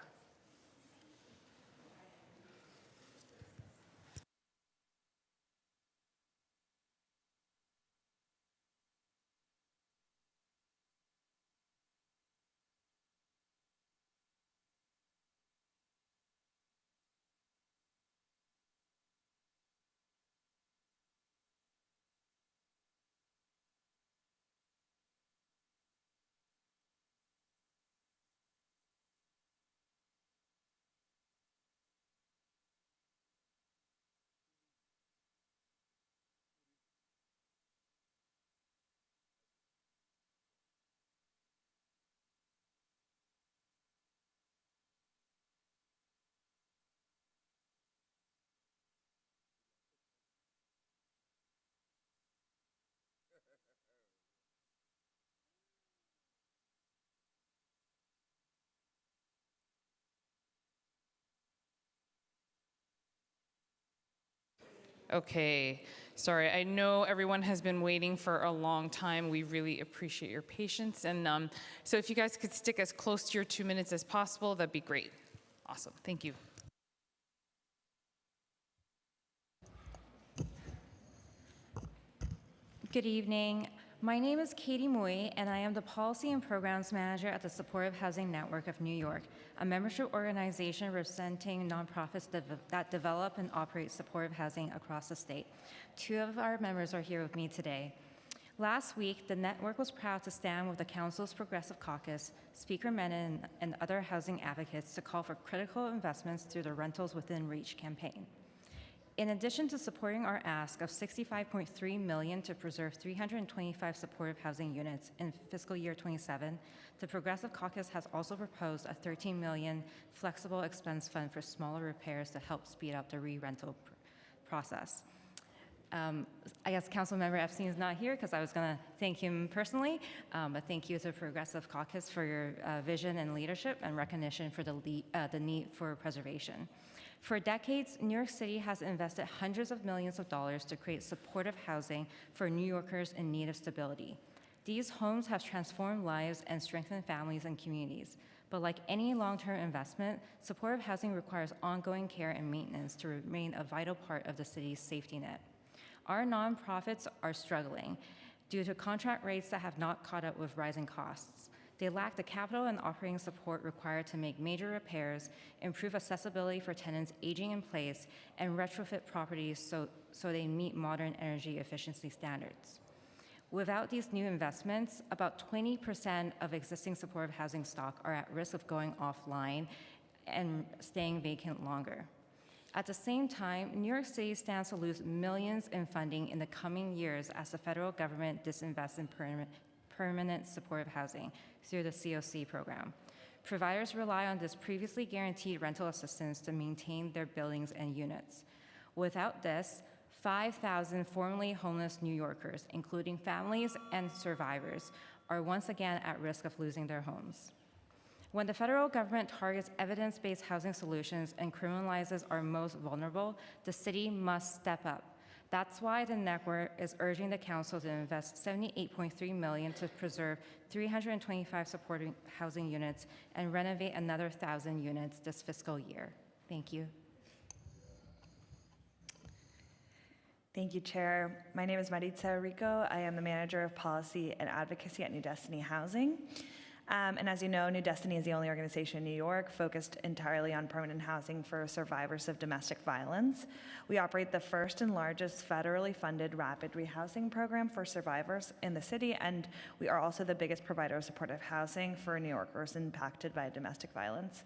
Okay, sorry, I know everyone has been waiting for a long time. We really appreciate your patience. And so if you guys could stick as close to your 2 minutes as possible, that'd be great. Awesome, thank you. Good evening. My name is Katie Mui, and I am the Policy and Programs Manager at the Supportive Housing Network of New York, a membership organization representing nonprofits that develop and operate supportive housing across the state. 2 of our members are here with me today. Last week, the network was proud to stand with the Council's Progressive Caucus, Speaker Menon, and other housing advocates to call for critical investments through the Rentals Within Reach campaign. In addition to supporting our ask of $65.3 million to preserve 325 supportive housing units in fiscal year 27, the Progressive Caucus has also proposed a $13 million flexible expense fund for smaller repairs to help speed up the re-rental process. I guess Councilmember Epstein is not here because I was going to thank him personally, but thank you to the Progressive Caucus for your vision and leadership and recognition for the need for preservation. For decades, New York City has invested hundreds of millions of dollars to create supportive housing for New Yorkers in need of stability. These homes have transformed lives and strengthened families and communities. But like any long-term investment, supportive housing requires ongoing care and maintenance to remain a vital part of the city's safety net. Our nonprofits are struggling due to contract rates that have not caught up with rising costs. They lack the capital and operating support required to make major repairs, improve accessibility for tenants aging in place, and retrofit properties so they meet modern energy efficiency standards. Without these new investments, about 20% of existing supportive housing stock are at risk of going offline and staying vacant longer. At the same time, New York City stands to lose millions in funding in the coming years as the federal government disinvests in permanent supportive housing through the COC program. Providers rely on this previously guaranteed rental assistance to maintain their buildings and units. Without this, 5,000 formerly homeless New Yorkers, including families and survivors, are once again at risk of losing their homes. When the federal government targets evidence-based housing solutions and criminalizes our most vulnerable, the city must step up. That's why the network is urging the council to invest $78.3 million to preserve 325 supportive housing units and renovate another 1,000 units this fiscal year. Thank you. Thank you, Chair. My name is Maritza Rico. I am the Manager of Policy and Advocacy at New Destiny Housing. And as you know, New Destiny is the only organization in New York focused entirely on permanent housing for survivors of domestic violence. We operate the first and largest federally funded rapid rehousing program for survivors in the city, and we are also the biggest provider of supportive housing for New Yorkers impacted by domestic violence.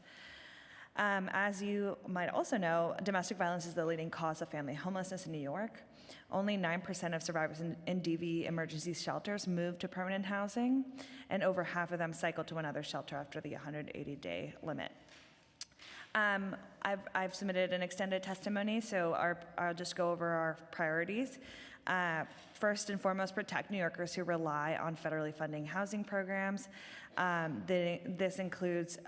As you might also know, domestic violence is the leading cause of family homelessness in New York. Only 9% of survivors in DV emergency shelters move to permanent housing, and over half of them cycle to another shelter after the 180-day limit. I've submitted an extended testimony, so I'll just go over our priorities. First and foremost, protect New Yorkers who rely on federally funding housing programs. This includes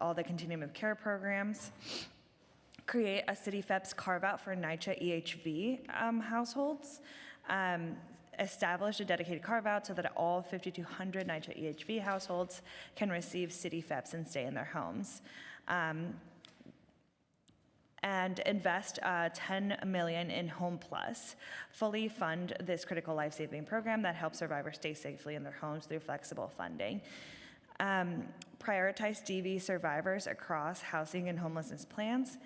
all the continuum of care programs. Create a City FEPS carve-out for NYCHA EHV households. Establish a dedicated carve-out so that all 5,200 NYCHA EHV households can receive City FEPS and stay in their homes. And invest $10 million in Home Plus. Fully fund this critical life-saving program that helps survivors stay safely in their homes through flexible funding. Prioritize DV survivors across housing and homelessness plans.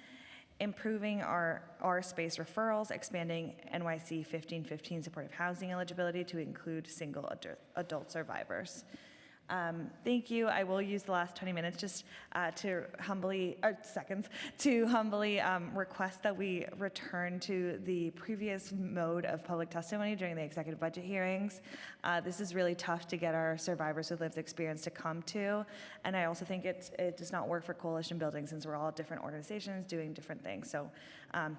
Improving our space referrals, expanding NYC 1515 supportive housing eligibility to include single adult survivors. Thank you. I will use the last 20 minutes just to humbly request that we return to the previous mode of public testimony during the executive budget hearings. This is really tough to get our survivors with lived experience to come to, and I also think it does not work for coalition building since we're all different organizations doing different things. So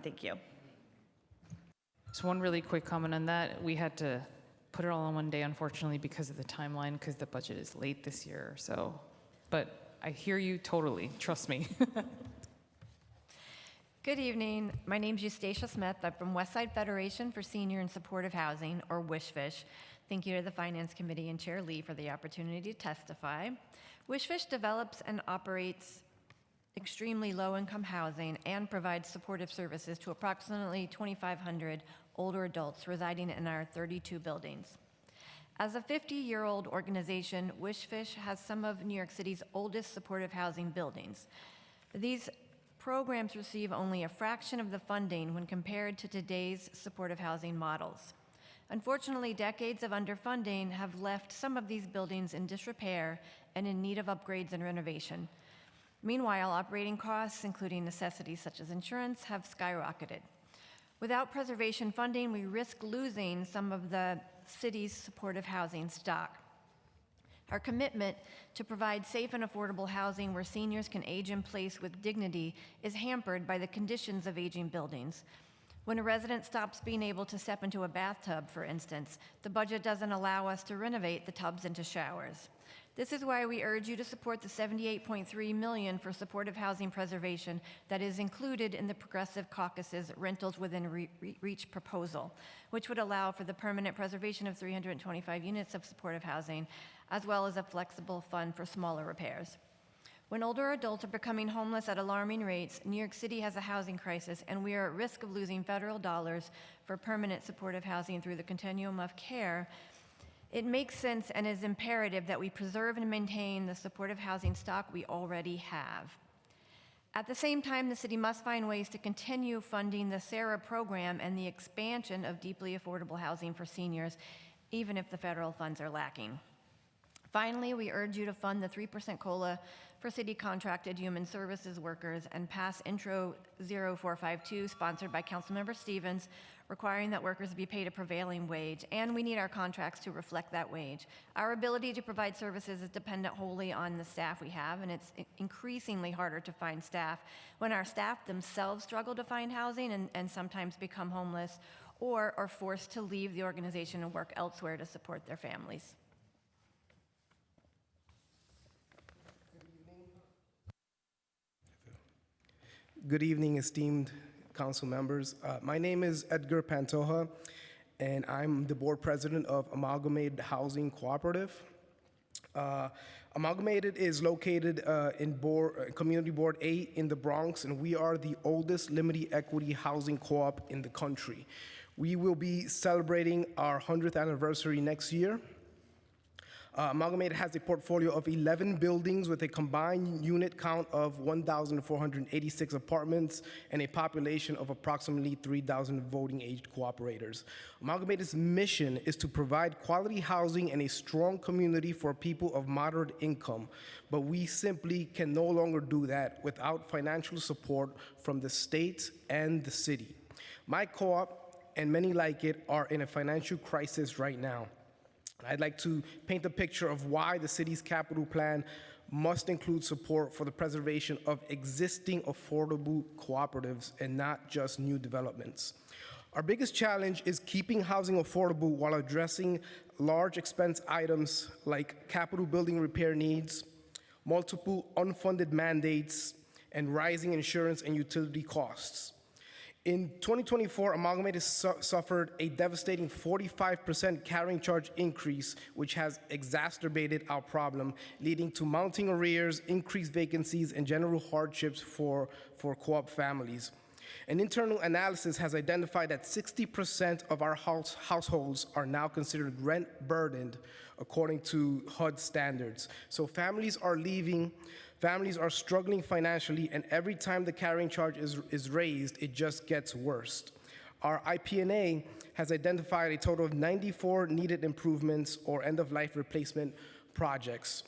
thank you. Just one really quick comment on that. We had to put it all on one day, unfortunately, because of the timeline, because the budget is late this year. So, but I hear you totally. Trust me. Good evening. My name is Eustacia Smith. I'm from Westside Federation for Senior and Supportive Housing, or WSFISH. Thank you to the Finance Committee and Chair Lee for the opportunity to testify. WSFISH develops and operates extremely low-income housing and provides supportive services to approximately 2,500 older adults residing in our 32 buildings. As a 50-year-old organization, WSFISH has some of New York City's oldest supportive housing buildings. These programs receive only a fraction of the funding when compared to today's supportive housing models. Unfortunately, decades of underfunding have left some of these buildings in disrepair and in need of upgrades and renovation. Meanwhile, operating costs, including necessities such as insurance, have skyrocketed. Without preservation funding, we risk losing some of the city's supportive housing stock. Our commitment to provide safe and affordable housing where seniors can age in place with dignity is hampered by the conditions of aging buildings. When a resident stops being able to step into a bathtub, for instance, the budget doesn't allow us to renovate the tubs into showers. This is why we urge you to support the $78.3 million for supportive housing preservation that is included in the Progressive Caucus's Rentals Within Reach proposal, which would allow for the permanent preservation of 325 units of supportive housing, as well as a flexible fund for smaller repairs. When older adults are becoming homeless at alarming rates, New York City has a housing crisis, and we are at risk of losing federal dollars for permanent supportive housing through the continuum of care. It makes sense and is imperative that we preserve and maintain the supportive housing stock we already have. At the same time, the city must find ways to continue funding the SARA program and the expansion of deeply affordable housing for seniors even if the federal funds are lacking. Finally, we urge you to fund the 3% COLA for city contracted human services workers and pass Intro 0452, sponsored by Councilmember Stevens, requiring that workers be paid a prevailing wage, and we need our contracts to reflect that wage. Our ability to provide services is dependent wholly on the staff we have, and it's increasingly harder to find staff when our staff themselves struggle to find housing and sometimes become homeless or are forced to leave the organization and work elsewhere to support their families. Good evening, esteemed council members. My name is Edgar Pantoja, and I'm the board president of Amalgamated Housing Cooperative. Amalgamated is located in Community Board 8 in the Bronx, and we are the oldest limited equity housing co-op in the country. We will be celebrating our 100th anniversary next year. Amalgamated has a portfolio of 11 buildings with a combined unit count of 1,486 apartments and a population of approximately 3,000 voting-aged cooperators. Amalgamated's mission is to provide quality housing and a strong community for people of moderate income, but we simply can no longer do that without financial support from the state and the city. My co-op and many like it are in a financial crisis right now. I'd like to paint a picture of why the city's capital plan must include support for the preservation of existing affordable cooperatives and not just new developments. Our biggest challenge is keeping housing affordable while addressing large expense items like capital building repair needs, multiple unfunded mandates, and rising insurance and utility costs. In 2024, Amalgamated suffered a devastating 45% carrying charge increase, which has exacerbated our problem, leading to mounting arrears, increased vacancies, and general hardships for co-op families. An internal analysis has identified that 60% of our households are now considered rent burdened, according to HUD standards. So families are leaving. Families are struggling financially, and every time the carrying charge is raised, it just gets worse. Our IPNA has identified a total of 94 needed improvements or end-of-life replacement projects.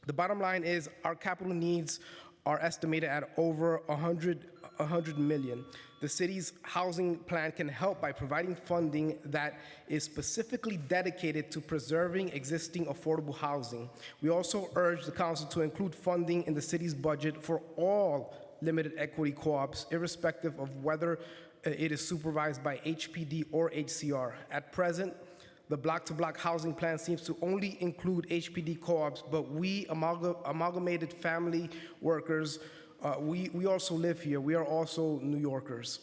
The bottom line is our capital needs are estimated at over 100 million. The city's housing plan can help by providing funding that is specifically dedicated to preserving existing affordable housing. We also urge the council to include funding in the city's budget for all limited equity co-ops, irrespective of whether it is supervised by HPD or HCR. At present, the block-to-block housing plan seems to only include HPD co-ops, but we amalgamated family workers, we also live here. We are also New Yorkers.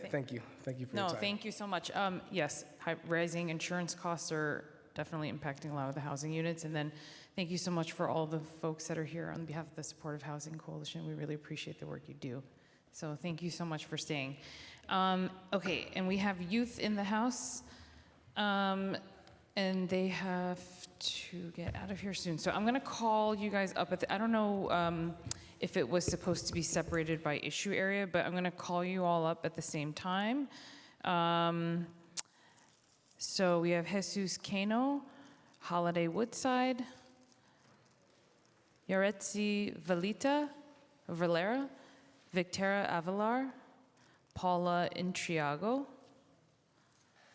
Thank you. Thank you for your time. No, thank you so much. Yes, rising insurance costs are definitely impacting a lot of the housing units. And then thank you so much for all the folks that are here on behalf of the Supportive Housing Coalition. We really appreciate the work you do. So thank you so much for staying. Okay, and we have youth in the house. And they have to get out of here soon. So I'm gonna call you guys up at I don't know if it was supposed to be separated by issue area, but I'm gonna call you all up at the same time. So we have Jesus Cano, Holiday Woodside, Yaretsi Valera, Victoria Avalar, Paula Intriago,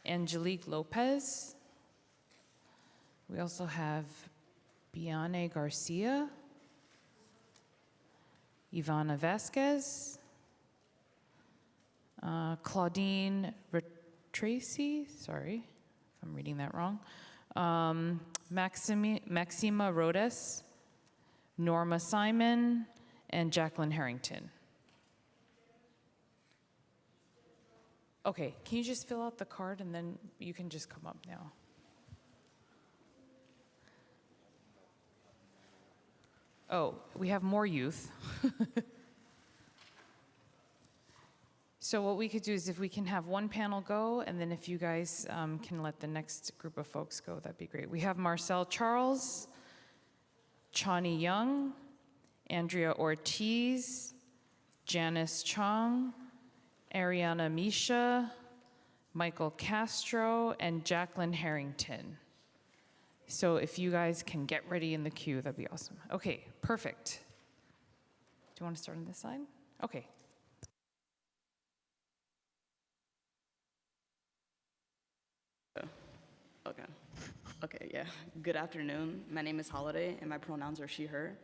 Angelique Lopez. We also have Biane Garcia, Ivana Vasquez, Claudine Tracy, sorry if I'm reading that wrong, Maxima Rodas, Norma Simon, and Jacqueline Harrington. Okay, can you just fill out the card and then you can just come up now. Oh, we have more youth. So what we could do is if we can have one panel go, and then if you guys can let the next group of folks go, that'd be great. We have Marcel Charles, Chani Young, Andrea Ortiz, Janice Chong, Ariana Misha, Michael Castro, and Jacqueline Harrington. So if you guys can get ready in the queue, that'd be awesome. Okay, perfect. Do you want to start on this side? Okay. Okay, yeah. Good afternoon. My name is Holiday, and my pronouns are she, her.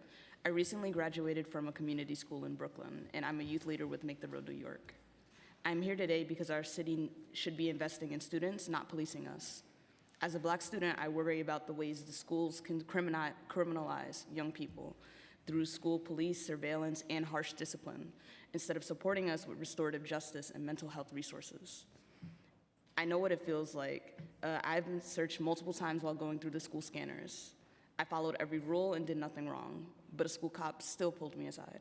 I recently graduated from a community school in Brooklyn, and I'm a youth leader with Make the Road New York. I'm here today because our city should be investing in students, not policing us. As a Black student, I worry about the ways the schools can criminalize young people through school police, surveillance, and harsh discipline, instead of supporting us with restorative justice and mental health resources. I know what it feels like. I've been searched multiple times while going through the school scanners. I followed every rule and did nothing wrong, but a school cop still pulled me aside.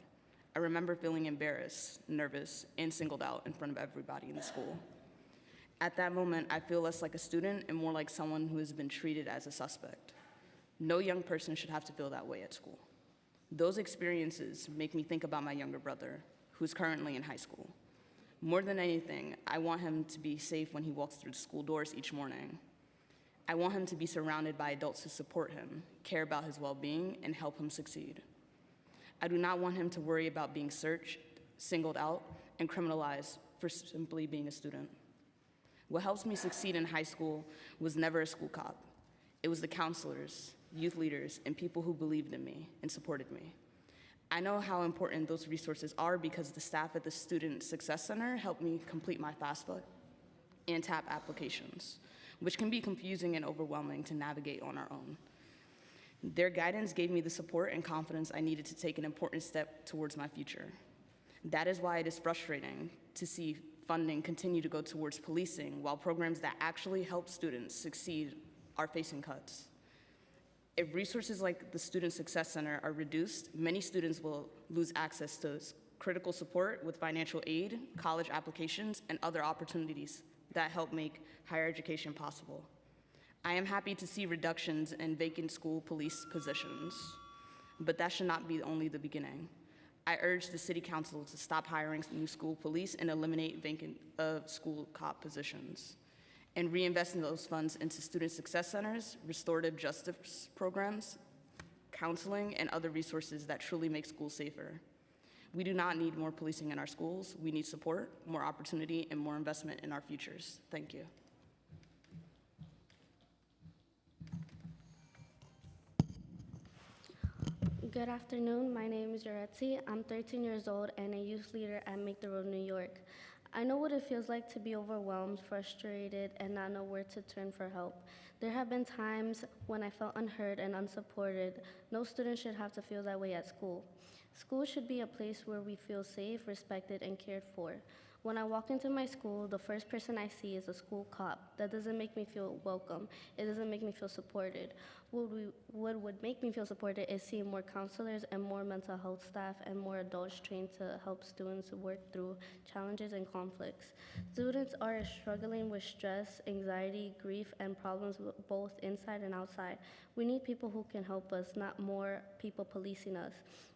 I remember feeling embarrassed, nervous, and singled out in front of everybody in the school. At that moment, I feel less like a student and more like someone who has been treated as a suspect. No young person should have to feel that way at school. Those experiences make me think about my younger brother, who's currently in high school. More than anything, I want him to be safe when he walks through the school doors each morning. I want him to be surrounded by adults who support him, care about his well-being, and help him succeed. I do not want him to worry about being searched, singled out, and criminalized for simply being a student. What helps me succeed in high school was never a school cop. It was the counselors, youth leaders, and people who believed in me and supported me. I know how important those resources are because the staff at the Student Success Center helped me complete my FAFSA and TAP applications, which can be confusing and overwhelming to navigate on our own. Their guidance gave me the support and confidence I needed to take an important step towards my future. That is why it is frustrating to see funding continue to go towards policing while programs that actually help students succeed are facing cuts. If resources like the Student Success Center are reduced, many students will lose access to critical support with financial aid, college applications, and other opportunities that help make higher education possible. I am happy to see reductions in vacant school police positions, but that should not be only the beginning. I urge the City Council to stop hiring new school police and eliminate vacant school cop positions, and reinvest in those funds into student success centers, restorative justice programs, counseling, and other resources that truly make schools safer. We do not need more policing in our schools. We need support, more opportunity, and more investment in our futures. Thank you. Good afternoon. My name is Yoretzi. I'm 13 years old and a youth leader at Make the Road New York. I know what it feels like to be overwhelmed, frustrated, and not know where to turn for help. There have been times when I felt unheard and unsupported. No student should have to feel that way at school. School should be a place where we feel safe, respected, and cared for. When I walk into my school, the first person I see is a school cop. That doesn't make me feel welcome. It doesn't make me feel supported. What would make me feel supported is seeing more counselors and more mental health staff and more adults trained to help students work through challenges and conflicts. Students are struggling with stress, anxiety, grief, and problems both inside and outside. We need people who can help us, not more people policing us.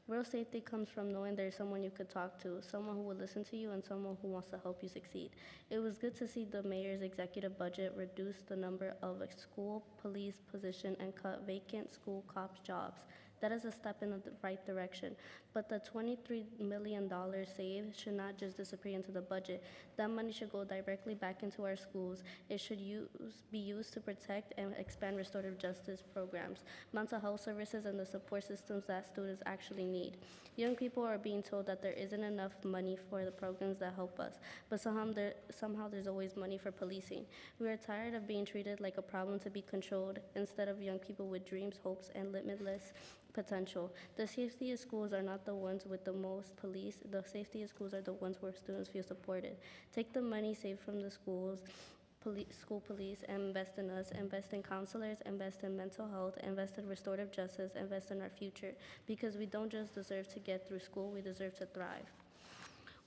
Real safety comes from knowing there's someone you could talk to, someone who will listen to you, and someone who wants to help you succeed. It was good to see the mayor's executive budget reduce the number of school police positions and cut vacant school cops' jobs. That is a step in the right direction. But the $23 million saved should not just disappear into the budget. That money should go directly back into our schools. It should be used to protect and expand restorative justice programs, mental health services, and the support systems that students actually need. Young people are being told that there isn't enough money for the programs that help us, but somehow there's always money for policing. We are tired of being treated like a problem to be controlled instead of young people with dreams, hopes, and limitless potential. The safetiest schools are not the ones with the most police. The safetiest schools are the ones where students feel supported. Take the money saved from the schools, school police, and invest in us, invest in counselors, invest in mental health, invest in restorative justice, invest in our future, because we don't just deserve to get through school, we deserve to thrive.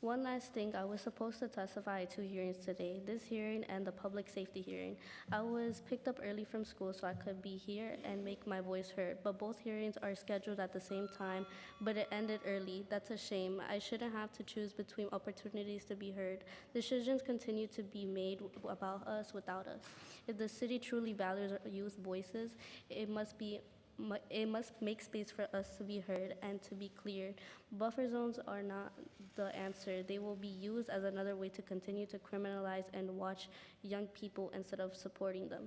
One last thing, I was supposed to testify at 2 hearings today, this hearing and the public safety hearing. I was picked up early from school so I could be here and make my voice heard, but both hearings are scheduled at the same time, but it ended early. That's a shame. I shouldn't have to choose between opportunities to be heard. Decisions continue to be made about us without us. If the city truly values our youth voices, it must make space for us to be heard and to be cleared. Buffer zones are not the answer. They will be used as another way to continue to criminalize and watch young people instead of supporting them.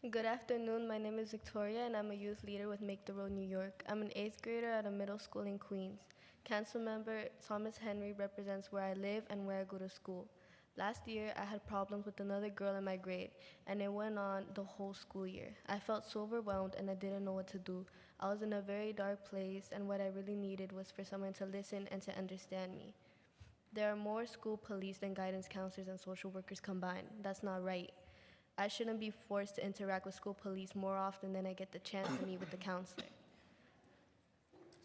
Good afternoon, my name is Victoria and I'm a youth leader with Make the Road New York. I'm an 8th grader at a middle school in Queens. Council member Thomas Henry represents where I live and where I go to school. Last year, I had problems with another girl in my grade, and it went on the whole school year. I felt so overwhelmed and I didn't know what to do. I was in a very dark place, and what I really needed was for someone to listen and to understand me. There are more school police than guidance counselors and social workers combined. That's not right. I shouldn't be forced to interact with school police more often than I get the chance to meet with the counselor.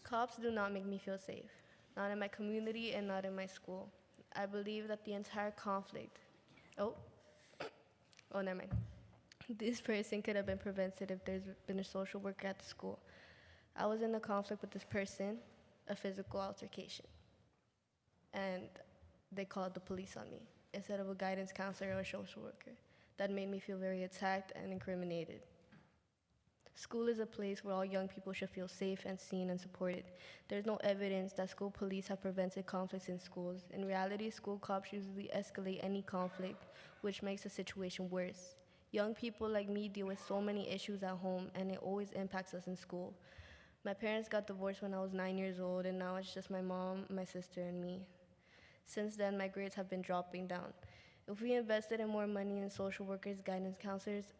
Cops do not make me feel safe, not in my community and not in my school. I believe that the entire conflict, never mind. This person could have been prevented if there's been a social worker at the school. I was in a conflict with this person, a physical altercation, and they called the police on me instead of a guidance counselor or a social worker. That made me feel very attacked and incriminated. School is a place where all young people should feel safe and seen and supported. There's no evidence that school police have prevented conflicts in schools. In reality, school cops usually escalate any conflict, which makes the situation worse. Young people like me deal with so many issues at home, and it always impacts us in school. My parents got divorced when I was 9 years old, and now it's just my mom, my sister, and me. Since then, my grades have been dropping down. If we invested in more money in social workers, guidance counselors,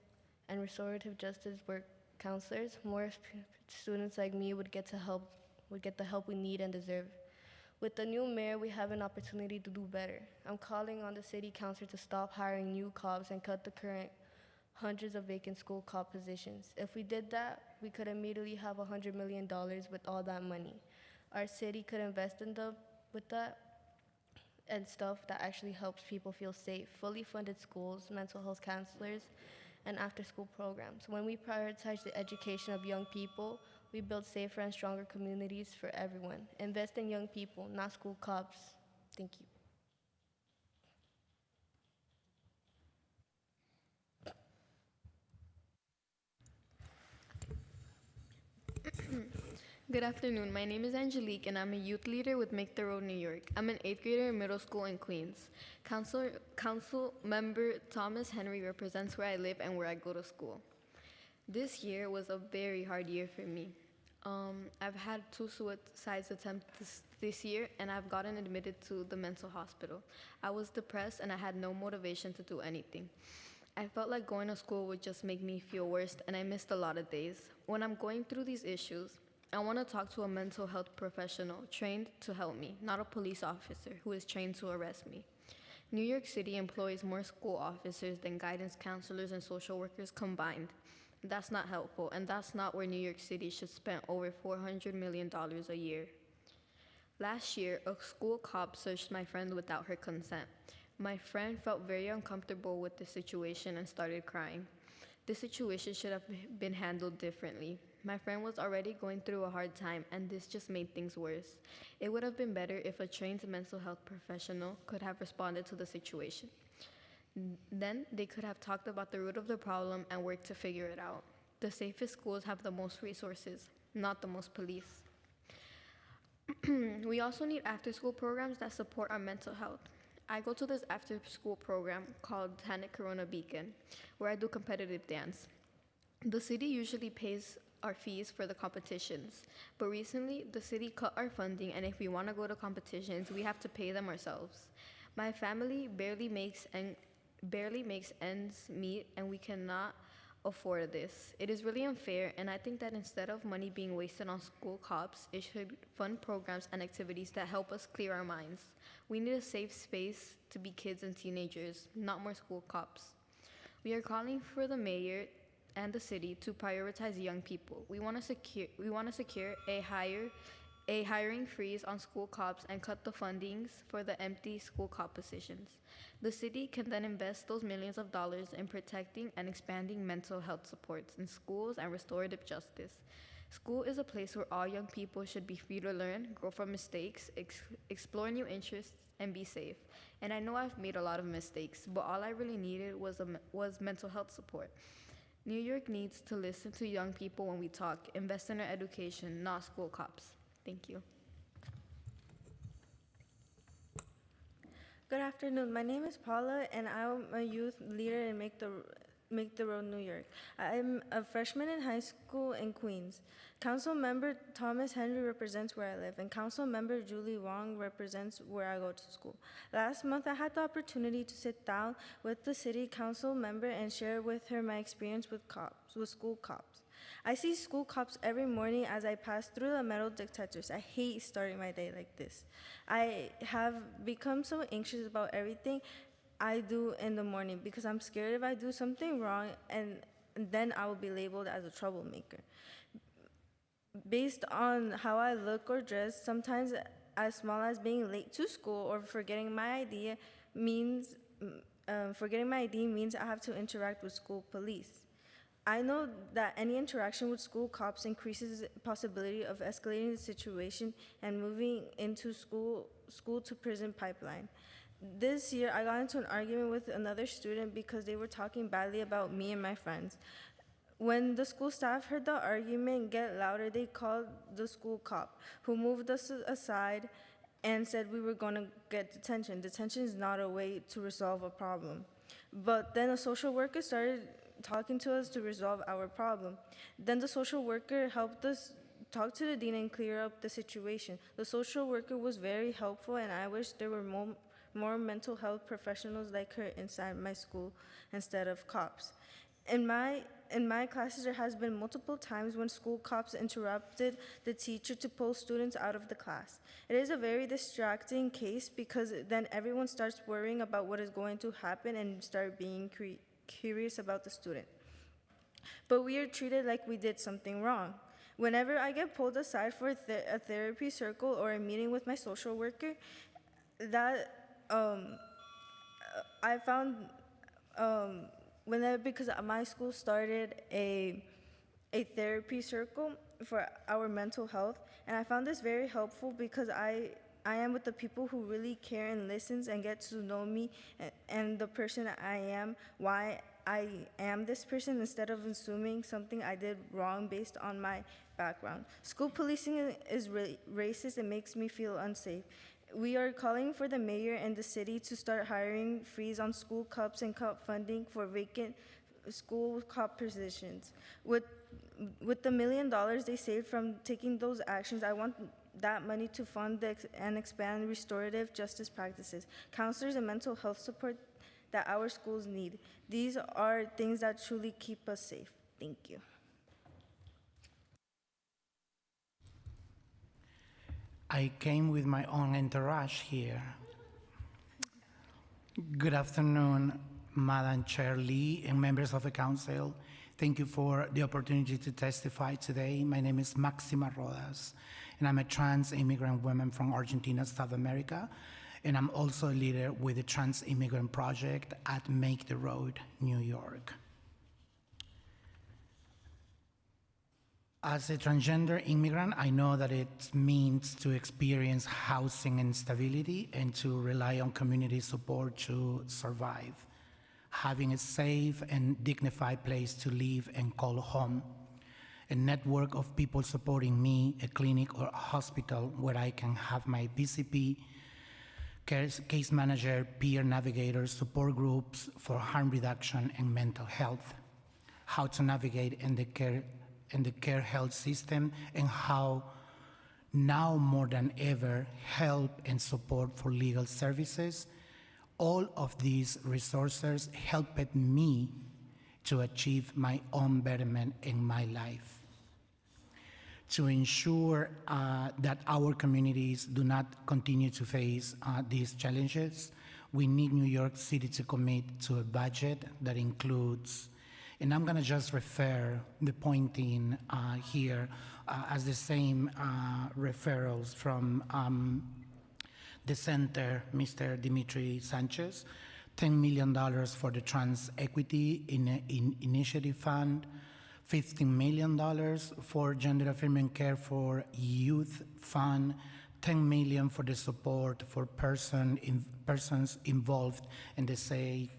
and restorative justice work counselors, more students like me would get the help we need and deserve. With the new mayor, we have an opportunity to do better. I'm calling on the city council to stop hiring new cops and cut the current hundreds of vacant school cop positions. If we did that, we could immediately have $100 million with all that money. Our city could invest with that and stuff that actually helps people feel safe. Fully funded schools, mental health counselors, and after-school programs. When we prioritize the education of young people, we build safer and stronger communities for everyone. Invest in young people, not school cops. Thank you. Good afternoon, my name is Angelique and I'm a youth leader with Make the Road New York. I'm an 8th grader in middle school in Queens. Council member Thomas Henry represents where I live and where I go to school. This year was a very hard year for me. I've had 2 suicide attempts this year and I've gotten admitted to the mental hospital. I was depressed and I had no motivation to do anything. I felt like going to school would just make me feel worse and I missed a lot of days. When I'm going through these issues, I want to talk to a mental health professional trained to help me, not a police officer who is trained to arrest me. New York City employs more school officers than guidance counselors and social workers combined. That's not helpful, and that's not where New York City should spend over $400 million a year. Last year, a school cop searched my friend without her consent. My friend felt very uncomfortable with the situation and started crying. This situation should have been handled differently. My friend was already going through a hard time, and this just made things worse. It would have been better if a trained mental health professional could have responded to the situation. Then they could have talked about the root of the problem and worked to figure it out. The safest schools have the most resources, not the most police. We also need after-school programs that support our mental health. I go to this after-school program called Tanic Corona Beacon, where I do competitive dance. The city usually pays our fees for the competitions, but recently the city cut our funding, and if we want to go to competitions, we have to pay them ourselves. My family barely makes ends meet, and we cannot afford this. It is really unfair, and I think that instead of money being wasted on school cops, it should fund programs and activities that help us clear our minds. We need a safe space to be kids and teenagers, not more school cops. We are calling for the mayor and the city to prioritize young people. We want to secure a hiring freeze on school cops and cut the fundings for the empty school cop positions. The city can then invest those millions of dollars in protecting and expanding mental health supports in schools and restorative justice. School is a place where all young people should be free to learn, grow from mistakes, explore new interests, and be safe. And I know I've made a lot of mistakes, but all I really needed was mental health support. New York needs to listen to young people when we talk, invest in our education, not school cops. Thank you. Good afternoon. My name is Paula, and I'm a youth leader in Make the Road New York. I'm a freshman in high school in Queens. Council Member Thomas Henry represents where I live, and Council Member Julie Wong represents where I go to school. Last month, I had the opportunity to sit down with the city council member and share with her my experience with school cops. I see school cops every morning as I pass through the metal detectors. I hate starting my day like this. I have become so anxious about everything I do in the morning because I'm scared if I do something wrong and then I will be labeled as a troublemaker. Based on how I look or dress, sometimes as small as being late to school or forgetting my ID means I have to interact with school police. I know that any interaction with school cops increases the possibility of escalating the situation and moving into school to prison pipeline. This year, I got into an argument with another student because they were talking badly about me and my friends. When the school staff heard the argument get louder, they called the school cop, who moved us aside and said we were going to get detention. Detention is not a way to resolve a problem. But then a social worker started talking to us to resolve our problem. Then the social worker helped us talk to the dean and clear up the situation. The social worker was very helpful, and I wish there were more mental health professionals like her inside my school instead of cops. In my classes, there has been multiple times when school cops interrupted the teacher to pull students out of the class. It is a very distracting case because then everyone starts worrying about what is going to happen and start being curious about the student. But we are treated like we did something wrong. Whenever I get pulled aside for a therapy circle or a meeting with my social worker, I found because my school started a therapy circle for our mental health, and I found this very helpful because I am with the people who really care and listens and get to know me and the person I am, why I am this person, instead of assuming something I did wrong based on my background. School policing is racist and makes me feel unsafe. We are calling for the mayor and the city to start hiring freeze on school cops and cut funding for vacant school cop positions. With the $1 million they saved from taking those actions, I want that money to fund and expand restorative justice practices, counselors, and mental health support that our schools need. These are things that truly keep us safe. Thank you. I came with my own entourage here. Good afternoon, Madam Chair Lee and members of the council. Thank you for the opportunity to testify today. My name is Maxima Rodas, and I'm a trans immigrant woman from Argentina, South America, and I'm also a leader with the Trans Immigrant Project at Make the Road, New York. As a transgender immigrant, I know that it means to experience housing instability and to rely on community support to survive. Having a safe and dignified place to live and call home. A network of people supporting me, a clinic or a hospital where I can have my PCP, case manager, peer navigators, support groups for harm reduction and mental health. How to navigate in the care health system, and how now more than ever help and support for legal services. All of these resources helped me to achieve my own betterment in my life. To ensure that our communities do not continue to face these challenges, we need New York City to commit to a budget that includes And I'm going to just refer the pointing here as the same referrals from the center, Mr. Dimitri Sanchez, $10 million for the Trans Equity Initiative Fund, $15 million for Gender Affirming Care for Youth Fund, $10 million for the support for persons involved in the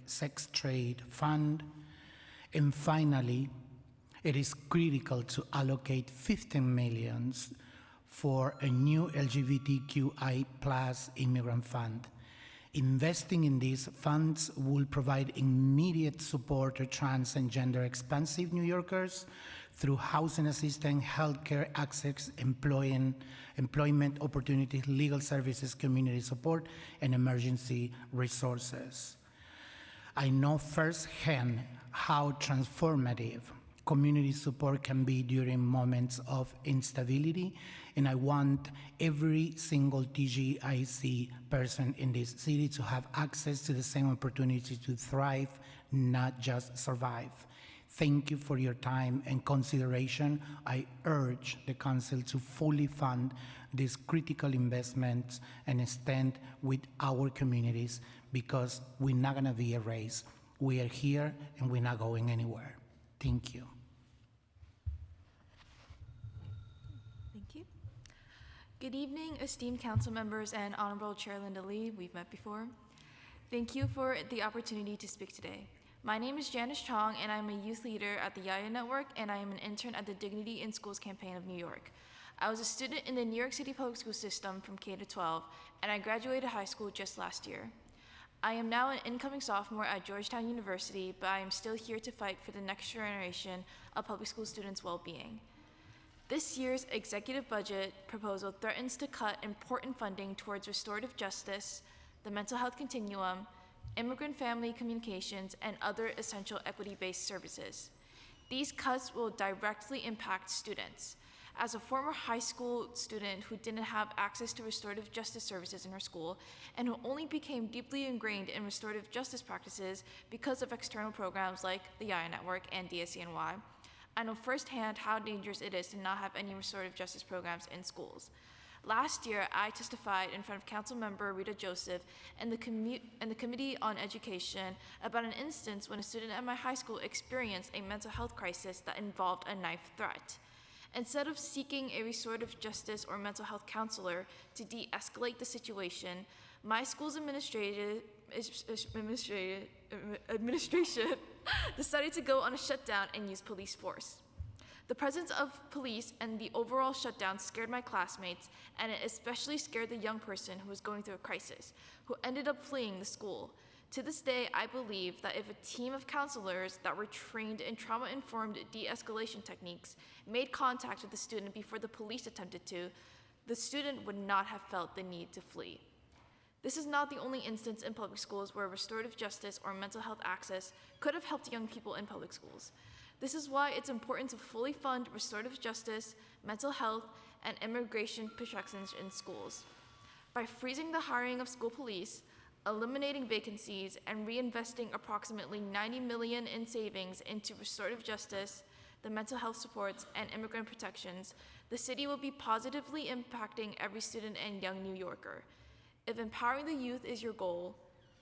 sex trade fund. And finally, it is critical to allocate $15 million for a new LGBTQI+ immigrant fund. Investing in these funds will provide immediate support to trans and gender expansive New Yorkers through housing assistance, healthcare access, employment opportunities, legal services, community support, and emergency resources. I know firsthand how transformative community support can be during moments of instability, and I want every single TGIC person in this city to have access to the same opportunity to thrive, not just survive. Thank you for your time and consideration. I urge the Council to fully fund these critical investments and stand with our communities, because we're not gonna be erased. We are here and we're not going anywhere. Thank you. Thank you. Good evening, esteemed council members and Honorable Chair Linda Lee. We've met before. Thank you for the opportunity to speak today. My name is Janice Chong, and I'm a youth leader at the Yaya Network, and I am an intern at the Dignity in Schools campaign of New York. I was a student in the New York City public school system from K to 12, and I graduated high school just last year. I am now an incoming sophomore at Georgetown University, but I am still here to fight for the next generation of public school students' well-being. This year's executive budget proposal threatens to cut important funding towards restorative justice, the mental health continuum, immigrant family communications, and other essential equity-based services. These cuts will directly impact students. As a former high school student who didn't have access to restorative justice services in her school, and who only became deeply ingrained in restorative justice practices because of external programs like the Yaya Network and DSCNY, I know firsthand how dangerous it is to not have any restorative justice programs in schools. Last year, I testified in front of Councilmember Rita Joseph and the Committee on Education about an instance when a student at my high school experienced a mental health crisis that involved a knife threat. Instead of seeking a restorative justice or mental health counselor to de-escalate the situation, my school's administration decided to go on a shutdown and use police force. The presence of police and the overall shutdown scared my classmates, and it especially scared the young person who was going through a crisis, who ended up fleeing the school. To this day, I believe that if a team of counselors that were trained in trauma-informed de-escalation techniques made contact with the student before the police attempted to, the student would not have felt the need to flee. This is not the only instance in public schools where restorative justice or mental health access could have helped young people in public schools. This is why it's important to fully fund restorative justice, mental health, and immigration protections in schools. By freezing the hiring of school police, eliminating vacancies, and reinvesting approximately $90 million in savings into restorative justice, the mental health supports, and immigrant protections, the city will be positively impacting every student and young New Yorker. If empowering the youth is your goal,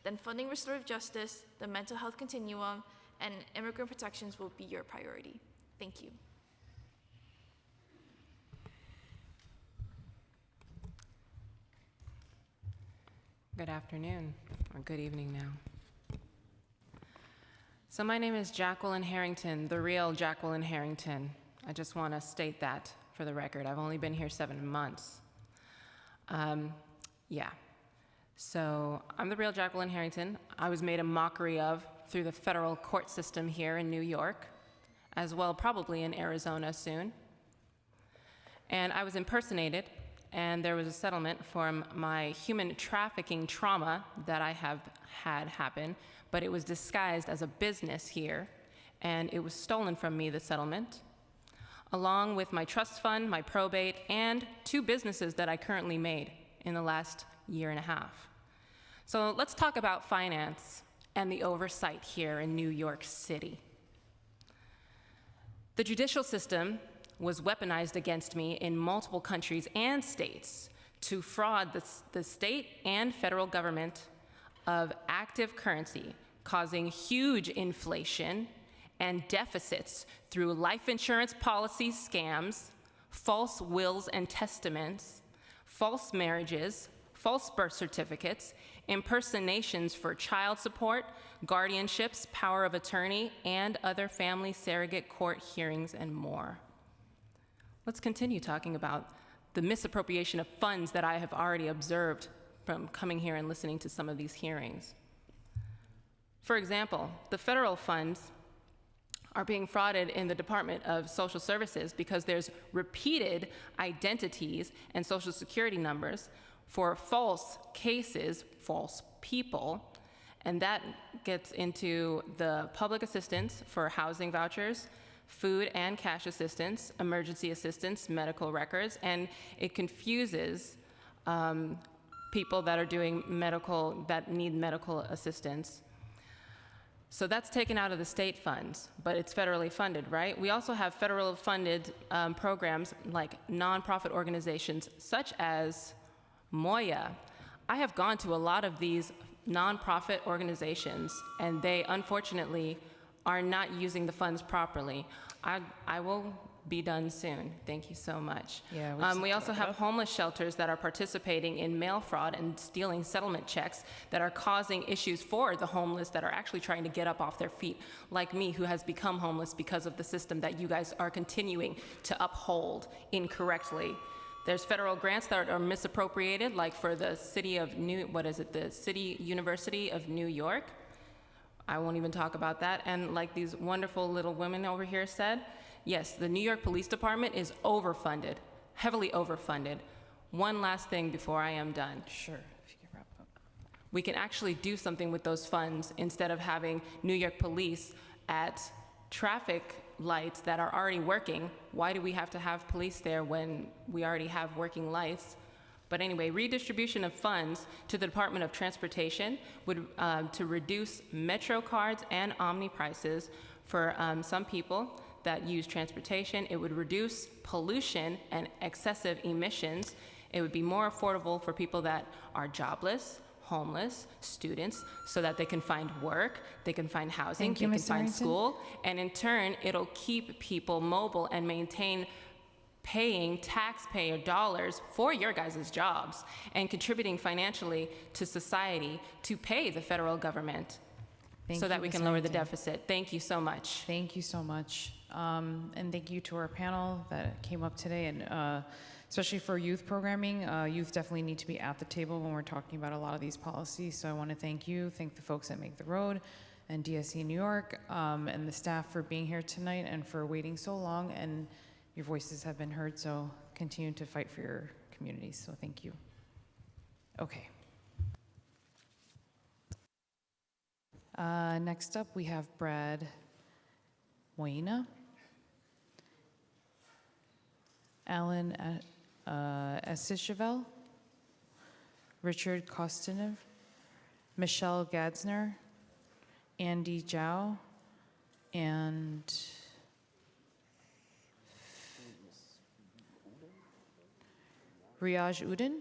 then funding restorative justice, the mental health continuum, and immigrant protections will be your priority. Thank you. Good afternoon, or good evening now. So my name is Jacqueline Harrington, the real Jacqueline Harrington. I just want to state that for the record. I've only been here 7 months. So I'm the real Jacqueline Harrington. I was made a mockery of through the federal court system here in New York, as well probably in Arizona soon. And I was impersonated, and there was a settlement for my human trafficking trauma that I have had happen, but it was disguised as a business here, and it was stolen from me, the settlement, along with my trust fund, my probate, and 2 businesses that I currently made in the last 1.5 years. So let's talk about finance and the oversight here in New York City. The judicial system was weaponized against me in multiple countries and states to fraud the state and federal government of active currency, causing huge inflation and deficits through life insurance policy scams, false wills and testaments, false marriages, false birth certificates, impersonations for child support, guardianships, power of attorney, and other family surrogate court hearings and more. Let's continue talking about the misappropriation of funds that I have already observed from coming here and listening to some of these hearings. For example, the federal funds are being frauded in the Department of Social Services because there's repeated identities and social security numbers for false cases, false people, and that gets into the public assistance for housing vouchers, food and cash assistance, emergency assistance, medical records, and it confuses people that are doing that need medical assistance. So that's taken out of the state funds, but it's federally funded, right? We also have federal funded programs like nonprofit organizations such as Moya. I have gone to a lot of these nonprofit organizations, and they unfortunately are not using the funds properly. I will be done soon. Thank you so much. Yeah, we also have homeless shelters that are participating in mail fraud and stealing settlement checks that are causing issues for the homeless that are actually trying to get up off their feet, like me, who has become homeless because of the system that you guys are continuing to uphold incorrectly. There's federal grants that are misappropriated, like for the city of the City University of New York. I won't even talk about that. And like these wonderful little women over here said, yes, the New York Police Department is overfunded, heavily overfunded. One last thing before I am done. Sure, if you can wrap up. We can actually do something with those funds instead of having New York police at traffic lights that are already working. Why do we have to have police there when we already have working lights? But anyway, redistribution of funds to the Department of Transportation would to reduce Metro cards and Omni prices for some people that use transportation. It would reduce pollution and excessive emissions. It would be more affordable for people that are jobless, homeless, students, so that they can find work, they can find housing, Thank you, they can Mr. find Harrington. school, and in turn, it'll keep people mobile and maintain paying taxpayer dollars for your guys' jobs and contributing financially to society to pay the federal government so that we Ms. can lower the Harrington. deficit. Thank you so much. Thank you so much. And thank you to our panel that came up today, and especially for youth programming. Youth definitely need to be at the table when we're talking about a lot of these policies. So I want to thank the folks that Make the Road and DSC New York, and the staff for being here tonight and for waiting so long. And your voices have been heard, so continue to fight for your communities. So thank you. Okay. Next up, we have Brad Moina, Alan Esishevel, Richard Kostanov, Michelle Gadsner, Andy Zhao, and Riaj Udin.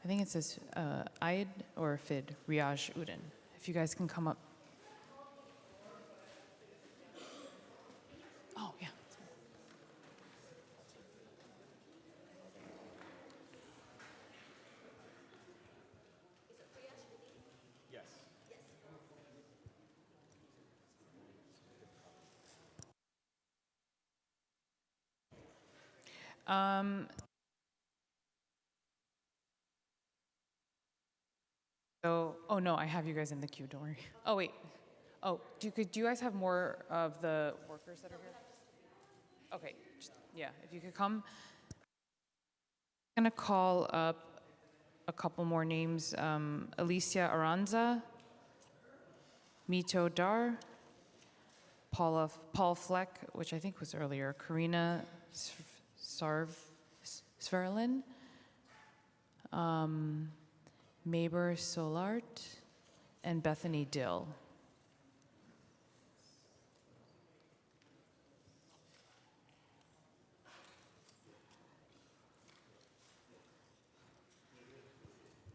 I think it says Id or Fid, Riaj Udin. If you guys can come up. Oh, yeah. Oh no, I have you guys in the queue, don't worry. Oh wait, do you guys have more of the workers that are here? Okay, yeah, if you could come. I'm gonna call up a couple more names. Alicia Aranza, Mito Dar, Paul Fleck, which I think was earlier, Karina Sverlin, Maber Solart, and Bethany Dill.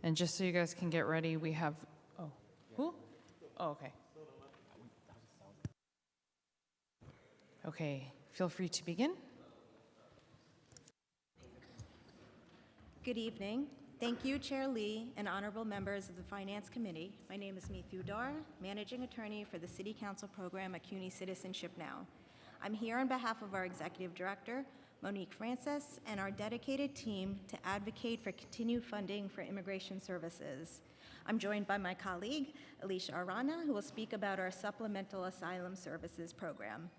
And just so you guys can get ready, we have, oh, who? Oh, okay. Okay, feel free to begin. Good evening. Thank you, Chair Lee, and honorable members of the Finance Committee. My name is Mithu Dar, Managing Attorney for the City Council Program at CUNY Citizenship Now. I'm here on behalf of our Executive Director, Monique Francis, and our dedicated team to advocate for continued funding for immigration services. I'm joined by my colleague, Alicia Arana, who will speak about our Supplemental Asylum Services Program.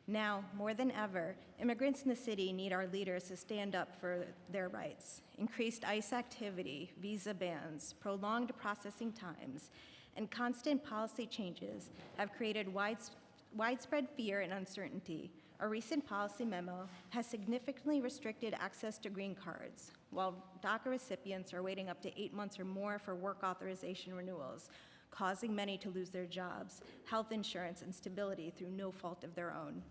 Now, more than ever, immigrants in the city need our leaders to stand up for their rights. Increased ICE activity, visa bans, prolonged processing times, and constant policy changes have created widespread fear and uncertainty. A recent policy memo has significantly restricted access to green cards, while DACA recipients are waiting up to 8 months or more for work authorization renewals, causing many to lose their jobs, health insurance, and stability through no fault of their own.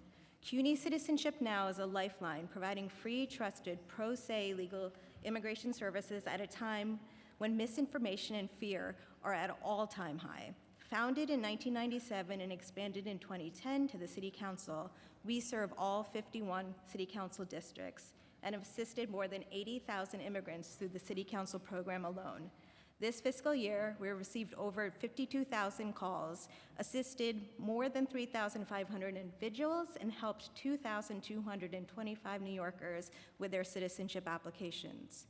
CUNY Citizenship Now is a lifeline providing free, trusted, pro se legal immigration services at a time when misinformation and fear are at an all-time high. Founded in 1997 and expanded in 2010 to the City Council, we serve all 51 City Council districts and have assisted more than 80,000 immigrants through the City Council program alone. This fiscal year, we received over 52,000 calls, assisted more than 3,500 individuals, and helped 2,225 New Yorkers with their citizenship applications.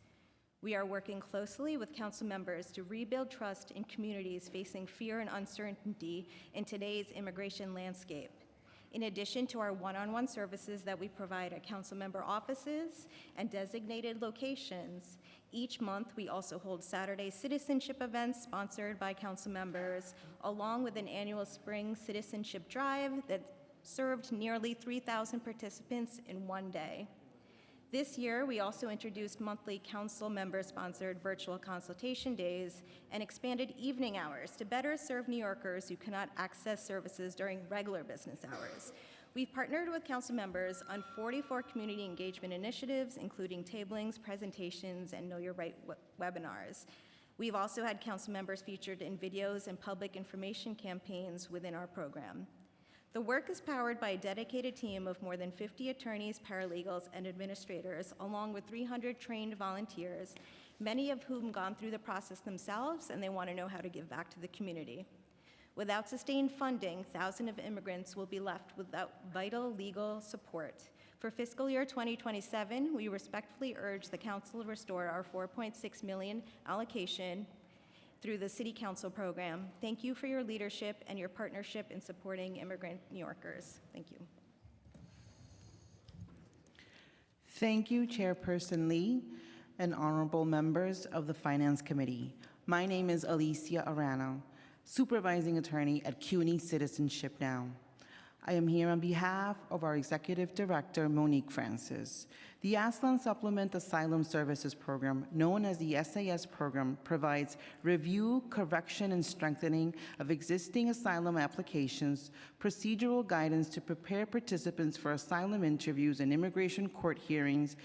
We are working closely with council members to rebuild trust in communities facing fear and uncertainty in today's immigration landscape. In addition to our one-on-one services that we provide at council member offices and designated locations, each month we also hold Saturday citizenship events sponsored by council members, along with an annual spring citizenship drive that served nearly 3,000 participants in one day. This year, we also introduced monthly council member-sponsored virtual consultation days and expanded evening hours to better serve New Yorkers who cannot access services during regular business hours. We've partnered with council members on 44 community engagement initiatives, including tablings, presentations, and Know Your Right webinars. We've also had council members featured in videos and public information campaigns within our program. The work is powered by a dedicated team of more than 50 attorneys, paralegals, and administrators, along with 300 trained volunteers, many of whom gone through the process themselves, and they want to know how to give back to the community. Without sustained funding, thousands of immigrants will be left without vital legal support. For fiscal year 2027, we respectfully urge the council to restore our $4.6 million allocation through the City Council program. Thank you for your leadership and your partnership in supporting immigrant New Yorkers. Thank you. Thank you, Chairperson Lee and honorable members of the Finance Committee. My name is Alicia Arana, Supervising Attorney at CUNY Citizenship Now. I am here on behalf of our Executive Director, Monique Francis. The Aslan Supplement Asylum Services Program, known as the SAS program, provides review, correction, and strengthening of existing asylum applications, procedural guidance to prepare participants for asylum interviews and immigration court hearings,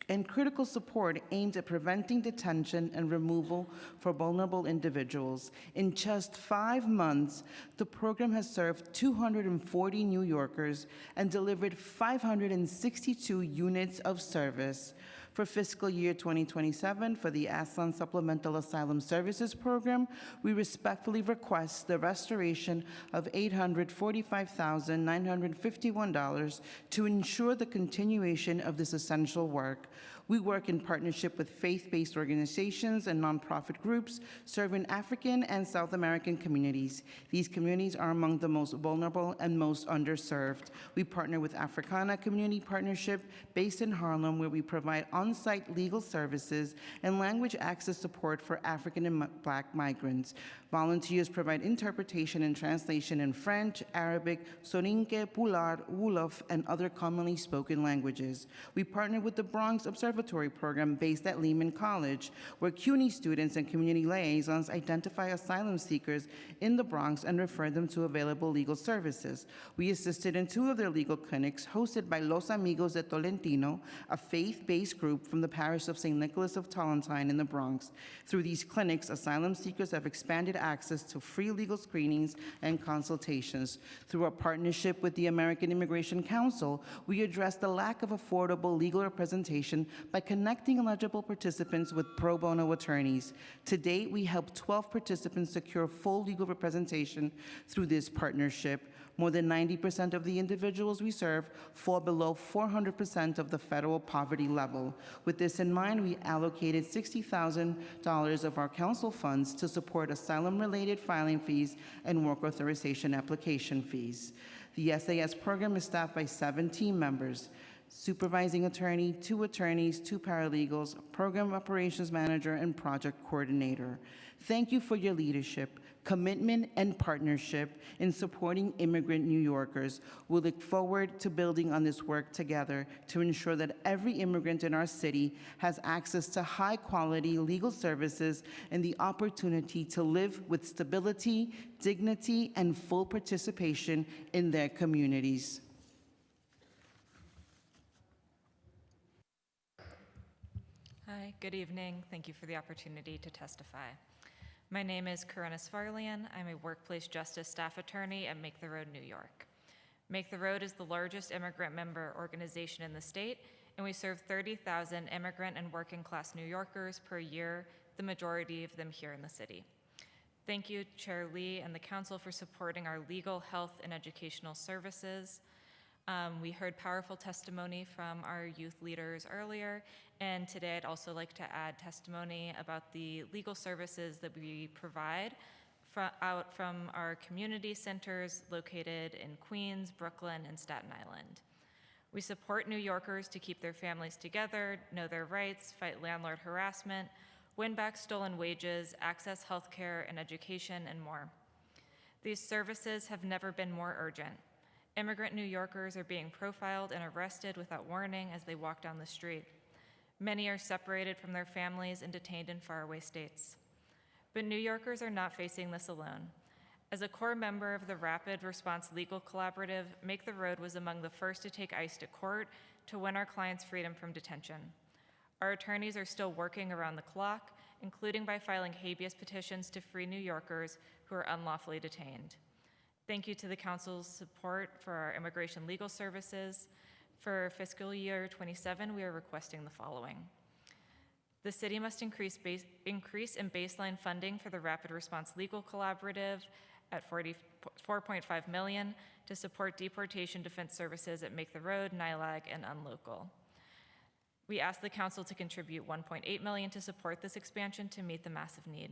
and critical support aimed at preventing detention and removal for vulnerable individuals. In just 5 months, the program has served 240 New Yorkers and delivered 562 units of service. For fiscal year 2027, for the Aslan Supplemental Asylum Services Program, we respectfully request the restoration of $845,951 to ensure the continuation of this essential work. We work in partnership with faith-based organizations and nonprofit groups serving African and South American communities. These communities are among the most vulnerable and most underserved. We partner with Africana Community Partnership based in Harlem, where we provide on-site legal services and language access support for African and Black migrants. Volunteers provide interpretation and translation in French, Arabic, Soninke, Pular, Wolof, and other commonly spoken languages. We partner with the Bronx Bronx Observatory program based at Lehman College, where CUNY students and community liaisons identify asylum seekers in the Bronx and refer them to available legal services. We assisted in 2 of their legal clinics hosted by Los Amigos de Tolentino, a faith-based group from the parish of St. Nicholas of Tolentine in the Bronx. Through these clinics, asylum seekers have expanded access to free legal screenings and consultations. Through our partnership with the American Immigration Council, we address the lack of affordable legal representation by connecting eligible participants with pro bono attorneys. To date, we helped 12 participants secure full legal representation through this partnership. More than 90% of the individuals we serve fall below 400% of the federal poverty level. With this in mind, we allocated $60,000 of our council funds to support asylum-related filing fees and work authorization application fees. The SAS program is staffed by 7 team members: supervising attorney, 2 attorneys, 2 paralegals, program operations manager, and project coordinator. Thank you for your leadership, commitment, and partnership in supporting immigrant New Yorkers. We look forward to building on this work together to ensure that every immigrant in our city has access to high-quality legal services and the opportunity to live with stability, dignity, and full participation in their communities. Hi, good evening. Thank you for the opportunity to testify. My name is Corinna Svarlian. I'm a workplace justice staff attorney at Make the Road, New York. Make the Road is the largest immigrant member organization in the state, and we serve 30,000 immigrant and working class New Yorkers per year, the majority of them here in the city. Thank you, Chair Lee and the council for supporting our legal, health, and educational services. We heard powerful testimony from our youth leaders earlier, and today I'd also like to add testimony about the legal services that we provide out from our community centers located in Queens, Brooklyn, and Staten Island. We support New Yorkers to keep their families together, know their rights, fight landlord harassment, win back stolen wages, access health care and education, and more. These services have never been more urgent. Immigrant New Yorkers are being profiled and arrested without warning as they walk down the street. Many are separated from their families and detained in faraway states. But New Yorkers are not facing this alone. As a core member of the Rapid Response Legal Collaborative, Make the Road was among the first to take ICE to court to win our clients' freedom from detention. Our attorneys are still working around the clock, including by filing habeas petitions to free New Yorkers who are unlawfully detained. Thank you to the Council's support for our immigration legal services. For fiscal year 27, we are requesting the following. The city must increase in baseline funding for the Rapid Response Legal Collaborative at $44.5 million to support deportation defense services at Make the Road, NILAG, and Unlocal. We ask the Council to contribute $1.8 million to support this expansion to meet the massive need.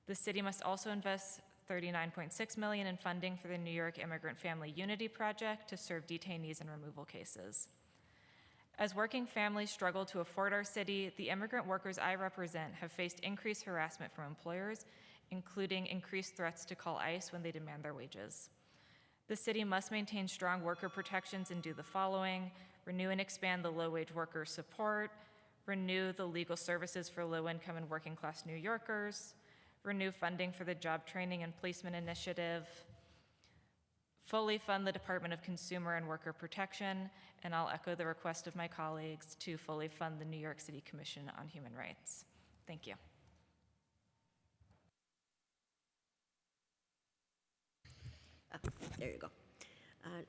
The city must also invest $39.6 million in funding for the New York Immigrant Family Unity Project to serve detainees in removal cases. As working families struggle to afford our city, the immigrant workers I represent have faced increased harassment from employers, including increased threats to call ICE when they demand their wages. The city must maintain strong worker protections and do the following: renew and expand the low-wage worker support, renew the legal services for low-income and working-class New Yorkers, renew funding for the Job Training and Placement Initiative, fully fund the Department of Consumer and Worker Protection, and I'll echo the request of my colleagues to fully fund the New York City Commission on Human Rights. Thank you. There you go.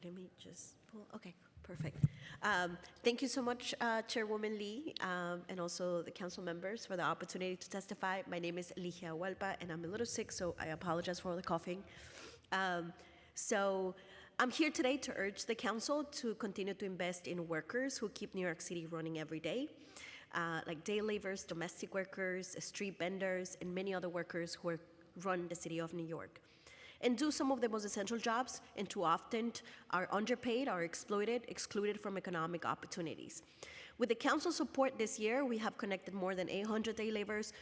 Let me just pull, okay, perfect. Thank you so much, Chairwoman Lee, and also the council members for the opportunity to testify. My name is Ligia Hualpa, and I'm a little sick, so I apologize for the coughing. So I'm here today to urge the council to continue to invest in workers who keep New York City running every day, like day laborers, domestic workers, street vendors, and many other workers who run the city of New York, and do some of the most essential jobs, and too often are underpaid, are exploited, excluded from economic opportunities. With the council support this year, we have connected more than 800 day laborers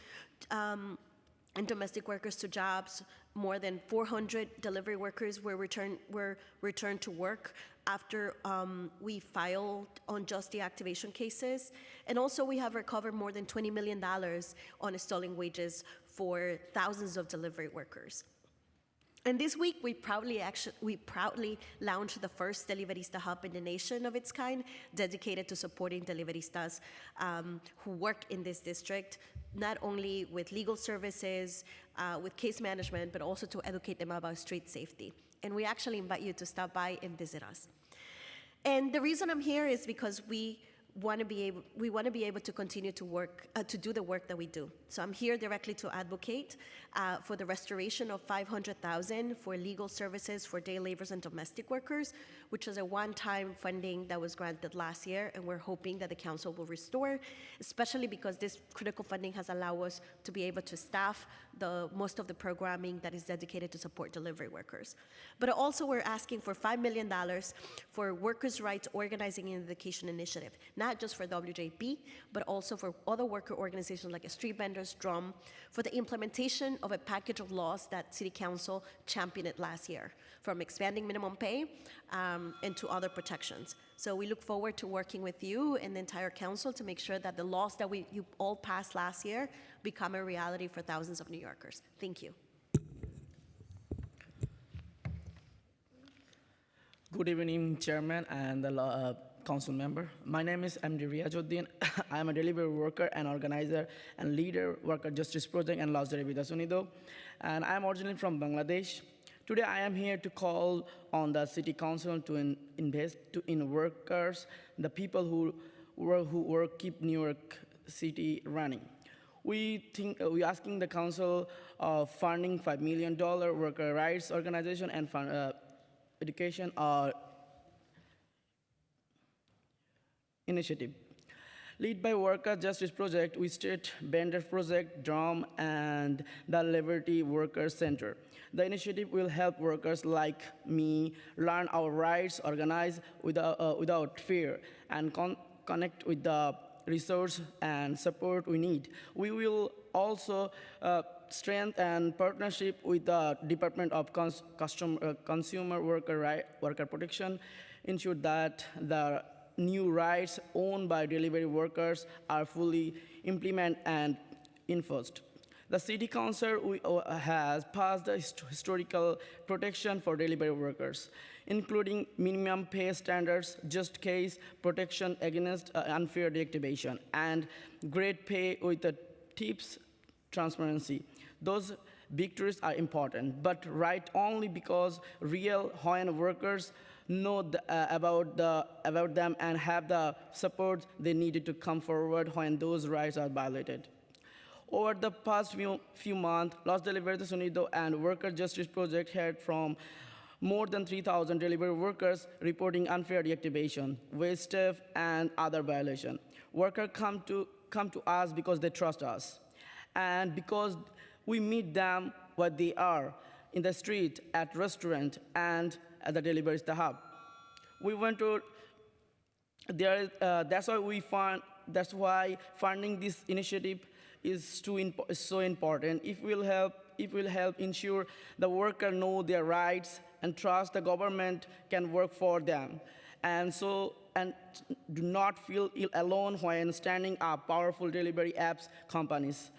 and domestic workers to jobs. More than 400 delivery workers were returned to work after we filed unjust deactivation cases. And also we have recovered more than $20 million on stolen wages for thousands of delivery workers. And this week, we proudly launched the first Deliverista Hub in the nation of its kind, dedicated to supporting Deliveristas who work in this district, not only with legal services, with case management, but also to educate them about street safety. And we actually invite you to stop by and visit us. And the reason I'm here is because we want to be able to continue to work, to do the work that we do. So I'm here directly to advocate for the restoration of $500,000 for legal services for day laborers and domestic workers, which is a one-time funding that was granted last year, and we're hoping that the council will restore, especially because this critical funding has allowed us to be able to staff most of the programming that is dedicated to support delivery workers. But also we're asking for $5 million for workers' rights organizing and education initiative, not just for WJP, but also for other worker organizations like Street Vendors, DRUM, for the implementation of a package of laws that City Council championed last year, from expanding minimum pay and to other protections. So we look forward to working with you and the entire council to make sure that the laws that you all passed last year become a reality for thousands of New Yorkers. Thank you. Good evening, Chairman and the council member. My name is MD Riajuddin. I am a delivery worker and organizer and leader, Worker Justice Project and Los Deliveristas Unidos. And I am originally from Bangladesh. Today I am here to call on the City Council to invest in workers, the people who work keep New York City running. We asking the council of funding $5 million worker rights organization and education initiative. Lead by Worker Justice Project, we Street Vendors Project, DRUM, and the Liberty Workers Center. The initiative will help workers like me learn our rights, organize without fear, and connect with the resource and support we need. We will also strengthen partnership with the Department of Consumer Worker Protection, ensure that the new rights owned by delivery workers are fully implemented and enforced. The City Council has passed the historical protection for delivery workers, including minimum pay standards, just case protection against unfair deactivation, and great pay with the tips transparency. Those victories are important, but right only because real Hawaiian workers know about them and have the support they needed to come forward when those rights are violated. Over the past few months, Los Deliveristas Unidos and Worker Justice Project heard from more than 3,000 delivery workers reporting unfair deactivation, wage theft, and other violations. Workers come to us because they trust us, and because we meet them where they are, in the street, at restaurant, and at the Deliverista Hub. We went to that's why funding this initiative is so important. It will help ensure the worker know their rights and trust the government can work for them, and do not feel alone when standing up powerful delivery apps companies.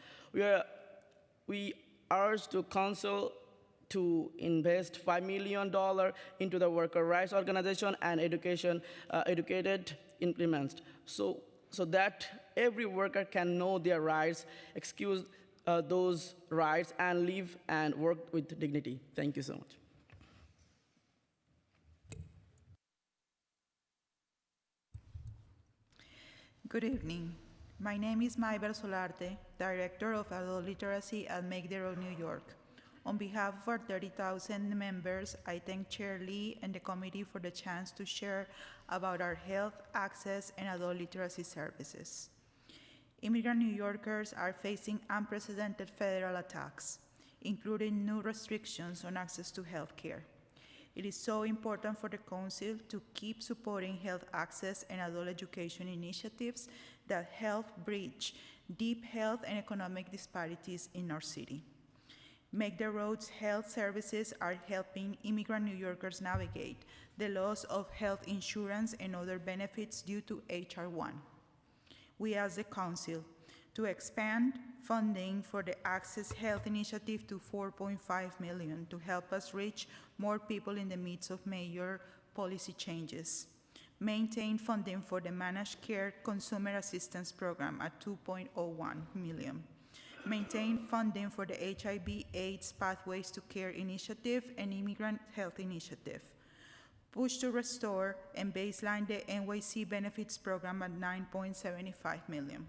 We urge the council to invest $5 million into the worker rights organization and educated implements, so that every worker can know their rights, excuse those rights, and live and work with dignity. Thank you so much. Good evening. My name is Maybel Solarte, Director of Adult Literacy at Make the Road New York. On behalf of our 30,000 members, I thank Chair Lee and the committee for the chance to share about our health, access, and adult literacy services. Immigrant New Yorkers are facing unprecedented federal attacks, including new restrictions on access to health care. It is so important for the Council to keep supporting health access and adult education initiatives that help bridge deep health and economic disparities in our city. Make the Roads Health Services are helping immigrant New Yorkers navigate the loss of health insurance and other benefits due to H.R. 1. We ask the Council to expand funding for the Access Health Initiative to $4.5 million to help us reach more people in the midst of major policy changes. Maintain funding for the Managed Care Consumer Assistance Program at $2.01 million. Maintain funding for the HIV/AIDS Pathways to Care Initiative and Immigrant Health Initiative. Push to restore and baseline the NYC Benefits Program at $9.75 million.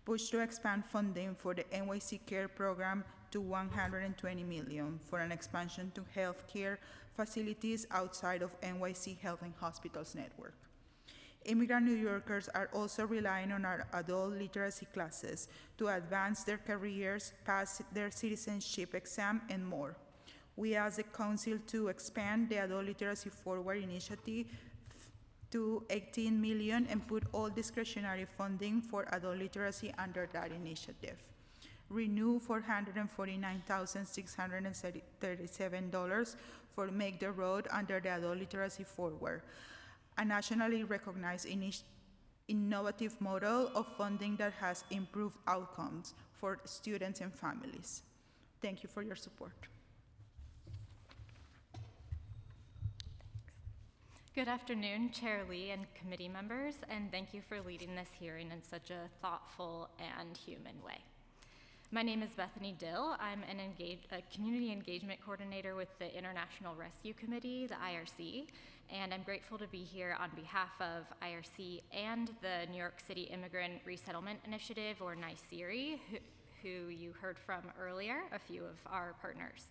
Push to expand funding for the NYC Care Program to $120 million for an expansion to healthcare facilities outside of NYC Health and Hospitals Network. Immigrant New Yorkers are also relying on our adult literacy classes to advance their careers, pass their citizenship exam, and more. We ask the Council to expand the Adult Literacy Forward initiative to $18 million and put all discretionary funding for adult literacy under that initiative. Renew $449,637 for Make the Road under the Adult Literacy Forward, a nationally recognized innovative model of funding that has improved outcomes for students and families. Thank you for your support. Good afternoon, Chair Lee and committee members, and thank you for leading this hearing in such a thoughtful and human way. My name is Bethany Dill. I'm a community engagement coordinator with the International Rescue Committee, the IRC, and I'm grateful to be here on behalf of IRC and the New York City Immigrant Resettlement Initiative, or NYCERI, who you heard from earlier, a few of our partners.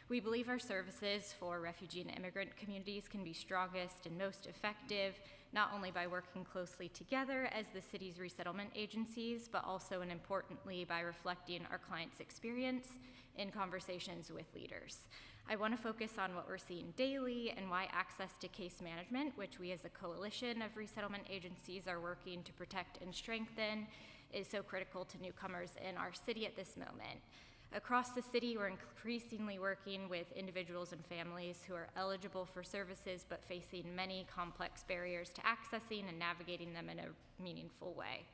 We believe our services for refugee and immigrant communities can be strongest and most effective, not only by working closely together as the city's resettlement agencies, but also and importantly by reflecting our clients' experience in conversations with leaders. I want to focus on what we're seeing daily and why access to case management, which we as a coalition of resettlement agencies are working to protect and strengthen, is so critical to newcomers in our city at this moment. Across the city, we're increasingly working with individuals and families who are eligible for services but facing many complex barriers to accessing and navigating them in a meaningful way.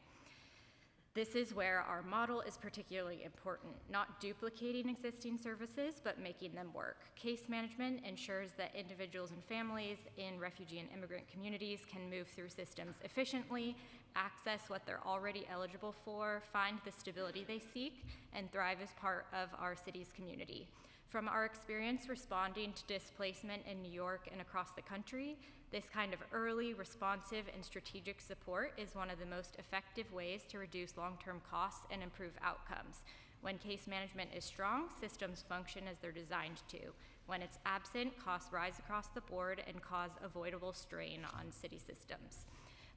This is where our model is particularly important, not duplicating existing services, but making them work. Case management ensures that individuals and families in refugee and immigrant communities can move through systems efficiently, access what they're already eligible for, find the stability they seek, and thrive as part of our city's community. From our experience responding to displacement in New York and across the country, this kind of early, responsive, and strategic support is one of the most effective ways to reduce long-term costs and improve outcomes. When case management is strong, systems function as they're designed to. When it's absent, costs rise across the board and cause avoidable strain on city systems.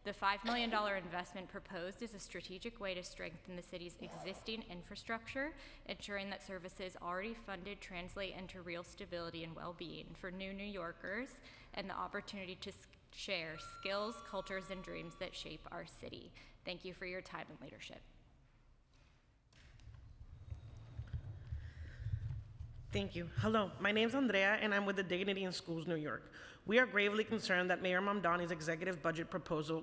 The $5 million investment proposed is a strategic way to strengthen the city's existing infrastructure, ensuring that services already funded translate into real stability and well-being for new New Yorkers and the opportunity to share skills, cultures, and dreams that shape our city. Thank you for your time and leadership. Thank you. Hello, my name's Andrea, and I'm with the Dignity in Schools New York. We are gravely concerned that Mayor Mamdani's executive budget proposal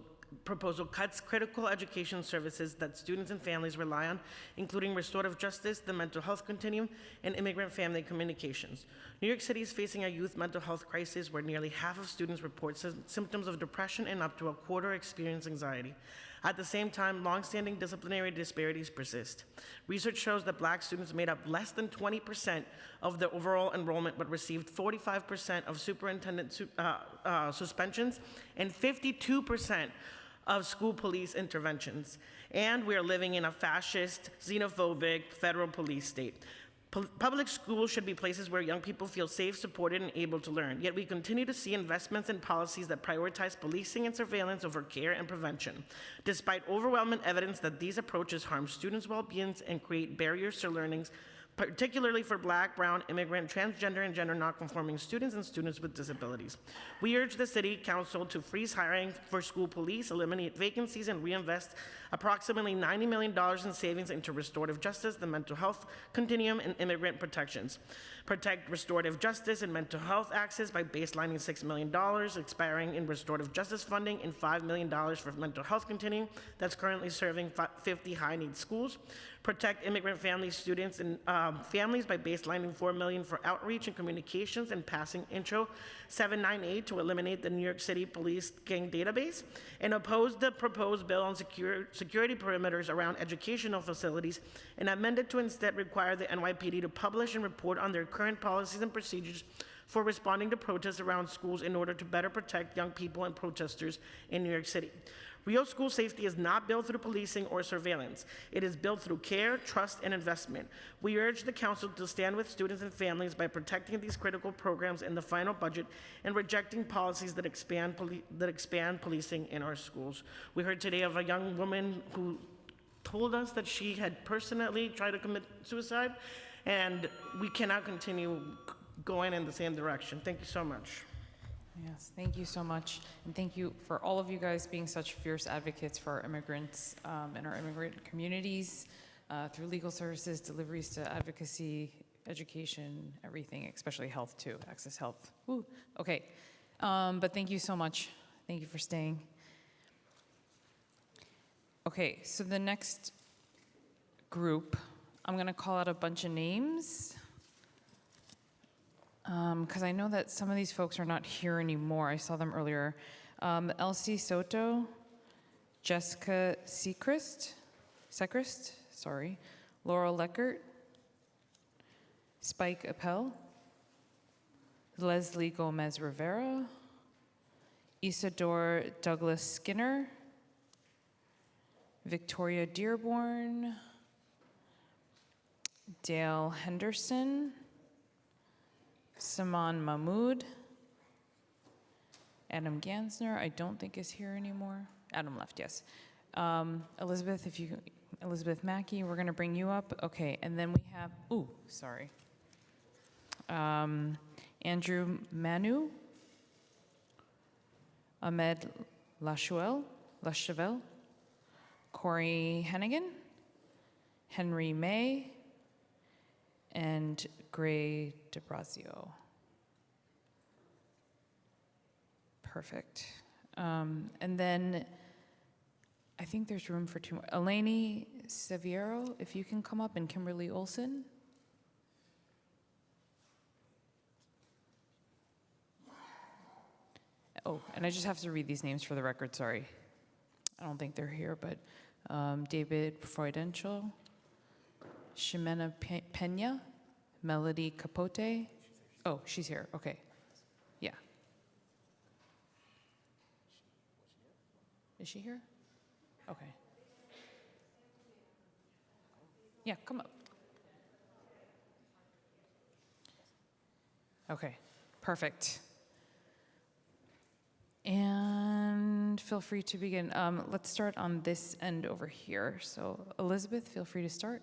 cuts critical education services that students and families rely on, including restorative justice, the mental health continuum, and immigrant family communications. New York City is facing a youth mental health crisis where nearly half of students report symptoms of depression and up to a quarter experience anxiety. At the same time, longstanding disciplinary disparities persist. Research shows that Black students made up less than 20% of the overall enrollment, but received 45% of superintendent suspensions and 52% of school police interventions. And we are living in a fascist, xenophobic federal police state. Public schools should be places where young people feel safe, supported, and able to learn. Yet we continue to see investments in policies that prioritize policing and surveillance over care and prevention, despite overwhelming evidence that these approaches harm students' well-being and create barriers to learning. particularly for Black, brown, immigrant, transgender, and gender nonconforming students and students with disabilities. We urge the City Council to freeze hiring for school police, eliminate vacancies, and reinvest approximately $90 million in savings into restorative justice, the mental health continuum, and immigrant protections. Protect restorative justice and mental health access by baselining $6 million, expiring in restorative justice funding, and $5 million for mental health continuum that's currently serving 50 high-need schools. Protect immigrant family students and families by baselining $4 million for outreach and communications and passing Intro 798 to eliminate the New York City Police Gang database, and oppose the proposed bill on security perimeters around educational facilities, and amend it to instead require the NYPD to publish and report on their current policies and procedures for responding to protests around schools in order to better protect young people and protesters in New York City. Real school safety is not built through policing or surveillance. It is built through care, trust, and investment. We urge the council to stand with students and families by protecting these critical programs in the final budget and rejecting policies that expand policing in our schools. We heard today of a young woman who told us that she had personally tried to commit suicide, and we cannot continue going in the same direction. Thank you so much. Yes, thank you so much. And thank you for all of you guys being such fierce advocates for our immigrants and our immigrant communities through legal services, deliveries to advocacy, education, everything, especially health too, access health. Woo. Okay, but thank you so much. Thank you for staying. Okay, so the next group, I'm gonna call out a bunch of names. Because I know that some of these folks are not here anymore. I saw them earlier. Elsie Soto, Jessica Sechrist, sorry, Laurel Leckert, Spike Appel, Leslie Gomez Rivera, Isadore Douglas Skinner, Victoria Dearborn, Dale Henderson, Saman Mahmood, Adam Gansner, I don't think is here anymore. Adam left, yes. Elizabeth Mackey, we're gonna bring you up. Okay, and then we have, Andrew Manu, Ahmed Lachevelle, Corey Hennigan, Henry May, and Gray DeBrazio. Perfect. And then I think there's room for two more. Eleni Seviero, if you can come up, and Kimberly Olson. Oh, and I just have to read these names for the record, sorry. I don't think they're here, but David Freudenschel, Ximena Pena, Melody Capote. Oh, she's here, okay. Yeah. Is she here? Okay. Yeah, come up. Okay, perfect. And feel free to begin. Let's start on this end over here. So Elizabeth, feel free to start.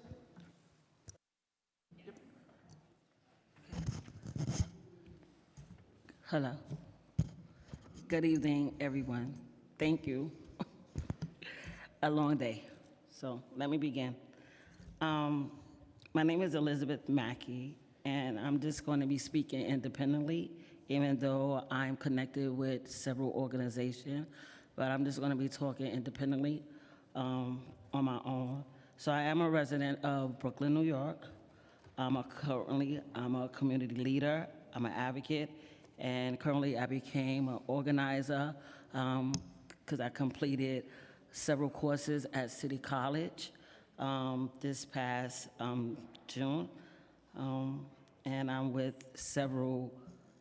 Hello. Good evening, everyone. Thank you. A long day. So let me begin. My name is Elizabeth Mackey, and I'm just going to be speaking independently, even though I'm connected with several organizations, but I'm just going to be talking independently on my own. So I am a resident of Brooklyn, New York. I'm a community leader. I'm an advocate. And currently I became an organizer because I completed several courses at City College this past June. And I'm with several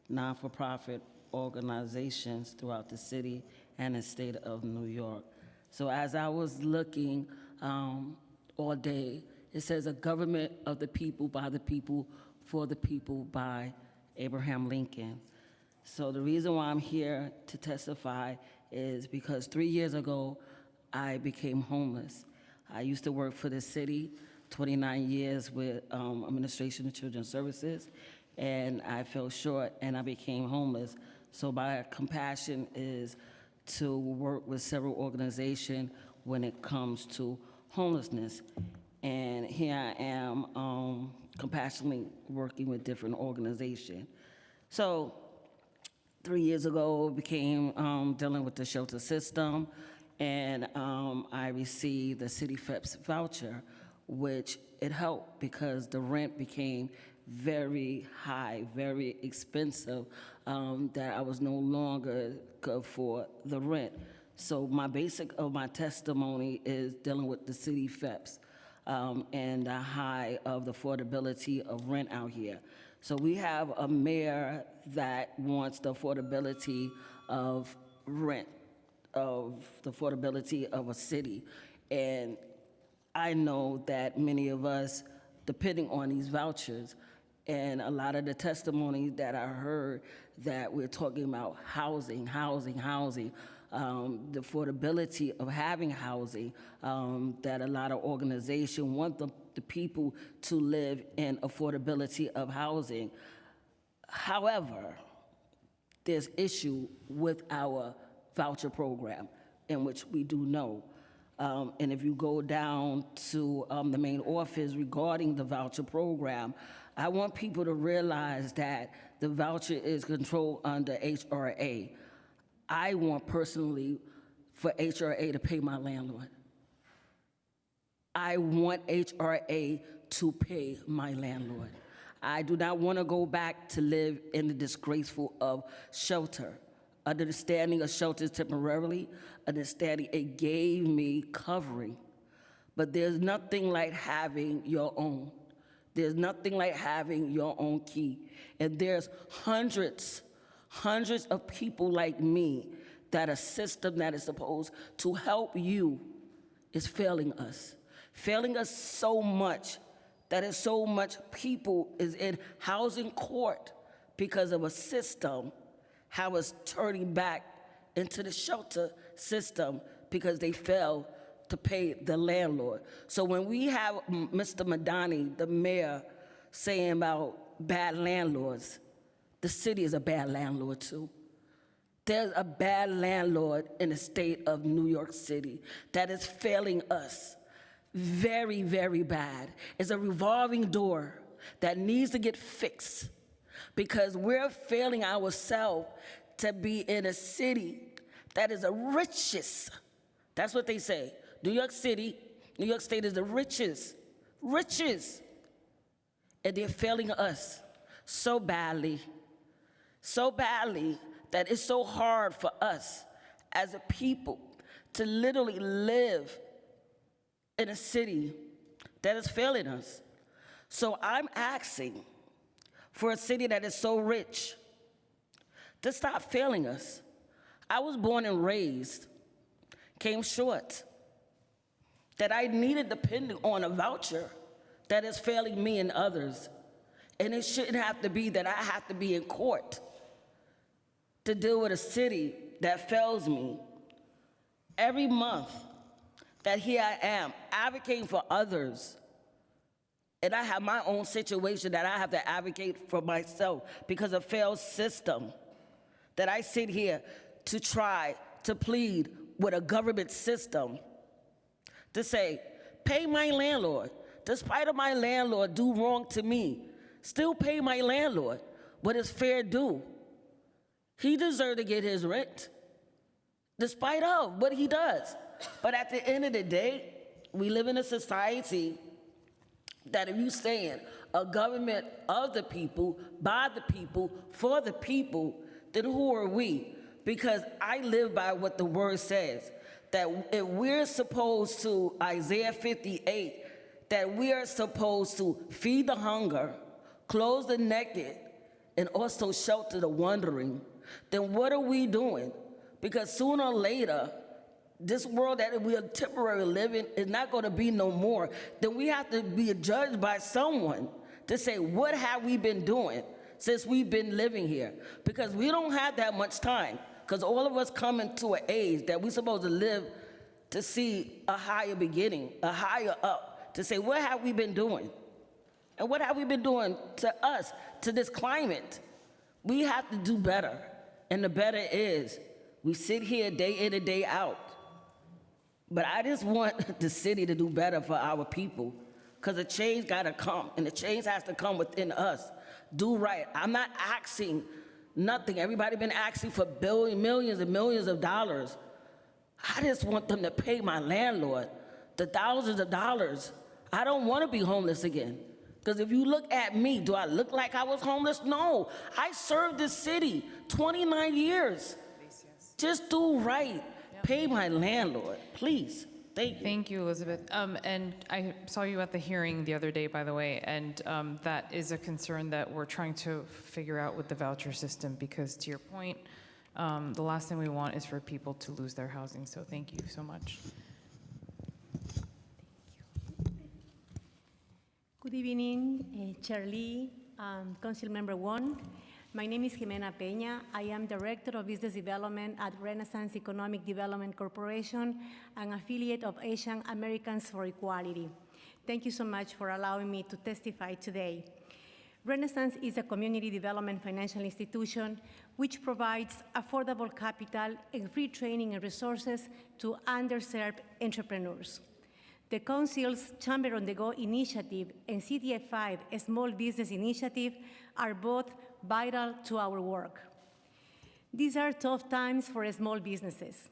non-for-profit organizations throughout the city and the state of New York. So as I was looking all day, it says a government of the people, by the people, for the people, by Abraham Lincoln. So the reason why I'm here to testify is because 3 years ago, I became homeless. I used to work for the city. 29 years with Administration of Children's Services, and I fell short and I became homeless. So my compassion is to work with several organizations when it comes to homelessness. And here I am compassionately working with different organizations. So 3 years ago, I became dealing with the shelter system, and I received the City FEPS voucher, which it helped because the rent became very high, very expensive, that I was no longer could afford the rent. So my basic of my testimony is dealing with the City FEPS and the high of the affordability of rent out here. So we have a mayor that wants the affordability of rent, of the affordability of a city. And I know that many of us, depending on these vouchers, and a lot of the testimony that I heard that we're talking about housing, the affordability of having housing, that a lot of organizations want the people to live in affordability of housing. However, there's issue with our voucher program, in which we do know. And if you go down to the main office regarding the voucher program, I want people to realize that the voucher is controlled under HRA. I want personally for HRA to pay my landlord. I want HRA to pay my landlord. I do not want to go back to live in the disgraceful of shelter. Understanding of shelter temporarily, understanding it gave me covering. But there's nothing like having your own. There's nothing like having your own key. And there's hundreds of people like me that a system that is supposed to help you is failing us. Failing us so much that is so much people is in housing court because of a system how it's turning back into the shelter system because they fail to pay the landlord. So when we have Mr. Madani, the mayor, saying about bad landlords, the city is a bad landlord too. There's a bad landlord in the state of New York City that is failing us very, very bad. It's a revolving door that needs to get fixed because we're failing ourselves to be in a city that is the richest. That's what they say. New York City, New York State is the richest. And they're failing us so badly that it's so hard for us as a people to literally live in a city that is failing us. So I'm asking for a city that is so rich to stop failing us. I was born and raised, came short, that I needed depending on a voucher that is failing me and others. And it shouldn't have to be that I have to be in court to deal with a city that fails me. Every month that here I am advocating for others, and I have my own situation that I have to advocate for myself because of failed system, that I sit here to try to plead with a government system to say, pay my landlord. Despite of my landlord do wrong to me, still pay my landlord what is fair due. He deserves to get his rent, despite of what he does. But at the end of the day, we live in a society that if you saying a government of the people, by the people, for the people, then who are we? Because I live by what the word says, that if we're supposed to, Isaiah 58, that we are supposed to feed the hunger, clothe the naked, and also shelter the wandering, then what are we doing? Because sooner or later, this world that we are temporarily living is not going to be no more. Then we have to be judged by someone to say, what have we been doing since we've been living here? Because we don't have that much time, because all of us come into an age that we're supposed to live to see a higher beginning, a higher up, to say, what have we been doing? And what have we been doing to us, to this climate? We have to do better. And the better is, we sit here day in and day out. But I just want the city to do better for our people, because the change gotta come, and the change has to come within us. Do right. I'm not asking nothing. Everybody been asking for millions and millions of dollars. I just want them to pay my landlord the thousands of dollars. I don't want to be homeless again. Because if you look at me, do I look like I was homeless? No. I served this city 29 years. Just do right. Pay my landlord, please. Thank you. Thank you, Elizabeth. And I saw you at the hearing the other day, by the way, and that is a concern that we're trying to figure out with the voucher system, because to your point, the last thing we want is for people to lose their housing. So thank you so much. Good evening, Chair Lee, Council Member Wong. My name is Jimena Peña. I am Director of Business Development at Renaissance Economic Development Corporation, an affiliate of Asian Americans for Equality. Thank you so much for allowing me to testify today. Renaissance is a community development financial institution which provides affordable capital and free training and resources to underserved entrepreneurs. The Council's Chamber on the Go initiative and CDF5, a small business initiative, are both vital to our work. These are tough times for small businesses.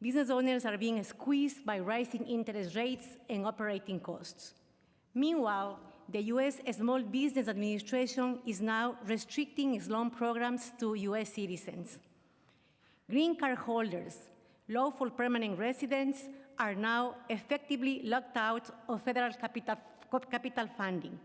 Business owners are being squeezed by rising interest rates and operating costs. Meanwhile, the U.S. Small Business Administration is now restricting its loan programs to U.S. citizens. Green card holders, lawful permanent residents, are now effectively locked out of federal capital funding.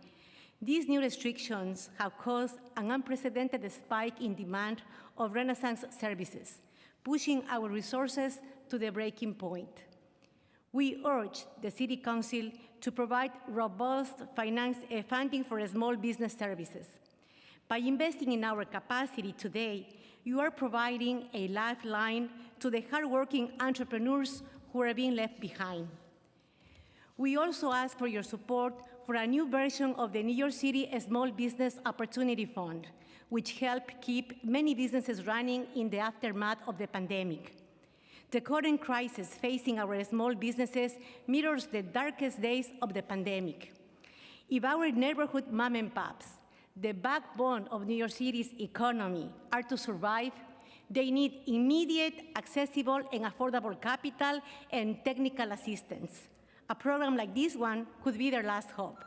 These new restrictions have caused an unprecedented spike in demand of Renaissance services, pushing our resources to the breaking point. We urge the City Council to provide robust funding for small business services. By investing in our capacity today, you are providing a lifeline to the hardworking entrepreneurs who are being left behind. We also ask for your support for a new version of the New York City Small Business Opportunity Fund, which helped keep many businesses running in the aftermath of the pandemic. The current crisis facing our small businesses mirrors the darkest days of the pandemic. If our neighborhood mom and pops, the backbone of New York City's economy, are to survive, they need immediate, accessible, and affordable capital and technical assistance. A program like this one could be their last hope.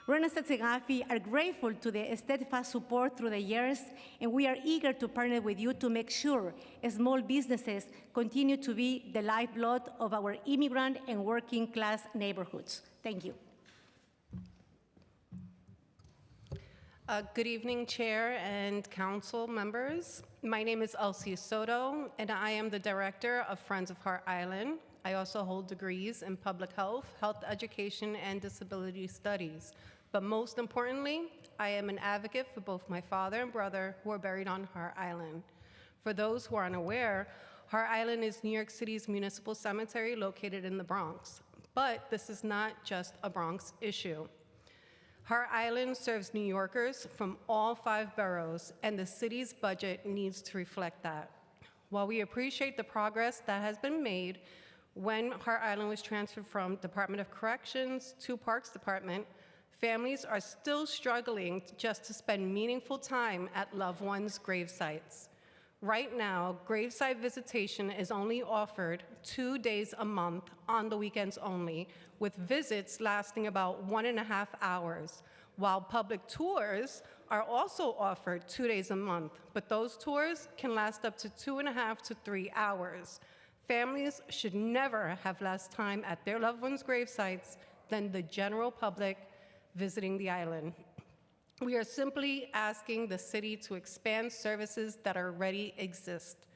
Renaissance and AFI are grateful to the steadfast support through the years, and we are eager to partner with you to make sure small businesses continue to be the lifeblood of our immigrant and working class neighborhoods. Thank you. Good evening, Chair and Council members. My name is Elsie Soto, and I am the Director of Friends of Hart Island. I also hold degrees in public health, health education, and disability studies. But most importantly, I am an advocate for both my father and brother who are buried on Hart Island. For those who are unaware, Hart Island is New York City's municipal cemetery located in the Bronx. But this is not just a Bronx issue. Hart Island serves New Yorkers from all 5 boroughs, and the city's budget needs to reflect that. While we appreciate the progress that has been made when Hart Island was transferred from Department of Corrections to Parks Department, families are still struggling just to spend meaningful time at loved ones' grave sites. Right now, gravesite visitation is only offered 2 days a month on the weekends only, with visits lasting about 1.5 hours, while public tours are also offered 2 days a month, but those tours can last up to 2.5 to 3 hours. Families should never have less time at their loved ones' grave sites than the general public visiting the island. We are simply asking the city to expand services that already exist.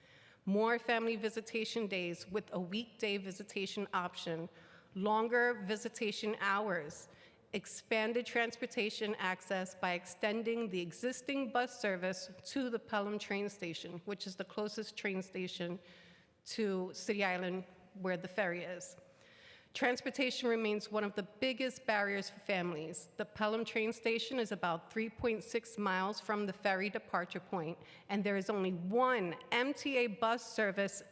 More family visitation days with a weekday visitation option, longer visitation hours, expanded transportation access by extending the existing bus service to the Pelham train station, which is the closest train station to City Island where the ferry is. Transportation remains one of the biggest barriers for families. The Pelham train station is about 3.6 miles from the ferry departure point, and there is only one MTA bus service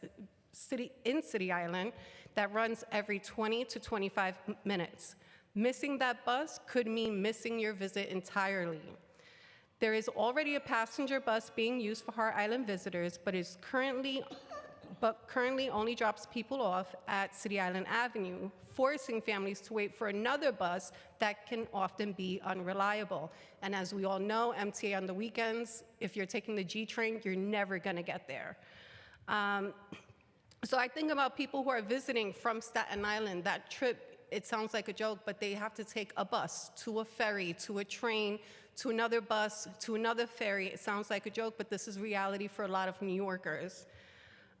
in City Island that runs every 20 to 25 minutes. Missing that bus could mean missing your visit entirely. There is already a passenger bus being used for Hart Island visitors, but currently only drops people off at City Island Avenue, forcing families to wait for another bus that can often be unreliable. And as we all know, MTA on the weekends, if you're taking the G train, you're never gonna get there. So I think about people who are visiting from Staten Island. That trip, it sounds like a joke, but they have to take a bus to a ferry, to a train, to another bus, to another ferry. It sounds like a joke, but this is reality for a lot of New Yorkers.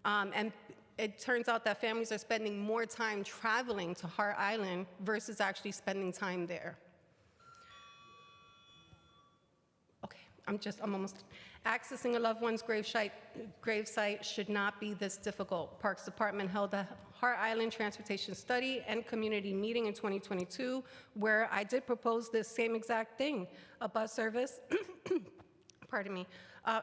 And it turns out that families are spending more time traveling to Hart Island versus actually spending time there. Okay, I'm almost. Accessing a loved one's gravesite should not be this difficult. Parks Department held a Hart Island transportation study and community meeting in 2022, where I did propose this same exact thing, a bus service, pardon me,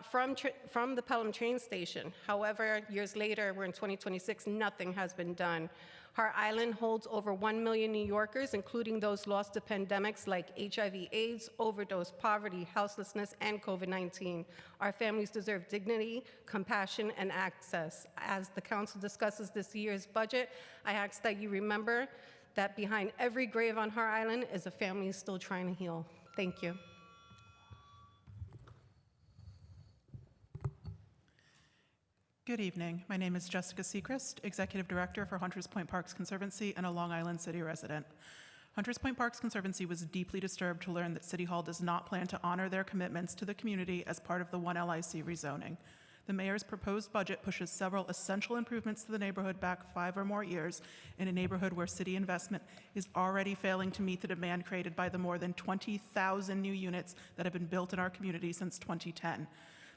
from the Pelham train station. However, years later, we're in 2026, nothing has been done. Hart Island holds over 1 million New Yorkers, including those lost to pandemics like HIV/AIDS, overdose, poverty, houselessness, and COVID-19. Our families deserve dignity, compassion, and access. As the council discusses this year's budget, I ask that you remember that behind every grave on Hart Island is a family still trying to heal. Thank you. Good evening. My name is Jessica Sechrist, Executive Director for Hunters Point Parks Conservancy and a Long Island City resident. Hunters Point Parks Conservancy was deeply disturbed to learn that City Hall does not plan to honor their commitments to the community as part of the 1LIC rezoning. The mayor's proposed budget pushes several essential improvements to the neighborhood back 5 or more years in a neighborhood where city investment is already failing to meet the demand created by the more than 20,000 new units that have been built in our community since 2010.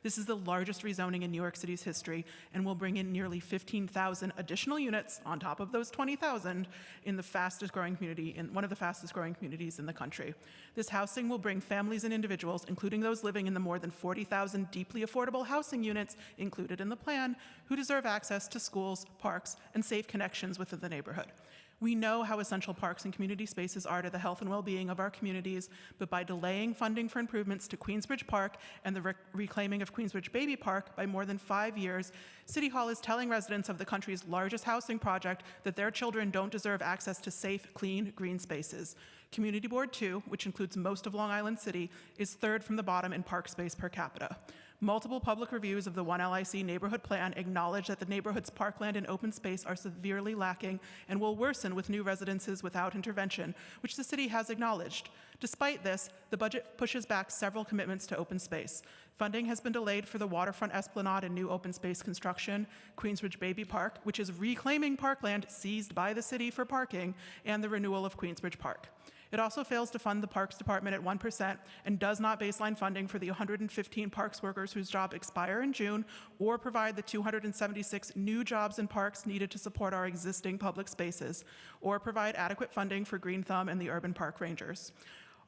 This is the largest rezoning in New York City's history and will bring in nearly 15,000 additional units on top of those 20,000 in the fastest growing community, in one of the fastest growing communities in the country. This housing will bring families and individuals, including those living in the more than 40,000 deeply affordable housing units included in the plan, who deserve access to schools, parks, and safe connections within the neighborhood. We know how essential parks and community spaces are to the health and well-being of our communities, but by delaying funding for improvements to Queensbridge Park and the reclaiming of Queensbridge Baby Park by more than 5 years, City Hall is telling residents of the country's largest housing project that their children don't deserve access to safe, clean, green spaces. Community Board 2, which includes most of Long Island City, is third from the bottom in park space per capita. Multiple public reviews of the 1LIC neighborhood plan acknowledge that the neighborhood's parkland and open space are severely lacking and will worsen with new residences without intervention, which the city has acknowledged. Despite this, the budget pushes back several commitments to open space. Funding has been delayed for the waterfront esplanade and new open space construction, Queensbridge Baby Park, which is reclaiming parkland seized by the city for parking, and the renewal of Queensbridge Park. It also fails to fund the Parks Department at 1% and does not baseline funding for the 115 parks workers whose jobs expire in June or provide the 276 new jobs in parks needed to support our existing public spaces or provide adequate funding for Green Thumb and the Urban Park Rangers.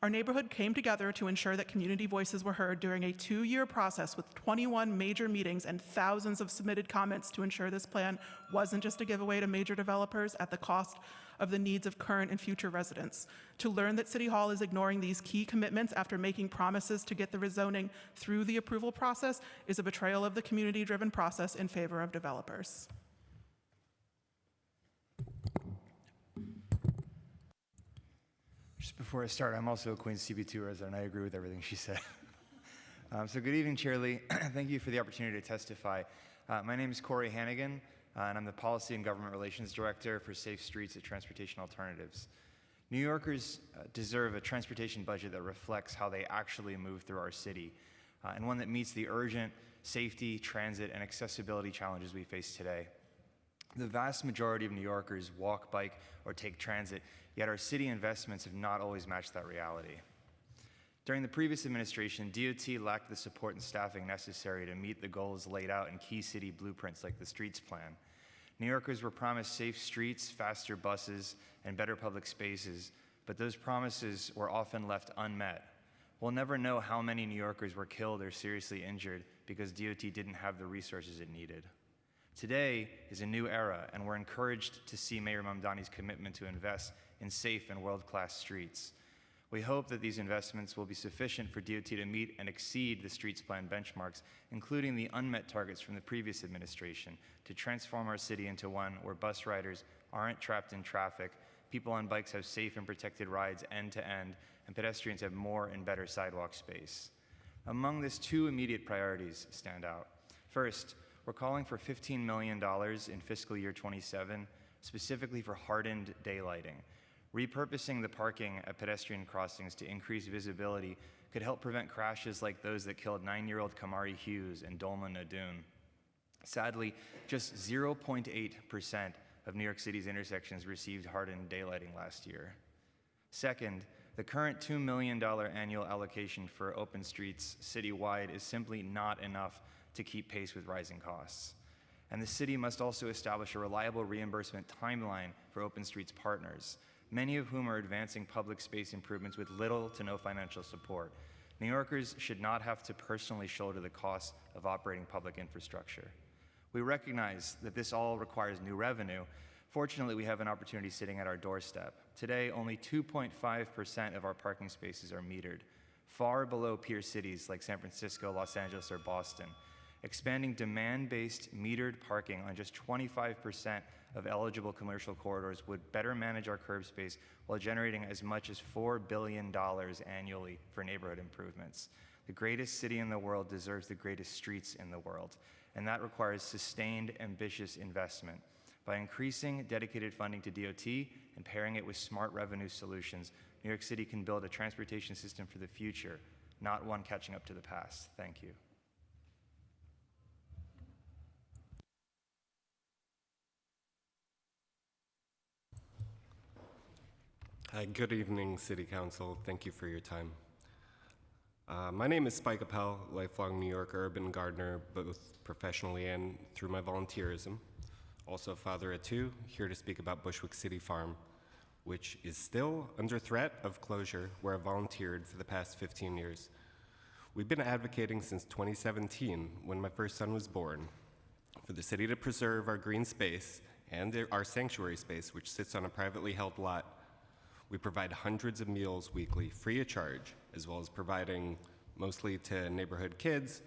Our neighborhood came together to ensure that community voices were heard during a 2-year process with 21 major meetings and thousands of submitted comments to ensure this plan wasn't just a giveaway to major developers at the cost of the needs of current and future residents. To learn that City Hall is ignoring these key commitments after making promises to get the rezoning through the approval process is a betrayal of the community-driven process in favor of developers. Just before I start, I'm also a Queens CB2 resident. I agree with everything she said. So good evening, Chair Lee. Thank you for the opportunity to testify. My name is Corey Hannigan, and I'm the Policy and Government Relations Director for Safe Streets at Transportation Alternatives. New Yorkers deserve a transportation budget that reflects how they actually move through our city, and one that meets the urgent safety, transit, and accessibility challenges we face today. The vast majority of New Yorkers walk, bike, or take transit, yet our city investments have not always matched that reality. During the previous administration, DOT lacked the support and staffing necessary to meet the goals laid out in key city blueprints like the streets plan. New Yorkers were promised safe streets, faster buses, and better public spaces, but those promises were often left unmet. We'll never know how many New Yorkers were killed or seriously injured because DOT didn't have the resources it needed. Today is a new era, and we're encouraged to see Mayor Mamdani's commitment to invest in safe and world-class streets. We hope that these investments will be sufficient for DOT to meet and exceed the streets plan benchmarks, including the unmet targets from the previous administration, to transform our city into one where bus riders aren't trapped in traffic, people on bikes have safe and protected rides end to end, and pedestrians have more and better sidewalk space. Among this, two immediate priorities stand out. First, we're calling for $15 million in fiscal year 27, specifically for hardened daylighting. Repurposing the parking at pedestrian crossings to increase visibility could help prevent crashes like those that killed 9-year-old Kamari Hughes and Dolma Nadoon. Sadly, just 0.8% of New York City's intersections received hardened daylighting last year. Second, the current $2 million annual allocation for open streets citywide is simply not enough to keep pace with rising costs. And the city must also establish a reliable reimbursement timeline for open streets partners, many of whom are advancing public space improvements with little to no financial support. New Yorkers should not have to personally shoulder the costs of operating public infrastructure. We recognize that this all requires new revenue. Fortunately, we have an opportunity sitting at our doorstep. Today, only 2.5% of our parking spaces are metered, far below peer cities like San Francisco, Los Angeles, or Boston. Expanding demand-based metered parking on just 25% of eligible commercial corridors would better manage our curb space while generating as much as $4 billion annually for neighborhood improvements. The greatest city in the world deserves the greatest streets in the world, and that requires sustained, ambitious investment. By increasing dedicated funding to DOT and pairing it with smart revenue solutions, New York City can build a transportation system for the future, not one catching up to the past. Thank you. Hi, good evening, City Council. Thank you for your time. My name is Spike Appel, lifelong New York urban gardener, both professionally and through my volunteerism. Also a father of two, here to speak about Bushwick City Farm, which is still under threat of closure, where I volunteered for the past 15 years. We've been advocating since 2017, when my first son was born, for the city to preserve our green space and our sanctuary space, which sits on a privately held lot. We provide hundreds of meals weekly, free of charge, as well as providing, mostly to neighborhood kids,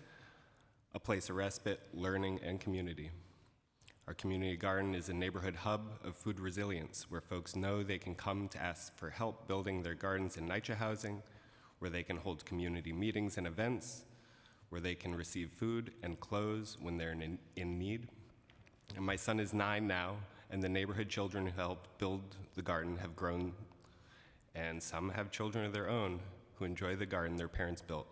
a place of respite, learning, and community. Our community garden is a neighborhood hub of food resilience, where folks know they can come to ask for help building their gardens in NYCHA housing, where they can hold community meetings and events, where they can receive food and clothes when they're in need. And my son is 9 now, and the neighborhood children who helped build the garden have grown, and some have children of their own who enjoy the garden their parents built.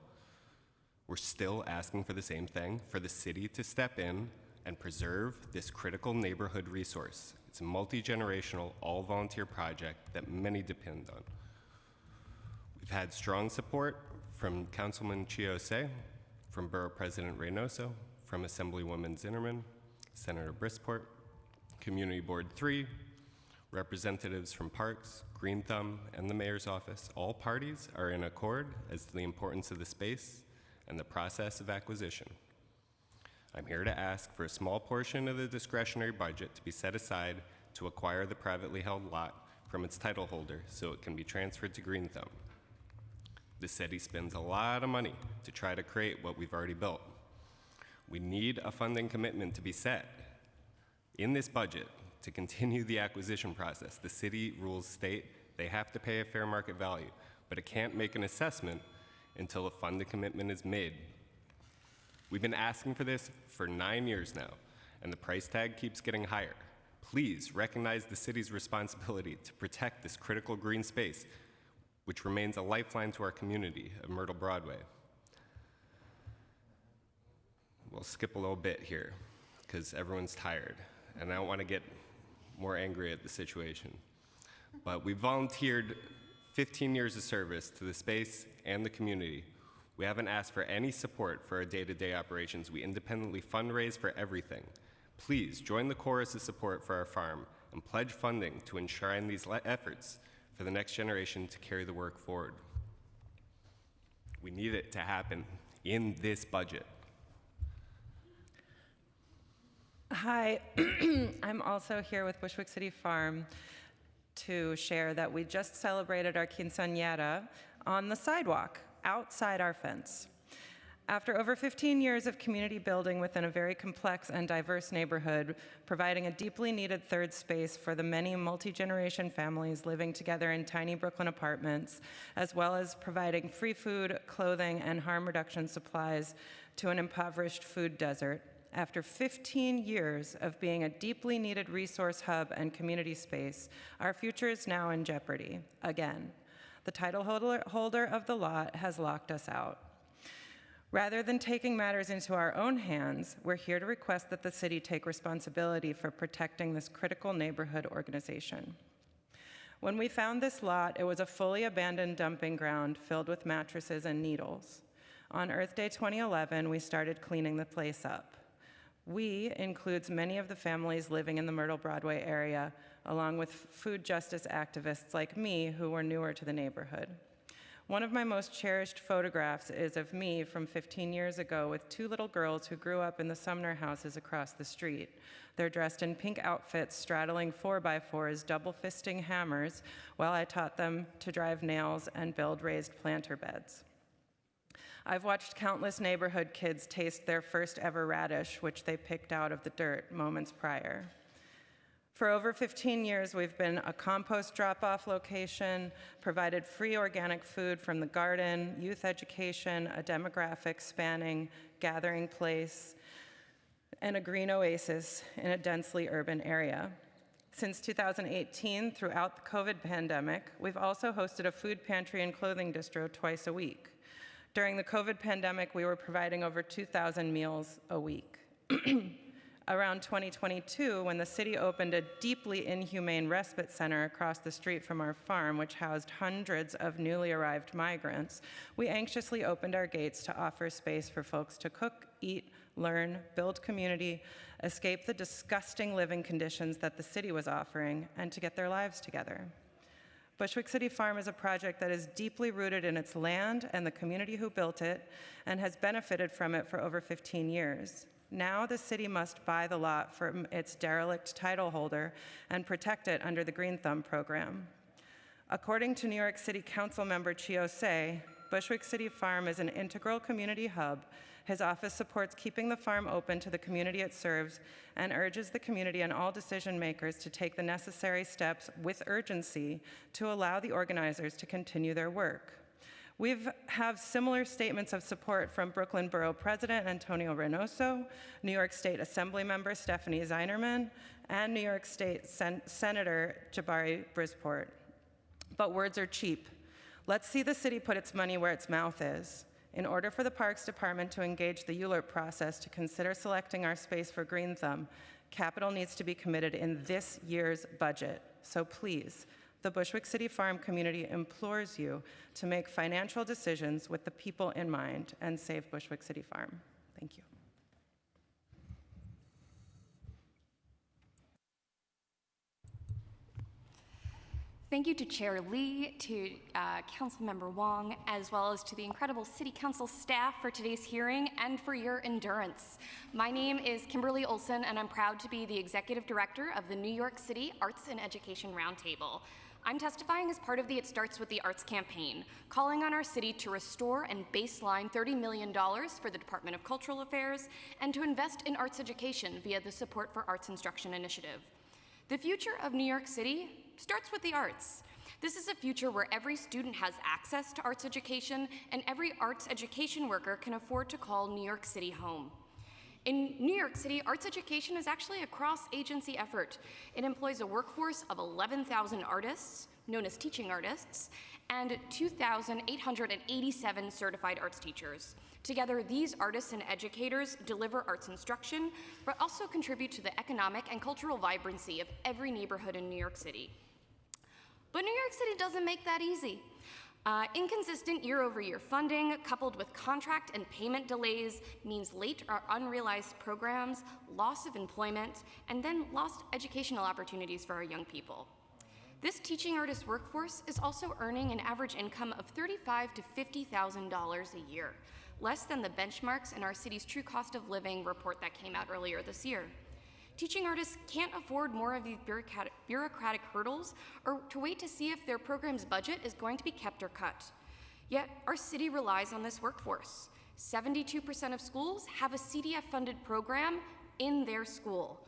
We're still asking for the same thing, for the city to step in and preserve this critical neighborhood resource. It's a multi-generational, all-volunteer project that many depend on. We've had strong support from Councilman Chiose, from Borough President Reynoso, from Assemblywoman Zinnerman, Senator Brisport, Community Board 3, representatives from Parks, Green Thumb, and the Mayor's Office. All parties are in accord as to the importance of the space and the process of acquisition. I'm here to ask for a small portion of the discretionary budget to be set aside to acquire the privately held lot from its title holder so it can be transferred to Green Thumb. The city spends a lot of money to try to create what we've already built. We need a funding commitment to be set in this budget to continue the acquisition process. The city rules state they have to pay a fair market value, but it can't make an assessment until a funding commitment is made. We've been asking for this for 9 years now, and the price tag keeps getting higher. Please recognize the city's responsibility to protect this critical green space, which remains a lifeline to our community of Myrtle Broadway. We'll skip a little bit here, because everyone's tired, and I don't want to get more angry at the situation. But we volunteered 15 years of service to the space and the community. We haven't asked for any support for our day-to-day operations. We independently fundraise for everything. Please join the chorus of support for our farm and pledge funding to enshrine these efforts for the next generation to carry the work forward. We need it to happen in this budget. Hi, I'm also here with Bushwick City Farm to share that we just celebrated our quinceañera on the sidewalk outside our fence. After over 15 years of community building within a very complex and diverse neighborhood, providing a deeply needed third space for the many multi-generation families living together in tiny Brooklyn apartments, as well as providing free food, clothing, and harm reduction supplies to an impoverished food desert, after 15 years of being a deeply needed resource hub and community space, our future is now in jeopardy, again. The title holder of the lot has locked us out. Rather than taking matters into our own hands, we're here to request that the city take responsibility for protecting this critical neighborhood organization. When we found this lot, it was a fully abandoned dumping ground filled with mattresses and needles. On Earth Day 2011, we started cleaning the place up. We includes many of the families living in the Myrtle Broadway area, along with food justice activists like me who were newer to the neighborhood. One of my most cherished photographs is of me from 15 years ago with two little girls who grew up in the Sumner houses across the street. They're dressed in pink outfits, straddling 4x4s, double-fisting hammers, while I taught them to drive nails and build raised planter beds. I've watched countless neighborhood kids taste their first ever radish, which they picked out of the dirt moments prior. For over 15 years, we've been a compost drop-off location, provided free organic food from the garden, youth education, a demographic spanning gathering place, and a green oasis in a densely urban area. Since 2018, throughout the COVID pandemic, we've also hosted a food pantry and clothing distro twice a week. During the COVID pandemic, we were providing over 2,000 meals a week. Around 2022, when the city opened a deeply inhumane respite center across the street from our farm, which housed hundreds of newly arrived migrants, we anxiously opened our gates to offer space for folks to cook, eat, learn, build community, escape the disgusting living conditions that the city was offering, and to get their lives together. Bushwick City Farm is a project that is deeply rooted in its land and the community who built it, and has benefited from it for over 15 years. Now the city must buy the lot from its derelict title holder and protect it under the Green Thumb program. According to New York City Council member Chio Say, Bushwick City Farm is an integral community hub. His office supports keeping the farm open to the community it serves and urges the community and all decision makers to take the necessary steps with urgency to allow the organizers to continue their work. We have similar statements of support from Brooklyn Borough President Antonio Reynoso, New York State Assembly Member Stephanie Zeinerman, and New York State Senator Jabari Brisport. But words are cheap. Let's see the city put its money where its mouth is. In order for the Parks Department to engage the ULURP process to consider selecting our space for Green Thumb, capital needs to be committed in this year's budget. So please, the Bushwick City Farm community implores you to make financial decisions with the people in mind and save Bushwick City Farm. Thank you. Thank you to Chair Lee, to Councilmember Wong, as well as to the incredible City Council staff for today's hearing and for your endurance. My name is Kimberly Olson, and I'm proud to be the Executive Director of the New York City Arts and Education Roundtable. I'm testifying as part of the It Starts With the Arts campaign, calling on our city to restore and baseline $30 million for the Department of Cultural Affairs and to invest in arts education via the Support for Arts Instruction Initiative. The future of New York City starts with the arts. This is a future where every student has access to arts education and every arts education worker can afford to call New York City home. In New York City, arts education is actually a cross-agency effort. It employs a workforce of 11,000 artists, known as teaching artists, and 2,887 certified arts teachers. Together, these artists and educators deliver arts instruction, but also contribute to the economic and cultural vibrancy of every neighborhood in New York City. But New York City doesn't make that easy. Inconsistent year-over-year funding, coupled with contract and payment delays, means late or unrealized programs, loss of employment, and then lost educational opportunities for our young people. This teaching artist workforce is also earning an average income of $35,000 to $50,000 a year, less than the benchmarks in our city's true cost of living report that came out earlier this year. Teaching artists can't afford more of these bureaucratic hurdles or to wait to see if their program's budget is going to be kept or cut. Yet, our city relies on this workforce. 72% of schools have a CDF-funded program in their school.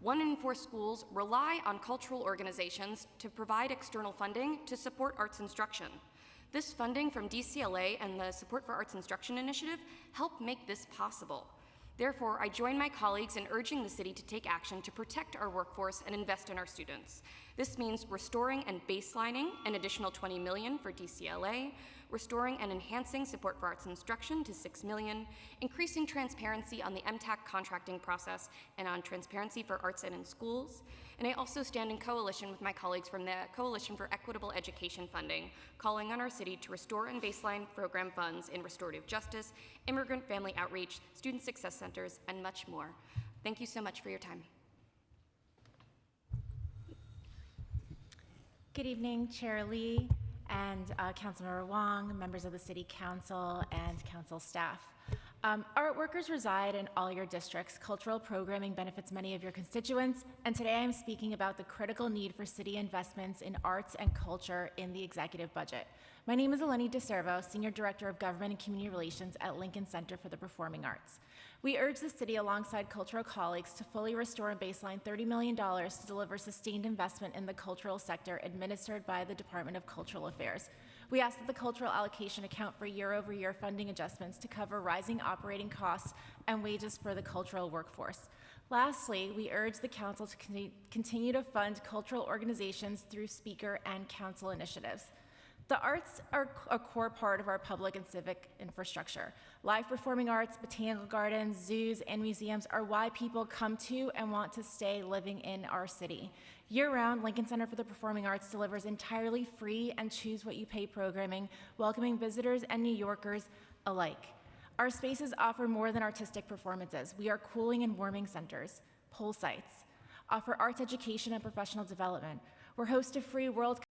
1 in 4 schools rely on cultural organizations to provide external funding to support arts instruction. This funding from DCLA and the Support for Arts Instruction Initiative help make this possible. Therefore, I join my colleagues in urging the city to take action to protect our workforce and invest in our students. This means restoring and baselining an additional $20 million for DCLA, restoring and enhancing support for arts instruction to $6 million, increasing transparency on the MTAC contracting process and on transparency for arts and in schools. And I also stand in coalition with my colleagues from the Coalition for Equitable Education Funding, calling on our city to restore and baseline program funds in restorative justice, immigrant family outreach, student success centers, and much more. Thank you so much for your time. Good evening, Chair Lee and Councilmember Wong, members of the City Council, and Council staff. Art workers reside in all your districts. Cultural programming benefits many of your constituents, and today I'm speaking about the critical need for city investments in arts and culture in the executive budget. My name is Eleni DeServo, Senior Director of Government and Community Relations at Lincoln Center for the Performing Arts. We urge the city, alongside cultural colleagues, to fully restore and baseline $30 million to deliver sustained investment in the cultural sector administered by the Department of Cultural Affairs. We ask that the cultural allocation account for year-over-year funding adjustments to cover rising operating costs and wages for the cultural workforce. Lastly, we urge the council to continue to fund cultural organizations through speaker and council initiatives. The arts are a core part of our public and civic infrastructure. Live performing arts, botanical gardens, zoos, and museums are why people come to and want to stay living in our city. Year-round, Lincoln Center for the Performing Arts delivers entirely free and choose-what-you-pay programming, welcoming visitors and New Yorkers alike. Our spaces offer more than artistic performances. We are cooling and warming centers, pool sites, offer arts education and professional development. We're host of free World